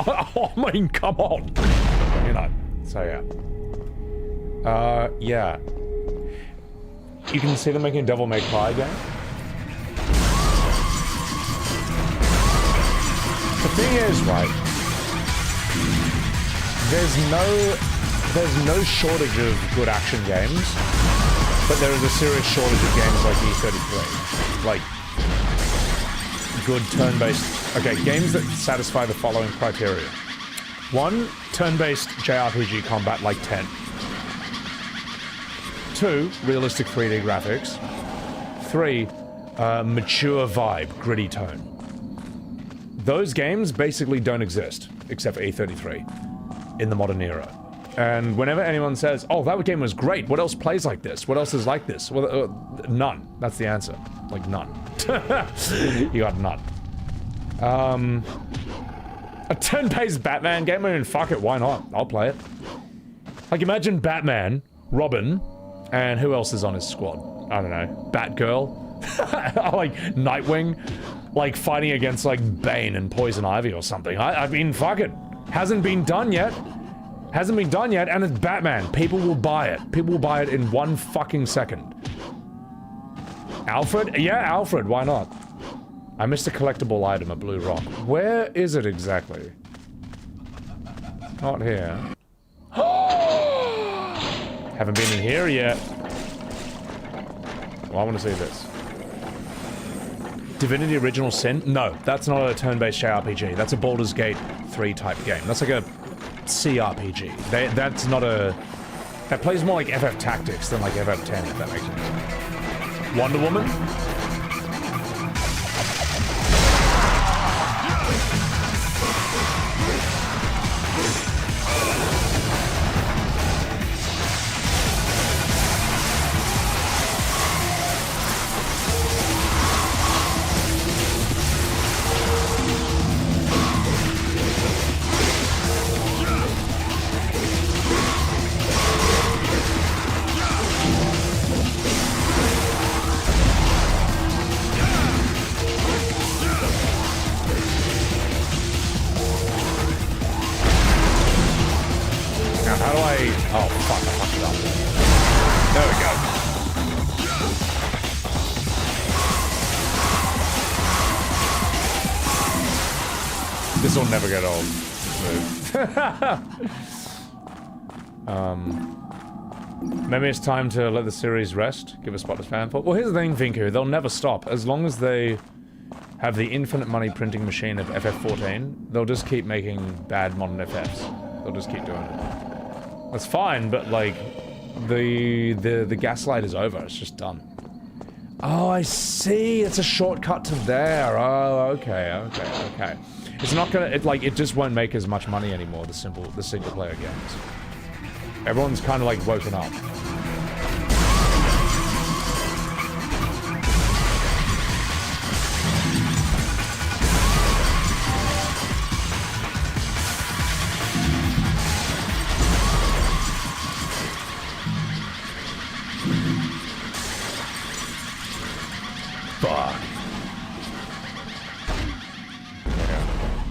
I mean, come on! You know, so yeah. Yeah. You can see them making a Devil May Cry game. The thing is, right, there's no shortage of good action games, but there is a serious shortage of games like E33. Like, good turn-based... Okay, games that satisfy the following criteria. 1, turn-based JRPG combat like 10. 2, realistic 3D graphics. 3, mature vibe, gritty tone. Those games basically don't exist, except for E33, in the modern era. And whenever anyone says, oh, that game was great, what else plays like this? What else is like this? Well, none. That's the answer. Like, none. You got none. A turn-based Batman game? I mean, fuck it, why not? I'll play it. Like, imagine Batman, Robin, and who else is on his squad? I don't know. Batgirl? Like, Nightwing? Like, fighting against, like, Bane and Poison Ivy or something. I mean, fuck it. Hasn't been done yet. Hasn't been done yet, and it's Batman. People will buy it. People will buy it in 1 fucking second. Alfred? Yeah, Alfred, why not? I missed a collectible item, a blue rock. Where is it exactly? Not here. Haven't been in here yet. Well, I want to see this. Divinity Original Sin? No, that's not a turn-based JRPG. That's a Baldur's Gate 3 type game. That's like a CRPG. That's not a... That plays more like FF Tactics than like FF10, if that makes sense. Wonder Woman? This'll never get old. Maybe it's time to let the series rest. Give a spot to Fanful. Well, here's the thing, Vinku. They'll never stop. As long as they have the infinite money printing machine of FF14, they'll just keep making bad modern FFs. They'll just keep doing it. That's fine, but like, the gaslight is over. It's just done. Oh, I see. It's a shortcut to there. Oh, okay. It's not gonna, it just won't make as much money anymore, the single player games. Everyone's kind of like woken up. Fuck.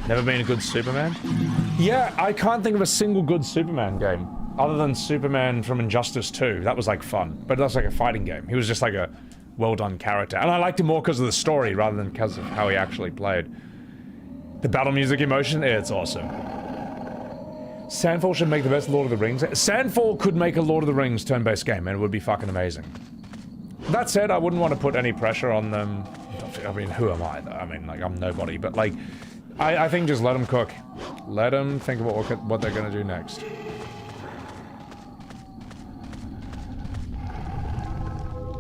Never been a good Superman? Yeah, I can't think of a single good Superman game. Other than Superman from Injustice 2. That was like fun. But that's like a fighting game. He was just like a well-done character. And I liked him more because of the story rather than because of how he actually played. The battle music emotion, it's awesome. Sandfall should make the best Lord of the Rings. Sandfall could make a Lord of the Rings turn-based game and it would be fucking amazing. That said, I wouldn't want to put any pressure on them. I mean, who am I though? I mean, like, I'm nobody. But like, I think just let them cook. Let them think about what they're gonna do next.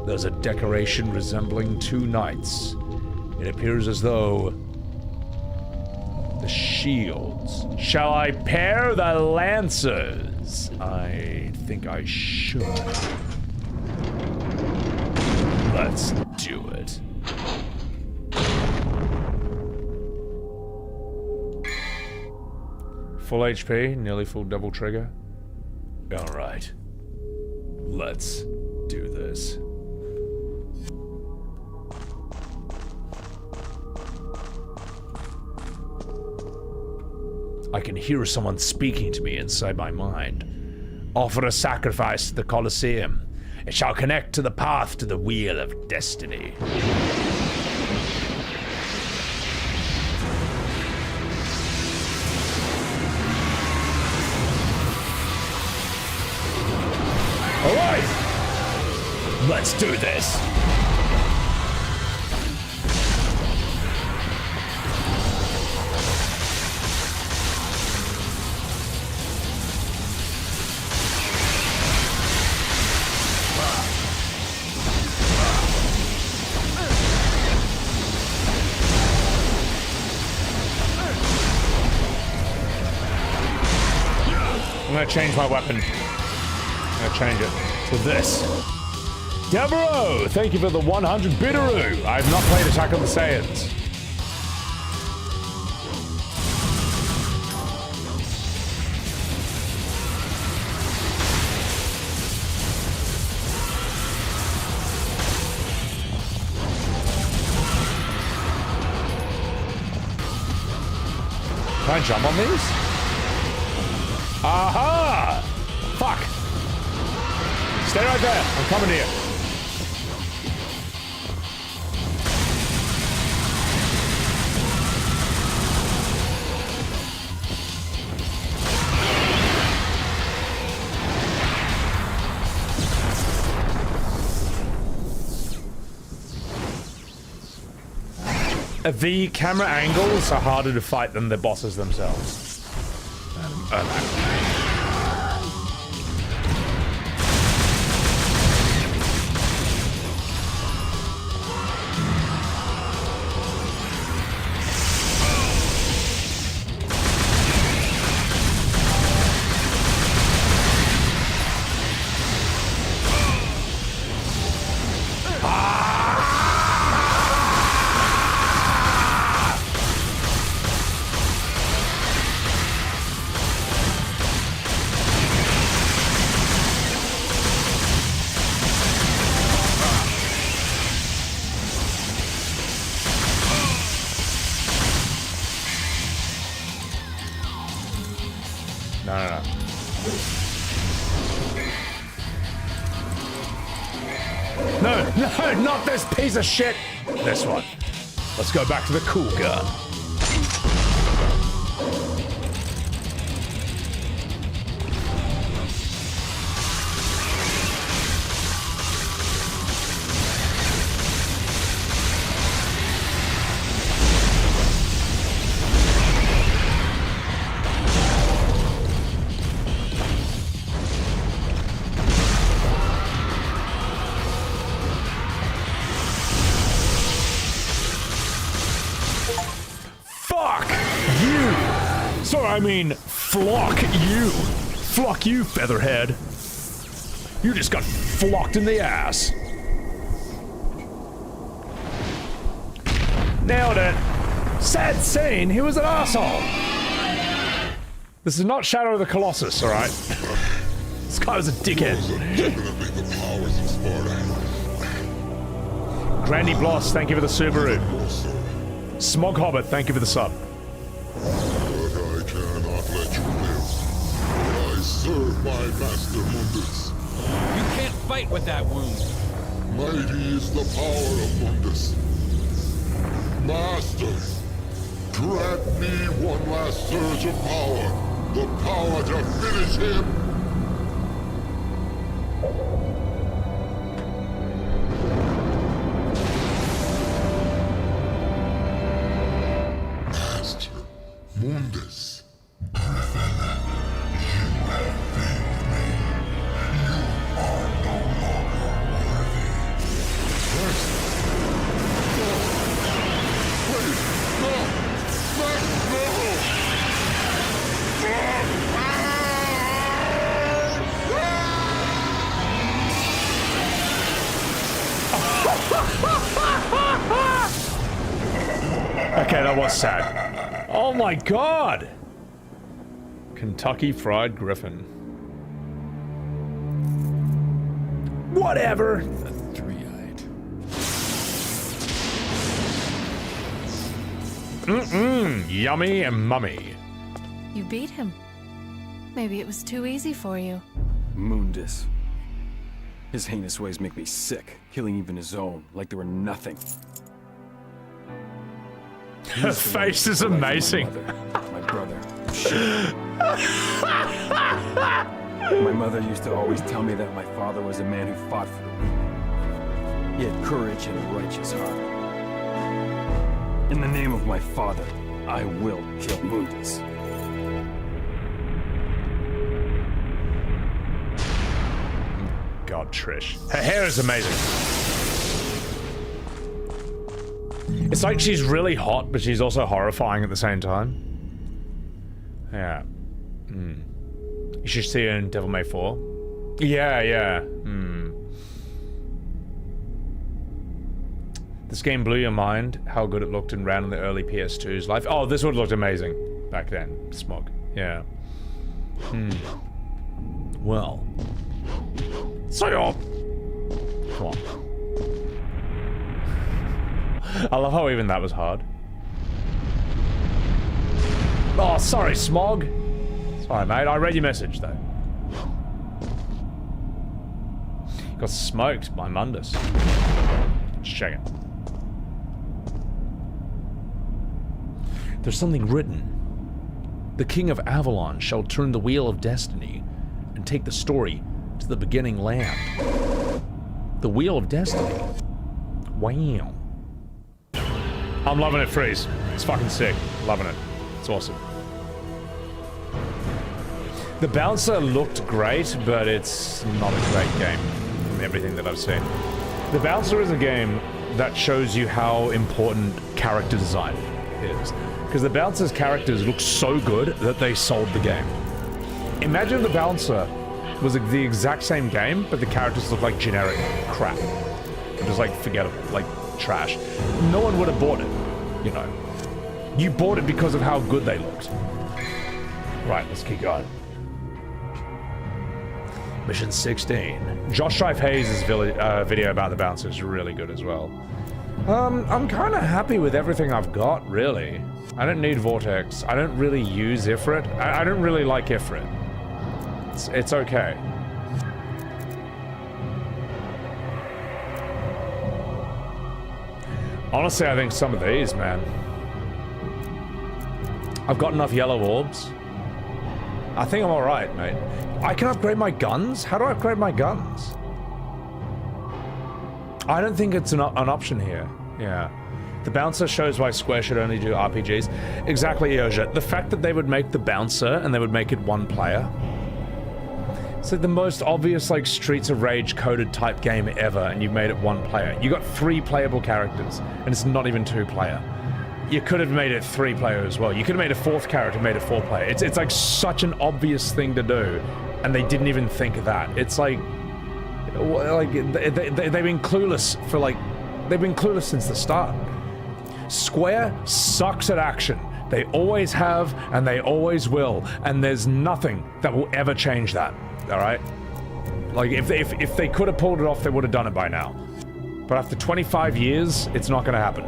There's a decoration resembling two knights. It appears as though the shields. Shall I pair the lancers? I think I should. Let's do it. Full HP, nearly full double trigger. Alright. Let's do this. I can hear someone speaking to me inside my mind. Offer a sacrifice to the Colosseum. It shall connect to the path to the wheel of destiny. Alright! Let's do this! I'm gonna change my weapon. I'm gonna change it to this. Devereaux, thank you for the 100 Bitteroo. I have not played Attack of the Saiyans. Can I jump on these? Aha! Fuck! Stay right there. I'm coming to you. The camera angles are harder to fight than the bosses themselves. No, not this piece of shit! This one. Let's go back to the cool gun. I mean, flock you. Flock you, Featherhead. You just got flocked in the ass. Nailed it. Sad scene, he was an asshole. This is not Shadow of the Colossus, alright? This guy was a dickhead. Granny Bloss, thank you for the Subaru. Smog Hobbit, thank you for the sub. But I cannot let you live. I serve my master Mundus. You can't fight with that wound. Mighty is the power of Mundus. Master, grant me one last surge of power. The power to finish him. Master Mundus. Okay, that was sad. Oh my god! Kentucky Fried Griffin. Whatever! The three-eyed. Yummy and mummy. You beat him. Maybe it was too easy for you. Mundus. His heinous ways make me sick, killing even his own, like they were nothing. Her face is amazing. My brother. Shit. My mother used to always tell me that my father was a man who fought for the weak. He had courage and a righteous heart. In the name of my father, I will kill Mundus. God, Trish. Her hair is amazing. It's like she's really hot, but she's also horrifying at the same time. Yeah. You should see her in Devil May 4. Yeah. This game blew your mind, how good it looked and ran on the early PS2's life. Oh, this would have looked amazing back then. Smog. Yeah. Well. So you're... Come on. I love how even that was hard. Oh, sorry, Smog. Sorry, mate. I read your message, though. Got smoked by Mundus. Just checking. There's something written. The King of Avalon shall turn the wheel of destiny and take the story to the beginning land. The Wheel of Destiny. Wow. I'm loving it, Freeze. It's fucking sick. Loving it. It's awesome. The Bouncer looked great, but it's not a great game from everything that I've seen. The Bouncer is a game that shows you how important character design is. Because the Bouncer's characters look so good that they sold the game. Imagine the Bouncer was the exact same game, but the characters look like generic crap. Just like forgettable, like trash. No one would have bought it, you know. You bought it because of how good they looked. Right, let's keep going. Mission 16. Josh Strife Hayes' video about the Bouncer is really good as well. I'm kind of happy with everything I've got, really. I don't need Vortex. I don't really use Ifrit. I don't really like Ifrit. It's okay. Honestly, I think some of these, man. I've got enough yellow orbs. I think I'm alright, mate. I can upgrade my guns? How do I upgrade my guns? I don't think it's an option here. Yeah. The Bouncer shows why Square should only do RPGs. Exactly, Yoja. The fact that they would make the Bouncer and they would make it one player. It's like the most obvious, like, Streets of Rage coded type game ever, and you made it one player. You got 3 playable characters, and it's not even 2 player. You could have made it 3 player as well. You could have made a 4th character, made it 4 player. It's like such an obvious thing to do, and they didn't even think of that. It's like they've been clueless for like, they've been clueless since the start. Square sucks at action. They always have, and they always will, and there's nothing that will ever change that. All right? Like, if they could have pulled it off, they would have done it by now. But after 25 years, it's not going to happen.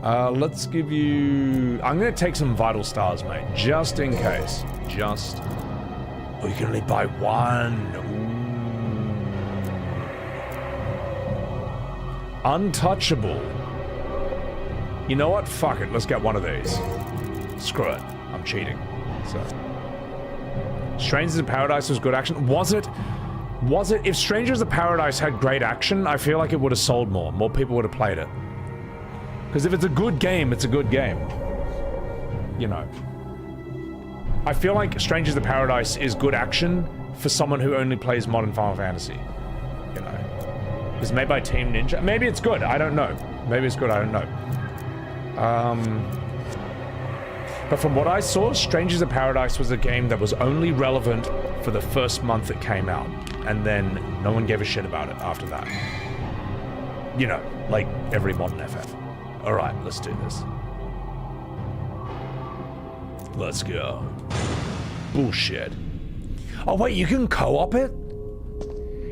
Let's give you... I'm going to take some vital stars, mate. Just in case. Just... Oh, you can only buy one. Ooh. Untouchable. You know what? Fuck it. Let's get one of these. Screw it. I'm cheating. So... Strangers of Paradise was good action. Was it? Was it? If Strangers of Paradise had great action, I feel like it would have sold more. More people would have played it. Because if it's a good game, it's a good game. You know. I feel like Strangers of Paradise is good action for someone who only plays modern Final Fantasy. You know. It's made by Team Ninja. Maybe it's good. I don't know. Maybe it's good. I don't know. But from what I saw, Strangers of Paradise was a game that was only relevant for the first month it came out. And then no one gave a shit about it after that. You know, like every modern FF. Alright, let's do this. Let's go. Bullshit. Oh wait, you can co-op it?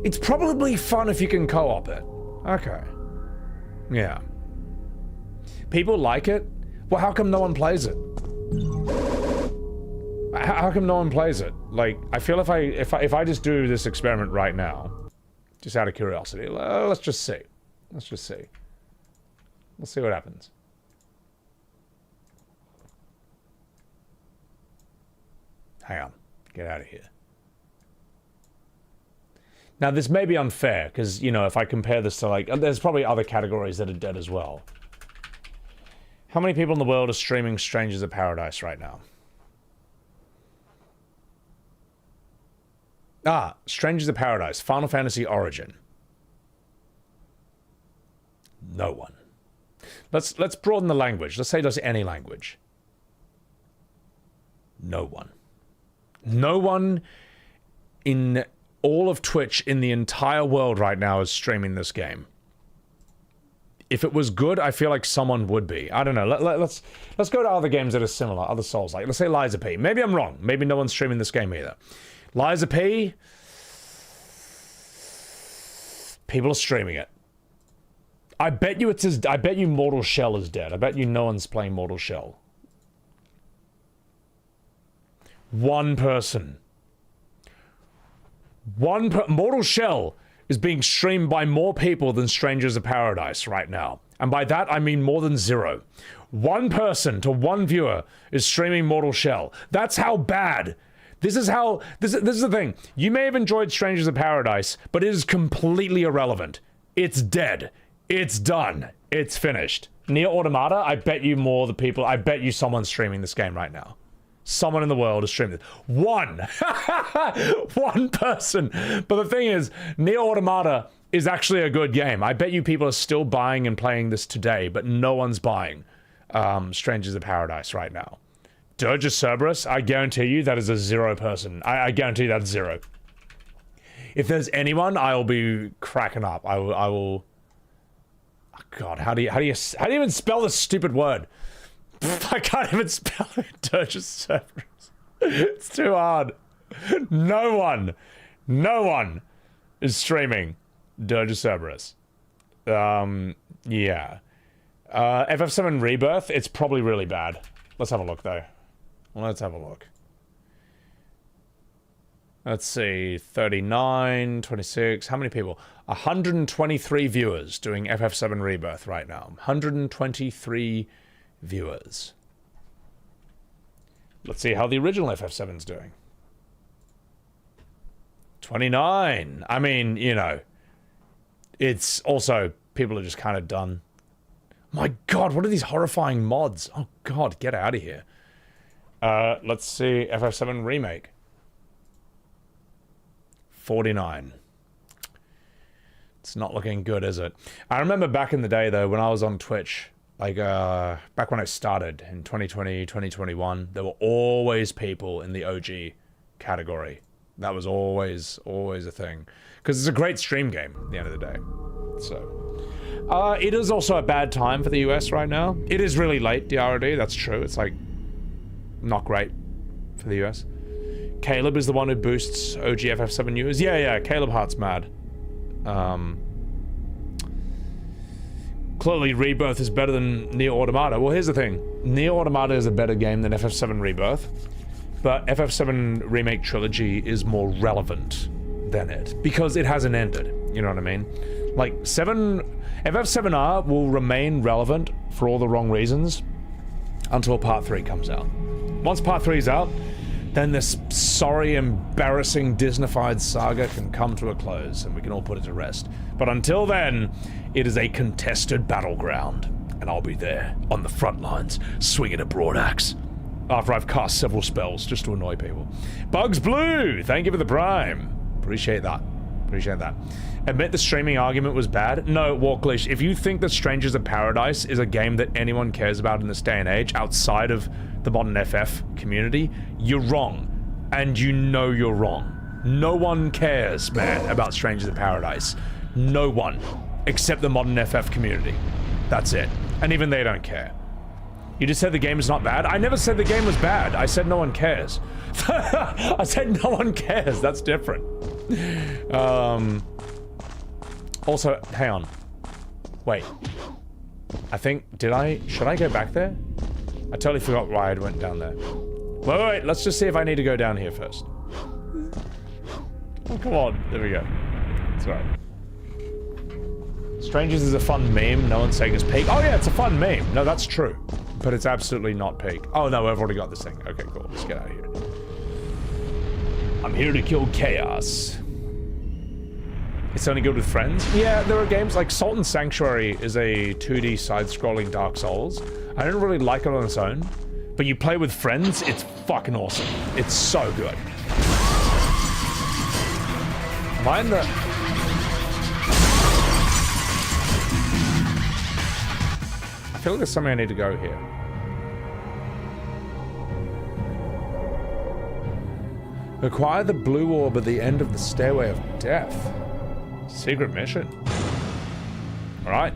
It's probably fun if you can co-op it. Okay. Yeah. People like it? Well, how come no one plays it? How come no one plays it? Like, I feel if I just do this experiment right now, just out of curiosity, let's just see. Let's just see. Let's see what happens. Hang on. Get out of here. Now, this may be unfair, because, you know, if I compare this to, like, there's probably other categories that are dead as well. How many people in the world are streaming Strangers of Paradise right now? Ah, Strangers of Paradise, Final Fantasy Origin. No one. Let's broaden the language. Let's say there's any language. No one. No one in all of Twitch in the entire world right now is streaming this game. If it was good, I feel like someone would be. I don't know. Let's go to other games that are similar, other Souls. Like, let's say Lies of P. Maybe I'm wrong. Maybe no one's streaming this game either. Lies of P. People are streaming it. I bet you I bet you Mortal Shell is dead. I bet you no one's playing Mortal Shell. One person. Mortal Shell is being streamed by more people than Strangers of Paradise right now. And by that, I mean more than 0. One person to one viewer is streaming Mortal Shell. That's how bad. This is the thing. You may have enjoyed Strangers of Paradise, but it is completely irrelevant. It's dead. It's done. It's finished. Nier Automata, I bet you more the people, I bet you someone's streaming this game right now. Someone in the world is streaming this. One! One person! But the thing is, Nier Automata is actually a good game. I bet you people are still buying and playing this today, but no one's buying Strangers of Paradise right now. Dirge of Cerberus, I guarantee you that is a 0 person. I guarantee that's 0. If there's anyone, I will be cracking up. I will... Oh God, how do you even spell this stupid word? I can't even spell it. Dirge of Cerberus. It's too hard. No one is streaming Dirge of Cerberus. Yeah. FF7 Rebirth, it's probably really bad. Let's have a look, though. Let's have a look. Let's see. 39, 26. How many people? 123 viewers doing FF7 Rebirth right now. 123 viewers. Let's see how the original FF7's doing. 29. I mean, you know. It's also... People are just kind of done. My God, what are these horrifying mods? Oh God, get out of here. Let's see. FF7 Remake. 49. It's not looking good, is it? I remember back in the day, though, when I was on Twitch, like, back when I started in 2020, 2021, there were always people in the OG category. That was always a thing. Because it's a great stream game at the end of the day. So, it is also a bad time for the US right now. It is really late, DRD, that's true. It's, like, not great for the US. Caleb is the one who boosts OG FF7 viewers. Yeah, Caleb Hart's mad. Clearly, Rebirth is better than Nier Automata. Well, here's the thing. Nier Automata is a better game than FF7 Rebirth, but FF7 Remake Trilogy is more relevant than it, because it hasn't ended. You know what I mean? Like, FF7R will remain relevant for all the wrong reasons until Part 3 comes out. Once Part 3 is out, then this sorry, embarrassing, Disneyfied saga can come to a close, and we can all put it to rest. But until then, it is a contested battleground, and I'll be there, on the front lines, swinging a broadaxe, after I've cast several spells, just to annoy people. Bugs Blue, thank you for the prime. Appreciate that. Appreciate that. Admit the streaming argument was bad? No, Walklish, if you think that Strangers of Paradise is a game that anyone cares about in this day and age, outside of the modern FF community, you're wrong. And you know you're wrong. No one cares, man, about Strangers of Paradise. No one. Except the modern FF community. That's it. And even they don't care. You just said the game is not bad? I never said the game was bad. I said no one cares. I said no one cares. That's different. Also, hang on. Wait. I think, should I go back there? I totally forgot why I went down there. Wait, let's just see if I need to go down here first. Oh, come on. There we go. That's right. Strangers is a fun meme. No one's saying it's peak. Oh yeah, it's a fun meme. No, that's true. But it's absolutely not peak. Oh no, I've already got this thing. Okay, cool. Let's get out of here. I'm here to kill chaos. It's only good with friends? Yeah, there are games like Salt and Sanctuary is a 2D side-scrolling Dark Souls. I don't really like it on its own, but you play with friends, it's fucking awesome. It's so good. Am I in the... I feel like there's somewhere I need to go here. Acquire the blue orb at the end of the Stairway of Death. Secret mission. Alright.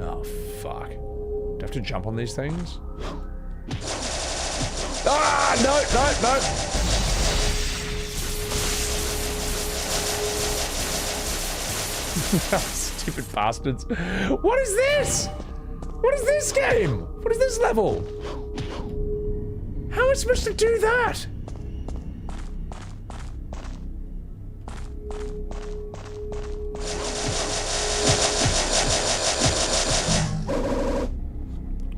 Oh, fuck. Do I have to jump on these things? Ah! No, no, no! Stupid bastards. What is this? What is this game? What is this level? How am I supposed to do that?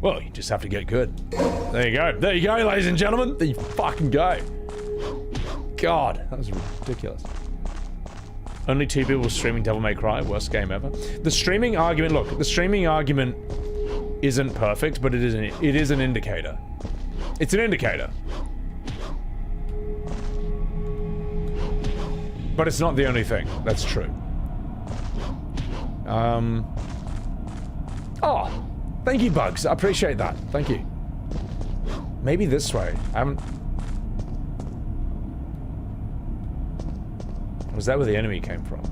Well, you just have to get good. There you go. There you go, ladies and gentlemen. There you fucking go. God, that was ridiculous. Only 2 people streaming Devil May Cry. Worst game ever. The streaming argument, look, the streaming argument isn't perfect, but it is an indicator. It's an indicator. But it's not the only thing. That's true. Oh, thank you, Bugs. I appreciate that. Thank you. Maybe this way. I haven't... Was that where the enemy came from?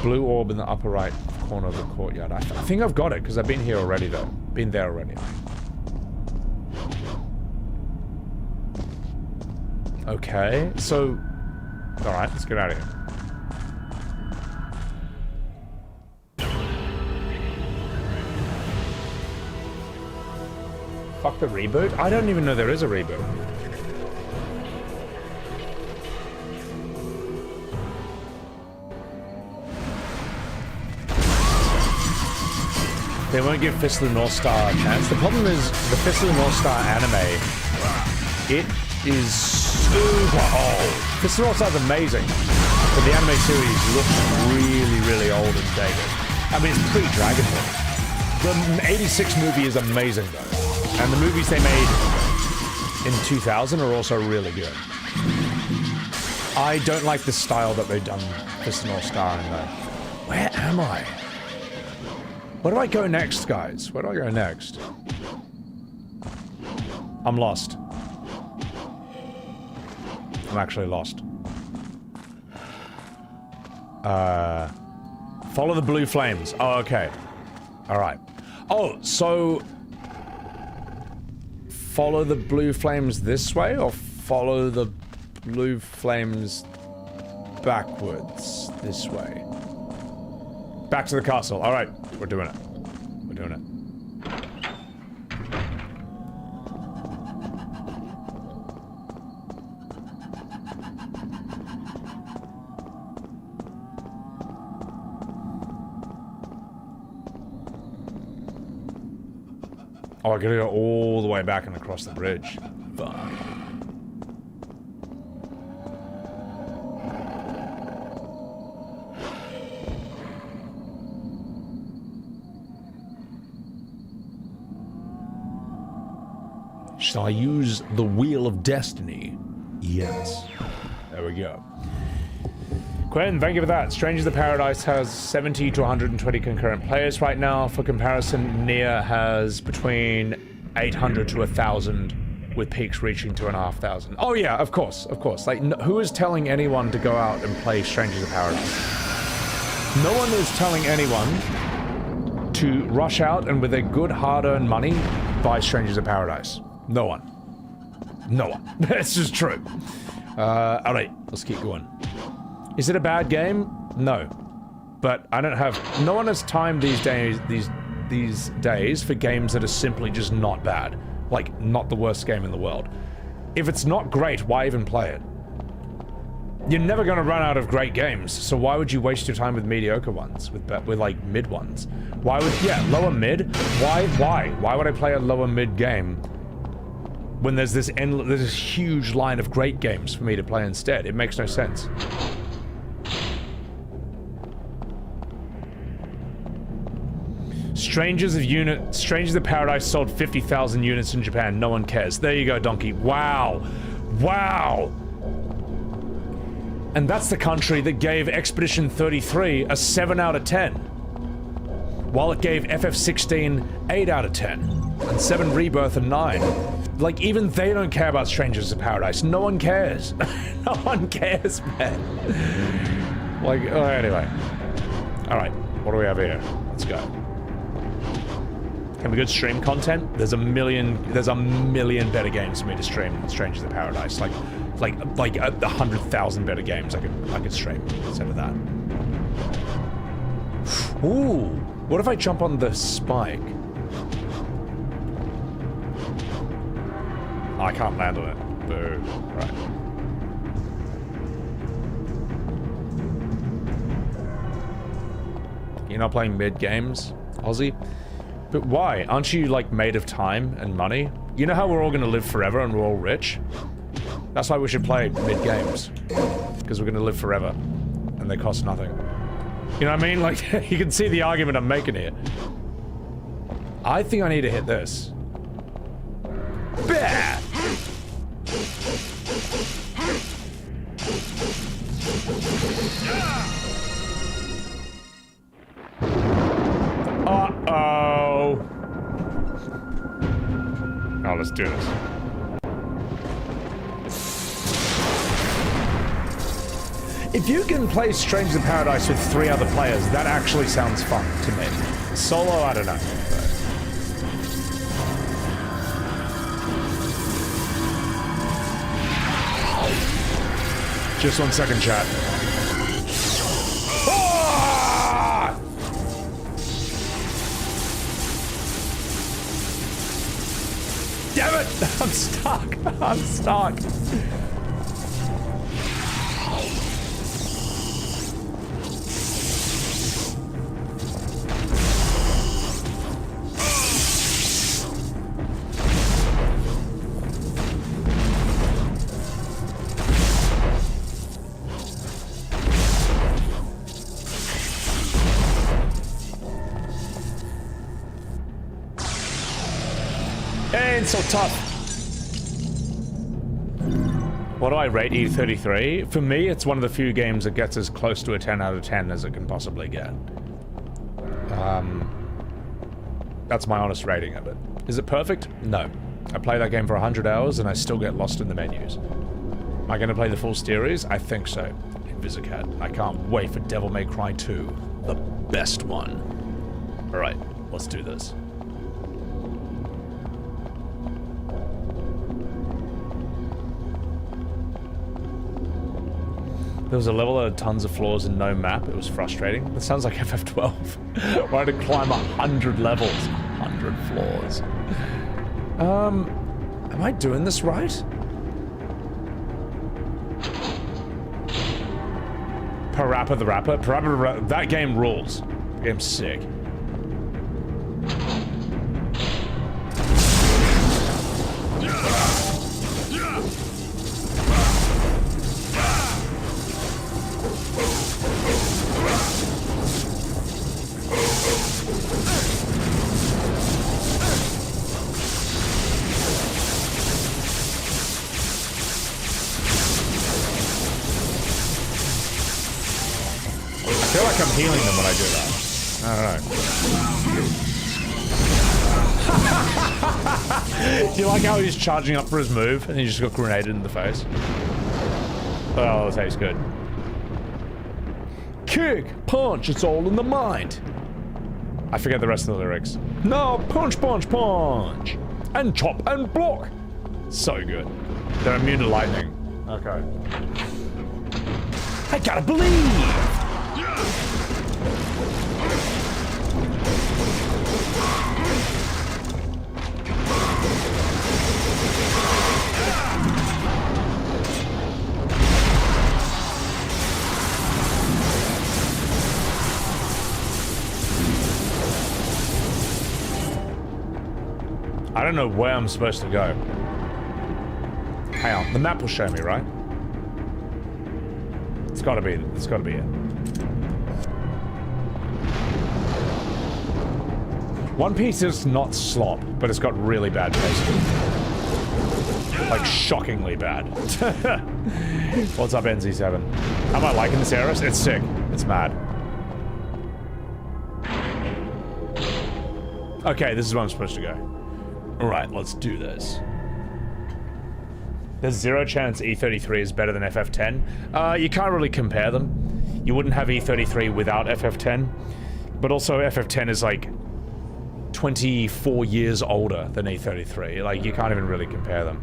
Blue orb in the upper right corner of the courtyard. I think I've got it, because I've been here already, though. Been there already. Okay, so... Alright, let's get out of here. Fuck the reboot? I don't even know there is a reboot. They won't give Fist of the North Star a chance. The problem is, the Fist of the North Star anime, it is super old. Fist of the North Star is amazing, but the anime series looks really, really old and dated. I mean, it's pre-Dragon Ball. The 86 movie is amazing, though. And the movies they made in 2000 are also really good. I don't like the style that they've done Fist of the North Star in, though. Where am I? Where do I go next, guys? Where do I go next? I'm lost. I'm actually lost. Follow the blue flames. Oh, okay. Alright. Oh, so... Follow the blue flames this way, or follow the blue flames backwards? This way. Back to the castle. Alright, we're doing it. We're doing it. Oh, I gotta go all the way back and across the bridge. Fuck. Shall I use the Wheel of Destiny? Yes. There we go. Quinn, thank you for that. Strangers of Paradise has 70 to 120 concurrent players right now. For comparison, Nier has between 800 to 1,000, with peaks reaching 2,500. Oh yeah, of course, of course. Like, who is telling anyone to go out and play Strangers of Paradise? No one is telling anyone to rush out and with their good hard-earned money, buy Strangers of Paradise. No one. No one. It's just true. Alright, let's keep going. Is it a bad game? No. But I don't have... No one has time these days for games that are simply just not bad. Like, not the worst game in the world. If it's not great, why even play it? You're never gonna run out of great games, so why would you waste your time with mediocre ones? With like, mid ones? Why would... Yeah, lower mid? Why? Why would I play a lower mid game when there's this huge line of great games for me to play instead? It makes no sense. Strangers of Paradise sold 50,000 units in Japan. No one cares. There you go, Donkey. Wow. Wow. And that's the country that gave Expedition 33 a 7 out of 10. While it gave FF7 8 out of 10. And 7 Rebirth a 9. Like, even they don't care about Strangers of Paradise. No one cares. No one cares, man. Like, oh, anyway. Alright, what do we have here? Let's go. Can we good stream content? There's a million better games for me to stream than Strangers of Paradise. Like 100,000 better games I could stream instead of that. Ooh, what if I jump on the spike? I can't land on it. Boo. Right. You're not playing mid games, Aussie? But why? Aren't you, like, made of time and money? You know how we're all gonna live forever and we're all rich? That's why we should play mid-games. Because we're gonna live forever. And they cost nothing. You know what I mean? Like, you can see the argument I'm making here. I think I need to hit this. Bah! Uh-oh. Oh, let's do this. If you can play Strangers of Paradise with 3 other players, that actually sounds fun to me. Solo, I don't know. Just 1 second, chat. Ah! Damn it! I'm stuck. I'm stuck. It's so tough. What do I rate E33? For me, it's one of the few games that gets as close to a 10 out of 10 as it can possibly get. That's my honest rating of it. Is it perfect? No. I play that game for 100 hours and I still get lost in the menus. Am I going to play the full series? I think so. Invisicat. I can't wait for Devil May Cry 2. The best one. Alright, let's do this. There was a level that had tons of floors and no map. It was frustrating. That sounds like FF12. I had to climb 100 levels. 100 floors. Am I doing this right? Parappa the Rapper? That game rules. That game's sick. I feel like I'm healing them when I do that. I don't know. Do you like how he's charging up for his move and he just got grenaded in the face? Oh, that tastes good. Kick, punch, it's all in the mind. I forget the rest of the lyrics. No, punch, punch, punch. And chop and block. So good. They're immune to lightning. Okay. I gotta believe! I don't know where I'm supposed to go. Hang on, the map will show me, right? It's gotta be it. One Piece is not slop, but it's got really bad pacing. Like, shockingly bad. What's up, NZ7? Am I liking this Eris? It's sick. It's mad. Okay, this is where I'm supposed to go. Alright, let's do this. There's zero chance E33 is better than FF10. You can't really compare them. You wouldn't have E33 without FF10. But also FF10 is like 24 years older than E33. Like, you can't even really compare them.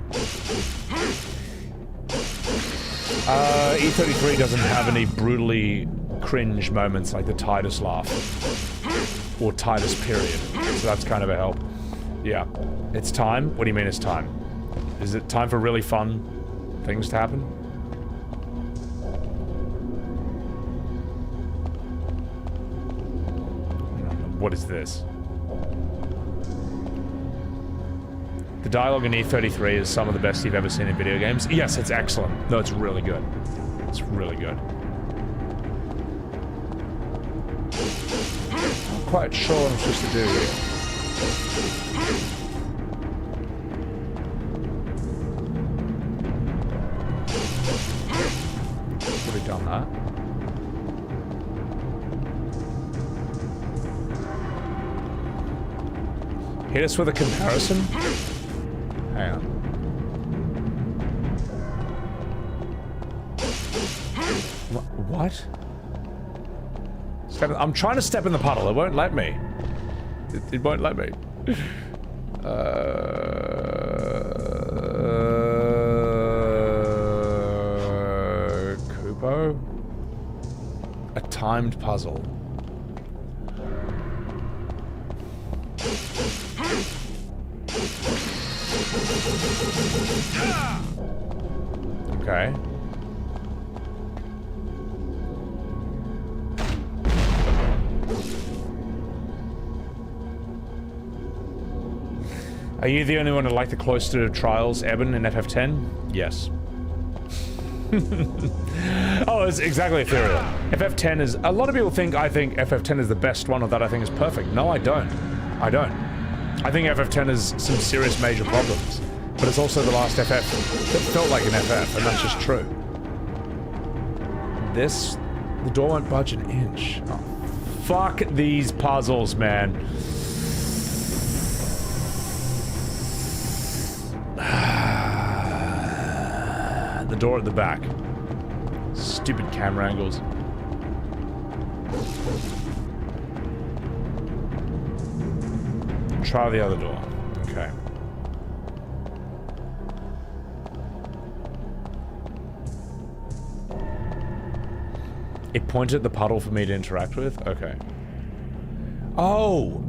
E33 doesn't have any brutally cringe moments like the Titus laugh. Or Titus period. So that's kind of a help. Yeah. It's time? What do you mean it's time? Is it time for really fun things to happen? What is this? The dialogue in E33 is some of the best you've ever seen in video games. Yes, it's excellent. No, it's really good. It's really good. I'm not quite sure what I'm supposed to do here. Already done that. Hit us with a comparison? Hang on. What? I'm trying to step in the puddle. It won't let me. It won't let me. Kupo? A timed puzzle. Okay. Are you the only one who liked the cloistered trials, Eben, in FF10? Yes. Oh, it's exactly ethereal. FF10 is... A lot of people think I think FF10 is the best one or that I think is perfect. No, I don't. I don't. I think FF10 has some serious major problems. But it's also the last FF that felt like an FF, and that's just true. This... The door won't budge an inch. Oh, fuck these puzzles, man. The door at the back. Stupid camera angles. Try the other door. Okay. It pointed at the puddle for me to interact with? Okay. Oh!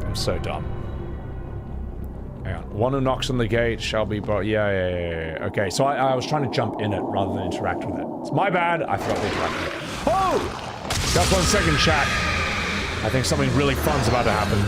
I'm so dumb. Hang on. One who knocks on the gate shall be brought. Yeah. Okay, so I was trying to jump in it rather than interact with it. It's my bad. I forgot to interact with it. Oh! Just 1 second, chat. I think something really fun's about to happen.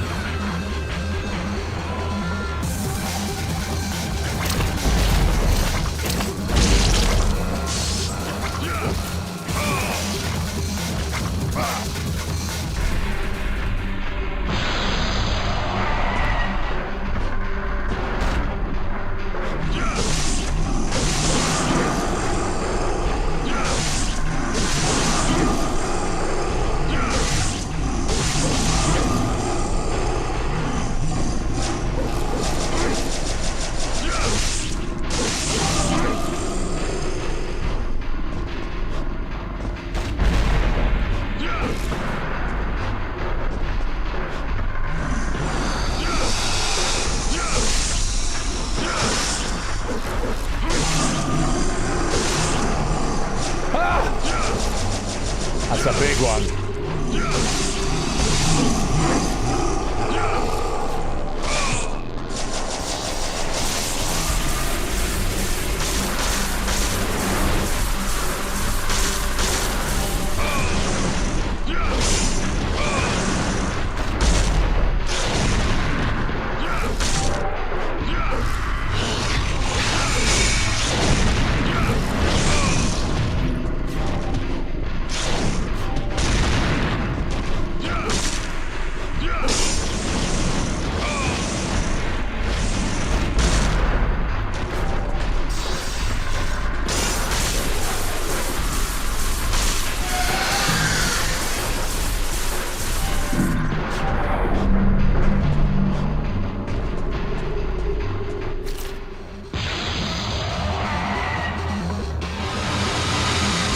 That's a big one.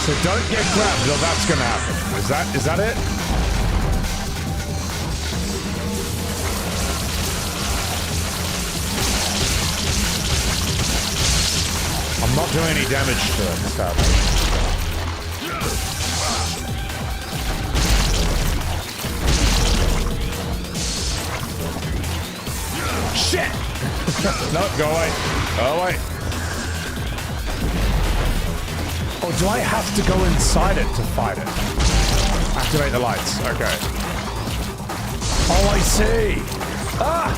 So don't get grabbed or that's gonna happen. Is that it? I'm not doing any damage to it, sadly. Shit! No, go away. Go away. Or do I have to go inside it to fight it? Activate the lights. Okay. Oh, I see. Ah!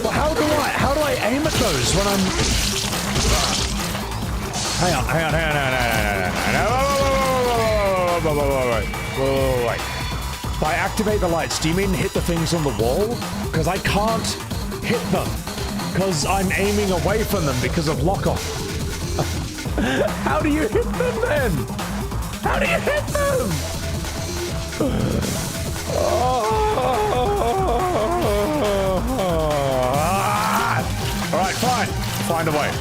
Well, how do I aim at those when I'm... Hang on. Wait. By activate the lights, do you mean hit the things on the wall? Because I can't hit them. Because I'm aiming away from them because of lock-off. How do you hit them then? How do you hit them? Alright, fine. Find a way.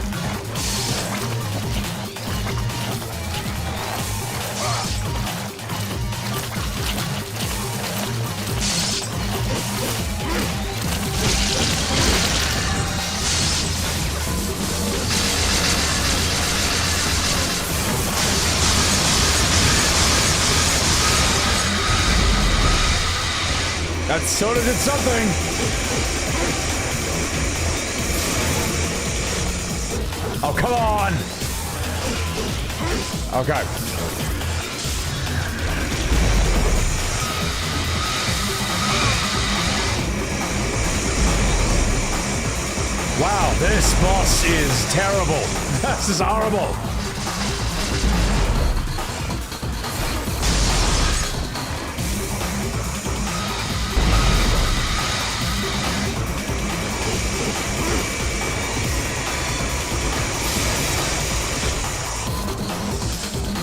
That sort of did something. Oh, come on. Okay. Wow, this boss is terrible. This is horrible.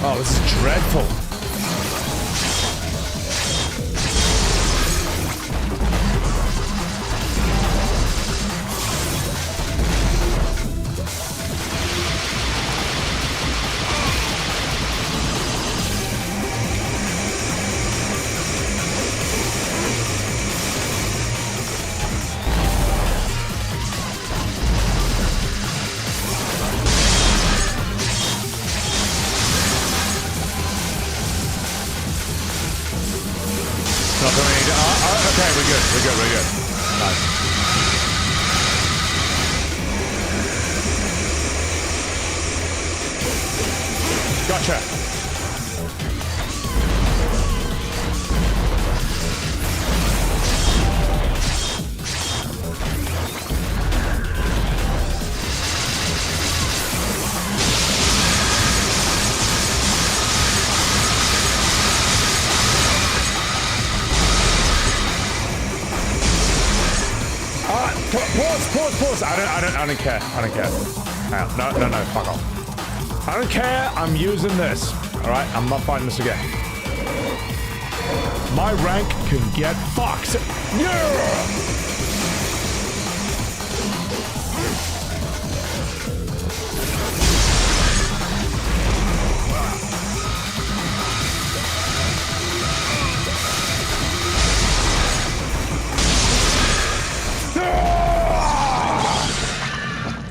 Oh, this is dreadful. We're good, we're good. Nice. Gotcha. Pause. I don't care. No, fuck off. I don't care. I'm using this. All right, I'm not fighting this again. My rank can get fucked. Yeah!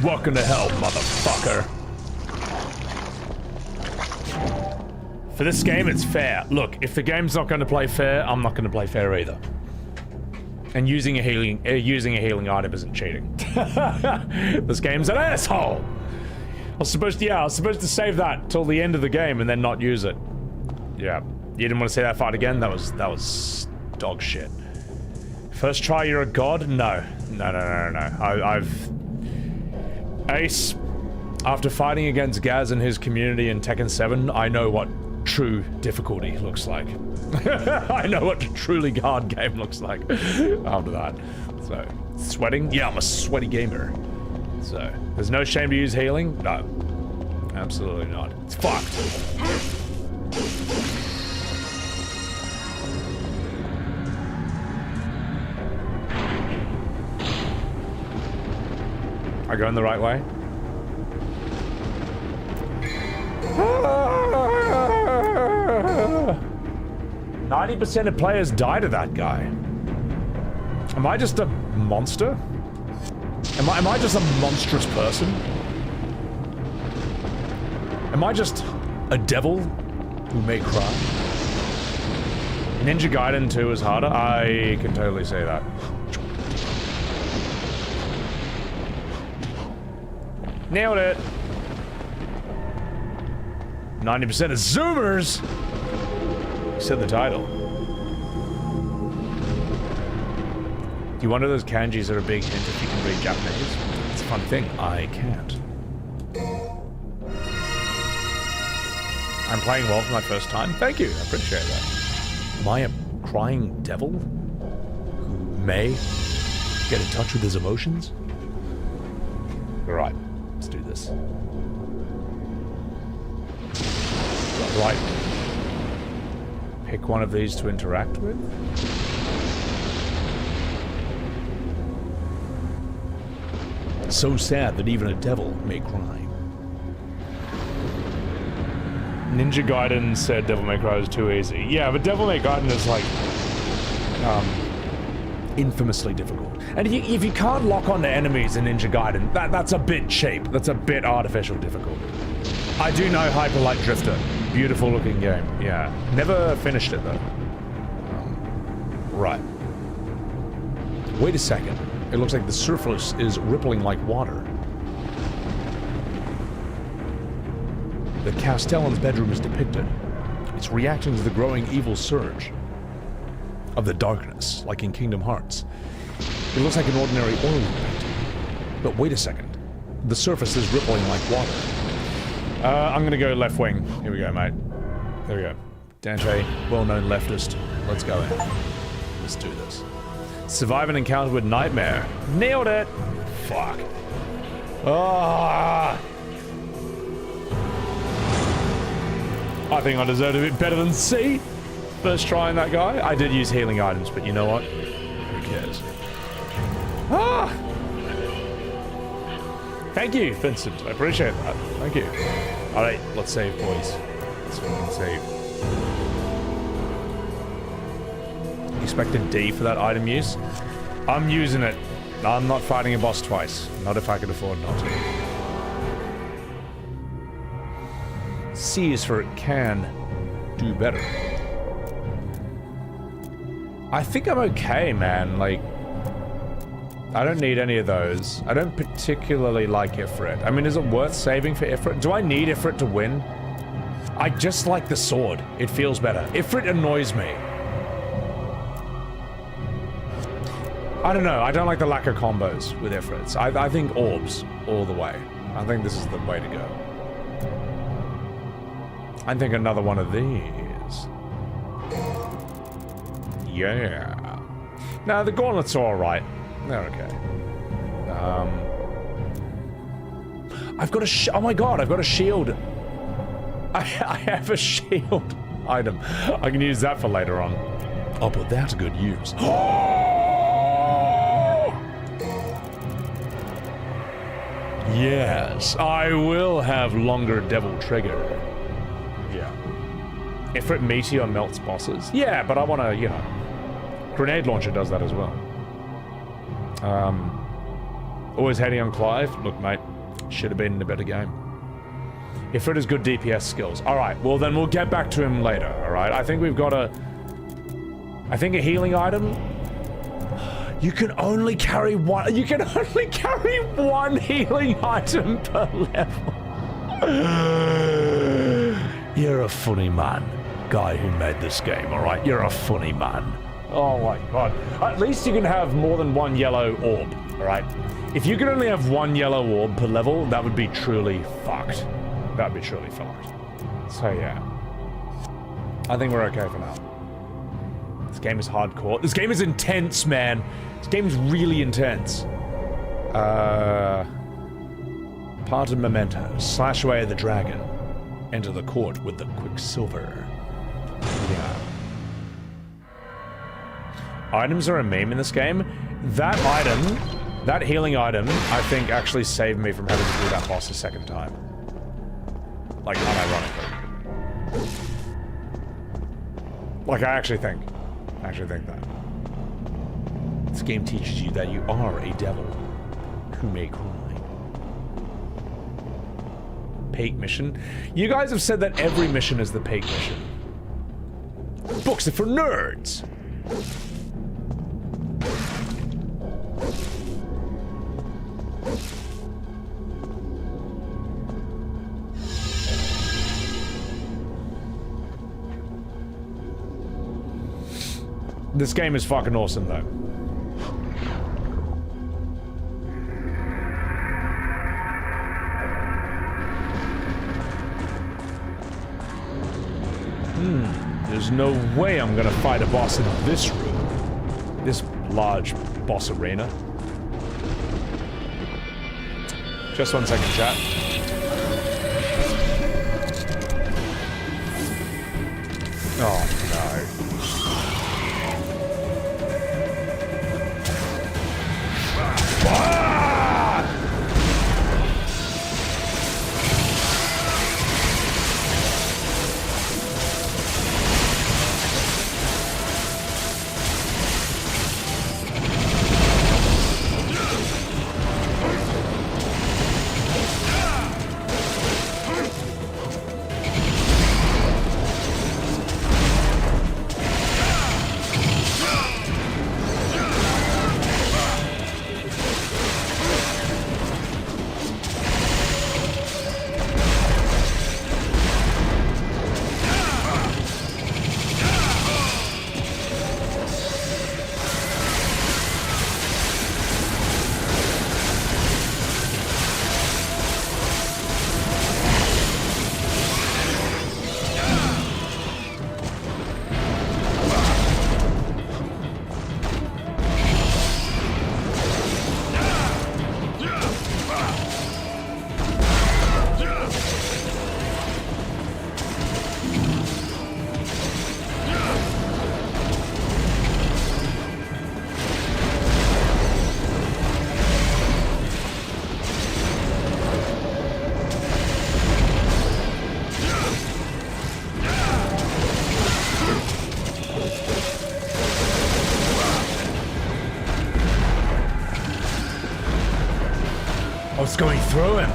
Welcome to hell, motherfucker. For this game, it's fair. Look, if the game's not going to play fair, I'm not going to play fair either. And using a healing item isn't cheating. This game's an asshole. I was supposed to save that till the end of the game and then not use it. Yeah, you didn't want to see that fight again. That was dog shit. First try, you're a god? No. Ace, after fighting against Gaz and his community in Tekken 7, I know what true difficulty looks like. I know what a truly hard game looks like after that. So, sweating? Yeah, I'm a sweaty gamer. So, there's no shame to use healing? No. Absolutely not. It's fucked. Am I going the right way? 90% of players die to that guy. Am I just a monster? Am I just a monstrous person? Am I just a devil who may cry? Ninja Gaiden 2 is harder? I can totally say that. Nailed it. 90% of Zoomers. You said the title. Do you wonder those kanjis are a big hint if you can read Japanese? It's a fun thing. I can't. I'm playing well for my first time. Thank you. I appreciate that. Am I a crying devil who may get in touch with his emotions? All right. Let's do this. Right. Pick one of these to interact with. So sad that even a devil may cry. Ninja Gaiden said Devil May Cry was too easy. Yeah, but Devil May Gaiden is like infamously difficult. And if you can't lock onto enemies in Ninja Gaiden, that's a bit cheap. That's a bit artificial difficulty. I do know Hyper Light Drifter. Beautiful looking game. Yeah. Never finished it though. Right. Wait a second. It looks like the surface is rippling like water. The Castellan's bedroom is depicted. It's reacting to the growing evil surge of the darkness, like in Kingdom Hearts. It looks like an ordinary oil painting. But wait a second. The surface is rippling like water. I'm gonna go left wing. Here we go, mate. There we go. Dante, well-known leftist. Let's go in. Let's do this. Survive an encounter with Nightmare. Nailed it! Fuck. Ah! I think I deserved a bit better than C. First trying that guy. I did use healing items, but you know what? Who cares? Ah! Thank you, Vincent. I appreciate that. Thank you. Alright, let's save, boys. Let's fucking save. Expected D for that item use? I'm using it. I'm not fighting a boss twice. Not if I can afford not to. C is for it can do better. I think I'm okay, man. Like, I don't need any of those. I don't particularly like Ifrit. I mean, is it worth saving for Ifrit? Do I need Ifrit to win? I just like the sword. It feels better. Ifrit annoys me. I don't know. I don't like the lack of combos with Ifrits. I think orbs all the way. I think this is the way to go. I think another one of these. Yeah. No, the gauntlets are alright. They're okay. I've got a oh my god, I've got a shield. I have a shield item. I can use that for later on. I'll put that to good use. Yes, I will have longer devil trigger. Yeah. Ifrit Meteor melts bosses. Yeah, but I want to, you know. Grenade launcher does that as well. Always hating on Clive. Look, mate, should have been in a better game. Ifrit has good DPS skills. Alright, well then we'll get back to him later, alright? I think we've got a healing item. You can only carry one healing item per level. You're a funny man, guy who made this game, alright? You're a funny man. Oh my god. At least you can have more than one yellow orb, alright? If you could only have one yellow orb per level, that would be truly fucked. That would be truly fucked. So yeah. I think we're okay for now. This game is hardcore. This game is intense, man. This game is really intense. Parted memento. Slash away the dragon. Enter the court with the Quicksilver. Yeah. Items are a meme in this game. That item, that healing item, I think actually saved me from having to do that boss a second time. Like, unironically. Like, I actually think that. This game teaches you that you are a devil who may cry. Peak mission? You guys have said that every mission is the peak mission. Books are for nerds! This game is fucking awesome, though. There's no way I'm gonna fight a boss in this room. This large boss arena. Just 1 second, chat. Oh, no. What's going through him?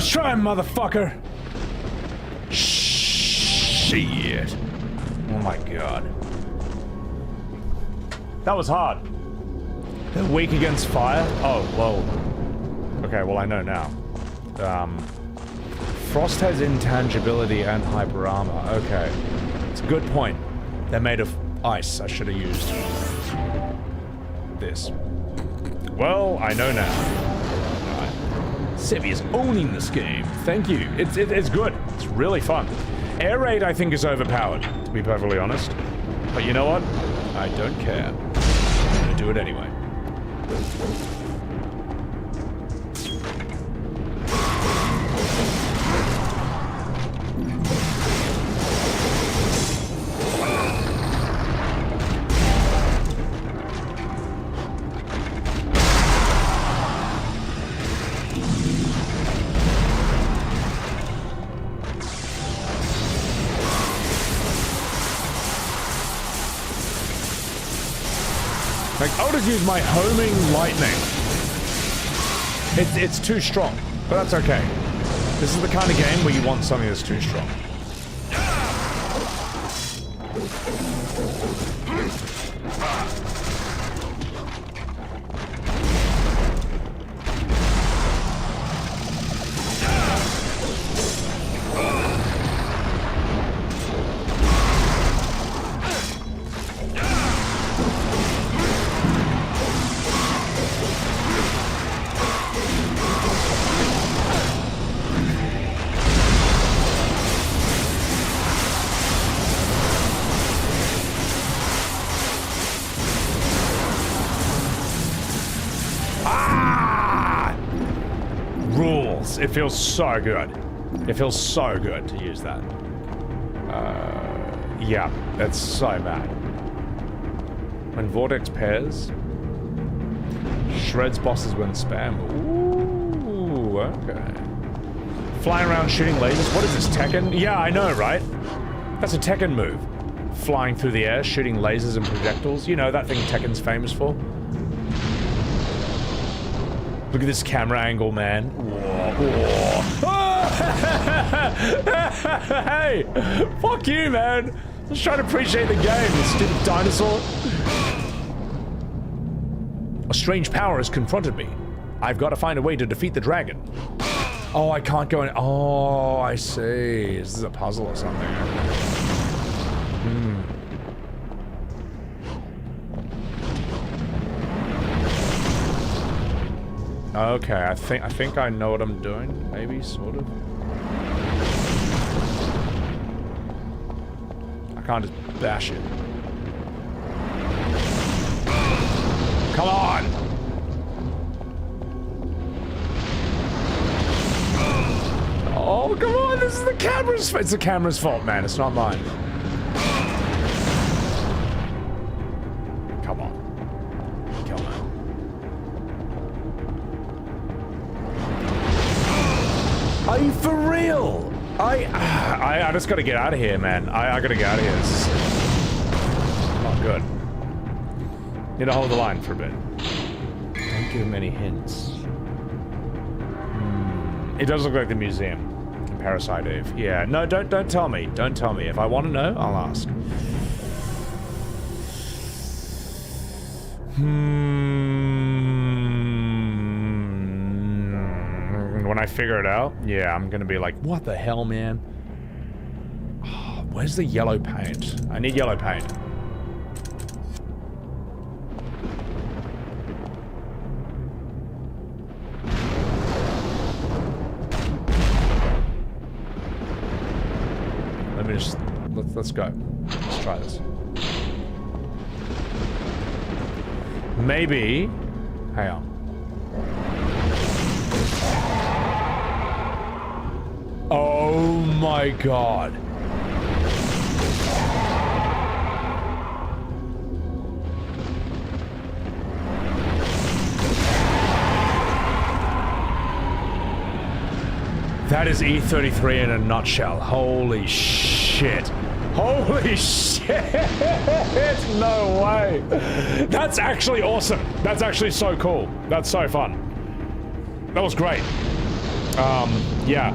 First try, motherfucker! Shit. Oh my god. That was hard. They're weak against fire? Oh, well. Okay, well I know now. Frost has intangibility and hyper armor. Okay. It's a good point. They're made of ice. I should have used this. Well, I know now. Alright. Sevi is owning this game. Thank you. It's good. It's really fun. Air raid, I think, is overpowered, to be perfectly honest. But you know what? I don't care. I'm gonna do it anyway. Like, I'll just use my homing lightning. It's too strong, but that's okay. This is the kind of game where you want something that's too strong. It feels so good. It feels so good to use that. Yeah, that's so bad. When Vortex pairs, shreds bosses when spam. Ooh, okay. Flying around shooting lasers. What is this, Tekken? Yeah, I know, right? That's a Tekken move. Flying through the air, shooting lasers and projectiles. You know, that thing Tekken's famous for. Look at this camera angle, man. Whoa, whoa. Hey! Fuck you, man! Just trying to appreciate the game, you stupid dinosaur. A strange power has confronted me. I've got to find a way to defeat the dragon. Oh, I can't go in. Oh, I see. This is a puzzle or something. Hmm. Okay, I think I know what I'm doing. Maybe, sort of. I can't just bash it. Come on! Oh, come on! This is the camera's. It's the camera's fault, man. It's not mine. Come on. Come on. Are you for real? I just gotta get out of here, man. I gotta get out of here. This is not good. Need to hold the line for a bit. Don't give him any hints. It does look like the museum in Parasite Eve. Yeah, no, don't tell me. Don't tell me. If I want to know, I'll ask. When I figure it out, yeah, I'm gonna be like, what the hell, man? Oh, where's the yellow paint? I need yellow paint. Let me just, let's go. Let's try this. Maybe, hang on. Oh my god. That is E33 in a nutshell. Holy shit. Holy shit. No way. That's actually awesome. That's actually so cool. That's so fun. That was great. Yeah.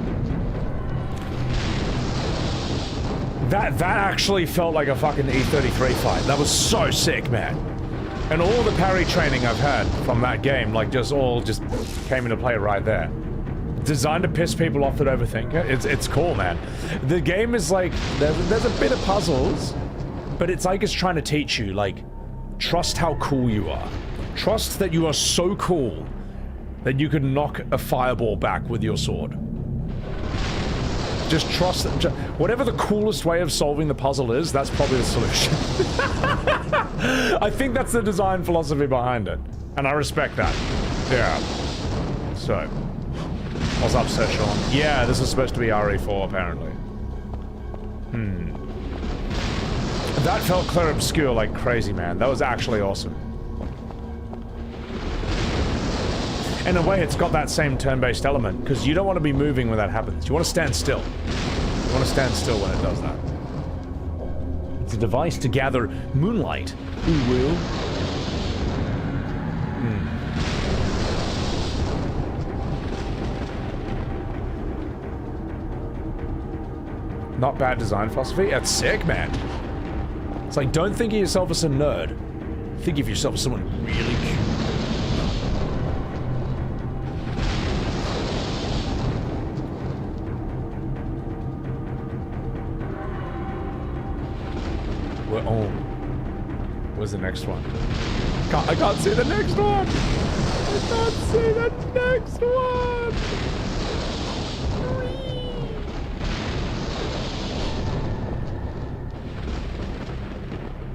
That actually felt like a fucking E33 fight. That was so sick, man. And all the parry training I've had from that game, like, just came into play right there. Designed to piss people off that overthink it. It's cool, man. The game is like, there's a bit of puzzles, but it's like it's trying to teach you, like, trust how cool you are. Trust that you are so cool that you can knock a fireball back with your sword. Just trust that, whatever the coolest way of solving the puzzle is, that's probably the solution. I think that's the design philosophy behind it. And I respect that. Yeah. So. What's up, Sir Sean? Yeah, this is supposed to be RE4, apparently. That felt clear obscure like crazy, man. That was actually awesome. In a way, it's got that same turn-based element, because you don't want to be moving when that happens. You want to stand still. You want to stand still when it does that. It's a device to gather moonlight, who will. Not bad design philosophy. That's sick, man. It's like, don't think of yourself as a nerd. Think of yourself as someone really cute. Oh, where's the next one? I can't see the next one. I can't see the next one.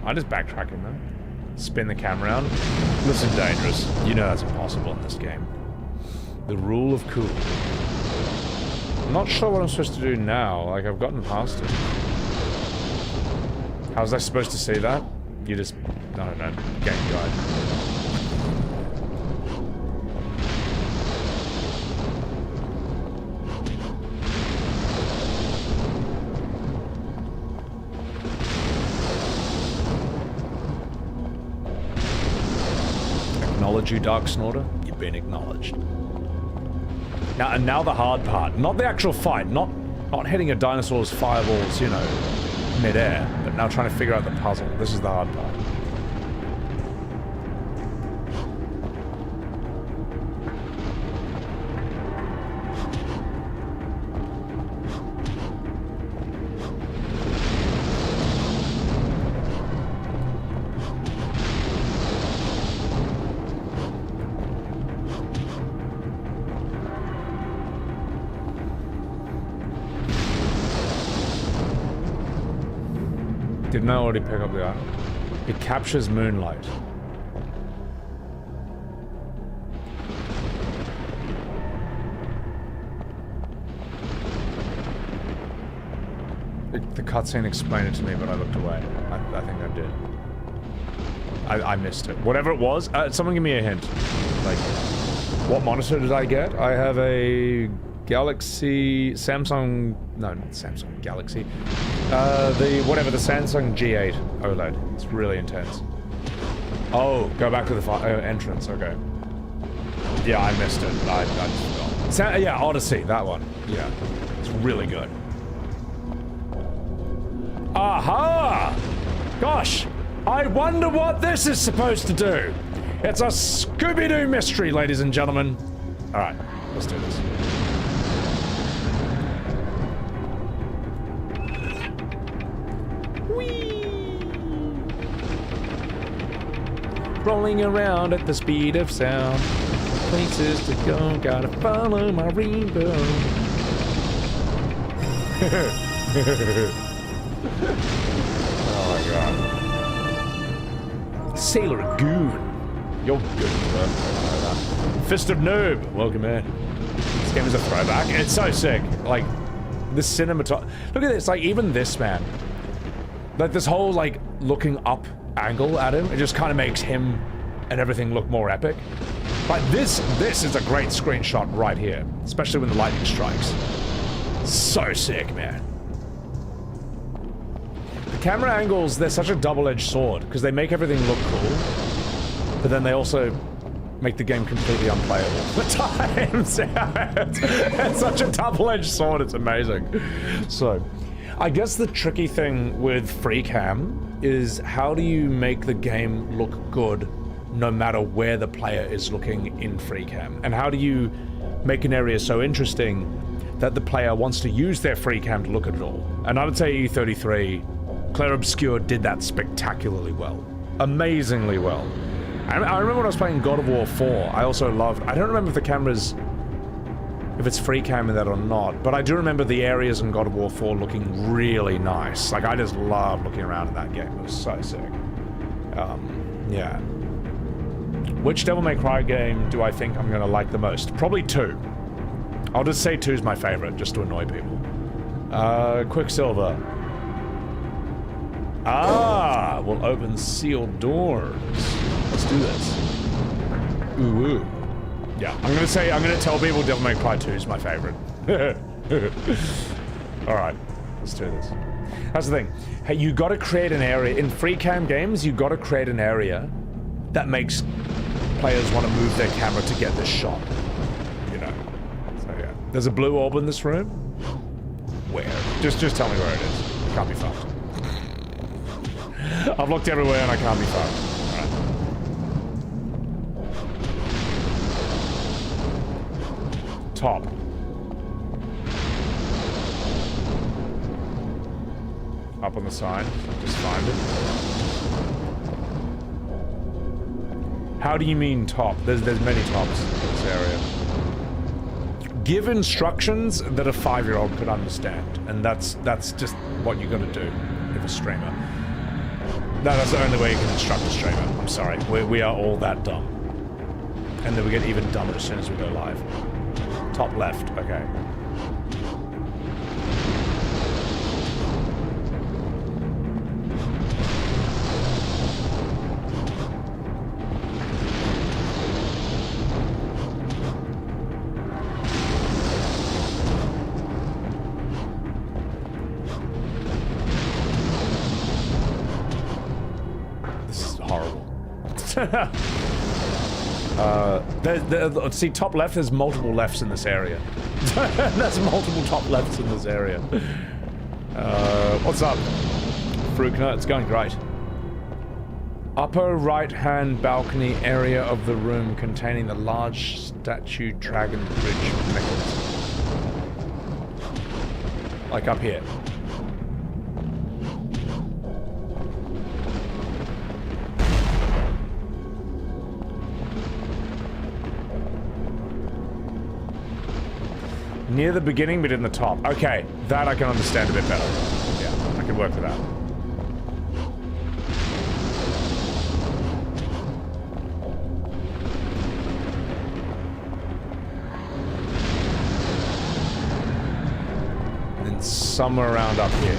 I'm just backtracking though. Spin the camera around. Listen, dangerous. You know that's impossible in this game. The rule of cool. I'm not sure what I'm supposed to do now. Like, I've gotten past it. How was I supposed to see that? You just... I don't know. Game guide. Acknowledge you, Dark Snorter. You've been acknowledged. Now the hard part. Not the actual fight. Not hitting a dinosaur's fireballs, you know, mid-air, but now trying to figure out the puzzle. This is the hard part. Didn't I already pick up the item? It captures moonlight. The cutscene explained it to me, but I looked away. I think I did. I missed it. Whatever it was, someone give me a hint. Like, what monitor did I get? I have a Galaxy... Samsung... No, not Samsung. Galaxy. The Samsung G8 OLED. It's really intense. Oh, go back to the entrance. Okay. Yeah, I missed it. I just forgot. Yeah, Odyssey. That one. Yeah. It's really good. Aha! Gosh! I wonder what this is supposed to do! It's a Scooby-Doo mystery, ladies and gentlemen. Alright, let's do this. Rolling around at the speed of sound. Places to go, gotta follow my rainbow. Oh my god. Sailor Goon. You're good, bro. Fist of Noob. Welcome in. This game is a throwback. It's so sick. Like, the cinematography. Look at this. Like, even this, man. Like, this whole, like, looking up angle at him, it just kind of makes him and everything look more epic. Like this is a great screenshot right here, especially when the lightning strikes. So sick, man. The camera angles, they're such a double-edged sword because they make everything look cool, but then they also make the game completely unplayable at times. It's such a double-edged sword, it's amazing. So, I guess the tricky thing with free cam is how do you make the game look good no matter where the player is looking in free cam? And how do you make an area so interesting that the player wants to use their free cam to look at it all? And I would say E33, Claire Obscure did that spectacularly well. Amazingly well. I remember when I was playing God of War 4, I also loved... I don't remember if the cameras... if it's free cam in that or not, but I do remember the areas in God of War 4 looking really nice. Like, I just loved looking around in that game. It was so sick. Yeah. Which Devil May Cry game do I think I'm gonna like the most? Probably 2. I'll just say 2's my favorite, just to annoy people. Quicksilver. Ah, we'll open sealed doors. Let's do this. Ooh, ooh. Yeah, I'm gonna tell people Devil May Cry 2 is my favorite. Alright, let's do this. That's the thing. Hey, you gotta create an area. In free cam games, you gotta create an area that makes players want to move their camera to get this shot. You know? So yeah. There's a blue orb in this room? Where? Just tell me where it is. It can't be fucked. I've looked everywhere and I can't be fucked. Alright. Top. Up on the side. Just find it. How do you mean top? There's many tops in this area. Give instructions that a 5-year-old could understand, and that's just what you gotta do if a streamer. That's the only way you can instruct a streamer. I'm sorry, we are all that dumb, and then we get even dumber as soon as we go live. Top left, okay. See, top left, there's multiple lefts in this area. There's multiple top lefts in this area. What's up, Frukner? It's going great. Upper right-hand balcony area of the room containing the large statue dragon bridge mechanism. Like up here. Near the beginning, but in the top. Okay, that I can understand a bit better. Yeah, I can work with that. And then somewhere around up here.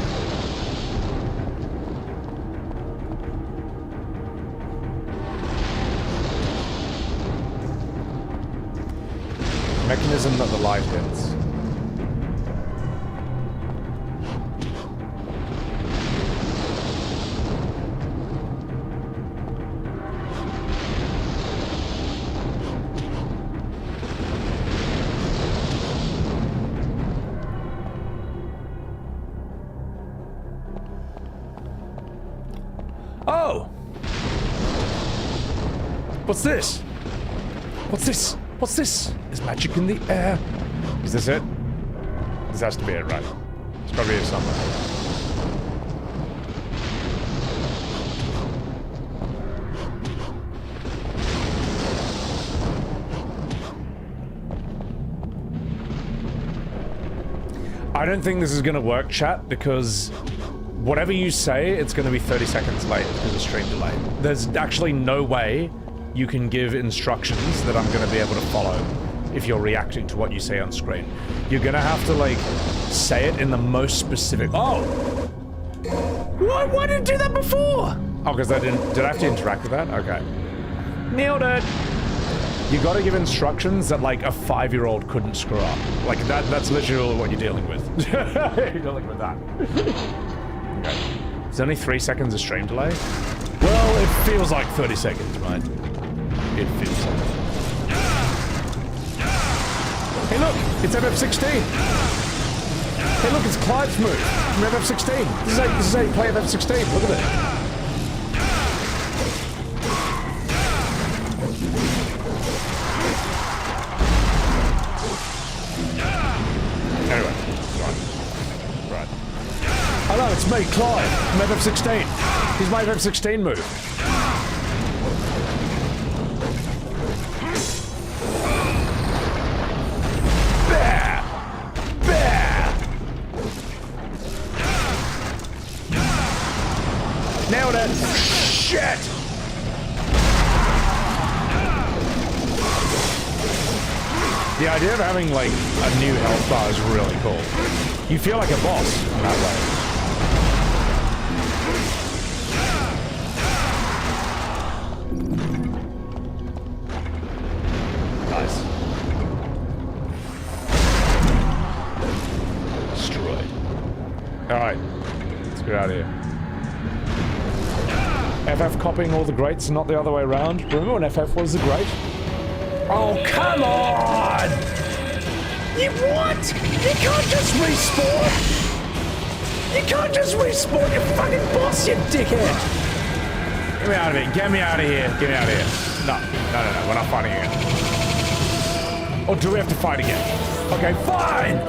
Mechanism that the light hits. Oh! What's this? What's this? What's this? There's magic in the air. Is this it? This has to be it, right? It's probably here somewhere. I don't think this is gonna work, chat, because whatever you say, it's gonna be 30 seconds late because of stream delay. There's actually no way you can give instructions that I'm gonna be able to follow if you're reacting to what you say on screen. You're gonna have to, like, say it in the most specific... Oh! Why didn't I do that before? Oh, because I didn't... Did I have to interact with that? Okay. Nailed it! You gotta give instructions that, like, a 5-year-old couldn't screw up. Like, that's literally what you're dealing with. You're dealing with that. Okay. There's only 3 seconds of stream delay? Well, it feels like 30 seconds, right? It feels like... Hey look, it's FF16. Hey look, it's Clive's move from FF16. This is how you play FF16. Look at it. Anyway, right. Oh no, it's me, Clive, from FF16. He's my FF16 move. Nailed it! Shit! The idea of having, like, a new health bar is really cool. You feel like a boss in that way. Nice. Destroyed. Alright. Let's get out of here. FF copying all the greats and not the other way around. Remember when FF was the great? Oh, come on! You what? You can't just respawn! You can't just respawn your fucking boss, you dickhead! Get me out of here, get me out of here, get me out of here. No, we're not fighting again. Or do we have to fight again? Okay, fine!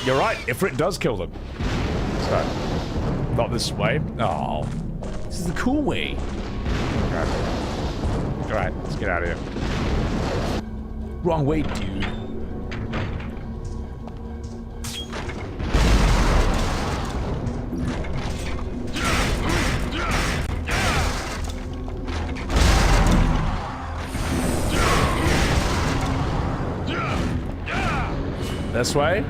You're right, Ifrit does kill them. So, not this way. Oh, this is the cool way. Alright, let's get out of here. Wrong way, dude. This way?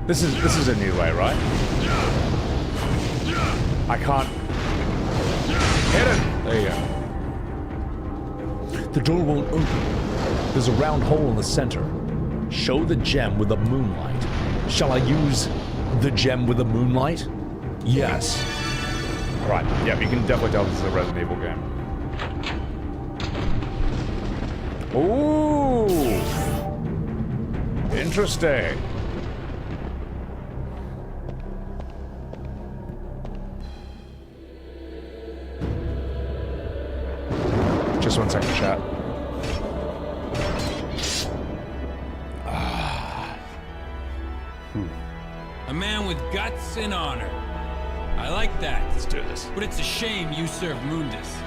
This is a new way, right? I can't hit it. There you go. The door won't open. There's a round hole in the center. Show the gem with the moonlight. Shall I use the gem with the moonlight? Yes. Right. Yeah, you can definitely tell this is a Resident Evil game. Ooh. Interesting. Just 1 second, chat. A man with guts and honor. I like that. Let's do this. But it's a shame you serve Mundus.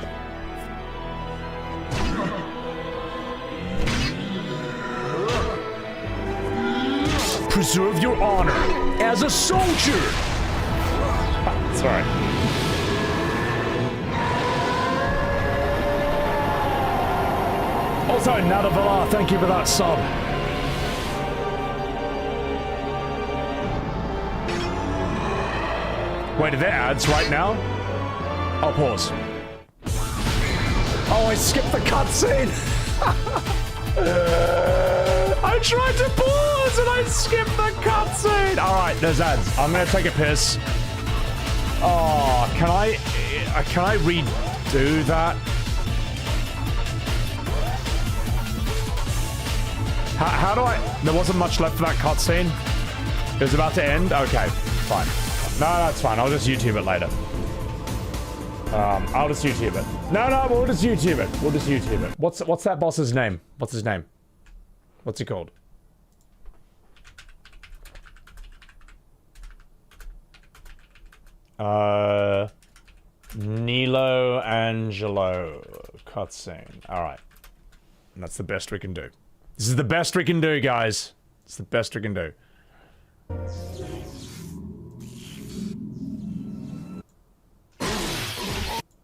Preserve your honor as a soldier. Sorry. Also, Nadavala, thank you for that sub. Wait, are there ads right now? I'll pause. Oh, I skipped the cutscene. I tried to pause and I skipped the cutscene. All right, there's ads. I'm gonna take a piss. Oh, can I redo that? How do I? There wasn't much left for that cutscene. It was about to end. Okay, fine. No, that's fine. I'll just YouTube it later. I'll just YouTube it. No, we'll just YouTube it. We'll just YouTube it. What's that boss's name? What's his name? What's he called? Nilo Angelo cutscene. All right, and that's the best we can do. This is the best we can do, guys. It's the best we can do.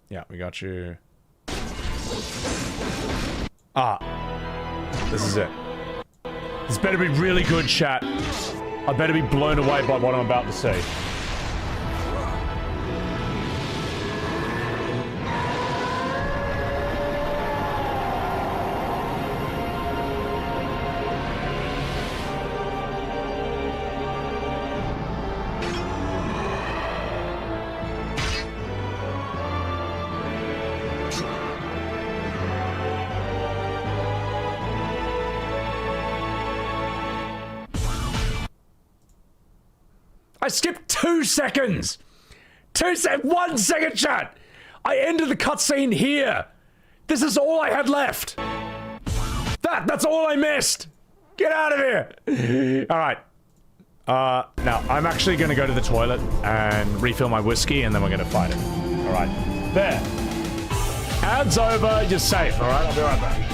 Yeah, we got you. Ah, this is it. This better be really good, chat. I better be blown away by what I'm about to see. I skipped 2 seconds! 1 second, chat! I ended the cutscene here! This is all I had left! That's all I missed! Get out of here! Alright. Now, I'm actually gonna go to the toilet and refill my whiskey, and then we're gonna fight it. Alright. There. Ad's over, you're safe, alright? I'll be right back.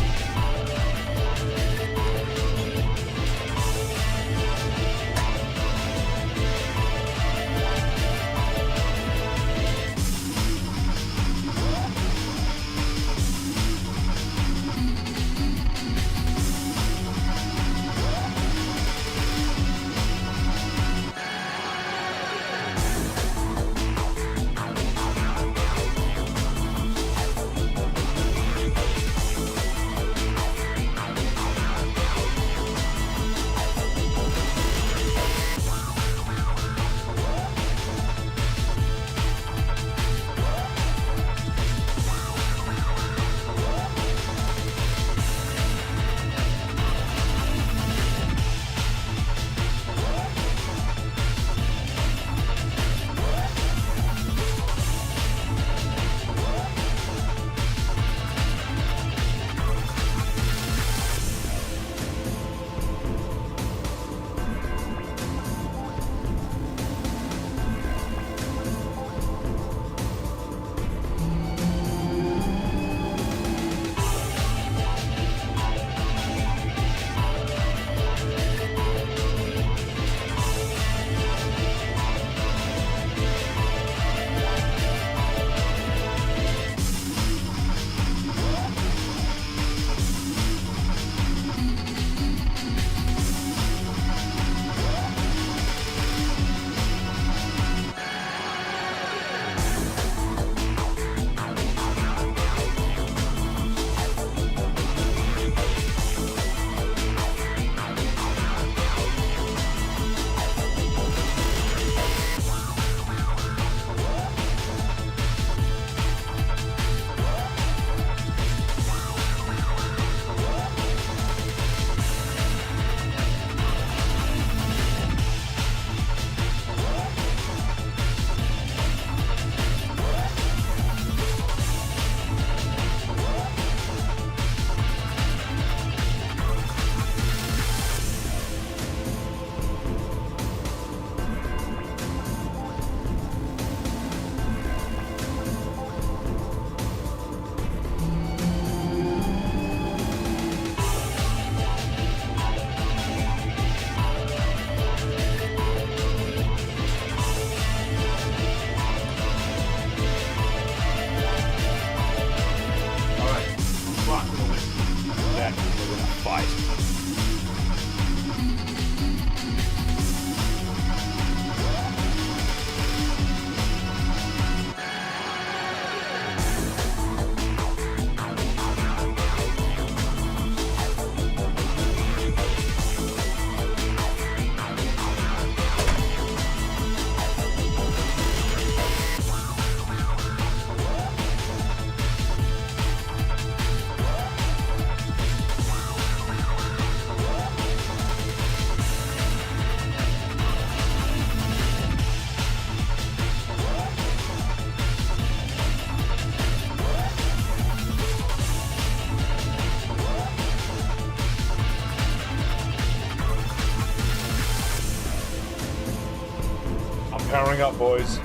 Powering up, boys.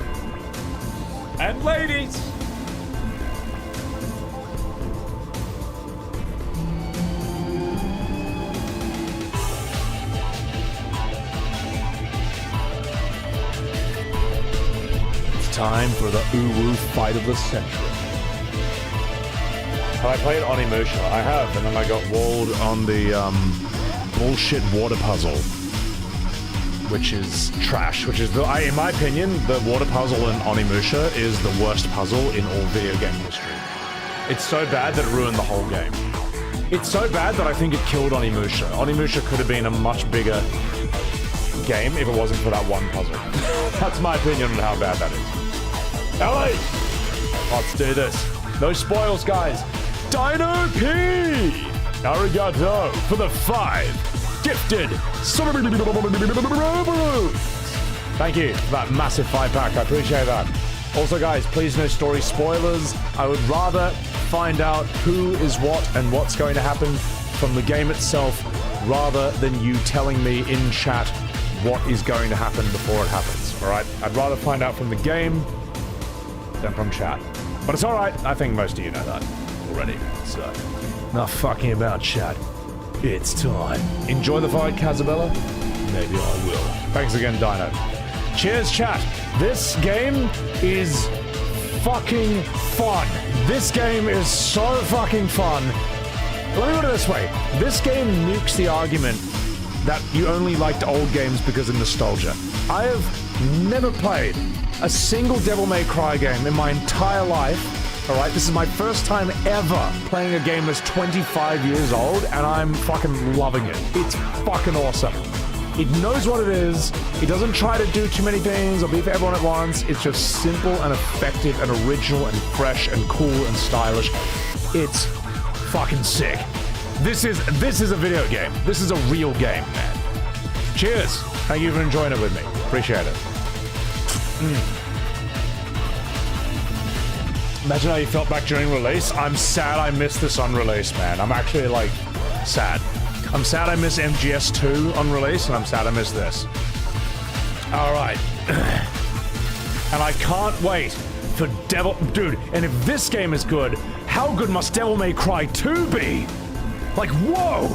And ladies! It's time for the Uwu fight of the century. Have I played on immersion? I have, and then I got walled on the bullshit water puzzle, which is trash, which is, in my opinion, the water puzzle in Onimusha is the worst puzzle in all video game history. It's so bad that it ruined the whole game. It's so bad that I think it killed Onimusha. Onimusha could have been a much bigger game if it wasn't for that one puzzle. That's my opinion on how bad that is. Ellie! Let's do this. No spoils, guys. Dino P! Arigato for the 5 gifted. Thank you for that massive 5-pack. I appreciate that. Also, guys, please no story spoilers. I would rather find out who is what and what's going to happen from the game itself rather than you telling me in chat what is going to happen before it happens, alright? I'd rather find out from the game than from chat. But it's alright, I think most of you know that already, so... Not fucking about chat. It's time. Enjoy the fight, Casabella? Maybe I will. Thanks again, Dino. Cheers, chat. This game is fucking fun. This game is so fucking fun. Let me put it this way. This game nukes the argument that you only liked old games because of nostalgia. I have never played a single Devil May Cry game in my entire life. Alright, this is my first time ever playing a game that's 25 years old, and I'm fucking loving it. It's fucking awesome. It knows what it is, it doesn't try to do too many things or be for everyone at once, it's just simple and effective and original and fresh and cool and stylish. It's fucking sick. This is a video game. This is a real game, man. Cheers. Thank you for enjoying it with me. Appreciate it. Imagine how you felt back during release. I'm sad I missed this on release, man. I'm actually, like, sad. I'm sad I missed MGS2 on release, and I'm sad I missed this. Alright. And I can't wait for Devil... Dude, and if this game is good, how good must Devil May Cry 2 be? Like, whoa!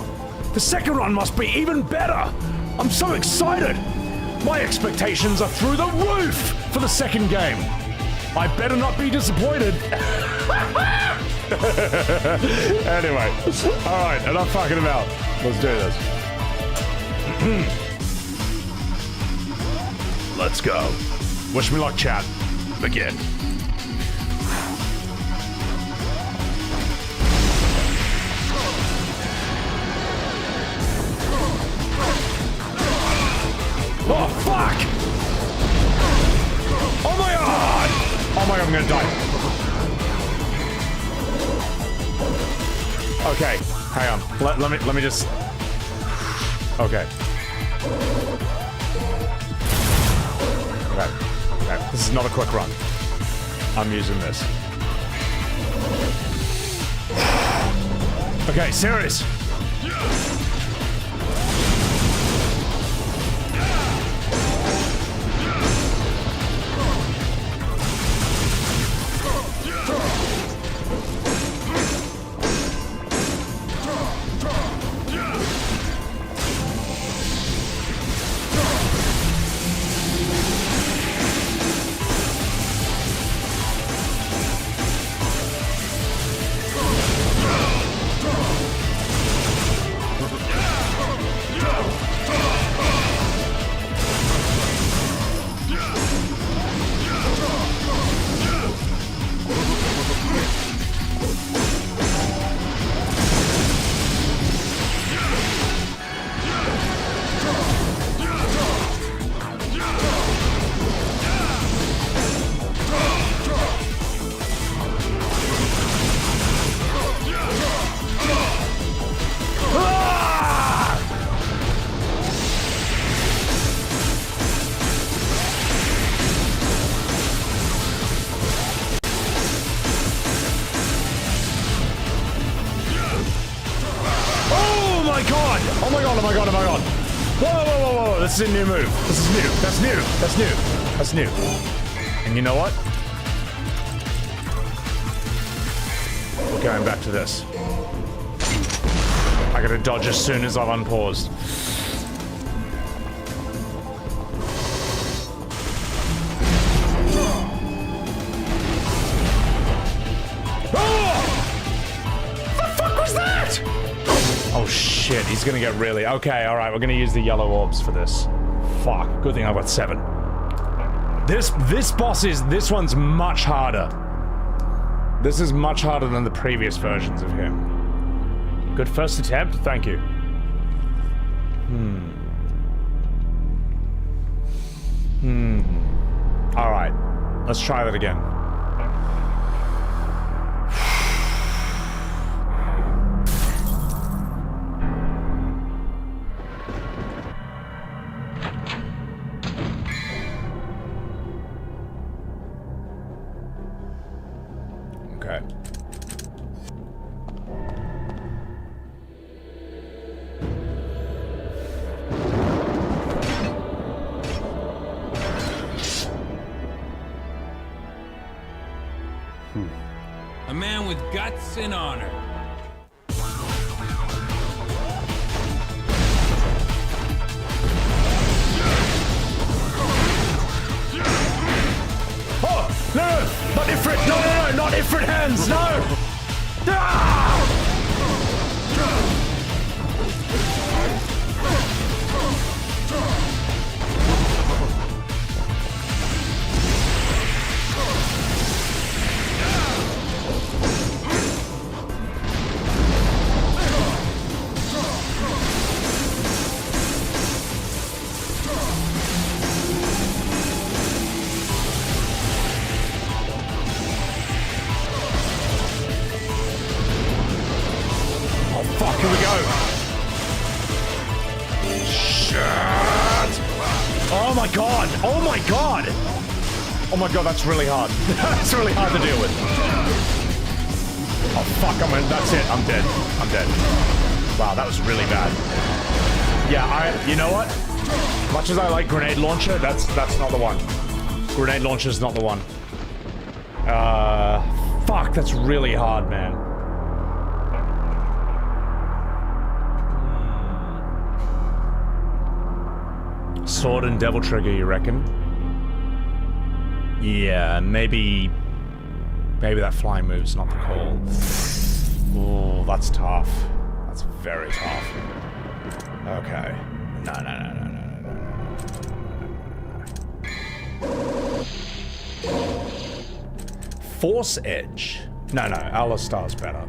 The second run must be even better! I'm so excited! My expectations are through the roof for the second game! I better not be disappointed. Anyway, alright, enough fucking about. Let's do this. Let's go. Wish me luck, chat. Begin. Oh, fuck! Oh my god! Oh my god, I'm gonna die. Okay, hang on. Let me just... Okay. Okay. This is not a quick run. I'm using this. Okay, serious. This is a new move. This is new. That's new. That's new. That's new. And you know what? We're going back to this. I gotta dodge as soon as I've unpaused. Oh! The fuck was that? Oh shit. shit, he's gonna get really... Okay, alright, we're gonna use the yellow orbs for this. Fuck, good thing I've got 7. This boss is... This one's much harder. This is much harder than the previous versions of him. Good first attempt, thank you. Alright, let's try that again. Okay. A man with guts and honor. Oh! No! Not Ifrit! No! Not Ifrit hands! No! Ah! Fuck, here we go. Shit. Oh my god. Oh my god. Oh my god, that's really hard. That's really hard to deal with. Oh fuck, that's it. I'm dead. I'm dead. Wow, that was really bad. Yeah, you know what? Much as I like grenade launcher, that's not the one. Grenade launcher's not the one. Fuck, that's really hard, man. Sword and Devil Trigger, you reckon? Yeah, maybe that flying move's not the call. Oh, that's tough. That's very tough. Okay. No. Force Edge. No, Alistar's better.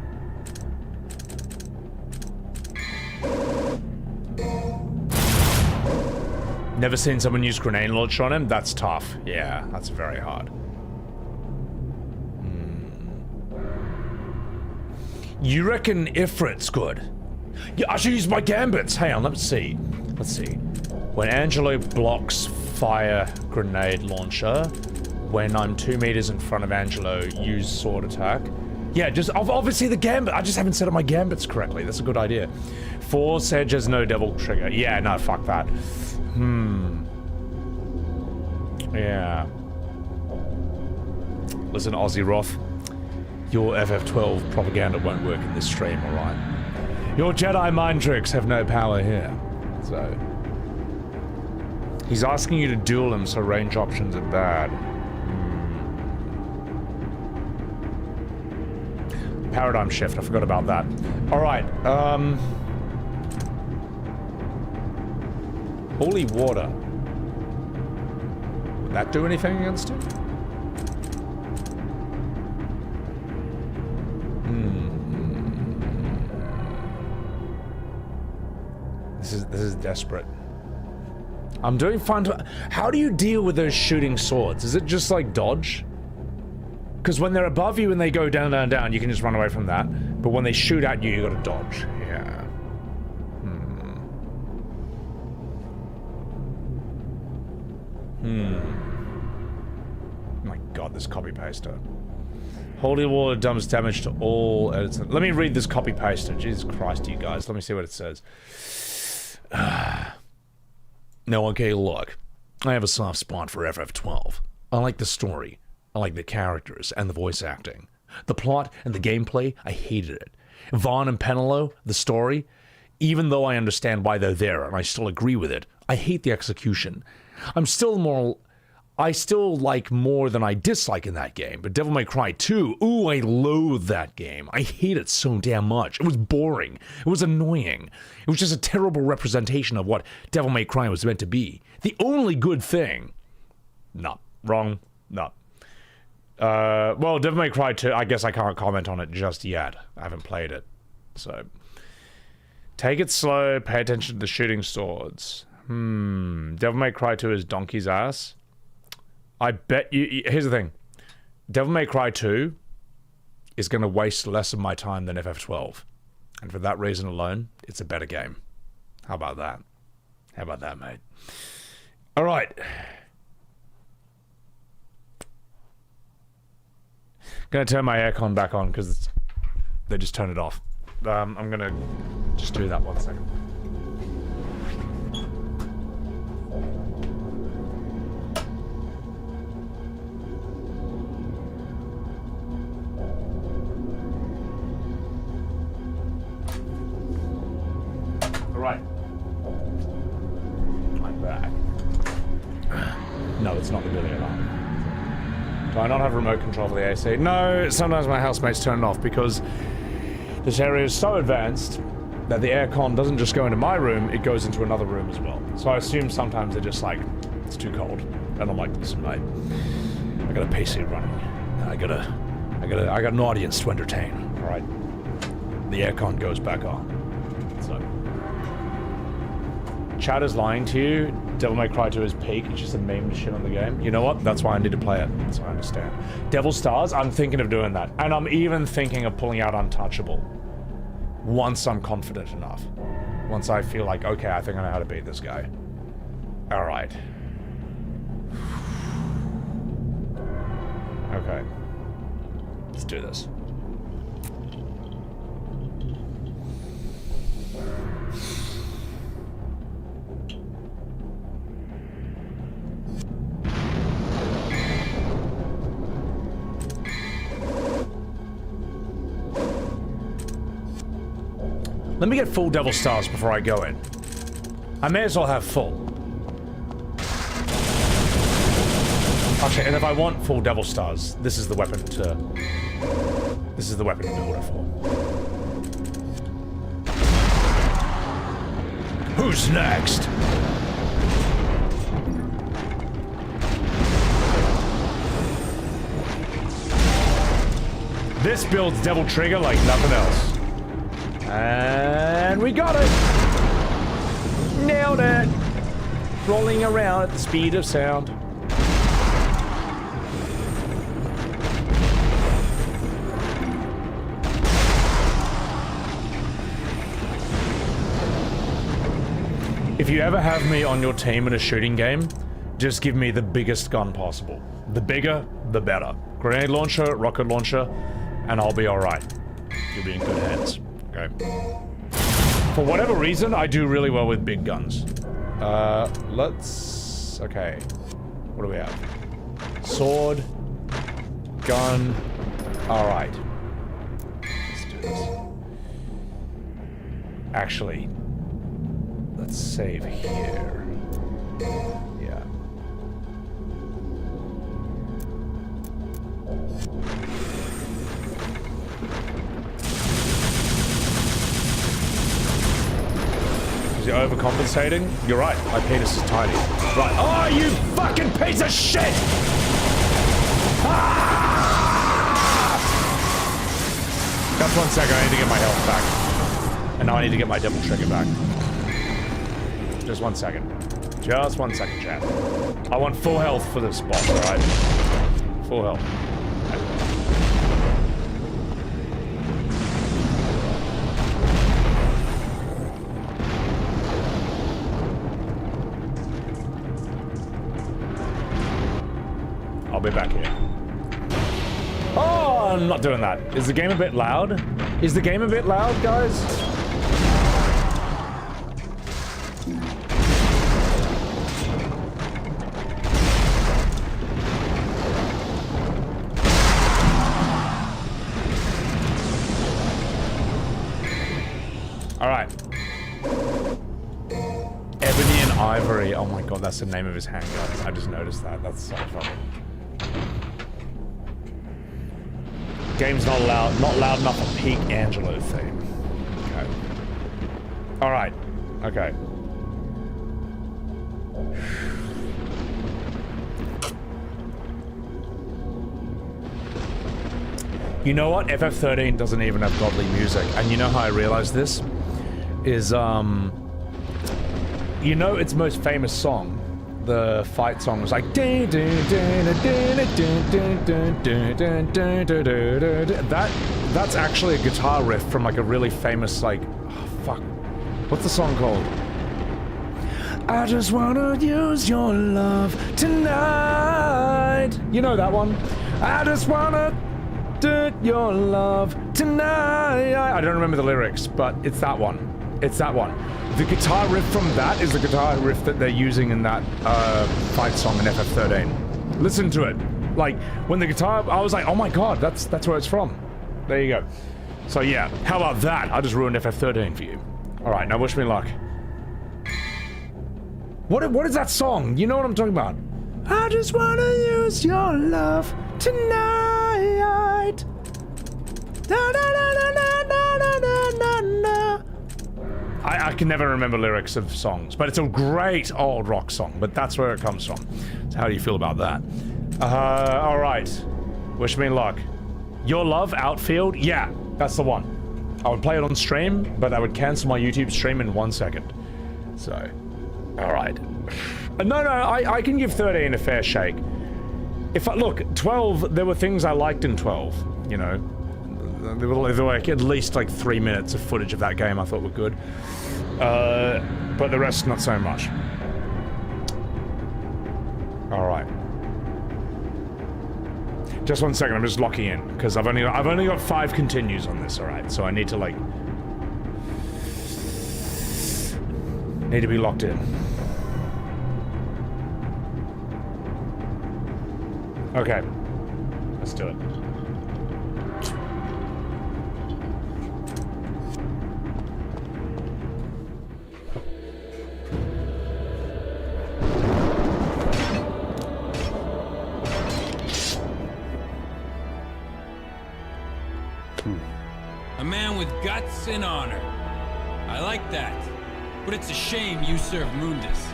Never seen someone use grenade launcher on him? That's tough. Yeah, that's very hard. You reckon Ifrit's good? Yeah, I should use my gambits. Hang on, let's see. When Angelo blocks fire grenade launcher, when I'm 2 meters in front of Angelo, use sword attack. Yeah, just obviously the gambit. I just haven't set up my gambits correctly. That's a good idea. Force Edge has no devil trigger. Yeah, no, fuck that. Yeah. Listen, Aussie Roth. Your FF12 propaganda won't work in this stream, alright? Your Jedi mind tricks have no power here. So... He's asking you to duel him, so range options are bad. Paradigm shift, I forgot about that. Alright, Holy water. Would that do anything against him? This is desperate. I'm doing fine. How do you deal with those shooting swords? Is it just like dodge? Because when they're above you and they go down, down, down, you can just run away from that. But when they shoot at you, you gotta dodge. Yeah. My god, this copy paster. Holy water does damage to all editors. Let me read this copy paster. Jesus Christ, you guys. Let me see what it says. No, okay, look. I have a soft spot for FF12. I like the story. I like the characters and the voice acting. The plot and the gameplay, I hated it. Vaughn and Penelo, the story, even though I understand why they're there and I still agree with it, I hate the execution. I'm still more I still like more than I dislike in that game. But Devil May Cry 2, ooh, I loathe that game. I hate it so damn much. It was boring. It was annoying. It was just a terrible representation of what Devil May Cry was meant to be. The only good thing... No. Wrong. No. Well, Devil May Cry 2, I guess I can't comment on it just yet. I haven't played it. So... Take it slow, pay attention to the shooting swords. Devil May Cry 2 is donkey's ass. I bet you... Here's the thing. Devil May Cry 2 is going to waste less of my time than FF12. And for that reason alone, it's a better game. How about that? How about that, mate? Alright. Gonna turn my aircon back on because they just turned it off. I'm gonna just do that 1 second. Alright. I'm back. No, it's not the Billy alarm. Do I not have remote control for the AC? No, sometimes my housemates turn it off because this area is so advanced that the aircon doesn't just go into my room, it goes into another room as well. So I assume sometimes they're just like, it's too cold. And I'm like, listen mate, I got a PC running. I got an audience to entertain, alright? The aircon goes back on. So chat is lying to you. Devil May Cry 2 is peak. It's just a meme shit on the game. You know what? That's why I need to play it. So I understand. Devil Stars, I'm thinking of doing that. And I'm even thinking of pulling out Untouchable. Once I'm confident enough. Once I feel like, okay, I think I know how to beat this guy. Alright. Okay. Let's do this. Let me get full Devil Stars before I go in. I may as well have full. Actually, and if I want full Devil Stars, this is the weapon to... This is the weapon to build it for. Who's next? This builds Devil Trigger like nothing else. And we got it! Nailed it! Rolling around at the speed of sound. If you ever have me on your team in a shooting game, just give me the biggest gun possible. The bigger, the better. Grenade launcher, rocket launcher, and I'll be alright. You'll be in good hands. Okay. For whatever reason, I do really well with big guns. Let's... Okay. What do we have? Sword. Gun. Alright. Let's do this. Actually, let's save here. Yeah. Overcompensating? You're right, my penis is tiny. Right. Oh, you fucking piece of shit! Ah! Just 1 second, I need to get my health back. And now I need to get my Devil Trigger back. Just 1 second. Just 1 second, chat. I want full health for this boss, alright? Full health. I'll be back here. Oh, I'm not doing that. Is the game a bit loud? Is the game a bit loud, guys? All right. Ebony and Ivory. Oh my god, that's the name of his handgun. I just noticed that. That's so funny. Game's not loud enough for peak Angelo theme. Okay. Alright. Okay. You know what? FF13 doesn't even have godly music. And you know how I realized this? Is, you know its most famous song? The fight song was like... That's actually a guitar riff from like a really famous like... Oh, fuck. What's the song called? I just wanna use your love tonight. You know that one? I just wanna do your love tonight. I don't remember the lyrics, but it's that one. It's that one. The guitar riff from that is the guitar riff that they're using in that fight song in FF13. Listen to it. Like, when the guitar... I was like, oh my god, that's where it's from. There you go. So yeah, how about that? I just ruined FF13 for you. Alright, now wish me luck. What is that song? You know what I'm talking about? I just wanna use your love tonight. Da, da, da, da, da, da, da, da, da. I can never remember lyrics of songs, but it's a great old rock song, but that's where it comes from. So how do you feel about that? Alright. Wish me luck. Your Love Outfield? Yeah, that's the one. I would play it on stream, but I would cancel my YouTube stream in 1 second. So, alright. No, I can give 13 a fair shake. Look, 12, there were things I liked in 12, you know. There were like at least like 3 minutes of footage of that game I thought were good. But the rest, not so much. Alright. Just 1 second, I'm just locking in, because I've only got 5 continues on this, alright? So I need to like... Need to be locked in. Okay. Let's do it. A man with guts and honor. I like that. But it's a shame you serve Mundus.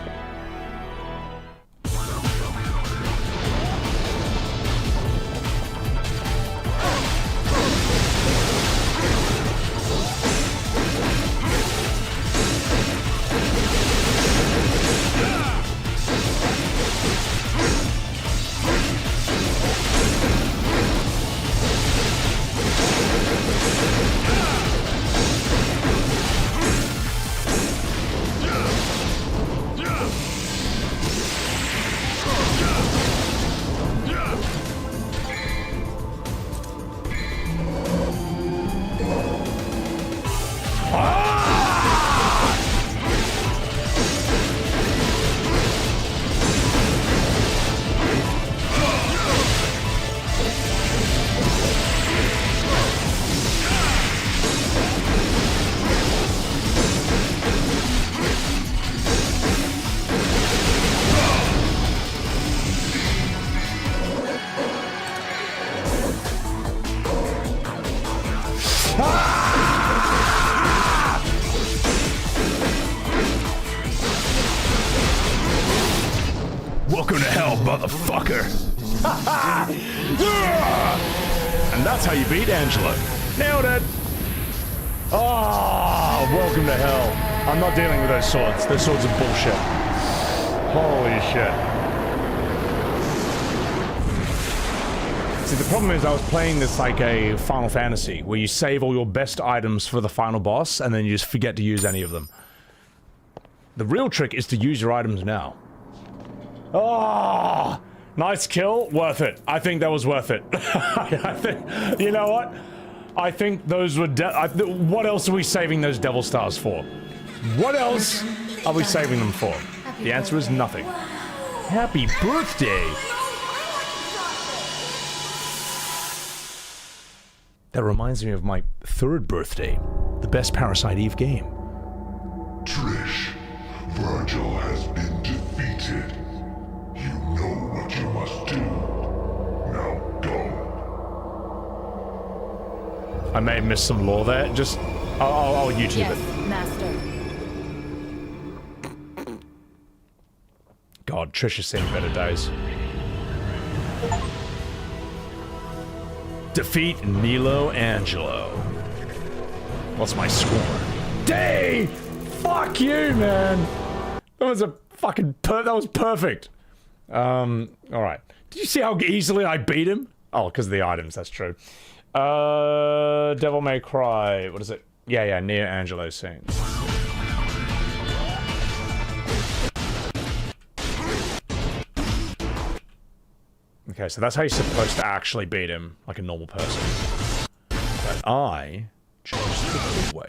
Welcome to hell, motherfucker! And that's how you beat Angelo. Nailed it! Oh, welcome to hell. I'm not dealing with those swords. Those swords are bullshit. Holy shit. See, the problem is I was playing this like a Final Fantasy, where you save all your best items for the final boss, and then you just forget to use any of them. The real trick is to use your items now. Oh, nice kill. Worth it. I think that was worth it. I think, you know what? I think those were what else are we saving those devil stars for? What else are we saving them for? The answer is nothing. Happy birthday! That reminds me of my 3rd birthday. The best Parasite Eve game. Trish, Virgil has been I may have missed some lore there. Just, I'll YouTube Yes, it. Master. God, Trish has seen better days. Defeat Nilo Angelo. What's my score? D! Fuck you, man! That was a fucking that was perfect. Alright. Did you see how easily I beat him? Oh, because of the items, that's true. Devil May Cry. What is it? Yeah, Neo Angelo scenes. Okay, so that's how you're supposed to actually beat him, like a normal person. But I chose the good way.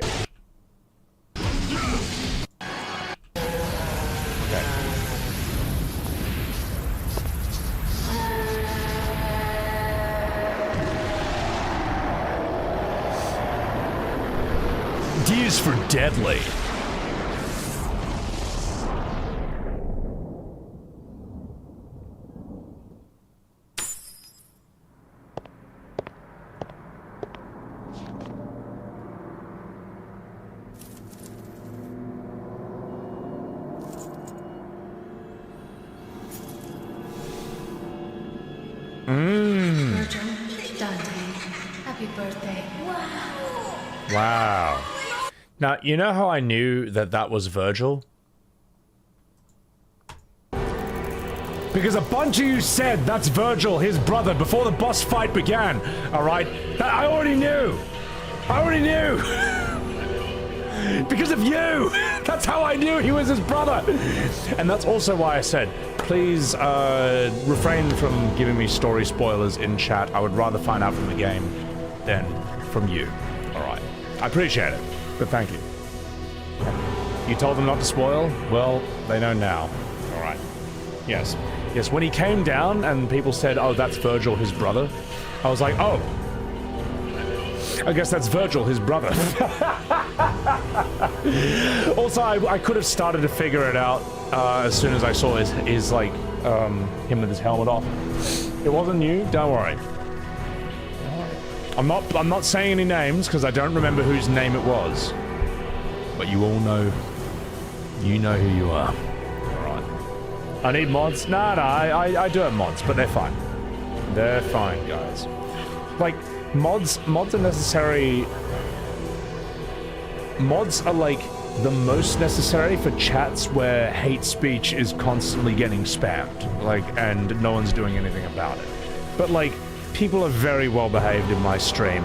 Okay. D is for deadly. Virgil, Dante, happy birthday. Wow. Now, you know how I knew that that was Virgil? Because a bunch of you said that's Virgil, his brother, before the boss fight began. Alright? I already knew! I already knew! Because of you! That's how I knew he was his brother! And that's also why I said, please refrain from giving me story spoilers in chat. I would rather find out from the game than from you. Alright. I appreciate it, but thank you. You told them not to spoil? Well, they know now. Alright. Yes. Yes, when he came down and people said, oh, that's Virgil, his brother, I was like, oh. I guess that's Virgil, his brother. Also, I could have started to figure it out as soon as I saw his like, him with his helmet off. It wasn't you? Don't worry. I'm not saying any names because I don't remember whose name it was. But you all know. You know who you are. Alright. I need mods? Nah, I do have mods, but they're fine. They're fine, guys. Like, mods are necessary. Mods are like the most necessary for chats where hate speech is constantly getting spammed. Like, and no one's doing anything about it. But like, people are very well behaved in my stream.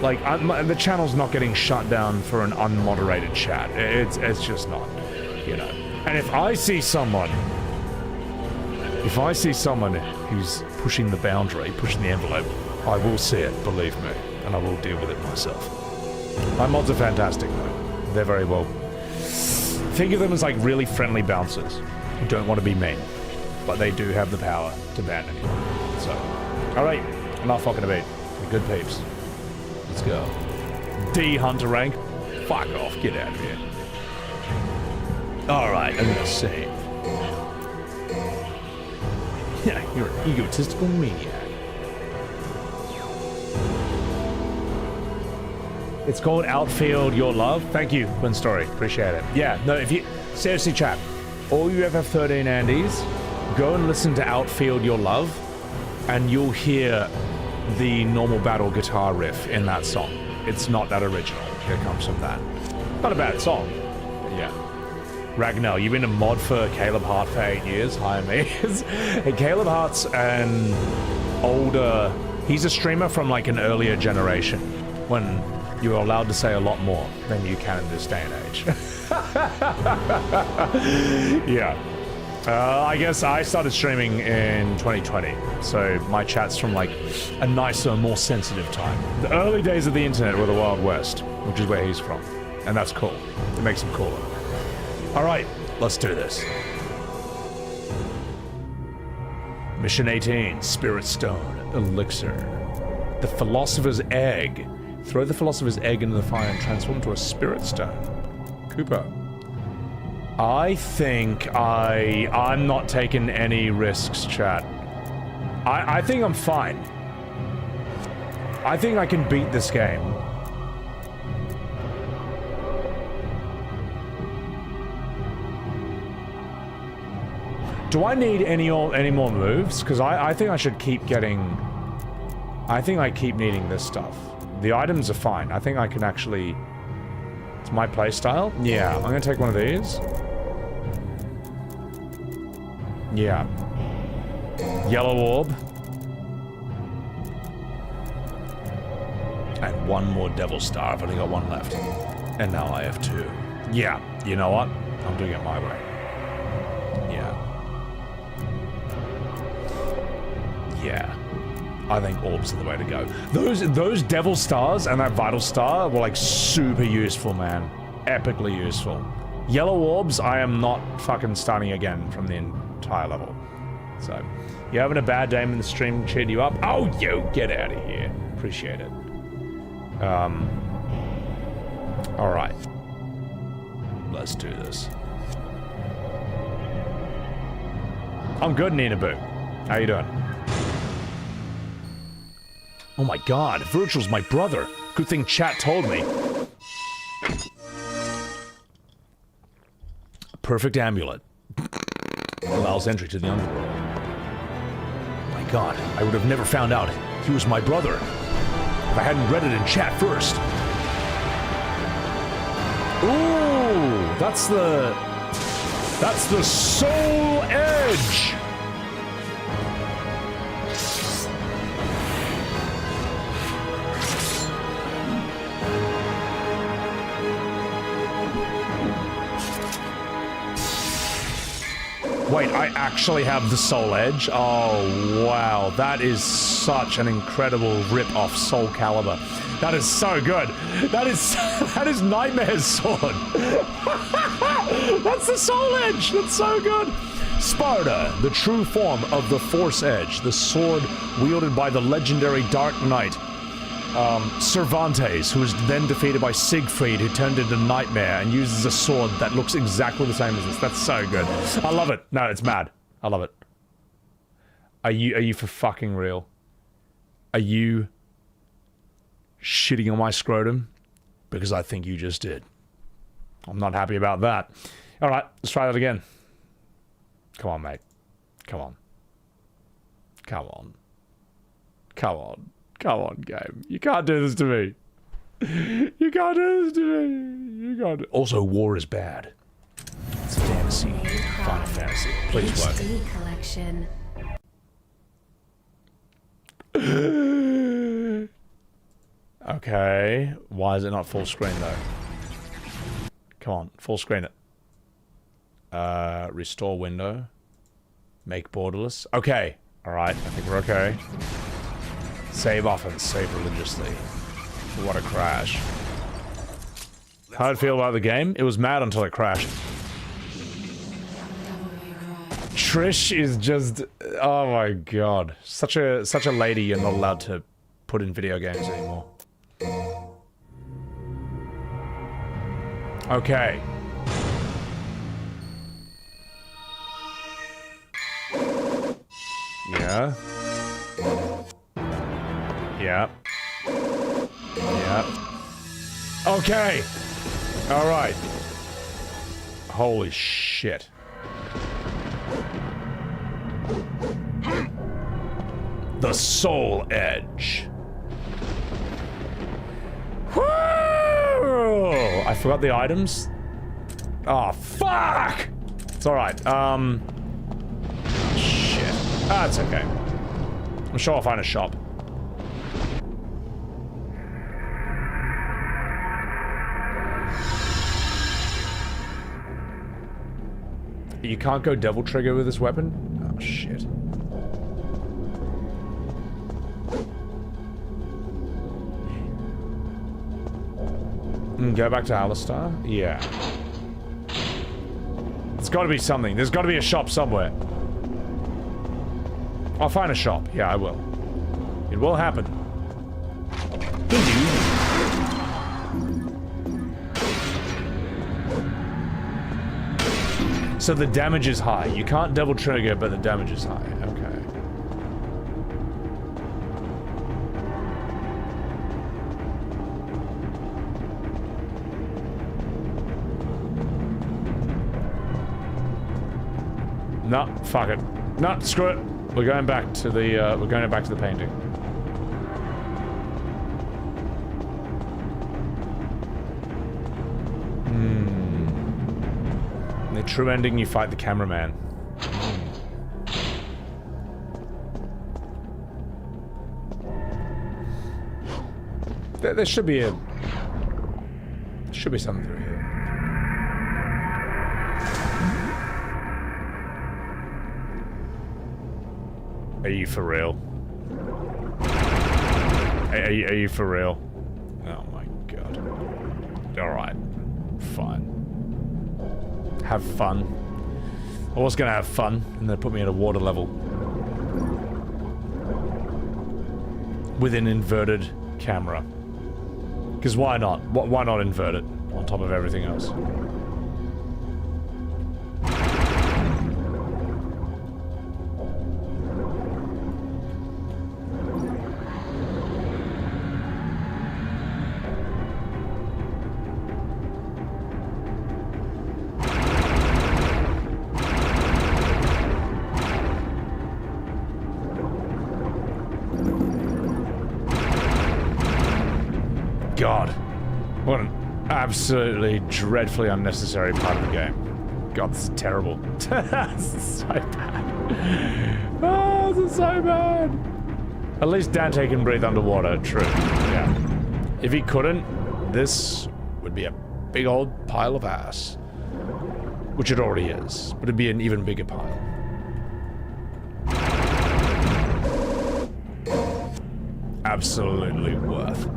Like, the channel's not getting shut down for an unmoderated chat. It's just not, you know. And if I see someone who's pushing the boundary, pushing the envelope, I will see it, believe me, and I will deal with it myself. My mods are fantastic, though. They're very well. Think of them as like really friendly bouncers who don't want to be mean, but they do have the power to ban anyone. So, alright, enough fucking about. We're good peeps. Let's go. D Hunter rank. Fuck off, get out of here. Alright, I'm gonna save. Yeah, you're an egotistical maniac. It's called Outfield Your Love. Thank you, Quinn Story. Appreciate it. Yeah, no, if you... Seriously, chat. All you FF13 Andes, go and listen to Outfield Your Love, and you'll hear the normal battle guitar riff in that song. It's not that original. It comes from that. Not a bad song. But yeah. Ragnar, you've been a mod for Caleb Hart for 8 years. Hi, me. Hey, Caleb Hart's an older... He's a streamer from like an earlier generation when you were allowed to say a lot more than you can in this day and age. Yeah. I guess I started streaming in 2020, so my chat's from like a nicer, more sensitive time. The early days of the internet were the Wild West, which is where he's from, and that's cool. It makes him cooler. Alright, let's do this. Mission 18, Spirit Stone, Elixir. The Philosopher's Egg. Throw the Philosopher's Egg into the fire and transform to a Spirit Stone. Cooper. I think I'm not taking any risks, chat. I think I'm fine. I think I can beat this game. Do I need any more moves? Because I think I should keep getting... I think I keep needing this stuff. The items are fine. I think I can actually... It's my playstyle? Yeah, I'm gonna take one of these. Yeah. Yellow orb. And one more devil star. I've only got one left. And now I have two. Yeah, you know what? I'm doing it my way. Yeah. Yeah. I think orbs are the way to go. Those devil stars and that vital star were like super useful, man. Epically useful. Yellow orbs, I am not fucking starting again from the entire level. So, you having a bad day in the stream cheered you up? Oh, yo, get out of here. Appreciate it. Alright. Let's do this. I'm good, Nina Boo. How you doing? Oh my god, Virtual's my brother. Good thing chat told me. Perfect amulet. Allows entry to the underworld. My god, I would have never found out he was my brother if I hadn't read it in chat first. Ooh, that's the soul edge. Wait, I actually have the Soul Edge? Oh, wow. That is such an incredible rip-off Soul Calibur. That is so good. That is Nightmare's sword. That's the Soul Edge. That's so good. Sparta, the true form of the Force Edge, the sword wielded by the legendary Dark Knight. Cervantes, who was then defeated by Siegfried, who turned into Nightmare and uses a sword that looks exactly the same as this. That's so good. I love it. No, it's mad. I love it. Are you for fucking real? Are you shitting on my scrotum? Because I think you just did. I'm not happy about that. Alright, let's try that again. Come on, mate. Come on. Come on. Come on. Come on, game. You can't do this to me. You can't do this to me. You can't. Also, war is bad. It's fantasy. Final Fantasy. Please work. HD collection. Okay. Why is it not full screen though? Come on, full screen it. Restore window. Make borderless. Okay. Alright, I think we're okay. Save often, save religiously. What a crash. How did it feel about the game? It was mad until it crashed. Trish is just... Oh my god. Such a lady you're not allowed to put in video games anymore. Okay. Yeah. Yeah. Yeah. Okay. All right. Holy shit. The Soul Edge. Woo! I forgot the items. Oh, fuck! It's all right. Shit. Ah, it's okay. I'm sure I'll find a shop. You can't go Devil Trigger with this weapon? Oh, shit. Go back to Alistar? Yeah. There's gotta be something. There's gotta be a shop somewhere. I'll find a shop. Yeah, I will. It will happen. So the damage is high. You can't Devil Trigger, but the damage is high. Okay. No, fuck it. No, screw it. We're going back to the, painting. The true ending, you fight the cameraman. There should be something through here. Are you for real? Are you for real? Oh my god. Alright. Fine. Have fun. I was gonna have fun, and they put me at a water level. With an inverted camera. Because why not? Why not invert it on top of everything else? God, what an absolutely dreadfully unnecessary part of the game. God, this is terrible. This is so bad. Oh, this is so bad. At least Dante can breathe underwater, true. Yeah. If he couldn't, this would be a big old pile of ass. Which it already is, but it'd be an even bigger pile. Absolutely worth.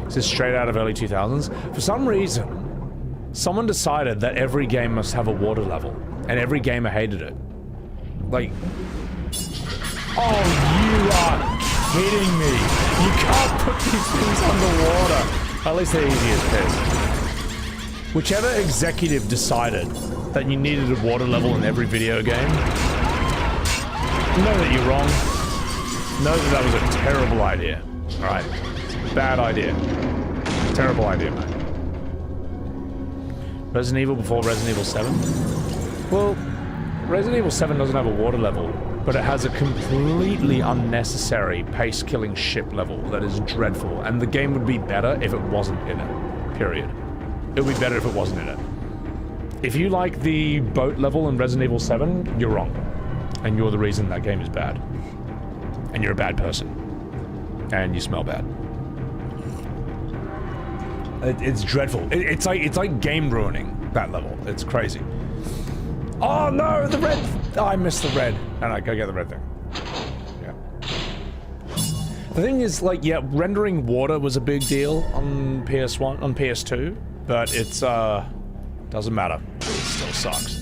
This is straight out of early 2000s. For some reason, someone decided that every game must have a water level, and every gamer hated it. Like, oh, you are kidding me. You can't put these things underwater. At least they're easy as piss. Whichever executive decided that you needed a water level in every video game, know that you're wrong. Know that that was a terrible idea. Alright? Bad idea. Terrible idea, mate. Resident Evil before Resident Evil 7? Well, Resident Evil 7 doesn't have a water level, but it has a completely unnecessary pace-killing ship level that is dreadful, and the game would be better if it wasn't in it. Period. It would be better if it wasn't in it. If you like the boat level in Resident Evil 7, you're wrong. And you're the reason that game is bad. And you're a bad person. And you smell bad. It's dreadful. It's like game ruining, that level. It's crazy. Oh no, the red! Oh, I missed the red. And I gotta get the red thing. Yeah. The thing is, like, yeah, rendering water was a big deal on PS1, on PS2, but it's, doesn't matter. It still sucks.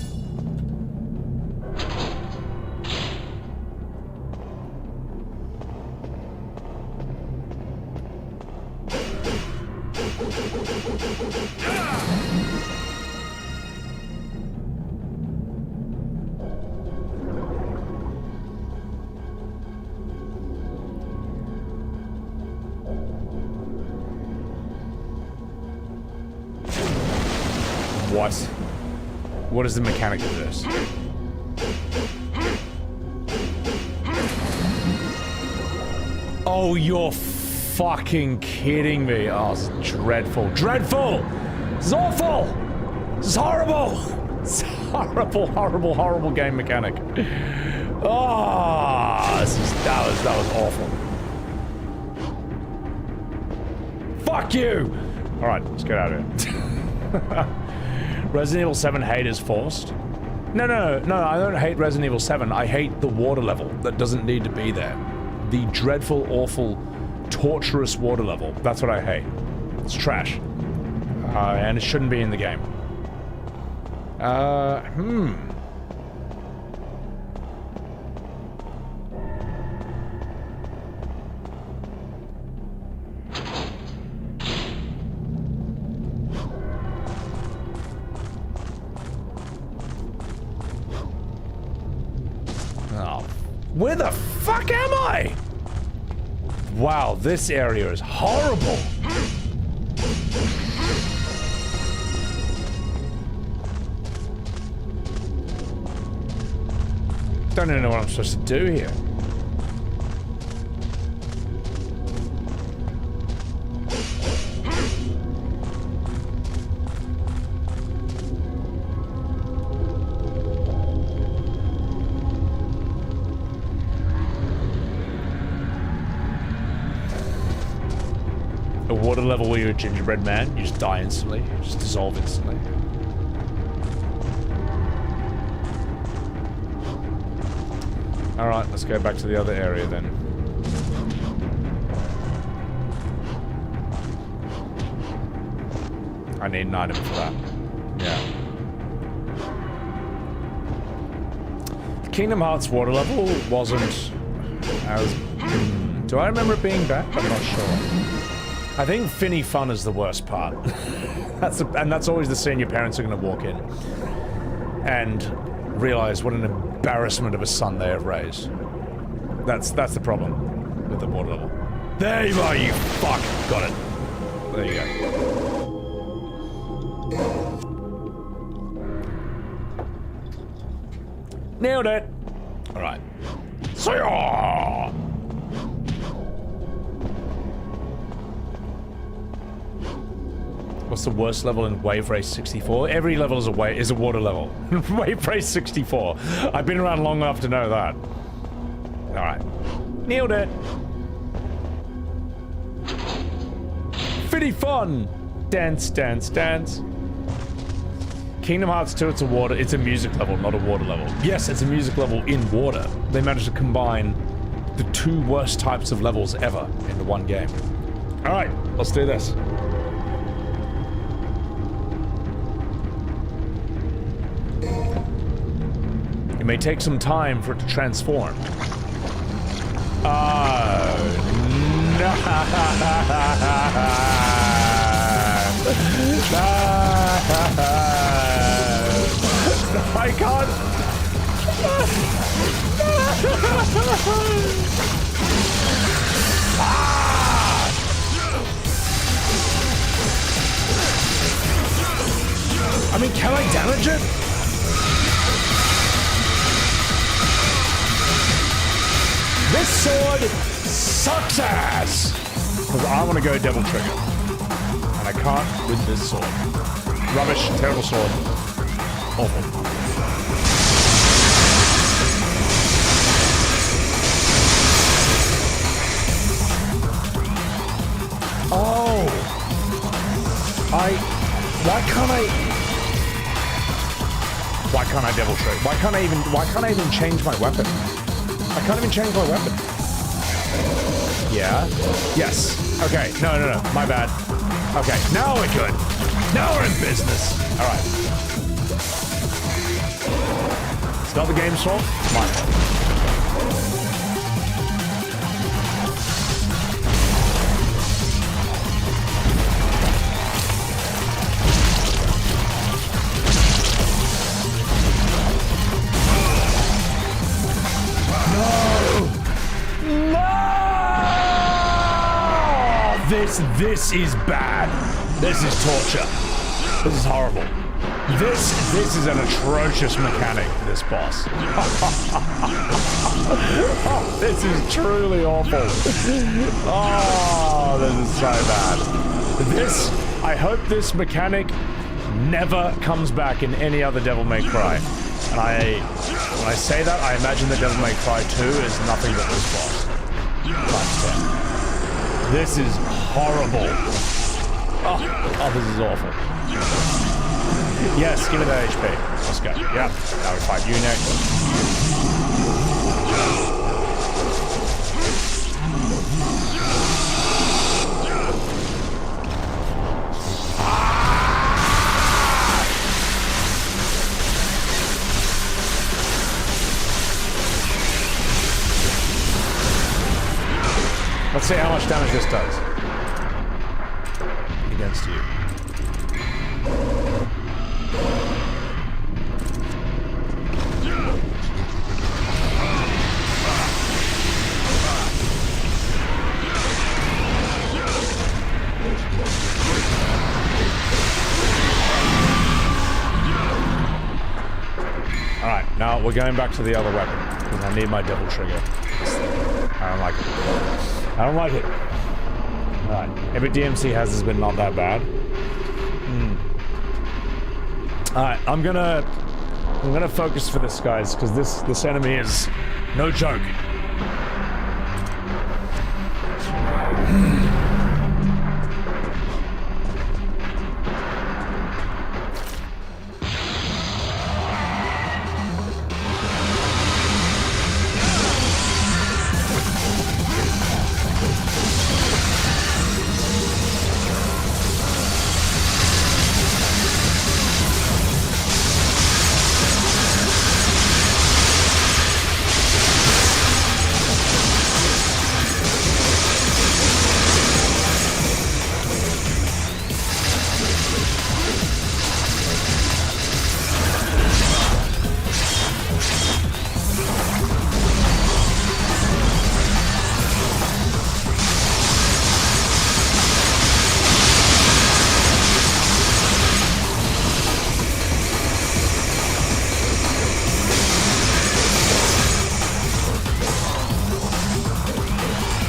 What? What is the mechanic of this? Oh, you're fucking kidding me. Oh, this is dreadful. Dreadful! This is awful! This is horrible! It's horrible, horrible, horrible game mechanic. Oh, that was awful. Fuck you! Alright, let's get out of here. Resident Evil 7 hate is forced. No, I don't hate Resident Evil 7. I hate the water level that doesn't need to be there. The dreadful, awful, torturous water level. That's what I hate. It's trash. And it shouldn't be in the game. Where the fuck am I? Wow, this area is horrible. don't even know what I'm supposed to do here. A water level where you're a gingerbread man, you just die instantly, you just dissolve instantly. Alright, let's go back to the other area then. I need an item for that. Yeah. The Kingdom Hearts water level wasn't as... do I remember it being bad? I'm not sure. I think Finny Fun is the worst part. That's always the scene your parents are going to walk in and realize what an embarrassment of a son they have raised. That's the problem with the water level. There you are, you fuck! Got it. There you go. Nailed it! Alright. See ya! What's the worst level in Wave Race 64? Every level is a water level. Wave Race 64. I've been around long enough to know that. Alright. Nailed it. Fitty fun! Dance, dance, dance. Kingdom Hearts 2, it's a music level, not a water level. Yes, it's a music level in water. They managed to combine the two worst types of levels ever into one game. Alright, let's do this. It may take some time for it to transform. Oh, no. I can't. I mean, can I damage it? This sword sucks ass! Because I want to go double trigger. And I can't with this sword. Rubbish, terrible sword. Awful. Oh! Why can't I double trigger? Why can't I even change my weapon? I can't even change my weapon. Yeah? Yes. Okay. No. My bad. Okay. Now we're good. Now we're in business. Alright. It's not the game's fault. It's my fault. This is bad. This is torture. This is horrible. This is an atrocious mechanic, this boss. Oh, this is truly awful. Oh, this is so bad. I hope this mechanic never comes back in any other Devil May Cry. And when I say that, I imagine that Devil May Cry 2 is nothing but this boss. Times 10. This is horrible. Oh, this is awful. Yes, give me that HP. Let's go. Yep. Now we fight you next. Let's see how much damage this does against you. Alright, now we're going back to the other weapon. Because I need my devil trigger. I don't like it. I don't like it. Alright. Every DMC has been not that bad. Alright, I'm gonna focus for this, guys, because this enemy is no joke.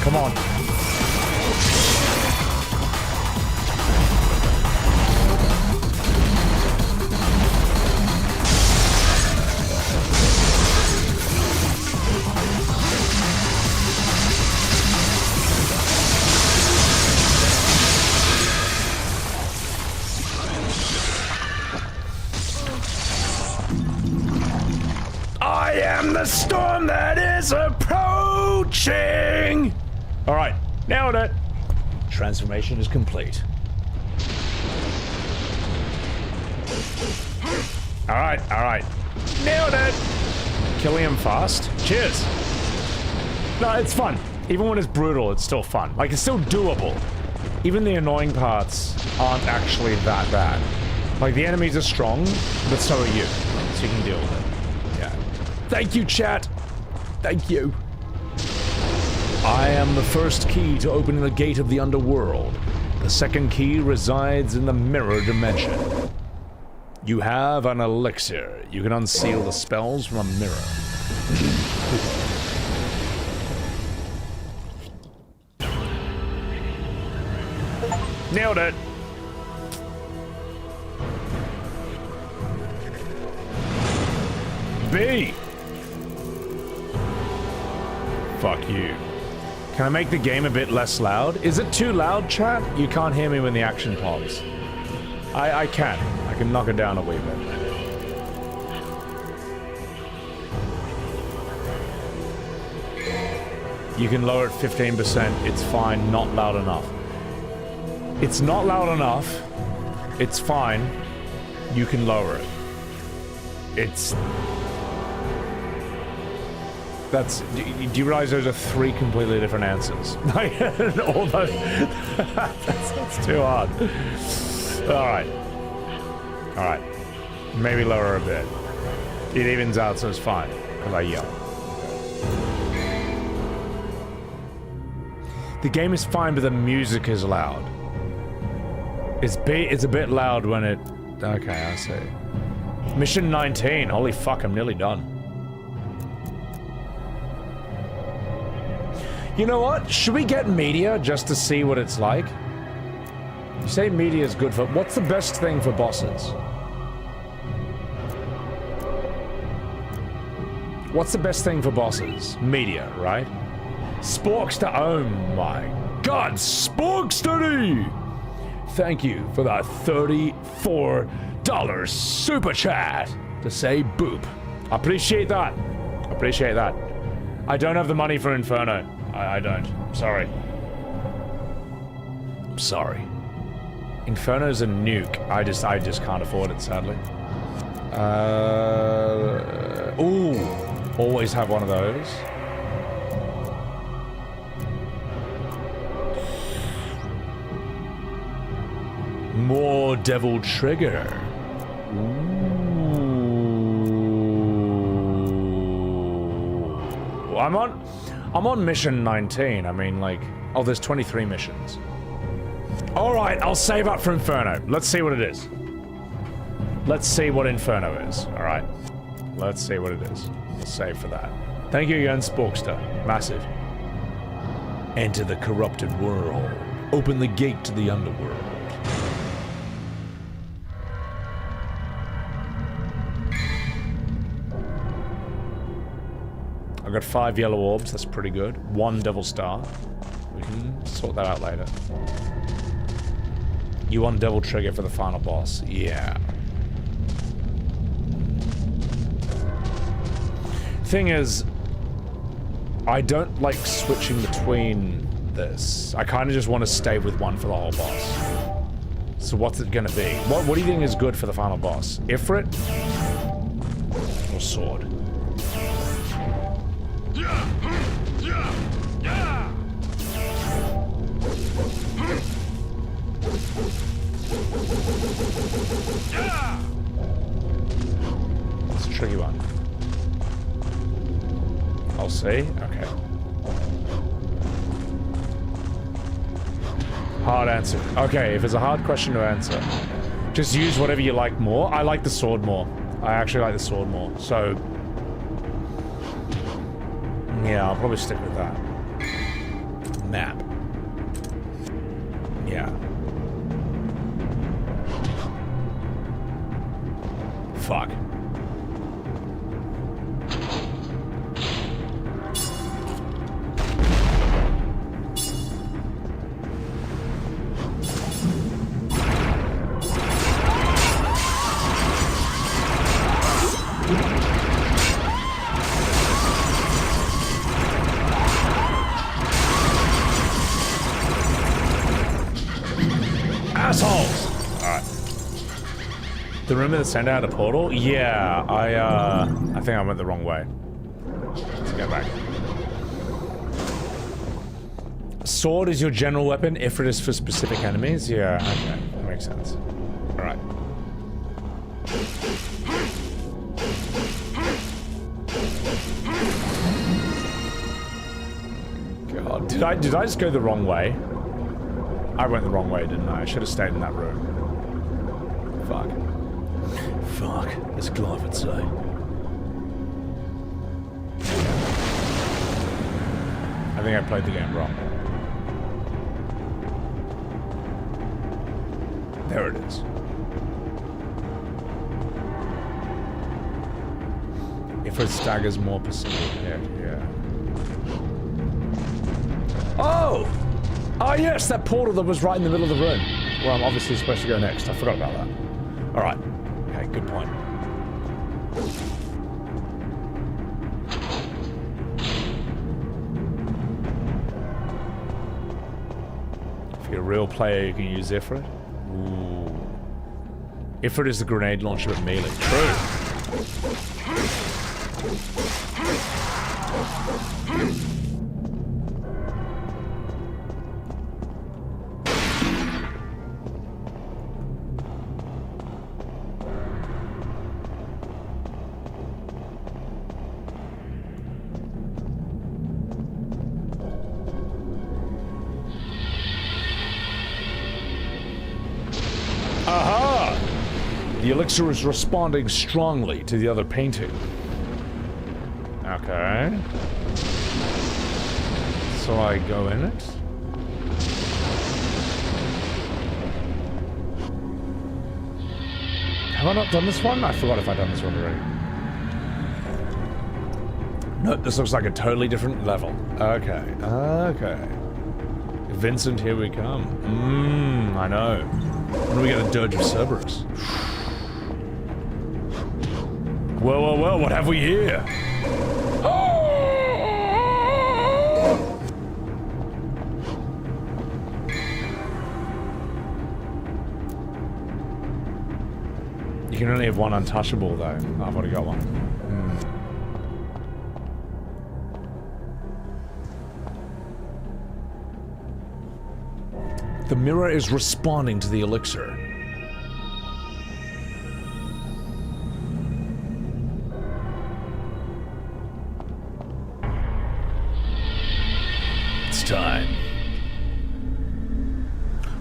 Come on. I am the storm that is approaching! Alright, nailed it! Transformation is complete. Alright. Nailed it! Killing him fast. Cheers! No, it's fun. Even when it's brutal, it's still fun. Like, it's still doable. Even the annoying parts aren't actually that bad. Like, the enemies are strong, but so are you. So you can deal with it. Yeah. Thank you, chat! Thank you. I am the first key to opening the gate of the underworld. The second key resides in the mirror dimension. You have an elixir. You can unseal the spells from a mirror. Nailed it! B! Fuck you. Can I make the game a bit less loud? Is it too loud, chat? You can't hear me when the action pops. I can. I can knock it down a wee bit. You can lower it 15%. It's fine. Not loud enough. It's not loud enough. It's fine. You can lower it. It's... That's... Do you realize those are 3 completely different answers? All those... that's too hard. Alright. Alright. Maybe lower a bit. It evens out, so it's fine. Because I yell. The game is fine, but the music is loud. It's a bit loud when it... Okay, I see. Mission 19. Holy fuck, I'm nearly done. You know what? Should we get media just to see what it's like? You say media is good for... What's the best thing for bosses? What's the best thing for bosses? Media, right? Sporkster, oh my god, Sporkstery! Thank you for that $34 super chat to say boop. I appreciate that. I appreciate that. I don't have the money for Inferno. I don't. I'm sorry. I'm sorry. Inferno's a nuke. I just can't afford it, sadly. Ooh. Always have one of those. More Devil Trigger. Ooh. I'm on mission 19. I mean, like, oh, there's 23 missions. All right, I'll save up for Inferno. Let's see what it is. Let's see what Inferno is. All right. Let's see what it is. Let's save for that. Thank you again, Sporkster. Massive. Enter the corrupted world. Open the gate to the underworld. I've got 5 yellow orbs, that's pretty good. 1 devil star. We can sort that out later. You want devil trigger for the final boss? Yeah. Thing is, I don't like switching between this. I kind of just want to stay with one for the whole boss. So what's it gonna be? What do you think is good for the final boss? Ifrit? Or sword? It's a tricky one. I'll see. Okay. Hard answer. Okay, if it's a hard question to answer, just use whatever you like more. I like the sword more. I actually like the sword more. So, yeah, I'll probably stick with that. Map. Yeah. Fuck. Assholes! Alright. The room that sent out a portal? Yeah, I think I went the wrong way. Let's go back. Sword is your general weapon, Ifrit is for specific enemies? Yeah, okay. That makes sense. Alright. God, did I just go the wrong way? I went the wrong way, didn't I? I should have stayed in that room. Fuck. Fuck, as Clive would say. I think I played the game wrong. There it is. If it staggers more percent, yeah. Oh! Oh yes, that portal that was right in the middle of the room. Well, I'm obviously supposed to go next. I forgot about that. Alright. Okay, good point. If you're a real player, you can use Ifrit. Ooh. Ifrit is the grenade launcher with melee. True. Aha! The elixir is responding strongly to the other painting. Okay. So I go in it. Have I not done this one? I forgot if I'd done this one already. No, this looks like a totally different level. Okay. Okay. Vincent, here we come. I know. When do we get a Dirge of Cerberus? Well, what have we here? You can only have one untouchable, though. Oh, I've already got one. The mirror is responding to the elixir. It's time.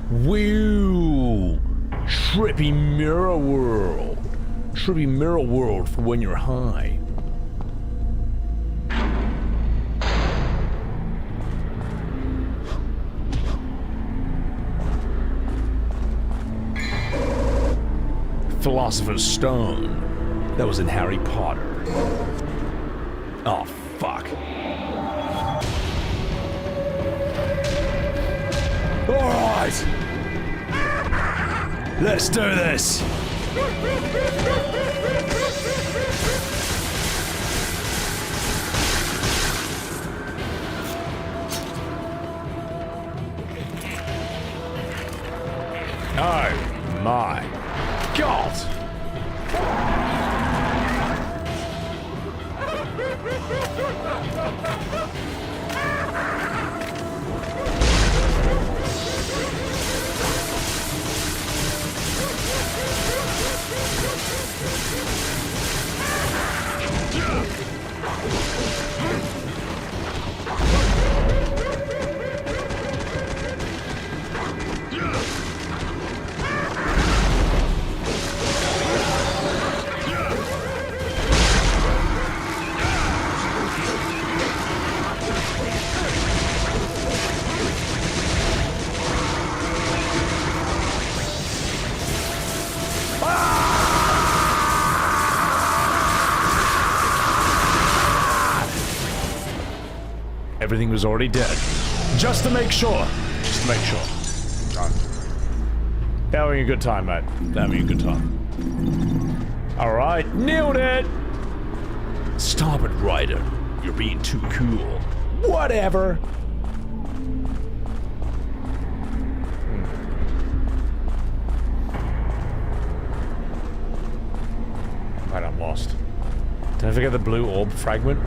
Woo! Trippy mirror world. Trippy mirror world for when you're high. Philosopher's Stone that was in Harry Potter. Oh, fuck. Alright! Let's do this! Oh my God! Everything was already dead. Just to make sure. Just to make sure. Right. Having a good time, mate. Having a good time. Alright, nailed it! Stop it, Ryder. You're being too cool. Whatever. Right, I'm lost. Did I forget the blue orb fragment?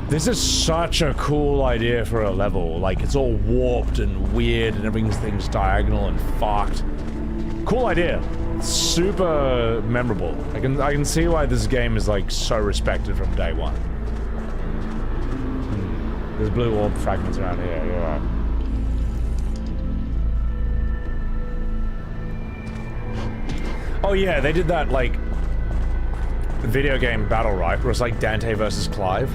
This is such a cool idea for a level. Like, it's all warped and weird and everything's diagonal and fucked. Cool idea. Super memorable. I can see why this game is like so respected from day one. There's blue orb fragments around here, you're right. Oh yeah, they did that like video game battle, right? Where it's like Dante versus Clive.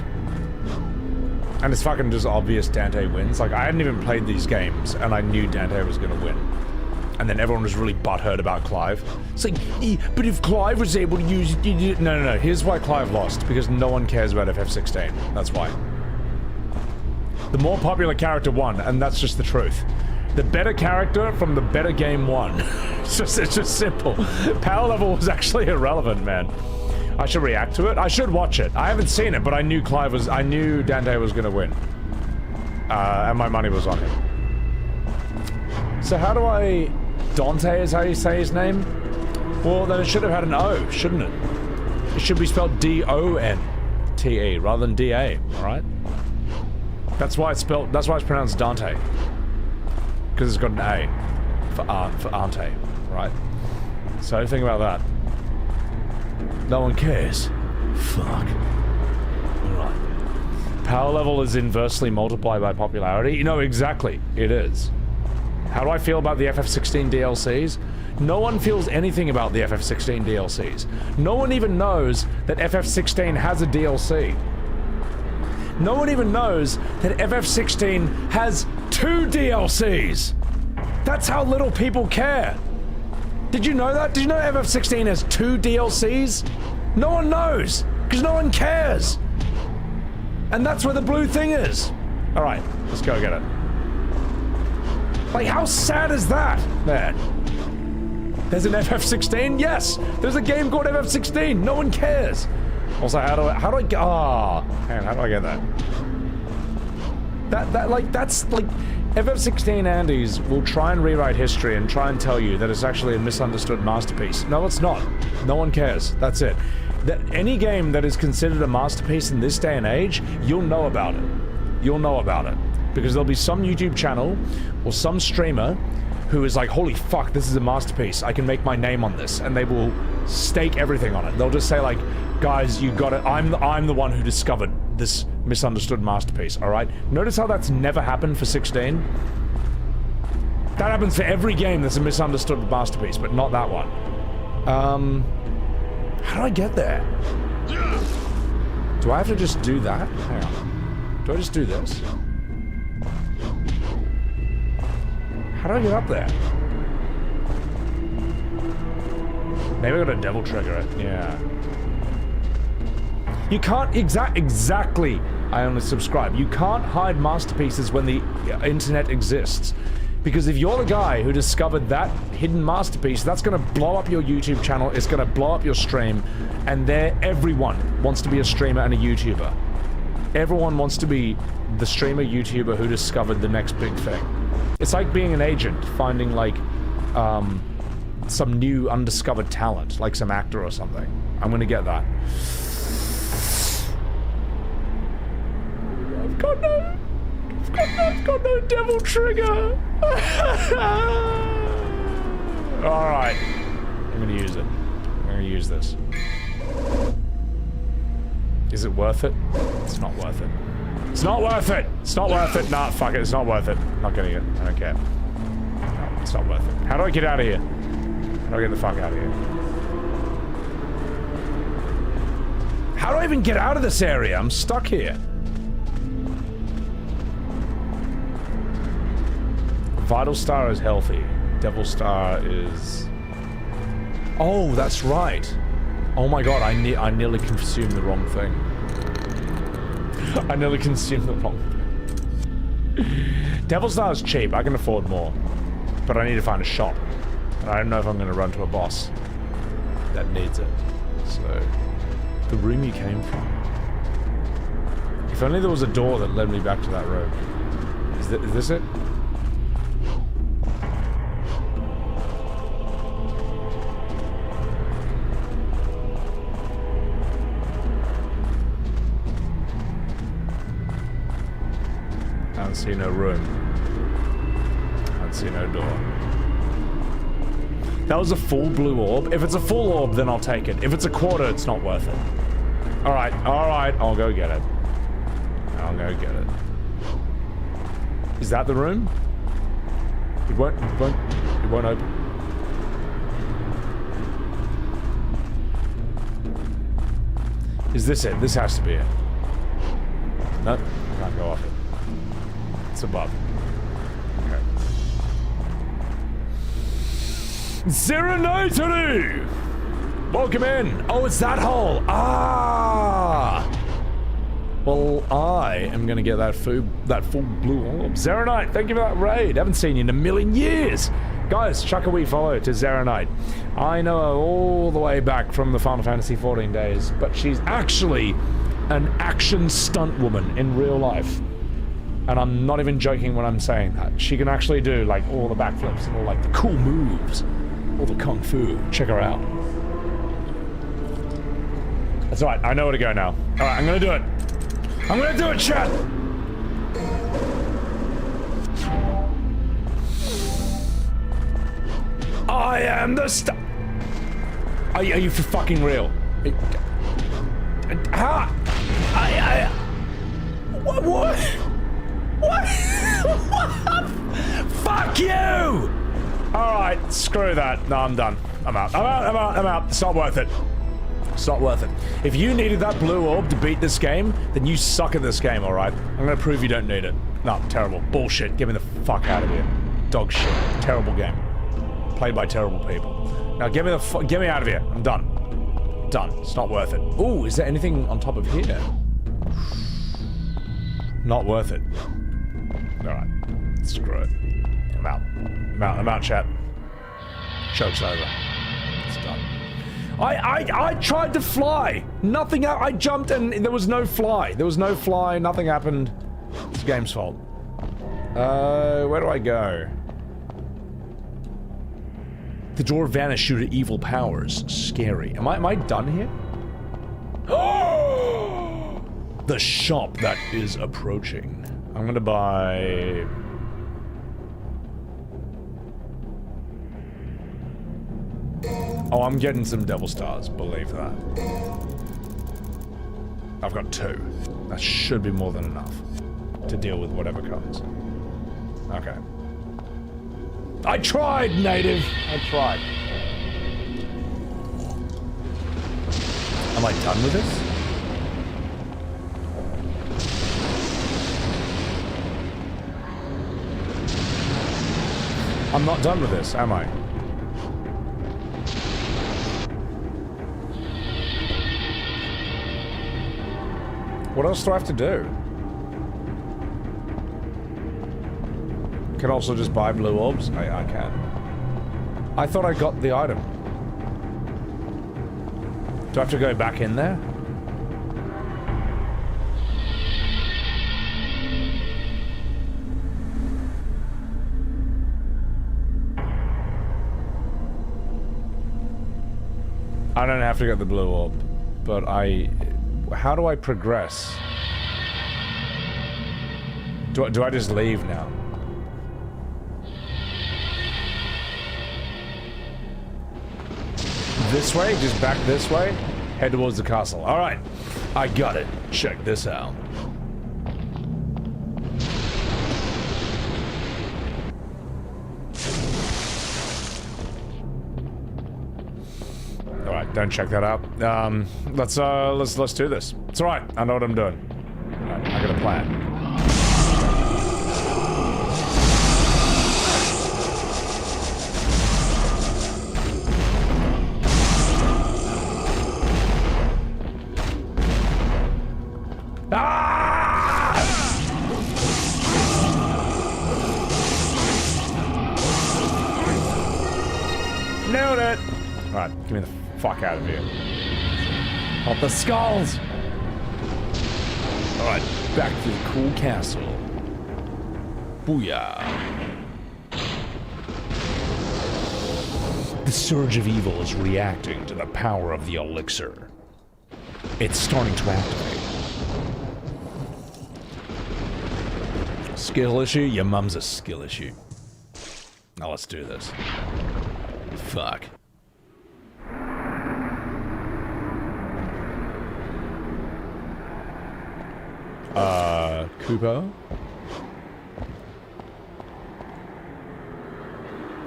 And it's fucking just obvious Dante wins. Like, I hadn't even played these games, and I knew Dante was gonna win. And then everyone was really butthurt about Clive. It's like, but if Clive was able to use... No. Here's why Clive lost. Because no one cares about FF16. That's why. The more popular character won, and that's just the truth. The better character from the better game won. It's just simple. Power level was actually irrelevant, man. I should react to it. I should watch it. I haven't seen it, but I knew I knew Dante was gonna win. And my money was on him. So how do I... Dante is how you say his name? Well, then it should have had an O, shouldn't it? It should be spelled D-O-N-T-E rather than D-A, alright? That's why it's pronounced Dante. Because it's got an A for Ante, right? So think about that. No one cares. Fuck. Alright. Power level is inversely multiplied by popularity? You know, exactly. It is. How do I feel about the FF16 DLCs? No one feels anything about the FF16 DLCs. No one even knows that FF16 has a DLC. No one even knows that FF16 has 2 DLCs! That's how little people care! Did you know that? Did you know FF16 has 2 DLCs? No one knows! Because no one cares! And that's where the blue thing is! Alright, let's go get it. Like, how sad is that, man? There's an FF16? Yes! There's a game called FF16! No one cares! Also, how do I get... Ah, man, how do I get that? That's like... FF16 Andes will try and rewrite history and try and tell you that it's actually a misunderstood masterpiece. No, it's not. No one cares. That's it. Any game that is considered a masterpiece in this day and age, you'll know about it. You'll know about it. Because there'll be some YouTube channel or some streamer who is like, holy fuck, this is a masterpiece. I can make my name on this. And they will stake everything on it. They'll just say like, guys, you got it. I'm the one who discovered this misunderstood masterpiece, alright? Notice how that's never happened for 16? That happens for every game that's a misunderstood masterpiece, but not that one. How do I get there? Do I have to just do that? Hang on. Do I just do this? How do I get up there? Maybe I got a devil trigger it. Yeah. You can't exactly. I only subscribe. You can't hide masterpieces when the internet exists. Because if you're the guy who discovered that hidden masterpiece, that's gonna blow up your YouTube channel, it's gonna blow up your stream, and everyone wants to be a streamer and a YouTuber. Everyone wants to be the streamer YouTuber who discovered the next big thing. It's like being an agent, finding like, some new undiscovered talent, like some actor or something. I'm gonna get that. I've got no devil trigger. Alright. I'm gonna use it. I'm gonna use this. Is it worth it? It's not worth it. It's not worth it! It's not worth it! Nah, fuck it, it's not worth it. I'm not getting it. I don't care. No, it's not worth it. How do I get out of here? How do I get the fuck out of here? How do I even get out of this area? I'm stuck here. Vital Star is healthy. Devil Star is... Oh, that's right. Oh my god, I nearly consumed the wrong thing. I nearly consumed the wrong thing. Devil Star is cheap. I can afford more. But I need to find a shop. And I don't know if I'm going to run to a boss that needs it. So... The room you came from. If only there was a door that led me back to that room. Is this it? I don't see no room. I don't see no door. That was a full blue orb. If it's a full orb, then I'll take it. If it's a quarter, it's not worth it. Alright, I'll go get it. I'll go get it. Is that the room? It won't open. Is this it? This has to be it. Nope, I can't go off it. It's above. Okay. Serenity! Welcome in! Oh, it's that hole! Ah! Well, I am gonna get that full blue orb. Zeronite, thank you for that raid. Haven't seen you in a million years! Guys, chuck a wee follow to Zeronite. I know her all the way back from the Final Fantasy XIV days, but she's actually an action stunt woman in real life. And I'm not even joking when I'm saying that. She can actually do, like, all the backflips and all, like, the cool moves. All the kung fu. Check her out. That's alright, I know where to go now. Alright, I'm gonna do it. I'm gonna do it, chat! I am the star. Are you for fucking real? How? What? What? Fuck you! Alright, screw that. No, I'm done. I'm out. It's not worth it. It's not worth it. If you needed that blue orb to beat this game, then you suck at this game, alright? I'm gonna prove you don't need it. No, terrible. Bullshit. Get me the fuck out of here. Dog shit. Terrible game. Played by terrible people. Now get me out of here. I'm done. Done. It's not worth it. Ooh, is there anything on top of here? Not worth it. Alright. Screw it. I'm out, chat. Joke's over. It's done. I tried to fly! Nothing I jumped and there was no fly. There was no fly, nothing happened. It's the game's fault. Where do I go? The door vanished due to evil powers. Scary. Am I done here? The shop that is approaching. I'm gonna buy... Oh, I'm getting some devil stars, believe that. I've got 2. That should be more than enough to deal with whatever comes. Okay. I tried, native! I tried. Am I done with this? I'm not done with this, am I? What else do I have to do? Can also just buy blue orbs? I can. I thought I got the item. Do I have to go back in there? I don't have to get the blue orb, but how do I progress? Do I just leave now? This way? Just back this way? Head towards the castle. Alright. I got it. Check this out. Alright, don't check that out. Let's do this. It's alright. I know what I'm doing. Alright, I got a plan. Nailed it! Alright, get me the fuck out of here. Not the skulls! Alright, back to the cool castle. Booyah. The surge of evil is reacting to the power of the elixir. It's starting to activate. Skill issue? Your mum's a skill issue. Now let's do this. Fuck. Kupo?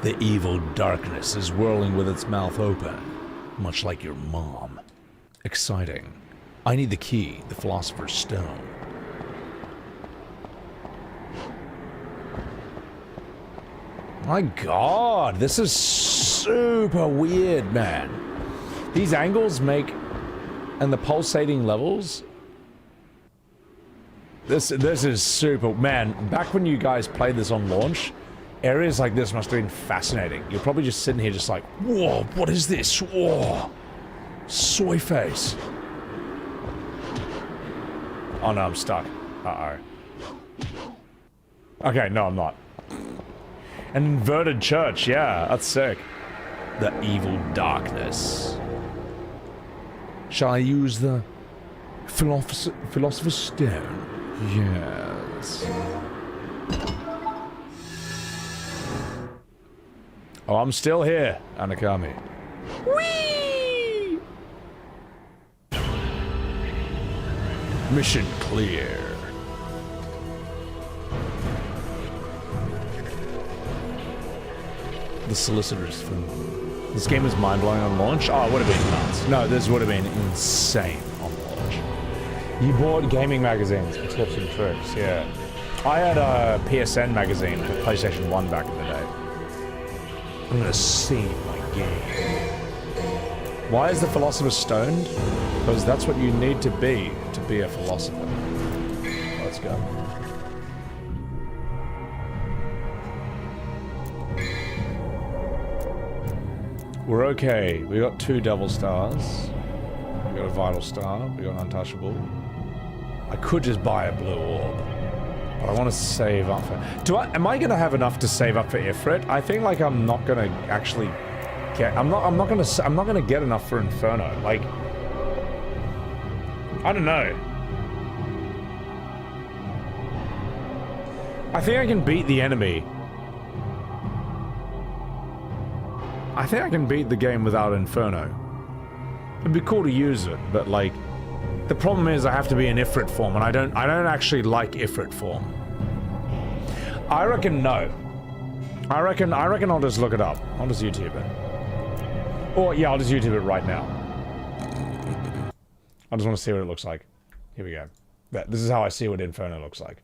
The evil darkness is whirling with its mouth open, much like your mom. Exciting. I need the key, the Philosopher's Stone. My god, this is super weird, man. These angles make... and the pulsating levels... This is super... Man, back when you guys played this on launch, areas like this must have been fascinating. You're probably just sitting here just like, whoa, what is this? Whoa. Soy face. Oh no, I'm stuck. Uh-oh. Okay, no, I'm not. An inverted church, yeah, that's sick. The evil darkness. Shall I use the Philosopher's Stone? Yes. Oh, I'm still here, Anakami. Whee! Mission clear. The solicitors from... This game was mind-blowing on launch? Oh, it would have been nuts. No, this would have been insane on launch. You bought gaming magazines for tips and tricks, yeah. I had a PSN magazine for PlayStation 1 back in the day. I'm gonna save my game. Why is the philosopher stoned? Because that's what you need to be a philosopher. Let's go. We're okay. We got 2 devil stars. We got a vital star. We got an untouchable. I could just buy a blue orb, but I want to save up for... Am I gonna have enough to save up for Ifrit? I think like I'm not gonna actually get... I'm not gonna get enough for Inferno. Like, I don't know. I think I can beat the enemy. I think I can beat the game without Inferno. It'd be cool to use it, but like, the problem is I have to be in Ifrit form, and I don't actually like Ifrit form. I reckon no. I reckon I'll just look it up. I'll just YouTube it. Or yeah, I'll just YouTube it right now. I just want to see what it looks like. Here we go. This is how I see what Inferno looks like.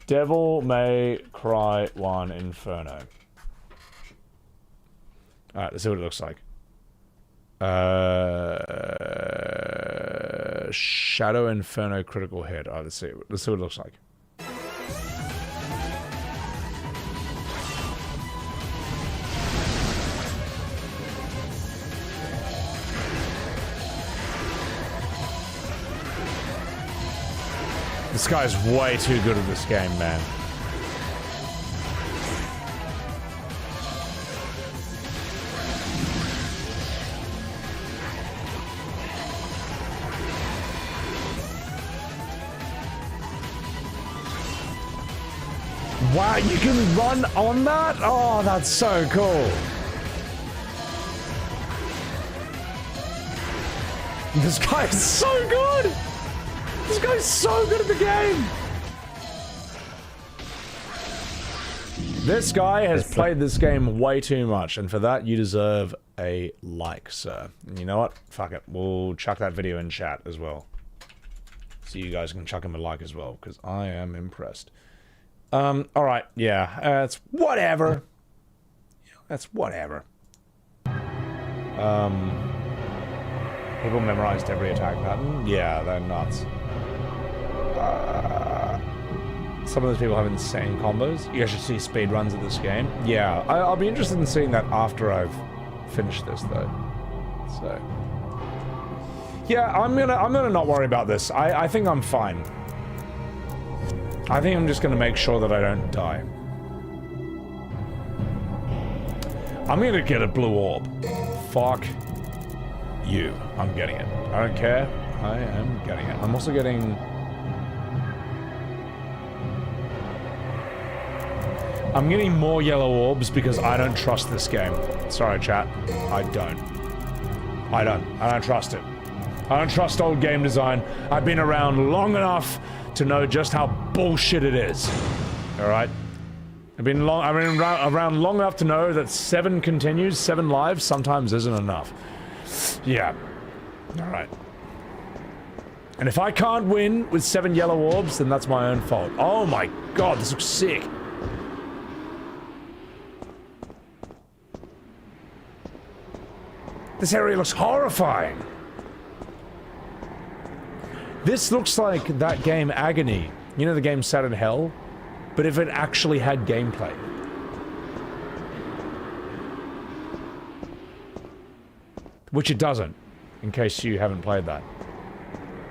Devil May Cry 1 Inferno. Alright, let's see what it looks like. Shadow Inferno critical hit. Oh, let's see. Let's see what it looks like. This guy's way too good at this game, man. Wow, you can run on that? Oh, that's so cool. This guy is so good! This guy's so good at the game! This guy has played this game way too much, and for that, you deserve a like, sir. And you know what? Fuck it. We'll chuck that video in chat as well. So you guys can chuck him a like as well, because I am impressed. Alright, yeah, it's whatever. That's whatever. People memorized every attack pattern? Yeah, they're nuts. Some of those people have insane combos. You guys should see speedruns of this game. Yeah, I'll be interested in seeing that after I've finished this, though. So... yeah, I'm gonna not worry about this. I think I'm fine. I think I'm just gonna make sure that I don't die. I'm gonna get a blue orb. Fuck you. I'm getting it. I don't care. I am getting it. I'm also getting... I'm getting more yellow orbs because I don't trust this game. Sorry, chat. I don't. I don't trust it. I don't trust old game design. I've been around long enough to know just how bullshit it is. Alright? I've been around long enough to know that 7 continues, 7 lives sometimes isn't enough. Yeah. Alright. And if I can't win with 7 yellow orbs, then that's my own fault. Oh my god, this looks sick. This area looks horrifying. This looks like that game Agony. You know the game Set in Hell? But if it actually had gameplay. Which it doesn't, in case you haven't played that.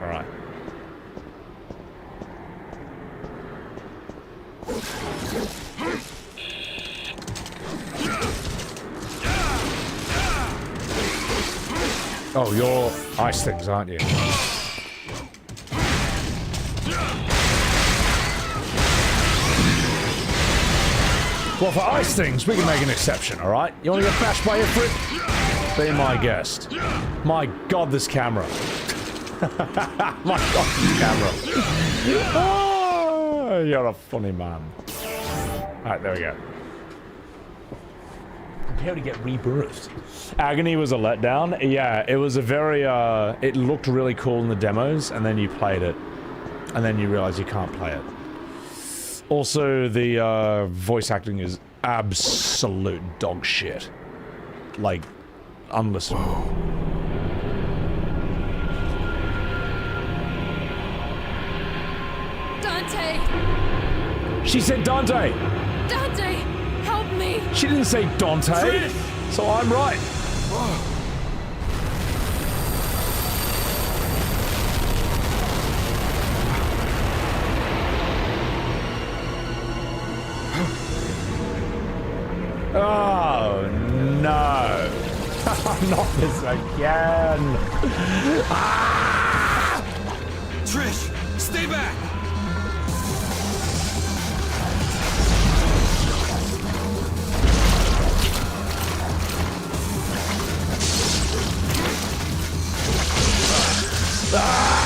Alright. Oh, you're ice things, aren't you? Well, for ice things, we can make an exception, alright? You wanna get bashed by a frick? Be my guest. My god, this camera. My god, this camera. Oh, you're a funny man. Alright, there we go. Prepare to get rebirthed. Agony was a letdown. Yeah, it was a very, it looked really cool in the demos, and then you played it. And then you realize you can't play it. Also, the, voice acting is absolute dog shit. Like, unlistenable. Dante! She said Dante! Dante! Help me! She didn't say Dante! Trish! So I'm right. Oh, no. Not this again. Ah! Trish, stay back! Ah!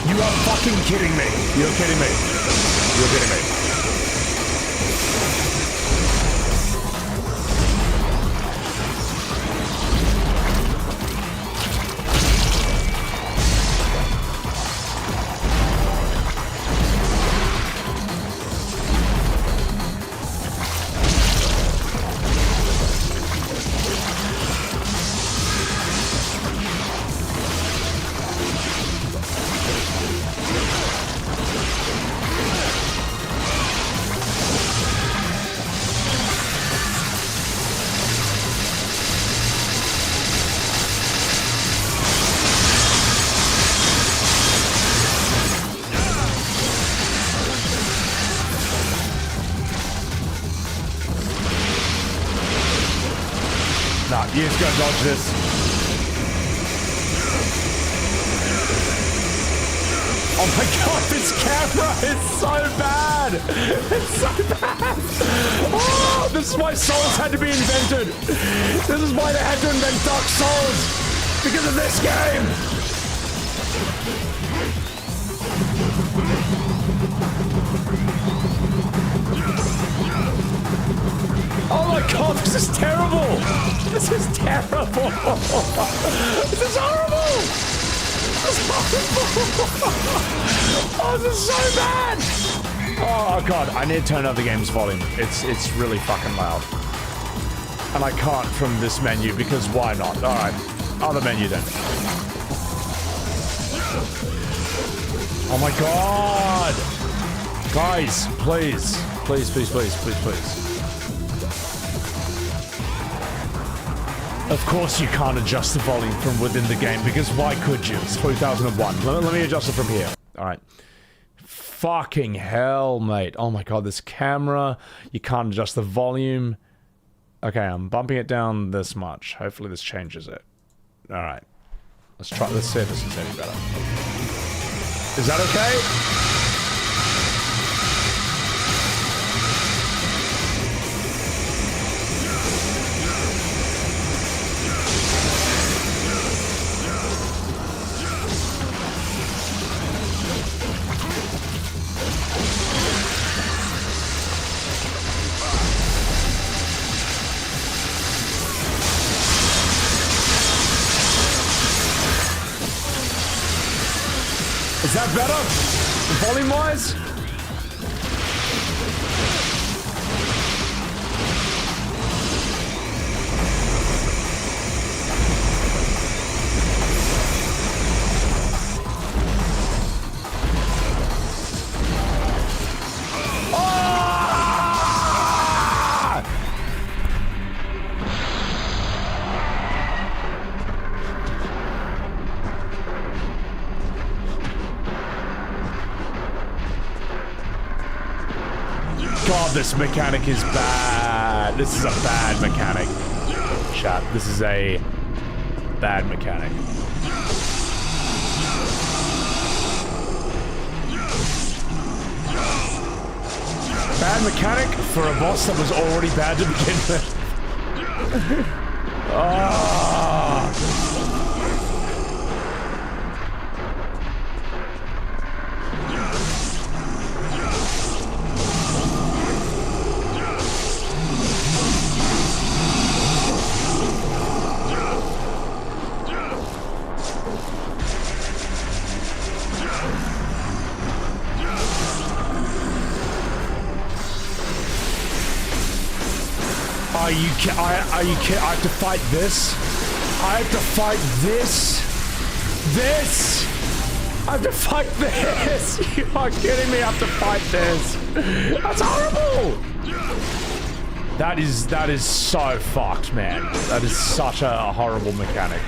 You are fucking kidding me. You're kidding me. You're kidding me. You just gotta dodge this. Oh my god, this camera is so bad! It's so bad! Oh, this is why Souls had to be invented! This is why they had to invent Dark Souls! Because of this game! Oh my god, this is terrible! This is terrible! This is horrible! Oh, this is so bad! Oh god, I need to turn up the game's volume. It's really fucking loud. And I can't from this menu because why not? Alright, other menu then. Oh my god! Guys, please. Please, please, please, please, please. Of course you can't adjust the volume from within the game, because why could you? It's 2001. Let me adjust it from here. Alright. Fucking hell, mate. Oh my god, this camera. You can't adjust the volume. Okay, I'm bumping it down this much. Hopefully this changes it. Alright. Let's see if this is any better. Is that okay? Is that better? Volume-wise? God, this mechanic is bad. This is a bad mechanic. Chat, this is a bad mechanic. Bad mechanic for a boss that was already bad to begin with. Oh. Are you kidding? I have to fight this? I have to fight this? This? I have to fight this? You are kidding me? I have to fight this? That's horrible! That is so fucked, man. That is such a horrible mechanic.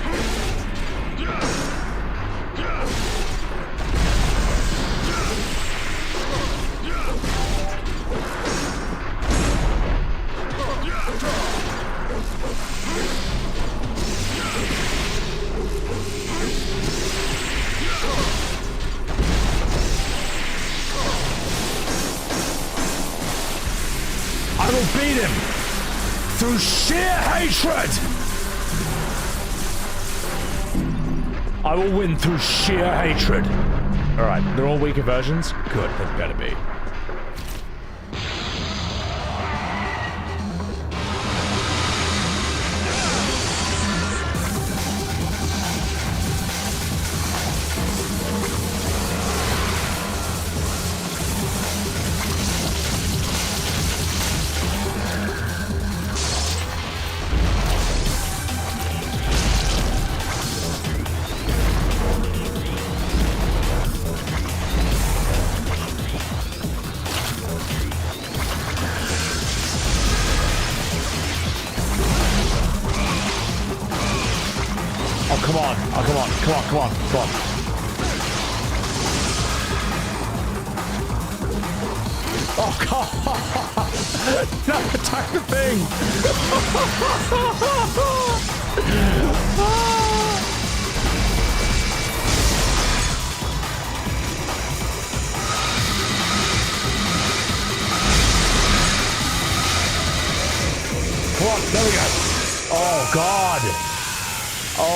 Beat him through sheer hatred. I will win through sheer hatred. All right, they're all weaker versions. Good, they better be. Come on. Oh, God. No, attack the thing. Ah!